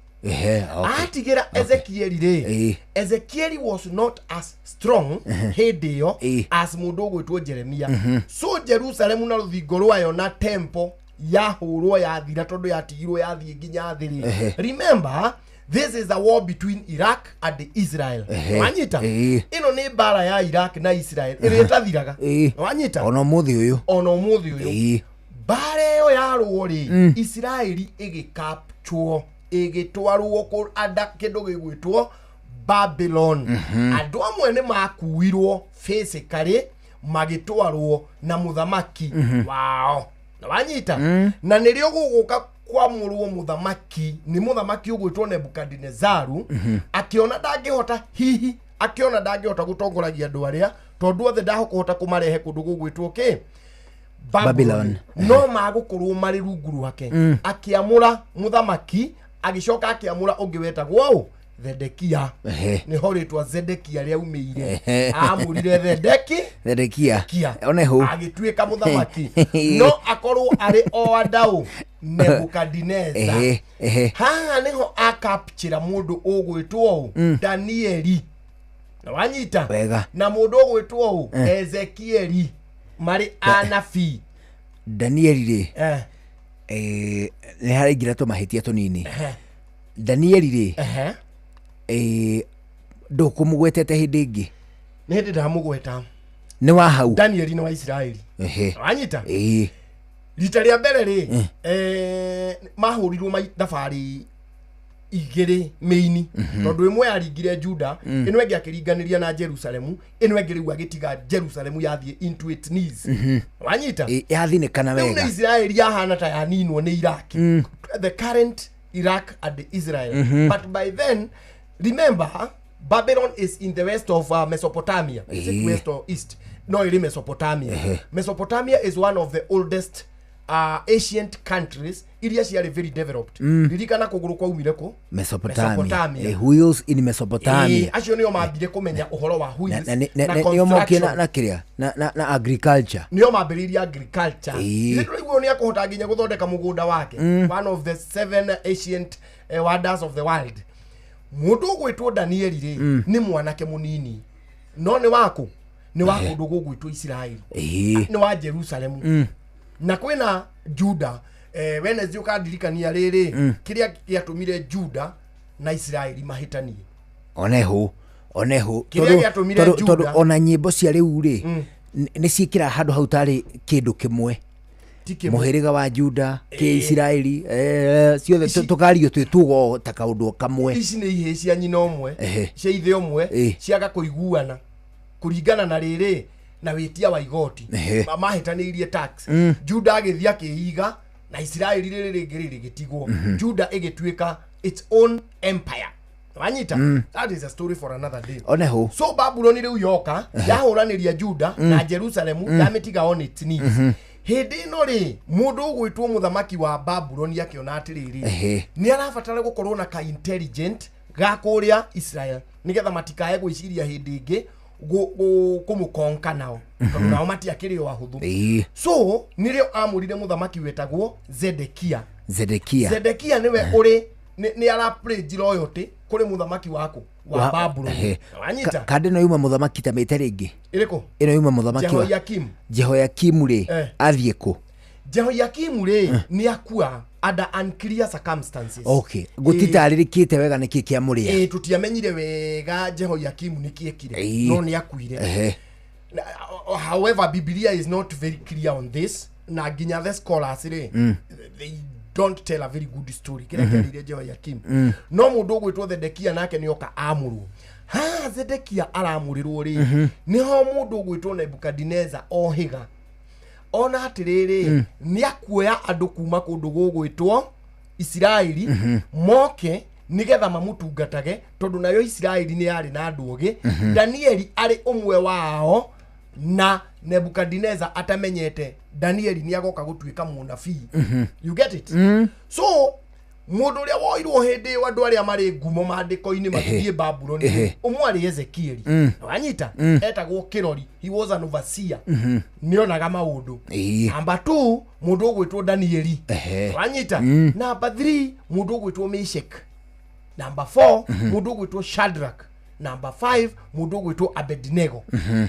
atigira Ezekiel ri Ezekiel was not as strong hedio as mundu gwitwo Jeremia. So Jerusalem na ruthingo rwayo na temple yahurwo yathira tondu yatigirwo yathie nginya thiri. Remember, this is a war between Iraq and Israel. Wanyita ino ni bara ya Iraq na Israel iri tathiraga. Wanyita ono muthi uyu bare yo yarwo ri Israeli igicapture igitwarwo ku ada kindu gigwitwo Babylon. Andu amwe ni makuirwo physically magitwarwo na muthamaki wao. Na wanyita na nirio guguka kwa murwo muthamaki ni muthamaki ugwitwo Nebukadnezaru akiona ndangihota akiona ndangihota gutongoragia andu aria tondu othe ndahokota kumarehe kundu gugwitwo Babylon. No magukorwo mari rungu rwake akiamura muthamaki agicoka akiamura ungi wetagwo Zedekia. Ni horitwa Zedekia ria umeire amurire Zedekia oneho agituika muthamaki no akorwo ari o adau Nebukadnezar. Haha niho akapchira mundu ugwitwo Danieli. Na wanyita na mundu ugwitwo Ezekieli mari anafi. Danieli ni haraingira to mahitia tunini. Danieli ndukumugwetete hindi ingi ni hindi ndamugweta ni wa hau Danieli ni wa Israeli. Wanyita rita ria mbere ri mahurirwo thabari igiri meini tondu imwe yaringire Juda ino engi akiringaniria na Jerusalem ino engi riu agitiga Jerusalem yathie into its knees. Wanyita yathinikana wega ni Israeli yahana ta yaninwo ni Iraq. The current Iraq and Israel. But by then, remember, Babylon is in the west of Mesopotamia. Is it west or east? No, it is Mesopotamia. Mesopotamia is one of the oldest ancient countries. Iria are very developed. Lirikana kuguru kwa umireko Mesopotamia. Wheels in Mesopotamia. Actually, niyo mabire kumenya uhoro wa wheels niyo mokina na kiria na agriculture. Niyo mabiriria agriculture. Ndio ni akuhota nginya guthondeka mugunda wake. One of the 7 ancient wonders of the world. Mundu gwitwo Danieli ri ni mwanake munini. No ni wako ndugu gwitwo Israeli. Ni wa Jerusalem. Na kwena Juda Wednesday ukadirikania riri kiria giatumire Juda na Israeli mahitanie. Oneho todo ona nyimbo cia riu ri ni ciikira handu hau tari kindu kimwe muhiriga wa Juda ke Israeli ciothe tukario twitugo ta kaundu kamwe. Ici ni ihe cia nyina omwe cia ithe omwe ciaga kuiguana kuringana na riri na witia wa igoti mahitanirie tax. Juda agithia kiiga na Israeli riri gitigwo. Juda igituika its own empire. Wanyita that is a story for another day. Oneho so Babylon riu yoka yahuraniria Juda na Jerusalem yamitiga on its knees. Hindi no ri mundu ugwitwo muthamaki wa Babylon yakiona atiriri ni arabatara gukorwo na ka intelligent ga kuria Israel nigetha matikae gwiciria hindi ingi kumukonka nao tondu nao matiakiri wa huthu. So nirio amurire muthamaki wetagwo Zedekia niwe uri ni ara pledge loyalty kuri muthamaki wako wa Babylon. Wanyita kande no yuma muthamaki ta mete ringi iriko ino yuma muthamaki wa Jehoiakim ri athie ku Jehoiakim ri ni akua under unclear circumstances. Okay, gutitaririkite wega niki kia muria tutiamenyire wega Jehoiakim nikiekire no ni akuire. However, Biblia is not very clear on this. Na ginya the scholars ri they don't tell a very good story kile kile Jehoiakim. No mundu gwitwo Zedekia nake ni oka amuru. Zedekia aramurirwo ri niho mundu gwitwo Nebukadnezar ohiga ona atiriri ni akuoya andu kuma kundu gugwitwo Israeli moke nigetha mamutungatage tondu nayo Israeli ni yari na andu ogi. Danieli ari umwe wao na Nebukadnezar atamenyete Danieli ni agoka gutuika munabii. You get it? So mundu ria woirwo hindi andu aria mari ngumo mandiko-ini mathie Babylon umwari Ezekiel. Wanyita etagwo kirori. He was an overseer. Nionaga maundu. Number 2 mundu ugwitwo Danieli. Wanyita number 3 mundu ugwitwo Meshach. Number 4 mundu gwitwo Shadrach. Number 5 mundu gwitwo Abednego.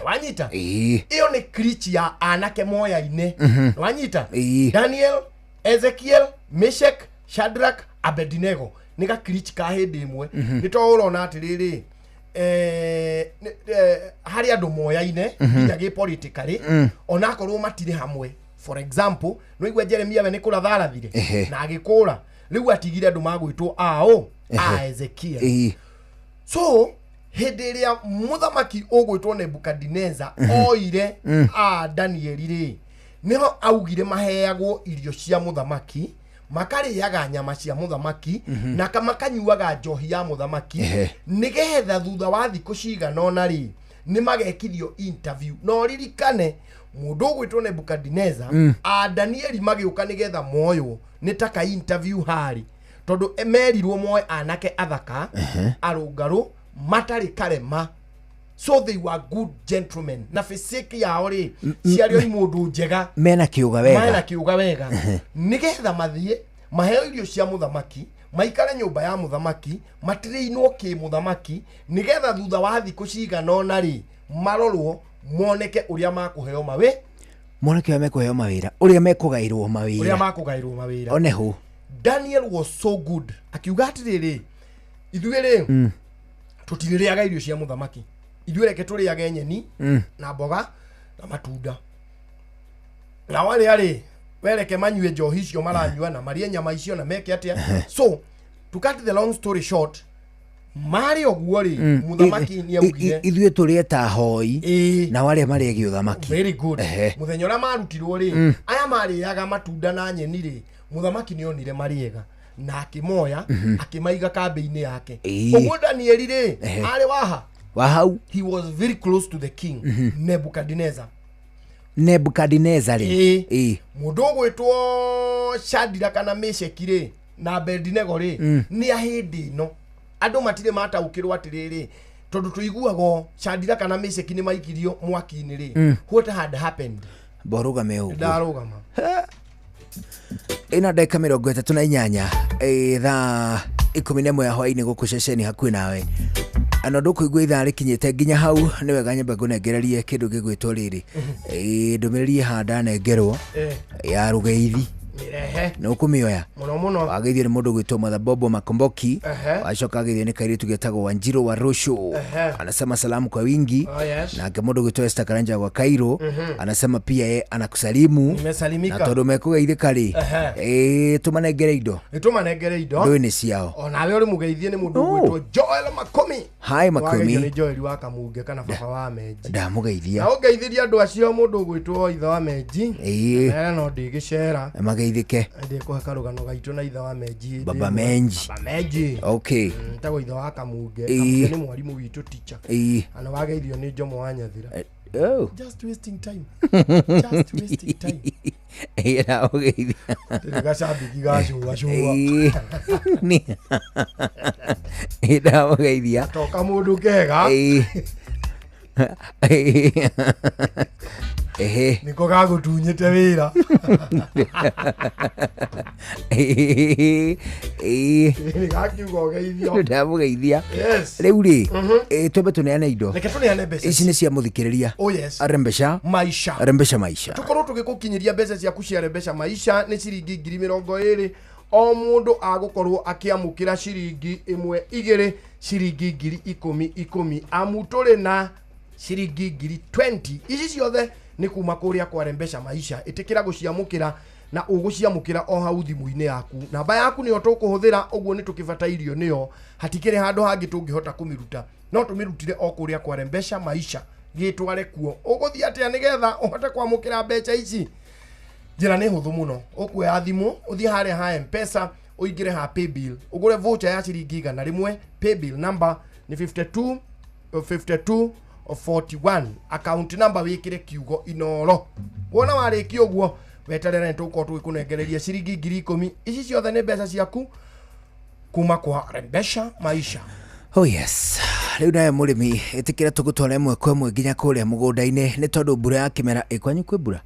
Wanyita? Iyo ni creature ya anake moya-ine. Wanyita? Daniel, Ezekiel, Meshach, Shadrach, Abednego. Nika creature ka hindi imwe. Nito urona atiriri hari andu moya-ine nginya politically ona korwo matire hamwe. For example, no igwe Jeremia we nikuratha arathire na agikura riu atigire andu magwitwo Ezekiel. So hĩndĩ ĩrĩa mũthamaki ũgwĩtwo Nebukadneza oire Daniel rĩ niho augire maheagwo irio cia mũthamaki makarĩaga nyama cia mũthamaki na makanyuaga njohi ya mũthamaki nĩgetha thutha wa thikũ cigana ũna rĩ nĩ magekithio interview no ririkane mũndũ ũgwĩtwo Nebukadneza Daniel magĩũka nĩgetha moyo nĩ taka interview harĩ tondu emerirwo moe anake athaka arungaru matari karema, so they were good gentlemen na physique yao ri ciario imundu njega mena kiuga wega nigetha mathie maheo irio cia muthamaki maikare nyumba ya muthamaki matireinwo ki muthamaki nigetha thutha wa thiku cigana ona ri marorwo moneke uria makuheo mawe uria mekugairwo mawira oneho. Daniel was so good akiuga atiriri ithuire tutiririaga irio cia muthamaki ithuire ke turiaga nyeni na mboga na matunda na wale ari wereke manyue njohi icio maranyua na marie nyama icio na meke atia. So to cut the long story short, mari oguo ri muthamaki ni augire ithuire turieta hoi na wale maregi uthamaki. Very good. Muthenya ura marutirwo ri aya mariaga matunda na nyeni ri muthamaki ni onire mariega na akimoya akimaiga kambe-ini yake. Oguo Daniel ri ari wahau he was very close to the king Nebukadnezar ri mundu gwitwo Shadrach kana Meshach ri na Abednego ri ni ahindi no andu matire mataukirwo atiriri tondu tuiguago Shadrach kana Meshach ni maikirio mwaki-ini ri what had happened boruga meu darugama ina dakika 38 thaa 11 ya hwaini guku ceceni hakuhi nawe ano ndukuigua ithaa rikinyite nginya hau ni wega nyambe ngunengererie kindu gigwitwo riri ndumiriri handa nengerwo ya rugeithi no kumioya muno wageithio ni mundu gwitwo Mother Bobo Makomboki wacoka ageithio ni kairitu getagwo Wanjiru wa Rosho anasema salamu kwa wingi na ke mundu gwitwo Esther Karanja wa Kairo anasema pia yeye anakusalimu nimesalimika na tondu mekugeithika ri tumanengere indo ndwini ciao onawe uri mugeithie ni mundu gwitwo Joel Makomi. Hi Makomi ni Joel wa Kamunge kana baba wa Meji ndamugeithia na ugeithiria andu acio mundu gwitwo ithe wa Meji no ndigicera mageithike ndikuhe karugano gaitu na ithe wa Meji baba Meji okay ntago ithe wa Kamunge ni mwarimu witu teacher ana wageithio ni Jomo wa Nyathira. Just wasting time. Era ogeithia gashabiki gashua ni era ogeithia toka mundu kega niko gagutunyite wira gakiuga ugeithio ndamugeithia riu ri twembe tuneane indo reke tuneane mbeca ici ni cia muthikiriria Rembesha maisha tukorwo tugikukinyiria mbeca ciaku cia Rembesha maisha ni ciringi 20,000 o mundu agukorwo akiamukira ciringi 1 2 ciringi 10,000 amuturi na ciringi 20,000 ici ciothe ni kuma kuria kwa Rembesha maisha itikira guciamukira na uguciamukira o hau thimu-ini yaku namba yaku niyo tukuhuthira uguo ni tukibatairio niyo hatikire handu hangi tungihota kumiruta no tumirutire o kuria kwa Rembesha maisha gitware kuo uguthia atia nigetha uhote kwamukira mbeca ici njira ni huthu muno ukuya thimu uthie haria ha M-Pesa uingire ha paybill ugure voucher ya ciringi 100 paybill number ni 5241 account number wikire kiugo inoro wona wariki uguo weterere ntuko tukunengereria ciringi 10,000 ici ciothe ni mbeca ciaku kuma kwa Rembesha maisha. Oh yes, riu nawe murimi itikira tugutwara imwe kwa imwe nginya kuria mugunda-ini ni tondu mbura ya kimera ikwanyu kwi mbura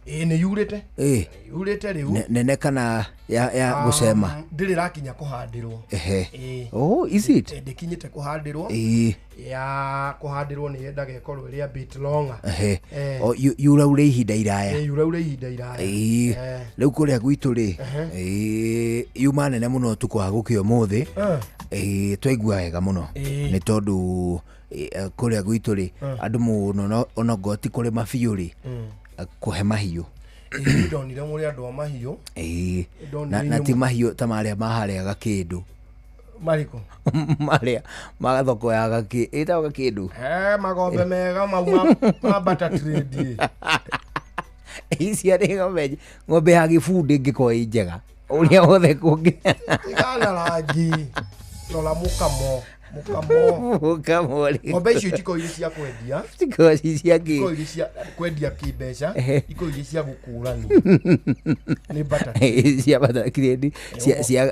Ni yurite. Yurite riu. Nene kana ya gusema. Ndiri rakinya kuhandirwo. Oh, is it? Ndikinyite kuhandirwo. Ya kuhandirwo ni yendaga ikorwo iri a bit longer. Oh, yura ure ihinda iraya. Yura ure ihinda iraya. Riu kuria gwitu ri. Yuma nene muno tukwa gukio muthi. Twaigua wega muno. Ni tondu kuria gwitu ri andu muno onogoti kuri mabiuri. Kuhe mahiũ ndonire muri andu a mahiũ na ti mahiũ ta maria mahareaga kĩndũ mariko maria magathoko ya gaki itaga kĩndũ magombe mega mau ma butter trade ici arĩ ng'ombe ya gĩbundi ngĩkorwo njega ũrĩa wothe kũngĩ igana rangi rola mukamo ng'ombe icio itiko iri cia kwendia iko iri cia kwendia kĩmbeca iko iri cia gũkũrani nĩ butter cia butter trade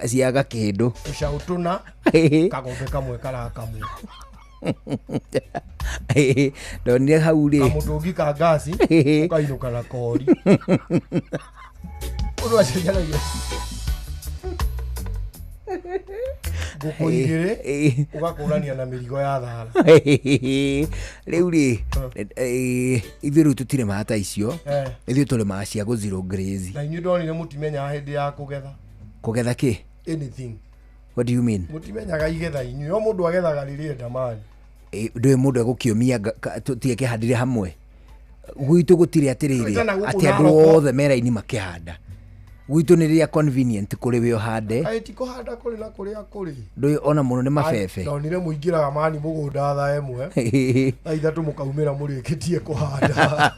cia gakĩndũ ucautuna kagombe kamwe karakamwe ndonire hau rĩ kamũtũngi ka ngasi ũkainũka na kori ũndũ acenjanagia ngũkũ igĩrĩ ũgakũrania na mĩrigo ya thara rĩu rĩ ithuĩ rĩu tũtirĩ mata icio ithuĩ tũrĩmaga cia gũ0 graze na inyuĩ ndonire mũtimenyaga hĩndĩ ya kũgetha kĩ anything. What do you mean? Mũtimenyaga igetha inyuĩ o mũndũ agethaga rĩrĩa enda mani ndũĩ mũndũ egũkĩũmia tũtiekĩhandire hamwe gwitũ gũtirĩ atĩrĩrĩ atĩ andũ othe mera-inĩ makĩhanda gwitũ nĩ rĩrĩa convenient kũrĩ we ũhande ti kũhanda kũrĩ na kũrĩa kũrĩ ndũĩ ona mũno nĩ mabebe ndonire mũingĩraga mani mũgũnda thaa ĩmwe thaa ithatũ mũkaumĩra mũrĩkĩtie kũhanda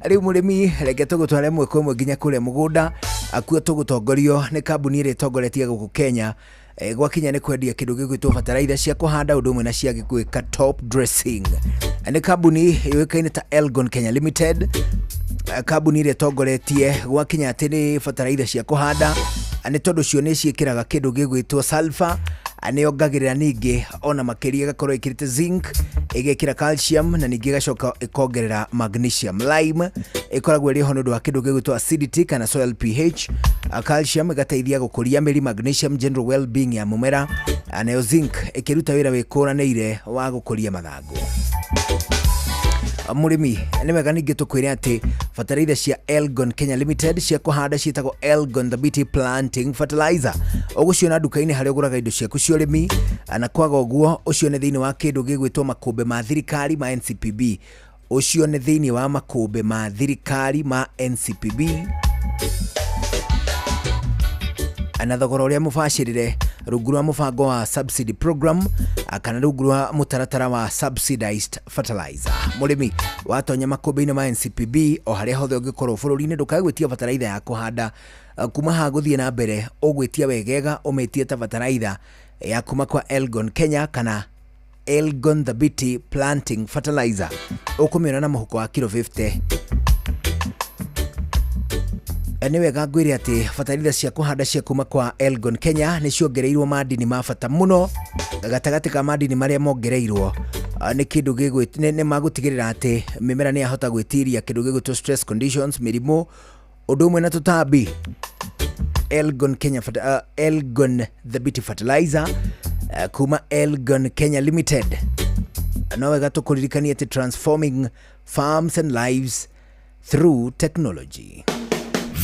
rĩu mũrĩmi reke tũgũtware ĩmwe kwa ĩmwe nginya kũrĩa mũgũnda akuo tũgũtongorio nĩ kambuni ĩrĩa ĩtongoretie gũkũ Kenya gwakinya nĩ kwendia kĩndũ gĩgwĩtwo bataraitha cia kũhanda ũndũ ũmwe na cia gwĩka top dressing. Nĩ kambuni yũĩkaine ta Elgon Kenya Limited, kambuni ĩrĩa ĩtongoretie gwakinya atĩ nĩ bataraitha cia kũhanda nĩ tondũ cio nĩ ciĩkĩraga kĩndũ gĩgwĩtwo sulfur, nĩongagĩrĩra ningĩ ona makĩria gakorwo ĩkĩrĩte zinc, ĩgekĩra calcium na ningĩ gacoka ĩkongerera magnesium. Lime ĩkoragwo ĩrĩ ho nĩ ũndũ wa kĩndũ gĩgwĩtwo acidity kana soil pH. Calcium ĩgateithia gũkũria mĩri, magnesium general well-being ya mũmera, nayo zinc ĩkĩruta wĩra wĩkũranĩire wa gũkũria mathangũ. Mũrĩmi nĩ wega ningĩ tũkwĩre atĩ bataraitha cia Elgon Kenya Limited cia kũhanda ciĩtagwo Elgon the Beauty Planting Fertilizer. Ũgũciona nduka-inĩ harĩa ũgũraga indo ciaku cia ũrĩmi, na kwaga ũguo ũcione thĩinĩ wa kĩndũ gĩgwĩtwo makũmbĩ ma thirikari ma NCPB, ũcione thĩinĩ wa makũmbĩ ma thirikari ma NCPB na thogora ũrĩa mũbacĩrĩre rungu rwa mũbango wa subsidy program kana rungu rwa mũtaratara wa subsidized fertilizer. Mũrĩmi watonya makũmbĩ-inĩ ma NCPB o harĩa hothe ũngĩkorwo bũrũri-inĩ ndũkagwĩtia bataraitha ya kũhanda kuma ha gũthiĩ na mbere, ũgwĩtia wegega ũmetie ta bataraitha ya kuma kwa Elgon Kenya kana Elgon the Beauty Planting Fertilizer. Ũkũmĩona na mũhuko wa kilo 50. Nĩ wega ngwĩre atĩ bataraitha cia kũhanda cia kuma kwa Elgon Kenya nĩ ciongereirwo madini ma bata mũno. Gatagatĩ ka madini marĩa mongereirwo nĩ kĩndũ nĩ magũtigĩrĩra atĩ mĩmera nĩ yahota gwĩtiria kĩndũ gĩgwĩtwo stress conditions, mĩrimũ, ũndũ ũmwe na tũtambi. Elgon Kenya Elgon the Beauty Fertilizer kuma Elgon Kenya Limited. No wega tũkũririkanie atĩ transforming farms and lives through technology.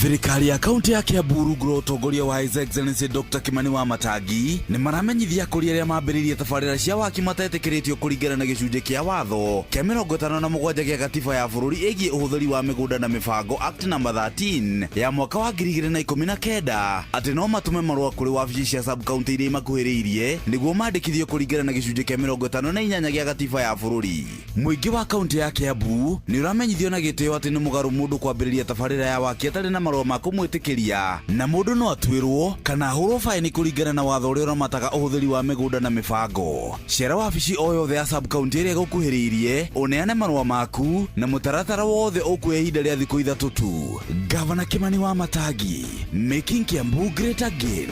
Thirikari ya kaunti ya Kiambu rungu rwa ũtongoria wa His Excellency Dr. Kimani wa Matangi nĩ maramenyithia kũrĩ arĩa mambĩrĩirie tabarĩra cia waki matetĩkĩrĩtio kũringana na gĩcunjĩ kĩa watho kĩa 57 gĩa gatiba ya bũrũri ĩgiĩ ũhũthĩri wa mĩgũnda na mĩbango Act No 13 ya mwaka wa 2019 atĩ no matume marũa kũrĩ wabici cia sub-county iria imakuhĩrĩirie nĩguo mandĩkithio kũringana na gĩcunjĩ kĩa 58 gĩa gatiba ya bũrũri. Mũingĩ wa kaunti ya Kiambu nĩ ũramenyithio na gĩtĩo atĩ nĩ mũgarũ mũndũ kwambĩrĩria tabarĩra ya waki atarĩ na marũa ma kũmwĩtĩkĩria, na mũndũ no atuĩrwo kana ahũrwo faini kũringana na watho ũrĩa ũramataga ũhũthĩri wa mĩgũnda na mĩbango. Cera wabici o yothe ya sub-county ĩrĩa gũkuhĩrĩirie ũneane marũa maku na mũtaratara wothe ũkuoya ihinda rĩa thikũ 3 tu. Gavana Kimani wa Matangi, making Kiambu great again.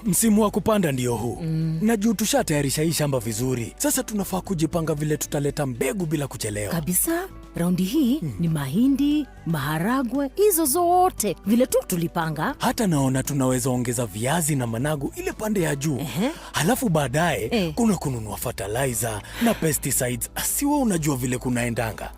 Msimu wa kupanda ndio huu. Na juu tushatayarisha hii shamba vizuri. Sasa tunafaa kujipanga vile tutaleta mbegu bila kuchelewa. Kabisa. Raundi hii ni mahindi, maharagwe, hizo zote vile tu tulipanga. Hata naona tunaweza ongeza viazi na managu ile pande ya juu. Halafu baadaye kuna kununua fertilizer na pesticides. Asiwe unajua vile kunaendanga.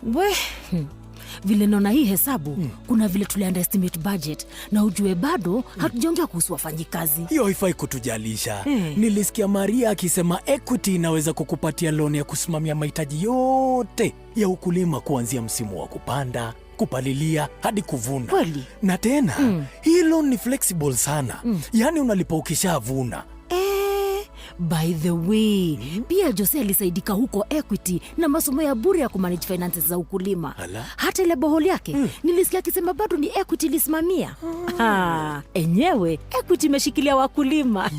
Vile naona hii hesabu, kuna vile underestimate budget na ujue bado hatujaongea kuhusu wafanyikazi. Hiyo haifai kutujalisha. Nilisikia Maria akisema Equity inaweza kukupatia loan ya kusimamia mahitaji yote ya ukulima kuanzia msimu wa kupanda, kupalilia hadi kuvuna. Kweli? Na tena, hii loan ni flexible sana. Yaani unalipa ukishavuna. By the way, pia Jose alisaidika huko Equity na masomo ya bure ya kumanage finances za ukulima. Hata ile boholi yake, nilisikia akisema bado ni Equity lisimamia. Enyewe, Equity imeshikilia wakulima.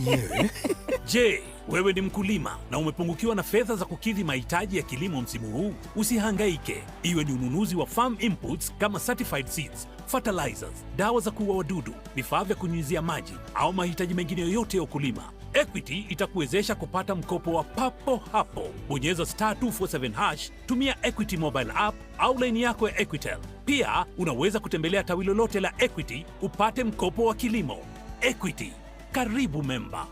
Je, wewe ni mkulima na umepungukiwa na fedha za kukidhi mahitaji ya kilimo msimu huu? Usihangaike. Iwe ni ununuzi wa farm inputs kama certified seeds, fertilizers, dawa za kuua wadudu, vifaa vya kunyunyizia maji au mahitaji mengine yoyote ya ukulima, Equity itakuwezesha kupata mkopo wa papo hapo. Bonyeza *247#, tumia Equity mobile app au line yako ya Equitel. Pia unaweza kutembelea tawi lolote la Equity upate mkopo wa kilimo. Equity, karibu memba.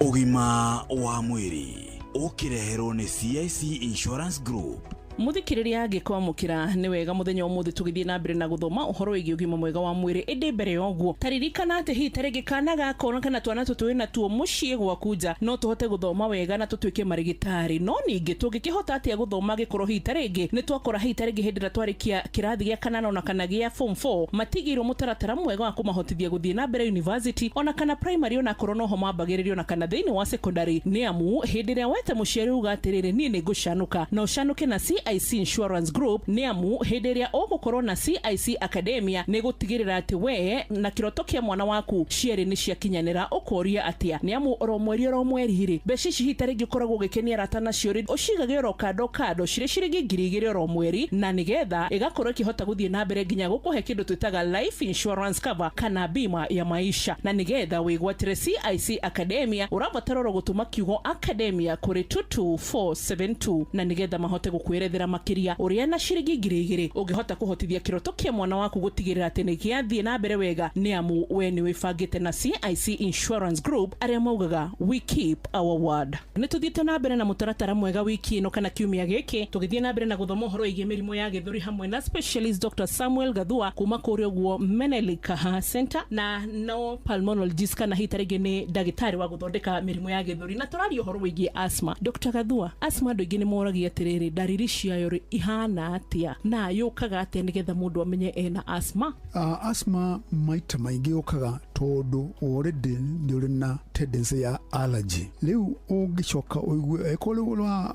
Ugima wa mwiri ukireherwo ni CIC Insurance Group. Muthikiriria gikwamukira ni wega muthenya umuthi tugithie na mbere na guthoma uhoro wigi ugima mwega wa mwiri indi mbere yoguo taririkana ati hi tarege kana gakona kana twana tutuwe na tuo mucie gwakuja no tuhote guthoma wega na tutuike marigitari no ningi tungikihota ati guthoma gikorwo hi tarege ni twakora hi tarege hindira twarikia kirathi gia kanana na kana gia form 4 matigiro mutaratara mwega wa kumahotithia guthie na mbere university ona kana primary ona korono ho mambagiririo na kana thiini wa secondary ni amu hindira wete muciari ugatirire ni ngucanuka na ucanuke na CIC Insurance Group ni amu henderia ogukorwo na CIC Academia ni gutigirira ati we na kiroto kia mwana waku ciere ni ciakinyanira ukoria atia ni amu oro mweri hiri beshishi hitari gikoragwo gikenia ratana ciori ucigage oro kado ciringi 2,000 oro mweri na nigetha igakorwo kihota guthie na mbere nginya gukuhe kindu twitaga life insurance cover kana bima ya maisha na nigetha wigwatire CIC Academia urabatara oro gutuma kiugo Academia kuri 22472 na nigetha mahote gukwirethera makiria uria na ciringi 2,000 ungihota kuhotithia kiroto kia mwana waku gutigirira ati ni giathie na mbere wega ni amu we ni wifangite na CIC Insurance Group aria maugaga we keep our word. Ni tuthiete na mbere na mutaratara mwega wiki ino kana kiumia giki tugithie na mbere na guthoma uhoro igi mirimo ya githuri hamwe na specialist Dr. Samuel Gathua kuma kuri guo Menelika Center na no pulmonologist kana hitarege ni dagitari wa guthondeka mirimo ya githuri na turari uhoro wigi asthma. Dr. Gathua, asthma ndu ingi ni moragia atiriri dariri ciayo ihana atia na yukaga atia nigetha mundu amenye ena asthma? Asthma maita maingi yukaga tondu already ni uri na tendency ya allergy. Riu ungicoka uigue ekole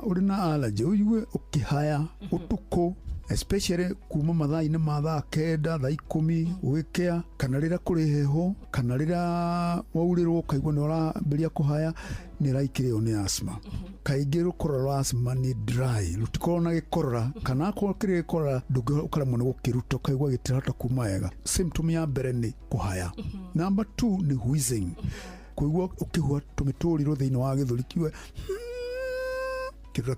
uri na allergy uigue ukihaya utuko especially kuma mathaa-inĩ ma thaa 9 thaa 10 ugikea kana rira kuri heho kana rira waurirwo ukaigua ni urambiria kuhaya ni raikireo ni asthma. Kaingĩ rũkorora rwa asthma ni dry rutikorwo na gikorora kana ko kiri gikorora ndũngĩkorwo nĩ gũkĩruta ukaigua gĩtirahota kuma wega. Symptom ya mbere ni kuhaya. Number 2 ni wheezing, kuigua ukihua tumitũrirwo thĩinĩ wa gĩthũri kiwe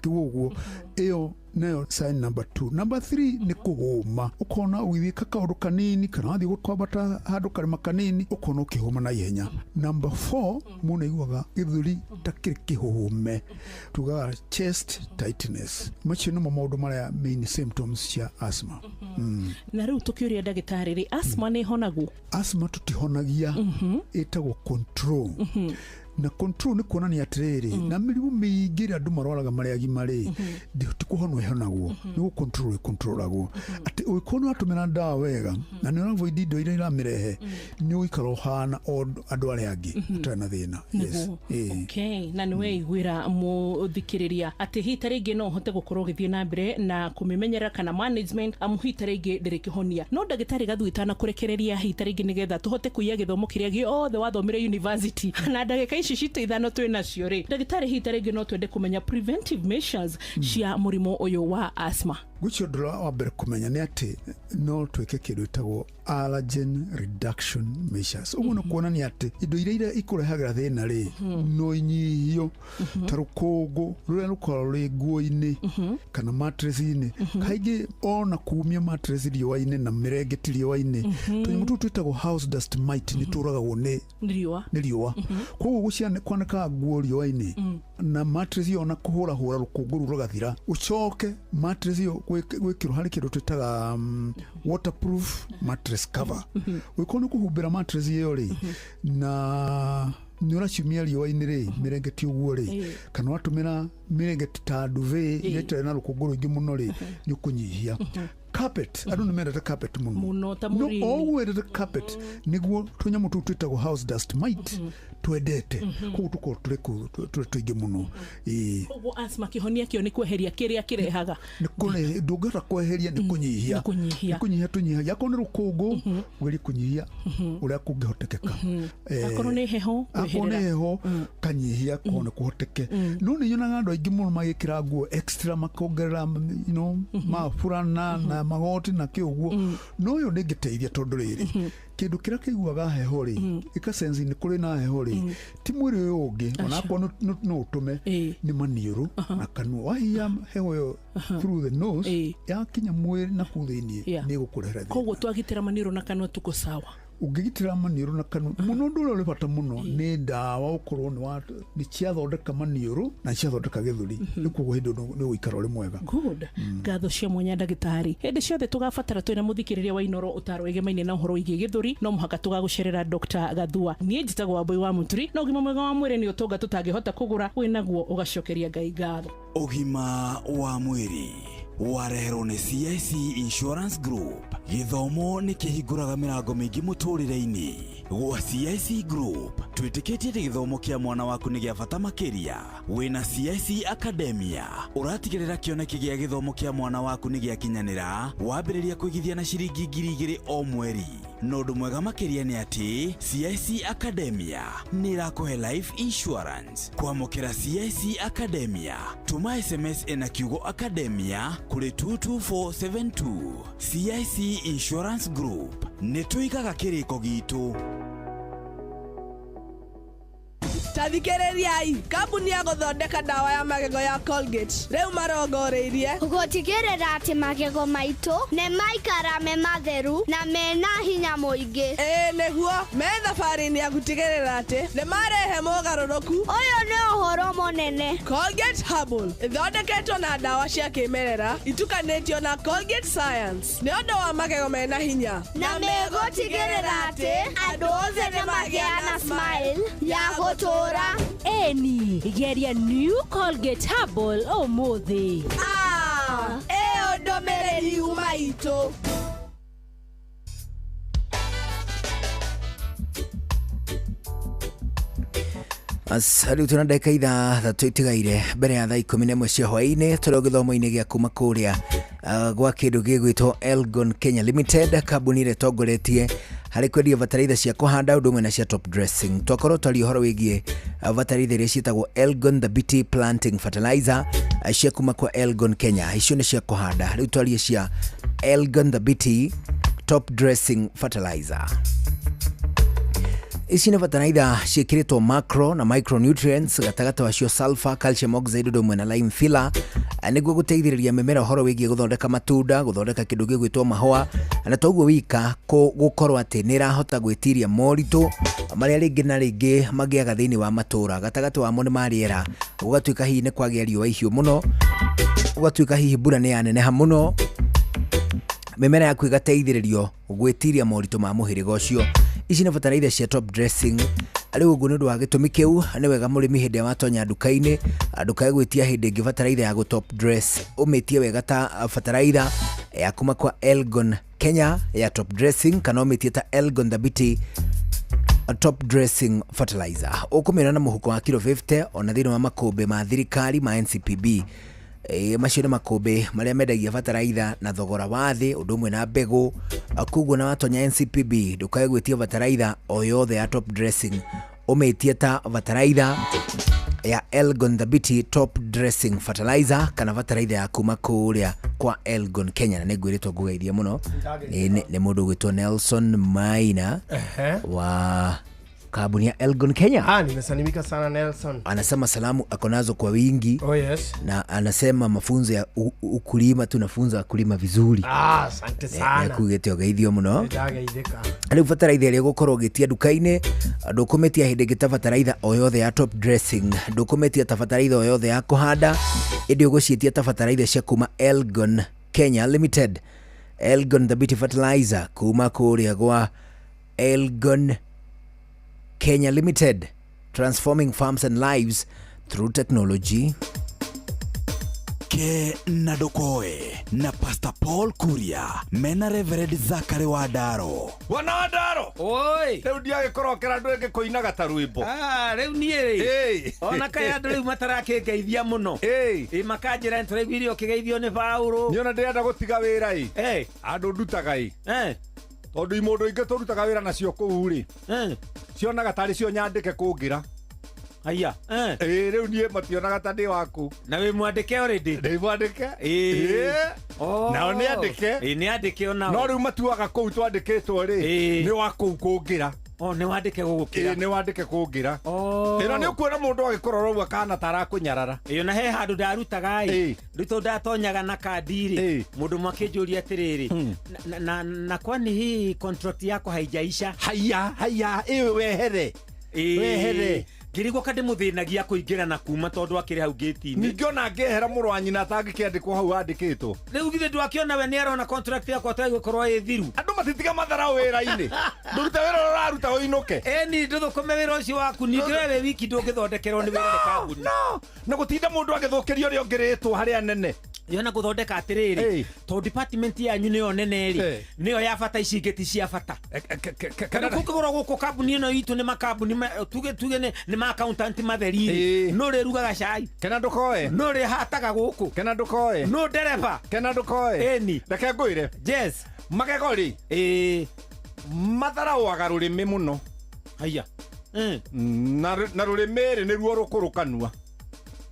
kiuguo iyo nayo sign number 2. Number 3 ni kuhuma, ukona ugithika kaundu kanini kana wathi gutwabata handu karima kanini ukona ukihuma na ihenya. Number 4 muna iguaga githuri takiri kihume tugaga chest tightness. Macio nimo maundu maria main symptoms cia asthma. Na riu tukiuria dagitari ri asthma ni honagu? Asthma tutihonagia, itagwo control. Na control ni kuonania atiriri na mirimu miingi ria andu marwaraga maria agimari ndikuhonwo ihonagwo ni controlagwo ati uikono atumira ndawa wega na ni avoid indo iria iramirehe ni uikaro hana andu aria angi utana thina. Yes. Okay, na niwe igwira muthikiriria ati hitaringi no hote gukorwo githie na mbere na kumimenyera kana management amu hitaringi ndirikihonia no dagitari Gathua na kurekereria hitaringi nigetha tuhote kuiya githomo kiria giothe wathomire university na dagika cita ithano twina cio ri dagitari hitaringi no twende kumenya preventive measures cia murimo uyu wa asthma. gucio ndora wa mbere kumenya ni ati no tweke kindu itagwo allergen reduction measures. Uguo no kuonania ati indo iria ikurehagira thina ri no inyihio ta rukungu ruria rukorwo ruri nguo-ini kana mattress-ini. Kaingi ona kumia mattress riũa-ini na mirengeti riũa-ini tunyamu tu twitagwo house dust mite ni turagwo ni riũa. Koguo guciane kwaneka nguo riũa-ini na mattress yo na kuhura rukungu rugathira ucoke mattress yo gwikirwo hari kindu twitaga waterproof mattress cover. Wikone kuhumbira mattress iyo ri na nuracumia riũa-ini ri mirengeti uguo ri kana watumira mirengeti ta duvet yetere na rukungu ruingi muno ri ni kunyihia. Carpet, I don't know carpet muno ta muri. No, always carpet niguo tunyamu tu twitagwo house dust mite twendete kuko tuko tuingi muno. Koguo asthma kihonia kio ni kweheria kiria kirehaga ni kune ndungata kweheria ni kunyihia tunyihia yakone rukungu weri kunyihia uria kungihotekeka. Akorwo ni heho kweherera kanyihia kone kuhoteke. No ni nyonaga andu aingi muno magikira nguo extra makongerera mafurana na magoti na kiuguo. No yo ningiteithia tondu riri kindu kira kiguaga heho ri ikasense ni kuri na heho ri ti mwiri uyu ungi ona kwa no utume ni maniuru na kanua wahia heho yo through the nose ya kinya mwiri na kuthini ni gukurehera. Koguo twagitira maniuru na kanua tuko sawa. Ungigitira maniuru na kanua muno nduro uri bata muno ni ndawa ukorwo ni wa ni ciathondeka maniuru na ciathondeka githuri nikuo hindu ni uikara uri mwega. Good. Ngatho cia mwanya ndagitari. Hindi ciothe tugabatara twina muthikiriria wa Inoro utaro igemaine na uhoro wigi githuri no muhaka tugagucerera Dr. Gathua. Nie njitagwo Wambui wa Muturi no gima mwega wa mwiri ni utonga tutangihota kugura winaguo ugacokeria Ngai ngatho. Ugima wa mwiri warehero ni CIC Insurance Group. Githomo ni kihinguraga mirango mingi muturire-ini. Gwa CIC Group twitikitie githomo kia mwana waku ni gia bata makiria. Wina CIC Academia uratigirira kioneki gia githomo kia mwana waku ni gia kinyanira wambiriria kuigithia na ciringi 2,000 o mweri. Nondu mwega makiria ni ati CIC Academia ni rakuhe life insurance. Kwamukira CIC Academia tuma SMS ena kiugo Academia kuri 22472. CIC Insurance Group ni tuikaga kiriko gitu. Tathikĩrĩriai, kambuni ya gũthondeka ndawa ya magego ya Colgate rĩu marongoreirie gũtigĩrĩra atĩ magego maitũ nĩ maikara me matheru na mena hinya mũingĩ. Nĩguo me thabarĩ-inĩ ya gũtigĩrĩra atĩ nĩ marehe mogarũrũku. Ũyũ nĩ ũhoro mũnene. Colgate Herbal ĩthondeketwo na ndawa cia kĩmerera itukanĩtio na Colgate Science nĩ ũndũ wa magego mena hinya na megũtigĩrĩra atĩ andũ othe nĩ magĩa na smile ya gũtũra. Eni geria new Colgate Herbal umuthi. Eo ndomereri umaito. Asali tuna ndeka ithathatũ itigaire mbere ya thaa 11 cia hwaĩ-inĩ tũrĩ gĩthomo-inĩ gĩa kuma kũrĩa gwa kĩndũ gĩgwĩtwo Elgon Kenya Limited, kambuni ĩrĩa ĩtongoretie harĩ kwendia bataraitha cia kũhanda ũndũ ũmwe na cia top dressing. Twakorwo twaria ũhoro wĩgiĩ bataraitha iria ciĩtagwo Elgon Thabiti Planting Fertilizer cia kuma kwa Elgon Kenya. Icio nĩ cia kũhanda. Rĩu twarie cia Elgon Thabiti Top Dressing Fertilizer. Ici nĩ bataraitha ciĩkĩrĩtwo macro na micronutrients, gatagatĩ wacio sulfur, calcium oxide ũndũ ũmwe na lime filler nĩguo gũteithĩrĩria mĩmera ũhoro wĩgiĩ gũthondeka matunda, gũthondeka kĩndũ gĩgwĩtwo mahũa, na toguo wika gũkorwo atĩ nĩ ĩrahota gwĩtiria moritũ marĩa rĩngĩ na rĩngĩ magĩaga thĩinĩ wa matũra. Gatagatĩ wamo nĩ marĩera, gũgatuĩka hihi nĩ kwagĩa riũa ihiũ mũno, gũgatuĩka hihi mbura nĩ yaneneha mũno, mĩmera yaku ĩgateithĩrĩrio gwĩtiria moritũ ma mũhĩrĩga ũcio. Ici nĩ bataraitha cia top dressing. Rĩu ũguo nĩ ũndũ wa gĩtũmi kĩu nĩ wega mũrĩmi hĩndĩ ya watonya nduka-inĩ nduka gwĩtia hĩndĩ ĩngĩ bataraitha ya top dress, ũmĩtie wega ta bataraitha ya kuma kwa Elgon Kenya ya top dressing, kana ũmĩtie ta Elgon Thabiti top dressing fertilizer. Ũkũmĩona na mũhuko wa kilo 50 ona thĩinĩ wa makũmbĩ ma thirikari ma NCPB. Macio nĩ makũmbĩ marĩa mendagia bataraitha na thogora wa thĩ ũndũ ũmwe na mbegũ. Koguo na watonya NCPB ndukae gwĩtia bataraitha o yothe ya top dressing, ũmĩtie ta bataraitha ya Elgon Dhabiti Top Dressing Fertilizer kana bataraitha ya kuma kuria kwa Elgon Kenya, na nĩngwĩrĩtwo ngũgeithia mũno nĩ mũndũ gwĩtwo Nelson Maina wa kampuni ya Elgon Kenya. Nimesalimika sana Nelson. Anasema salamu akonazo kwa wingi. Oh yes. Na anasema mafunzo ya ukulima tunafunza wakulima vizuri. Asante sana. Ya kugete ogeithio muno. Ndageithika. Ari bataraitha ĩrĩa gũkorwo gĩtia duka-inĩ ndukumetia hĩndĩ gĩta bataraitha o yothe ya Top Dressing, ndukumetia ta bataraitha o yothe ya kuhanda, ĩndĩ ũgũciĩtia ta bataraitha cia kuma Elgon Kenya Limited. Elgon Dhabiti Fertilizer kuma kũrĩa gwa Elgon Kenya Limited, transforming farms and lives through technology. Ke nadokoe na Pastor Paul Kuria mena Reverend Zachary Wadaro. Wana Wadaro oi rĩu ndiagĩkorokera andũ ĩngĩ kũinaga ta rwĩmbo rĩu niĩ ona kaya andũ rĩu matarakĩngeithia mũno makanjĩra nĩtũraiguire ũkĩgeithio nĩ Paulo. Niona ndĩrenda gũtiga wĩra andũ ndutaga tondũ imũndũ ingĩ tũrutaga wĩra nacio kũu rĩ cionaga tarĩ cio nyandĩke kũngĩra. Aya rĩu niĩ mationaga ta ndĩ waku. Na wĩ mwandĩke already? Ndĩ mwandĩke nao nĩ andĩke nĩ andĩke onao, no rĩu matuaga kũu twandĩkĩtwo rĩ nĩ wa kũu kũngĩra. Nĩ wandĩke gũgũkĩra. Nĩ wandĩke kũngĩra. Ĩno nĩ ũkuona mũndũ agĩkorwo rĩu akana tarakũnyarara. Na he handũ ndarutaga rĩu tondũ ndatonyaga na kandi rĩ mũndũ makĩnjũria atĩrĩrĩ na kwani hii contract yako haijaisha? Haya wehere ngĩrigwo kandĩ mũthĩnagia kũingĩra na kuma tondũ akĩrĩ hau gate-inĩ. Ningĩ ona ngĩehera mũrũ wa nyina atangĩkĩandĩkwo hau andĩkĩtwo. Rĩu githĩ ndwakĩona we nĩ arona contract yakwa gũkorwo ĩ thiru. Andũ matitiga matharaũ wĩra-inĩ. Ndũrute wĩra ũrĩa ũraruta ũinũke. Ni ndũthũkũme wĩra ũcio waku, ningĩ we wiki ndũngĩthondekerwo nĩ wĩra kambuni. Na gũtinda mũndũ agĩthũkĩrio ũrĩa ũngĩrĩtwo harĩa nene. Yona gũthondeka atĩrĩrĩ tondũ department yanyu nĩyo nene rĩ nĩyo ya bata, ici ingĩ ti cia bata. Kana kũgũra gũkũ kambuni ĩno itũ nĩ makambuni tuge nĩ ma accountant matheri no rĩ rugaga cai kana ndũkoe no rĩ hataga gũkũ kana ndũkoe no ndereba kana ndũkoe reke ngwĩre yes magego rĩ matharaũaga rũrĩmĩ mũno. Haya na rũrĩmĩ rĩ nĩruo rũkũrũkanua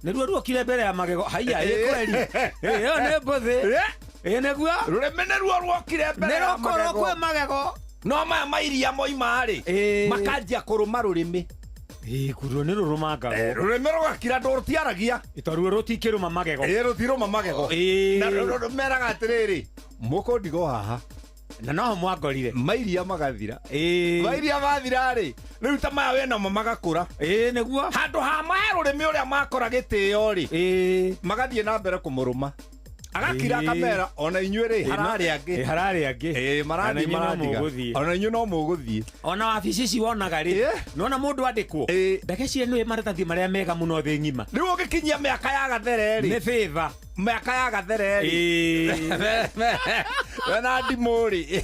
nĩruo ruokire mbere ya magego. Haya kweli ĩyo nĩ mbũthĩ nĩguo rũrĩmĩ nĩruo ruokire mbere ya magego. Nĩrũkorwo kwĩ magego no maya mairia moima rĩ makanjia kũrũma rũrĩmĩ. Kuruo nĩ rũrũmanga rũrĩmĩ rũgakira ndũ rũtiaragia itaruo rũtikĩrũma magego. Rũtirũma magego na meraga atĩrĩrĩ mũkũndigo haha na no mwangorire mairia magathira. Mairia mathira rĩ rĩu ta maya wenamo magakũra nĩguo handũ ha mahe rũrĩmĩ ũrĩa makora gĩtĩo rĩ magathiĩ na mbere kũmũrũma agakira kamera. Ona inyuĩ rĩ hararĩ angĩ marathiĩ ona inyuĩ no mũgũthiĩ. Ona wabici ici wonaga rĩ nona mũndũ andĩkwo ndege cia nĩ maratathi marĩa mega mũno thĩ ng'ima. Rĩu ũgĩkinyia mĩaka ya gathere rĩ nĩ favor mĩaka ya gathere rĩ wena ndimũ rĩ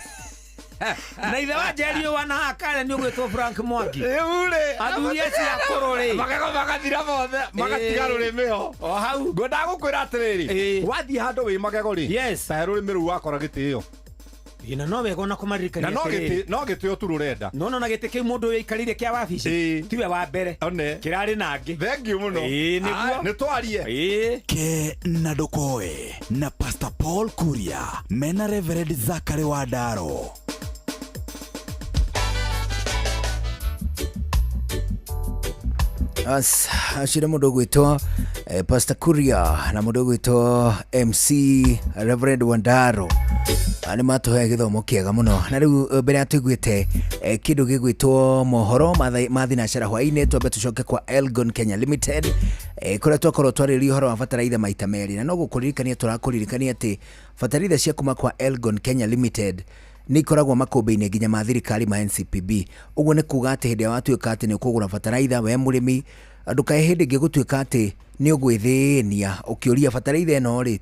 na ithe wa njeri wana hakare nĩ ũgwĩtwo Frank Mwangi athuri acio akũrũ rĩ magego magathira mothe magatiga rũrĩmĩ ho o hau. Ngwendaga gũkwĩra atĩrĩrĩ wathiĩ handũ wĩ magego rĩ tahe rũrĩmĩ rũu wakora gĩtĩo na no wega ona kũmaririkania no gĩtĩo tu rũrenda no na gĩtĩ kĩu mũndũ ũyũ aikarire kĩa wabici tiwe wa mbere kĩrarĩ nangĩ. Thengiũ mũno nĩ twarie ke na ndũkoe na Pastor Paul Kuria mena Reverend Zachary Wadaro. Acira mũndũ gwĩtwo Pastor Kuria na mũndũ gwĩtwo MC Reverend Wadaro nĩ matũhe gĩthomo kĩega mũno. Na rĩu mbere ya tũiguĩte kĩndũ gĩgwĩtwo mohoro ma thinacara hwaĩ-inĩ, twambe tũcoke kwa Elgon Kenya Limited kũrĩa twakorwo twarĩrĩria ũhoro wa bataraitha maita merĩ, na no gũkũririkania tũrakũririkania atĩ bataraitha cia kuma kwa Elgon Kenya Limited nĩ ikoragwo makũmbĩ-inĩ nginya ma thirikari ma NCPB. Ũguo nĩ kuga atĩ hĩndĩ ya watuĩka atĩ nĩ ũkũgũra bataraitha we mũrĩmi ndũkae hĩndĩ ĩngĩ gũtuĩka atĩ nĩ ũgwĩthĩnia ũkĩũria bataraitha ĩno rĩ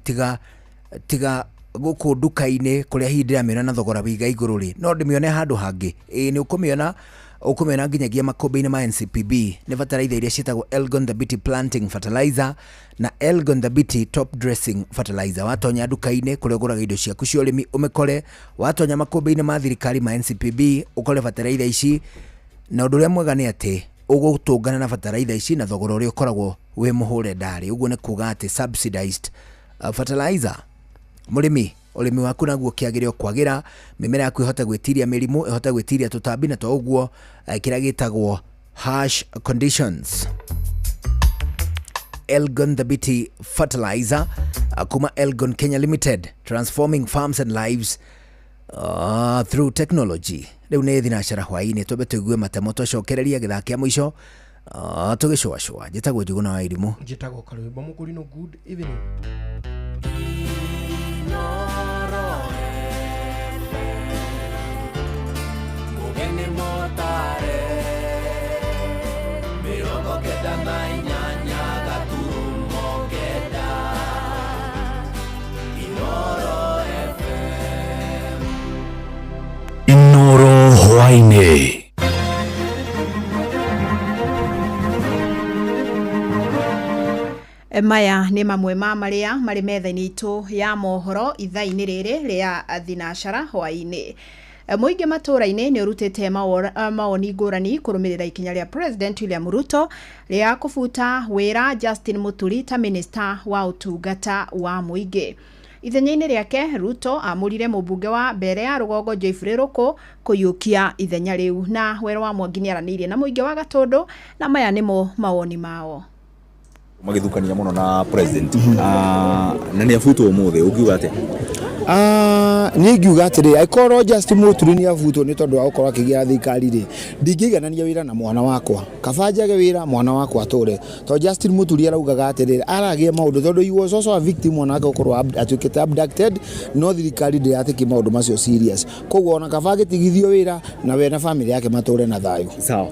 tiga gũkũ nduka-inĩ kũrĩa hihi ndĩramĩona na thogora wĩiga igũrũ rĩ no ndĩmĩone handũ hangĩ. Nĩ ũkũmĩona nginyagia makũmbĩ-inĩ ma NCPB. Nĩ bataraitha iria ciĩtagwo Elgon Dhabiti Planting Fertilizer na Elgon Dhabiti Top Dressing Fertilizer. Watonya nduka-inĩ kũrĩa ũgũraga indo ciaku cia ũrĩmi ũmĩkore, watonya makũmbĩ-inĩ ma thirikari ma NCPB ũkore bataraitha ici. Na ũndũ ũrĩa mwega nĩ atĩ ugutungana na fertilizer ici na thogora uria ukoragwo we muhure ndari uguo ni kuga ati subsidized fertilizer. Murimi waku naguo kiagirio kwagira mimera yaku ihota gwitiria mirimu ihota gwitiria tutambi na to uguo kira gitagwo harsh conditions. Elgon Dhabiti Fertilizer kuma Elgon Kenya Limited, transforming farms and lives through technology. Riu ni thinashara hwaini twambe tuigue matemo twacokereria githaa kia mwisho tugicwacwa. Njitagwo Njuguna wa Irimu. Njitagwo Karwimbo Mukurino. Good evening. Mugeni motare mirongo kenda na inyanya gaturumo kenda Inoro FM. Inoro hwaini. Maya nĩ mamwe ma marĩa marĩ metha-inĩ itũ ya mohoro ithaa-inĩ rĩrĩ rĩa thinashara hwainĩ. Mũingĩ matũra-inĩ nĩ ũrutĩte mawoni ngũrani kũrũmĩrĩra ikinya rĩa President William Ruto rĩa kũbuta wĩra Justin Muturi ta minister wa ũtungata wa mũingĩ. Ithenya-inĩ rĩake Ruto amũrire mũmbunge wa mbere ya Rũgongo Joyfrey Ruku kũiyũkia ithenya rĩu, na Wero wa Mwangi nĩaranĩirie na mũingĩ wa Gatũndũ na maya nĩmo mawoni mao. Magithukania muno na president na nĩ afuto ũmũthĩ ũngiuga atĩa? Ni ngiuga atĩrĩ aikorwo Justin Muturi nĩ afuto nĩ tondũ wa gũkorwo akĩgĩa thirikari rĩ, ndingĩiganania wĩra na mwana wakwa, kabanjage wĩra mwana wakwa atũre. To Justin Muturi araugaga atĩrĩ aragia maũndũ tondũ he was also a victim mwanake gũkorwo atuĩkĩte abducted, no thirikari ndĩratĩkia maũndũ macio serious. Koguo ona kaba agĩtigithio wĩra na we na family yake matũre na thayũ. Sawa,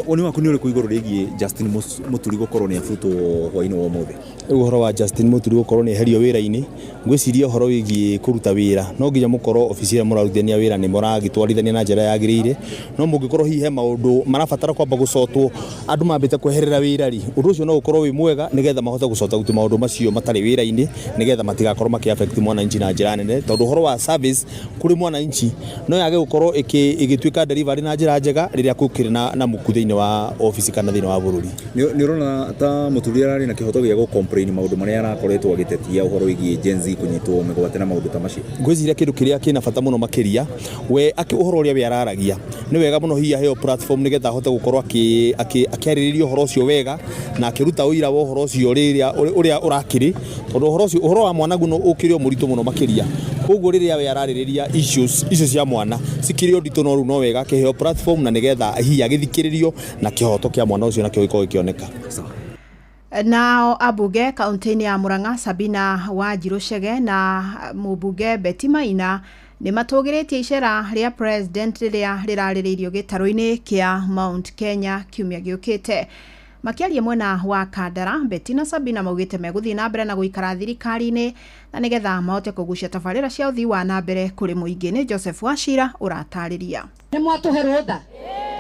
woni waku nĩ ũrĩkũ igũrũ rĩgiĩ Justin Muturi gũkorwo nĩ afuto hwainĩ wa ũmũthĩ? Ũhoro wa Justin Muturi gũkorwo nĩ eherio wĩra-inĩ, ngwĩciria ũhoro wĩgiĩ kũruta wĩra no nginya mũkorwo ofici ĩrĩa mũrarutithania wĩra nĩ mũragĩtwarithania na njĩra yagĩrĩire, no mũngĩkorwo hihi he maũndũ marabatara kwamba gũcotwo andũ mambĩte kweherera wĩra rĩ, ũndũ ũcio no ũkorwo wĩ mwega nĩgetha mahote gũcota gũtũ maũndũ macio matarĩ wĩra-inĩ nĩgetha matigakorwo makĩ-affect mwananchi na njĩra nene, tondũ ũhoro wa service kũrĩ mwananchi no yage gũkorwo ĩgĩtuĩka delivery na njĩra njega rĩrĩa kũkĩrĩ na mũku thĩinĩ wa ofici kana thĩinĩ wa bũrũri. Nĩ ũrona ta Muturi ararĩ na kĩhoto gĩa gũ-complain maũndũ marĩa arakoretwo agĩtetia ũhoro wĩgiĩ Gen Z kũnyitwo mĩgwate na maũndũ ta macio? Ngwĩciria kĩndũ kĩrĩa kĩna bata mũno makĩria we ũhoro ũrĩa we araragia nĩ wega mũno hihi aheo platform nĩgetha ahote gũkorwo akĩarĩrĩria ũhoro ũcio wega na akĩruta ũira wa ũhoro ũcio ũrĩa ũrakĩrĩ, tondũ ũhoro wa mwanagu no ũkĩrĩ mũritũ mũno makĩria. Koguo rĩrĩa we ararĩrĩria issues cia mwana cikĩrĩ ũnditũ no rĩu no wega akĩheo platform na nĩgetha hihi agĩthikĩrĩrio na kĩhoto kĩa mwana ũcio nakĩo gĩkorwo gĩkĩoneka. Nao abunge kaunti-inĩ ya Murang'a Sabina Wanjiru Chege na mũmbunge Betty Maina nĩ matũgĩrĩtie icera rĩa president rĩrĩa rĩrarĩrĩirio gĩtarũ-inĩ kĩa Mount Kenya kiumia gĩũkĩte. Makiaria mwena wa Kandara, Betty na Sabina maugĩte megũthiĩ na mbere na gũikara thirikari-inĩ na nĩgetha mahote kũgucia tabarĩra cia ũthii wa na mbere kũrĩ mũingĩ. Nĩ Joseph Wachira ũratarĩria. Nĩ mwatũhe rũtha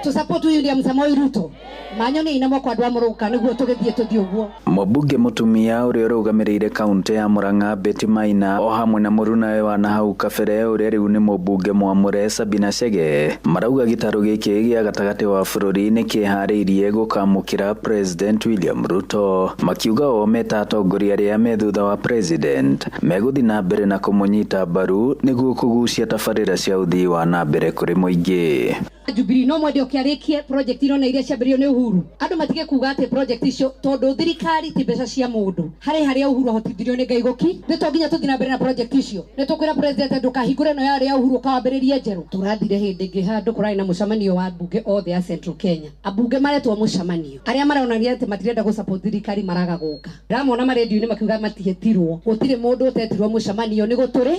to support William Samoei Ruto manyoni inamo kwa andũ amũrũka nĩguo tũgĩthiĩ tũthiĩ ũguo. Mũmbunge mũtumia ũrĩa ũrũgamĩrĩire kaunti ya Murang'a Betty Maina o hamwe na mũrunawe wa nahau kabere ũrĩa rĩu nĩ mũmbunge mwamũre Sabina Chege marauga gĩtarũ gĩkĩ gĩa gatagatĩ wa bũrũri nĩ kĩharĩirie gũkamũkĩra President William Ruto, makiuga o meta atongoria arĩa me thutha wa president megũthiĩ na mbere na kũmũnyita mbaru nĩguo kũgucia tabarĩra cia ũthii wa na mbere kũrĩ mũingĩ. Jubilee no mwende ũkĩarĩkie project irona iria ciambĩrĩirio nĩ Uhuru, andũ matige kuga atĩ project icio tondũ thirikari ti mbeca cia mũndũ, harĩa Uhuru ahotithirio nĩ Ngaigũki nĩ to nginya tũthiĩ na mbere na project icio. Nĩ tũkwĩra president ndũkahingũre no ya Uhuru ũkawambĩrĩrie njerũ. Tũrathire hĩndĩ ĩngĩ handũ kũrarĩ na mũcemanio wa mbunge othe a Central Kenya, ambunge maretwo mũcemanio arĩa maronania atĩ matirenda gũsupport thirikari maraga gũka. Ndamona marendio-inĩ makiuga matihetirwo, gũtirĩ mũndũ ũtetirwo mũcemanio nĩ gũtũrĩ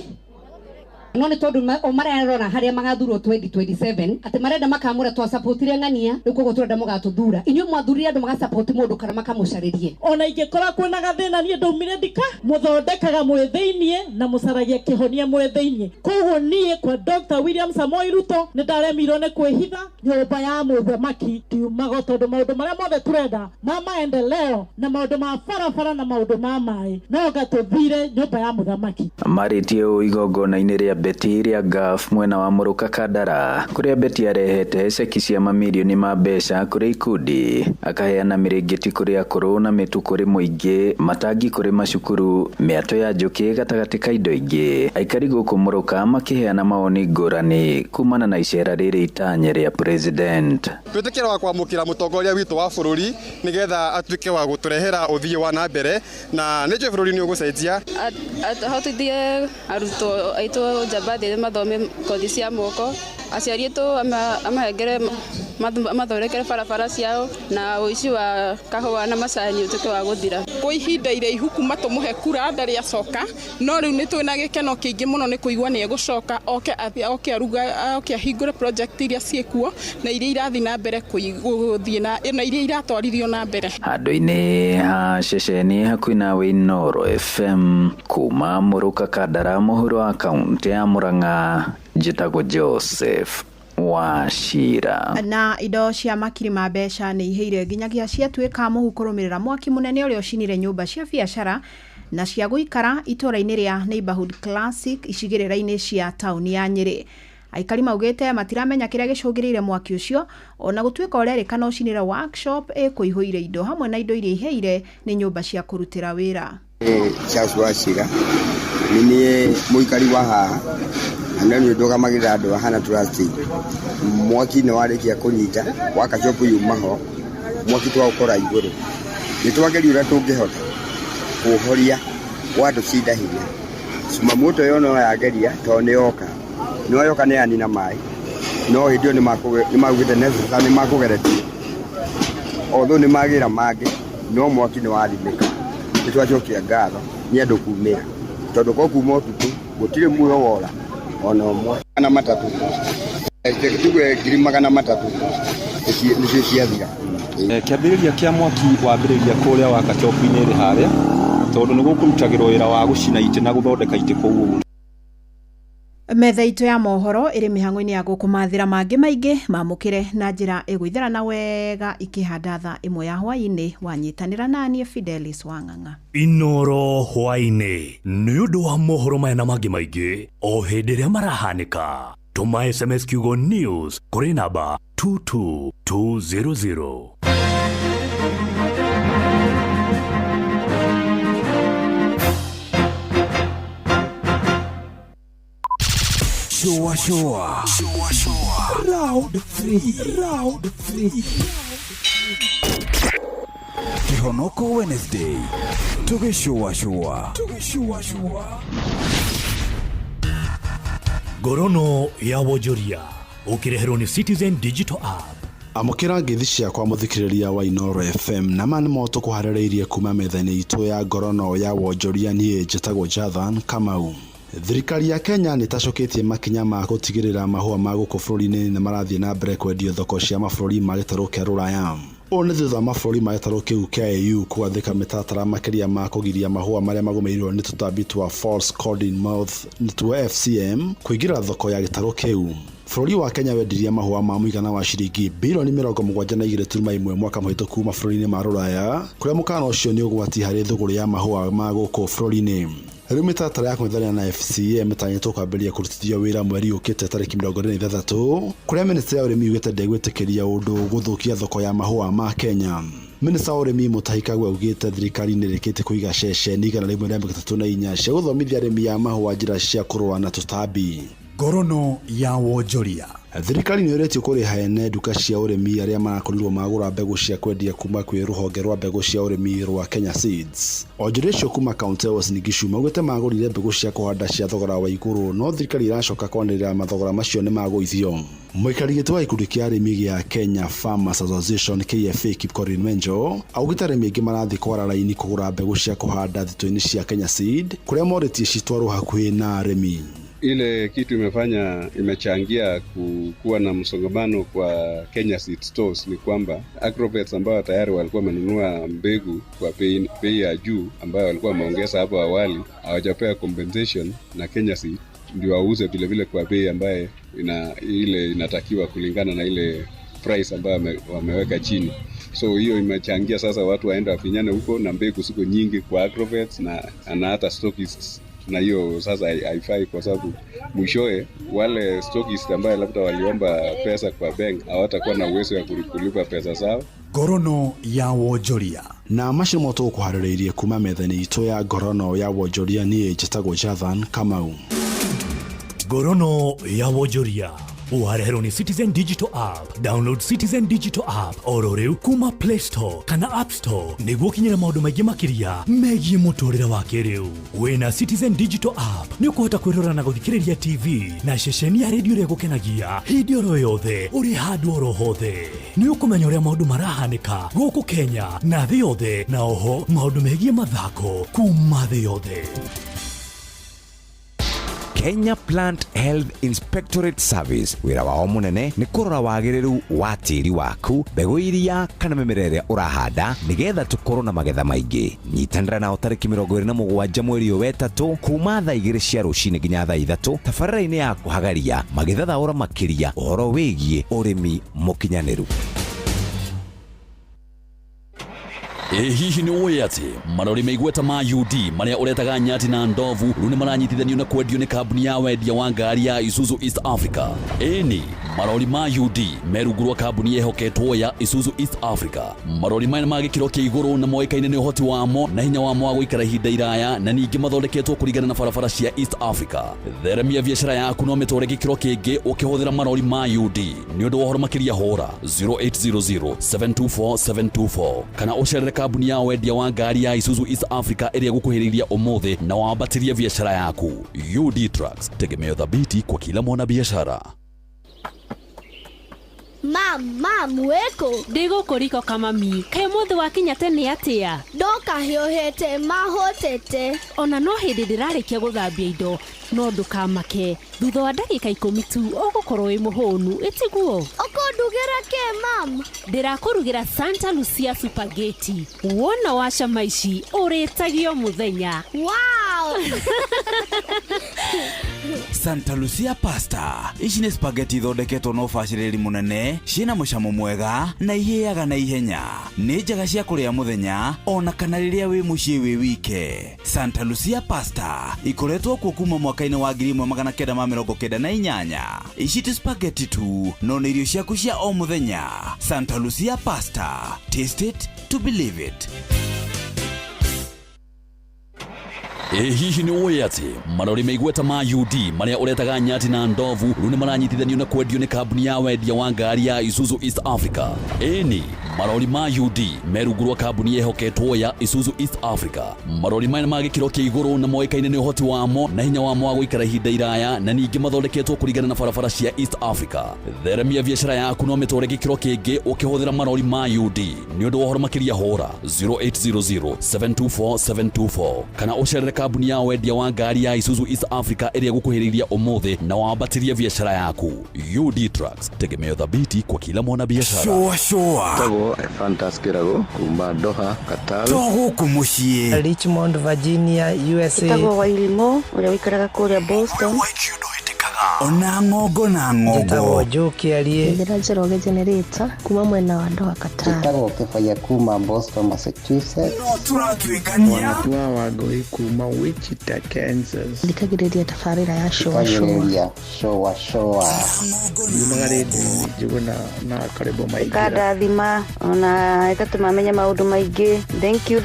no nĩ tondũ o marerona harĩa magathurwo 2027 atĩ marenda makamũra twa supportire ng'ania nĩ koguo tũrenda mũgatũthura. Inyuĩ mwathurire andũ magasupport mũndũ kana makamũcarĩrie. Ona ingĩkora kwĩna gathĩna niĩ ndaumire thika mũthondekaga mwĩ thĩiniĩ na mũcaragia kĩhonia mwĩ thĩiniĩ. Koguo niĩ kwa Dr. William Samoei Ruto nĩ ndaremirwo nĩ kwĩhitha nyũmba ya mũthamaki tiumaga tondũ maũndũ marĩa mothe tũrenda ma maendeleo na maũndũ ma barabara na maũndũ ma maĩ no gatũthire nyũmba ya mũthamaki. Marĩtie igongona-inĩ rĩa beti iria gaf mwena wa Muruka Kandara kuria beti arehete ceki cia mamirioni ma mbeca kuri ikundi akaheana mirigiti kuri akuru na mitu kuri muingi matangi kuri macukuru miato ya njuki gatagati ka indo ingi aikari guku Muruka makiheana maoni ngurani kumana na icera riri itanye ria president twitikira wa kwamukira mutongoria witu wa bururi nigetha atuike wa guturehera uthii wa na mbere na nije bururi ni ugucenjia hotithie aruto aito jabathi mathome kothi cia moko aciari itu amahengere mathorekere barabara ciao na uici wa kahua na macani utuke wa guthira kwa ihinda iraihu kuma tumuhe kura ndari acoka no riu ni twina gikeno kiingi muno ni kuigwa ni egucoka oke aruga oke ahingure project iria ciekuo na iria irathi na mbere kuthie na iria iratwaririo na mbere handu-ini ha ceceni hakuhi nawe Inoro FM kuma Muruka Kandara muhuro wa kaunti ya Murang'a njitagwo Joseph Wachira. Na indo cia makiri ma mbeca ni iheire nginyagia ciatuika muhukurumirira mwaki munene uria ucinire nyumba cia biashara na cia guikara itura-ini ria Neighborhood Classic icigirira-ini cia tauni ya Nyeri. Aikari maugite matiramenya kiria gicungirire mwaki ucio ona gutuika urerikana ucinire workshop kuihuire indo hamwe na indo iria iheire ni nyumba cia kurutira wira. Charles Wachira ni muikari wa haha anani ndoga magira andu hana trust mwaki ni warikia kunyita waka chopu yumaho mwaki twa ukora iguru nitwageri ura tungihota kuhoria watu cida hinya sumamoto yono yageria to ni yoka no yoka ni ani na mai no hidio ni magugite nesa ni makugeretie otho ni magira mage no mwaki ni wathimika nitwachokia ngatho ni andu kumira tondu kokuma tutu gutire muyo wora ona mwe na matatu ekitugwe girimagana matatu nicio ciathira kiambiriria kia mwaki wambiriria kuria waka chopu-ini ri haria tondu ni gukurutagirwo wira wa gucina ite na guthondeka ite kuu. Metha itu ya mohoro iri mihango-ini ya gukumathira mangi maingi mamukire na njira igwitherana wega ikihanda tha imwe ya hwaini wanyitanira nanie Fidelis Wang'ang'a. Inoro hwaini ni undu wa mohoro maya na mangi maingi o hindi ria marahanika. Tuma SMS kiugo news kuri namba 22200. Showa. Round 3. Kihonoko Wednesday. Tuge showa. Gorono ya Wonjoria ukireherwo ni Citizen Digital App. Amukira ngithi ciakwa muthikiriria wa Inoro FM na mani moto kuhaririirie kuma metha-ini itu ya Gorono ya Wonjoria nie njitagwo Jathan Kamau. Thirikari ya Kenya nitacoketie makinya ma gutigirira mahua ma guku bururi-ini na marathie na mbere kwendio thoko cia mabururi ma gitaro kia Ruraya. One thutha mabururi ma gitaro kiu kia EU kwathika mitatara makiria ma kugiria mahua maria magomeirwo ni tutambi twa false coding mouth twa FCM kuigira thoko ya gitaro kiu. Bururi wa Kenya wendirie mahua ma muigana wa ciringi bilioni 72.1 mwaka muhituku mabururi-ini ma Ruraya kuria mukana ucio ni ugwati hari thogora ya mahua ma guku bururi-ini. Riu mitatara ya kumithania na FCM mitanyitwo kwambiria kurutithio wira mweri ukite tariki 26 kuria minister ya urimi yugite ndegwitikiria undu guthukia thoko ya mahua ma Kenya. Minister wa urimi Mutahi Kagwe ugite thirikari nirikite kuiga ceceni 134 cia guthomithia arimi ya mahua njira cia kurua na tutambi. Gorono ya Wonjoria. Thirikari ni iretio kuriha ene duka cia urimi aria marakorirwo magura mbegu cia kwendia kuma kwi ruhonge rwa mbegu cia urimi rwa Kenya Seeds. Onjorecio kuma kaunti ya Uasin Gishu magwete magurire mbegu cia kuhanda cia thogora wa iguru no thirikari iracoka kwanirira mathogora macio ni magũithio. Muikari gĩtĩ wa ikundi kia arimi gia Kenya Farmers Association KFA Kipkorir Menjo augite arimi aingĩ marathi kwara raini kugura mbegu cia kuhanda thitoo-ini cia Kenya Seed kuria moretie citwarwo hakuhi na arimi. Ile kitu imechangia kuwa na msongamano kwa Kenya Seed Stores ni kwamba Agrovets ambao tayari walikuwa wamenunua mbegu kwa bei ya juu ambayo walikuwa wameongeza hapo awali hawajapewa compensation na Kenya Seed ndio wauze vile vile kwa bei ambayo inatakiwa kulingana na ile price ambayo wameweka chini. So hiyo imechangia sasa watu waenda wafinyane huko na mbegu siko nyingi kwa Agrovets na hata stockists na hiyo sasa haifai, kwa sababu mwishoe wale stockist ambao labda waliomba pesa kwa bank hawatakuwa na uwezo wa kulipa pesa zao. Ngorono ya wonjoria na mashini moto kuharĩrĩirie kuma methani itu ya ngorono ya wonjoria ni njĩtagwo Jathan Kamau. Ngorono ya wonjoria uharehero ni Citizen Digital App. Download Citizen Digital App oro riu kuma Play Store kana App Store niguo kinyira maundu maingi makiria megie muturire wa kiriu. Wina Citizen Digital App ni ukuhota kwirora na guthikiriria TV na ceceni ya radio ria gukenagia hindi oro yothe uri handu oro hothe. Ni ukumenya uria maundu marahanika guku Kenya na thi yothe, na oho maundu megie mathako kuma thi yothe. Kenya Plant Health Inspectorate Service wira wao munene ni kurora wagiriru wa tiri waku, mbegu iria kana mimera urahanda nigetha tukorwo na magetha maingi. Nyitanira na tariki 27 mweri wa 3 kuma thaa 2 cia rucini nginya thaa 3 tabarĩra-inĩ ya kuhagaria magetha thaũra makiria ũhoro wĩgiĩ ũrĩmi mũkinyaniru. Hihi ni uwe ati marori meigweta ma UD maria uretaga nyati na ndovu rune maranyitithanio na kwendio ni kambuni ya wendia wa ngari ya Isuzu East Africa. Eni marori ma UD merugurwa kambuni yehoketwo ya Isuzu East Africa. Marori maya magikiro kia iguru na moikaine ni uhoti wamo na hinya wamo wa guikara ihinda iraya na ningi mathondeketwo kurigana na barabara cia East Africa. Theremia biashara yaku no mitore gikiro kingi ukihuthira marori ma UD. Ni undu wohoro makiria hora 0800 724 724 kana ucerere kambuni ya wendia wa ngari ya Isuzu East Africa ĩrĩa gukuhĩrĩria umuthi na wambatirie biashara yaku. UD Trucks, tegemeo thabiti kwa kila mwana biashara. Mam, weko digo koriko kama mi kai mothe wakinya tene atia doka hiohete mahotete ona no hindi ndirarikia guthambia indo no ndukamake thutha wa ndagika 10 tu ugukorwo wi muhonu itiguo okondugera ke mam ndirakurugira Santa Lucia spaghetti wona washa maici uritagio muthenya. Wow. Santa Lucia pasta ici ni spaghetti thondeketwo no bacĩrĩri munene, ciina mucamo mwega na ihĩaga na ihenya. Nĩ njega cia kũrĩa muthenya ona kana rĩrĩa wĩ muciĩ wĩ wike. Santa Lucia pasta ikoretwo kuo kuma mwaka-inĩ wa 1998. Ici ti spaghetti tu, no nĩ irio ciaku cia o muthenya. Santa Lucia pasta, taste it to believe it. Hihi ni uwe ati marori meigweta ma UD maria uretaga nyati na ndovu rune maranyitithanio na kwendio ni kambuni ya wendia wa ngari ya Isuzu East Africa. Eni marori ma UD merugurwa kambuni yehoketwo ya Isuzu East Africa. Marori maya magikiro kia iguru na moikaine ni uhoti wamo na hinya wamo wa guikara ihinda iraya na ningi mathondeketwo kurigana na barabara cia East Africa. Theremia biashara yaku no mitore gikiro kingi ukihuthira marori ma UD. Ni undu wohoro makiria hora 0800 724 724 kana ucerere kambuni ya wendia wa ngari ya Isuzu East Africa ĩrĩa gukuhĩrĩria umuthi na wambatirie biashara yaku. UD Trucks, tegemeo thabiti kwa kila mwana biashara. Shoa Tago Fantaskirago kumba Doha Qatar Togo kumushie Richmond Virginia USA Tago Wailimo ule wikaraga kule Boston ona ngogo na ngogo Tago Joki alie Ndirajeroge generator kuma mwena wa Doha Qatar Tago kefanya kuma Boston Massachusetts no turakikania wanatuwa wagoi kuma Wichita Kansas ndikagireria tafarira ya showa Yumagaridi juguna na karibu maigi kada thima ona ikatumamenya maundu maingi. Thank you.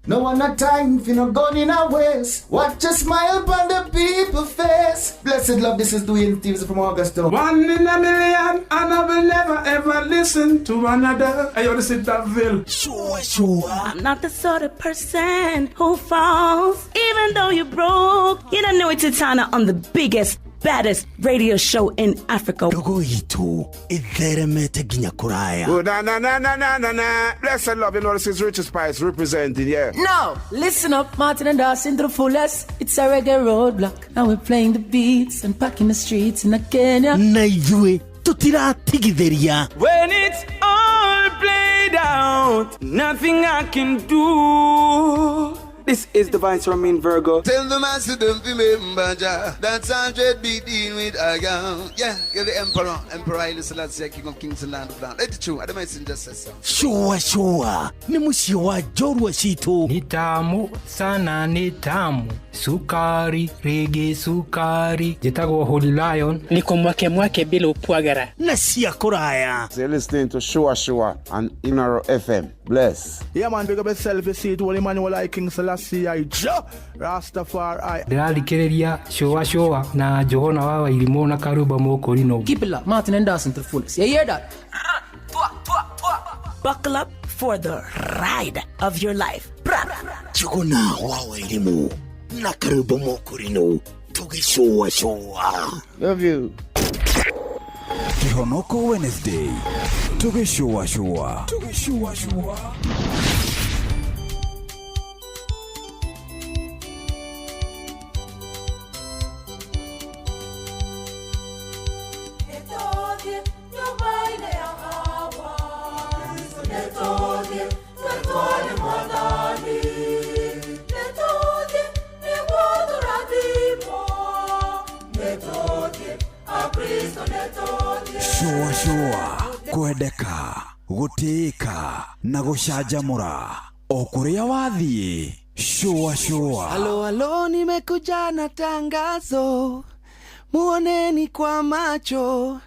No one not time if you not going in our ways. Watch a smile upon the people's face. Blessed love, this is Dwayne Stevens from Augusta. 1 in a million, and I will never ever listen to another. I only sit that Ville. Sure. I'm not the sort of person who falls, even though you broke. You don't know it's Tana on the biggest, baddest radio show in Africa. Dogo itu itheremete ginya kuraya. Oh, na. Blessed love, you know this is Richard Spice representing, yeah. No, listen up, Martin and Dawson to the fullest. It's a reggae roadblock. Now we're playing the beats and packing the streets in Kenya. Na yue tutiratigithiria. When it's all played out, nothing I can do. This is Divine Ramin Virgo. Tell the master don't remember that's 100 be deal with again. Yeah, you're the emperor. Emperor Haile Selassie, king of kings and land of land. Let it true. I don't mind just say so. Shua. Ni musio wa jorwa shitu. Ni tamu sana, ni tamu. Sukari, rege sukari. Jitago Holy Lion. Niko mwake bila upwagara. Nasia koraya. You're listening to Shua on Inaro FM. Bless. Yeah man, big up yourself. You see it, Holy Emmanuel I King Selassie I Rastafari. Ndalikereria Shua na Johona wawa ilimo na karuba mokorino. Keep it up, Martin and Dawson to the fullest. You hear that? Buckle up for the ride of your life. Johona wawa ilimo na karuba mokorino. Tuge Shua. Love you. Kihonoko Wednesday. Tuge Shua. Shua kwendeka gutika na gucanjamura okuria wathie shua. Halo nimekuja na tangazo, muoneni kwa macho,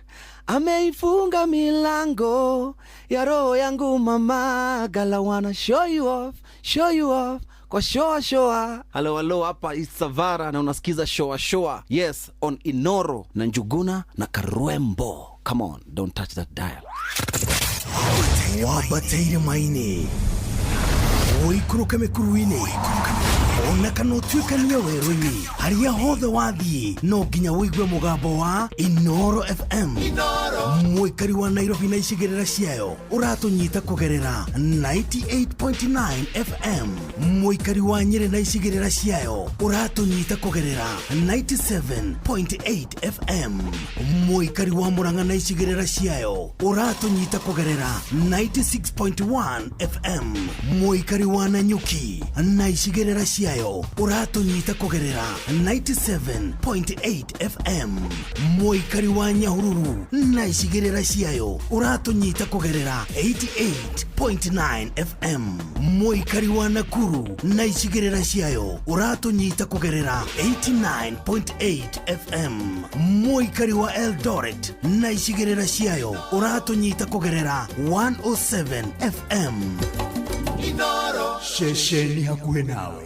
ameifunga milango ya roho yangu mama. Gala wanna show you off kwa shoa. Halo hapa Isavara na unasikiza shoa. Yes, on Inoro na Njuguna na Karwembo. Come on, don't touch that dial. Wabateire maine. Oikuruka mekuruine. Ona kanotuika niya weruini. Haria hothe wathie no nginya wigwe mugambo wa Inoro FM. Mwikari wa Nairobi na icigirira ciayo uratunyita kugerera 98.9 FM. Mwikari wa Nyeri na icigirira ciayo uratunyita kugerera 97.8 FM. Mwikari wa Murang'a na icigirira ciayo uratunyita kugerera 96.1 FM. Mwikari wa Nanyuki na icigirira ciayo uratunyita kugerera 97.8 FM. Mwikari wa Nyahururu na icigirira ciayo uratunyita kugerera 88.9 FM. Mwikari wa Nakuru na icigirira ciayo uratunyita kugerera 89.8 FM. Mwikari wa Eldoret na icigirira ciayo uratunyita kugerera 107 FM. Inoro shesheni hakuhe nawe.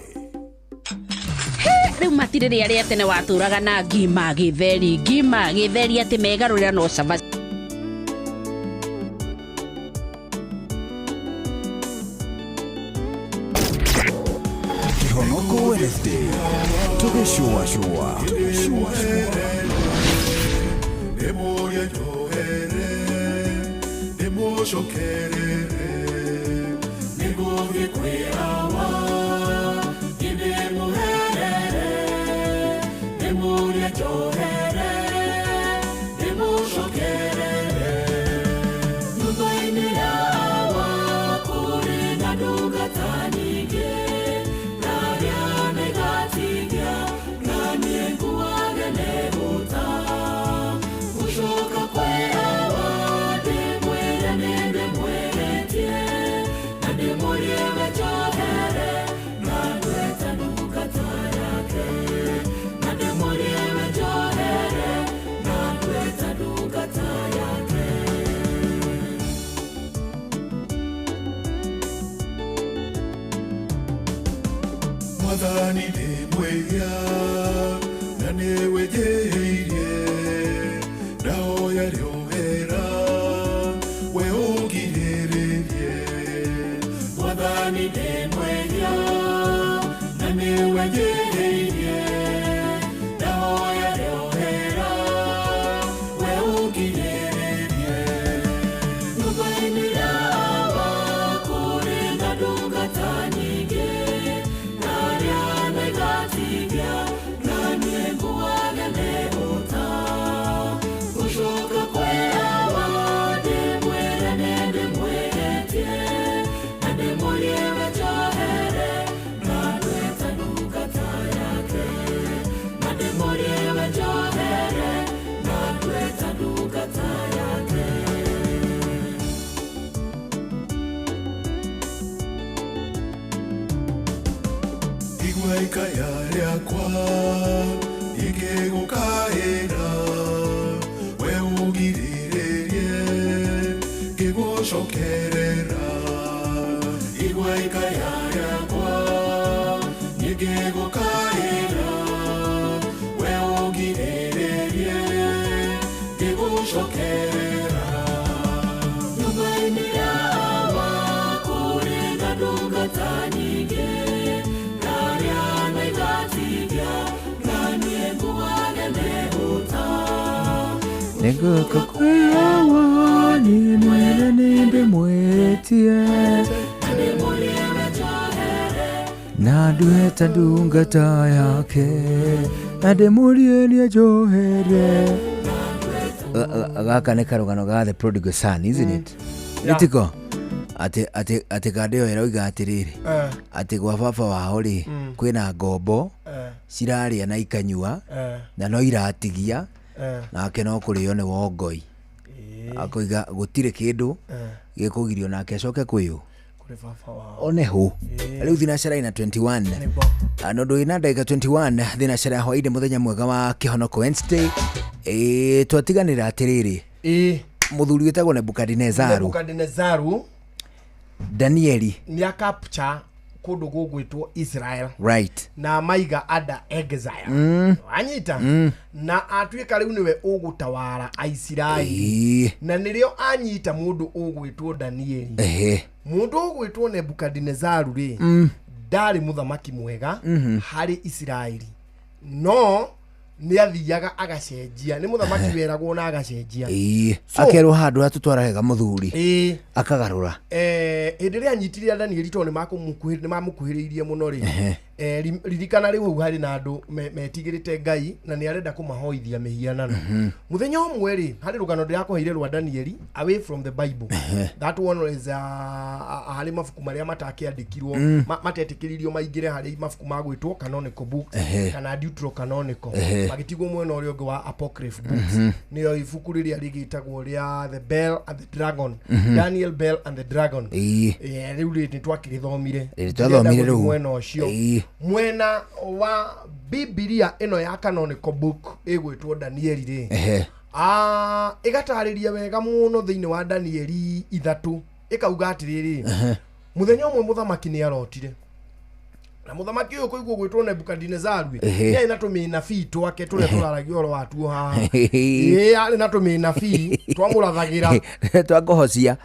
Riu matiriri aria tene waturaga na ngima githeri ati megarurira no cava. Kihonoko Wednesday. Tuge shua. Demo ya johere, demo shokere, nego vikwe awa, demo herere, demo ya johere, demo shokere, nubaini awa, kuri na duga tanige, naria negatiga, nani nguage nebuta. Ushoka kwe awa, demwele nende mwele tie, na demwele wejohere, na nweta nukata yake. Na demwele wejohere, na nweta nukata yake. Mwadhani demweya, na newejeire, nao yariohera we ugirererie. Mwadhani demweya na niwejereirie, nao yariohera we ugirererie. Nubaini awa kuri na dungata nyingi, naria negatigia, nani nguage leo ikaya rĩakwa ingĩgũkaĩra we ũgirĩrĩrie ngĩgũcokerera igua ikaya rĩakwa ingĩgũkaĩra we ũgirĩrĩrie ngĩgũcokerera nyũmba-inĩ yawa kũrĩ na ndungata nyingĩ Niguka kuyawa ni mwere nimbe mwetie na dueta dungata yake na demurie ni ajohere. Gaka ni karugano ga The Prodigal Son, isn't it? Nitiko ati kadeo eroiga atiriri ati gwa baba wao ri kwina ngombo ciraria na ikanyua na no iratigia nake no kurio ni wongoi akoiga gutire kindu gikugirio nake acoke kuyu one hu riu thinacera ina 21 anondo ina ndagika 21 thinacera hwaide muthenya mwega wa kihonoko Wednesday twatiganira atiriri muthuri wetagwo Nebukadnezaru Danieli ni akapcha kundu gugwitwo Israel, right, na maiga ada exile anyita na atuika riu niwe ugutawara Aisiraeli na nirio anyita mundu ugwitwo Danieli mundu ugwitwo Nebukadnezaru ri ndari muthamaki mwega hari Israeli no ni athiaga agacenjia ni muthamaki weragwo na agacenjia akerwo handu atutwara hega muthuri akagarura hindire anyitiria Danieli to ni mamukuhiriirie muno ri ririkana riu hari na andu metigirite Ngai na ni arenda kumahoithia mehianano muthenya omwe ri hari rugano ndirakuheire rwa Danieli away from the Bible that one is hari mafuku maria matakiandikirwo matetikiririo maingire hari mafuku magwitwo canonical books kana deuterocanonical magitigwo mwena urio ungi wa apocryph books niyo ibuku riria rigitagwo ria The Bell and the Dragon Daniel Bell and the Dragon riu ri twakirithomire riu mwena ucio mwena wa Biblia ino ya canonical book igwitwo Danieli ri igatariria wega muno thiini wa Danieli 3 ikauga atiriri muthenya omwe muthamaki ni arotire na muthamaki uyu kuigwo gwitwo Nebukadnezaru ni ina tumina-fi twake turia turaragia oro watu haha ari na tumina-fi twamurathagira twakohocia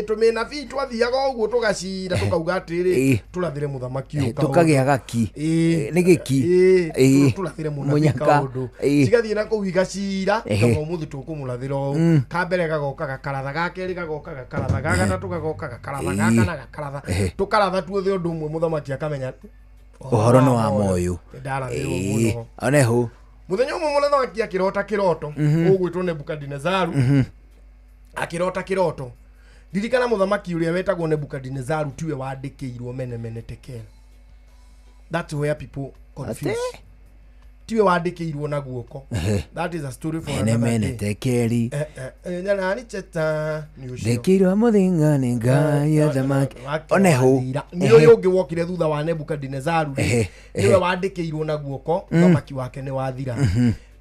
tumina-fi twathiaga uguo tugacira tukauga atiriri turathire muthamaki uyu tukagia gaki ni giki turathire munyaka undu cigathie na kuigacira kama muthi tukumurathira u kambere gagoka gakaratha gakeri gagoka gakaratha gagatatu gagoka gakaratha gakana gakaratha tukaratha tuothe undu umwe muthamaki akamenya uhoro no wa moyo aneho muthenya umwe muthamaki akirota kiroto ugwitwo Nebukadnezaru akirota kiroto ririkana muthamaki uria wetagwo Nebukadnezaru tiwe wandikiirwo mene tekel. That's where people confuse. Tiwe wandikiirwo na guoko. That is a story for another day. Tekeri nani cheta ni ucio dekirwo muthinga ni Ngai thamaki oneho ni uyu ungi wokire thutha wa Nebukadnezaru niwe wandikiirwo na guoko thamaki wake ni wathira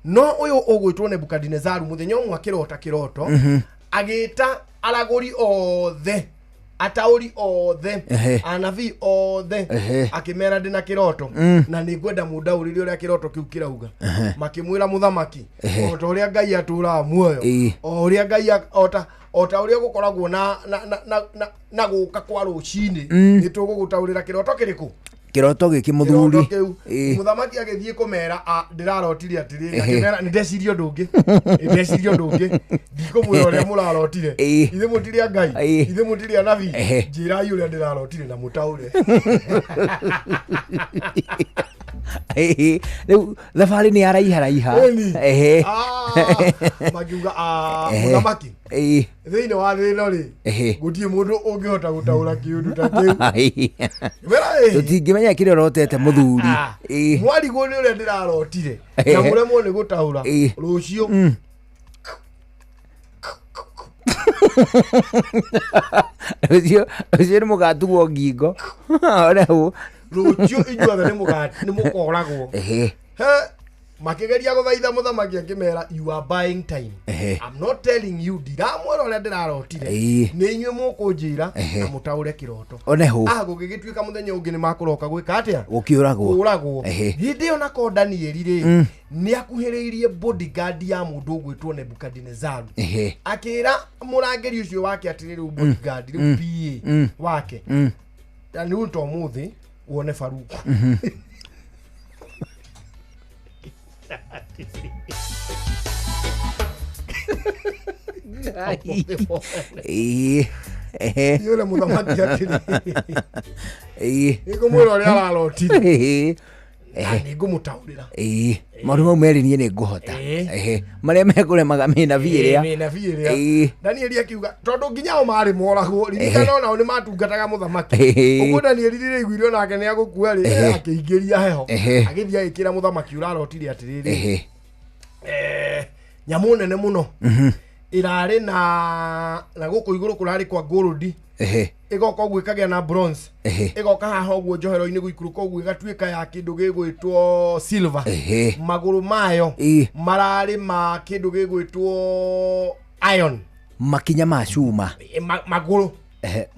no uyu ugwitwo Nebukadnezaru muthenya umwe akirota kiroto agita araguri othe atauri othe anabii othe akimera ndina kiroto na ningwenda mundaurire uria kiroto kiu kirauga makimwira muthamaki ota uria Ngai atura muoyo uria Ngai ota uria gukoragwo na guka kwa rucini nitugugutaurira kiroto kiriku kiroto giki muthuri muthamaki agithie kumera ndirarotire atiriri akimera ndecirio ndungi ndikumwira uria murarotire ithe mutiria Ngai ithe mutiria nabii njira yu uria ndirarotire na mutaure riu thabari ni araiha magiuga muthamaki thiini wa thino ri gutie mundu ungihota gutaura kiundu ta kiu tutingimenya kiria rotete muthuri mwarigo ni uria ndirarotire na muremwo ni gutaura rucio ucio ni mugatugo ngingo orehu rucio inyuothe nĩ mũkoragwo makigeria guthaitha muthamaki akimera you are buying time. I'm not telling you ndiramwera uria ndirarotire ni inyue mukunjira na mutaure kiroto oneho gugigituika muthenya ungi ni makuroka gwika atia gukiuragwo hindi ona ko Danieli ri ni akuhiriirie bodyguard ya mundu ugwitwo Nebukadnezaru akira murangeri ucio wake atiriri bodyguard ri PA wake ni unto muthi wone Faruku yule muthamaki atiri ikumwira uria ararotire ningumutaurira maundu mau meri nie ni nguhota maria mekuremaga mina viria Danieli akiuga tondu nginya o mari moragwo ririkana ona ni matungataga muthamaki uguo Danieli rire igwire onake ni agukua ri akiingiria heho agithia ikira muthamaki urarotire atiriri nyamu nene muno irari na guku iguru kurari kwa gold igoka uguo ikagea na bronze igoka haha uguo njohero-ini guikuruka uguo igatuika ya kindu gigwitwo silver maguru mayo marari ma kindu gigwitwo iron makinya ma cuma maguru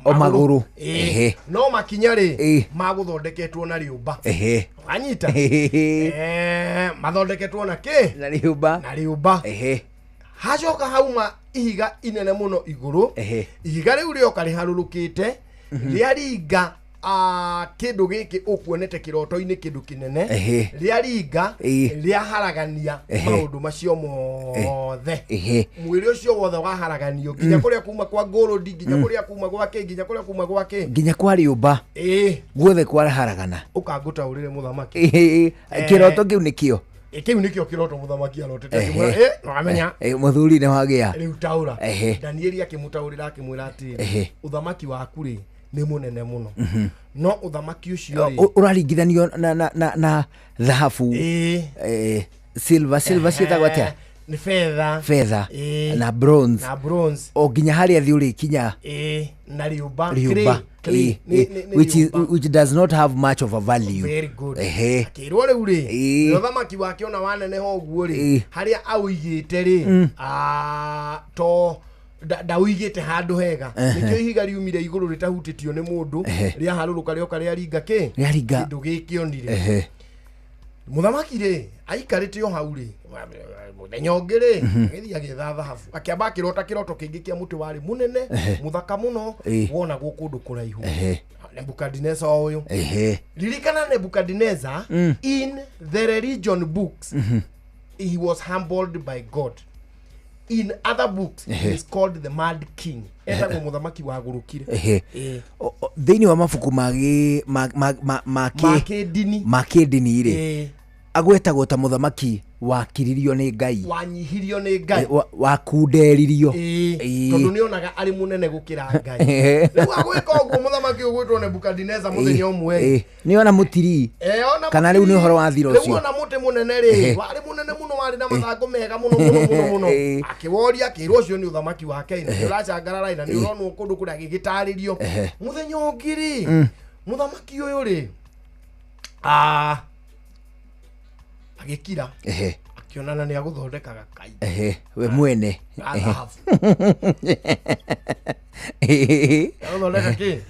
o maguru no makinya ri maguthondeketwo na riumba anyita mathondeketwo na ki na riumba hacoka hauma ihiga inene muno iguru ihiga riu rioka riharurukite riaringa kindu giki ukuonete kiroto-ini kindu kinene riaringa riaharagania maundu macio mothe mwiri ucio wothe waharaganio nginya kuria kuma kwa gold nginya kuria kuma gwake nginya kuria kuma gwake nginya kwa riumba guothe kwaraharagana ukangutaurire muthamaki kiroto kiu nikio kiu nikio kiroto muthamaki arotete no amenya muthuri ne wagia riu taura Danieli akimutaurira akimwira ati uthamaki waku ri ni munene muno no uthamaki ucio ri uraringithanio na dhahabu silver cietagwo atia ni fedha na bronze o nginya haria thi uri kinya na riumba which does not have much of a value. Very good. Kirwo riu ri uthamaki wake ona wanene ho guo ri haria auigite ri to ndawigite handu hega nikio ihiga riumire iguru ritahutitio ni mundu ria haruruka rioka ria ringa kindu gikionire muthamaki ri aikarite o hau ri muthenya ungi ri githia agitha thahabu akiamba akirota kiroto kingi kia muti wari munene muthaka muno wona gukundu kuraihu Nebukadnezar uyu ririkana Nebukadnezar in the religion books he was humbled by God. In other books he is called the mad king etagwo muthamaki wagurukire thiini wa mabuku makindini ri agwetagwo ta muthamaki wakiririo ni Ngai wanyihirio ni Ngai wakunderirio tondu ni onaga ari munene gukira Ngai riu agwika uguo muthamaki ugwitwo Nebukadnezar muthenya umwe ni ona mutiri kana riu ni uhoro wa thiro ucio riu ona muti munene ri wari munene muno wari na mathango mega muno akiworia akirwo ucio ni uthamaki wake ina uracangara ina ni uronwo kundu kuria gigitaririo muthenya ungiri muthamaki uyu ri agikira akionana ni aguthondekaga kai we mwene aguthondeka ki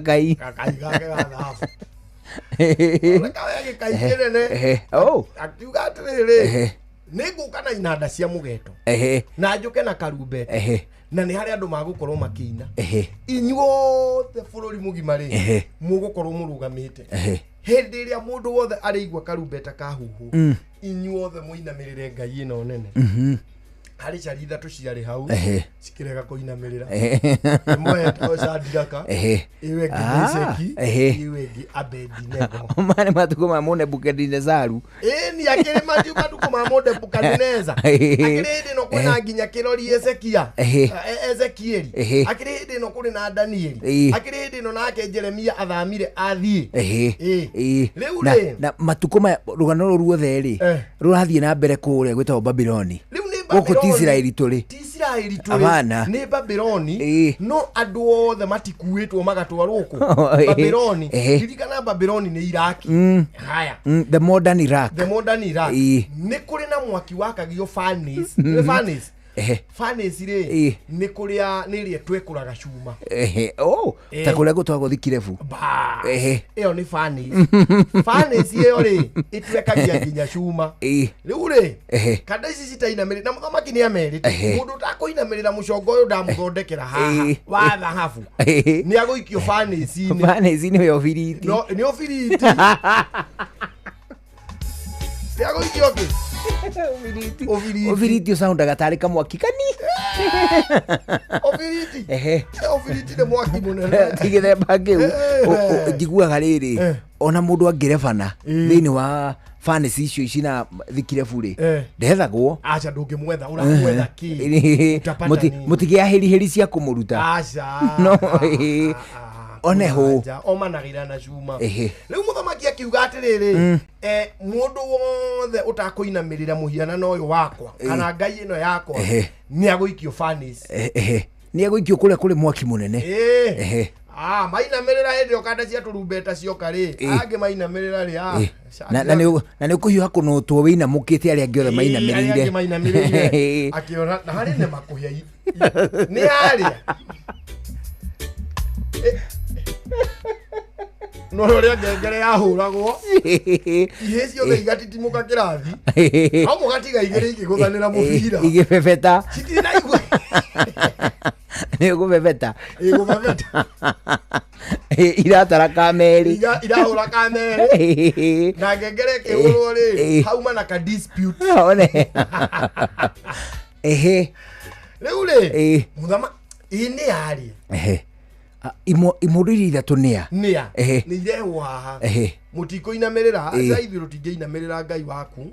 kai gake ga thahabu kawege kai kinene akiuga atiriri niguka na inanda cia mugeto na njuke na karumbete na ni hari andu magukorwo makiina inyuothe bururi mugima ri mugukorwo murugamite hindi iria mundu wothe arigwa karumbeta kahuhu inyuothe muinamirire Ngai ino nene hari cari ithatu ciari hau cikirega kuinamirira imwe tocadiraka iwe ngiseki iwe ngi Abednego mane matuko ma Nebukadnezar ni akiri matuko ma Nebukadnezar akiri no kuna nginya kirori Ezekieli akiri no kuri na Danieli akiri no nake Jeremia athamire athie riu na matuko ma rugano ruothe ri rurathie na mbere kuria gwetagwo Babiloni guku ti Israeli turi Isiraeli tuli Abana. ni Babyloni no andu othe matikuitwo magatwarwo ku Babyloni ririkana Babyloni ni Iraki haya the modern Iraq ni kuri na mwaki wakagio furnace furnace ri ni kuria ni ri twekuraga cuma ta kuria gutwago thikirebu iyo ni furnace iyo ri itwekagia nginya cuma riu ri kada ici citainamiri na muthamaki ni amerite mundu takuinamirira mucongo uyu ndamuthondekera haha wa thahabu ni aguikio furnace ni ofiriti ni ofiriti ni aguikio ki ofiriti usaundaga tari kamwaki kani ofiriti ni mwaki munene tigithemba ngiu njiguaga riri ona mundu angirebana thiini wa furnace icio icina thikirebu ri ndethagwo acha ndungimwetha uramwetha ki mutigiaheri cia kumuruta no oneho omanagira na cuma riu muthamaki akiuga atiriri mundu wothe utakuinamirira muhianano uyu wakwa kana ngai ino yakwa ni aguikio furnace ni aguikio kuri mwaki munene mainamirira hindi okanda cia turumbeta cioka ri angi mainamirira ri na ni kuhiuha kunutwo wina mukite ari angi othe mainamirire akiona na hari ne makuhia ni haria no ria ngengere yahuragwo ihe ciothe igatitimuka kirathi au mugatiga igere igiguthanira mubira igibebeta citinaigwe ni gubebeta iratara kameri irahura kameri na ngengere kihurwo ri hauma na ka dispute one riu ri muthama ini ari imuriri ithatu nia ni irehwo haha mutikoinamirira aca ithu rutingiinamirira ngai waku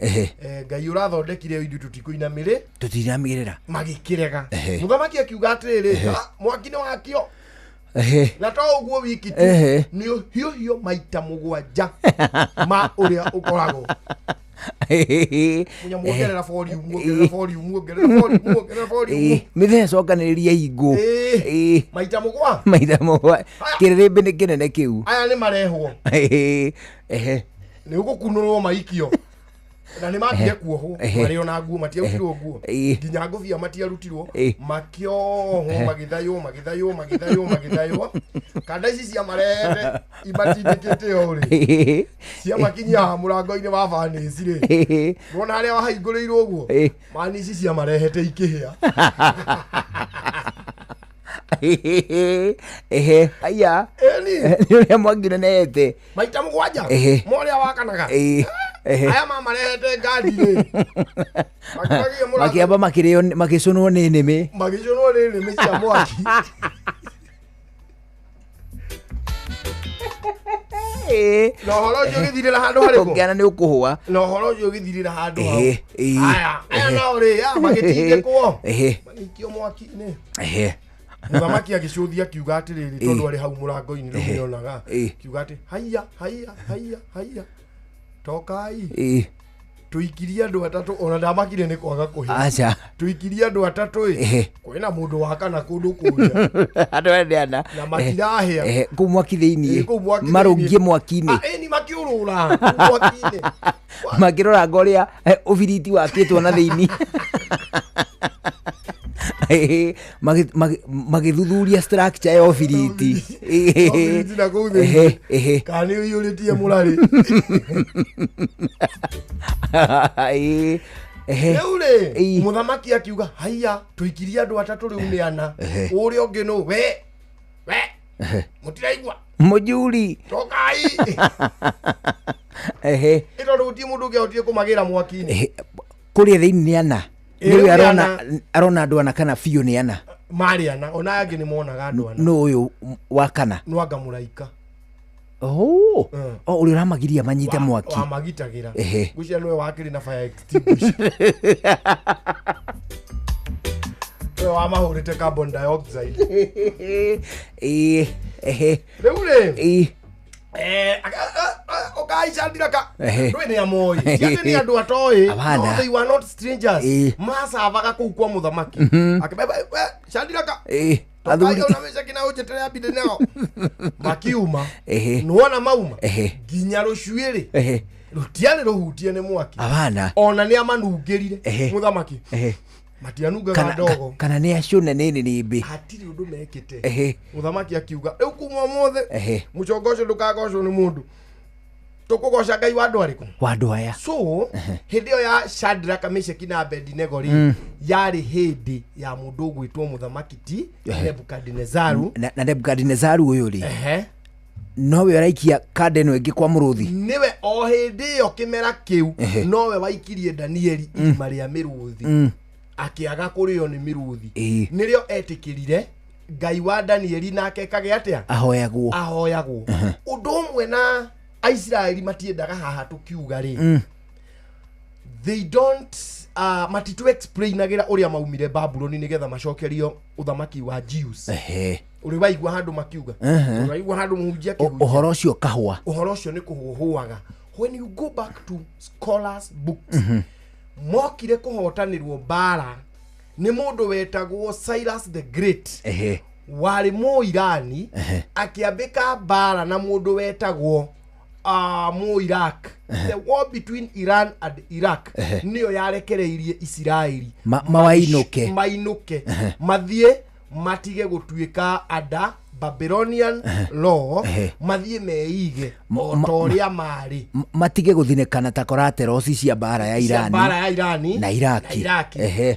ngai urathondekire ithu tutikoinamirira magikirega muthamaki akiuga atiriri mwaki ni wakio na to uguo wiki tu ni hiyo maita mugwanja ma uria ukoragwo muongerera volume mithe cokaniriria ingu maita mugwa kiririmbi ni kinene kiu aya ni marehwo ni ugukunurwo maikio na ni mathie kuohwo mario na nguo matiarutirwo nguo nginya nguvia matiarutirwo makiohwo magithaywo kada ici cia marehete ibatindikite uri cia makinya murango-ini wa furnace ri rona haria wahinguriirwo uguo mani ici cia marehete ikihia aya ni uria mwaki nenete maita mugwanja moria wakanaga aya mamarehete ngadi ri makiamba makicunwo ni nimi cia mwaki no horo ucio githirira handu hariku ngiana ni ukuhwa no horo ucio githirira handu aya no ri magitindikwo manikio mwaki-ini muthamaki agicuthia akiuga atiriri tondu ari hau murango-ini rumionaga kiuga ati haiya tokai tuikirie andu atatu ona ndamakire ni kwaga kuhia tuikirie andu atatu kwina mundu wakana kundu kuria andu endeana na matirahia ku mwaki thiini marungie mwaki-ini ni makiurura mwaki-ini makirora ngoria ubiriti wakitwo na thiini magithuthuria structure ya ofiriti na kuthi kani yuritie mulari Eure muthamaki akiuga haiya tuikirie andu atatu riu ni ana uria ungi no we mutiraigwa mujuri tokai ito ruti mundu ngihotie kumagira mwaki-ini kuria thiini ni ana niwe arona andu ana kana biu ni ana mari ana ona angi ni monaga andu ana no uyu wa kana no anga muraika uri uramagiria manyite mwaki magitagira gucia niwe wakiri na fire extinguisher wa mahurite carbon dioxide ai Shadraka ndwe ni amoi yake ni andu atoi no they were not strangers masa avaga kwa muthamaki akibeba Shadraka athuri unamesha kina uchetere abide nao makiuma nuona mauma ginya rucuiri rutiane ruhutie ni mwaki abana ona ni amanungirire muthamaki matianuga ndogo kana ni acune nini ni mbi hatiri undu mekite muthamaki akiuga riu kuma mothe mucongoco ndukagocwo ni mundu tukugoca Ngai wa andu ariku wa andu aya so hindi yo ya Shadraka Meshaki na Abednego yari hindi ya mundu gwitwo muthamaki ti Nebukadnezaru na Nebukadnezaru uyu ri nowe araikia kade no ingi kwa muruthi niwe o hindi yo kimera kiu nowe waikirie Danieli imaria miruthi akiaga kurio ni miruthi nirio etikirire Ngai wa Danieli nake kage atia ahoyagwo undu umwe na Aisraeli matiendaga haha tukiuga ri they don't matitu explainagira uria maumire Babylon nigetha macokerio uthamaki wa Jews uri waigwa handu makiuga uri waigwa handu muhunjia kiuga uhoro ucio kahwa uhoro ucio ni kuhuhuaga when you go back to scholars books mokire kuhotanirwo bara ni mundu wetagwo Cyrus the Great wari mu Irani akiambika bara na mundu wetagwo mu Iraq the war between Iran and Iraq niyo yarekereirie Israeli mawainuke mathie matige gutuika ada Babylonian law mathie meige otoria mari matige guthinekana ta collaterals cia bara ya Irani na Iraki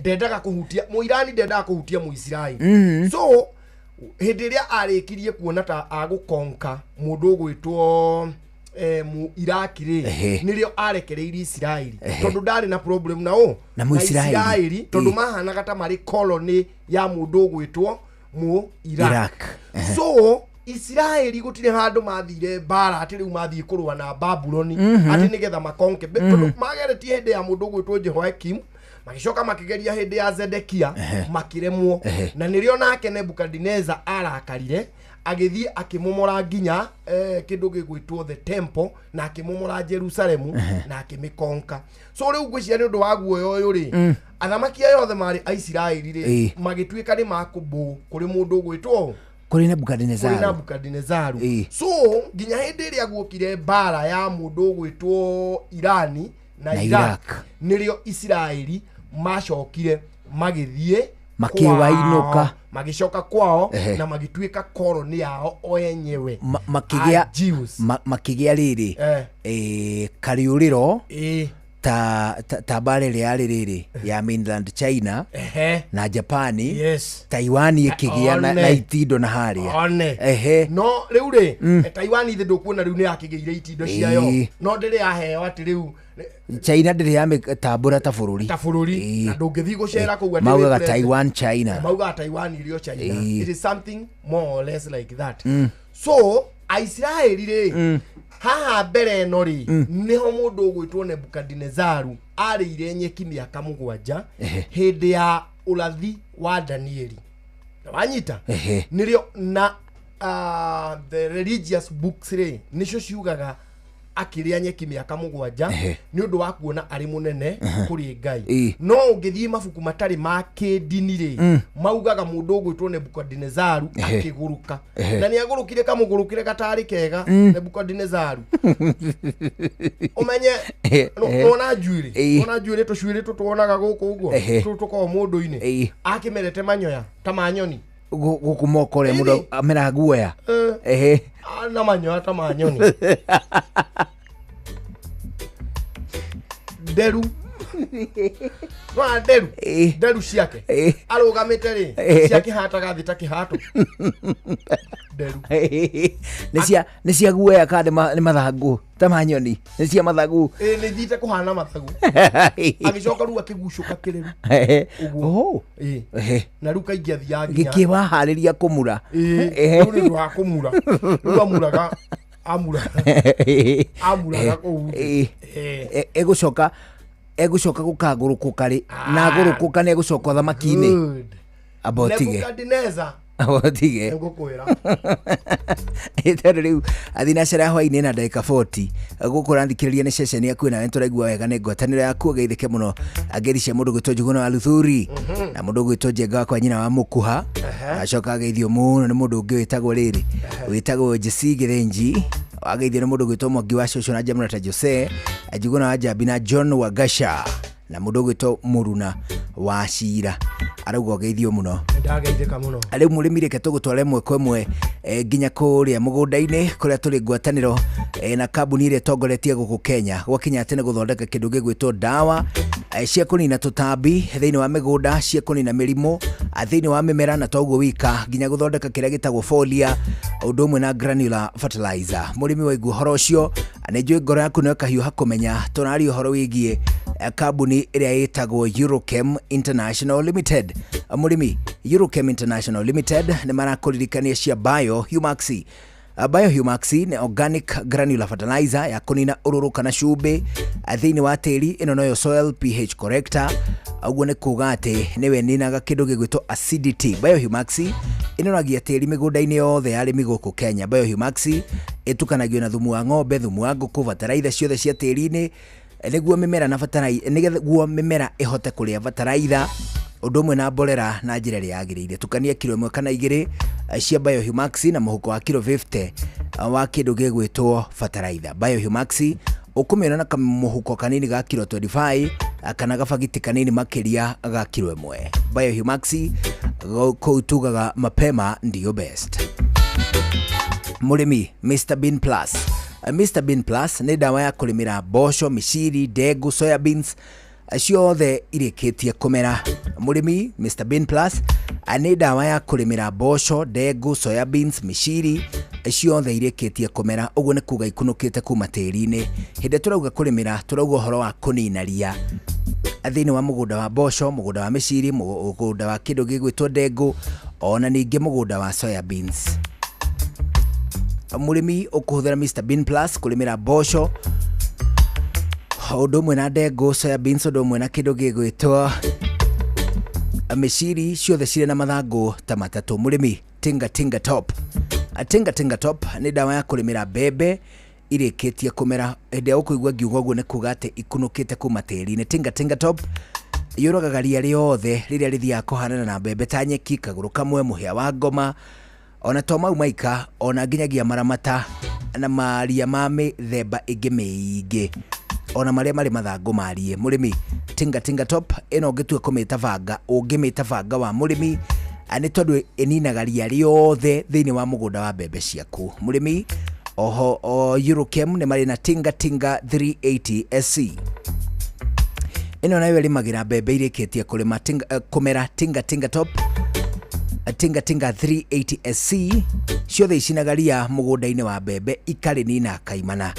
ndendaga kuhutia mu Irani ndendaga kuhutia mu Israeli so hindiria arikirie kuona ta agukonka mundu gwitwo mu Iraki ri nirio arekereirie Israeli tondu ndari na problem nao na mu Israeli tondu mahanaga ta mari colony ya mundu gwitwo mu Iraq so Israeli gutire handu mathire bara ati riu mathie kurwa na Babylon ati nigetha makonke tondu mageretie hindi ya mundu gwitwo Jehoiakim magicoka makigeria hindi ya Zedekia makiremwo na nirio nake Nebukadnezar arakarire agithie akimomora nginya kindu gigwitwo the temple na akimomora Jerusalem na akimikonka so riu ngwiciria ni undu wa guoyo uyu ri athamaki ayothe mari Aisiraeli ri magituika ni makubu kuri mundu gwitwo kuri Nebukadnezaru so nginya hindi ria guokire bara ya mundu gwitwo Irani na Iraq nirio Israeli macokire magithie makiwainuka magicoka kwao na magituika colony yao o yenyewe makigia riri kariuriro ta bare riri ya mainland China na Japani Taiwan ikigia na itindo na haria no riu ri Taiwan ithe ndukuona riu ni yakigeire itindo ciayo no ndiri yaheo ati riu China ndiri ya tambura ta bururi na ndungithi gucera kuga mauga Taiwan China mauga Taiwan irio China it is something more or less like that so Aisraeli ri haha mbere no ri niho mundu gwitwo Nebukadnezaru arire nyeki miaka 7 hindi ya ulathi wa Danieli wanyita nirio na the religious books ri nicio ciugaga akiria nyeki miaka 7 ni undu wa kuona ari munene kuri Ngai no ungithie mabuku matari ma kidini ri maugaga mundu gwitwo Nebukadnezaru akiguruka na ni agurukire kamugurukire gatari kega Nebukadnezaru umenye ona juire tucuire tutuonaga guku uguo tutuko mundu-ini akimerete manyoya ta manyoni guku mokore mundu amera guoya na manyoya ta manyoni deru deru ciake arugamite ri ciake hataga thita kihato deru ni cia guoya kande ni mathangu ta manyoni ni cia mathagu ni thite kuhana mathagu agicoka ru akigucuka kireru uguo na ru kaingia thia nginya gikiwahariria kumura ru ni wa kumura ru amuraga amuraga ku egucoka gukagurukuka ri na gurukuka ne gucoka thamaki-ini abotige Nebukadnezar Otige. Ngukwira. Ĩtaro rĩu athinacera hwainĩ na ndagĩka 40 gũkũ thikĩrĩria nĩ ceceni yaku na nĩtũraigua wega nĩ ngwatanĩro yaku geithĩke mũno ngeri cia mũndũ gwĩtwo Njuguna wa Luthuri na mũndũ gwĩtwo Njenga kwa nyina wa Mũkuha acoka ageithio mũno nĩ mũndũ ũngĩ wĩtagwo rĩrĩ wĩtagwo Jesse Githenji ageithio nĩ mũndũ gwĩtwo Mwangi wa Shosho na Jamuna ta Jose Njuguna wa Jambi na John Wagasha na mũndũ gwĩtwo Muruna wa Cira arauga geithio mũno ndageithĩka mũno rĩu mũrĩmi reke tũgũtware mwe kwa mwe nginya kũrĩa mũgũnda-inĩ kũrĩa tũrĩ ngwatanĩro na kambuni ĩrĩa ĩtongoretie gũkũ Kenya gwakinya atĩ nĩ gũthondeka kĩndũ gĩgwĩtwo ndawa cia kũnina tũtambi thĩinĩ wa mĩgũnda cia kũnina mĩrimũ thĩinĩ wa mĩmera na toguo wika nginya gũthondeka kĩrĩa gĩtagwo foliar ũndũ ũmwe na granular fertilizer mũrĩmi waigua ũhoro ũcio nĩ njũĩ ngoro yaku nĩ kahiũha kũmenya tũnaria ũhoro wĩgiĩ kambuni ĩrĩa ĩtagwo Eurochem International Limited mũrĩmi Eurochem International Limited nĩ marakũririkania cia Biohumax Biohumax nĩ organic granular fertilizer ya kũnina ũrũrũ kana cumbĩ thĩinĩ wa tĩri ĩno noyo soil pH corrector ũguo nĩ kuga atĩ nĩwe ninaga kĩndũ gĩgwĩtwo acidity Biohumax ĩnoragia tĩri mĩgũnda-inĩ yothe ya arĩmi gũkũ Kenya Biohumax ĩtukanagio na thumu wa ng'ombe thumu wa ngũkũ bataraitha ciothe cia tĩri-inĩ nĩguo mĩmera na bataraitha nĩguo mĩmera ĩhote kũrĩa bataraitha ũndũ ũmwe na mborera na njĩra ĩrĩa yagĩrĩire tukania kilo 1 kana 2 cia Biohumax na mũhuko wa kilo 50 wa kĩndũ gĩgwĩtwo bataraitha Biohumax ũkũmĩona na kamũhuko kanini ga kilo 25 kana gabagiti kanini makĩria ga kilo 1 Biohumax kũtugaga mapema ndio best mũrĩmi Mr Bean Plus Mr Bean Plus nĩ ndawa ya kũrĩmĩra mboco mĩciri ndengũ soya beans ciothe irĩkĩtie kũmera mũrĩmi Mr Bean Plus nĩ ndawa ya kũrĩmĩra mboco ndengũ soya beans mĩciri ciothe irĩkĩtie kũmera ũguo nĩ kuga ikunũkĩte kuma tĩri-inĩ hĩndĩ turauga kũrĩmĩra turauga ũhoro wa kũnina ria thĩinĩ wa mũgũnda wa mboco mũgũnda wa mĩciri mũgũnda wa kĩndũ gĩgwĩtwo ndengũ ona ningĩ mũgũnda wa soya beans mũrĩmi ũkũhũthĩra Mr Bean Plus kũrĩmĩra mboco ũndũ ũmwe na ndengũ soya beans ũndũ ũmwe na kĩndũ gĩgwĩtwo mĩciri ciothe cirĩ na mathangũ ta matatũ mũrĩmi Tinga Top Tinga Top nĩ ndawa ya kũrĩmĩra mbembe irĩkĩtie kũmera hĩndĩ ya ũkũigua ngiuga ũguo nĩ kuga atĩ ikunũkĩte kuma tĩri-inĩ Tinga Top yũragaga ria rĩothe rĩrĩa rĩthiaga kũhanana na mbembe ta nyeki kagũrũ kamwe mũhĩa wa ngoma ona to mau maika ona nginyagia maramata na maria ma mĩthemba ĩngĩ mĩingĩ ona marĩa marĩ mathangũ marie mũrĩmi Tinga Top ĩno ũngĩtua kũmĩtabanga ũngĩmĩtabanga wa mũrĩmi nĩ tondũ ĩninaga ria rĩothe thĩinĩ wa mũgũnda wa mbembe ciaku mũrĩmi oho Eurochem nĩ marĩ na Tinga 380 SC ĩno nayo ĩrĩmagĩra mbembe irĩkĩtie kũmera Tinga Top Tinga 380 SC ciothe icinaga ria mũgũnda-inĩ wa mbembe ikarĩnina kaimana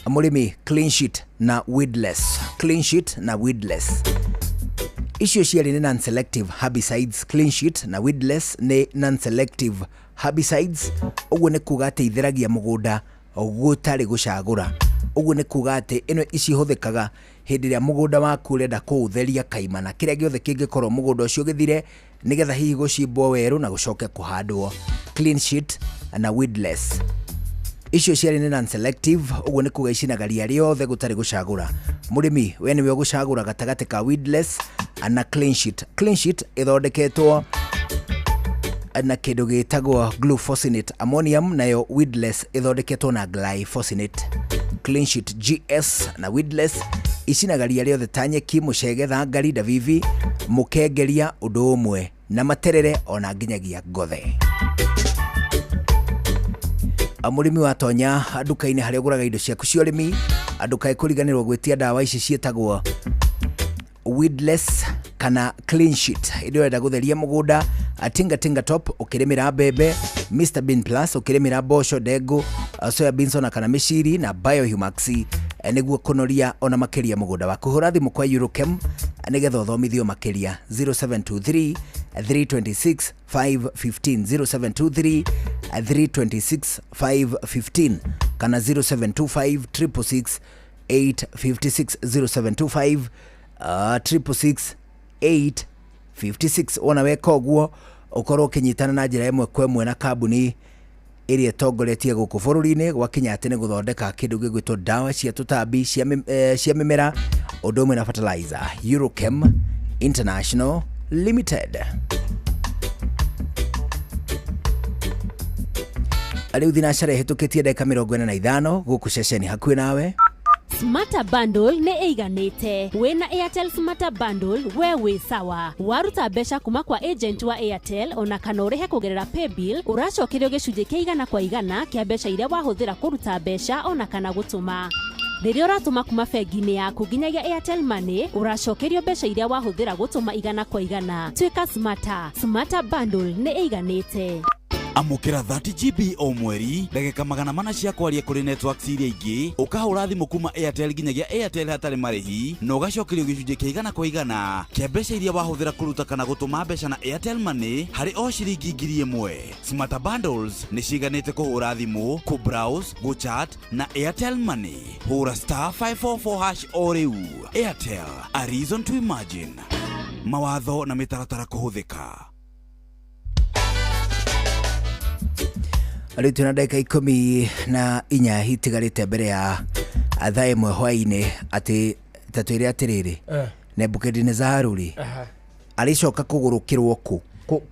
mũrĩmi Clean Sheet na Weedless icio ciarĩ nĩ non-selective herbicides Clean Sheet na Weedless nĩ non-selective herbicides ũguo nĩ kuga atĩ itheragia mũgũnda gũtarĩ gũcagũra ũguo nĩ kuga atĩ ĩno icihũthĩkaga hĩndĩ ĩrĩa mũgũnda waku ũrenda kũũtheria kaimana kĩrĩa gĩothe kĩngĩkorwo mũgũnda ũcio gĩthire nĩgetha hihi gũcimbwo werũ na gũcoke kũhandwo Clean Sheet na Weedless icio ciarĩ nĩ non-selective ũguo nĩ kuga icinaga ria rĩothe gũtarĩ gũcagũra mũrĩmi we nĩwe ũgũcagũra gatagatĩ ka Weedless na Clean Sheet ĩthondeketwo na kĩndũ gĩtagwo glufosinate ammonium nayo Weedless ĩthondeketwo na glyphosate Clean Sheet GS na Weedless icinaga ria rĩothe ta nyeki mũcege thangari ndavivi mũkengeria ũndũ ũmwe na materere ona nginyagia ngothe mũrĩmi watonya nduka-inĩ harĩa ũgũraga indo ciaku cia ũrĩmi nduka ĩkũriganĩrwo gwĩtia ndawa ici ciĩtagwo Weedless kana Clean Sheet indo ũrenda gũtheria mũgũnda Tinga Top ũkĩrĩmĩra mbembe Mr Bean Plus ũkĩrĩmĩra mboco ndengũ soya beans ona kana mĩciri na Biohumax nĩguo kũnoria ona makĩria mũgũnda waku hũra thimũ kwa Eurochem nĩgetha ũthomithio makĩria 0723 326 515 0723 326 515 kana 0725 666 856 0725 666 856 ona weka ũguo ukorwo kinyitana na njira imwe kwa imwe na kambuni iria tongoretie guku bururi-ini gwakinya ati ni guthondeka kindu gigwitwo dawa cia tutambi cia mimera undu umwe na fertilizer. Eurochem International Limited. Aliu thinacara hitukitie ndeka 45 guku ceceni hakuhi nawe. Smarter Bundle ne eiganite. Wena Airtel Smarter Bundle we sawa. Waruta besha kuma kwa agent wa Airtel ona kana urehe kugerera paybill uracokerio gicunje kia igana kwa igana kia besha iria wahuthira kuruta besha ona kana gutuma. Riria uratuma kuma bengi-ini yaku nginyagia Airtel Money uracokerio besha iria wahuthira gutuma igana kwa igana. Twika Smarter Bundle ne eiganite. Amukira 30GB o mweri ndagika 400 cia kwaria kuri networks iria ingi ukahura thimu kuma Airtel nginyagia Airtel hatari marihi no gacokerio gicunje kia igana kwa igana kia mbeca iria wahuthira kuruta kana gutuma mbeca na Airtel Money hari o ciringi 1000. Smarter Bundles ni ciganite kuhura thimu, ku browse, go chat na Airtel Money. Hura *544# o riu. Airtel, a reason to imagine. Mawatho na mitaratara kuhuthika. Alitu na dakika 14 hitigarite mbere ya thaa imwe hwaini ati tatwire atiriri Nebukadnezar alicoka kugurukirwo ku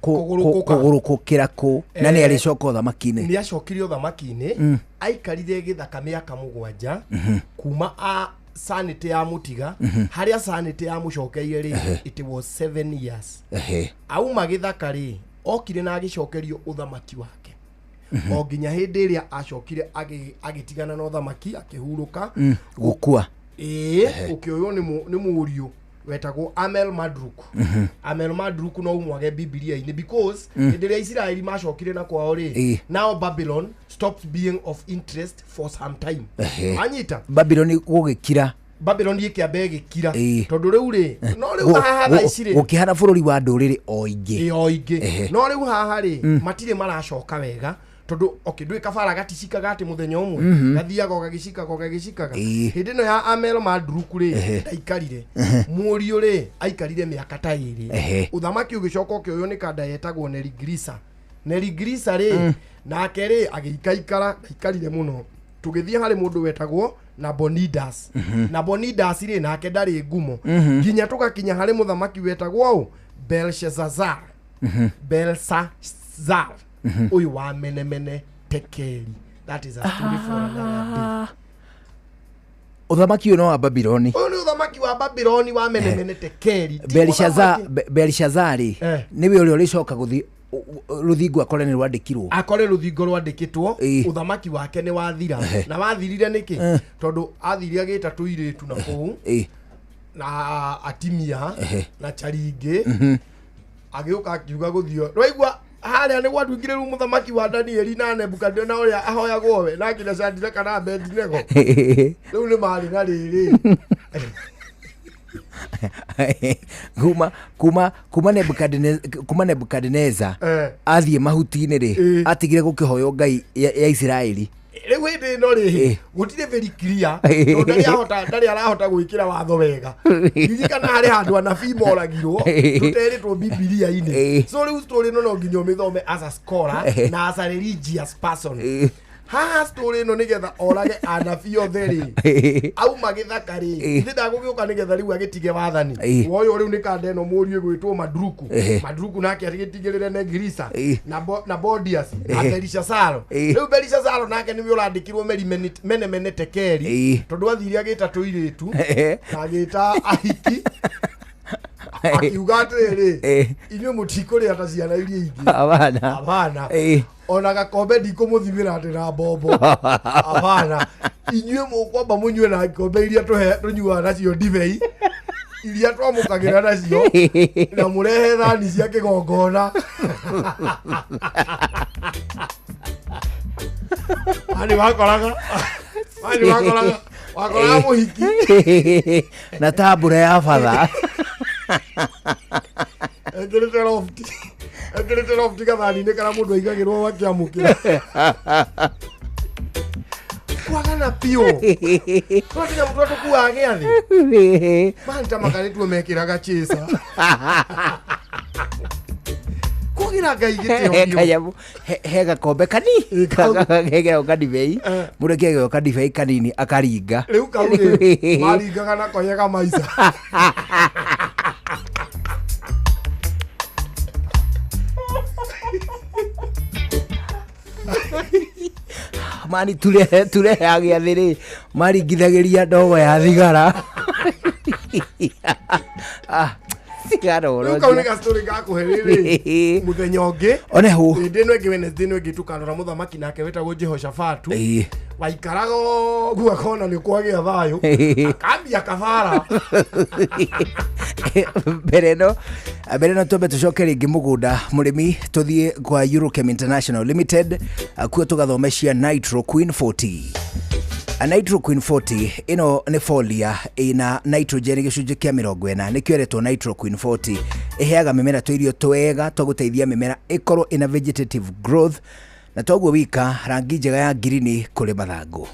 kugurukukira ku na ni alicoka uthamaki-ini ni acokire uthamaki-ini aikarire githaka miaka 7 kuma a sanity ya mutiga haria sanity ya mucokeire ri it was 7 years auma githaka ri okire na agicokerio uthamaki wake o nginya hindi iria acokire agitigana na uthamaki akihuruka gukua ukioyo ni muriu wetagwo Amel Madruk. Amel Madruk no umwage Biblia-ini because hindi iria Israeli macokire na kwao ri now Babylon stopped being of interest for some time. Anyita Babylon gugikira Babylon ikiambe gikira tondu riu ri no riu haha icire gukihana bururi wa nduriri o ingi no riu haha ri matire maracoka wega tondu ndui kabara gaticika gati muthenya umwe gathiaga gagicikaga hindi no ya Amel Madruk ri ndaikarire muriu ri aikarire miaka ta iri uthamaki ugicoka ukioyo ni kanda yetagwo Nerigrisa ri nake ri agikaikara ndaikarire muno tugithie hari mundu wetagwo Nabonidas Nabonidas ri nake ndari ngumo nginya tugakinya hari muthamaki wetagwo Belshazzar uyu wa menemene tekeli. That is a story for another day. Uthamaki uno wa Babyloni uyu ni uthamaki wa Babyloni wa menemene tekeli. Belshazzar niwe uri ricoka guthi ruthingo akore ni rwandikirwo rwandikitwo uthamaki wake ni wathira na wathirire niki tondu athiria gita tuiritu na kou na atimia na charingi agiuka akiuga guthio rwaigwa haria ni gwatwikire ru muthamaki wa Danieli na Nebukadnezar na uria ahoyagwo we na kina Shadraka kana Abednego riu ni mari na riri kuma Nebukadnezar athie mahuti-ini ri atigire gukihoyo ngai ya Israeli riu hindi no ri gutire very clear tondu ndari arahota gwikira watho wega kana hari handu anabii moragirwo tuteritwo Biblia-ini so riu story no nginya umithome as a scholar na as a religious person ha story no nigetha orage anabii otheri au magithaka ri thida gugiuka nigetha riu agitige wathani woyo riu ni kanda eno muriu gwitwo Madruku nake agitigirire Negrisa na Bodias na Belshazzar riu Belshazzar nake ni urandikirwo menemene tekeli tondu athiri agita tuiritu na agita ahiki akiuga atiriri inyuĩ mũtikũrĩa ta ciana iria ingĩ abana ona gakombe ndikũmũthimĩra atĩ na mbombo abana inyuĩ mũkwamba mũnyue na ikombe iria tũnyuaga nacio ndibei iria twamũkagĩra nacio na mũrehe thani cia kĩgongona ani wakoraga mũhiki na tambũra ya batha ekĩrĩte lofti gathani-inĩ kana mũndũ aigagĩrwo akĩamũkĩra kwagana piũ twakinya mũtũ tũkuaga gĩathĩ manita makanĩtuo mekĩraga chĩsa Tigĩra Ngai gĩtĩo. Kanyamu he gakombe hegera kadibei mũndũ kĩgeo kadibei kanini akaringa. Rĩu kau rĩ maringaga na koyega maica. Mani ture agĩa thĩrĩ maringithagĩria ndogo ya thigara. Sigaro rĩu kau nĩ gastori gakũhe rĩrĩ mũthenya ũngĩ one hu hĩndĩ ĩno ĩngĩ Wednesday ĩno ĩngĩ tukanora mũthamaki nake wetagwo Jehoshafatu waikaraga ũguo akona nĩ kwagĩa thayũ akambia kabara. mbere no twambe tũcoke rĩngĩ mũgũnda mũrĩmi tũthiĩ kwa Eurochem International Limited kuo tũgathomeshia Nitro Queen 40. Nitro Queen 40 ino nĩ folia ina nitrogen gĩcunjĩ kĩa 40 nĩkĩo eretwo Nitro Queen 40 ĩheaga mĩmera tũirio twega twa gũteithia mĩmera ĩkorwo ina vegetative growth na toguo wika rangi njega ya green kũrĩ mathangũ.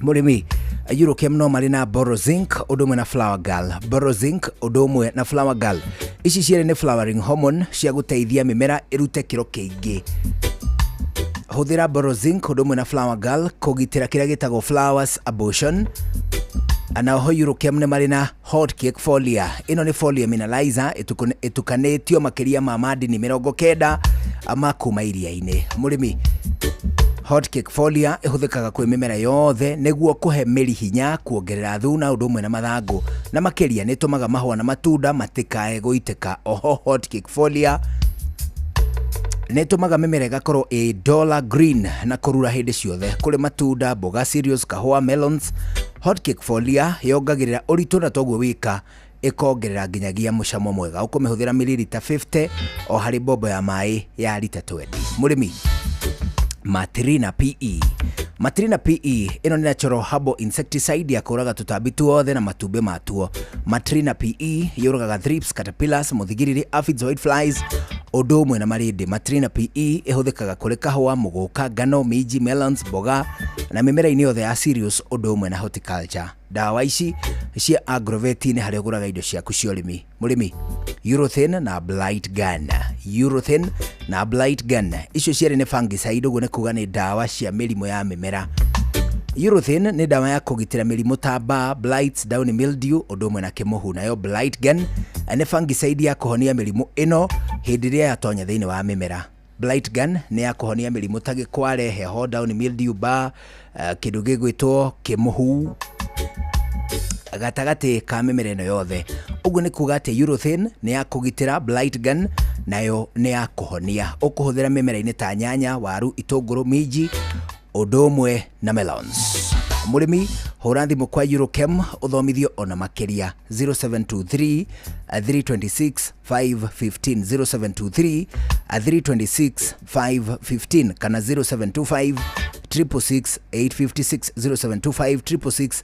Mũrĩmi Eurochem no marĩ na Borozinc ũndũ ũmwe na Flower Girl. Borozinc ũndũ ũmwe na Flower Girl ici cierĩ nĩ flowering hormone cia gũteithia mĩmera ĩrute kĩro kĩingĩ. Hũthĩra Borozinc ũndũ ũmwe na Flower Girl kũgitĩra kĩrĩa gĩtagwo flowers abortion. Anaho Eurochem nĩ marĩ na Hot Cake Folia. Ĩno nĩ folia mineralizer ĩtukanĩtio makĩria ma madini 90 ama kuma iria-inĩ. Mũrĩmi Hot Cake Folia ĩhũthĩkaga kwĩ mĩmera yothe nĩguo kũhe mĩri hinya, kuongerera thuna ũndũ ũmwe na mathangũ na makĩria nĩ tũmaga mahũa na matunda matikae gũitĩka. Oho Hot Cake Folia nĩ tũmaga mĩmera ĩgakorwo ĩ dollar green na kũrura hĩndĩ ciothe kũrĩ matunda, mboga, cereals, kahũa, melons. Hot Cake Folia yongagĩrĩra ũritũ na toguo wika ĩkongerera nginyagia mũcamo mwega. Ũkũmĩhũthĩra mililita 50 o harĩ bombo ya maĩ ya lita 20. Mũrĩmi Matrina PE. Matrina PE ino ni natural herbal insecticide ya kũraga tũtambi tuothe na matumbĩ matuo. Matrina PE yũragaga thrips, caterpillars, mũthigiriri, aphids, whiteflies ũndũ ũmwe na marĩndĩ. Matrina PE ĩhũthĩkaga kũrĩ kahũa, mũgũka, ngano, minji, melons, mboga na mĩmera-inĩ yothe ya cereals ũndũ ũmwe na horticulture. Dawa ici cia Agrovet nĩ harĩa ũgũraga indo ciaku cia ũrĩmi. Mũrĩmi Urothin na Blight Gun. Urothin na Blight Gun icio cierĩ nĩ fungicide, ũguo nĩ kuga nĩ dawa cia mĩrimũ ya mĩmera. Urothin nĩ dawa ya kũgitĩra mĩrimũ ta mbaa, blights, downy mildew ũndũ ũmwe na kĩmũhu. Nayo Blight Gun nĩ fungicide ya kũhonia mĩrimũ ĩno hĩndĩ ĩrĩa yatonya thĩinĩ wa mĩmera. Blight Gun nĩ ya kũhonia mĩrimũ ta gĩkware, heho, downy mildew, mbaa, kĩndũ gĩgwĩtwo kĩmũhu gatagatĩ ka mĩmera ĩno yothe. Ũguo nĩ kuga atĩ Urothin nĩ ya kũgitĩra, Blight Gun nayo nĩ ya kũhonia. Ũkũhũthĩra mĩmera-inĩ ta nyanya, waru, itũngũrũ, minji ũndũ ũmwe na melons. Mũrĩmi hũra thimũ kwa Eurochem ũthomithio ona makĩria 0723 326 515 0723 326 515 kana 0725 666 856 0725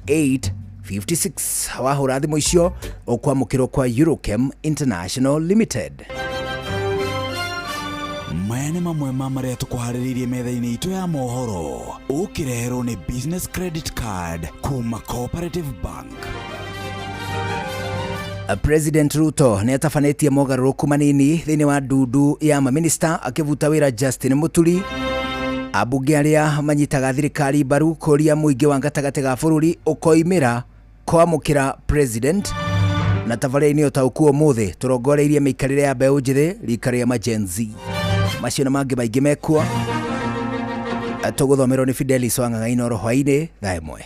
666 856. Wahũra thimũ icio ũkwamũkĩrwo kwa Eurochem International Limited. Maya nĩ mamwe ma marĩa tũkũharĩrĩirie metha-inĩ itũ ya mohoro. Ũkĩreherwo nĩ business credit card kuma Cooperative Bank. President Ruto nĩ atafanĩtie mogarũrũku manini thĩinĩ wa ndundu ya maminista akĩvuta wĩra Justin Muturi. Ambunge arĩa manyitaga thirikari mbaru kũria mũingĩ wa gatagatĩ ga bũrũri ũkoimĩra kwamũkĩra president na tabarĩra-inĩ ũtaũku ũmũthĩ tũrongoreirie mĩikarĩre ya mbeũ njĩthĩ rika rĩa majenzi. Macio na mangĩ maingĩ mekuo tũgũthomerwo nĩ Fidelis Wang'ang'aina hwainĩ thaa ĩmwe.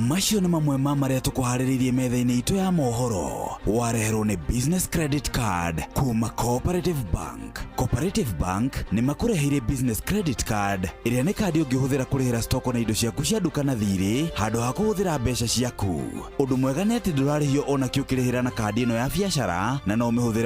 Macio nĩ mamwe ma marĩa tũkũharĩrĩirie metha-inĩ itũ ya mohoro. Wareherwo nĩ business credit card kuma Cooperative Bank. Cooperative Bank nĩ makũreheire business credit card ĩrĩa nĩ kandi ũngĩhũthĩra kũrĩhĩra stoko na indo ciaku cia duka na thirĩ handũ ha kũhũthĩra mbeca ciaku. Ũndũ mwega nĩ atĩ ndũrarĩhio ona kĩ ũkĩrĩhĩra na kandi ĩno ya biacara na no ũmĩhũthĩre